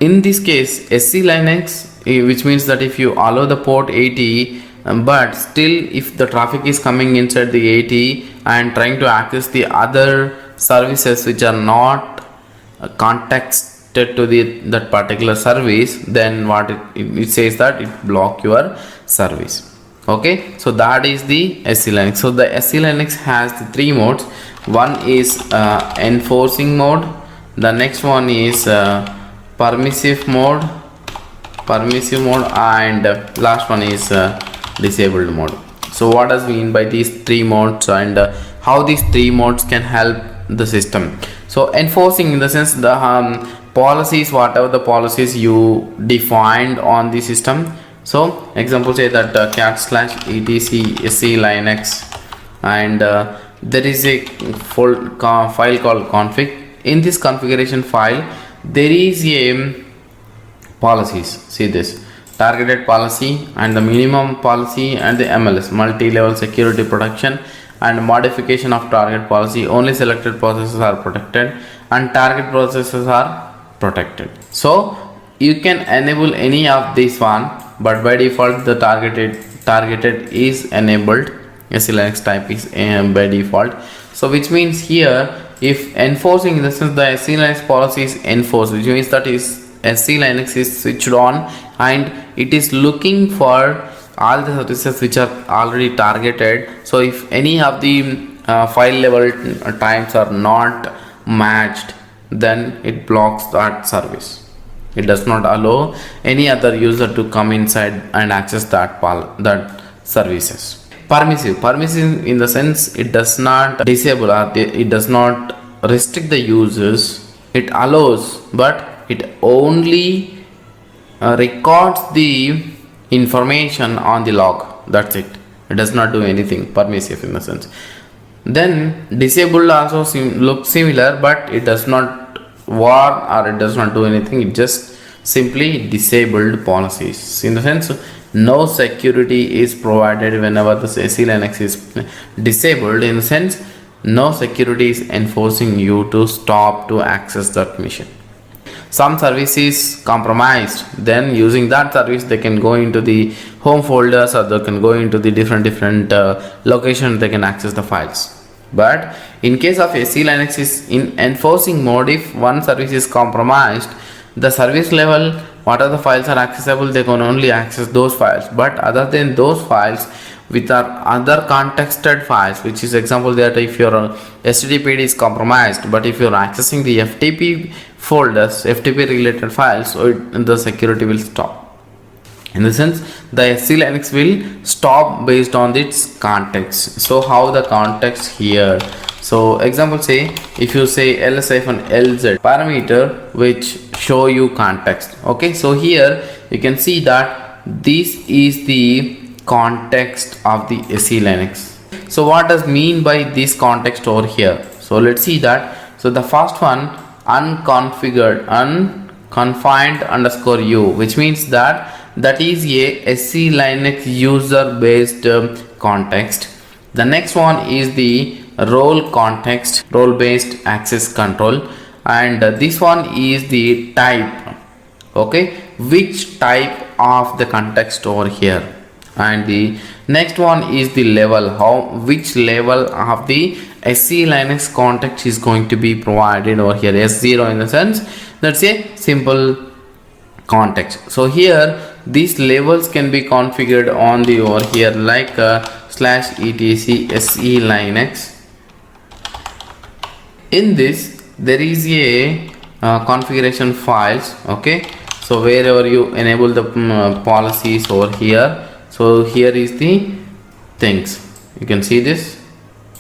in this case SELinux, which means that if you allow the port 80, but still if the traffic is coming inside the 80 and trying to access the other services which are not contexted to that particular service, then what it says that it block your service. Okay, so that is the SELinux. So the SELinux has the 3 modes. One is enforcing mode, the next one is permissive mode, and last one is disabled mode. So what does mean by these 3 modes, and how these 3 modes can help the system? So enforcing, in the sense the policies, whatever the policies you defined on the system. So example, say that cat/etc SELinux, and there is a file called config. In this configuration file there is a policies. See this targeted policy, and the minimum policy, and the MLS, multi-level security protection, and modification of target policy. Only selected processes are protected, and target processes are protected. So you can enable any of this one, but by default the targeted is enabled. SELinux type is by default. So which means here, if enforcing, in the sense the SELinux policy is enforced, which means that is SELinux is switched on, and it is looking for all the services which are already targeted. So if any of the file level times are not matched, then it blocks that service. It does not allow any other user to come inside and access that services. Permissive in the sense it does not disable, or it does not restrict the users. It allows, but it only records the information on the log. That's it. It does not do anything. Permissive in the sense. Then disabled also looks similar, but it does not work, or it does not do anything. It just simply disabled policies, in the sense no security is provided whenever the SELinux is disabled, in the sense no security is enforcing you to stop to access that machine. Some service is compromised, then using that service they can go into the home folders, or they can go into the different locations they can access the files. But in case of SELinux is in enforcing mode, if one service is compromised, the service level, what are the files are accessible, they can only access those files. But other than those files, with our other contexted files, which is example that if your HTTP is compromised, but if you're accessing the FTP folders, FTP related files, so the security will stop. In the sense the SELinux will stop based on its context. So how the context here? So example, say if you say ls-lz parameter which show you context. Okay, so here you can see that this is the context of the SELinux. So what does mean by this context over here? So let's see that. So the first one, unconfigured, unconfined _u, which means that that is a SELinux user based context. The next one is the role context, role based access control, and this one is the type. Okay, which type of the context over here. And the next one is the level, which level of the SELinux context is going to be provided over here. S0 in the sense that's a simple context. So here these levels can be configured on the over here like /etc SELinux. In this there is a configuration files. Okay, so wherever you enable the policies over here, so here is the things, you can see this.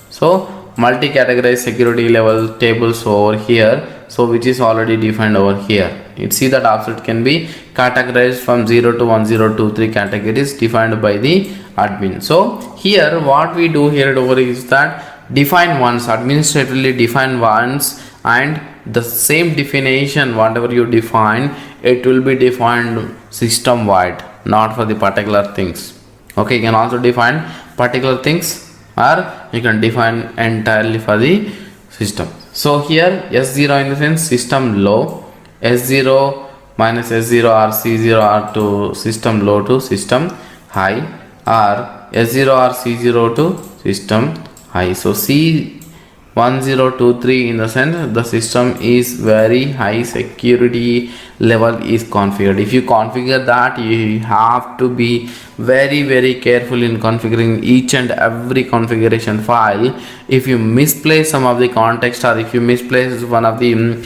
So multi-categorized security level tables over here, so which is already defined over here. You see that offset can be categorized from 0 to 1023 categories defined by the admin. So here what we do here over is that define once, administratively define once, and the same definition whatever you define, it will be defined system wide, not for the particular things. Okay, you can also define particular things, or you can define entirely for the system. So here S0 in the sense system low, S0 minus S0 or C0 or to system low to system high, or S0 or C0 to system high. So C1023 in the sense the system is very high security level is configured. If you configure that, you have to be very careful in configuring each and every configuration file. If you misplace some of the context, or if you misplace one of the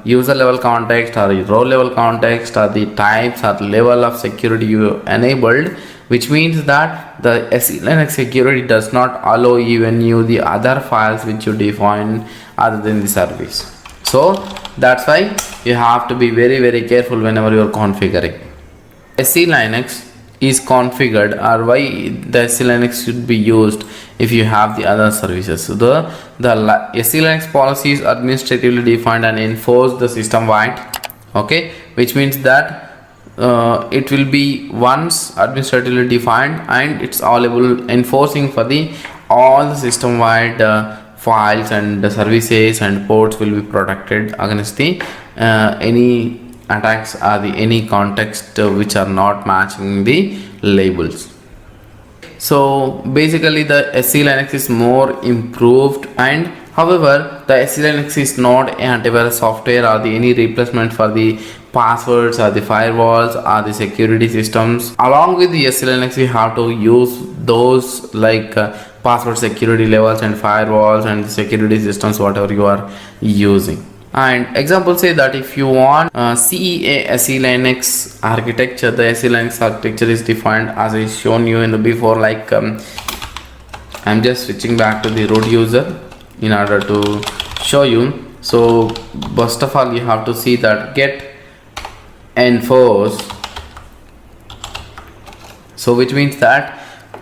user level context or role level context or the types or level of security you enabled, which means that the SELinux security does not allow even you the other files which you define other than the service. So that's why you have to be very careful whenever you are configuring. SELinux is configured, or why the SELinux should be used if you have the other services. So the SELinux policy is administratively defined and enforced the system wide. Okay, which means that it will be once administratively defined and it's available enforcing for the all the system wide files and the services and ports will be protected against the any attacks or the any context which are not matching the labels. So basically the SELinux is more improved, and however the SELinux is not an antivirus software or the any replacement for the passwords or the firewalls or the security systems. Along with the SELinux we have to use those like password security levels and firewalls and security systems whatever you are using. And example say that if you want see a SELinux architecture, the SELinux architecture is defined as I shown you in the before, like I'm just switching back to the root user in order to show you. So first of all you have to see that get enforce, so which means that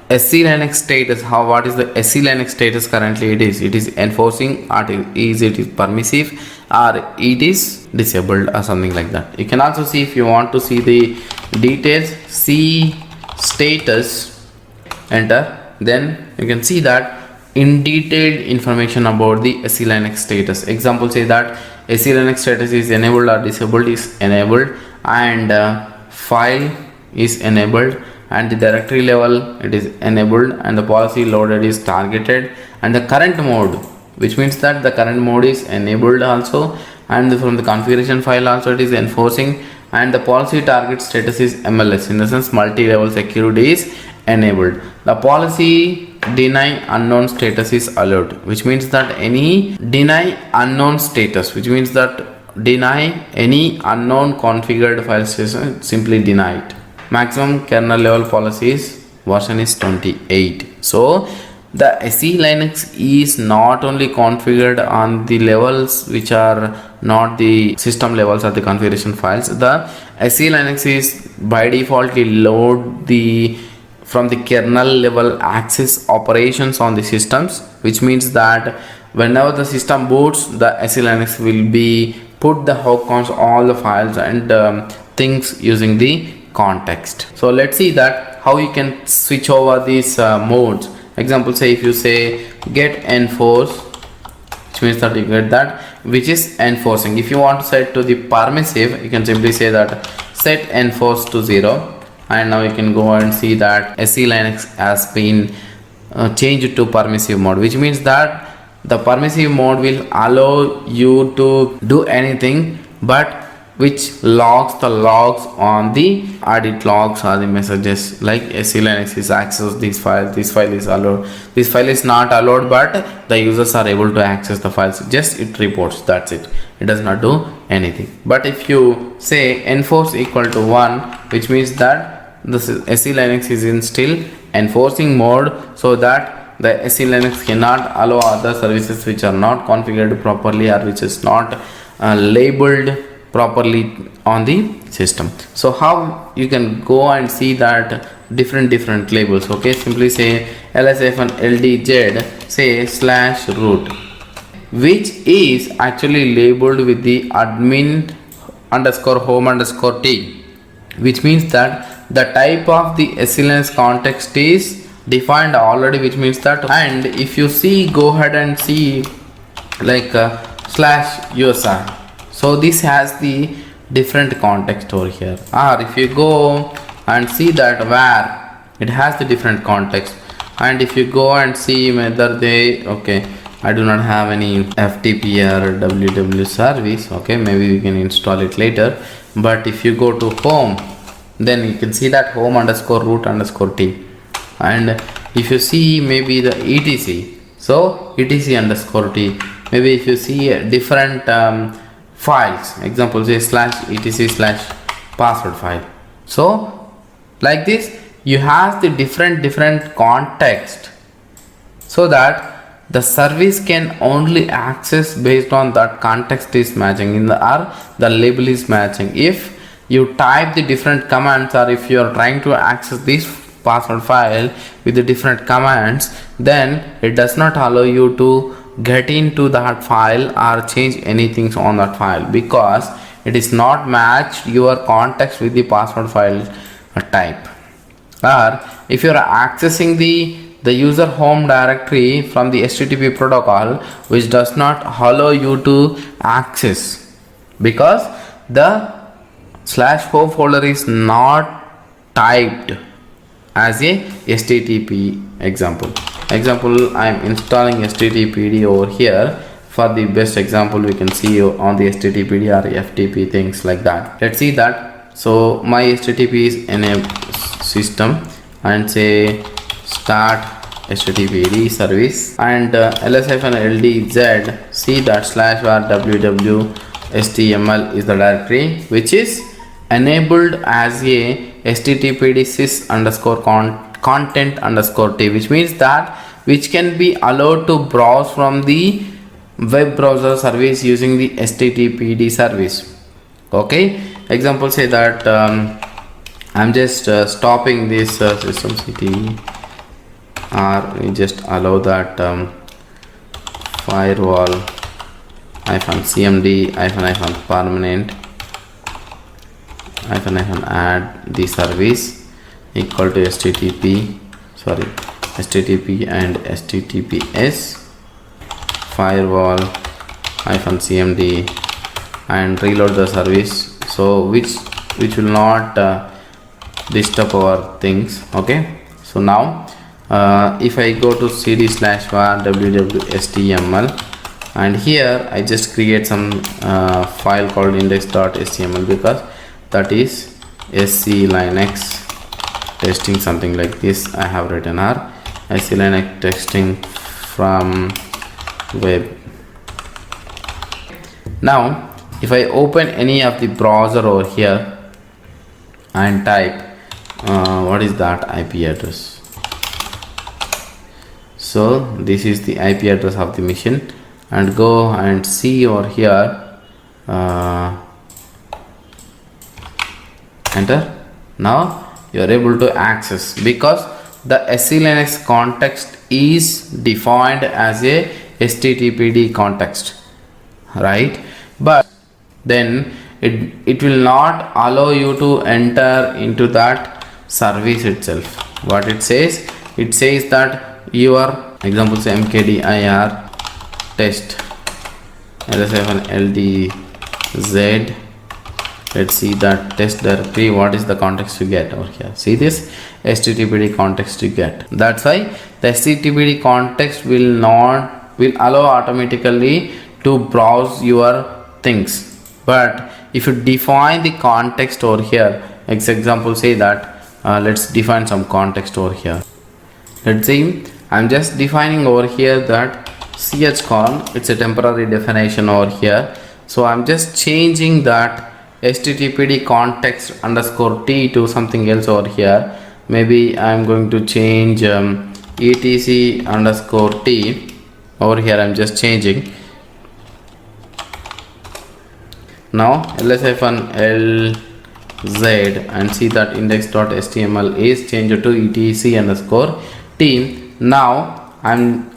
SELinux status, what is the SELinux status currently? It is enforcing, or it is permissive, or it is disabled or something like that. You can also see if you want to see the details, see status, enter, then you can see that in detailed information about the SELinux status. Example say that SELinux status is enabled or disabled is enabled, and file is enabled, and the directory level it is enabled, and the policy loaded is targeted, and the current mode, which means that the current mode is enabled also, and from the configuration file also it is enforcing, and the policy target status is MLS, in the sense multi-level security is enabled. The policy deny unknown status is allowed, which means that any deny unknown status, which means that deny any unknown configured file system, simply deny it. Maximum kernel level policies version is 28. So the SELinux is not only configured on the levels which are not the system levels or the configuration files. The SELinux is by default load the from the kernel level access operations on the systems, which means that whenever the system boots, the SELinux will be put the hook on all the files and things using the context. So let's see that how you can switch over these modes. Example, say if you say get enforce, which means that you get that which is enforcing. If you want to set to the permissive, you can simply say that set enforce to 0, and now you can go and see that SELinux has been changed to permissive mode, which means that the permissive mode will allow you to do anything but which logs the logs on the audit logs or the messages, like SELinux is access this file is allowed, this file is not allowed, but the users are able to access the files, just it reports, that's it, it does not do anything. But if you say enforce equal to 1, which means that the SELinux is in still enforcing mode, so that the SELinux cannot allow other services which are not configured properly or which is not labeled properly on the system. So how you can go and see that different labels. Okay, simply say lsf and ldz say /root, which is actually labeled with the admin underscore home underscore t, which means that the type of the SELinux context is defined already, which means that, and if you see, go ahead and see like /user, so this has the different context over here. Or if you go and see that where it has the different context, and if you go and see whether they, okay, I do not have any FTP or www service, okay, maybe we can install it later. But if you go to home, then you can see that home underscore root underscore t, and if you see maybe the etc, so etc underscore t, maybe if you see different files, example say /etc/password file, so like this you have the different context, so that the service can only access based on that context is matching in the, or the label is matching. If you type the different commands, or if you are trying to access this password file with the different commands, then it does not allow you to get into that file or change anything on that file, because it is not matched your context with the password file type. Or if you are accessing the user home directory from the HTTP protocol, which does not allow you to access because the /home folder is not typed as a HTTP. Example, I am installing HTTPD over here. For the best example, we can see on the HTTPD or FTP, things like that. Let's see that. So my HTTP is in a system, and say start HTTPD service, and lsf and ldz see that /var www.html is the directory which is enabled as a httpd sys underscore content underscore t, which means that which can be allowed to browse from the web browser service using the httpd service. Okay, example say that I'm just stopping this system cd, or we just allow that firewall-cmd -permanent -add the service equal to http and https firewall-cmd and reload the service, so which will not disturb our things. Okay, so now if I go to cd/var www.html, and here I just create some file called index.html, because that is SELinux testing, something like this I have written, or SELinux testing from web. Now if I open any of the browser over here and type what is that IP address, so this is the IP address of the machine, and go and see over here, enter. Now you are able to access, because the SELinux context is defined as a HTTPD context, right? But then it will not allow you to enter into that service itself. What it says that your example say mkdir test ls-ld. Let's see that test directory. What is the context you get over here? See this httpd context you get. That's why the httpd context will allow automatically to browse your things. But if you define the context over here, example say that let's define some context over here. Let's see, I'm just defining over here that chcon, it's a temporary definition over here. So I'm just changing that httpd context underscore t to something else over here. Maybe I'm going to change etc underscore t over here. I'm just changing. Now ls-lz and see that index.html is changed to etc underscore t. Now I'm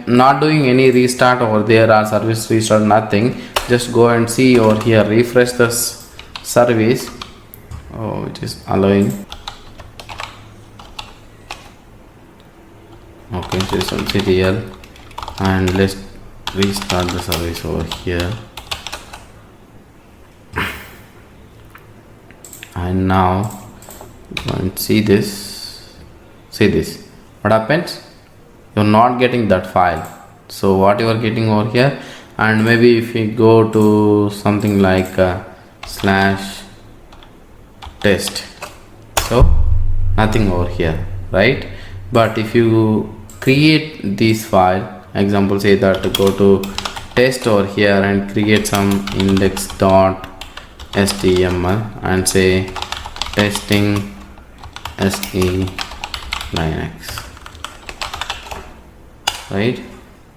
not doing any restart over there or service restart, nothing. Just go and see over here, refresh this service, which is allowing. Okay, JSON-CTL, and let's restart the service over here. And now go and see this. What happens? You're not getting that file. So what you are getting over here, and maybe if we go to something like /test, so nothing over here, right? But if you create this file, example say that go to test over here and create some index.html and say testing SELinux, right?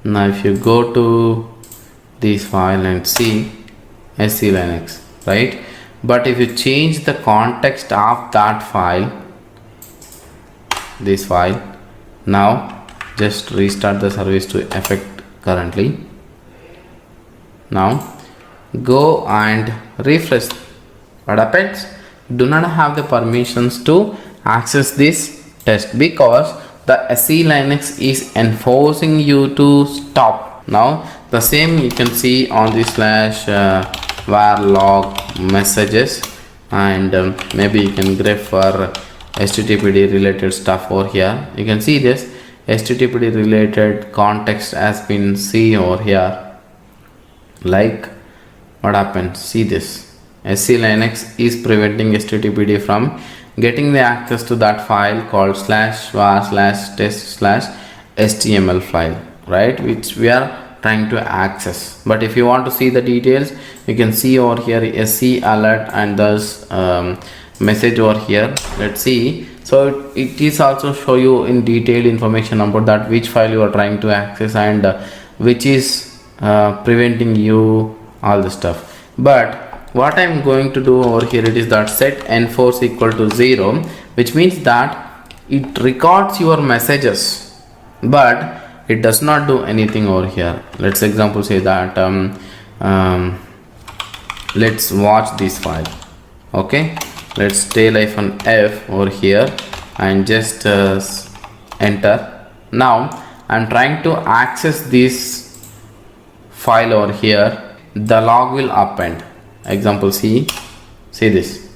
Now if you go to this file and see SELinux, right? But if you change the context of that file, this file, now just restart the service to effect currently. Now go and refresh. What happens? Do not have the permissions to access this test because the SELinux is enforcing you to stop. Now the same you can see on the /var log messages, and maybe you can grep for httpd related stuff over here. You can see this httpd related context has been seen over here. Like what happens? See this SELinux is preventing httpd from getting the access to that file called /var/test/html file, right, which we are trying to access. But if you want to see the details, you can see over here SE alert and thus message over here. Let's see. So it is also show you in detailed information about that which file you are trying to access and which is preventing you all the stuff. But what I'm going to do over here, it is that set enforce equal to 0, which means that it records your messages but it does not do anything over here. Let's example say that let's watch this file. Okay, let's tail-f over here and just enter. Now I'm trying to access this file over here. The log will append. Example see this,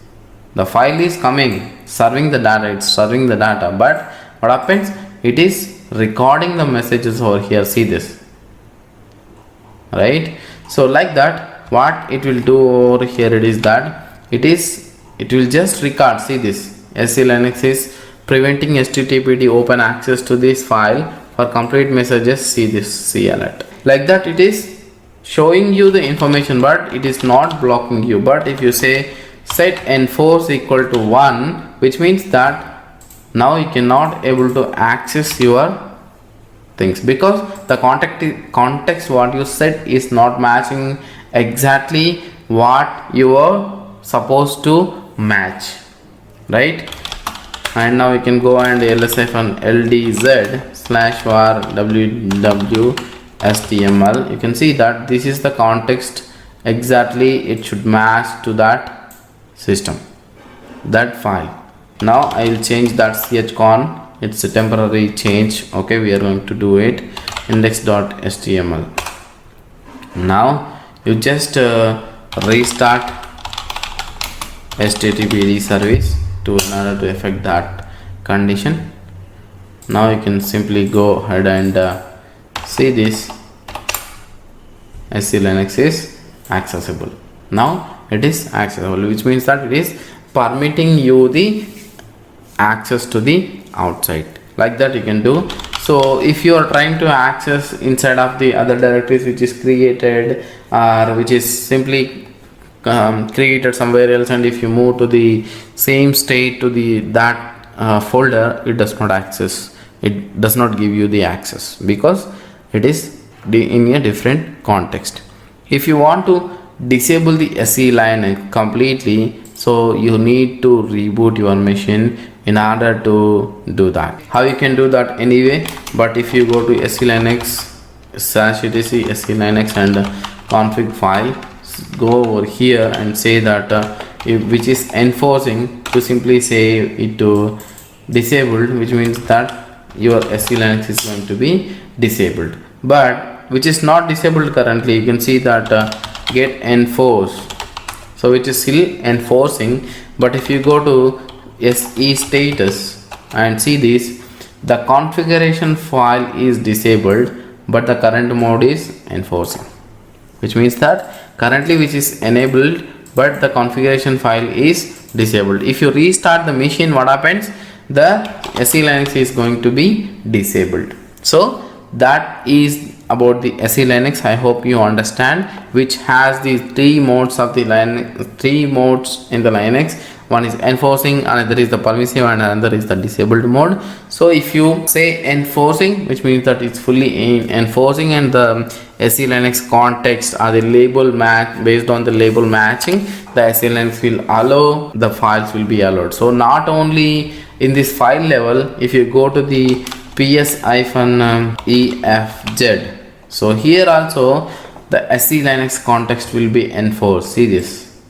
the file is coming, serving the data, it's serving the data, but what happens, it is recording the messages over here. See this, right? So like that, what it will do over here, it is that it will just record. See this, SELinux is preventing httpd open access to this file for complete messages. See this, see alert. Like that, it is showing you the information but it is not blocking you. But if you say set enforce equal to 1, which means that now you cannot able to access your things because the context what you set is not matching exactly what you are supposed to match, right? And now you can go and ls-ldz/var www HTML. You can see that this is the context exactly it should match to that system, that file. Now I will change that chcon. It's a temporary change. Okay, we are going to do it. Index.html. Now you just restart httpd service in order to effect that condition. Now you can simply go ahead and see this SELinux is accessible. Now it is accessible, which means that it is permitting you the access to the outside. Like that you can do. So if you are trying to access inside of the other directories which is created or which is simply created somewhere else, and if you move to the same state to that folder, it does not access, it does not give you the access because it is in a different context. If you want to disable the SELinux completely, so you need to reboot your machine in order to do that. How you can do that anyway, but if you go to SELinux /etc SELinux and config file, go over here and say that which is enforcing, to simply say it to disabled, which means that your SELinux is going to be disabled. But which is not disabled currently, you can see that get enforced, so it is still enforcing. But if you go to SE status and see this, the configuration file is disabled but the current mode is enforcing, which means that currently which is enabled but the configuration file is disabled. If you restart the machine, what happens? The SELinux is going to be disabled. So that is about the SELinux. I hope you understand, which has the three modes of the Linux, three modes in the Linux. One is enforcing, another is the permissive, and another is the disabled mode. So if you say enforcing, which means that it's fully enforcing, and the SELinux context or the label match, based on the label matching, the SELinux will allow, the files will be allowed. So not only in this file level, if you go to the ps-efz, so here also the SELinux context will be enforced. See this.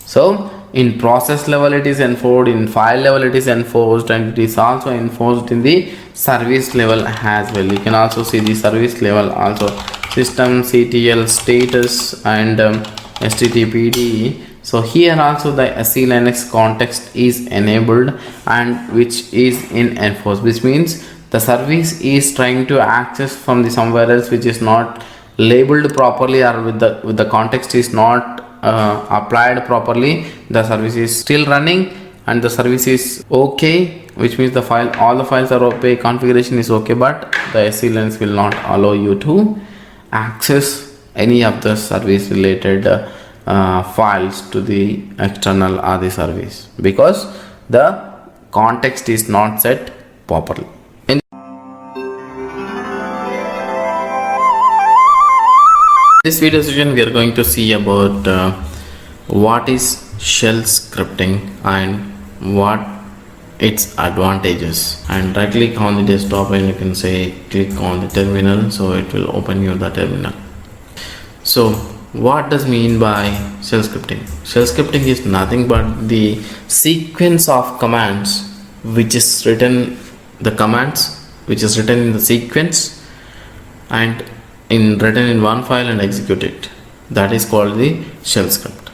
So in process level it is enforced, in file level it is enforced, and it is also enforced in the service level as well. You can also see the service level also, systemctl status and httpd. So here also the SELinux context is enabled and which is in enforced, which means the service is trying to access from the somewhere else which is not labeled properly, or with the context is not applied properly. The service is still running and the service is okay, which means the file, all the files are okay, configuration is okay, but the SELinux will not allow you to access any of the service related files to the external or the service, because the context is not set properly. In this video session we are going to see about what is shell scripting and what its advantages, and right click on the desktop and you can say click on the terminal, so it will open you the terminal. So what does mean by shell scripting? Shell scripting is nothing but the sequence of commands which is written, the commands which is written in the sequence and written in one file and execute it. That is called the shell script.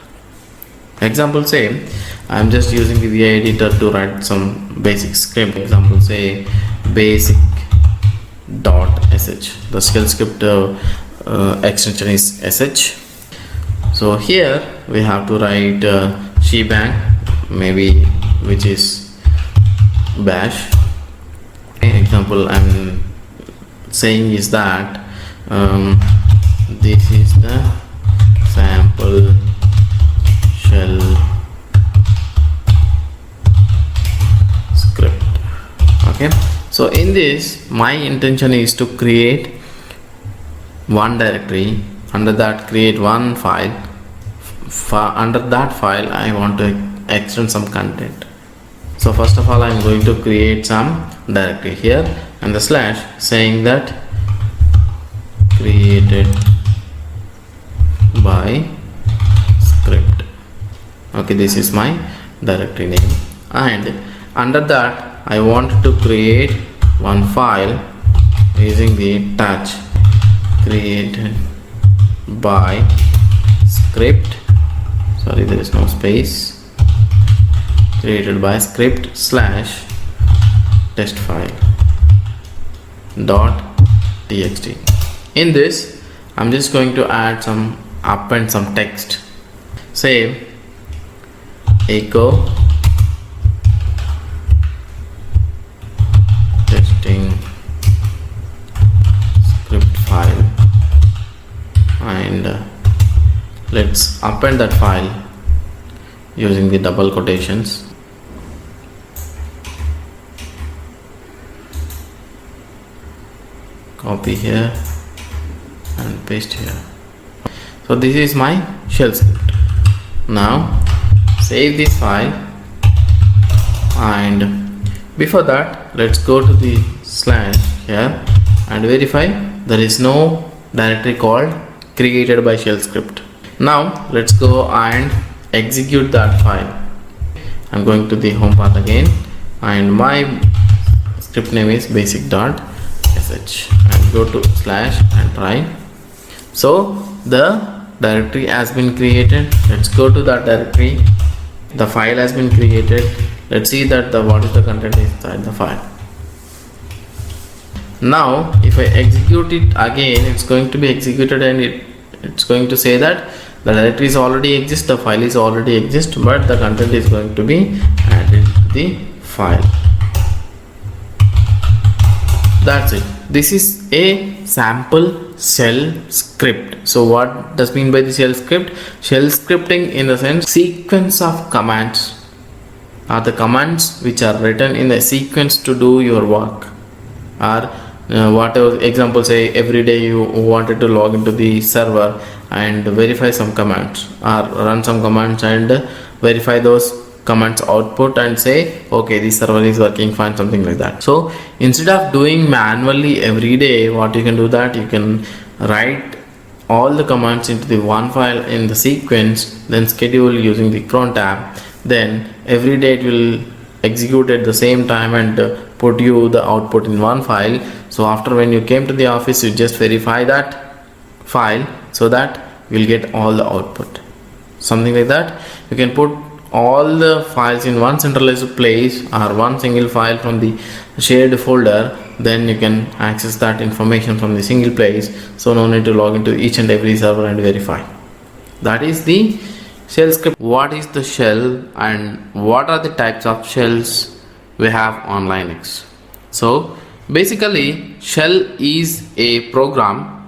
Example, say I am just using the VI editor to write some basic script. Example, say basic.sh. The shell script extension is sh. So here we have to write shebang, maybe, which is bash. Example I'm saying is that this is the sample shell script. Okay, so in this my intention is to create one directory, under that create one file, under that file I want to extend some content. So first of all I am going to create some directory here and the slash saying that created by Okay, this is my directory name, and under that I want to create one file using the touch created by script, sorry there is no space, created by script slash test file dot txt. In this I'm just going to append some text. Say echo testing script file, and let's append that file using the double quotations. Copy here and paste here. So this is my shell script. Now save this file, and before that let's go to the slash here and verify there is no directory called created by shell script. Now let's go and execute that file. I'm going to the home path again, and my script name is basic.sh, and go to slash and try. So the directory has been created. Let's go to that directory. The file has been created. Let's see that what is the content inside the file. Now if I execute it again, it's going to be executed, and it's going to say that the directory is already exist, the file is already exist, but the content is going to be added to the file. That's it. This is a sample shell script. So what does mean by the shell script? Shell scripting in the sense sequence of commands are the commands which are written in the sequence to do your work. Or whatever example, say every day you wanted to log into the server and verify some commands, or run some commands and verify those commands output and say okay, this server is working fine, something like that. So instead of doing manually every day, what you can do, that you can write all the commands into the one file in the sequence, then schedule using the crontab, then every day it will execute at the same time and put you the output in one file. So after when you came to the office, you just verify that file so that you'll get all the output, something like that. You can put all the files in one centralized place or one single file from the shared folder, then you can access that information from the single place, so no need to log into each and every server and verify. That is the shell script. What is the shell and what are the types of shells we have on Linux? So basically shell is a program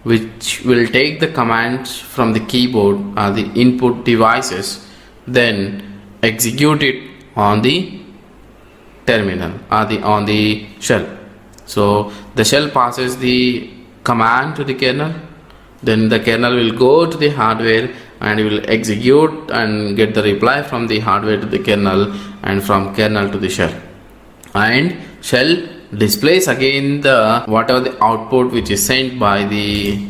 which will take the commands from the keyboard or the input devices, then execute it on the terminal or on the shell. So the shell passes the command to the kernel, then the kernel will go to the hardware and will execute and get the reply from the hardware to the kernel, and from kernel to the shell, and shell displays again the whatever the output which is sent by the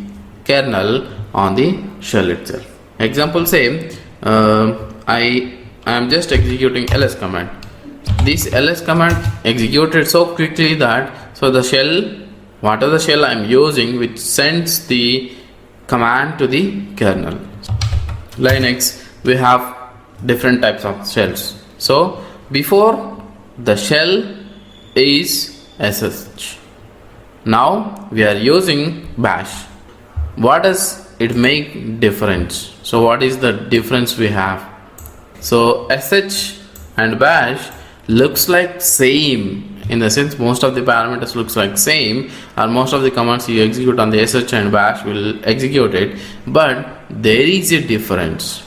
kernel on the shell itself. Example, say I am just executing ls command. This ls command executed so quickly that the shell, whatever the shell I am using, which sends the command to the kernel. Linux, we have different types of shells. So before, the shell is SSH. Now we are using bash. What does it make difference? So what is the difference we have? So sh and bash looks like same, in the sense most of the parameters looks like same, or most of the commands you execute on the sh and bash will execute it, but there is a difference.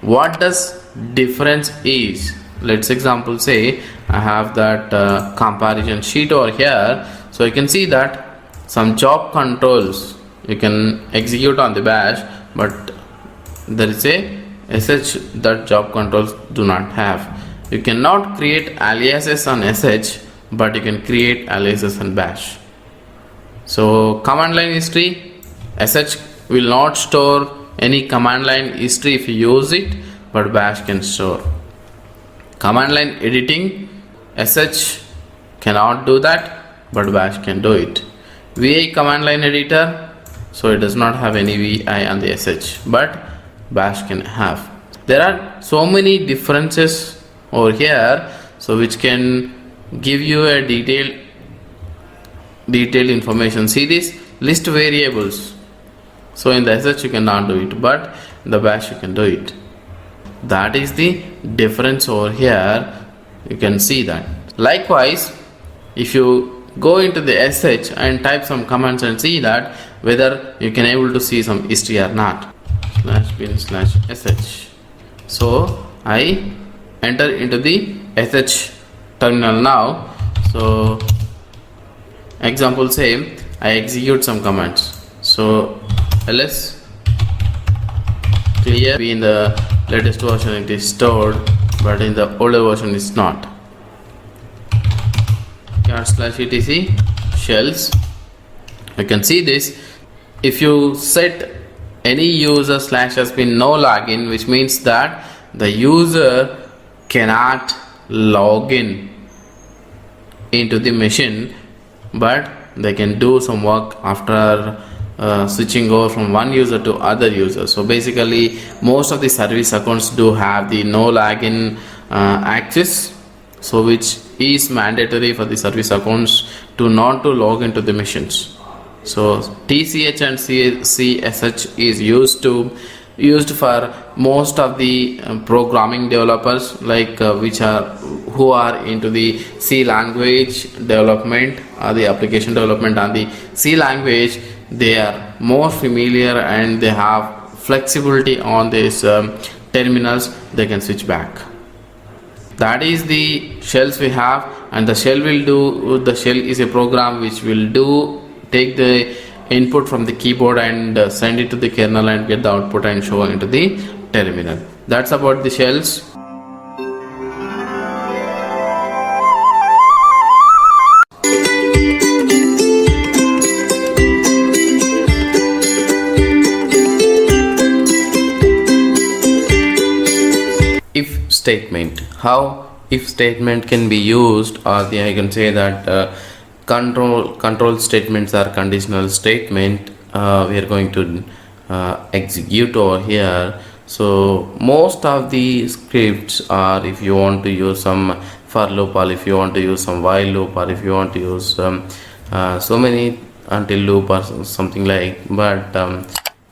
What does difference is? Let's example, say I have that comparison sheet over here. So you can see that some job controls you can execute on the bash, but there is a sh that job controls do not have. You cannot create aliases on sh, but you can create aliases on bash. So command line history, sh will not store any command line history if you use it, but bash can store. Command line editing, sh cannot do that, but bash can do it. vi command line editor, so it does not have any vi on the sh, but bash can have. There are so many differences over here, so which can give you a detailed information. See this list variables, so in the sh you cannot do it, but in the bash you can do it. That is the difference over here. You can see that. Likewise, if you go into the sh and type some commands and see that whether you can able to see some history or not. /bin/sh. So I enter into the sh terminal now. So example say I execute some commands. So ls clear, in the latest version it is stored, but in the older version it's not. /etc shells. You can see this. If you set any user / bin no login, which means that the user cannot log in into the machine, but they can do some work after switching over from one user to other user. So basically most of the service accounts do have the no login access, so which is mandatory for the service accounts to not to log into the machines. So tch and csh is used for most of the programming developers, like who are into the C language development or the application development on the C language. They are more familiar and they have flexibility on these terminals. They can switch back. That is the shells we have, and the shell is a program which will take the input from the keyboard and send it to the kernel and get the output and show into the terminal. That's about the shells. If statement. How if statement can be used, or I can say that control statements are conditional statement. We are going to execute over here. So most of the scripts are, if you want to use some for loop, or if you want to use some while loop, or if you want to use so many until loop or something like, but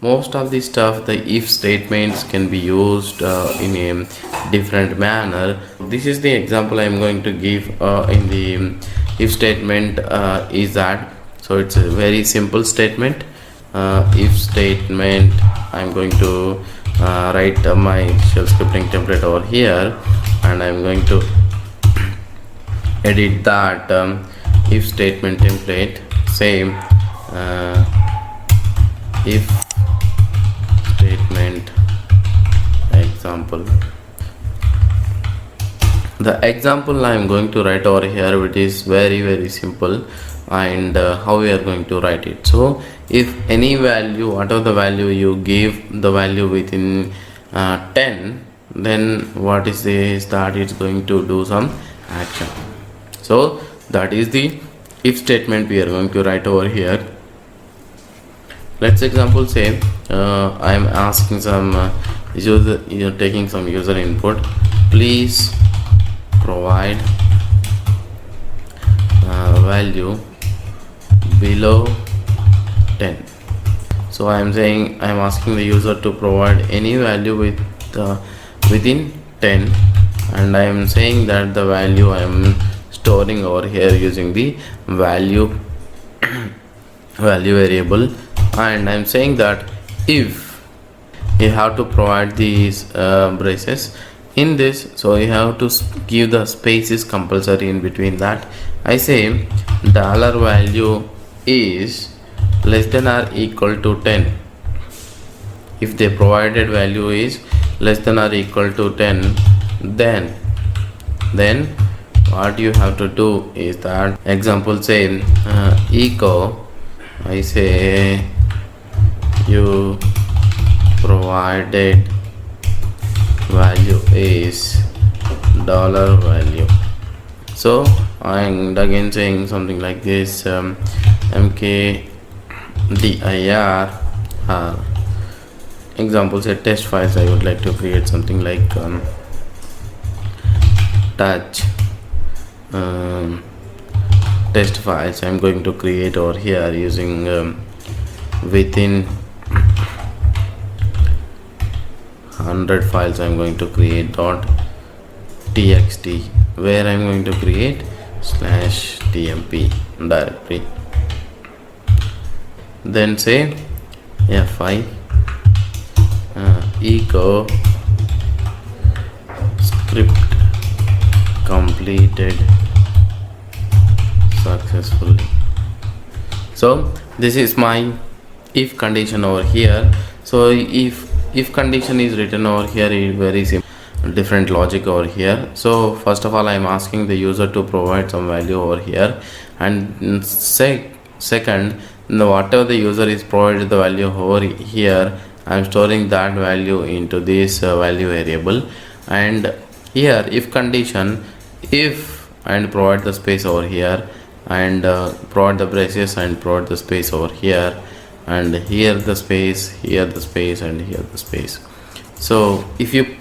most of the stuff, the if statements can be used in a different manner. This is the example I am going to give in the if statement is that. So it's a very simple statement. If statement, I'm going to write my shell scripting template over here, and I'm going to edit that if statement template. Same if statement example. The example I am going to write over here, which is very simple, and how we are going to write it. So if any value, whatever the value you give the value within 10, then what is this, that it's going to do some action. So that is the if statement we are going to write over here. Let's example say I am asking some user, taking some user input. Please provide value below 10. So I am saying, I am asking the user to provide any value with within 10, and I am saying that the value I am storing over here using the value variable, and I am saying that if you have to provide these braces in this, so you have to give the spaces compulsory in between that. I say $value is less than or equal to 10. If the provided value is less than or equal to 10, then what you have to do is that, example say echo, I say you provided value is dollar value. So I'm again saying something like this, mkdir example set test files. I would like to create something like touch test files. I'm going to create over here using within 100 files. I'm going to create .txt, where I'm going to create /tmp directory, then say fi echo script completed successfully. So this is my if condition over here. So if condition is written over here, is very simple, different logic over here. So first of all, I'm asking the user to provide some value over here, and second, whatever the user is provided the value over here, I'm storing that value into this value variable. And here if condition, if and provide the space over here, and provide the braces and provide the space over here, and here the space, here the space, and here the space. So if you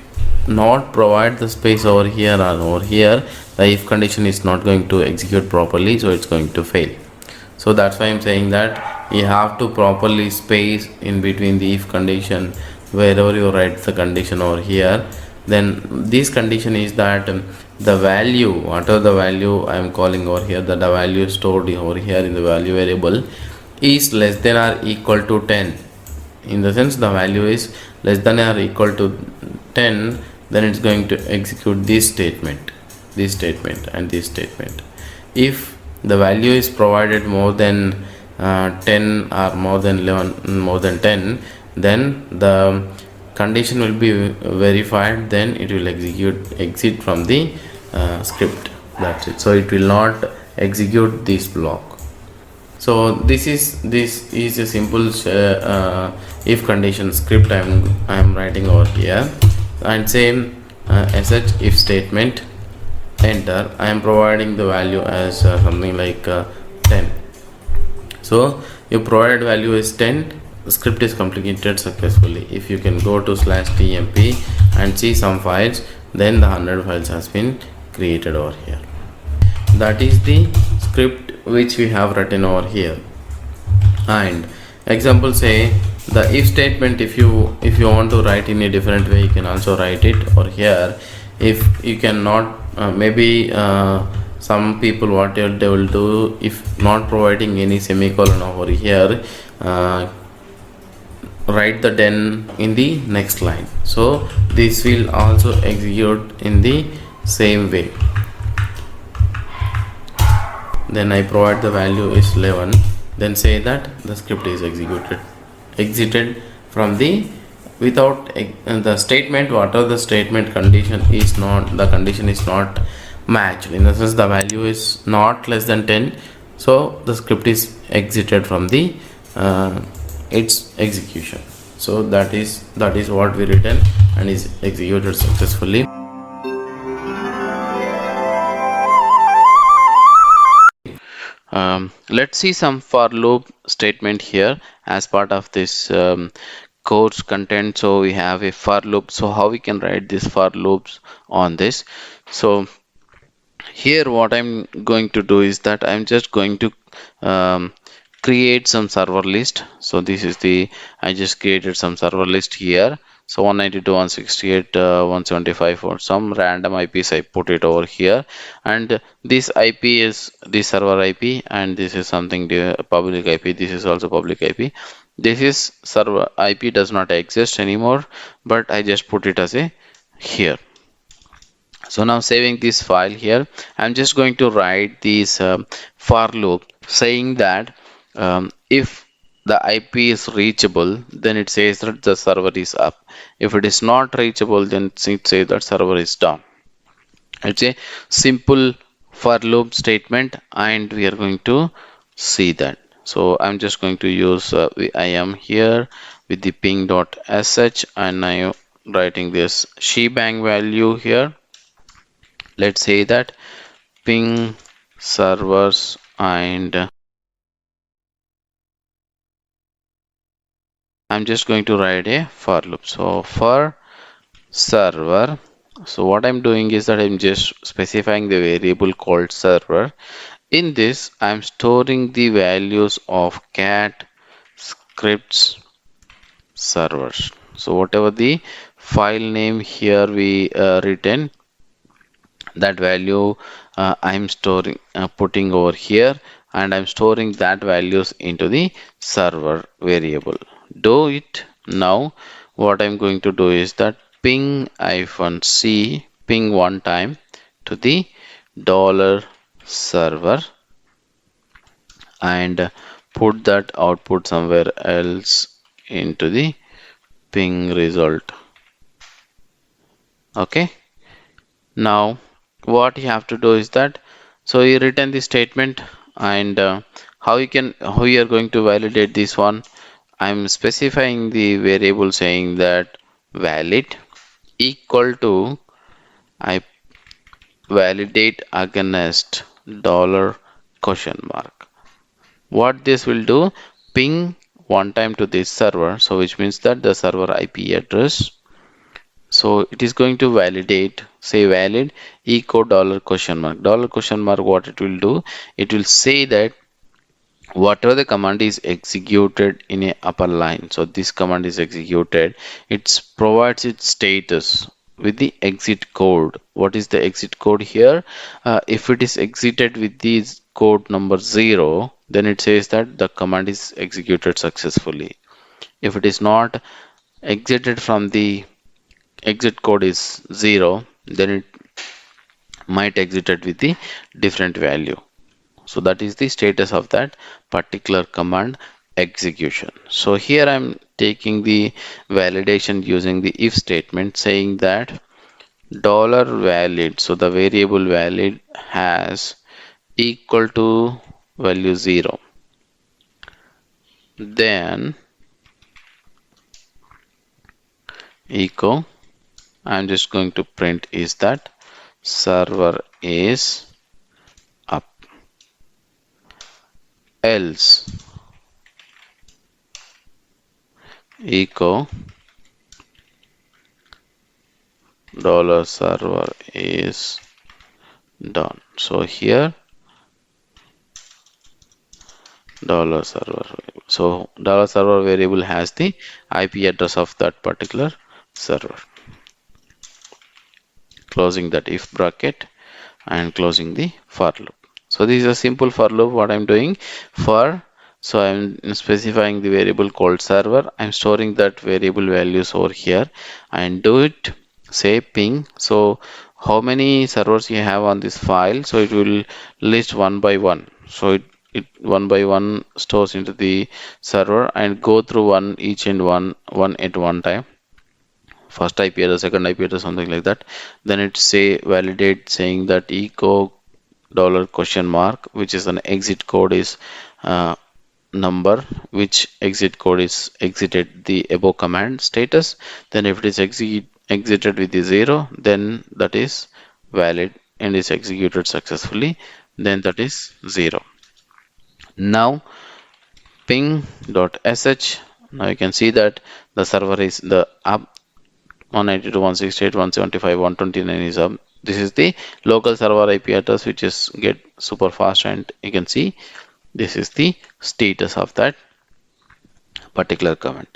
not provide the space over here or over here, the if condition is not going to execute properly, so it's going to fail. So that's why I'm saying that you have to properly space in between the if condition wherever you write the condition over here. Then this condition is that the value, whatever the value I am calling over here, that the value stored over here in the value variable is less than or equal to 10. In the sense the value is less than or equal to 10, then it's going to execute this statement, and this statement. If the value is provided more than 10 or more than 11, more than 10, then the condition will be verified, then it will exit from the script. That's it. So it will not execute this block. So this is a simple if condition script I am writing over here. And same sh if statement, enter. I am providing the value as something like 10. So your provided value is 10. The script is completed successfully. If you can go to /tmp and see some files, then the 100 files has been created over here. That is the script which we have written over here. And example, say the if statement, if you want to write in a different way, you can also write it over here. If you cannot, maybe some people, what they will do, if not providing any semicolon over here, write the then in the next line. So this will also execute in the same way. Then I provide the value is 11, then say that the script is exited from the without the statement, whatever the statement condition is not, the condition is not matched, in the sense the value is not less than 10, so the script is exited from the its execution. So that is what we written and is executed successfully. Let's see some for loop statement here as part of this course content. So we have a for loop. So how we can write this for loops on this? So here what I'm going to do is that I'm just going to create some server list. So this is I just created some server list here. So 192.168.175 for some random IPs, I put it over here, and this IP is the server IP, and this is something public IP. This is also public IP. This is server IP does not exist anymore, but I just put it as a here. So now saving this file here, I'm just going to write this for loop saying that if the IP is reachable, then it says that the server is up. If it is not reachable, then it says that server is down. It's a simple for loop statement, and we are going to see that. So I'm just going to use I am here with the ping.sh, and I writing this shebang value here. Let's say that ping servers, and I'm just going to write a for loop. So for server, so what I'm doing is that I'm just specifying the variable called server. In this, I'm storing the values of cat scripts servers. So whatever the file name here we written, that value I'm storing putting over here, and I'm storing that values into the server variable. Do it now. What I'm going to do is that ping-c, ping one time to the dollar server, and put that output somewhere else into the ping result. Okay, now what you have to do is that, so you return the statement, and how you are going to validate this one. I'm specifying the variable saying that valid equal to, I validate against dollar question mark. What this will do, ping one time to this server, so which means that the server IP address. So it is going to validate, say valid echo dollar question mark. Dollar question mark, what it will do, it will say that whatever the command is executed in a upper line, so this command is executed, it provides its status with the exit code. What is the exit code here? If it is exited with this code number 0, then it says that the command is executed successfully. If it is not exited from the exit code is 0, then it might exited with the different value. So that is the status of that particular command execution. So here I'm taking the validation using the if statement, saying that dollar valid, so the variable valid has equal to value 0, then echo, I'm just going to print is that server is up, else echo dollar server is down. So here dollar server variable. So dollar server variable has the IP address of that particular server. Closing that if bracket and closing the for loop. So this is a simple for loop. What I'm doing for, so I'm specifying the variable called server. I'm storing that variable values over here, and do it, say ping. So how many servers you have on this file, so it will list one by one. So it one by one stores into the server and go through each and one at one time, first IP address, second IP address, something like that. Then it say validate saying that echo dollar question mark, which is an exit code is number, which exit code is exited the above command status. Then if it is exited with the 0, then that is valid and is executed successfully, then that is 0. Now ping.sh, now you can see that the server is the up 192.168.175.129 is up. This is the local server IP address, which is get super fast, and you can see this is the status of that particular command.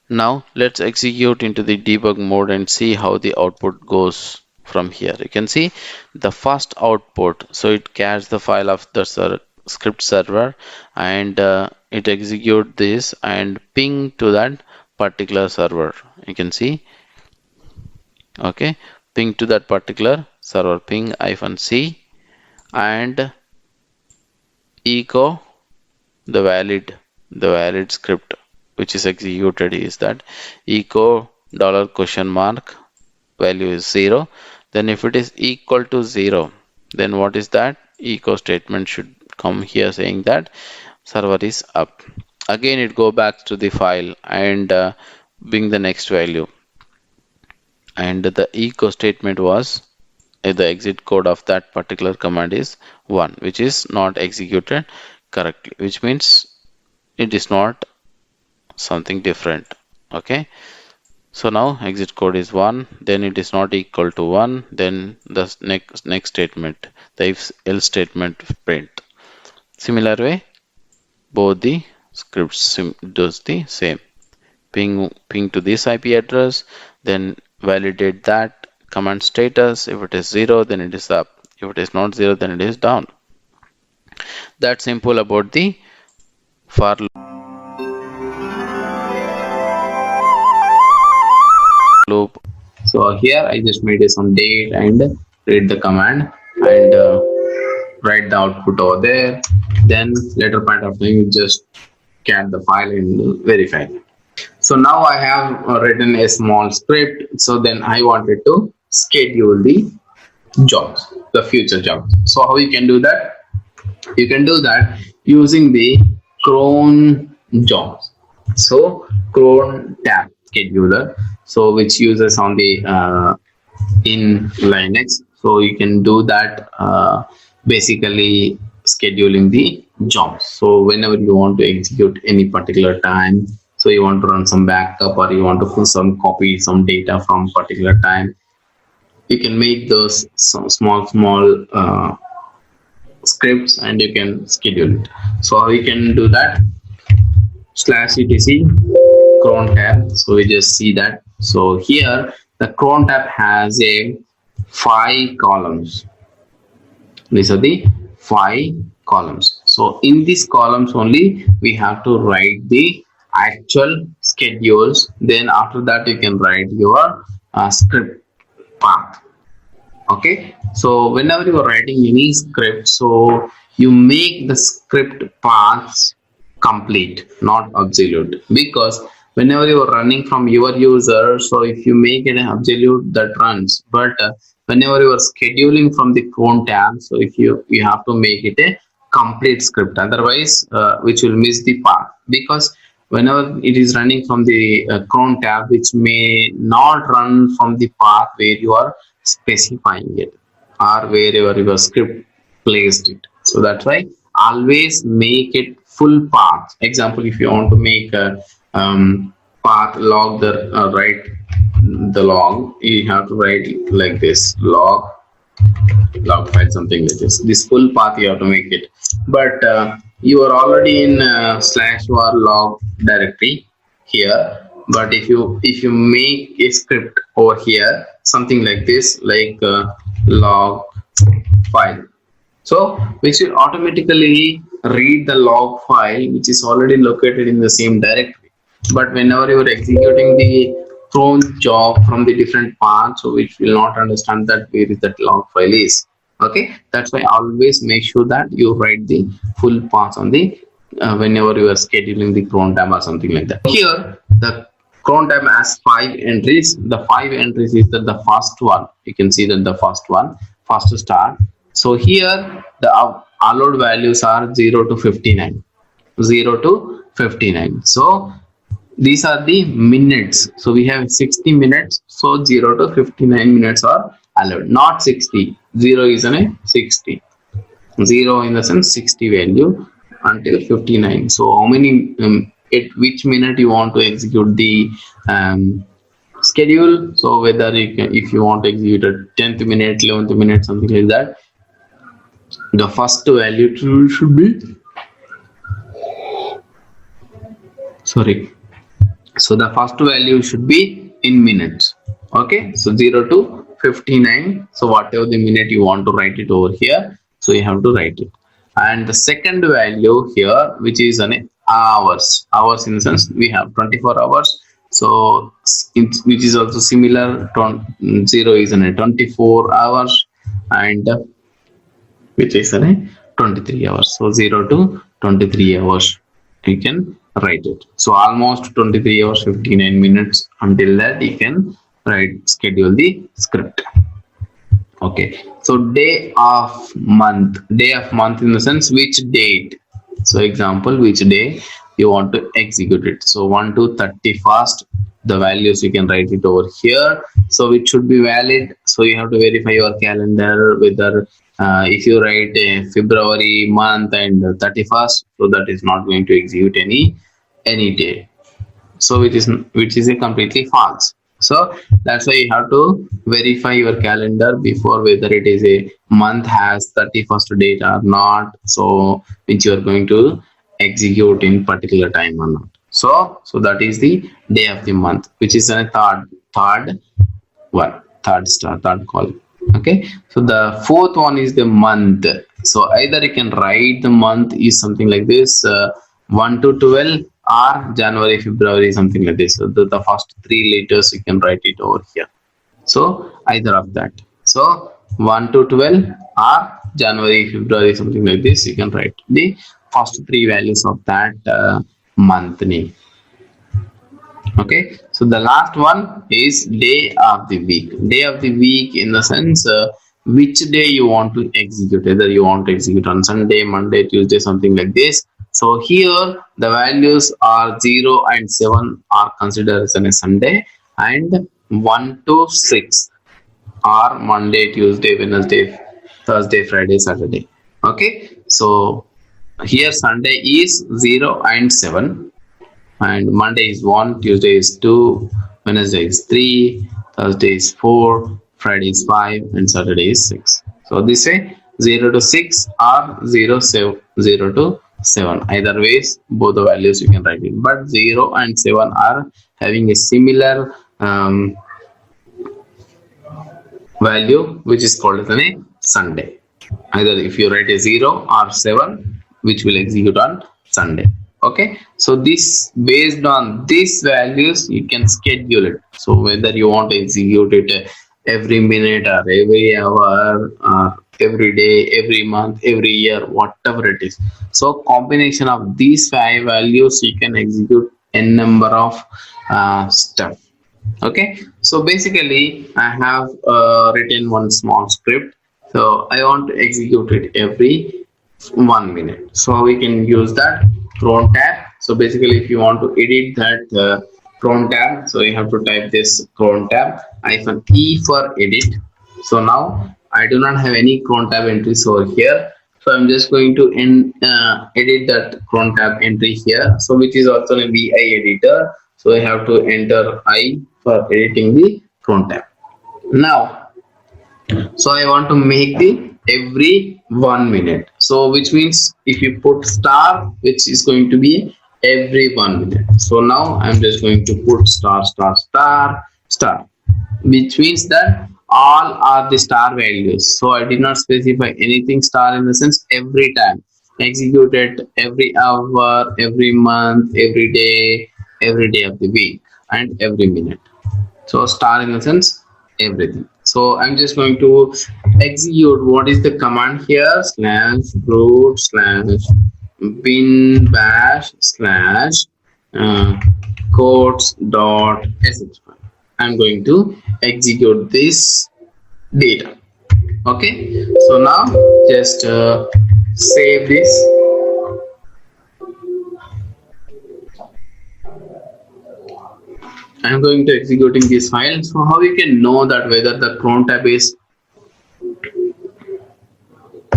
Now let's execute into the debug mode and see how the output goes from here. You can see the first output, so it caches the file of the script server, and it execute this and ping to that particular server. You can see, okay, ping to that particular server, ping -c, and echo the valid script which is executed is that echo dollar question mark, value is 0. Then if it is equal to 0, then what is that echo statement should come here saying that server is up. Again it go back to the file and bring the next value. and the echo statement was the exit code of that particular command is 1, which is not executed correctly, which means it is not something different. Okay, so now exit code is 1, then it is not equal to 1, then the next statement, the if else statement print. Similar way, both the scripts does the same. Ping to this IP address, then validate that command status. If it is 0, then it is up. If it is not 0, then it is down. That's simple about the for loop. So here I just made some date and read the command and write the output over there. Then later point of time you just cat the file and verify. So now I have written a small script. So then I wanted to schedule the jobs, the future jobs. So how you can do that? You can do that using the cron jobs. So crontab scheduler, so which uses on the in Linux. So you can do that basically scheduling the jobs. So whenever you want to execute any particular time, so you want to run some backup or you want to put some copy some data from particular time, you can make those some small scripts and you can schedule it. So how you can do that? /etc crontab. So we just see that. So here the crontab has a 5 columns. These are the 5 columns. So in these columns only we have to write the actual schedules. Then after that you can write your script path. Okay, so whenever you are writing any script, so you make the script paths complete, not absolute, because whenever you are running from your user, so if you make it an absolute, that runs, but whenever you are scheduling from the cron tab, so if you have to make it a complete script, otherwise which will miss the path, because whenever it is running from the cron tab, which may not run from the path where you are specifying it or wherever your script placed it. So that's why always make it full path. Example, if you want to make a path log, the write the log, you have to write like this, log file, something like this full path you have to make it. But you are already in /var log directory here, but if you make a script over here, something like this, like log file, so which will automatically read the log file which is already located in the same directory. But whenever you are executing the cron job from the different paths, so which will not understand that where is that log file is. Okay, that's why always make sure that you write the full path on the whenever you are scheduling the cron tab or something like that. Here the cron tab has 5 entries. The 5 entries is that the first one, you can see that the first one, first start. So here the allowed values are 0 to 59, 0 to 59. So these are the minutes. So we have 60 minutes, so 0 to 59 minutes are allowed, not 60. 0 is an 60, 0 in the sense 60 value until 59. So how many at which minute you want to execute the schedule. So whether you can, if you want to execute at 10th minute, 11th minute, something like that, the first value should be, sorry, so the first value should be in minutes. Okay, so 0 to 59. So whatever the minute you want to write it over here, so you have to write it. And the second value here, which is an hours in the sense we have 24 hours. So which is also similar. 0 is an 24 hours and which is an 23 hours. So 0 to 23 hours you can write it. So almost 23 hours 59 minutes. Until that you can schedule the script. Okay, so day of month in the sense which date. So example, which day, you want to execute it. So 1 to 31st, the values you can write it over here, so it should be valid. So you have to verify your calendar whether if you write a February month and 31st, so that is not going to execute any day, so which is a completely false. So that's why you have to verify your calendar before whether it is a month has 31st date or not, so which you are going to execute in particular time or not. So that is the day of the month, which is a third column. Okay, so the fourth one is the month. So either you can write the month is something like this, 1 to 12, or January, February, something like this. So the first 3 letters you can write it over here. So either of that. So 1 to 12 or January, February, something like this, you can write the first 3 values of that month name. Okay, so the last one is day of the week. Day of the week in the sense which day you want to execute, whether you want to execute on Sunday, Monday, Tuesday, something like this. So here the values are 0 and 7 are considered as a Sunday, and 1 to 6 are Monday, Tuesday, Wednesday, Thursday, Friday, Saturday. Okay, so here Sunday is 0 and 7, and Monday is 1, Tuesday is 2, Wednesday is 3, Thursday is 4, Friday is 5, and Saturday is 6. So this way 0 to 6 or 0 to 7, either ways both the values you can write it, but 0 and 7 are having a similar value, which is called as a Sunday. Either if you write a 0 or 7, which will execute on Sunday. Okay, so this based on these values you can schedule it. So whether you want to execute it every minute or every hour or every day, every month, every year, whatever it is. So combination of these 5 values you can execute n number of stuff. Okay, so basically I have written one small script. So I want to execute it every 1 minute. So we can use that crontab. So basically if you want to edit that crontab, so you have to type this crontab -e for edit. So now I do not have any crontab entries over here, so I'm just going to edit that crontab entry here, so which is also a vi editor. So I have to enter I for editing the crontab. Now so I want to make the every 1 minute, so which means if you put star, which is going to be every 1 minute. So now I'm just going to put star, which means that all are the star values. So I did not specify anything star in the sense every time executed, every hour, every month, every day of the week, and every minute. So star in the sense everything. So I'm just going to execute what is the command here, /root /bin bash /codes.sh. I'm going to execute this data. Okay, so now just save this. I'm going to executing this file. So how you can know that whether the crontab is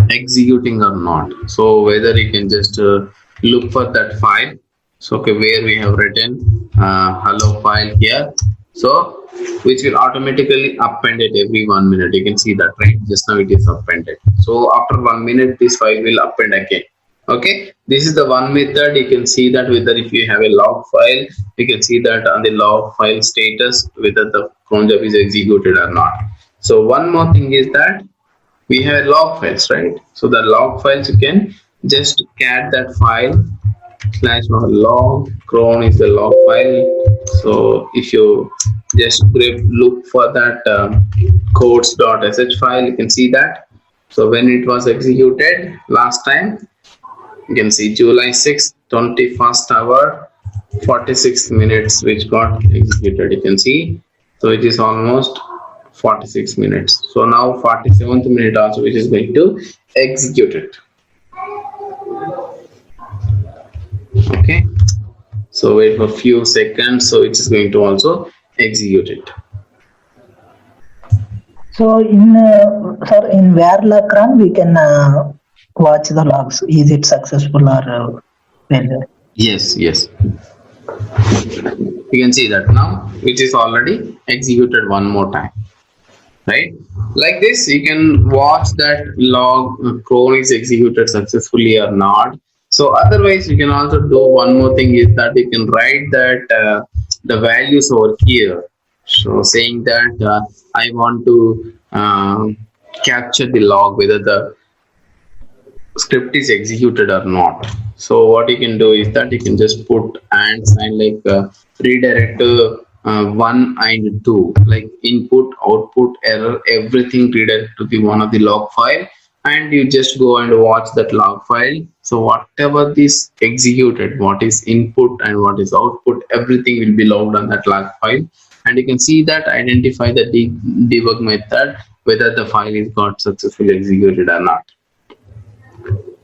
executing or not? So whether you can just look for that file. So okay, where we have written hello file here, so which will automatically append it every 1 minute. You can see that, right? Just now it is appended. So after 1 minute this file will append again. Okay, this is the one method. You can see that whether if you have a log file, you can see that on the log file status whether the cron job is executed or not. So one more thing is that we have log files, right? So the log files you can just cat that file /log. Cron is the log file. So if you just look for that codes.sh file, you can see that. So when it was executed last time, you can see July 6th, 21st hour, 46 minutes, which got executed. You can see, so it is almost 46 minutes. So now 47th minute also, which is going to execute it. Okay, So wait for a few seconds, so it is going to also execute it. So in Warlock run we can watch the logs. Is it successful or failure? Yes, yes. You can see that now it is already executed one more time, right? Like this, you can watch that log cron is executed successfully or not. So otherwise, you can also do one more thing is that you can write that the values over here. So saying that I want to capture the log whether the script is executed or not. So what you can do is that you can just put and sign like redirect to 1 and 2, like input, output, error, everything redirect to the one of the log file, and you just go and watch that log file. So whatever this executed, what is input and what is output, everything will be logged on that log file, and you can see that identify the debug method whether the file is got successfully executed or not.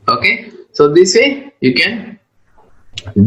Okay, so this way you can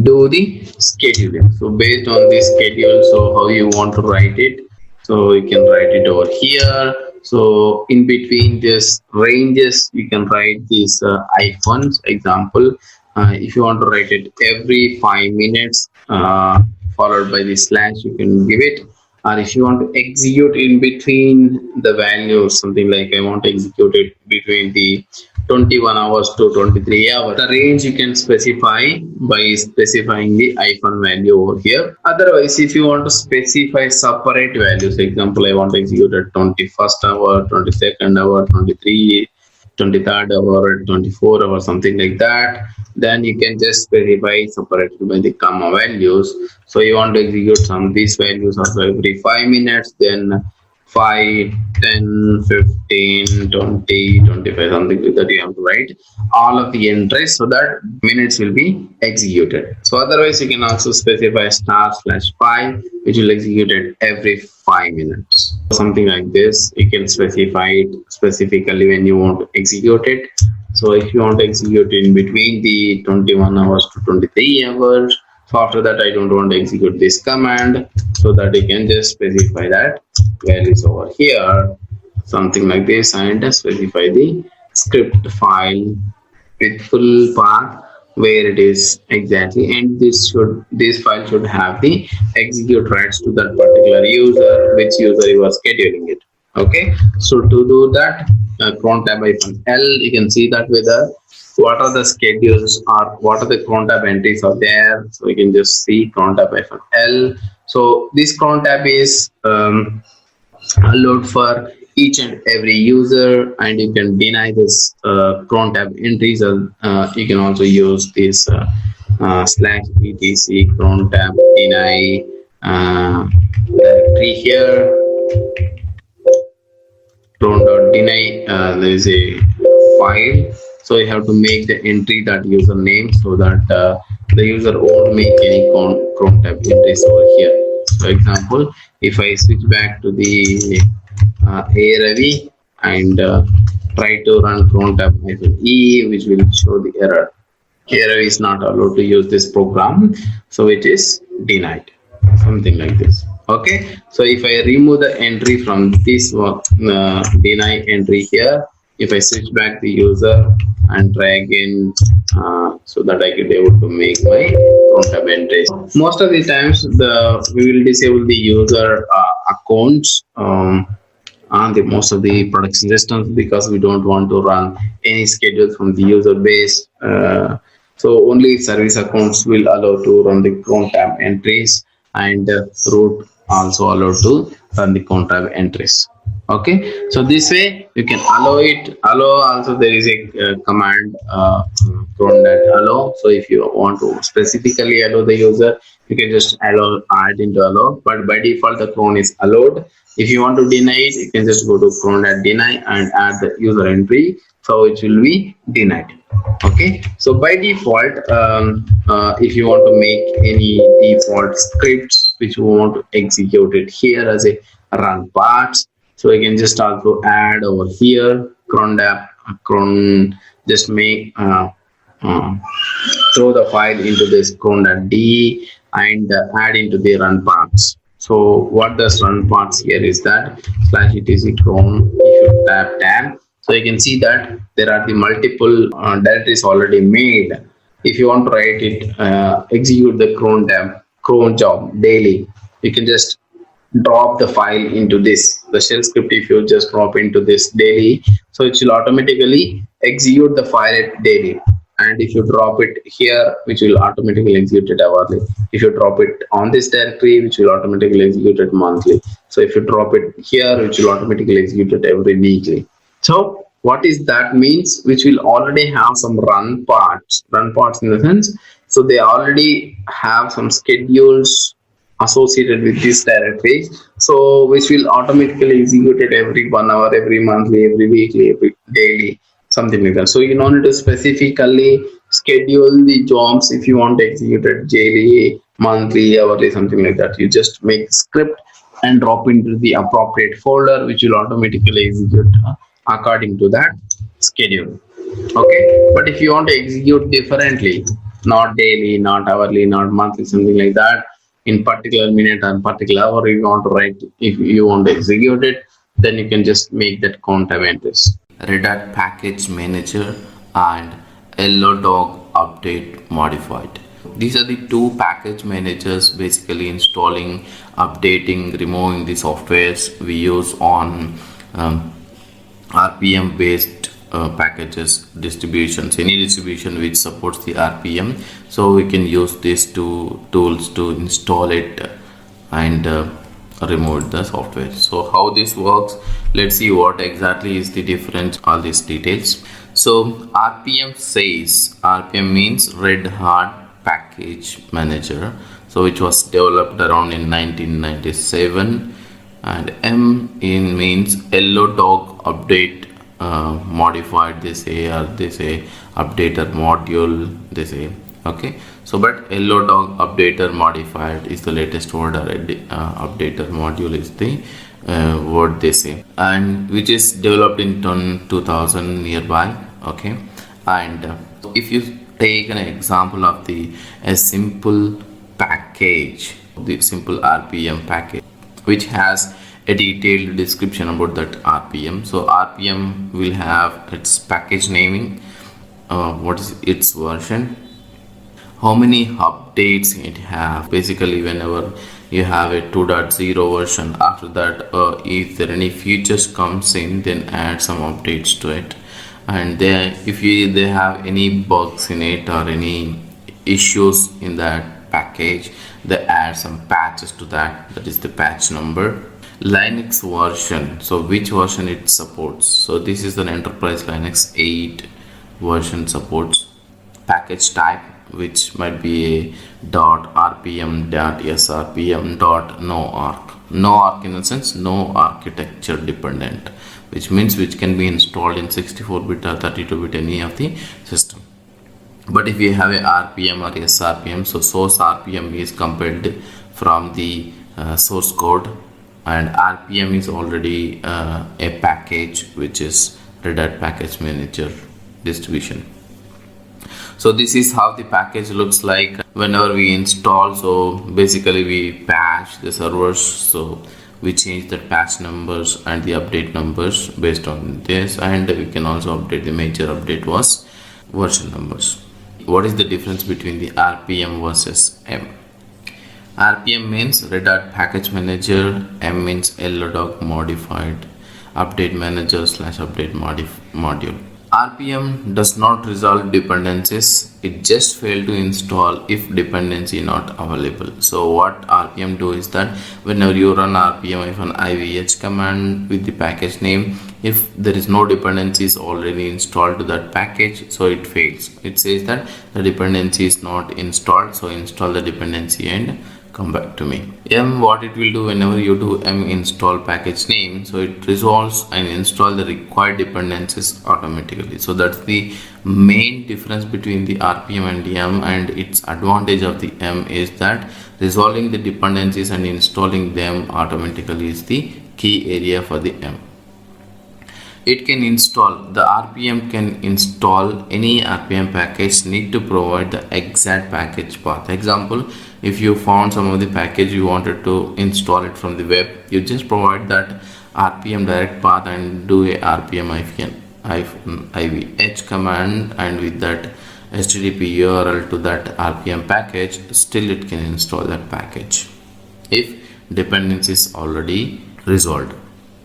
do the scheduling. So based on the schedule, so how you want to write it, so you can write it over here. So in between this ranges you can write these hyphens. Example, if you want to write it every 5 minutes followed by the slash, you can give it. Or if you want to execute in between the values, something like I want to execute it between the 21 hours to 23 hours, the range you can specify by specifying the hyphen value over here. Otherwise, if you want to specify separate values, example, I want to execute at 21st hour, 22nd hour, 23rd hour, 24 hour, something like that, then you can just specify separated by the comma values. So you want to execute some of these values also every 5 minutes, then 5, 10, 15, 20, 25, something like that. You have to write all of the entries so that minutes will be executed. So otherwise you can also specify */5, which will execute it every 5 minutes. Something like this, you can specify it specifically when you want to execute it. So if you want to execute in between the 21 hours to 23 hours, so after that I don't want to execute this command, so that you can just specify that values over here, something like this, and specify the script file with full path where it is exactly, and this file should have the execute rights to that particular user, which user you are scheduling it. Okay, so to do that, crontab -l, you can see that whether what are the schedules or what are the crontab entries are there. So you can just see crontab -l. So this crontab is allowed for each and every user, and you can deny this crontab entries. You can also use this /etc crontab deny directory here. Cron.deny, there is a file, so you have to make the entry that username so that the user won't make any crontab entries over here. For example, if I switch back to the RHEL and try to run crontab-e, which will show the error. RHEL is not allowed to use this program, so it is denied, something like this. Okay, so if I remove the entry from this deny entry here, if I switch back the user and try again, so that I could be able to make my crontab entries. Most of the times we will disable the user accounts on the most of the production systems, because we don't want to run any schedule from the user base. So only service accounts will allow to run the crontab entries, and root also allowed to run the crontab entries. Okay, so this way you can allow it. Allow also, there is a command cron.allow. allow. So if you want to specifically allow the user, you can just add into allow, but by default the cron is allowed. If you want to deny it, you can just go to cron.deny and add the user entry, so it will be denied. Okay, so by default, if you want to make any default scripts which you want to execute it here as a run parts, so you can just also add over here cron, just make throw the file into this cron.d, and add into the run parts. So what does run parts here is that /etc cron, if you tab, so you can see that there are the multiple directories already made. If you want to write it, execute the cron job daily, you can just drop the file into this, the shell script. If you just drop into this daily, so it will automatically execute the file daily. And if you drop it here, which will automatically execute it hourly. If you drop it on this directory, which will automatically execute it monthly. So if you drop it here, which will automatically execute it every weekly. So what is that means? Which will already have some run parts in the sense, so they already have some schedules associated with this directory, so which will automatically execute it every 1 hour, every monthly, every weekly, every daily, something like that. So you don't need to specifically schedule the jobs if you want to execute it daily, monthly, hourly, something like that. You just make script and drop into the appropriate folder, which will automatically execute according to that schedule. Okay, but if you want to execute differently, not daily, not hourly, not monthly, something like that, in particular minute and particular hour you want to write, if you want to execute it, then you can just make that crontab entries. Red Hat package manager and LODOG update modified. These are the two package managers, basically installing, updating, removing the softwares we use on RPM based packages distributions, any distribution which supports the RPM. So we can use these two tools to install it and remove the software. So how this works, let's see what exactly is the difference, all these details. So RPM says, RPM means Red Hat package manager, so which was developed around in 1997, and M in means LODOG update modified, they say, or they say updater module, they say. Okay, so but LODOG updater modified is the latest word, or updater module is the word they say, and which is developed in 2000 nearby. Okay, and if you take an example of a simple package, the simple RPM package, which has a detailed description about that RPM. So RPM will have its package naming, what is its version, how many updates it have. Basically, whenever you have a 2.0 version, after that if there any features comes in, then add some updates to it. And then if they have any bugs in it or any issues in that package, they add some patches to that, that is the patch number. Linux version, so which version it supports. So this is an enterprise Linux 8 version supports. Package type, which might be a .rpm, .srpm, .noarch. Noarch in the sense no architecture dependent, which means which can be installed in 64-bit or 32-bit any of the system. But if you have a RPM or SRPM, so source RPM is compiled from the source code, and RPM is already a package which is Red Hat package manager distribution. So this is how the package looks like whenever we install. So basically we patch the servers, so we change the patch numbers and the update numbers based on this, and we can also update the major update was version numbers. What is the difference between the RPM versus M? RPM means Red Hat package manager, M means LODOG modified update manager / update module. RPM does not resolve dependencies, it just failed to install if dependency not available. So what RPM do is that whenever you run RPM if an IVH command with the package name, if there is no dependencies already installed to that package, so it fails. It says that the dependency is not installed, so install the dependency and come back to me. M, what it will do whenever you do M install package name, so it resolves and install the required dependencies automatically. So that's the main difference between the RPM and the M, and its advantage of the M is that resolving the dependencies and installing them automatically is the key area for the M. it can install, the RPM can install any RPM package, need to provide the exact package path. Example, if you found some of the package you wanted to install it from the web, you just provide that RPM direct path and do a RPM -ivh command, and with that HTTP URL to that RPM package, still it can install that package if dependency is already resolved.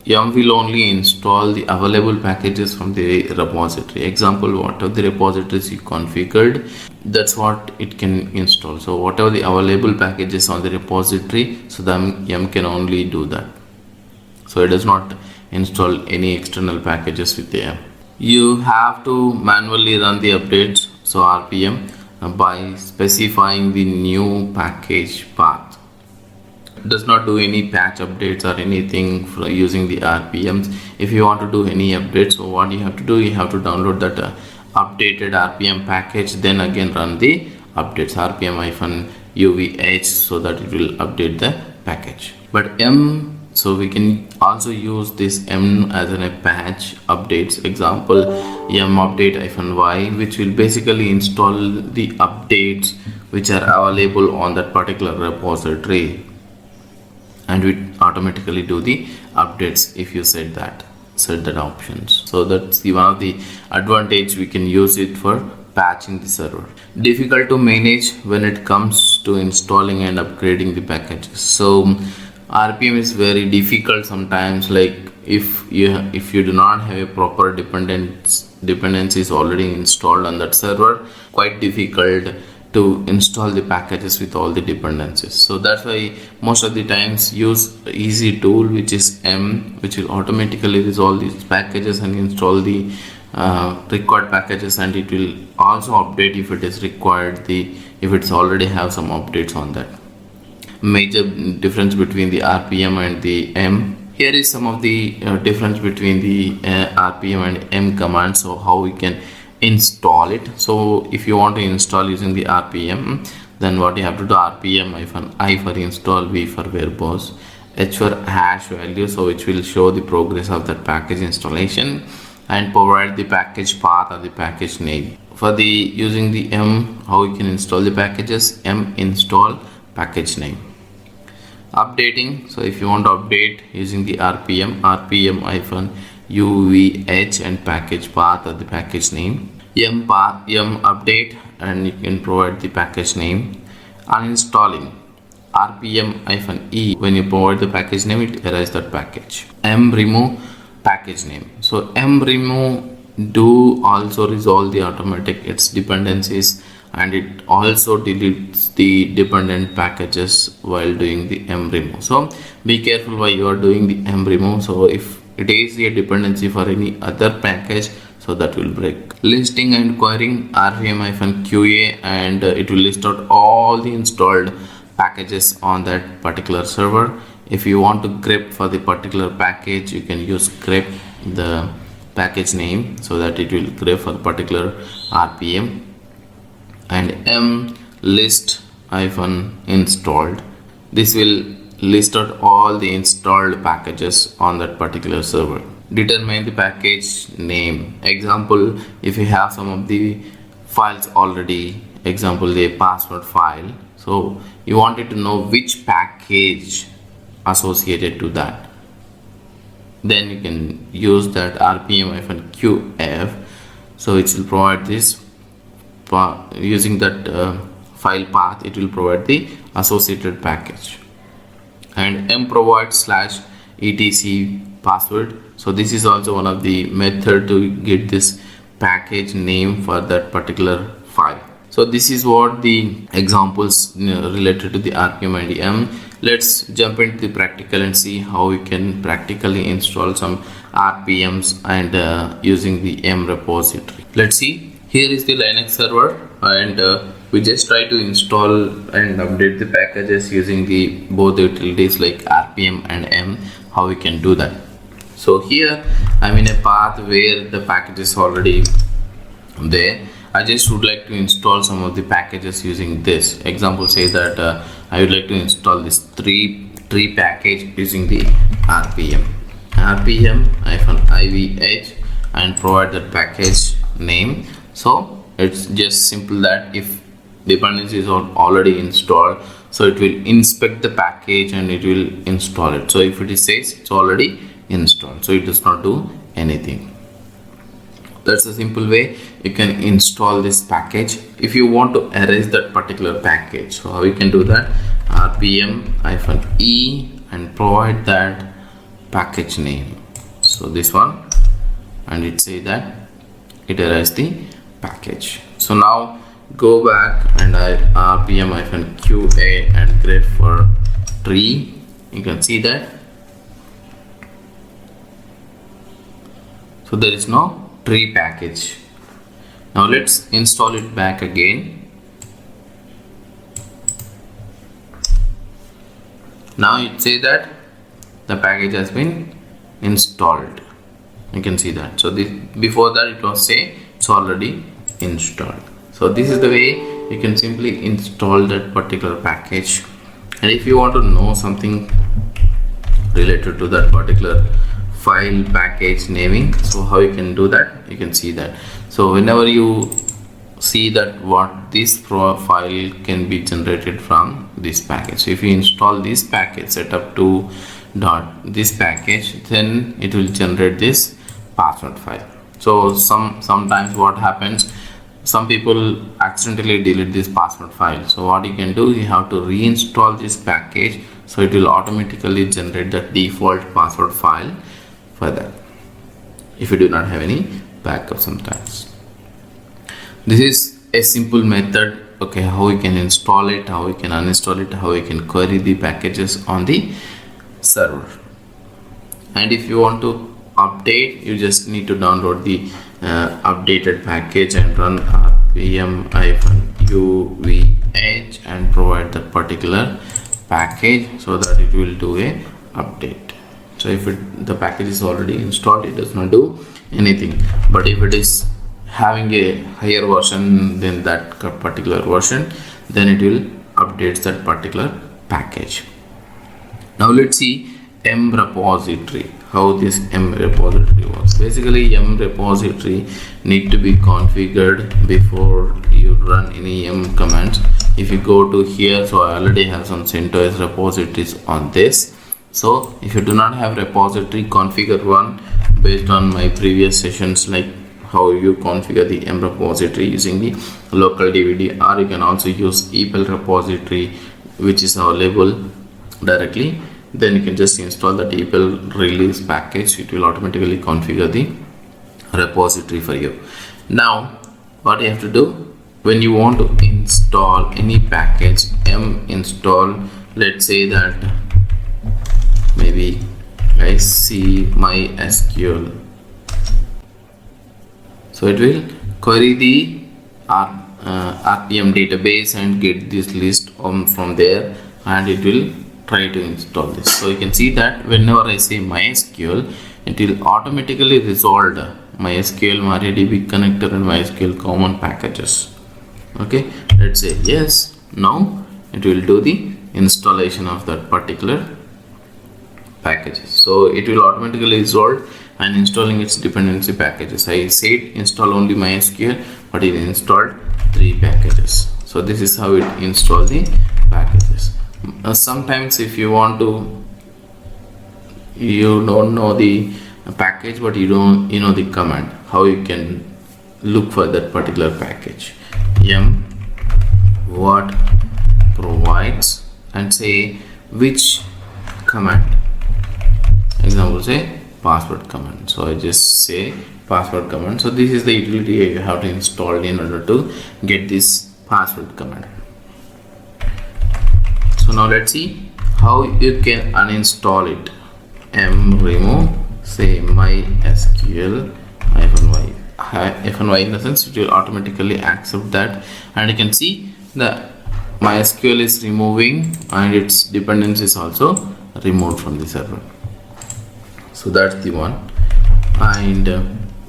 Yum will only install the available packages from the repository. Example, whatever the repositories you configured, that's what it can install. So whatever the available packages on the repository, so the Yum can only do that. So it does not install any external packages with the Yum. You have to manually run the updates, so RPM, by specifying the new package path. Does not do any patch updates or anything for using the RPMs. If you want to do any updates, so what you have to do, you have to download that updated RPM package, then again run the updates RPM-UVH, so that it will update the package. But M, so we can also use this M as a patch updates. Example, M update-y, which will basically install the updates which are available on that particular repository, and we automatically do the updates if you set that options. So that's the one of the advantage, we can use it for patching the server. Difficult to manage when it comes to installing and upgrading the packages. So RPM is very difficult sometimes, like if you do not have a proper dependencies already installed on that server, quite difficult to install the packages with all the dependencies. So that's why most of the times use easy tool, which is M, which will automatically resolve these packages and install the required packages, and it will also update if it is required, if it's already have some updates on that. Major difference between the RPM and the M. Here is some of the difference between the RPM and M commands, so how we can install it. So if you want to install using the RPM, then what you have to do, RPM-I for install, V for verbose, H for hash value, so which will show the progress of that package installation, and provide the package path or the package name. For the using the M, how you can install the packages, M install package name. Updating, so if you want to update using the RPM-UVH and package path or the package name, M update, and you can provide the package name. Uninstalling, RPM-E, when you provide the package name, it erases that package. M remove package name, so M remove do also resolve the automatic its dependencies, and it also deletes the dependent packages while doing the M remove. So be careful while you are doing the M remove. So if it is a dependency for any other package, so that will break. Listing and querying, RPM-QA, and it will list out all the installed packages on that particular server. If you want to grep for the particular package, you can use grep, the package name, so that it will grep for the particular RPM. And M list -installed, this will list out all the installed packages on that particular server. Determine the package name. Example, if you have some of the files already, example the password file, so you wanted to know which package associated to that, then you can use that RPM-QF, so it will provide this using that file path, it will provide the associated package. And M provides /etc password, so this is also one of the method to get this package name for that particular file. So this is what the examples related to the RPM and M. Let's jump into the practical and see how we can practically install some RPMs and using the M repository. Let's see. Here is the Linux server, and we just try to install and update the packages using the both utilities like RPM and M, how we can do that. So here I'm in a path where the package is already there. I just would like to install some of the packages using this. Example, say that I would like to install this tree package using the RPM, rpm-ivh and provide that package name. So it's just simple that if dependencies are already installed, so it will inspect the package and it will install it. So if it says it's already installed, so it does not do anything. That's a simple way you can install this package. If you want to erase that particular package, so how you can do that? rpm-e and provide that package name. So this one, and it say that it erased the package. So now go back and I rpm-qa and grep for tree. You can see that. So there is no tree package. Now let's install it back again. Now it says that the package has been installed. You can see that. So this, before that it was say it's already installed. So this is the way you can simply install that particular package. And if you want to know something related to that particular file package naming, so how you can do that, you can see that. So whenever you see that what this file can be generated from this package, so if you install this package setup to this package, then it will generate this password file. So sometimes what happens, some people accidentally delete this password file. So what you can do, you have to reinstall this package, so it will automatically generate the default password file for that, if you do not have any backup. Sometimes this is a simple method, okay, how we can install it, how we can uninstall it, how we can query the packages on the server. And if you want to update, you just need to download the updated package and run rpm-uvh and provide that particular package, so that it will do a update. So if the package is already installed, it does not do anything. But if it is having a higher version than that particular version, then it will update that particular package. Now let's see M repository, how this M repository works. Basically M repository need to be configured before you run any M commands. If you go to here, so I already have some CentOS repositories on this. So if you do not have repository, configure one based on my previous sessions, like how you configure the M repository using the local DVD, or you can also use EPEL repository, which is available directly. Then you can just install the EPEL release package. It will automatically configure the repository for you. Now what you have to do, when you want to install any package, M install, let's say that maybe I see MySQL, so it will query the RPM database and get this list from there, and it will try to install this. So you can see that whenever I say MySQL, it will automatically resolve MySQL, MariaDB connector and MySQL common packages. Okay, let's say yes. Now it will do the installation of that particular packages. So it will automatically resolve and installing its dependency packages. I said install only MySQL, but it installed 3 packages. So this is how it installs the packages. Sometimes if you want to, you don't know the package, but you know the command, how you can look for that particular package. M what provides, and say which command. Example, say password command. So I just say password command. So this is the utility you have to install in order to get this password command. So now let's see how you can uninstall it. M remove, say MySQL -y in the sense it will automatically accept that, and you can see the MySQL is removing and its dependencies also removed from the server. So that's the one. And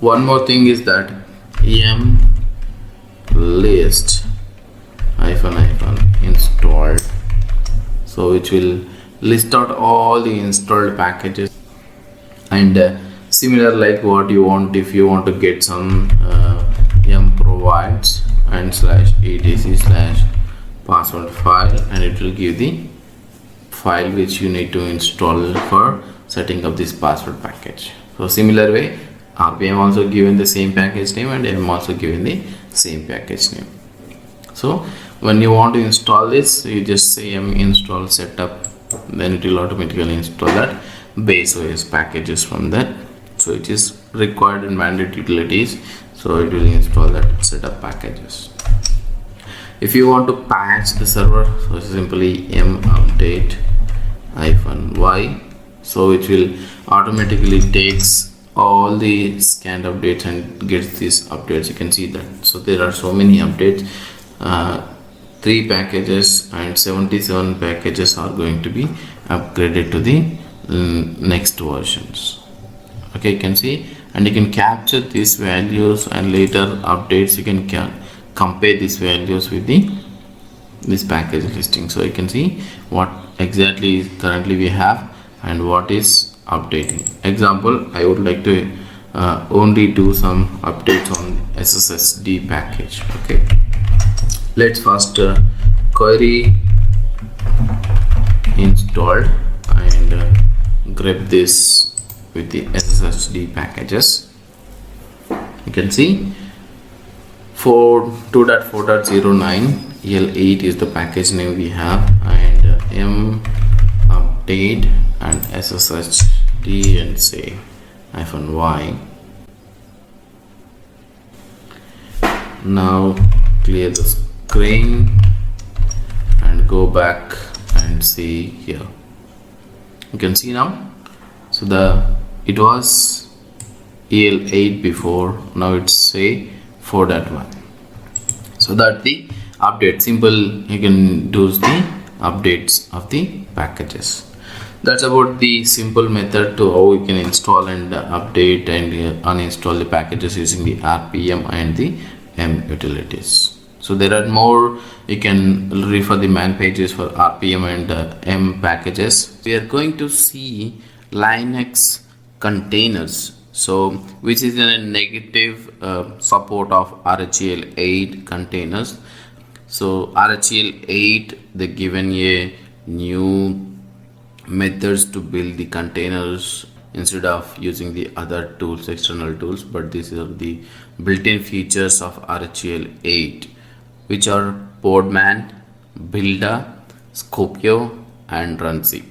one more thing is that M list -- installed, so which will list out all the installed packages and similar like what you want. If you want to get some m provides and /etc/password file, and it will give the file which you need to install for setting up this password package. So similar way, RPM also given the same package name and M also given the same package name. So when you want to install this, you just say m install setup, then it will automatically install that base OS packages from that. So it is required and mandate utilities, so it will install that setup packages. If you want to patch the server, so simply m update -y, so it will automatically takes all the scanned updates and gets these updates. You can see that. So there are so many updates, 3 packages and 77 packages are going to be upgraded to the next versions. Okay, you can see, and you can capture these values, and later updates you can compare these values with this package listing. So you can see what exactly currently we have and what is updating. Example, I would like to only do some updates on SSHD package. Okay, let's first query installed and grep this with the SSHD packages. You can see 2.4.09 EL8 is the package name we have, and m update and SSHD and say -y. Now clear the screen and go back and see here. You can see now. So it was EL8 before, now it's say 4.1. So that the update, simple, you can do the updates of the packages. That's about the simple method to how we can install and update and uninstall the packages using the RPM and the M utilities. So there are more, you can refer the man pages for RPM and M packages. We are going to see Linux containers, so which is a negative support of RHEL 8 containers. So RHEL 8, they given a new methods to build the containers instead of using the other tools, external tools, but these are the built-in features of RHEL 8, which are Podman, Buildah, Scopio and Runc.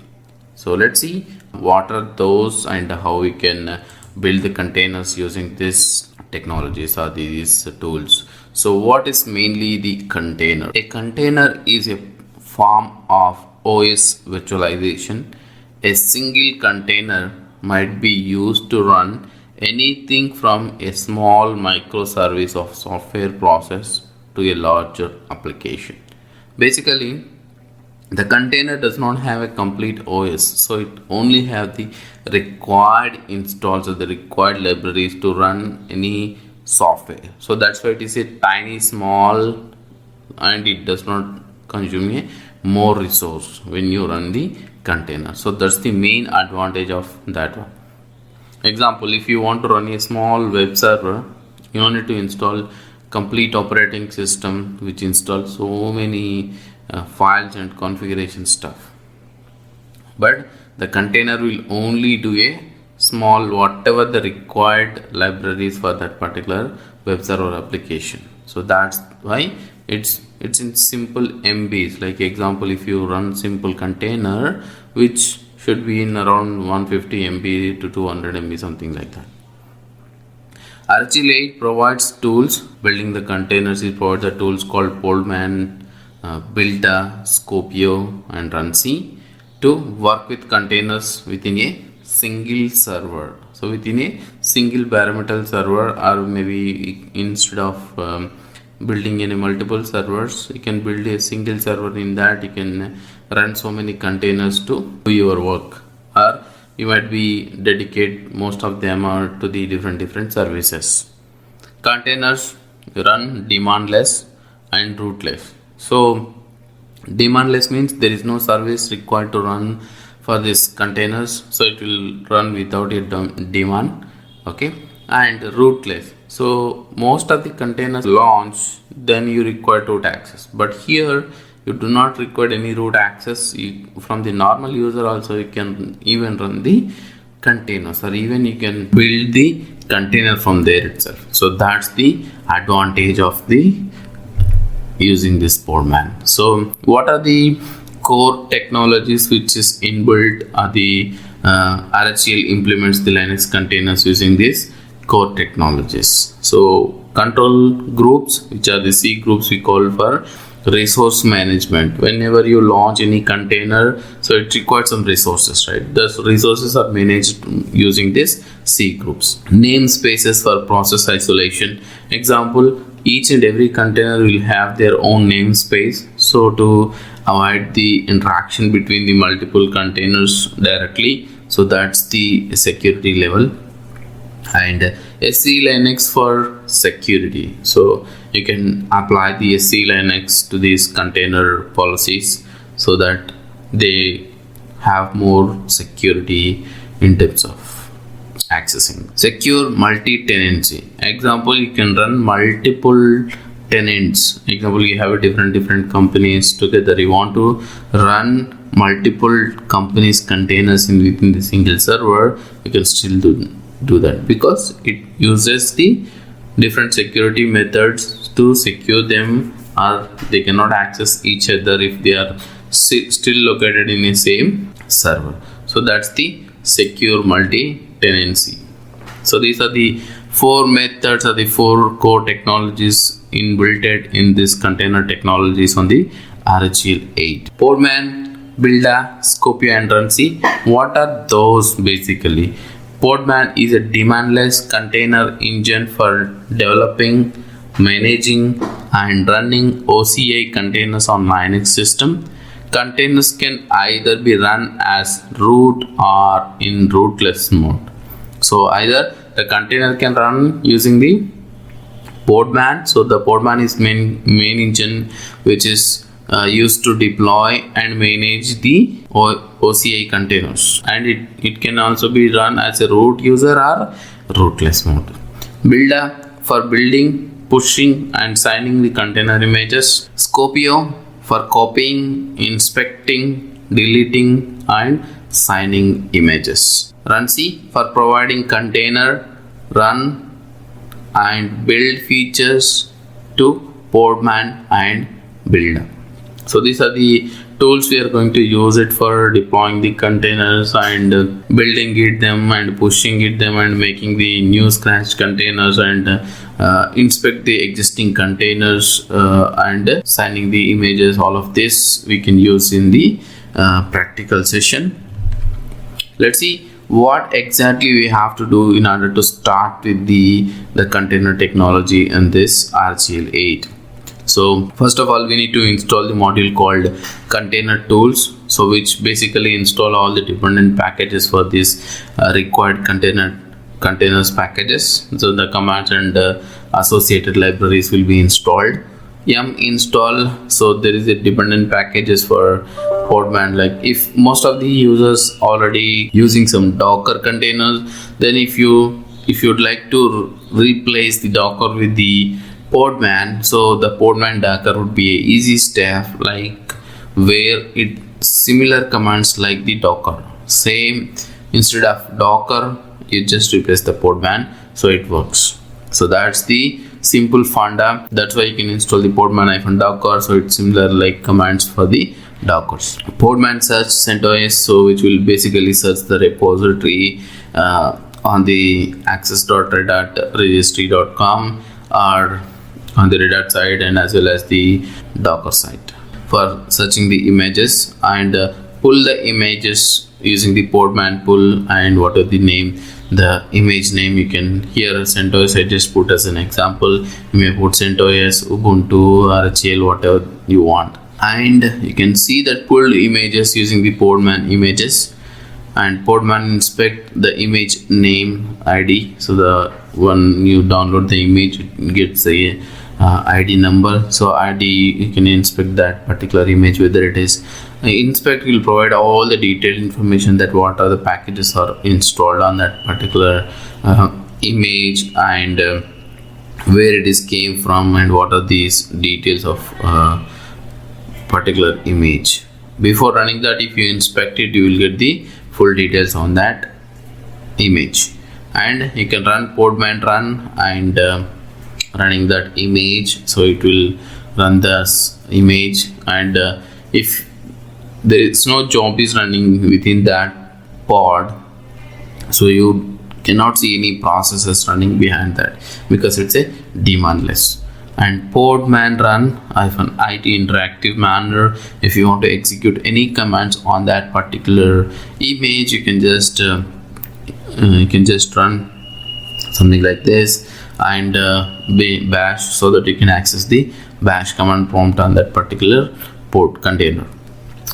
So let's see what are those and how we can build the containers using these technologies or these tools. So what is mainly the container? A container is a form of OS virtualization. A single container might be used to run anything from a small microservice of software process to a larger application. Basically, the container does not have a complete OS, so it only have the required installs or the required libraries to run any software. So that's why it is a tiny, small, and it does not consume a more resource when you run the container. So that's the main advantage of that one. Example, if you want to run a small web server, you don't need to install complete operating system which installs so many files and configuration stuff, but the container will only do a small whatever the required libraries for that particular web server application. So that's why it's in simple MBs. Like example, if you run simple container which should be in around 150 MB to 200 MB, something like that. RHEL 8 provides tools building the containers. It provides the tools called Podman, Buildah, Scopio and Runc to work with containers within a single server. So within a single bare metal server, or maybe instead of building any multiple servers, you can build a single server. In that you can run so many containers to do your work, or you might be dedicate most of them are to the different services. Containers run demandless and rootless. So demandless means there is no service required to run for this containers, so it will run without a daemon. Okay, and rootless. So most of the containers launch, then you require root access, but here you do not require any root access. From the normal user also you can even run the containers, or even you can build the container from there itself. So that's the advantage of the using this Podman. So what are the core technologies which is inbuilt? The RHEL implements the Linux containers using these core technologies. So control groups, which are the C groups we call for resource management. Whenever you launch any container, so it requires some resources, right? The resources are managed using this C groups. Namespaces for process isolation. Example, each and every container will have their own namespace, so to avoid the interaction between the multiple containers directly. So that's the security level. And SELinux for security, so you can apply the SELinux to these container policies so that they have more security in terms of accessing. Secure multi-tenancy. Example, you can run multiple tenants. Example, you have a different companies together, you want to run multiple companies containers within the single server, you can still do that, because it uses the different security methods to secure them, or they cannot access each other if they are still located in the same server. So that's the secure multi-tenancy. So these are the four methods, or the four core technologies inbuilt in this container technologies on the RHEL 8. Podman, Buildah, Skopje and Runc. What are those basically? Podman is a demandless container engine for developing, managing and running OCI containers on Linux system. Containers can either be run as root or in rootless mode. So either the container can run using the Podman. So the Podman is main engine which is used to deploy and manage the OCI containers, and it can also be run as a root user or rootless mode. Buildah for building, pushing and signing the container images. Skopje for copying, inspecting, deleting and signing images. Runc for providing container, run and build features to Podman and Buildah. So these are the tools we are going to use it for deploying the containers and building it them and pushing it them and making the new scratch containers and inspect the existing containers and signing the images. All of this we can use in the practical session. Let's see what exactly we have to do in order to start with the container technology in this RHEL 8. So first of all, we need to install the module called container tools, so which basically install all the dependent packages for this required containers packages. So the commands and associated libraries will be installed. Yum install, so there is a dependent packages for Podman. Like if most of the users already using some Docker containers, then if you'd like to replace the Docker with the Podman, so the Podman Docker would be a easy step, like where it similar commands like the Docker, same, instead of Docker you just replace the Podman, so it works. So that's the simple funda. That's why you can install the podman-docker, so it's similar like commands for the Dockers. Podman search CentOS, so which will basically search the repository on the access.red.registry.com or on the Red Hat side, and as well as the Docker site for searching the images and pull the images using the Podman pull. And what are the name, the image name, you can here CentOS I just put as an example. You may put CentOS, Ubuntu, RHEL, whatever you want, and you can see that pulled images using the Podman images. And Podman inspect the image name ID, so the when you download the image it gets a ID number, so ID you can inspect that particular image whether it is inspect will provide all the detailed information that what are the packages are installed on that particular image, and where it is came from, and what are these details of particular image. Before running that, if you inspect it, you will get the full details on that image. And you can run podman run and running that image, so it will run this image. And if there is no job is running within that pod, so you cannot see any processes running behind that, because it's a daemon list. And podman run -it interactive manner, if you want to execute any commands on that particular image, you can just run something like this, and bash, so that you can access the bash command prompt on that particular pod container.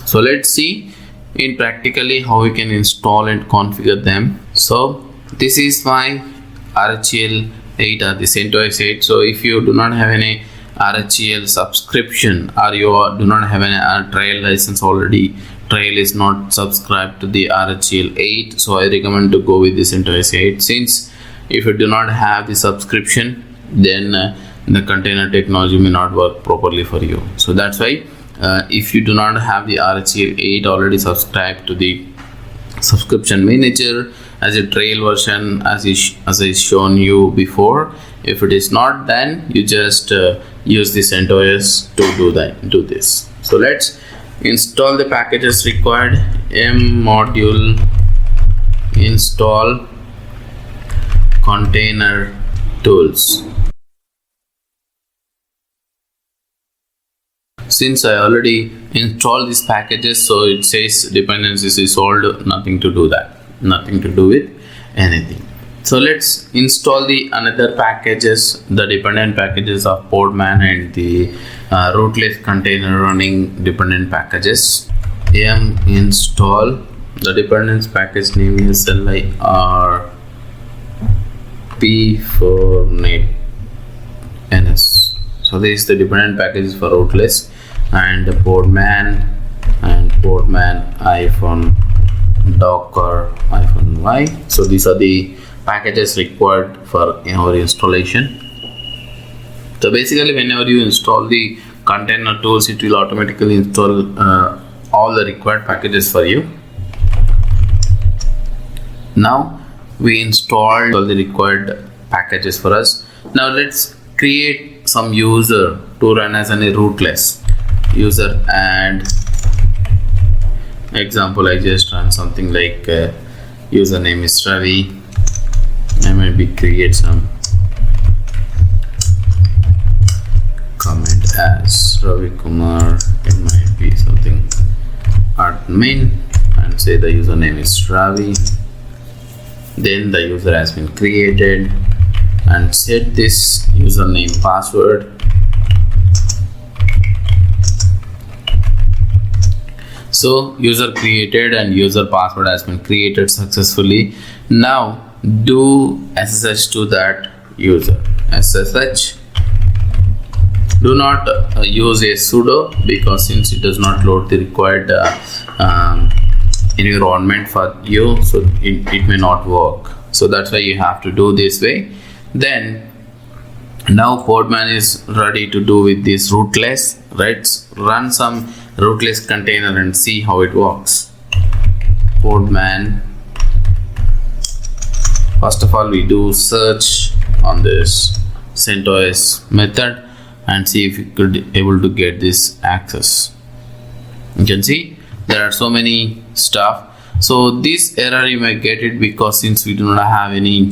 So let's see in practically how we can install and configure them. So this is my RHEL 8 or the CentOS 8. So if you do not have any RHEL subscription, or you do not have any trial license already, trial is not subscribed to the RHEL 8, so I recommend to go with the CentOS 8. Since if you do not have the subscription, then the container technology may not work properly for you. So that's why if you do not have the RHEL 8 already subscribed to the subscription manager as a trial version, as I shown you before, if it is not, then you just use the CentOS to do this. So let's install the packages required. module install container tools. Since I already installed these packages, so it says dependencies is solved, nothing to do with anything. So let's install the another packages, the dependent packages of podman and the rootless container running dependent packages. install, the dependence package name is lirp4net-ns. so this is the dependent packages for rootless, and the podman and podman-docker-y. So these are the packages required for our installation. So basically, whenever you install the container tools, it will automatically install all the required packages for you. Now we installed all the required packages for us. Now let's create some user to run as a rootless user. And example, I just run something like username is Ravi. I maybe create some comment as Ravi Kumar. It might be something admin, and say the username is Ravi. Then the user has been created, and set this username password. So user created and user password has been created successfully. Now do SSH to that user. SSH. Do not use a sudo, because since it does not load the required environment for you, so it may not work. So that's why you have to do this way. Then now podman is ready to do with this rootless. Let's run some rootless container and see how it works. Podman. First of all, we do search on this CentOS method and see if we could able to get this access. You can see there are so many stuff. So this error you may get it because since we do not have any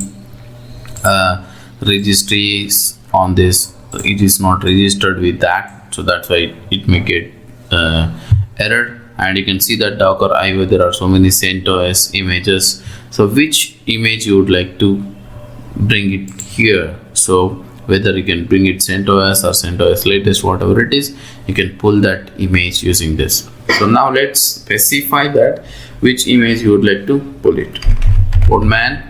registries on this, it is not registered with that, so that's why it may get error. And you can see that Docker.io, there are so many CentOS images. So which image you would like to bring it here? So whether you can bring it CentOS or CentOS latest, whatever it is, you can pull that image using this. So now let's specify that which image you would like to pull it. Podman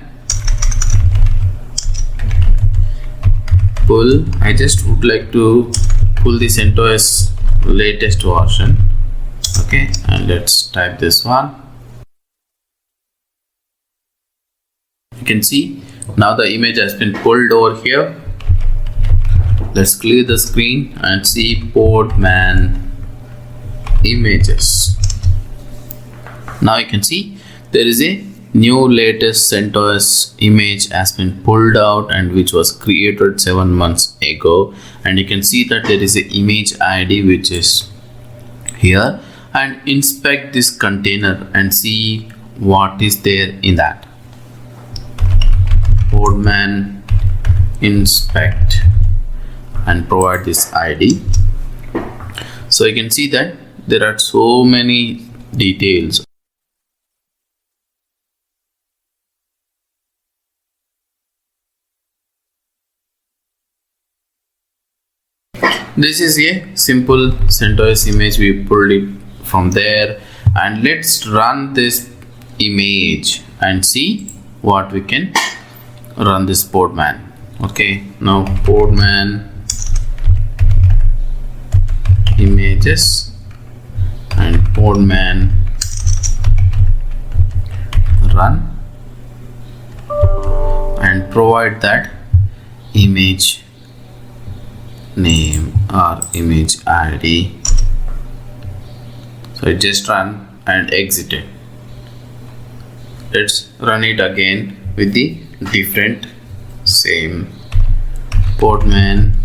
pull. I just would like to pull the CentOS latest version. Okay. Okay, and let's type this one. You can see now the image has been pulled over here. Let's clear the screen and see Podman images. Now you can see there is a new latest CentOS image has been pulled out and which was created 7 months ago, and you can see that there is an image ID which is here, and inspect this container and see what is there in that. Podman inspect and provide this ID. So you can see that there are so many details. This is a simple CentOS image. We pulled it from there, and let's run this image and see what we can run this Podman. Okay, now Podman images and Podman run and provide that image name or image ID. So it just run and exit it. Let's run it again with the different same Podman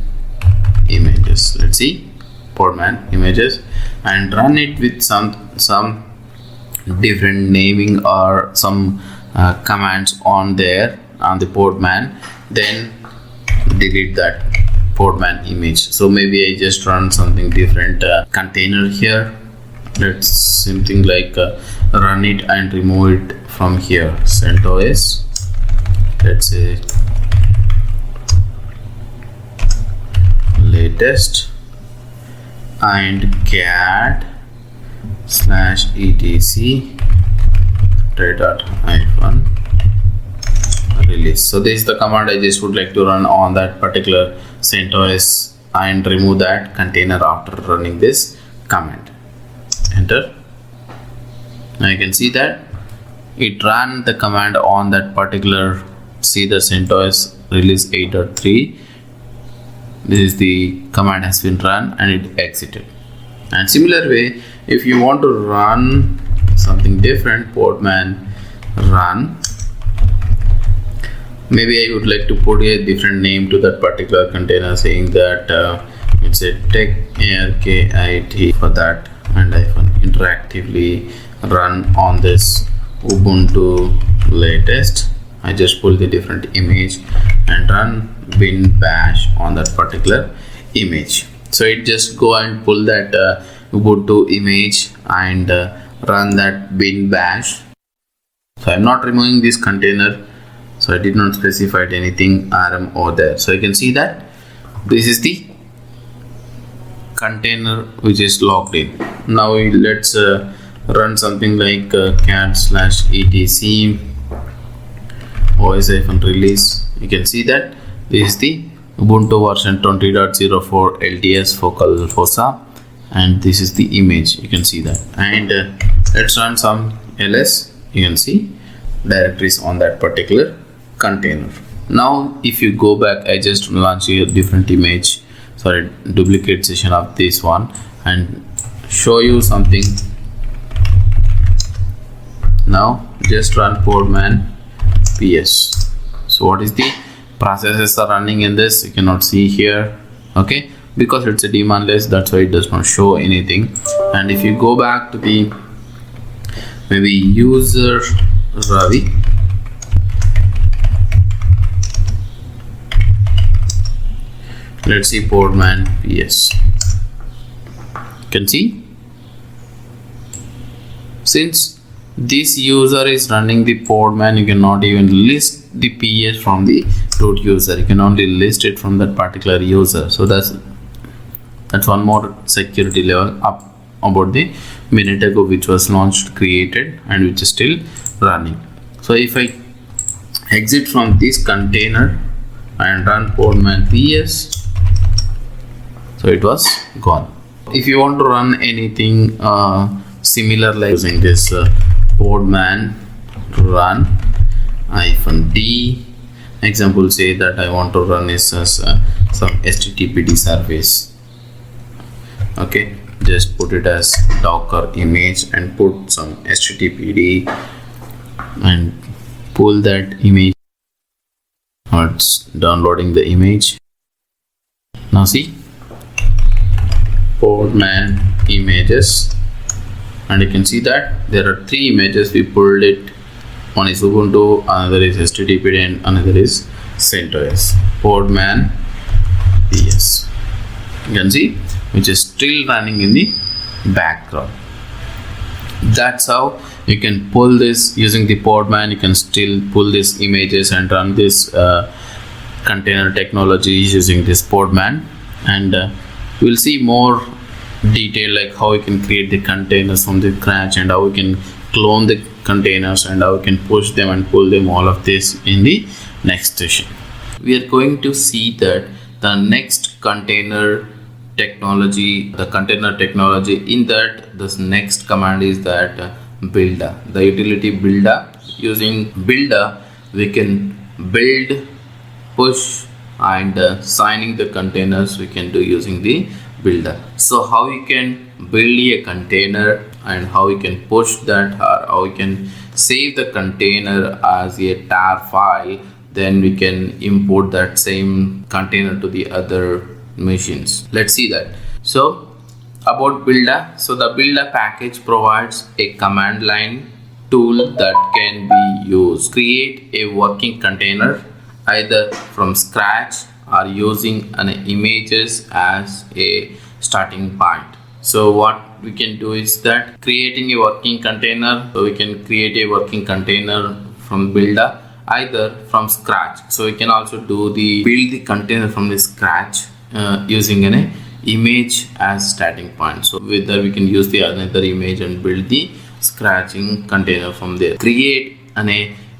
images. Let's see Podman images and run it with some different naming or some commands on there on the Podman, then delete that Podman image. So maybe I just run something different container here. Let's something like run it and remove it from here. CentOS, let's say latest and cat /etc release. So this is the command I just would like to run on that particular CentOS and remove that container after running this command. Enter. Now you can see that it ran the command on that particular, see the CentOS release 8.3. This is the command has been run and it exited. And similar way, if you want to run something different, Podman run, maybe I would like to put a different name to that particular container, saying that it's a tech arkit for that, and I can interactively run on this Ubuntu latest. I just pull the different image and run bin bash on that particular image. So it just go and pull that Ubuntu image and run that bin bash. So I'm not removing this container, so I did not specify anything rm over there. So you can see that this is the container which is logged in. Now let's run something like cat /etc os-release. You can see that this is the Ubuntu version 20.04 LTS focal fossa, and this is the image. You can see that, and let's run some ls. You can see directories on that particular container. Now if you go back, I just launch a different image, sorry, duplicate session of this one and show you something. Now just run Podman ps. So what is the processes are running in this? You cannot see here, okay, because it's a daemon list, that's why it does not show anything. And if you go back to the maybe user Ravi, let's see Podman ps. You can see, since this user is running the Podman, you cannot even list the PS from the root user. You can only list it from that particular user. So that's one more security level up about the minute ago, which was launched, created, and which is still running. So if I exit from this container and run Podman ps, so it was gone. If you want to run anything similar like using this podman run -d. Example, say that I want to run is some HTTPD service. Okay, just put it as Docker image and put some HTTPD and pull that image. It's downloading the image. Now see, podman images, and you can see that there are 3 images we pulled it. One is Ubuntu, another is HTTPD, and another is CentOS. Podman PS, you can see, which is still running in the background. That's how you can pull this using the podman. You can still pull these images and run this container technology using this podman, and we'll see more detail like how we can create the containers from the scratch and how we can clone the containers and how we can push them and pull them, all of this in the next session. We are going to see that the next container technology, the container technology, in that this next command is that Buildah, the utility Buildah. Using Buildah we can build, push, and signing the containers we can do using the Buildah. So how you can build a container and how you can push that, or how you can save the container as a tar file, then we can import that same container to the other machines. Let's see that. So about Buildah, so the Buildah package provides a command line tool that can be used. Create a working container either from scratch or using an images as a starting point. So what we can do is that creating a working container, so we can create a working container from Buildah either from scratch. So we can also do the build the container from the scratch using an image as starting point. So whether we can use the another image and build the scratching container from there. Create an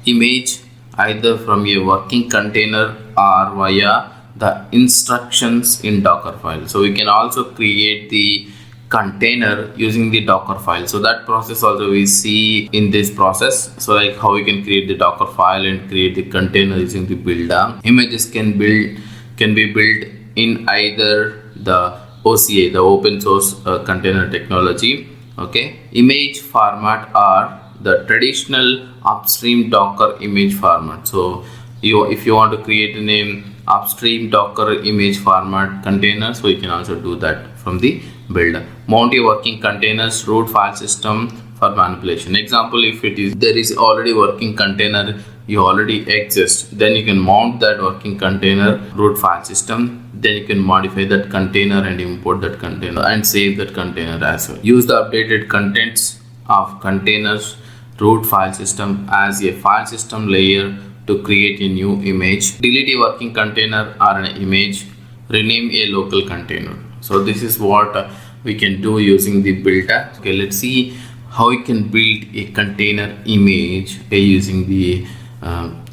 image either from a working container or via the instructions in Dockerfile. So we can also create the container using the Dockerfile. So that process also we see in this process. So like how we can create the Dockerfile and create the container using the Buildah. Images can be built in either the OCA, the open source container technology. Okay, image format or the traditional upstream Docker image format. So if you want to create a name upstream Docker image format container, so you can also do that from the Buildah. Mount your working containers root file system for manipulation. Example, if there is already working container you already exist, then you can mount that working container root file system. Then you can modify that container and import that container and save that container as well. Use the updated contents of containers root file system as a file system layer to create a new image. Delete a working container or an image. Rename a local container. So this is what we can do using the Buildah. Okay, let's see how we can build a container image using the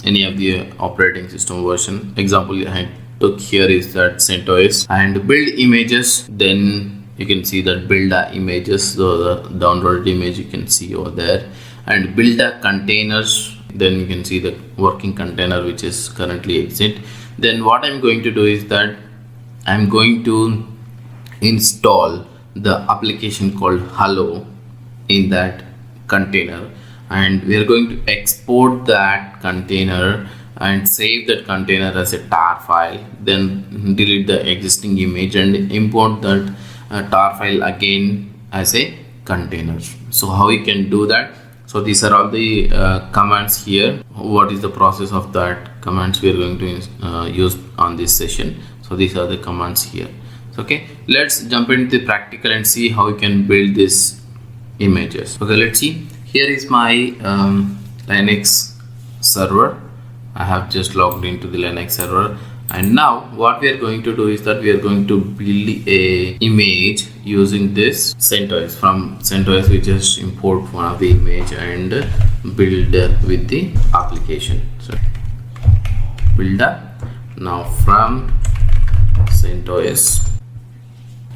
any of the operating system version. Example I took here is that CentOS, and build images. Then you can see that Buildah images, so the downloaded image you can see over there, and Buildah containers. Then you can see the working container which is currently exit. Then what I'm going to do is that I'm going to install the application called Hello in that container, and we are going to export that container and save that container as a tar file. Then delete the existing image and import that tar file again as a container. So how we can do that? So these are all the commands here. What is the process of that commands we are going to use on this session? So these are the commands here. So, okay, let's jump into the practical and see how we can build these images. Okay, let's see. Here is my Linux server. I have just logged into the Linux server, and now what we are going to do is that we are going to build a image using this CentOS. From CentOS we just import one of the image and build with the application. So Buildah. Now from CentOS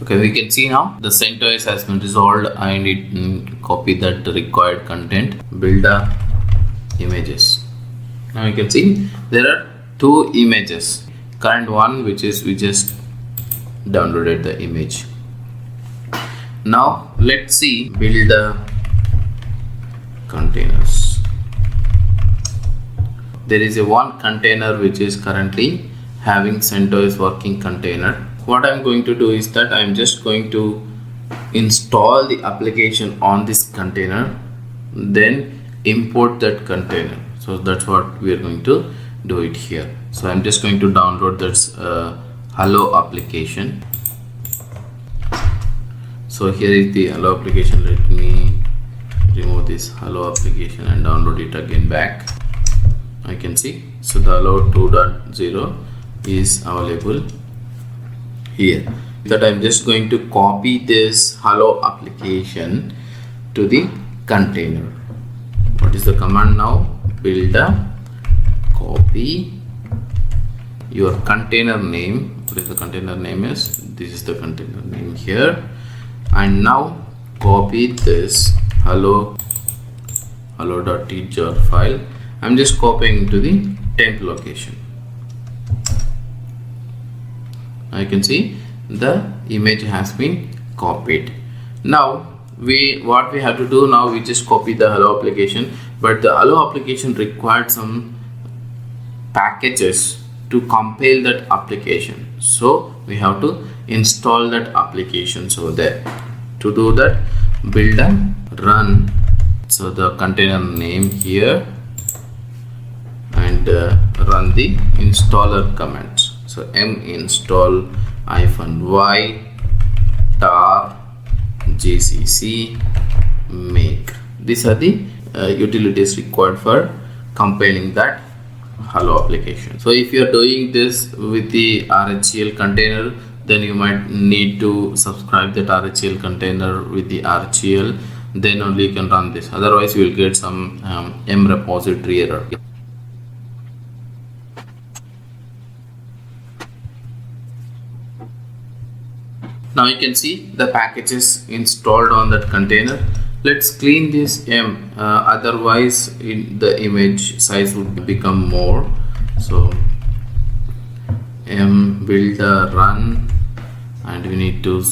Okay, we can see now the CentOS has been resolved. I need to copy that required content. Buildah images. Now you can see there are two images. Current one, which is we just downloaded the image. Now let's see Buildah containers. There is a one container which is currently having CentOS working container. What I'm going to do is that I'm just going to install the application on this container, then import that container. So that's what we are going to do it here. So I'm just going to download this hello application. So here is the hello application. Let me remove this hello application and download it again back. I can see, so the hello 2.0 is available here. That I'm just going to copy this hello application to the container. What is the command now? Buildah copy your container name. What is the container name is? This is the container name here. And now copy this hello.tjar file. I'm just copying to the temp location. I can see the image has been copied. Now what we have to do now, we just copy the hello application, but the hello application required some packages to compile that application, so we have to install that application. So there, to do that, Buildah run, so the container name here, and run the installer commands. So minstall -y tar gcc make. These are the utilities required for compiling that hello application. So if you are doing this with the RHEL container, then you might need to subscribe that RHEL container with the RHEL, then only you can run this. Otherwise you will get some m repository error. Now you can see the packages installed on that container. Let's clean this m, otherwise the image size would become more. So m buildah run, and we need to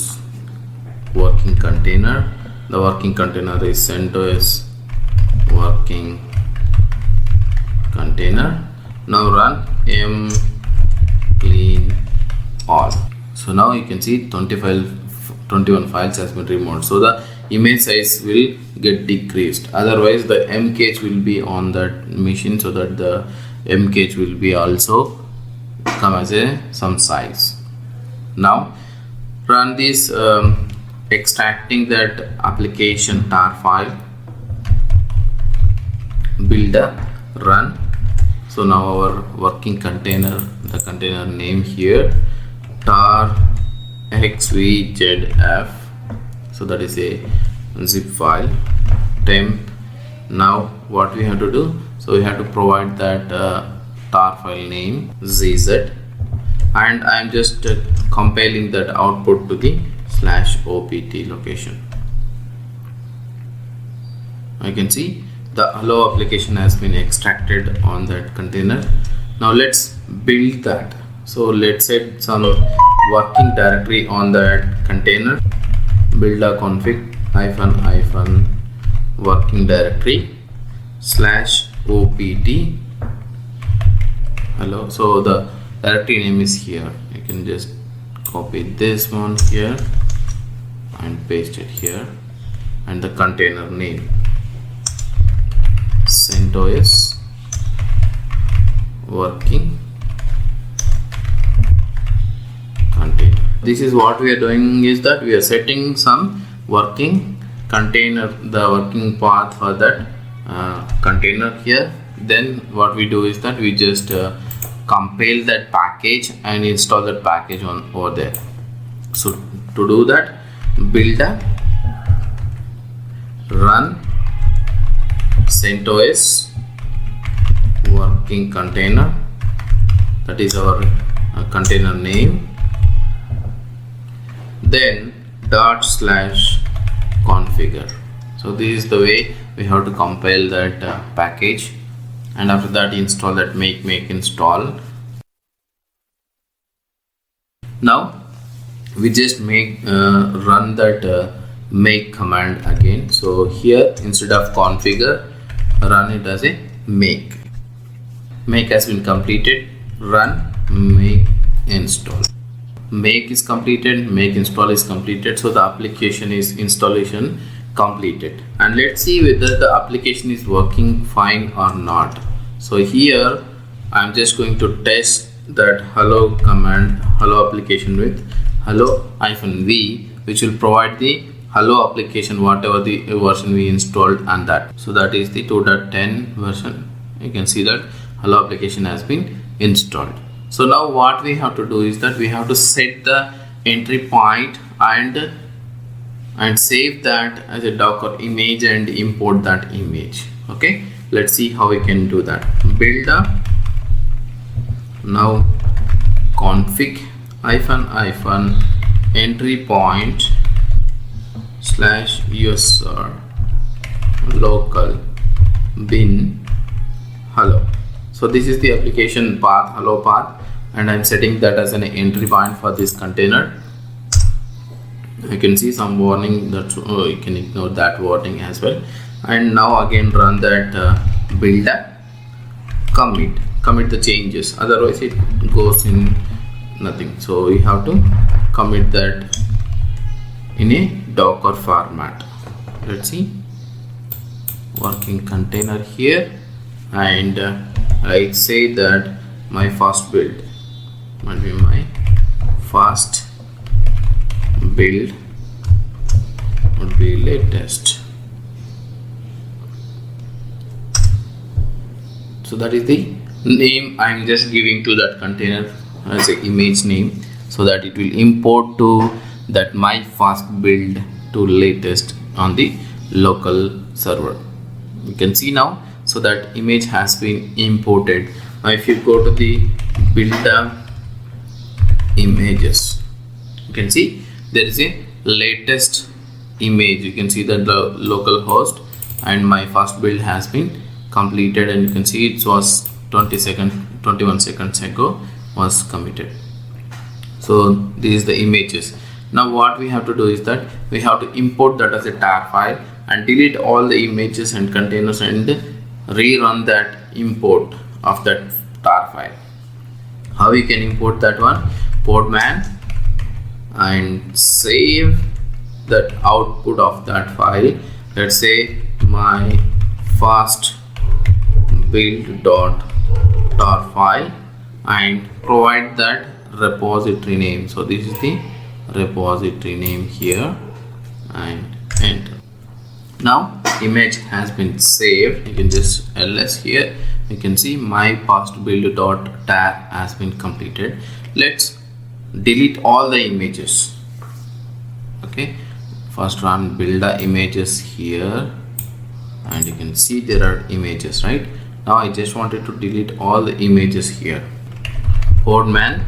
working container. The working container is CentOS working container. Now run m clean all. So now you can see 21 files has been removed, so the image size will get decreased. Otherwise the m cache will be on that machine, so that the m cache will be also come as some size. Now run this extracting that application tar file, Buildah run. So now our working container, the container name here, tar xvzf, so that is a zip file, temp. Now what we have to do, so we have to provide that tar file name zz, and I am just compiling that output to the /opt location. I can see the hello application has been extracted on that container. Now let's build that. So let's set some working directory on that container. Buildah config ---- working directory /opt hello. So the directory name is here. You can just copy this one here and paste it here, and the container name CentOS working container. This is what we are doing, is that we are setting some working container, the working path for that container here. Then what we do is that we just compile that package and install that package on over there. So to do that, Buildah run CentOS working container, that is our container name. then /configure. So this is the way we have to compile that package, and after that install that make install. Now we just run that make command again. So here instead of configure, run it as a make. Make has been completed. Run make install. Make is completed, make install is completed, so the application is installation completed. And let's see whether the application is working fine or not. So here I'm just going to test that hello command, hello application with hello-v, which will provide the hello application whatever the version we installed, and that. So that is the 2.10 version. You can see that hello application has been installed. So now what we have to do is that we have to set the entry point and save that as a Docker image and import that image. Okay, let's see how we can do that. Buildah, now config -- entry point /user local bin hello. So this is the application path, hello path, and I'm setting that as an entry point for this container. You can see some warning that you can ignore that warning as well. And now again run that Buildah, commit the changes, otherwise it goes in nothing. So we have to commit that in a Docker format. Let's see, working container here, and I say that my first build might be my first build would be latest. So that is the name I'm just giving to that container as an image name, so that it will import to that my first build to latest on the local server. You can see now, so that image has been imported. Now if you go to the Buildah images, you can see there is a latest image. You can see that the local host and my first build has been completed, and you can see it was 21 seconds ago was committed. So this is the images. Now what we have to do is that we have to import that as a tar file and delete all the images and containers and rerun that import of that tar file. How we can import that one? Podman, and save that output of that file. Let's say my first build.tar file, and provide that repository name. So this is the repository name here, and enter. Now image has been saved. You can just ls here. You can see my past build.tar has been completed. Let's delete all the images. Okay, first run Buildah images here, and you can see there are images, right? Now I just wanted to delete all the images here. Podman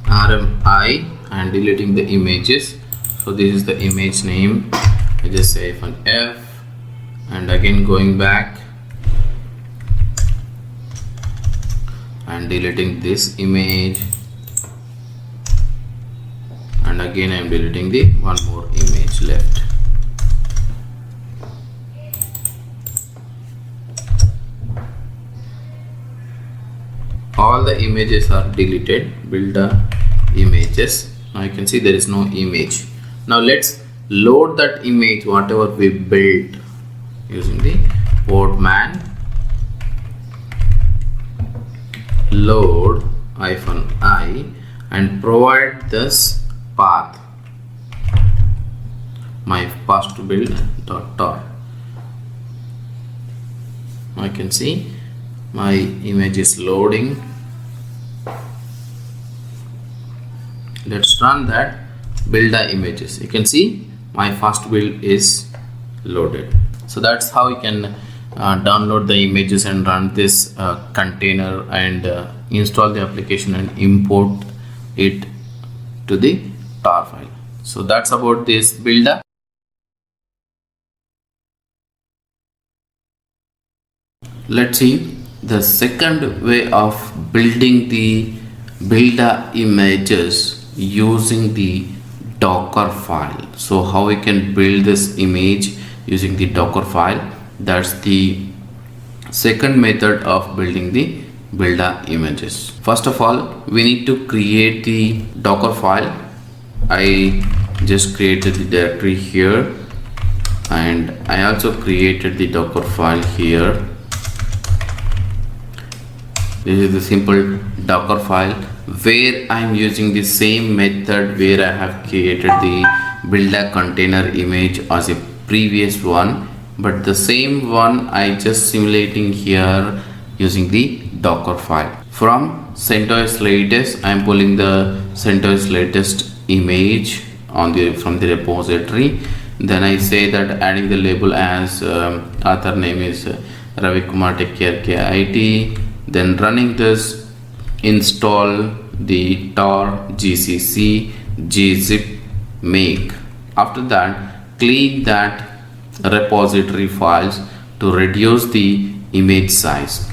rmi and deleting the images. So this is the image name. I just say F, and again going back and deleting this image, and again I am deleting the one more image left. All the images are deleted. Buildah images. Now you can see there is no image. Now let's load that image whatever we built using the podman load -i and provide this path, my past build.tar. I can see my image is loading. Let's run that Buildah images. You can see my first build is loaded. So that's how you can download the images and run this container and install the application and import it to the tar file. So that's about this Buildah. Let's see the second way of building the Buildah images using the Dockerfile. So how we can build this image using the Dockerfile? That's the second method of building the Buildah images. First of all, we need to create the Dockerfile. I just created the directory here, and I also created the Dockerfile here. This is the simple Dockerfile where I am using the same method where I have created the Buildah container image as a previous one, but the same one I just simulating here using the Dockerfile. From CentOS latest, I am pulling the CentOS latest image on the from the repository. Then I say that adding the label as author name is Ravi Kumar Take Care KIT. Then running this, install the tar gcc gzip make. After that, clean that repository files to reduce the image size.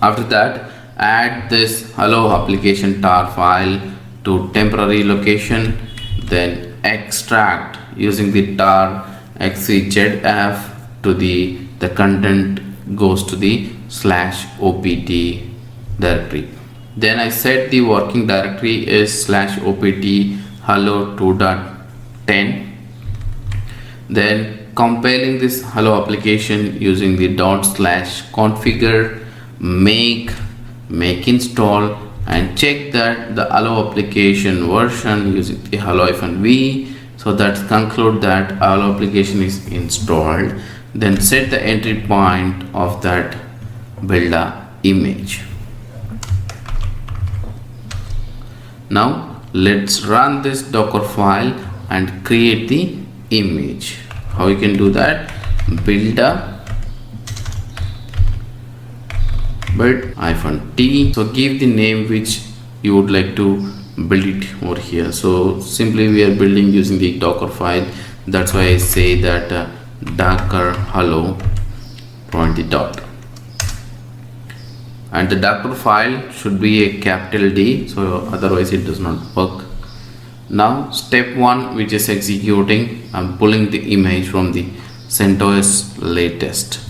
After that, add this hello application tar file to temporary location. Then extract using the tar xczf to the content goes to the /opt directory. Then I set the working directory is /opt hello 2.10. Then compiling this hello application using the /configure make install and check that the hello application version using the hello-v. So that's conclude that hello application is installed. Then set the entry point of that Buildah image. Now let's run this Dockerfile and create the image. How you can do that? Buildah build-t. So give the name which you would like to build it over here. So simply we are building using the Dockerfile. That's why I say that Docker hello point the dot, and the Dockerfile should be a capital D, so otherwise it does not work. Now step 1, which is executing, I'm pulling the image from the CentOS latest.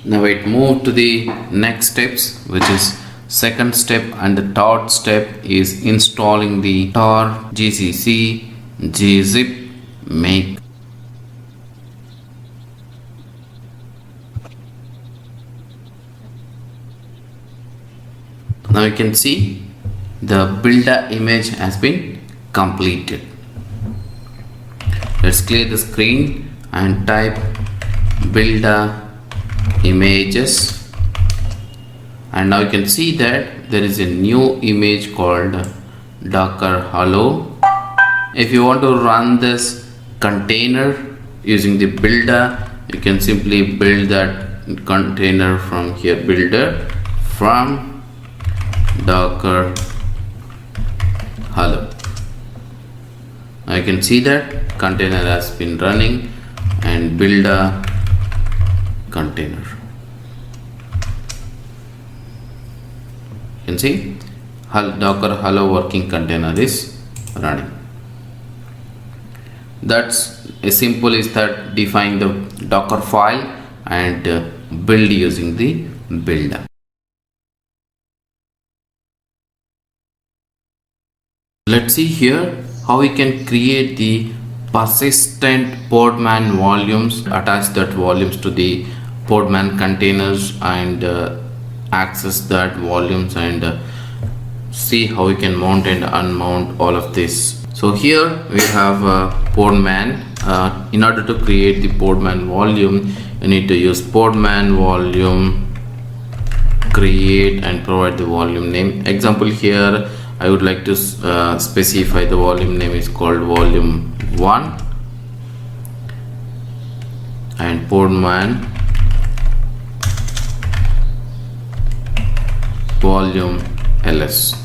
Now it move to the next steps, which is second step, and the third step is installing the tar gcc gzip make. Now you can see the Buildah image has been completed. Let's clear the screen and type Buildah images, and now you can see that there is a new image called Docker hello. If you want to run this container using the Buildah, you can simply build that container from here, Buildah from Docker hello. Now you can see that container has been running and Buildah container. You can see Docker hello working container is running. That's as simple as that. Define the Dockerfile and build using the Buildah. Let's see here how we can create the persistent podman volumes, attach that volumes to the podman containers and access that volumes, and see how we can mount and unmount all of this. So here we have podman. In order to create the podman volume, you need to use podman volume create and provide the volume name. Example here, I would like to specify the volume name is called volume 1 and podman volume ls.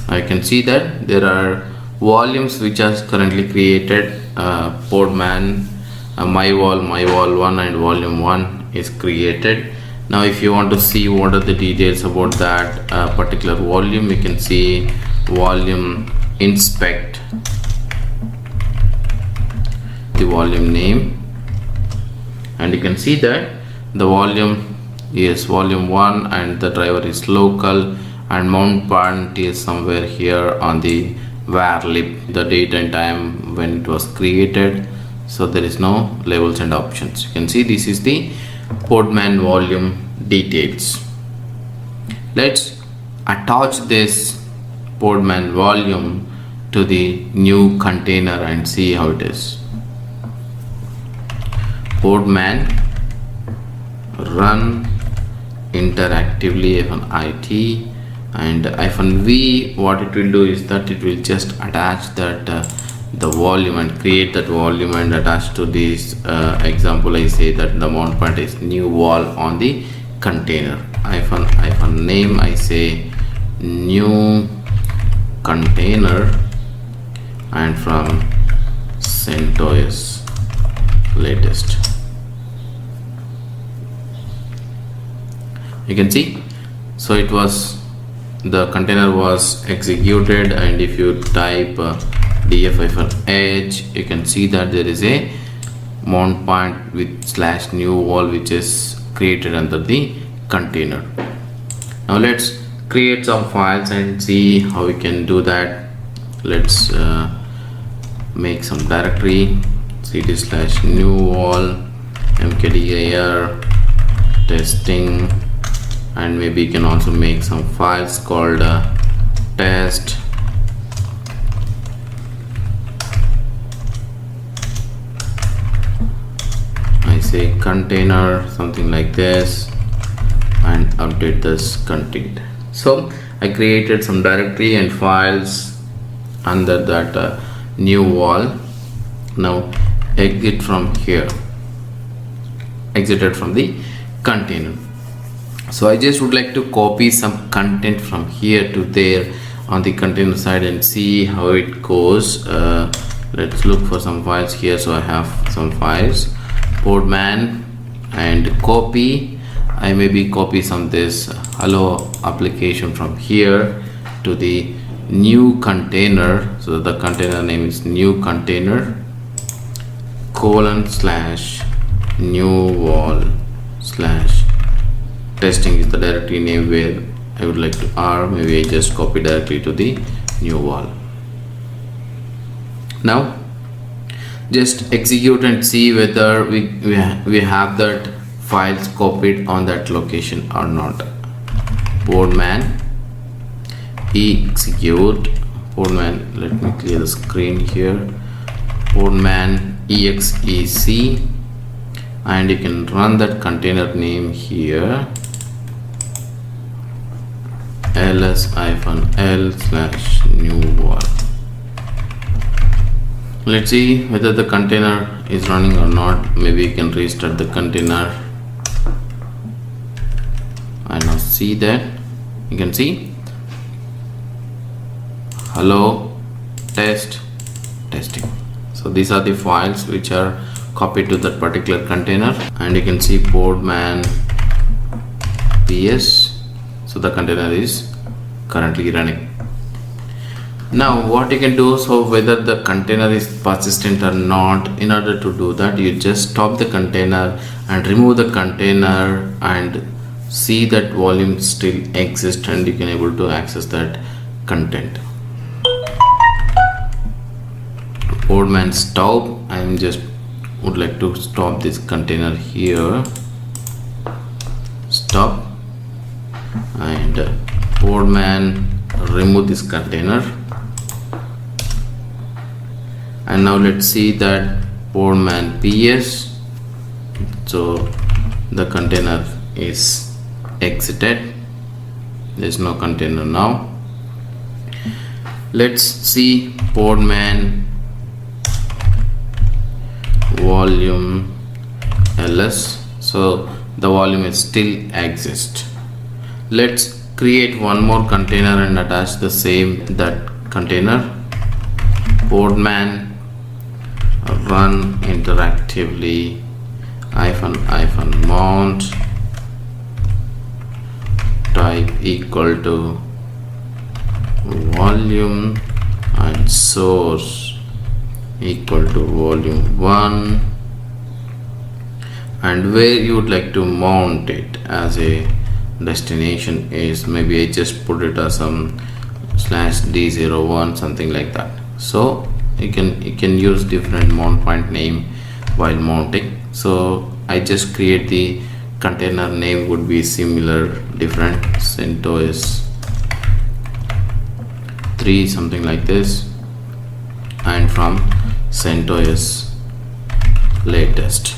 I can see that there are volumes which are currently created. Podman, my wall1 and volume 1 is created. Now if you want to see what are the details about that particular volume, you can see volume inspect, the volume name, and you can see that the volume is volume 1 and the driver is local, and mount point is somewhere here on the var lib, the date and time when it was created. So there is no labels and options. You can see this is the Podman volume details. Let's attach this Podman volume to the new container and see how it is. Podman run interactively -it and -v. What it will do is that it will just attach that the volume and create that volume and attach to this example. I say that the mount point is new wall on the container. -name, I say new container, and from CentOS latest. You can see, so it was, the container was executed, and if you type df-h, you can see that there is a mount point with /new wall which is created under the container. Now let's create some files and see how we can do that. Let's make some directory, cd/new wall, mkdir testing, and maybe you can also make some files called test container, something like this, and update this content. So I created some directory and files under that new wall. Now exit from here, exited from the container. So I just would like to copy some content from here to there on the container side and see how it goes. Let's look for some files here. So I have some files, Podman, and copy. I maybe copy some this hello application from here to the new container. So the container name is new container :/new wall / testing is the directory name where I would like to R. Maybe I just copy directly to the new wall. Now just execute and see whether we have that files copied on that location or not. Podman execute. Podman, let me clear the screen here. Podman exec, and you can run that container name here, ls-l/new wall. Let's see whether the container is running or not. Maybe you can restart the container, and now see that you can see hello testing. So these are the files which are copied to that particular container, and you can see Podman ps. So the container is currently running. Now what you can do, so whether the container is persistent or not, in order to do that you just stop the container and remove the container and see that volume still exists, and you can able to access that content. Podman stop. I just would like to stop this container here, stop, and Podman remove this container. And now let's see that Podman ps. So the container is exited. There's no container now. Let's see Podman volume ls. So the volume is still exist. Let's create one more container and attach the same that container. Podman run interactively -mount type equal to volume and source equal to volume1, and where you would like to mount it as a destination is, maybe I just put it as some /d01, something like that. So you can use different mount point name while mounting. So I just create the container name would be similar, different. CentOS 3, something like this, and from CentOS latest.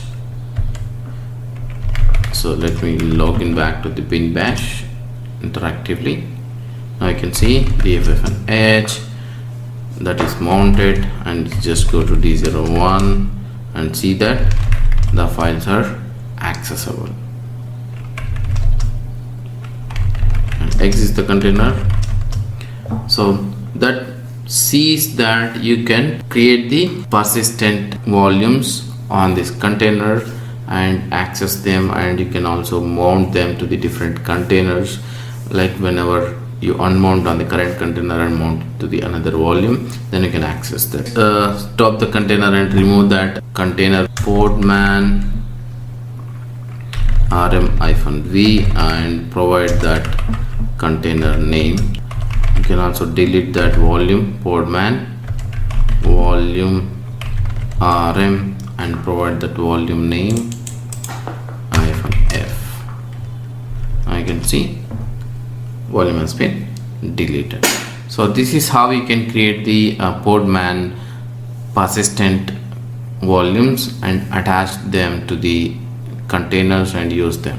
So let me log in back to the bin bash interactively. Now I can see DFF and H that is mounted, and just go to D01 and see that the files are accessible. And exit the container. So that sees that you can create the persistent volumes on this container and access them, and you can also mount them to the different containers, like whenever you unmount on the current container and mount to the another volume, then you can access that. Stop the container and remove that container. Podman rm-v and provide that container name. You can also delete that volume, podman volume rm, and provide that volume name -f. I can see volume has been deleted. So this is how you can create the podman persistent volumes and attach them to the containers and use them.